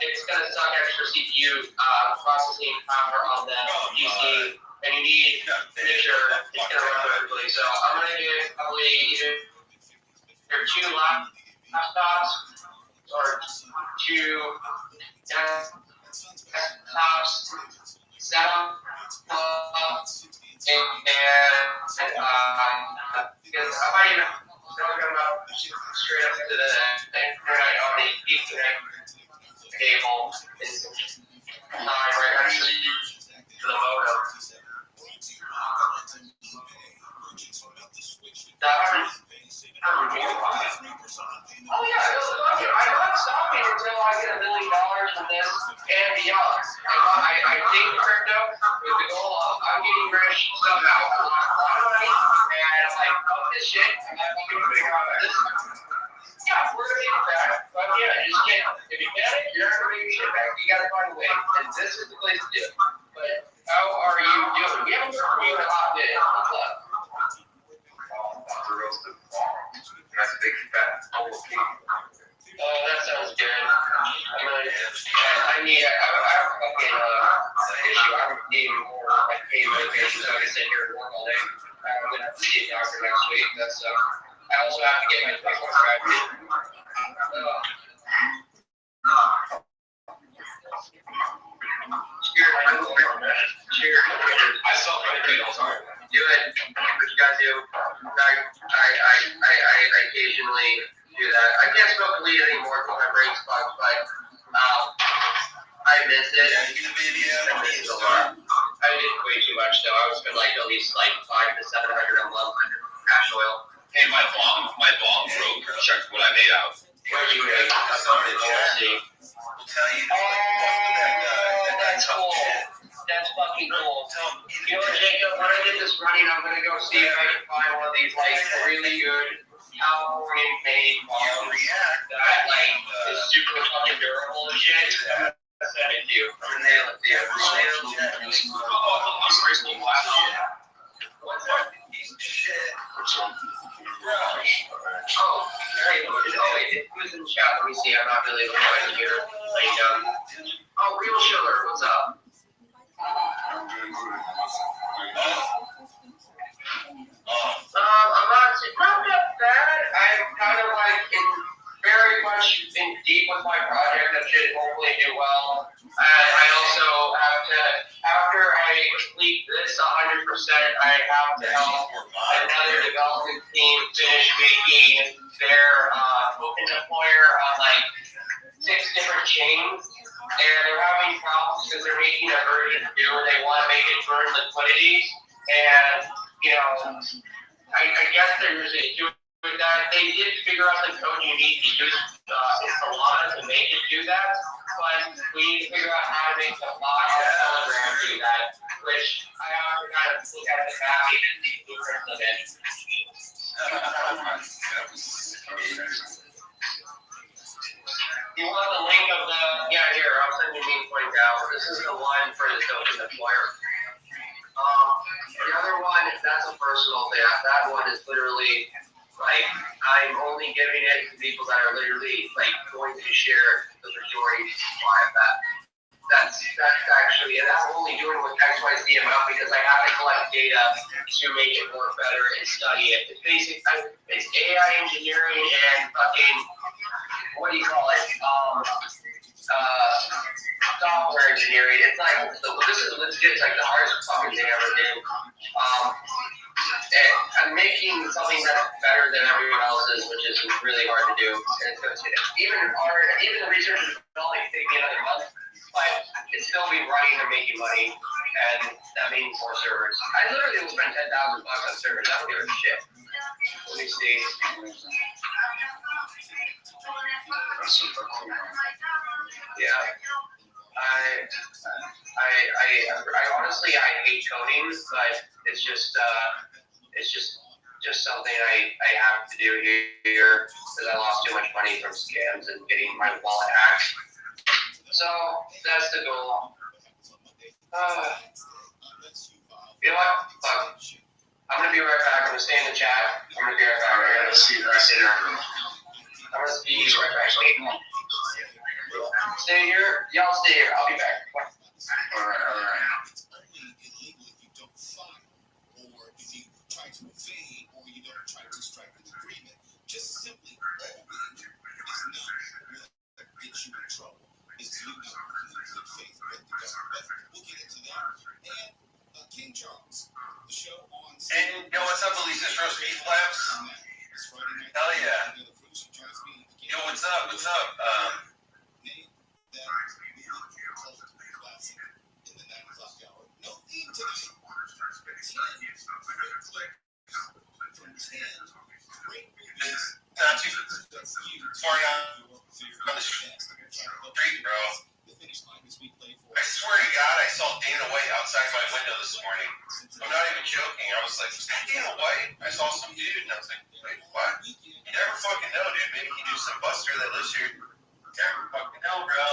it's going to suck extra CPU processing power on the PC, and you need to make sure it's going to run perfectly. So I'm going to get probably either 2 laptops or 2 desktops set up, because I might even come up straight up to the internet on the Ethernet cable is right next to the modem. Oh yeah, I'm not stopping until I get $1 million from this and beyond. I think crypto with the goal of I'm getting rich somehow. I want a lot of money, and I'm like, fuck this shit. I'm not going to figure out this. Yeah, we're going to get back, but yeah, just get, if you panic, you're not going to make your shit back. You got to find a way, and this is the place to do it. But how are you doing? We haven't heard from you in a hot minute. What's up? The roasted farm. That's a big fat old king. Oh, that sounds good. I need, I have a fucking issue. I'm needing more like pain medication, so I can sit here and work all day. I'm going to have to see a doctor next week. That's I also have to get my Facebook strategy. Cheers. I self-medicate all the time. Do it. What you gotta do. I occasionally do that. I can't smoke weed anymore because my brain's fucked, but missed it. That means a lot. I did way too much though. I would spend like at least like $500 to $700 a month on cash oil. Hey, my bong broke. Check what I made out. Where'd you make? I'll see. That's cool. That's fucking cool. You know what, Jacob? When I get this running, I'm gonna go see if I can find one of these like really good Californian made bombs that like is super fucking durable and shit. I'll send it to you. I'm gonna nail it to you. What's that? Shit. Oh, great. Oh, wait, who's in the chat? Let me see. I'm not really looking here. Oh, Real Sugar, what's up? I'm not bad. I'm kind of like very much in deep with my project. That should hopefully do well. And I also have to, after I complete this 100%, I have to help another development team finish making their token deployer on like 6 different chains. And they're having problems because they're making a version 2 and they want to make it burn liquidity. And, you know, I guess there's a issue with that. They did figure out the code you need to use Solana to make it do that, but we need to figure out how to make the bot on Telegram do that, which I have to kind of look at the map and the blueprints of it. You want the link of the, yeah, here, I'll send you the link now. This is the one for the token deployer. The other one, that's a personal thing. That one is literally, like, I'm only giving it to people that are literally, like, going to share the majority supply of that. That's actually, and I'm only doing with XYZ amount because I have to collect data to make it work better and study it. It's basic, it's AI engineering and fucking, what do you call it? Software engineering. It's like, this is legit, it's like the hardest fucking thing I ever did. And I'm making something that's better than everyone else's, which is really hard to do. And even the research is only taking me another month, but it's still be running and making money, and that means more servers. I literally will spend $10,000 on servers. I don't give a shit. Let me see. Yeah. I honestly hate coding, but it's just something I have to do here because I lost too much money from scams and getting my wallet hacked. So that's the goal. You know what? Fuck. I'm gonna be right back. I'm gonna stay in the chat. I'm gonna be right back. I gotta see. I see there. I'm gonna be right back. Stay here. Y'all stay here. I'll be back. All right. Or if you try to evade, or you don't try to strike an agreement, just simply all we do is not what gets you in trouble. It's you not in good faith with the government. But we'll get into that. And King Charles, the show on. And yo, what's up, Elisa's Roast Beef Labs? Hell yeah. Yo, what's up? What's up? Name that we classic in the 9 o'clock hour. No theme today. 10 great movies. Not too far down on the street, bro. I swear to God, I saw Dana White outside my window this morning. I'm not even joking. I was like, is that Dana White? I saw some dude, and I was like, wait, what? You never fucking know, dude. Maybe he knew some buster that lives here. Never fucking know, bro.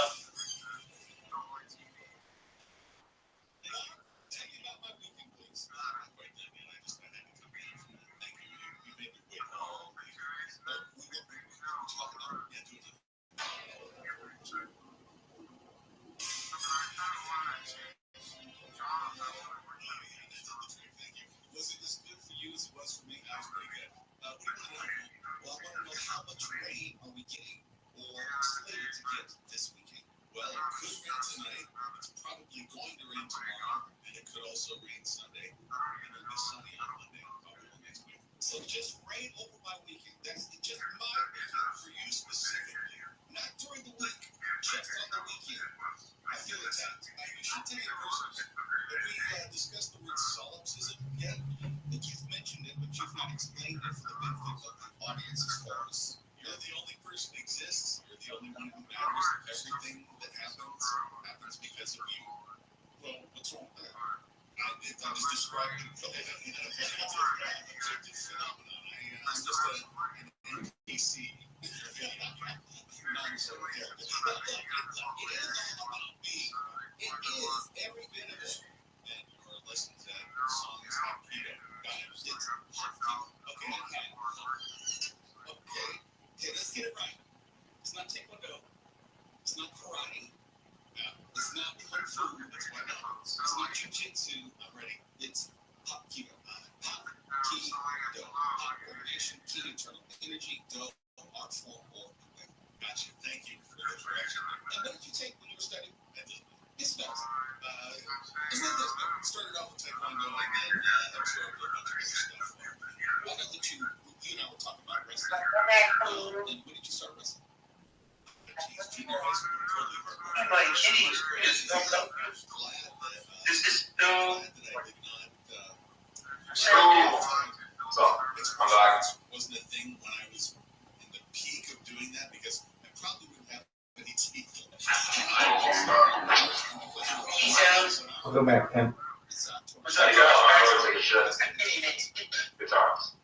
Was it as good for you as it was for me? That was pretty good. What do you want to know? Well, I want to know how much rain are we getting or slated to get this weekend? Well, it could rain tonight. It's probably going to rain tomorrow, and it could also rain Sunday. And it'll be sunny on Monday, probably next week. So just rain over my weekend. That's just my weekend for you specifically. Not during the week, just on the weekend. I feel attacked. I should tell you personally, have we discussed the word solipsism yet? That you've mentioned it, but you've not explained it for the benefit of the audience as far as you're the only person that exists, you're the only one who matters, everything that happens because of you. Well, what's wrong with that? I'm just describing objective phenomena. I'm just an NPC. Non-sort character. It is all about me. It is every bit of it. And you're listening to songs like Keto. Okay, let's get it right. It's not taekwondo. It's not karate. It's not kung fu. It's not jiu-jitsu. I'm ready. It's pop keto. Pop keto. Pop coordination, key internal energy, go, art form, or away. Gotcha. Thank you for the correction. And what did you take when you were studying? It's nuts. It's not this bad. Started off with taekwondo and then absorbed a bunch of other stuff. Why not that you and I were talking about wrestling? And when did you start wrestling? Geez, junior high school, totally hurt. I'm like, kidding. This is no. Wasn't a thing when I was in the peak of doing that because I probably wouldn't have any teeth. I'll go back, Tim. Guitars.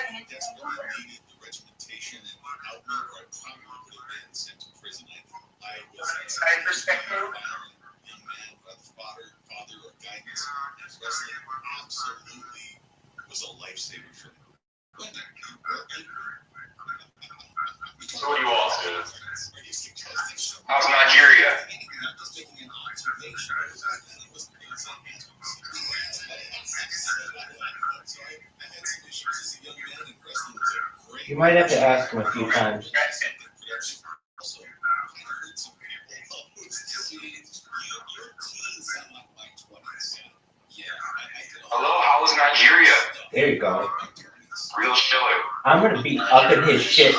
Needed the regimentation and the outlet, or I probably would have been sent to prison. I was a violent young man without father or guidance. And wrestling absolutely was a lifesaver for me. So what do you all do? How's Nigeria? I'm just making an observation. You might have to ask him a few times. Hello, how was Nigeria? There you go. Real chiller. I'm gonna be up in his shit.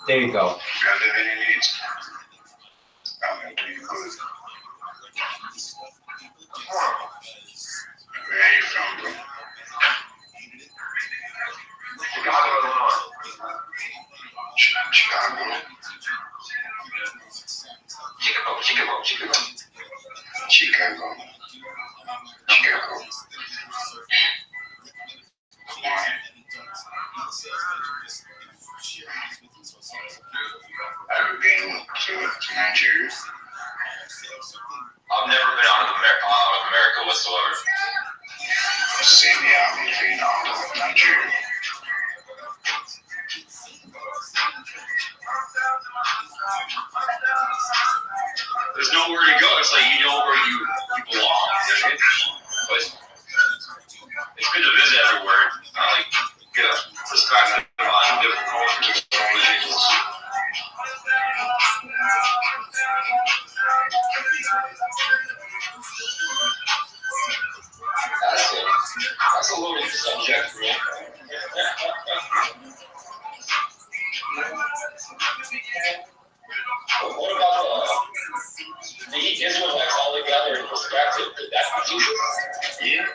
There you go. If you have any needs, I'm gonna do you good. Where are you from, bro? Chicago. Ever been to Nigeria? I've never been out of America whatsoever. Same here, I've been out of Nigeria. There's nowhere to go. It's like you know where you belong. But it's good to visit everywhere. Like get a perspective on different cultures. That's a loaded subject, bro. What about the Israelites all together in perspective? Did that happen? Yeah.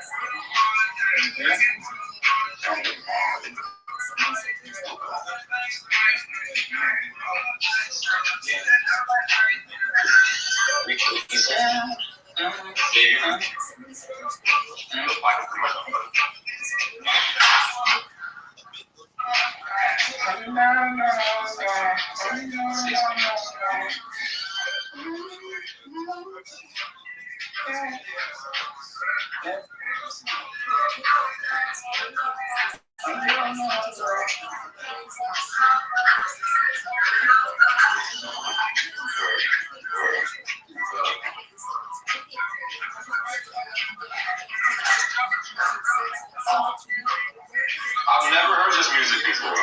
I've never heard this music before.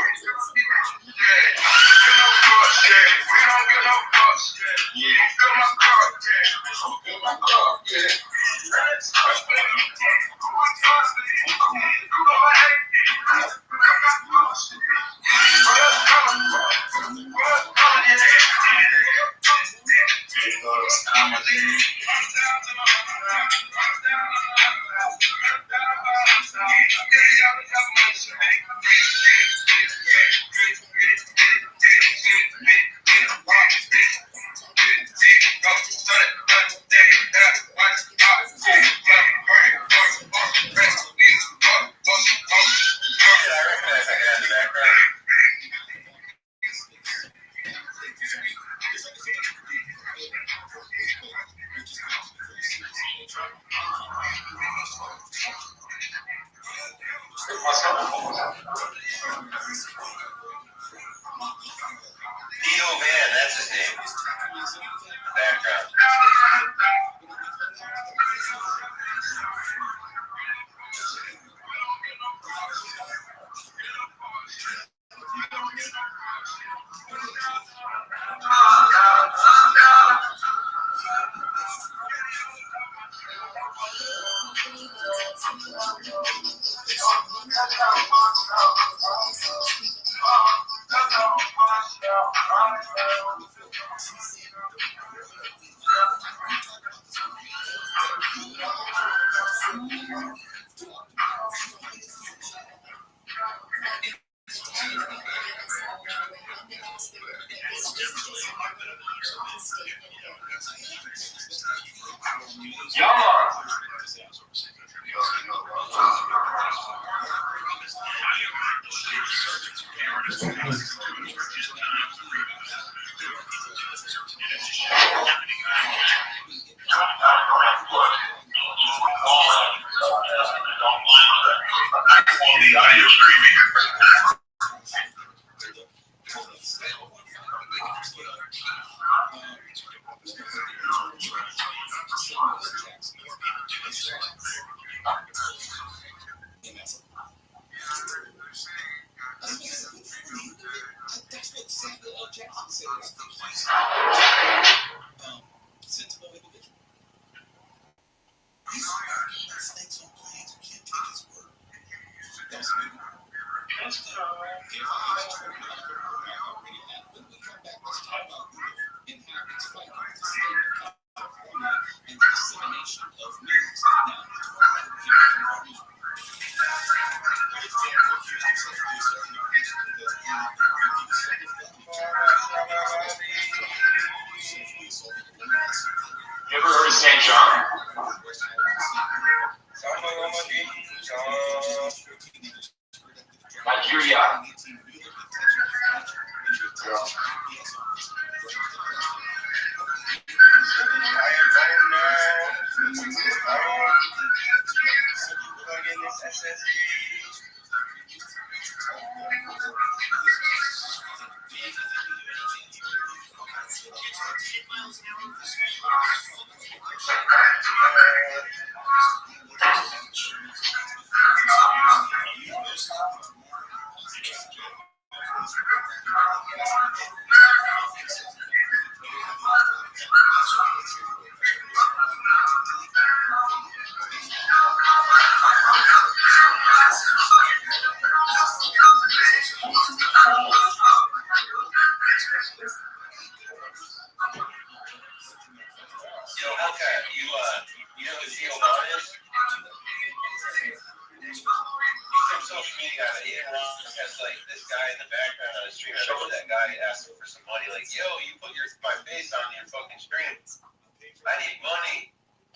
Man, that's his name. Background. You ever heard of St. John? Nigeria.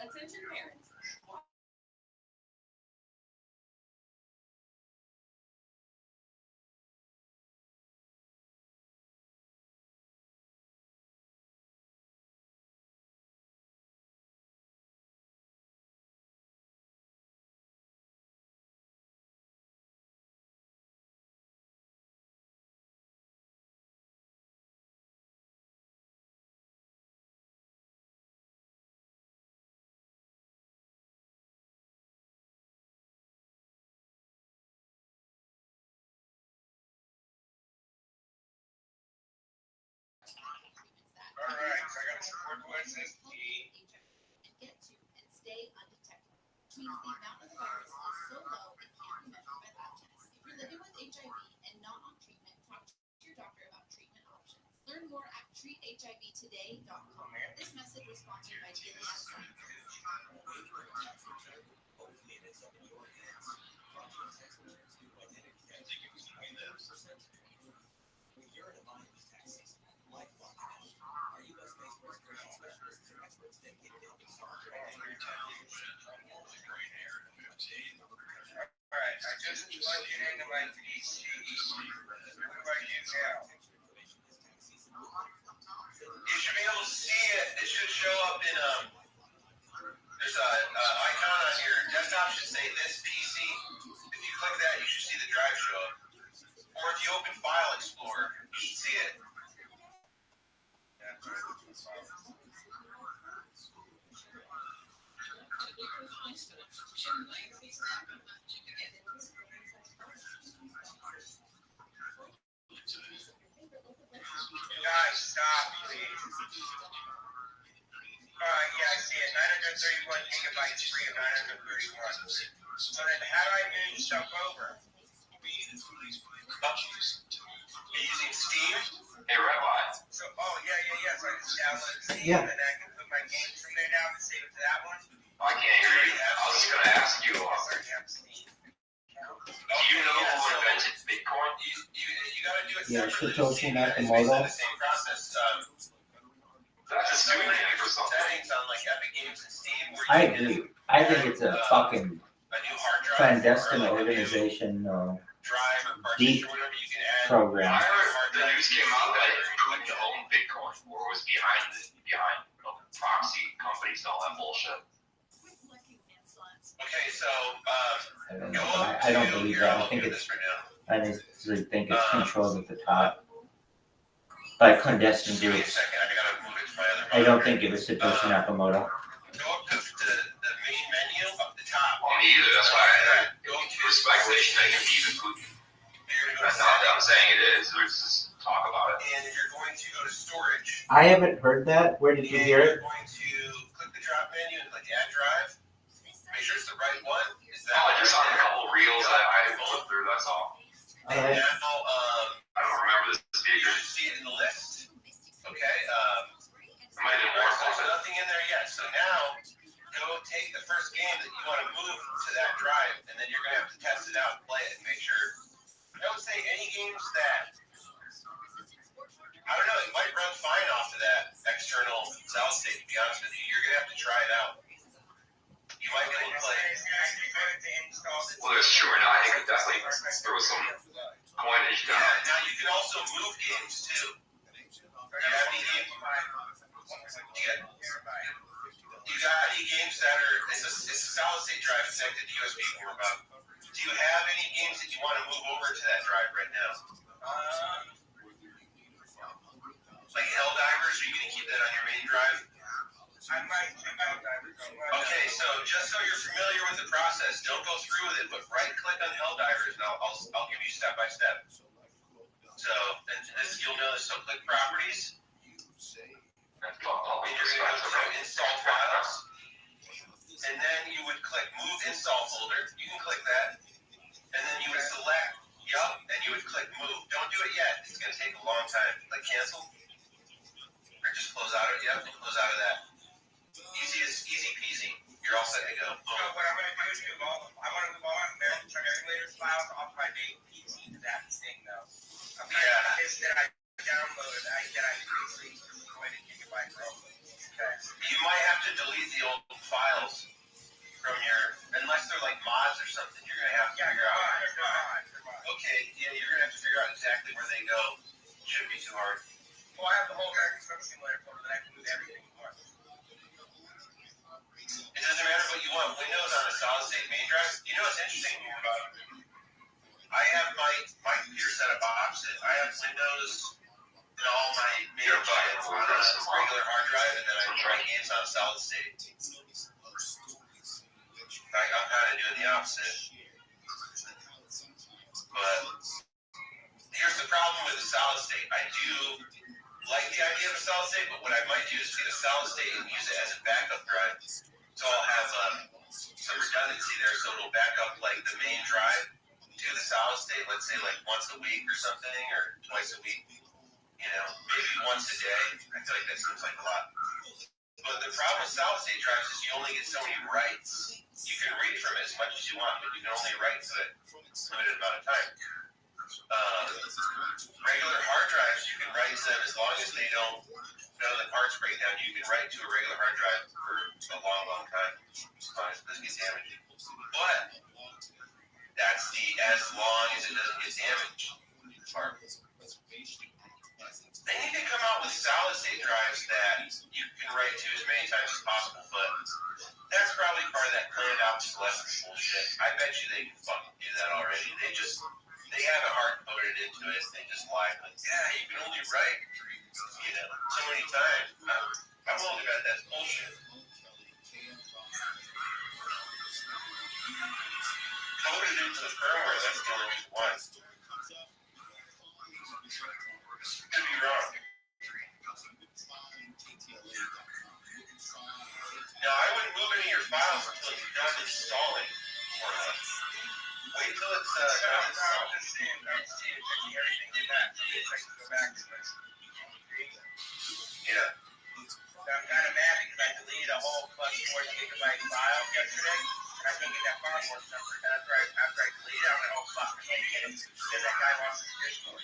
Attention parents. Learn more at treathivtoday.com. This message was Alright, I just plugged it into my PC. What about you now? You should be able to see it. It should show up in there's a icon on your desktop should say this PC. If you click that, you should see the drive show up. Or if you open File Explorer, you should see it. Guys, stop, please. Alright, yeah, I see it. 931 gigabytes free of 931. So then how do I move stuff over? Using Steam? Hey, Rabbi. So, so I just download Steam Yeah. and I can put my games from there now and save it to that one? I can't hear you. I was just going to ask you, do you know who invented Bitcoin? You got to do it Yeah, separately. Satoshi It's Nakamoto. basically the same process. That's just doing it for something. Settings on like Epic Games and Steam. Where I you can agree. I think it's a fucking a new hard drive clandestine or like a new organization drive or deep partition or whatever you can add. program. I heard the news came out that Putin owned Bitcoin or was behind proxy companies and all that bullshit. Okay, so I don't know, but I don't believe that. I think it's I actually think it's controlled at the top by clandestine give me a groups. second. I gotta move it to my other I don't monitor. think it was Satoshi Nakamoto. Go up to the main menu up the top. Me either. That's why Go to there's speculation that it could be even Putin. You're gonna That's go not to that I'm saying it is. There's just talk about it. and if you're going to go to storage, I haven't heard that. Where did you and hear you're it? going to click the drop menu and click add drive. Make sure it's the right one. Is that Oh, just on a couple reels that I flipped through, that's all. And Alright. now, I don't remember the you speaker. should see it in the list. Okay. There might have been more There's flipping. nothing in there yet. So now, go take the first game that you want to move to that drive, and then you're gonna have to test it out, play it, and make sure. I would say any games that I don't know, it might run fine off of that external solid state. To be honest with you, you're gonna have to try it out. You might be able to play. Well, that's true. And I think definitely there was some coinage Yeah. down. Now you can also move games too. Do you have any games? You got any games that are? It's a solid state drive connected to USB port. Do you have any games that you want to move over to that drive right now? Like Helldivers, are you going to keep that on your main drive? I might. Okay, so just so you're familiar with the process, don't go through with it, but right-click on Helldivers, and I'll give you step by step. So, and this you'll know this. So, click Properties. That's all And you're going to go to Install Files, and then you would click Move Install Folder. You can click that, and then you would select and you would click Move. Don't do it yet. It's going to take a long time. Click Cancel, or just close out of close out of that. Easy peasy. You're all set to go. So what I'm going to do is I'm going to move on and turn emulators files off my main PC. That thing though. This that I downloaded. I previously 20 gigabyte ROM. Okay. You might have to delete the old files from your, unless they're like mods or something. You're going to have to figure out. Okay. Yeah, you're going to have to figure out exactly where they go. Shouldn't be too hard. Well, I have the whole American Truck Simulator folder that I can move everything for. It doesn't matter what you want. Windows on a solid state main drive. You know what's interesting about it? I have my computer set up opposite. I have Windows and all my main drives on a regular hard drive, and then I run games on a solid state. I'm kind of doing the opposite. But here's the problem with a solid state. I do like the idea of a solid state, but what I might do is get a solid state and use it as a backup drive. So I'll have some redundancy there, so it'll back up like the main drive to the solid state, let's say like once a week or something, or twice a week. You know, maybe once a day. I feel like that seems like a lot. But the the problem with solid state drives is you only get so many writes. You can read from it as much as you want, but you can only write to it a limited amount of time. Regular hard drives, you can write to them as long as they don't, none of the parts break down. You can write to a regular hard drive for a long, long time as long as it doesn't get damaged. But that's the as long as it doesn't get damaged part. They need to come out with solid state drives that you can write to as many times as possible, but that's probably part of that planned obsolescence bullshit. I bet you they can fucking do that already. They haven't hard coded into it. They just lie like, yeah, you can only write, so many times. I'm willing to bet that's bullshit. Coded into the firmware, that's the only reason why. Could be wrong. No, I wouldn't move any of your files until it's done installing. Wait till it's done installing. Yeah. I'm kind of mad because I deleted a whole plus 4 gigabyte file yesterday, and I can't get that file more number. And after I deleted it, I'm like, oh fuck, I can't get it because that guy wants his Discord.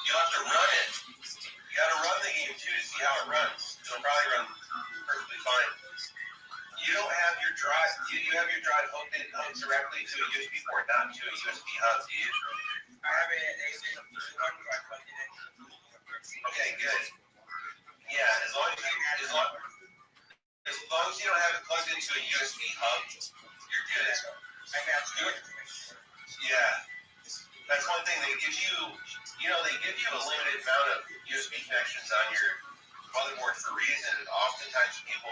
You'll have to run it. You gotta run the game too to see how it runs. It'll probably run perfectly fine. You don't have your drive. You have your drive hooked directly to a USB port, not to a USB hub, do you? I have it at a one where I plugged it in. Okay, good. Yeah, as long as you don't have it plugged into a USB hub, you're good. I got you. Yeah. That's one thing they give you. They give you a limited amount of USB connections on your motherboard for a reason. And oftentimes people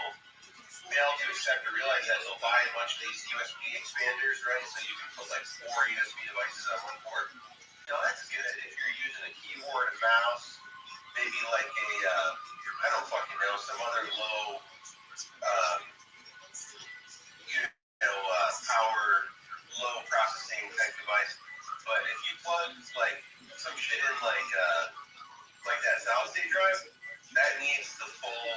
fail to accept or realize that they'll buy a bunch of these USB expanders, right? So you can put like 4 USB devices on one board. That's good if you're using a keyboard, a mouse, maybe like I don't fucking know, some other low, power, low processing type device. But if you plug like some shit in like that solid state drive, that needs the full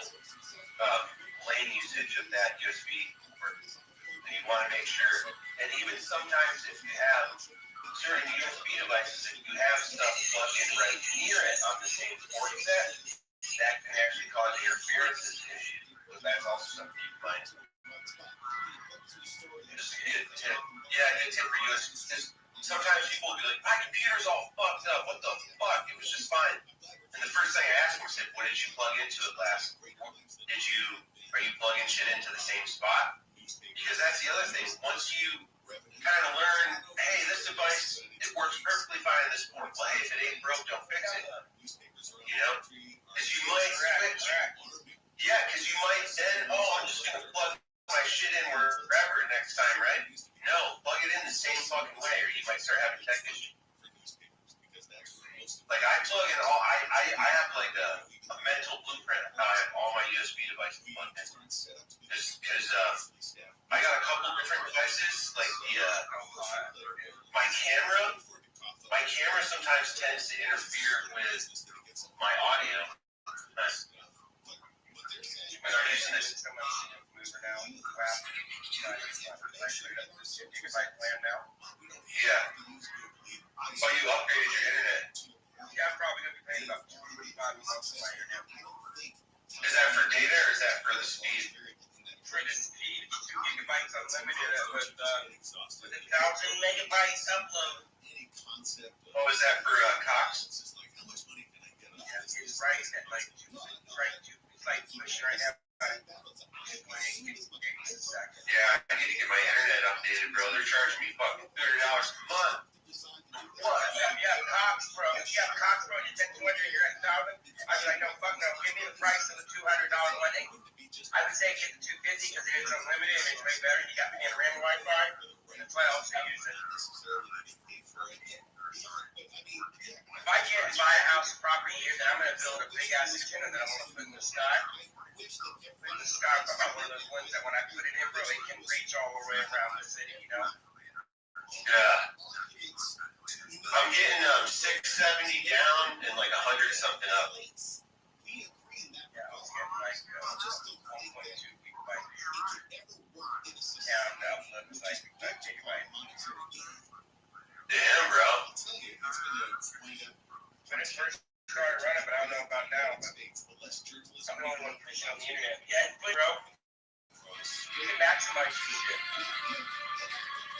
lane usage of that USB port. And you want to make sure, and even sometimes if you have certain USB devices, if you have stuff plugged in right near it on the same port set, that can actually cause interferences issues. So that's also something you might. Just a good tip. Yeah, good tip for you. Sometimes people will be like, my computer's all fucked up. What the fuck? It was just fine. And the first thing I asked him was, what did you plug into it last? Are you plugging shit into the same spot? Because that's the other thing. Once you kind of learn, hey, this device, it works perfectly fine in this port. Well, hey, if it ain't broke, don't fix it. Because you might switch. Yeah, because you might then, I'm just going to plug my shit in wherever next time, right? No, plug it in the same fucking way, or you might start having tech issues. Like I plug in I have like a mental blueprint of how I have all my USB devices plugged in. Because I got a couple different devices, like my camera sometimes tends to interfere with my audio. I'm using this. Yeah. Oh, you upgraded your internet. Yeah, I'm probably going to be paying about $45 months for my internet. Is that for data or is that for the speed? For the speed, 2 gigabytes unlimited with 1,000 megabytes upload. Oh, is that for Cox? Yeah, it's right at like it's like pushing right now. Yeah, I need to get my internet updated, bro. They're charging me fucking $30 a month. What? Yeah, Cox, bro. If you have Cox, bro, you take 200, you're at 1,000. I'd be like, no, fuck no. Give me the price of the $200 one. I would say get the 250 because it is unlimited and it's way better. You got the RAM Wi-Fi. That's why I also use it. If I can't buy a house property here, then I'm going to build a big ass antenna that I'm going to put in the sky. Put in the sky, I'm about one of those ones that when I put it in, bro, it can reach all around the city, you know? Yeah. I'm getting 670 down and like 100 something up. Yeah, I was getting like 1.2 gigabytes. Yeah, the upload was like 5 gigabytes. Damn, bro. When it first started running, but I don't know about now. But I'm the only one pushing on the internet. Yeah, bro. You can maximize your shit.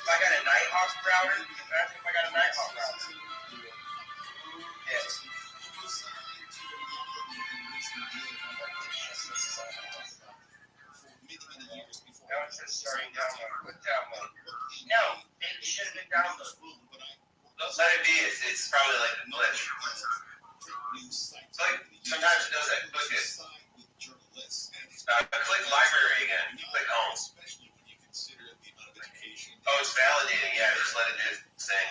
If I got a Nighthawk router, imagine if I got a Nighthawk router. Yeah. Now it's just starting download. What download? No, it should have been download. Let it be. It's probably like a glitch. It's like sometimes it does that. Click it. Click library again. Click home. Oh, it's validating. Yeah, just let it do its thing.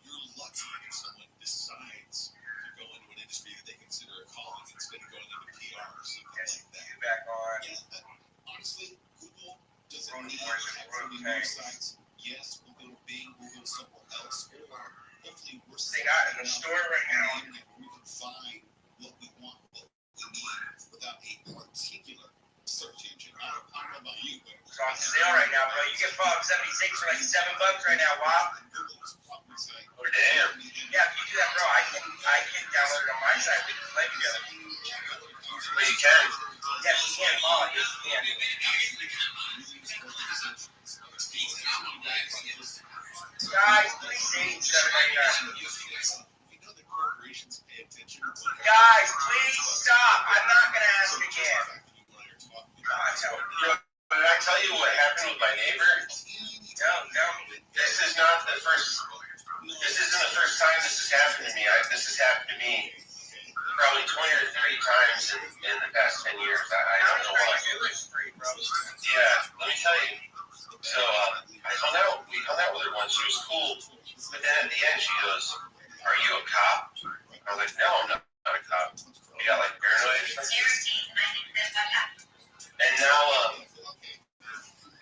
You're lucky if someone decides to go into an industry that they consider a calling instead of going into PR or something like that. Back on. Yeah, honestly, Google doesn't need absolutely no sites. Yes, we'll go to Bing, we'll go somewhere else, or hopefully we're in the store right now. Where we can find what we want, what we need, without a particular search engine. I don't know about you, but it's on sale right now, bro. You get Fallout 76 for like $7 right now, wow. Oh, damn. Yeah, if you do that, bro, I can download it on my side. We can play together. But you can. Yeah, you can, Paul. Yes, you can. Guys, please say $7.99. Guys, please stop. I'm not going to ask again. Did I tell you what happened with my neighbor? No. This isn't the first time this has happened to me. This has happened to me probably 20 or 30 times in the past 10 years. I don't know why. Yeah, let me tell you. So we hung out with her once. She was cool. But then at the end she goes, "Are you a cop?" I was like, "No, I'm not a cop." You got like paranoid or something? And now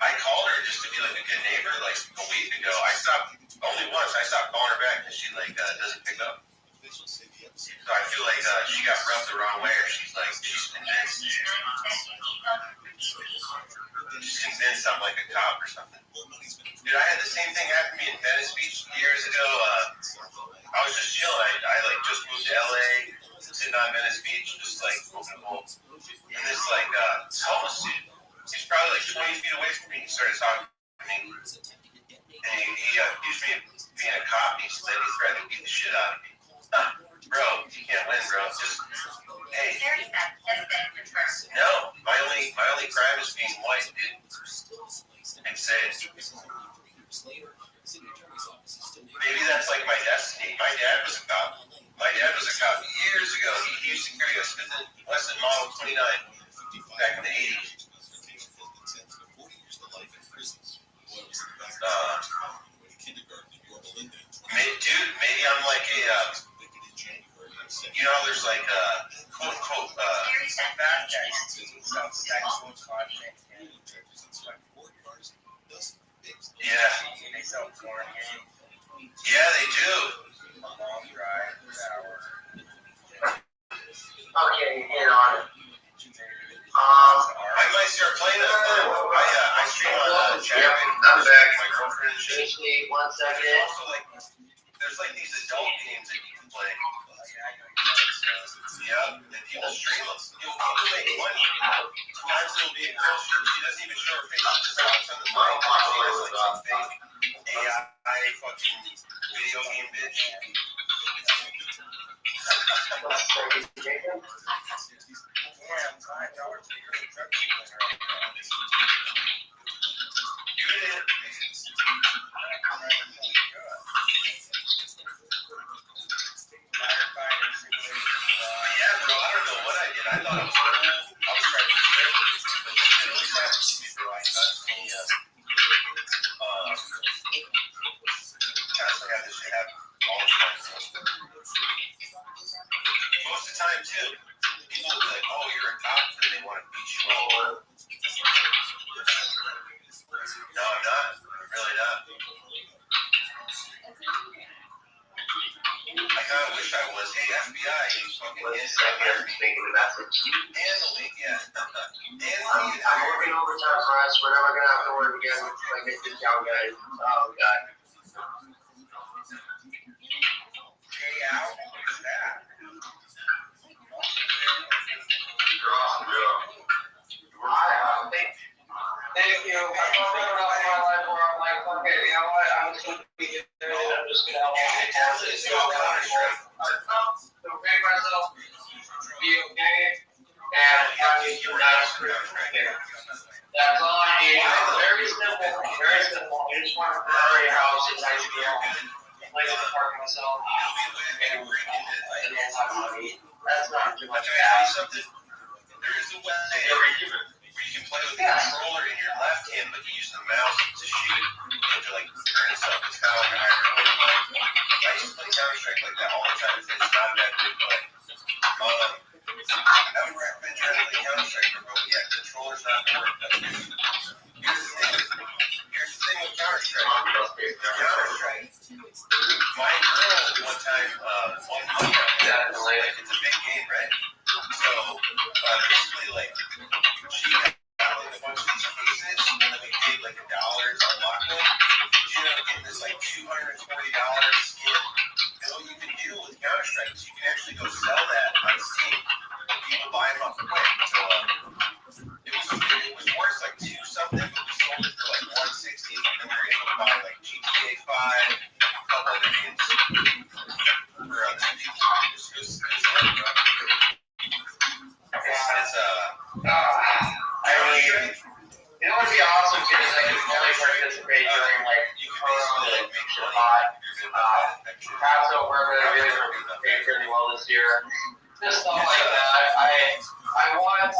I called her just to be like a good neighbor like a week ago. Only once I stopped calling her back because she like doesn't pick up. So I feel like she got rubbed the wrong way, or she's convinced. She's convinced I'm like a cop or something. Dude, I had the same thing happen to me in Venice Beach years ago. I was just chilling. I like just moved to LA, sitting on Venice Beach, just like smoking a bowl. And this like homeless dude, he's probably like 20 feet away from me. He started talking to me, and he accused me of being a cop. And he said he threatened to beat the shit out of me. Bro, you can't win, bro. Just hey. No, my only crime is being white, dude. And say it. Maybe that's like my destiny. My dad was a cop. Years ago. He used to carry a Smith & Wesson Model 29 back in the 80s. Maybe I'm like a, you know, there's like quote unquote bad guys. Yeah. They sell corn. Yeah, they do. Long drive, hour. Okay, in on it. I might start playing it. I stream on chat. I'm back. My girlfriend and shit. Just need 1 second. There's like these adult games that you can play. Yeah, and people stream them. People make money. Sometimes it'll be a girl. She doesn't even show her face. She just talks on the mic. She has like some fake AI fucking video game bitch. Damn, $5 a year in truck yeah, bro, I don't know what I did. I thought it was cool. I was trying to do it, but it always happens to me, bro. I got me sitting here making the message. And the league, yeah. I'm working overtime for us. We're never gonna have to work again with like a discount guys. Oh god. Pay out? What is that? You're awesome, Joe. Thank you. I'm not living up my life where I'm like, okay, you know what? I'm just gonna be good. I'm just gonna help out the to make myself be okay and try to do that. That's all I need. Very simple. Very simple. I just want to prepare your house in nice deal. Place to park myself and then have money. That's not too much. There is a way where you can play with the controller in your left hand, but you use the mouse to shoot and to like turn and stuff. It's kind of like a hybrid play. I used to play Counter-Strike like that all the time. It's not a bad good play. I would recommend trying to play Counter-Strike, but yeah, controller's not going to work. Here's the thing with Counter-Strike. My girl one time won money on that. Like, it's a big game, right? So basically, like, she got like a bunch of these cases, and then we paid like $1 to unlock them. She ended up getting this like $240 skin. And what you can do with Counter-Strike is you can actually go sell that on Steam. And people buy them off quick. So it was worth like $2 something, but we sold it for like $160, and we were able to buy like GTA 5, a couple other games for $2. I mean, it would be awesome too, is I could only participate during like Passover, but I really participate really well this year. Just stuff like that. I want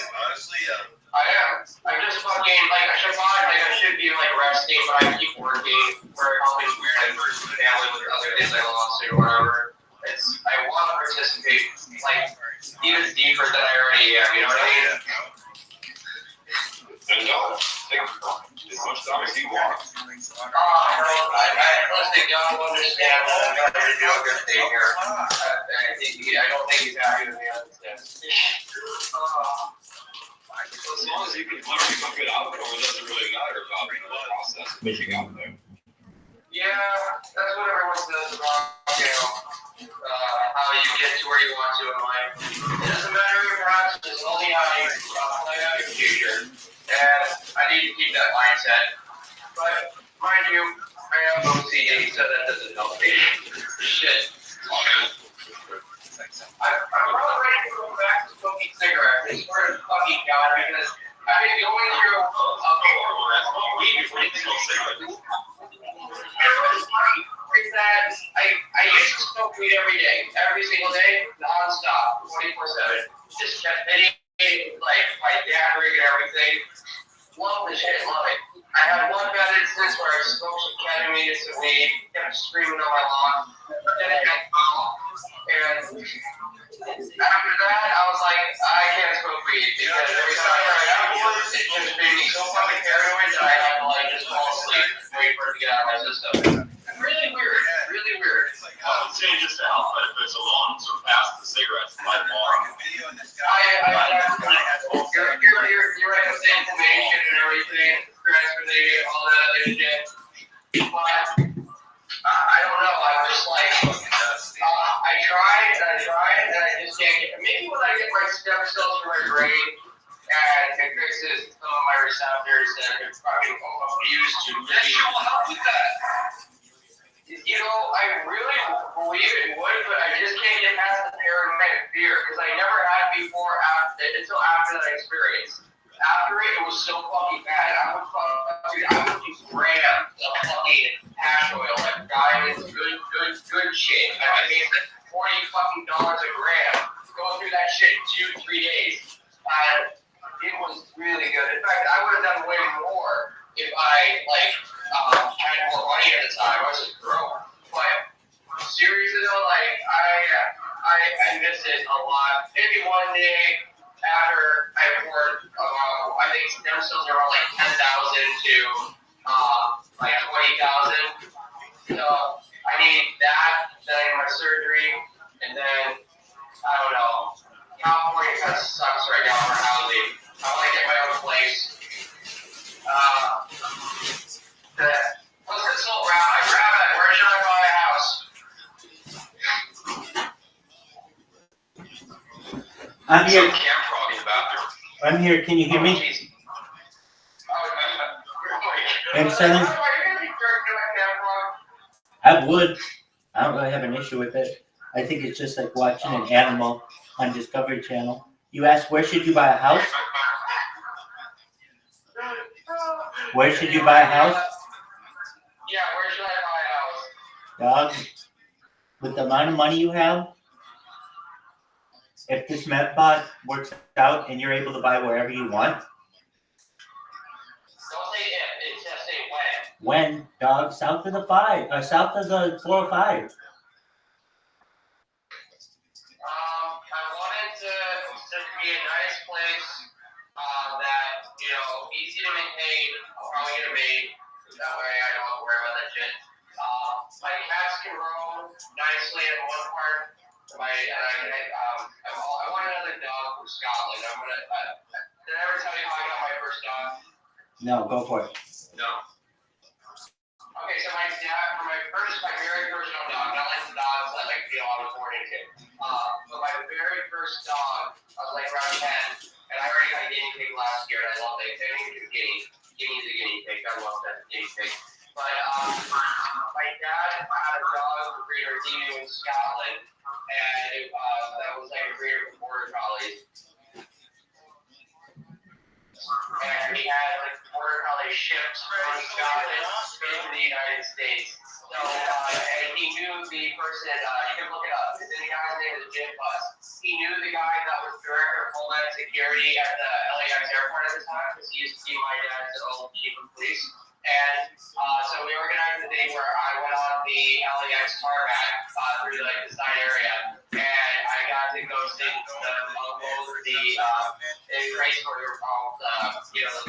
honestly, I am. I'm just fucking like I should be like resting, but I keep working. We're always like family with other things I lost or whatever. I want to participate like even deeper than I already am. You know what I mean? And don't take as much time as you want. Listen, y'all understand that I'm trying to do a good thing here. I don't think he's happy with me on this. As long as you can keep a good outcome, it doesn't really matter about the process of getting out there. Yeah, that's what everyone says about, how you get to where you want to in life. It doesn't matter your past, it's only how you play out your future. And I need to keep that mindset. But, mind you, I have OCD, so that doesn't help me. Shit. I'm probably ready to go back to smoking cigarettes. I swear to fucking God, because I've been going through is that I used to smoke weed every day, every single day, non-stop, 24/7. Just kept hitting, like, my dad rig and everything. Love the shit, love it. I had one bad instance where I smoked some ketamine and some weed, kept screaming on my lawn, then it got and after that, I was like, I can't smoke weed, because every time I got one, it just made me so fucking paranoid that I had to, like, just fall asleep and wait for it to get out of my system. Really weird, really weird. I would say just the health benefits alone surpass the cigarettes by far. You're right with the information and everything, transportation, all that other shit. But I don't know. I'm just like, I tried and I just can't get. Maybe when I get my stem cells from my brain and it fixes some of my receptors that are fucking abused to really help with that. You know, I really believe it would, but I just can't get past the paranoid fear because I never had before until after that experience. After it was so fucking bad. I would do grams of fucking hash oil, like diamonds, good shit. I mean, $40 a gram. Go through that shit in 2-3 days. And it was really good. In fact, I would have done way more if I had more money at the time. I was just broke. But seriously though, like I miss it a lot. Maybe one day after I poured, I think stem cells are around like 10,000 to like 20,000. So I need here. Some camp frog in the bathroom. I'm here. Can you hear me? And seven. I would. I don't really have an issue with it. I think it's just like watching an animal on Discovery Channel. You asked, where should you buy a house? Where should you buy a house? Yeah, where should I buy a house? Dog, with the amount of money you have, if this MedBot works out and you're able to buy wherever you want. Don't say if, it's just say when. When, dog, south of the 405. I wanted to be a nice place that, easy to maintain. I'm probably going to be. That way I don't have to worry about that shit. My cats can roam nicely in one part. I want another dog from Scotland. Did I ever tell you how I got my first dog? No, go for it. No. Okay, so my very first dog, not like the dogs that I was born into. But my very first dog, I was around 10, and I already got a guinea pig last year, and I love it. I didn't do Guinea's a guinea pig. I love that guinea pig. But my dad had a dog breeder in Scotland, and that was a breeder for border collies. And he had border collie shipped from Scotland into the United States. So, and he knew the person, you can look it up, the guy's name is Jim Bus. He knew the guy that was director of Homeland Security at the LAX airport at the time, because he used to be my dad's old chief of police. And so we organized a day where I went on the LAX tarmac through the side area, and I got to go sing over the race order called, the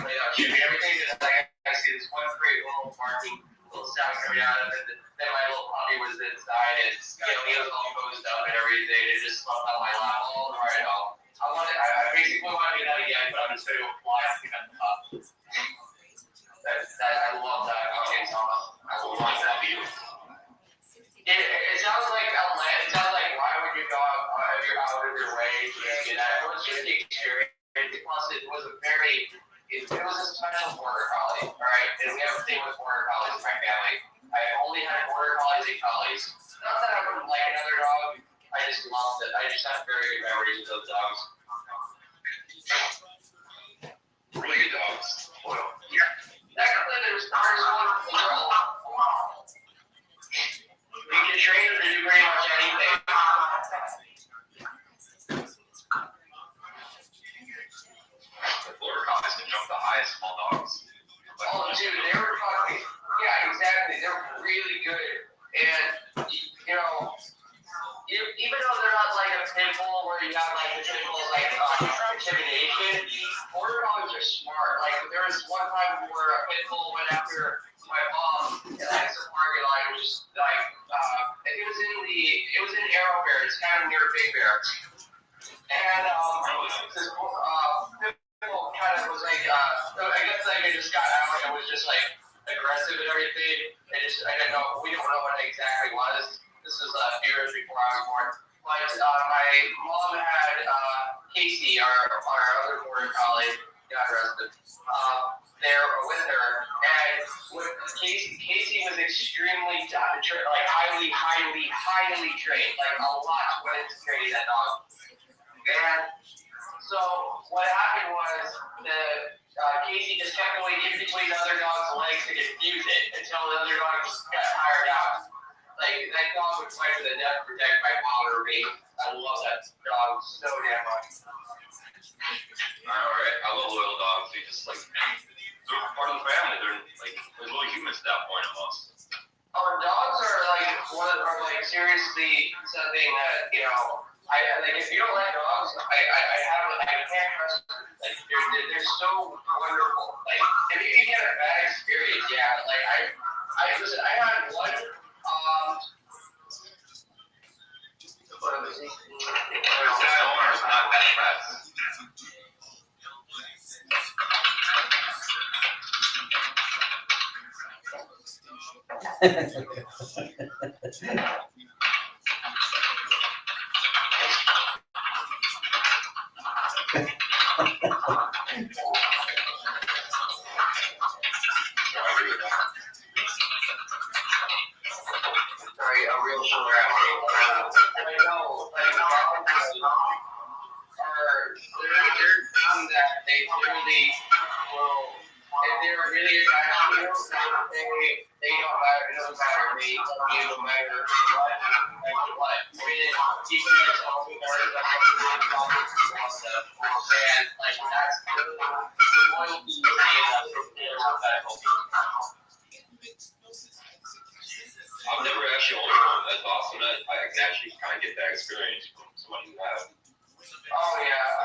play-out shooting. Everything that I see this one great little marking, little sound coming out of it. Then my little puppy was inside, and he was all posed up and everything. It just slept on my lap all the way home. I basically want to do that again, but I'm just going to apply to pick up the pup. I love that. Okay, so I will love that view. It sounds like outland. It sounds like why would you go out of your way to do that? It was just the experience. Plus, it was a special border collie, all right? And we have a thing with border collies in my family. I only had border collies and collies. Not that I wouldn't like another dog. I just loved it. I just have very good memories of those dogs. Really good dogs. Well, yeah. Technically, there's stars on the world. You can train them to do pretty much anything. The border collies can jump the highest small dogs. Oh, dude, they were fucking. Yeah, exactly. They're really good. And, even though they're not like a pit bull where you have the typical intimidation, border collies are smart. There was one time where a pit bull went after my mom in some parking lot. It was just it was in Arrowbear. It's kind of near Big Bear. And this pit bull kind of was I guess it just got out and was just aggressive and everything. I didn't know. We don't know what it exactly was. This was a few years before I was born. But my mom had Casey, our other border collie, God rest him, there with her. And Casey was extremely highly trained, a lot went into training that dog. And so what happened was Casey just kept going in between the other dog's legs to confuse it until the other dog just got tired out. That dog would fight to the death to protect my mom or me. I love that dog so damn much. Alright, I love loyal dogs. They just they're part of the family. They're little humans at that point almost. Dogs are seriously something that, if you don't like dogs, I can't trust them. They're so wonderful. If you get a bad experience, yeah, I had one. What was he? Owners, not best friends. Sorry, a real sugar athlete. I know, like, they're dumb that they literally will, if they're really attached to you, they don't matter, it doesn't matter, they love you no matter what. I mean, keeping yourself in order, that's what the problem is. And, like, that's the loyalty you see in that I've never actually owned one. That's awesome. I can actually kind of get that experience from somebody who has. Oh yeah,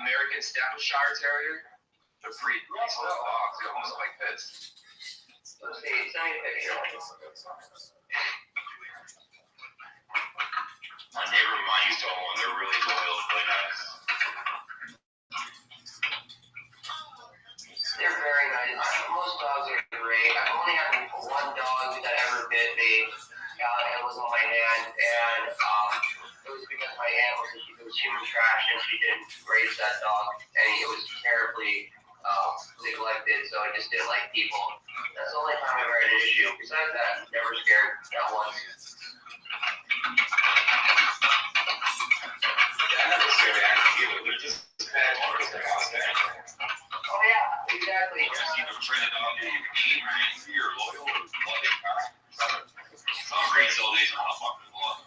American Staffordshire Terrier. They're pretty decent dogs. They're almost like this. Let's see, send me a picture. My neighbor of mine used to own one. They're really loyal, really nice. They're very nice. Most dogs are great. I've only had one dog that ever bit me. It was on my hand, and it was because my aunt was human trash, and she didn't raise that dog, and it was terribly neglected, so I just didn't like people. That's the only time I've ever had an issue. Besides that, never scared, not once. Yeah, not necessarily active either. They're just bad owners that out there. Oh yeah, exactly. Just either train a dog to be mean or angry or loyal or loving. Some breeds old days are not fucking love.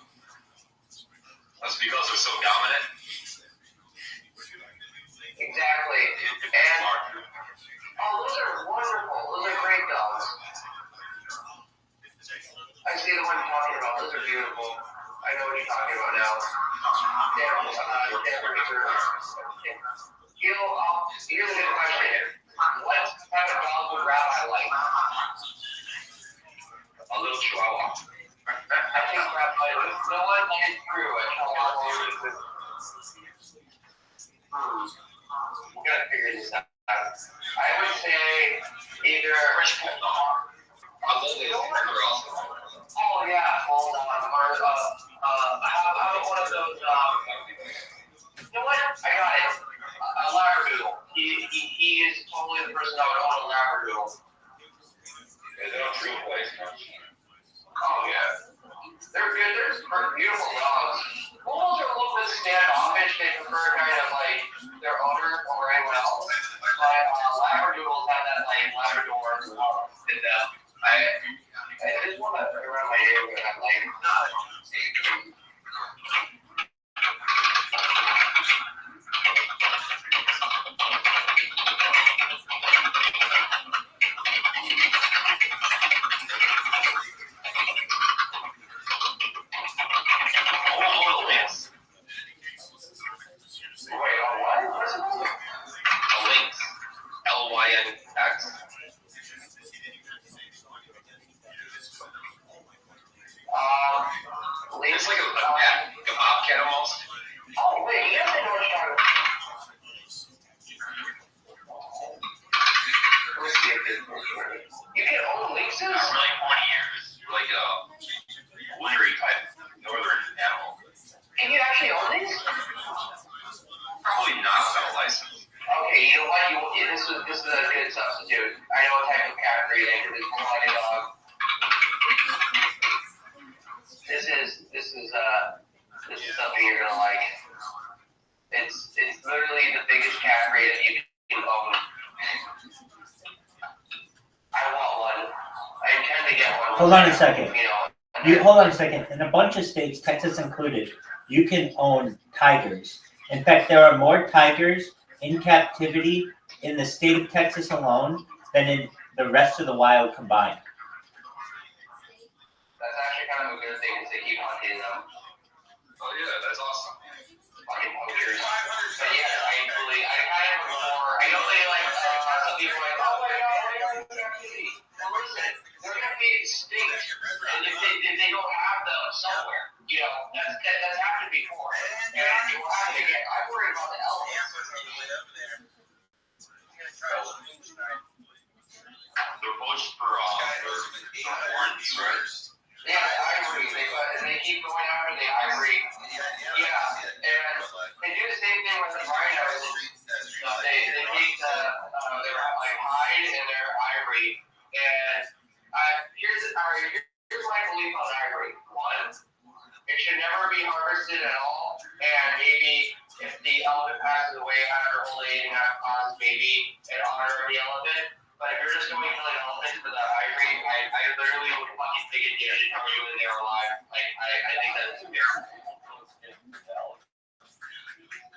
That's because they're so dominant. Exactly. And those are wonderful. Those are great dogs. I see the one you're talking about. Those are beautiful. I know what you're talking about now. Here's a good question. What type of dog would Rabbi like? A little chihuahua. I think Rabbi, no one can screw a chihuahua. We gotta figure this out. I would say either French bulldog. I love those. They're awesome. Oh yeah, hold on. Or how about one of those? You know what? I got it. A Labradoodle. He is totally the person I would want a Labradoodle. Yeah, they don't treat place much. Oh yeah, they're good. They're beautiful dogs. Poodles are a little bit standoffish. They prefer kind of like their owner over anyone else. But Labradoodles have that like Labrador in them. I just want to around my neighborhood. I'm like, It's like a bobcat almost. oh wait, yes, I know what you're talking about. Let's see if this works for me. You can own lynxes? Not really 20 years. You're like a wintry type northern animal. Can you actually own these? Probably not without a license. Okay, you know what? This is a good substitute. I know what type of cat breeding because it's more like a dog. This is something you're gonna like. It's literally ivory that you can own. I want one. I intend to get one. Hold on a second. You know, Hold on a second. In a bunch of states, Texas included, you can own tigers. In fact, there are more tigers in captivity in the state of Texas alone than in the rest of the wild combined. That's actually kind of a good thing to keep hunting them. Oh yeah, that's awesome. Fucking poachers. But yeah, I kind of more, I know they like, some people are like, oh my god, why are you in captivity? Well listen, they're gonna be extinct, and if they don't have them somewhere, you know, that's happened before. And you will have to get, I worry about the elephants. They're poached for orange, right? Yeah, ivory. They keep going after the ivory. Yeah, and they do the same thing with the rhinos. They take their like hide and their ivory. And here's my belief on ivory. One, it should never be harvested at all. And maybe if the elephant passes away after old age and that causes maybe in honor of the elephant. But if you're just going to kill an elephant for the ivory, I literally would fucking take a dish and throw you in there alive. Like, I think that's fair.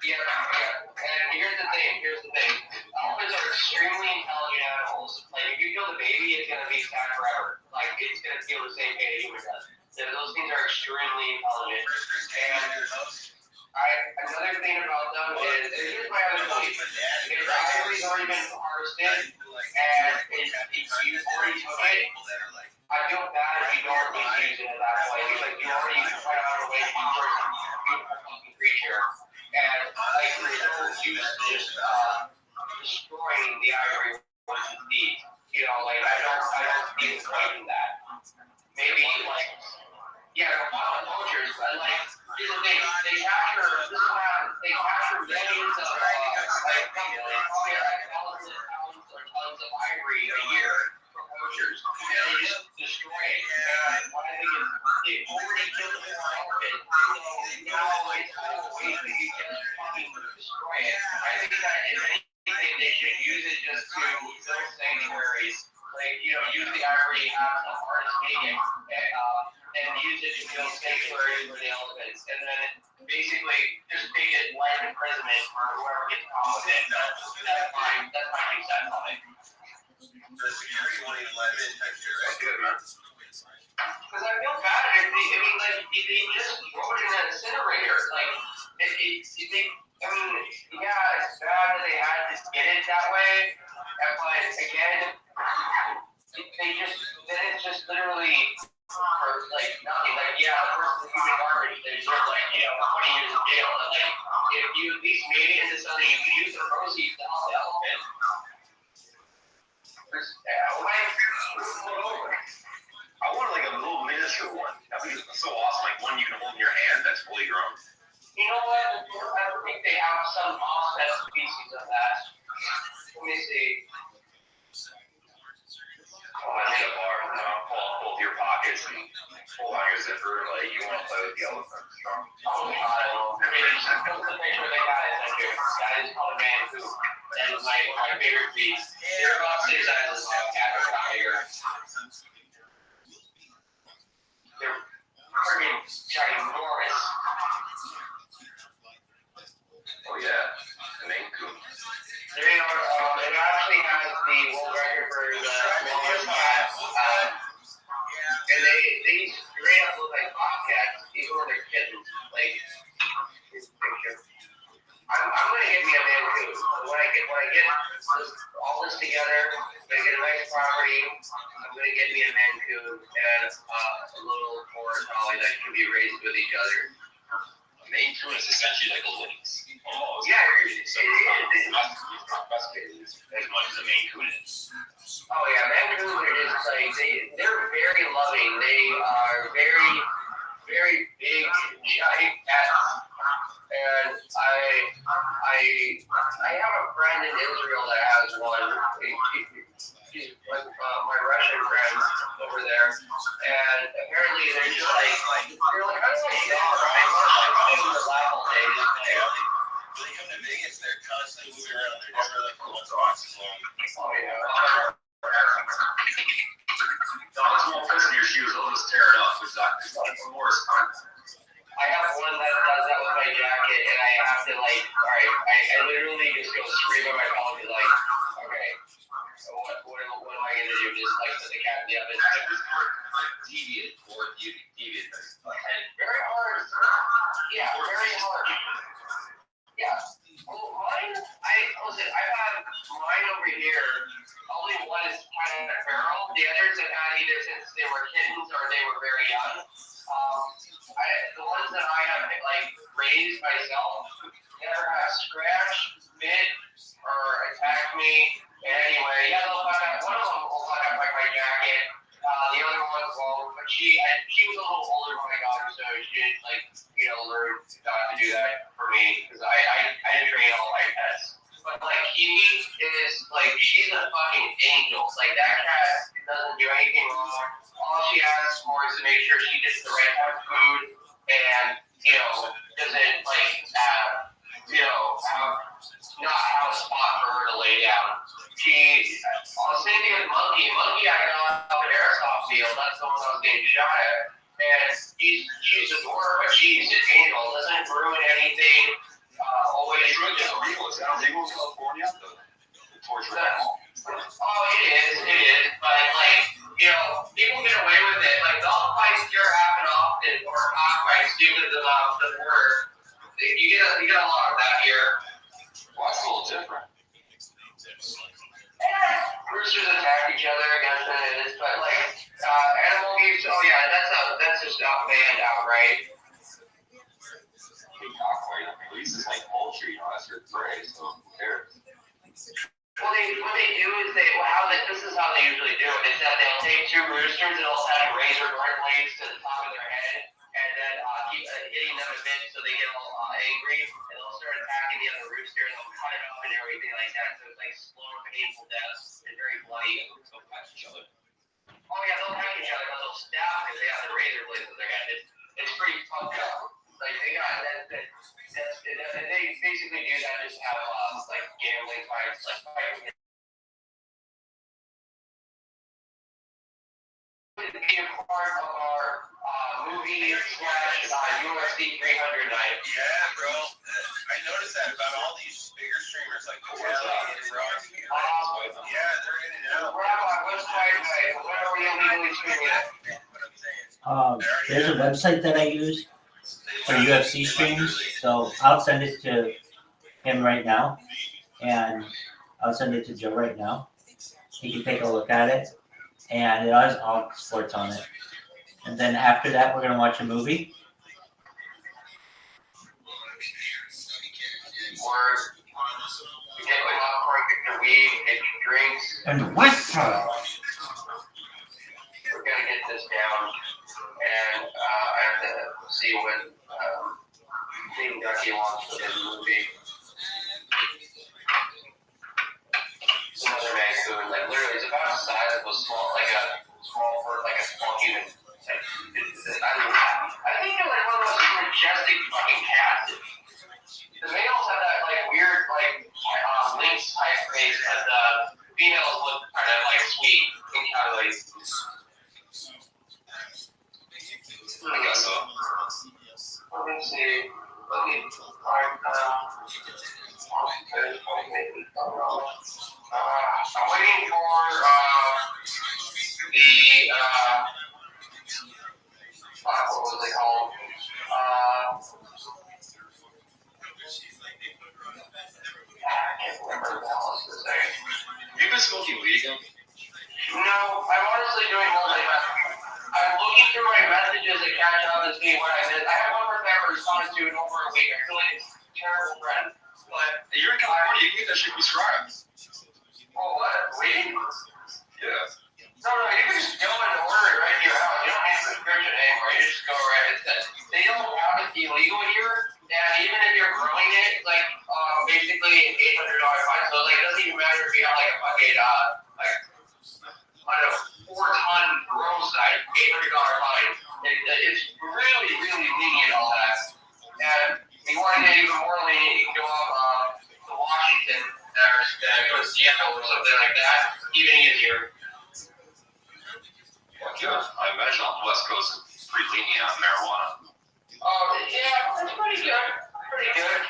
Yeah. And here's the thing. Elephants are extremely intelligent animals. Like, if you kill the baby, it's going to be sad forever. Like, it's going to feel the same pain a human does. So those things are extremely intelligent. And another thing about them is, and here's my other belief, if the ivory's already been harvested, and if you already took it, I feel bad if you don't use it that way, because you already went out of the way to use a beautiful fucking creature. And like, there's no use to just destroying the ivory once it's deep. You know, like, I don't see the point in that. Maybe, like, yeah, they're wild poachers, but like, here's the thing, they capture millions of, like, probably like thousands and thousands or tons of ivory a year from poachers, and they just destroy it. And what I think is, they already killed the elephant, now it's all ways that you can fucking destroy it. I think that if anything, they should use it just to build sanctuaries, like, you know, use the ivory, have the artist make it, and use it to build sanctuaries for the elephants, and then basically just make it life imprisonment for whoever gets caught with it. That's my 2 cents on it. The security won't even let it in next year, right? Because I feel bad if they just throw it in an incinerator. Like, yeah, it's bad that they had to get it that way, but again, then it's just literally for like nothing. Like, yeah, the person's human garbage, they deserve like, 20 years in jail. But like, if you at least made it into something, you could use the proceeds to help the elephant. I want like a little miniature one. That would be so awesome. Like one you can hold in your hand that's fully grown. You know what? I think they have some offset species of that. Let me see. Oh, I need a bar. Pull your pockets and pull on your zipper. Like you want to play with the elephant. Oh, God. I mean, just the picture they got is like that is called a man who. That is my favorite breed. They're about 6 sizes of cat or bigger. They're freaking ginormous. Oh yeah, the Maine Coon. It actually has the world record for the smallest cat. And they straight up look like bobcats, even when they're kittens. Like, here's a picture. I'm gonna get me a Mancoon. When I get all this together, I'm gonna get a nice property. I'm gonna get me a Mancoon and a little border collie that can be raised with each other. A Maine Coon is essentially like a lynx. Oh, yeah, it is. It's not domesticated as much as a Maine Coon is. Oh yeah, Mancoons are just like they're very loving. They are very, very big, giant cats. And I have a friend in Israel that has one. He's like my Russian friend over there, and apparently they're just like I don't know, they come to Vegas, they're constantly moving around. Oh, yeah. Dogs won't piss in your shoes, they'll just tear it up. It's the worst. I have one that does that with my jacket, and I have to, like, alright, I literally just go scream at my dog, and like, okay, so what am I gonna do? Just, like, put the cat in the oven? Deviant. Very hard. Yeah, very hard. Yeah. Well, mine, I've had mine over here. Only one is kind of feral. The others have had either since they were kittens or they were very young. The ones that I have like raised myself never have scratched, bit, or attacked me in any way. Yeah, they'll fuck up. One of them will fuck up like my jacket. The other one won't. But she was a little older when I got her, so she didn't learn not to do that for me because I didn't train all my pets. But like Kiwi is like she's a fucking angel. Like that cat doesn't do anything wrong. All she asks for is to make sure she gets the right type of food and doesn't like not have a spot for her to lay down. Same thing with Monkey. Monkey I got off an airsoft field. That's the one I was getting shot at. And she's adorable, but she's an angel. Doesn't ruin anything. Always good. It's illegal. It's not legal in California. The torture animal. Oh, it is. But like, people get away with it. Like dog fights here happen often, or cockfights due to the word. You get a lot of that here. Well, that's a little different. Roosters attack each other, I guess that is. But like animal abuse, oh yeah, that's just banned outright. Cockfight, at least it's like poultry, that's your prey, so who cares? Well, what they do is this is how they usually do it, is that they'll take two roosters and they'll attach razor blades to the top of their head and then keep hitting them a bit so they get all angry and they'll start attacking the other rooster and they'll cut it up and everything like that. So it's like slow and painful deaths and very bloody. They'll catch each other. Oh yeah, they'll catch each other, but they'll stab because they have the razor blades in their head. It's pretty fucked up. Like they got that. They basically do that just to have like gambling fights, like fighting. Be a part of our movie / UFC 300 night. Yeah, bro. I noticed that about all these bigger streamers like the yeah, they're in and out. We're on our website night. When are we illegally streaming? There's a website that I use for UFC streams, so I'll send it to him right now, and I'll send it to Joe right now. He can take a look at it, and it has all sports on it. And then after that, we're gonna watch a movie. Get my popcorn, get your weed, get your drinks. And whiskey. We're gonna get this down, and I have to see what Team Ducky wants for this movie. It's another raccoon, like literally, it's about the size of a small human. I think they're like one of those majestic fucking cats. The males have that like weird lynx type face, but the females look kind of like sweet and kind of like. I guess so. Let me see. I'm waiting for what was it called? I can't remember what the hell I was going to say. Have you been smoking weed again? No, I'm honestly doing multitasking. I'm looking through my messages to catch up and see what I did. I have one person I haven't responded to in over a week. I feel like it's a terrible friend. But you're in California, you can get that shit prescribed. Oh, what? Weed? Yeah. No, you can just go and order it right to your house. You don't need a prescription anymore. You just go right. They don't have it illegal here, and even if you're growing it, it's like basically $800 fine. So like, it doesn't even matter if you have like a fucking on a 4-ton grow site, $800 fine. It's really, really lenient, all that. And if you want to get even more lenient, you can go up to Washington. There's go to Seattle or something like that, even easier. Yeah, I imagine on the West Coast it's pretty lenient on marijuana. Yeah, that's pretty good. Pretty good.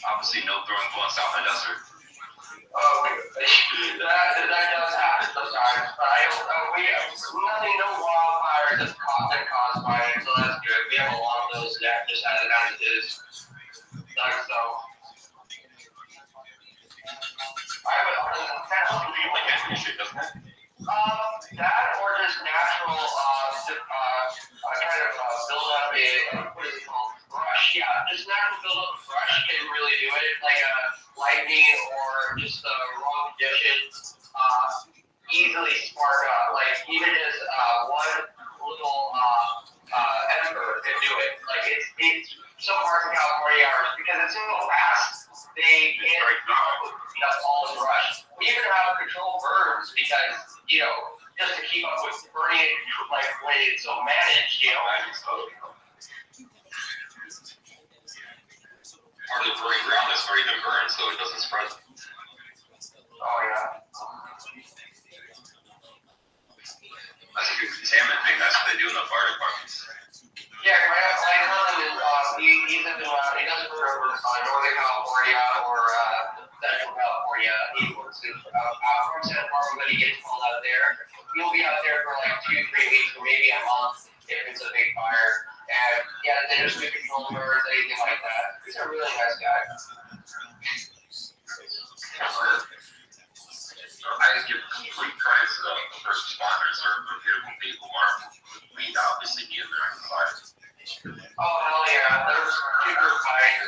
Obviously, no throwing blunts out in the desert. That does happen sometimes, but we have no wildfires that caused by it, so that's good. We have a lot of those that just as it is. So, I have a kind of like shit, doesn't it? That or just natural, kind of build up what is it called? Brush. Yeah, just natural build up brush can really do it. Like lightning or just the wrong conditions, easily spark up. Like even just one little ember can do it. Like it's some parts of California are because it's so fast, they can't up all the brush. We even have controlled burns because, just to keep up with burning it like when it's so managed, Part of the burning ground is already been burned, so it doesn't spread. Oh, yeah. That's a good contaminant thing. That's what they do in the fire departments. Yeah, my husband is, he doesn't work over Northern California or Central California. He works from Santa Barbara, but he gets called out there. He'll be out there for like 2-3 weeks or maybe a month if it's a big fire. And yeah, they just do control birds, anything like that. He's a really nice guy. I just give complete credit to the first responders or beautiful people who are we obviously be in there on the fire. Oh hell yeah, there's super fires.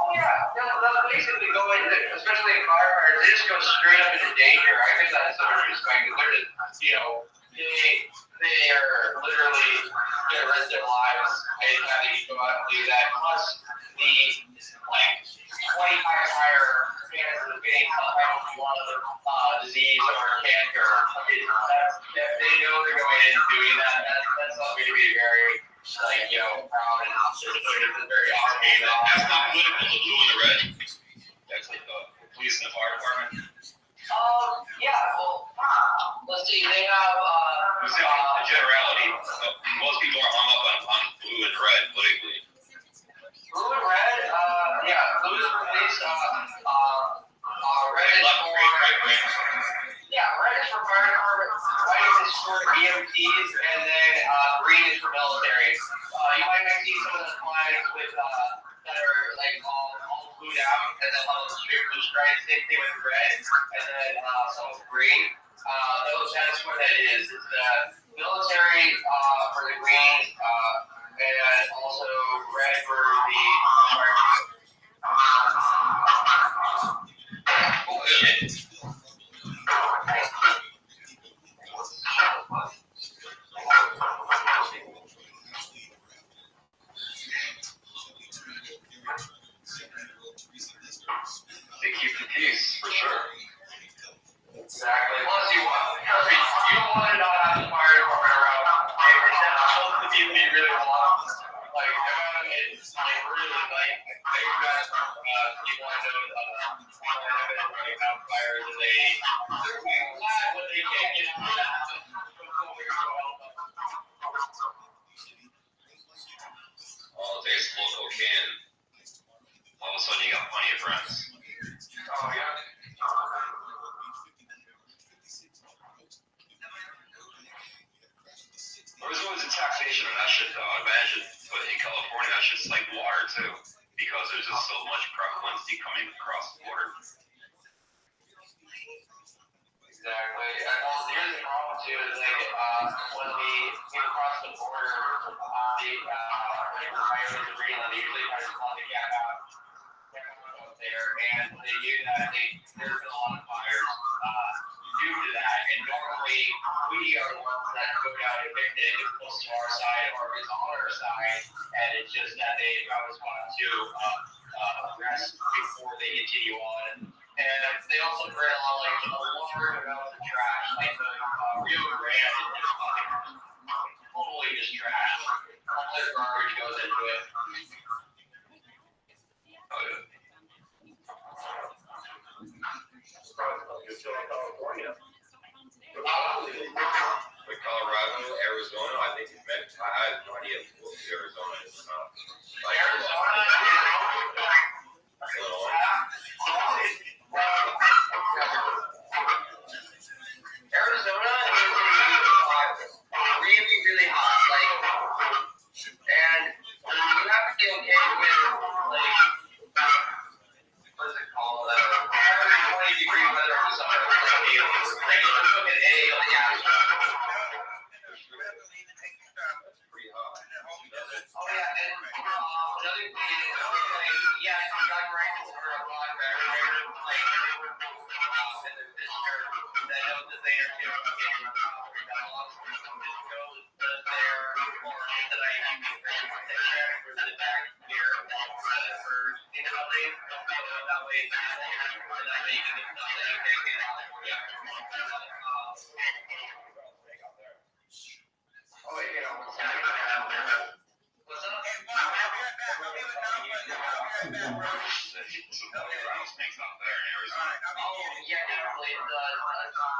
Oh yeah, they'll basically go into, especially in firefighters, they just go straight up into danger. I think that's so interesting because they're just, they are literally gonna risk their lives anytime they go out and do that. Plus the 25 higher chances of getting some kind of lung disease or cancer. They know they're going in and doing that. That's something to be very proud and it's very honorable. That's not political, the blue and the red. That's like the police and the fire department. Yeah, well, let's see, they have, the generality, most people are hung up on blue and red politically. Blue and red, blue is for police, red is for, red is for fire department, white is for EMTs, and then green is for military. You might see some of the flags with, that are like all blued out, and then all the straight blue stripes, same thing with red, and then some with green. That's what that is. It's the military for the green, and also red for the oh shit. They keep the peace, for sure. Exactly. Plus you don't want to not have the fire department around. The people you really want. Like, it's like really like you guys people I know have fires and they're glad when they can't get into that. All it takes is a little cocaine. All of a sudden you got plenty of friends. Oh yeah. There's always a taxation on that shit though, I imagine. But in California that shit's like water too. Because there's just so much prevalence coming across the border. Exactly. And here's the problem too is when we get across the border, the fires are real and they usually try to call the gap out there, and when they do that, there's been a lot of fires due to that. And normally we are the ones that go down evicted close to our side or is on our side, and it's just that they always want to arrest before they continue on. And they also bring a lot large amounts of trash, like the Rio Grande is just total their garbage goes into it. Oh, yeah. California. With Colorado, Arizona, I think it's meant. I had no idea what Arizona is. Like Arizona is really, really hot. Like, and you have to be okay with, like, what's it called? 120-degree weather in the summer. Like, you look at A, like, yeah. Oh, yeah, and another thing is, like, yeah, you got rankings for a lot better. Like, and the visitor that knows that they are too. Yeah, definitely it does.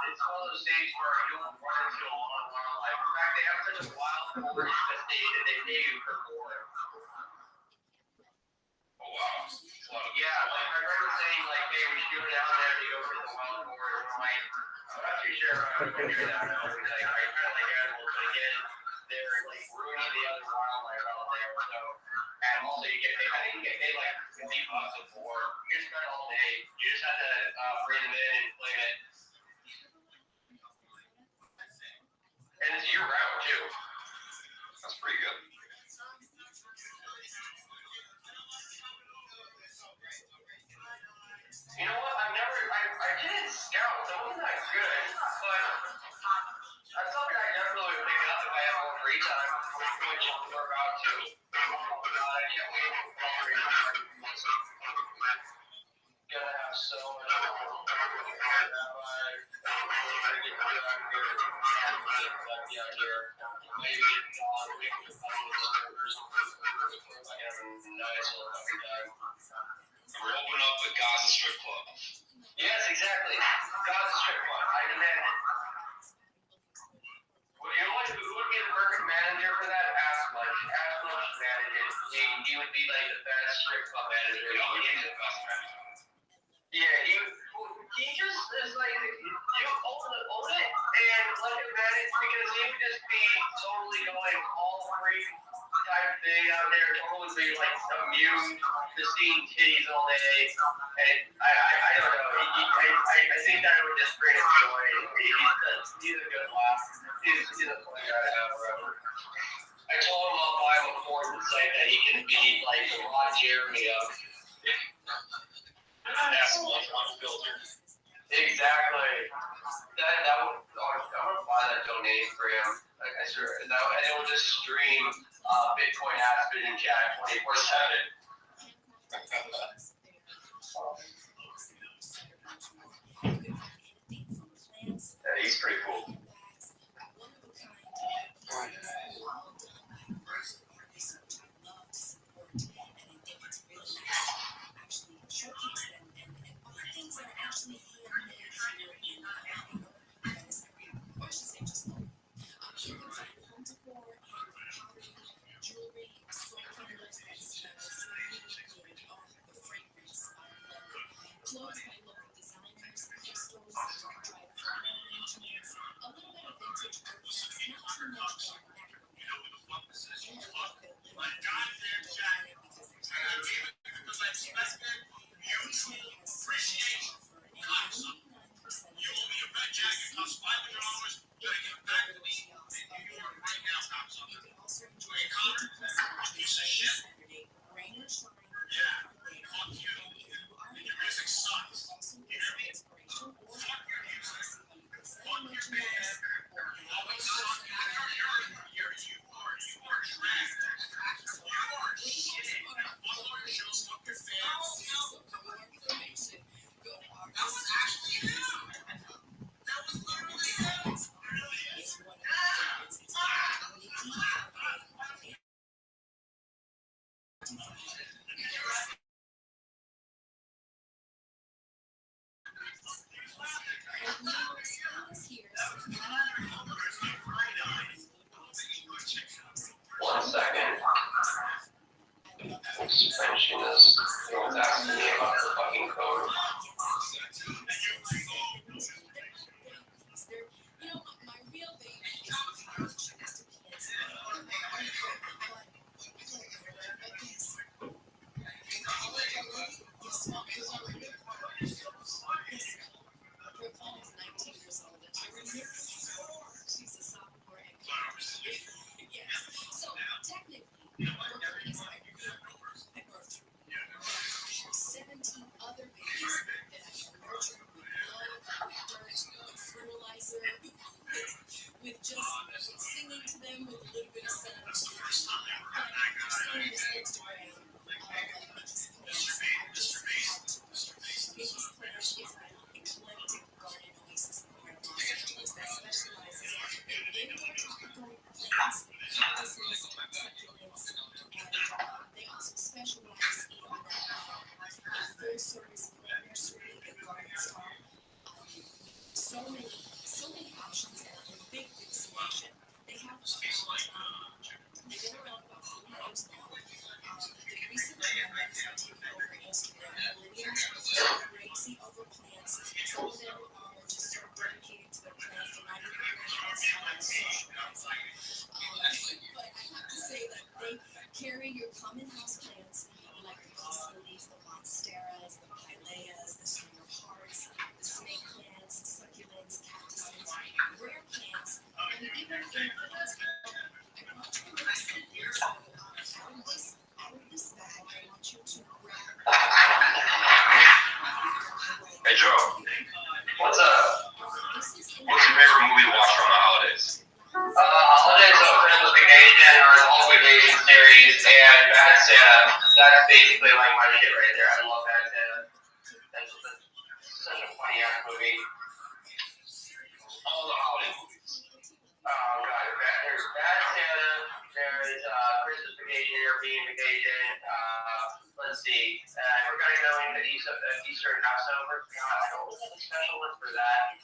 It's one of those days where you don't run into a lot of wildlife. In fact, they have such a wild forest infestation that they do for boredom. Oh wow. Yeah, like I remember saying like, hey, we should go down there to go over to the wild forest. I'm like, I'm not too sure if I'm going to go do that now. Like, I kind of like animals, but again, they're like ruining the other wildlife out there. So, and also you get paid, I think you get paid like $50 for. You just spend all day. You just have to bring them in and clean it. And it's year round too. That's pretty good. You know what? I did scout. That wasn't that good, but that's something I definitely would pick up if I have more free time, which we're about to. I can't wait for free time. Gonna have so much fun. Maybe We're opening up the Gaza Strip Club. yes, exactly. Gaza Strip Club. I demand it. Well, you know what? Who would be the perfect manager for that? Ask Munch. Ask Munch to manage it. He would be like the best strip club manager. He's the best manager. Yeah, he just is like, you own it and let him manage because he would just be totally going all free type thing out there, totally be like immune to seeing titties all day. And I don't know. I think that would just bring him joy. He's a good laugh. He's a funny guy to have forever. I told him I'll buy him a Ford site that he can be like the Ron Jeremy of. That's one filter. Exactly. That would, I'm gonna buy that domain for him. Like I swear, and it will just stream Bitcoin Aspen and chat 24/7. Yeah, he's pretty cool. 1 second. Suspension is going back to me about the fucking code. She's a sophomore in college. Yes. So technically, Brooklyn is my birth. I have 17 other babies that I have nurtured with love, with dirt, with fertilizer, with just singing to them with a little bit of sun. I've seen this Instagram Mickey's Plants. I just had to Mickey's Plants is an eclectic garden oasis for grandmas that specializes in indoor tropical plants, cactuses, succulents, and they also specialize in a full-service plant nursery and garden store. So many options and a big selection. They have they've been around about 4 years now. The recent trend that has taken over Instagram, millennials are crazy over plants. Some of them are just so dedicated to their plants, they're not even going to socialize. But I have to say that they carry your common house plants like the peace lilies, the monsteras, the pileas, the string of hearts, the snake plants, succulents, cactuses, rare plants, and even fake plants. I want you to mix it in. So out of this bag, I want you to grab. Hey Joe, what's up? What's your favorite movie to watch from the holidays? Holidays of Christmas Vacation or the whole vacation series, and Bad Santa. That's basically like my shit right there. I love Bad Santa. That's such a funny ass movie. All the holiday movies. Oh god, there's Bad Santa, there's Christmas Vacation, European Vacation, let's see, we're gonna go into Easter and Passover. God, I don't really have a special one for that.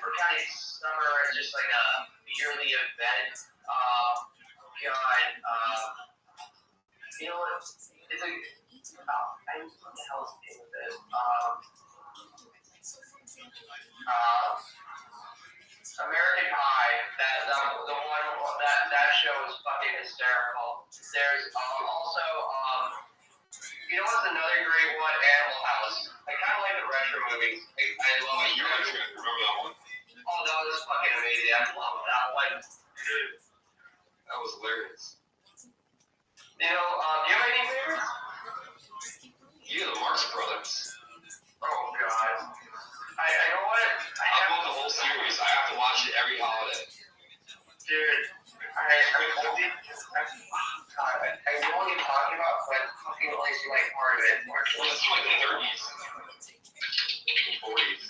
We're counting summer as just like a yearly event. You know what? It's a, I what the hell is the name of it? American Pie, the one that show is fucking hysterical. There's also you know what's another great one? Animal House. I kind of like the retro movies. I love it. Remember that one? Oh, that was fucking amazing. I love that one. Dude, that was hilarious. You know, do you have any favorites? You, the Marx Brothers. Oh God. I know what? I'll go the whole series. I have to watch it every holiday. Dude, I know what you're talking about, but fucking only see like part of it. Well, it's like the 30s. 40s.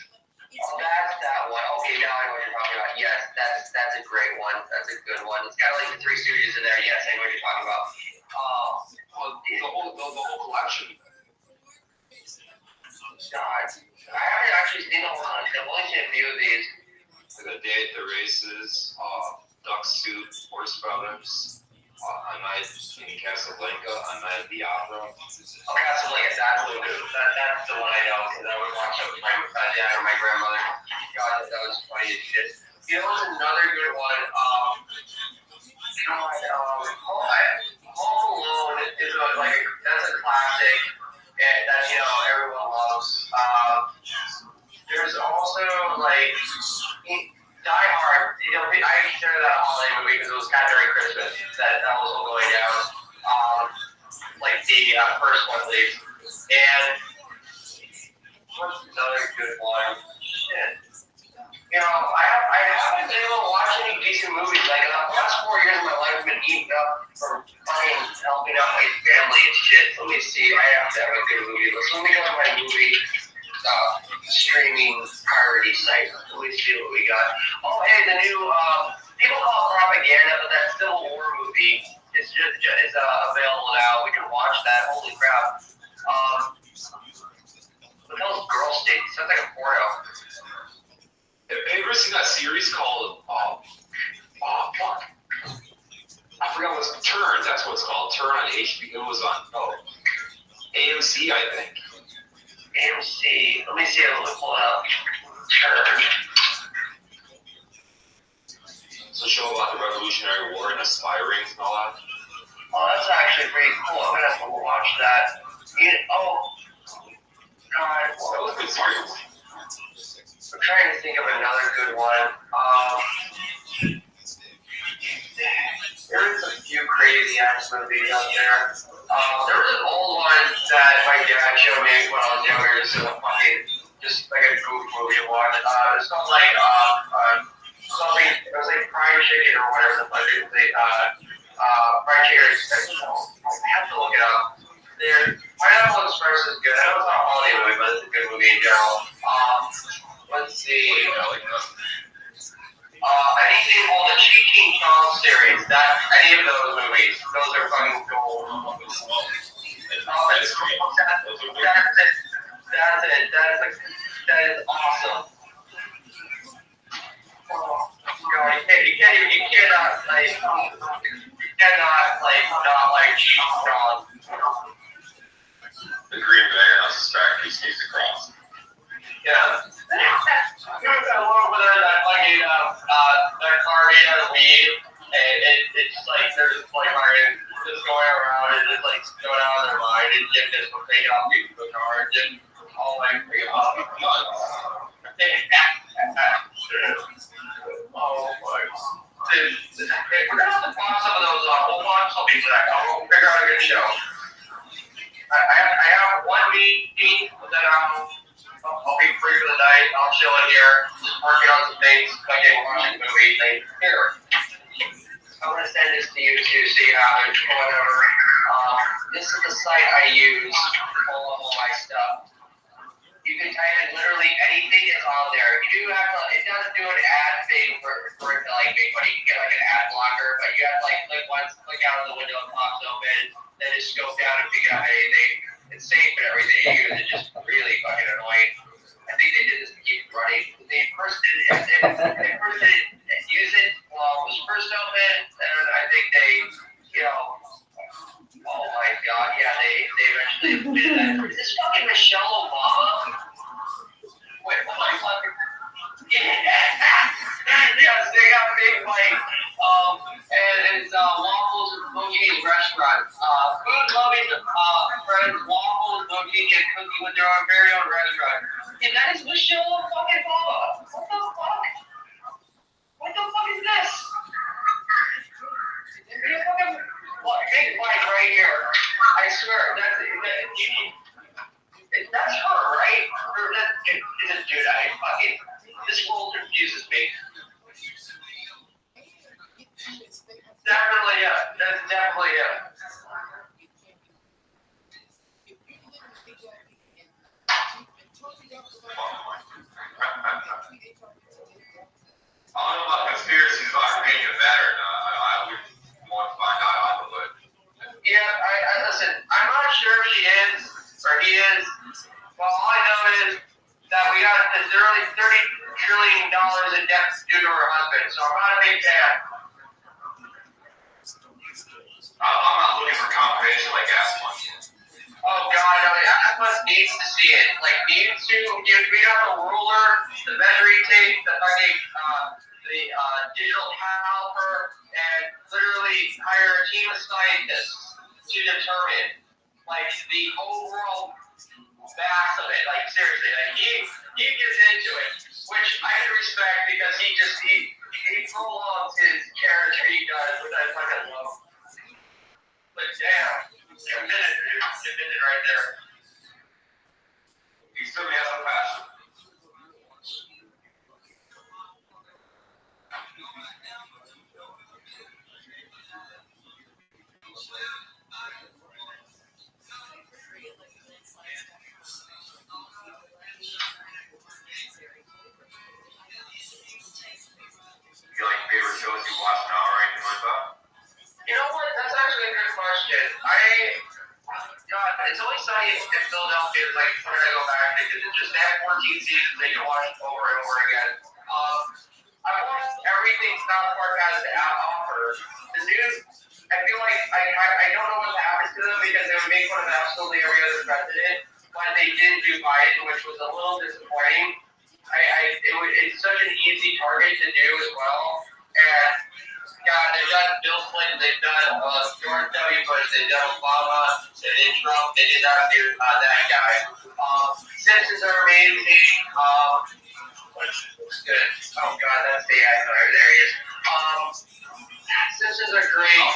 Oh, that's that one. Okay, now I know what you're talking about. Yes, that's a great one. That's a good one. It's got like the Three Stooges in there. Yes, I know what you're talking about. The whole collection. God, I haven't actually seen a lot. I've only seen a few of these. Like A Day at the Races, Duck Soup, Horse Brothers, A Night in Casablanca, A Night at the Opera. Oh, Casablanca, that's the one I know, because I would watch it with my dad or my grandmother. God, that was funny as shit. You know what's another good one? Home Alone is that's a classic, and that everyone loves. There's also like Die Hard. I consider that a holiday movie because it was kind of during Christmas that was all going down. Like the first one, at least. And what's another good one? Shit. I haven't been able to watch any decent movies. Like, the last 4 years of my life have been eaten up from fucking helping out my family and shit. Let me see. I have to have a good movie list. Let me go to my movie streaming priority site. Let me see what we got. Oh, hey, the new, people call it propaganda, but that Civil War movie is available now. We can watch that. Holy crap. What the hell is Girl State? Sounds like a porno. Have you ever seen that series called, fuck. I forgot what it's Turn. That's what it's called. Turn on HBO. It was on, AMC, I think. AMC. Let me see. Let me pull it up. Turn. It's a show about the Revolutionary War and the spy rings and all that. Oh, that's actually pretty cool. I'm gonna have to watch that. God. That was a good series. I'm trying to think of another good one. There's a few crazy ass movies out there. There was an old one that my dad showed me when I was younger. Just like a goof movie to watch. It's called like something. It was like fried chicken or whatever the fuck it is. Fried chicken. I have to look it up. Pineapple Express is good. I know it's not a holiday movie, but it's a good movie in general. Let's see. Anything called the Cheating Tom series. Any of those movies. Those are fucking gold. That's it. That is awesome. Oh, God, you cannot not like Cheating Tom. The Green Bay on the factory sneaks across. Yeah. There's that one over there that fucking that car made out of weed, and it's just like they're just like just going around and just like going out of their mind and just taking off people's car and just all like freaking off. Oh my. Dude, we're gonna have to find some of those. We'll find something for that. We'll figure out a good show. I have one meeting that I'll be free for the night. I'll chill in here, just working on some things, fucking watching movies. Here, I'm gonna send this to you too, so you have it, whatever. This is the site I use to pull up all my stuff. You can type in literally anything that's on there. You do have to. It doesn't do an ad thing for it to like make money. You can get like an ad blocker, but you have to like click once, click out of the window, it pops open, then just scope down and figure out anything. It's safe and everything you use. It's just really fucking annoying. I think they did this to keep it running. They first did use it while it was first open, and I think they, oh my God, yeah, they eventually did that. Is this fucking Michelle Obama? Wait, what the fuck? Yes, they got big like, and it's Waffles and Bogey's restaurant. Food loving friends, Waffles, Bogey, and Cookie with their own very own restaurant. And that is Michelle fucking Obama. What the fuck? What the fuck is this? Big bike right here. I swear, that's her, right? Dude, this world confuses me. Definitely, yeah. That's definitely it. I don't know about conspiracies about being a veteran. I would want to find out, but yeah, I listen. I'm not sure if she is or he is. Well, all I know is that we got this early $30 trillion in debt due to her husband. So I'm not a big fan. I'm not looking for confirmation like that one. Oh God, Atlas needs to see it. Like needs to. We got the ruler, the measuring tape, the fucking digital caliper, and literally hire a team of scientists to determine like the overall mass of it. Like seriously, like he gets into it, which I can respect because he prolongs his character he does, which I fucking love. But damn, committed right there. He still has a passion. You like favorite shows you watch now or anything like that? You know what? That's actually a good question. God, It's Always Sunny in Philadelphia is like when I go back because it's just they have 14 seasons they can watch over and over again. everything South Park has to offer. The news, I feel like I don't know what happens to them because they would make fun of absolutely every other president, but they did do Biden, which was a little disappointing. It's such an easy target to do as well, and God, they've done Bill Clinton, they've done George W. Bush, they've done Obama, they did Trump, they did not do that guy. Simpsons are amazing. Looks good. Oh God, that's the AI player. There he is. Simpsons are great.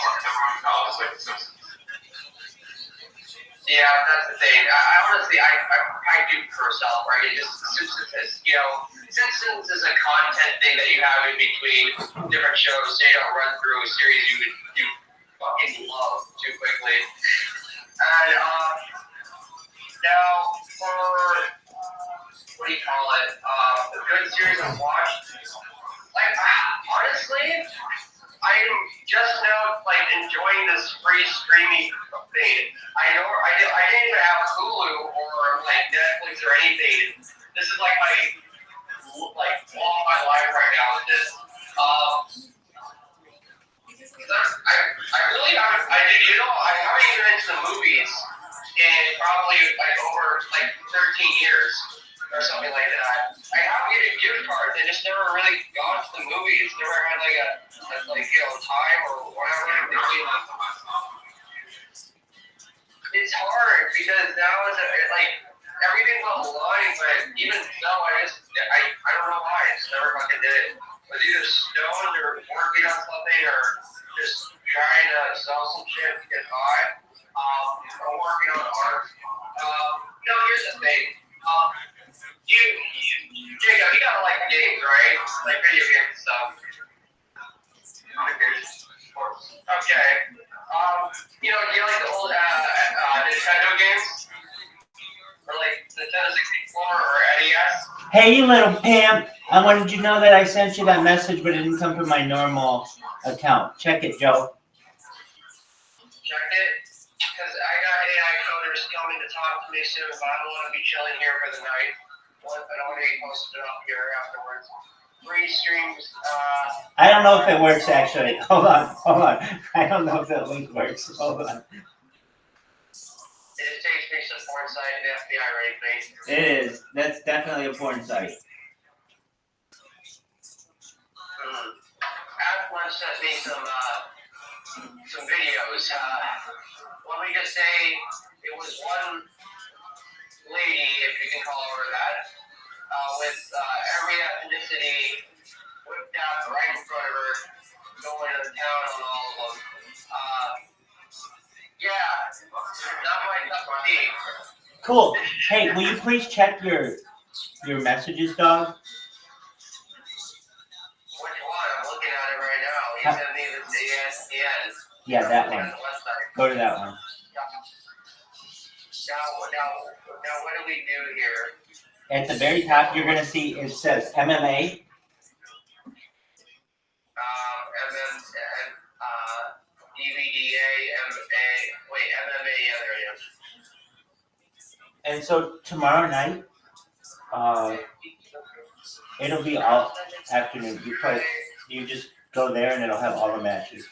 Yeah, that's the thing. I honestly, I do curse out, right? It just Simpsons is, Simpsons is a content thing that you have in between different shows. So you don't run through a series you fucking love too quickly. And now for what do you call it? A good series I've watched. Like honestly, I'm just now like enjoying this free streaming thing. I didn't even have Hulu or like Netflix or anything. This is like all my life right now is this. I really haven't. I haven't even been to the movies in probably like over like 13 years or something like that. I have getting gift cards. I just never really gone to the movies. Never had like a time or whatever. It's hard because now it's like everything's online, but even so, I don't know why. I just never fucking did it. I was either stoned or working on something or just trying to sell some shit to get by. Or working on art. Here's the thing. Jacob, you gotta like games, right? Like video games and stuff. Okay. Do you like the old Nintendo games? Or like Nintendo 64 or NES? Hey, you little pimp. I wanted you to know that I sent you that message, but it didn't come from my normal account. Check it, Joe. Check it? Because I got AI coders coming to talk to me soon, but I don't want to be chilling here for the night. I don't want to be posted up here afterwards. Free streams. I don't know if it works, actually. Hold on. I don't know if that link works. Hold on. It just takes me to some porn site and the FBI raid me. It is. That's definitely a porn site. Avalanche sent me some videos. Let me just say, it was one lady, if you can call her that, with every ethnicity whipped out right in front of her, going to town on all of them. Yeah, not my cup of tea. Cool. Hey, will you please check your messages, dog? Which one? I'm looking at it right now. He sent me the ESPN. Yeah, that one. Go to that one. Now, what do we do here? At the very top, you're going to see it says MMA. MMA, yeah, there it is. And so tomorrow night, it'll be all afternoon. You just go there and it'll have all the matches.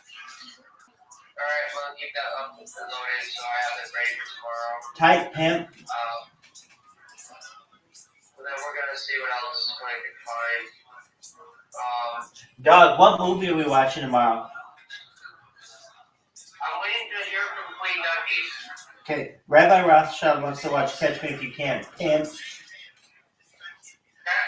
Alright, well, keep that up and loaded so I have it ready for tomorrow. Tight, pimp. Then we're gonna see what else I can find. Dog, what movie are we watching tomorrow? I'm waiting to hear from Queen Nucky. Okay, Rabbi Rothschild wants to watch Catch Me If You Can. Pimp. Catch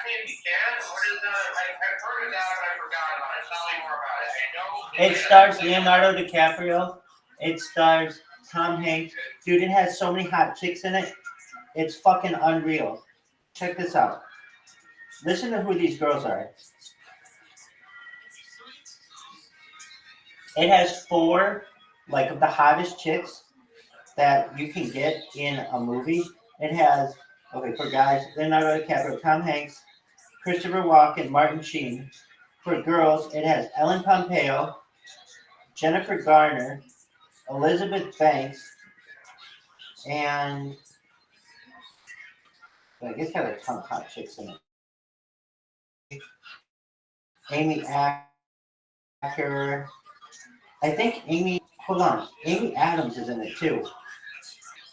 Me If You Can? What is that? I've heard of that, but I forgot about it. Tell me more about it. It stars Leonardo DiCaprio. It stars Tom Hanks. Dude, it has so many hot chicks in it. It's fucking unreal. Check this out. Listen to who these girls are. It has 4, like, of the hottest chicks that you can get in a movie. It has, okay, for guys, Leonardo DiCaprio, Tom Hanks, Christopher Walken, Martin Sheen. For girls, it has Ellen Pompeo, Jennifer Garner, Elizabeth Banks, and I guess it had a ton of hot chicks in it. Amy Acker. Hacker. I think Amy. Hold on. Amy Adams is in it too.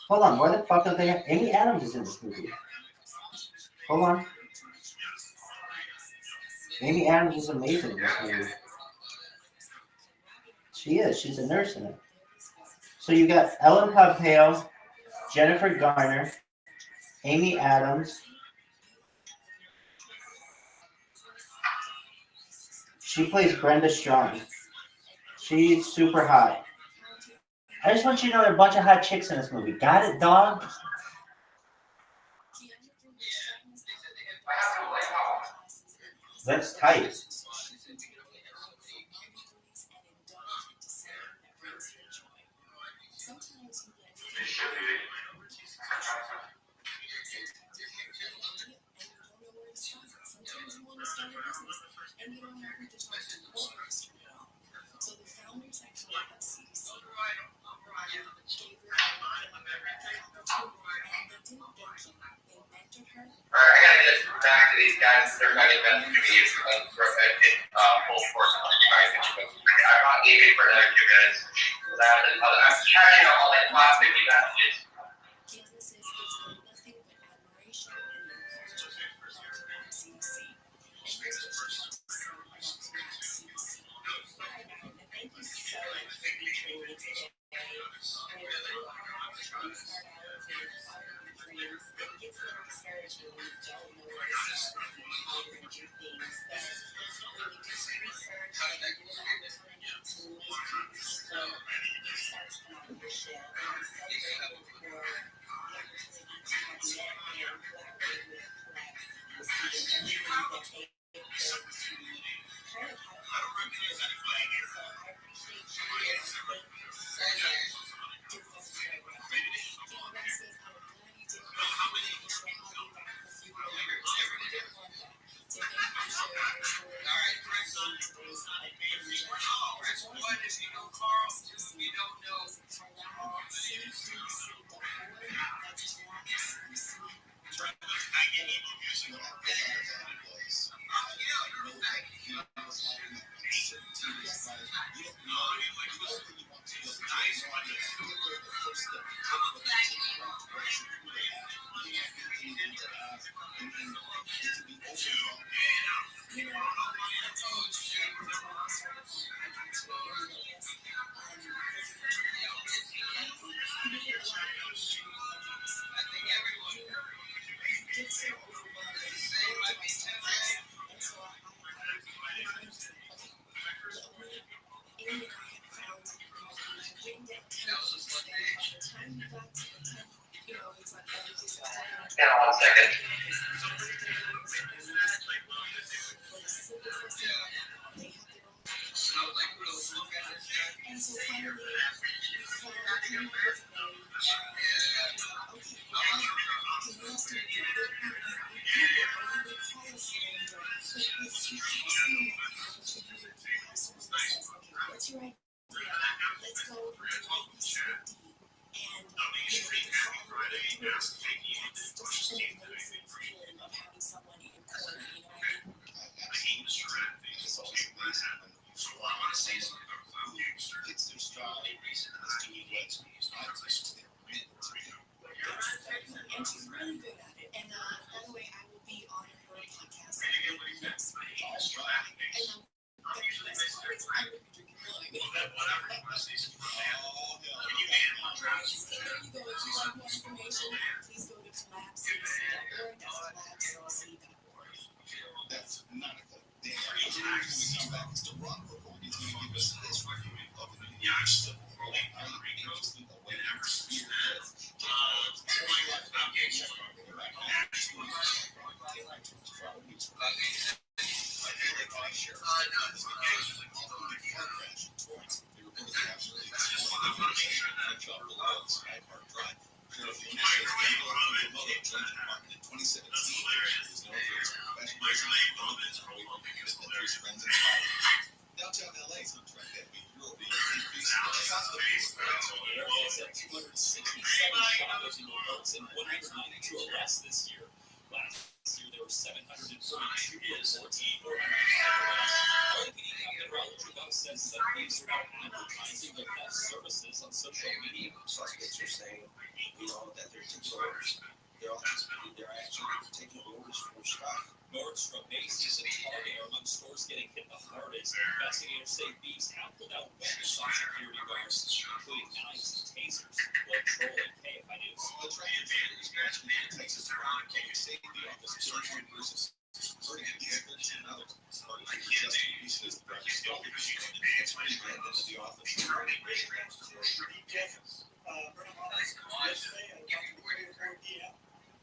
Hold on. Where the fuck are they? Amy Adams is in this movie. Hold on. Amy Adams is amazing in this movie. She is. She's a nurse in it. So you got Ellen Pompeo, Jennifer Garner, Amy Adams. She plays Brenda Strong. She's super hot. I just want you to know there are a bunch of hot chicks in this movie. Got it, dog? That's tight. So the founders actually have CDC. Alright, I gotta get back to these guys. They're gonna invest in me full force. I'm not leaving for another 2 minutes. I'm catching all that plastic messages. Guinness is nothing but admiration and encouragement from CDC. And here's what she has to say about CDC. Thank you so much for featuring me today. I really are trying to start out with your dreams. It gets a little discouraging when you don't know where to start and how you're going to do things. But when you do some research and you do the opportunity to meet people, you start to come out of your shell. And I'm so grateful for the opportunity to have met and collaborate with Collapse and everything that they did to kind of have a conversation. So I appreciate you and thank you so much. Yeah, 1 second. And so finally, what's your idea? Let's go and do ABC and that's just an amazing feeling of having someone in your corner, you know what I mean? So I want to say something about cloud. It's their style. It's doing what's and she's really good at it. And by the way, I will be on her podcast next week. And I'm usually miss her. I'm going to be drinking wine. So there you go. If you want more information, please go to collapsecc.org. That's collapsecc.org. That's not a clue. When we come back, it's the Rock Report. He's going to give us his review of the new year. Downtown LA is on track that week. Euro being increased It's at 267 shoppers in the votes and 192 arrests this year. Last Last year, there were 742 reports and 405 arrests. Captain Rothschild says some police are now advertising their theft services on social media. Suspects are saying, that they're taking orders. They're actually taking orders for stuff. Nordstrom, Macy's, and Target are among stores getting hit the hardest. Investigators say thieves have pulled out weapons on security guards, including knives and tasers. Well, Troll and KFI News. The tractor trailer is watching the Texas Department of Public Safety Office 31 persons, hurting at least 13 others. Party for Justin Reese is the practice dog. It's pretty random in the office. Yesterday at 4 p.m.,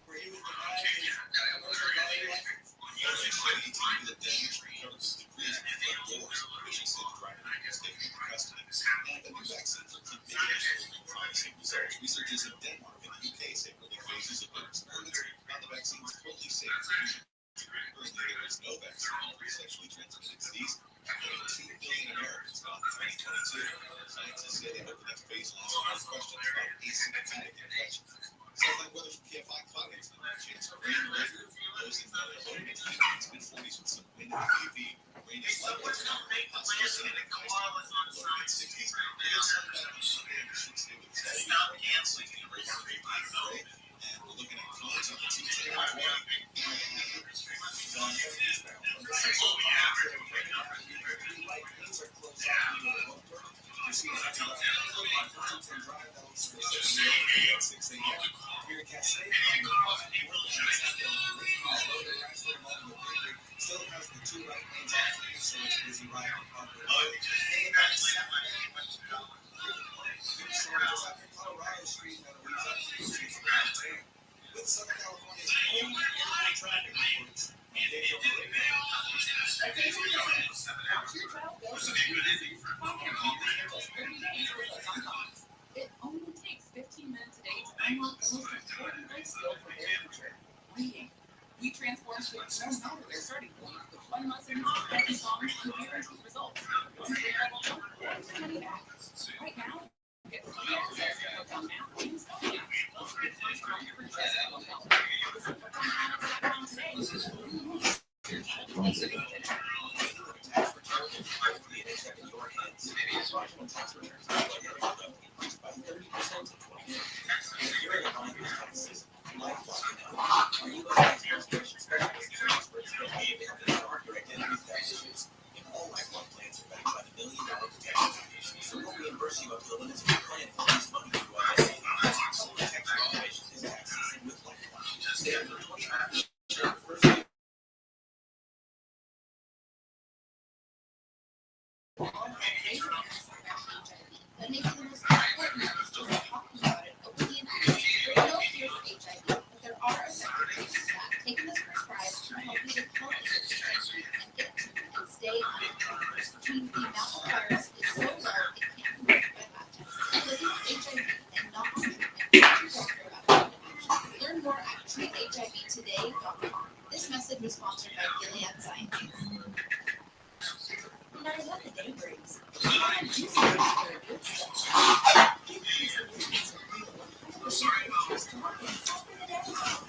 where he was denied his commercial value license. The damage recovered the debris from doors, which he said the driver was taken into custody. And the new vaccine for TB is promising results. Researchers in Denmark and the UK say early phases of their experiments found the vaccine was totally safe. Currently, there is no vaccine for sexually transmitted disease. More than 2 billion Americans got in 2022. Scientists say they hope the next phase will answer more questions about asymptomatic infections. Sounds like weather from KFI Cloudings. Chance of rain later. Those in the low mid-40s with some wind and UV. Rain is likely to come. Hot spring and low mid-60s. We get sun back on Sunday and should stay with steady. And we're looking at cones on the T-tail. You're seeing a Drive that will serve 6 a.m. Here at Cascade, still has the 2 right lanes off, so it's busy right on Parkway Road. Colorado Street with Southern California's only airport traffic reports. It only takes 15 minutes a day to unlock the most important life skill for air control: reading. We transform kids no matter their starting point with 1 lesson, 50 songs, and guaranteed results. One free level up, one free money back. Right now, get free access to Hotel Math and Spelling Apps. Plus, get first time free test at Hotel. Visit HotelMath.com today. So we'll reimburse you up to the limits of your plan for this money you text information is accessing with Lifeline. Stay under 25 first. But maybe the most important is just talking about it openly and honestly. There are no fear for HIV, but there are effective ways that taking this prescribed can help you with health issues and get and stay on it. Which means the amount of virus is so low it can't be measured by lab tests. Living with HIV and not on treatment makes you doctor about it. Learn more at treathivtoday.com. This message was sponsored by Gilead Sciences. No matter what the day brings, you want to do something for a good stuff. Give me some reasons to feel 100% just to work in confident everything.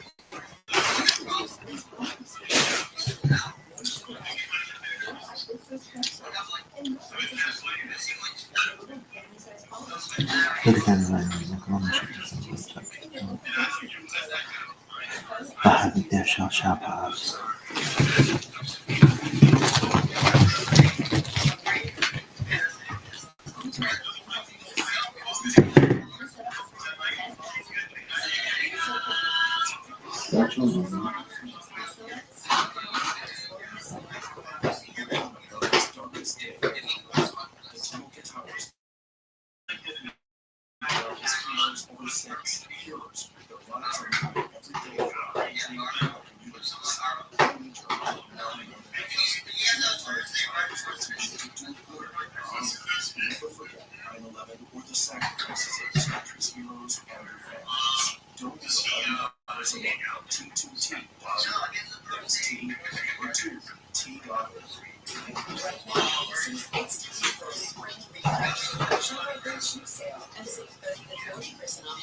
فهذه شاشة and save 30 to 40% off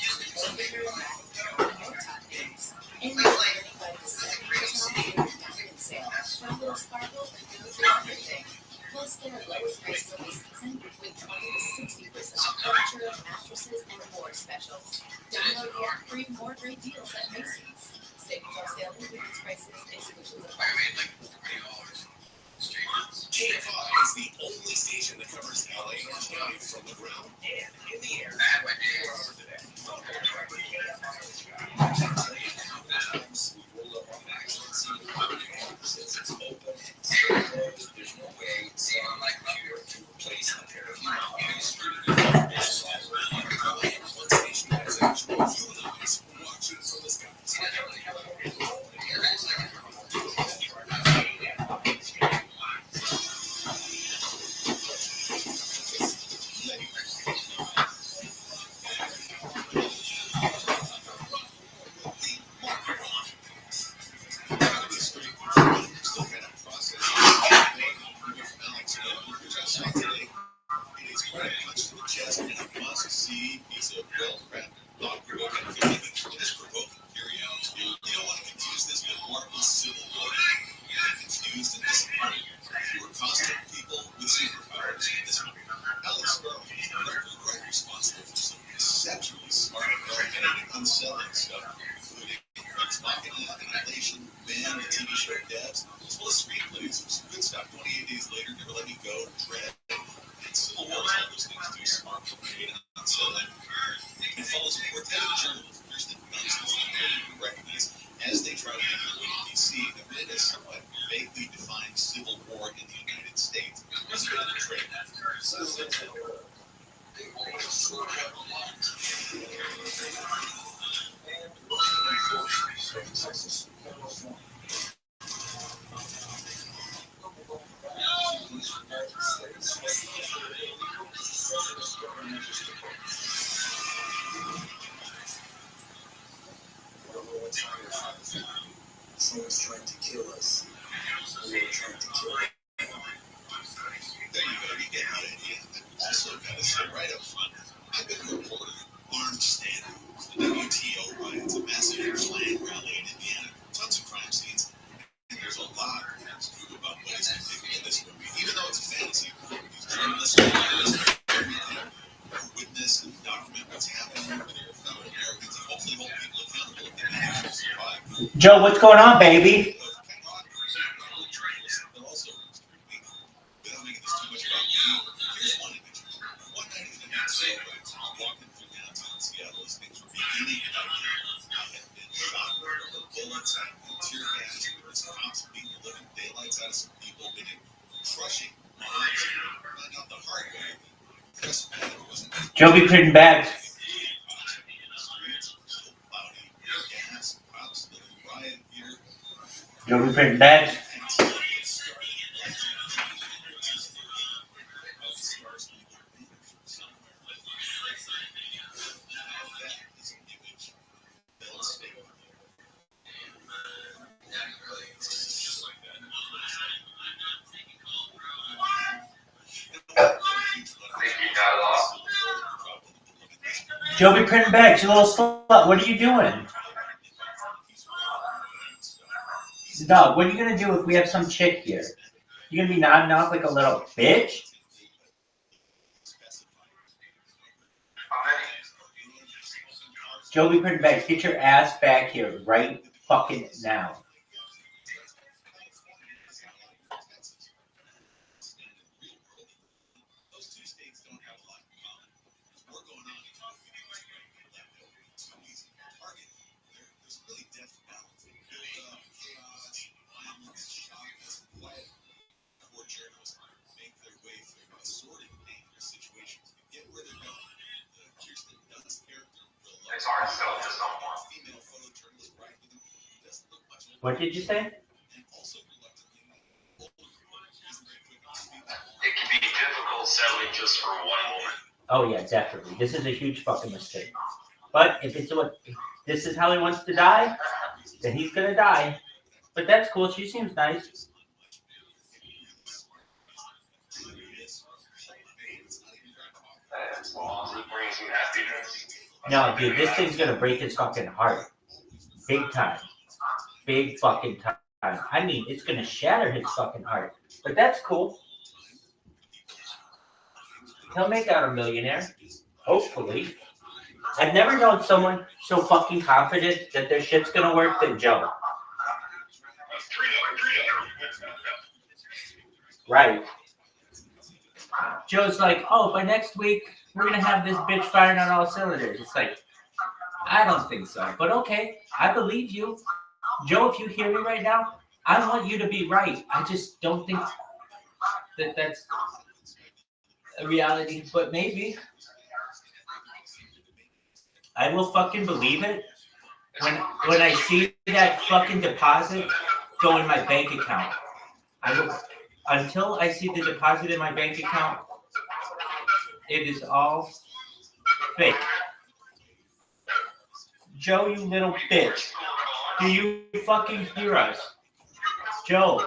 on bigger and more toppings. And you get 35 to 70% off your diamond sale. From little sparkle and go through everything. Plus, get our lowest prices of the season with 20 to 60% off furniture, mattresses, and more specials. Download the app for even more great deals at Macy's. Savings on sale and Guinness prices, exclusions apply. KFI is the only station that covers LA and Orange County from the ground and in the air. 4 hours a day. We've rolled up on an accident scene. Since it's open, it's closed, there's no way on my computer to replace a pair of ears. One station that is actual human eyes watching from the skies. Someone's trying to kill us. We are trying to kill them. There you go, you get the idea. Also, gotta say right up front, I've been a reporter, armed standing. The WTO riots, a massive Klan rally in Indiana, tons of crime scenes, and there's a lot to prove about what is happening in this movie. Even though it's a fantasy, these journalists and writers everything witness and document what's happening with their fellow Americans and hopefully hold people accountable if they manage to survive. Joe, what's going on, baby? Joe be printing bags. Joe be printing bags. Joe be printing bags, you little slut. What are you doing? Dog, what are you gonna do if we have some chick here? You gonna be nodding off like a little bitch? Joe be printing bags, get your ass back here right fucking now. It's hard to tell just on one. What did you say? It can be difficult settling just for one woman. Oh yeah, definitely. This is a huge fucking mistake. But if it's what this is how he wants to die, then he's gonna die. But that's cool. She seems nice. Well, it brings you happiness. No, dude, this thing's gonna break his fucking heart. Big time. Big fucking time. I mean, it's gonna shatter his fucking heart. But that's cool. He'll make out a millionaire. Hopefully. I've never known someone so fucking confident that their shit's gonna work than Joe. Right. Joe's like, oh, by next week, we're gonna have this bitch firing on all cylinders. It's like, I don't think so. But okay, I believe you. Joe, if you hear me right now, I want you to be right. I just don't think that that's a reality, but maybe. I will fucking believe it when I see that fucking deposit go in my bank account. I will, until I see the deposit in my bank account, it is all fake. Joe, you little bitch. Do you fucking hear us? Joe,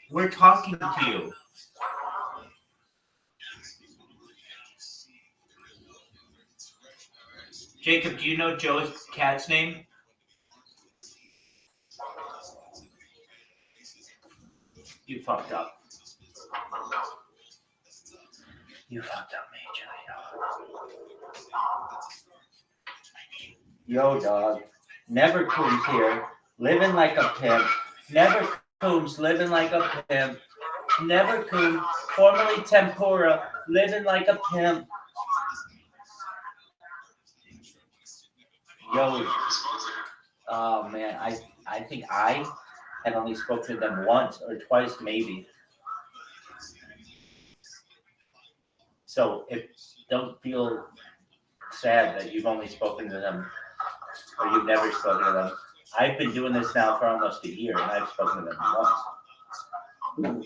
we're talking to you. Jacob, do you know Joe's cat's name? You fucked up. You fucked up, Major. Yo, dog. Never Coons here. Living like a pimp. Never Coons living like a pimp. Never Coons, formerly Tempura, living like a pimp. Yo, oh man, I think I have only spoken to them once or twice, maybe. So don't feel sad that you've only spoken to them or you've never spoken to them. I've been doing this now for almost a year, and I've spoken to them once.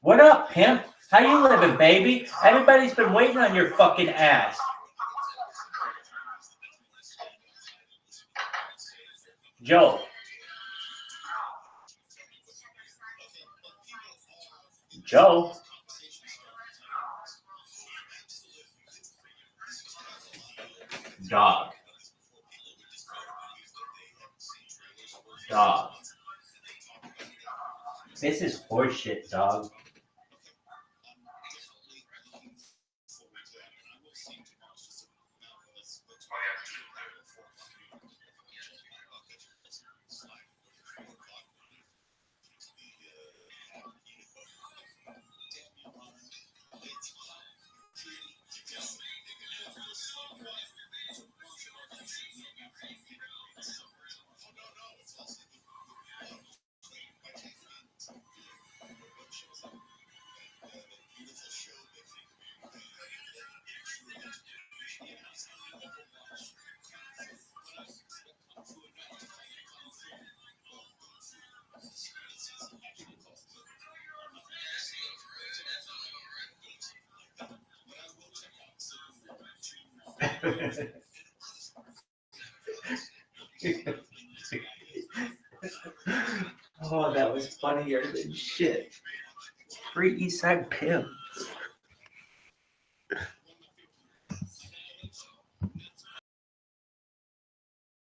What up, pimp? How you living, baby? Everybody's been waiting on your fucking ass. Joe. Joe. Dog. Dog. This is horseshit, dog. Oh, that was funnier than shit. Free Eastside Pimp.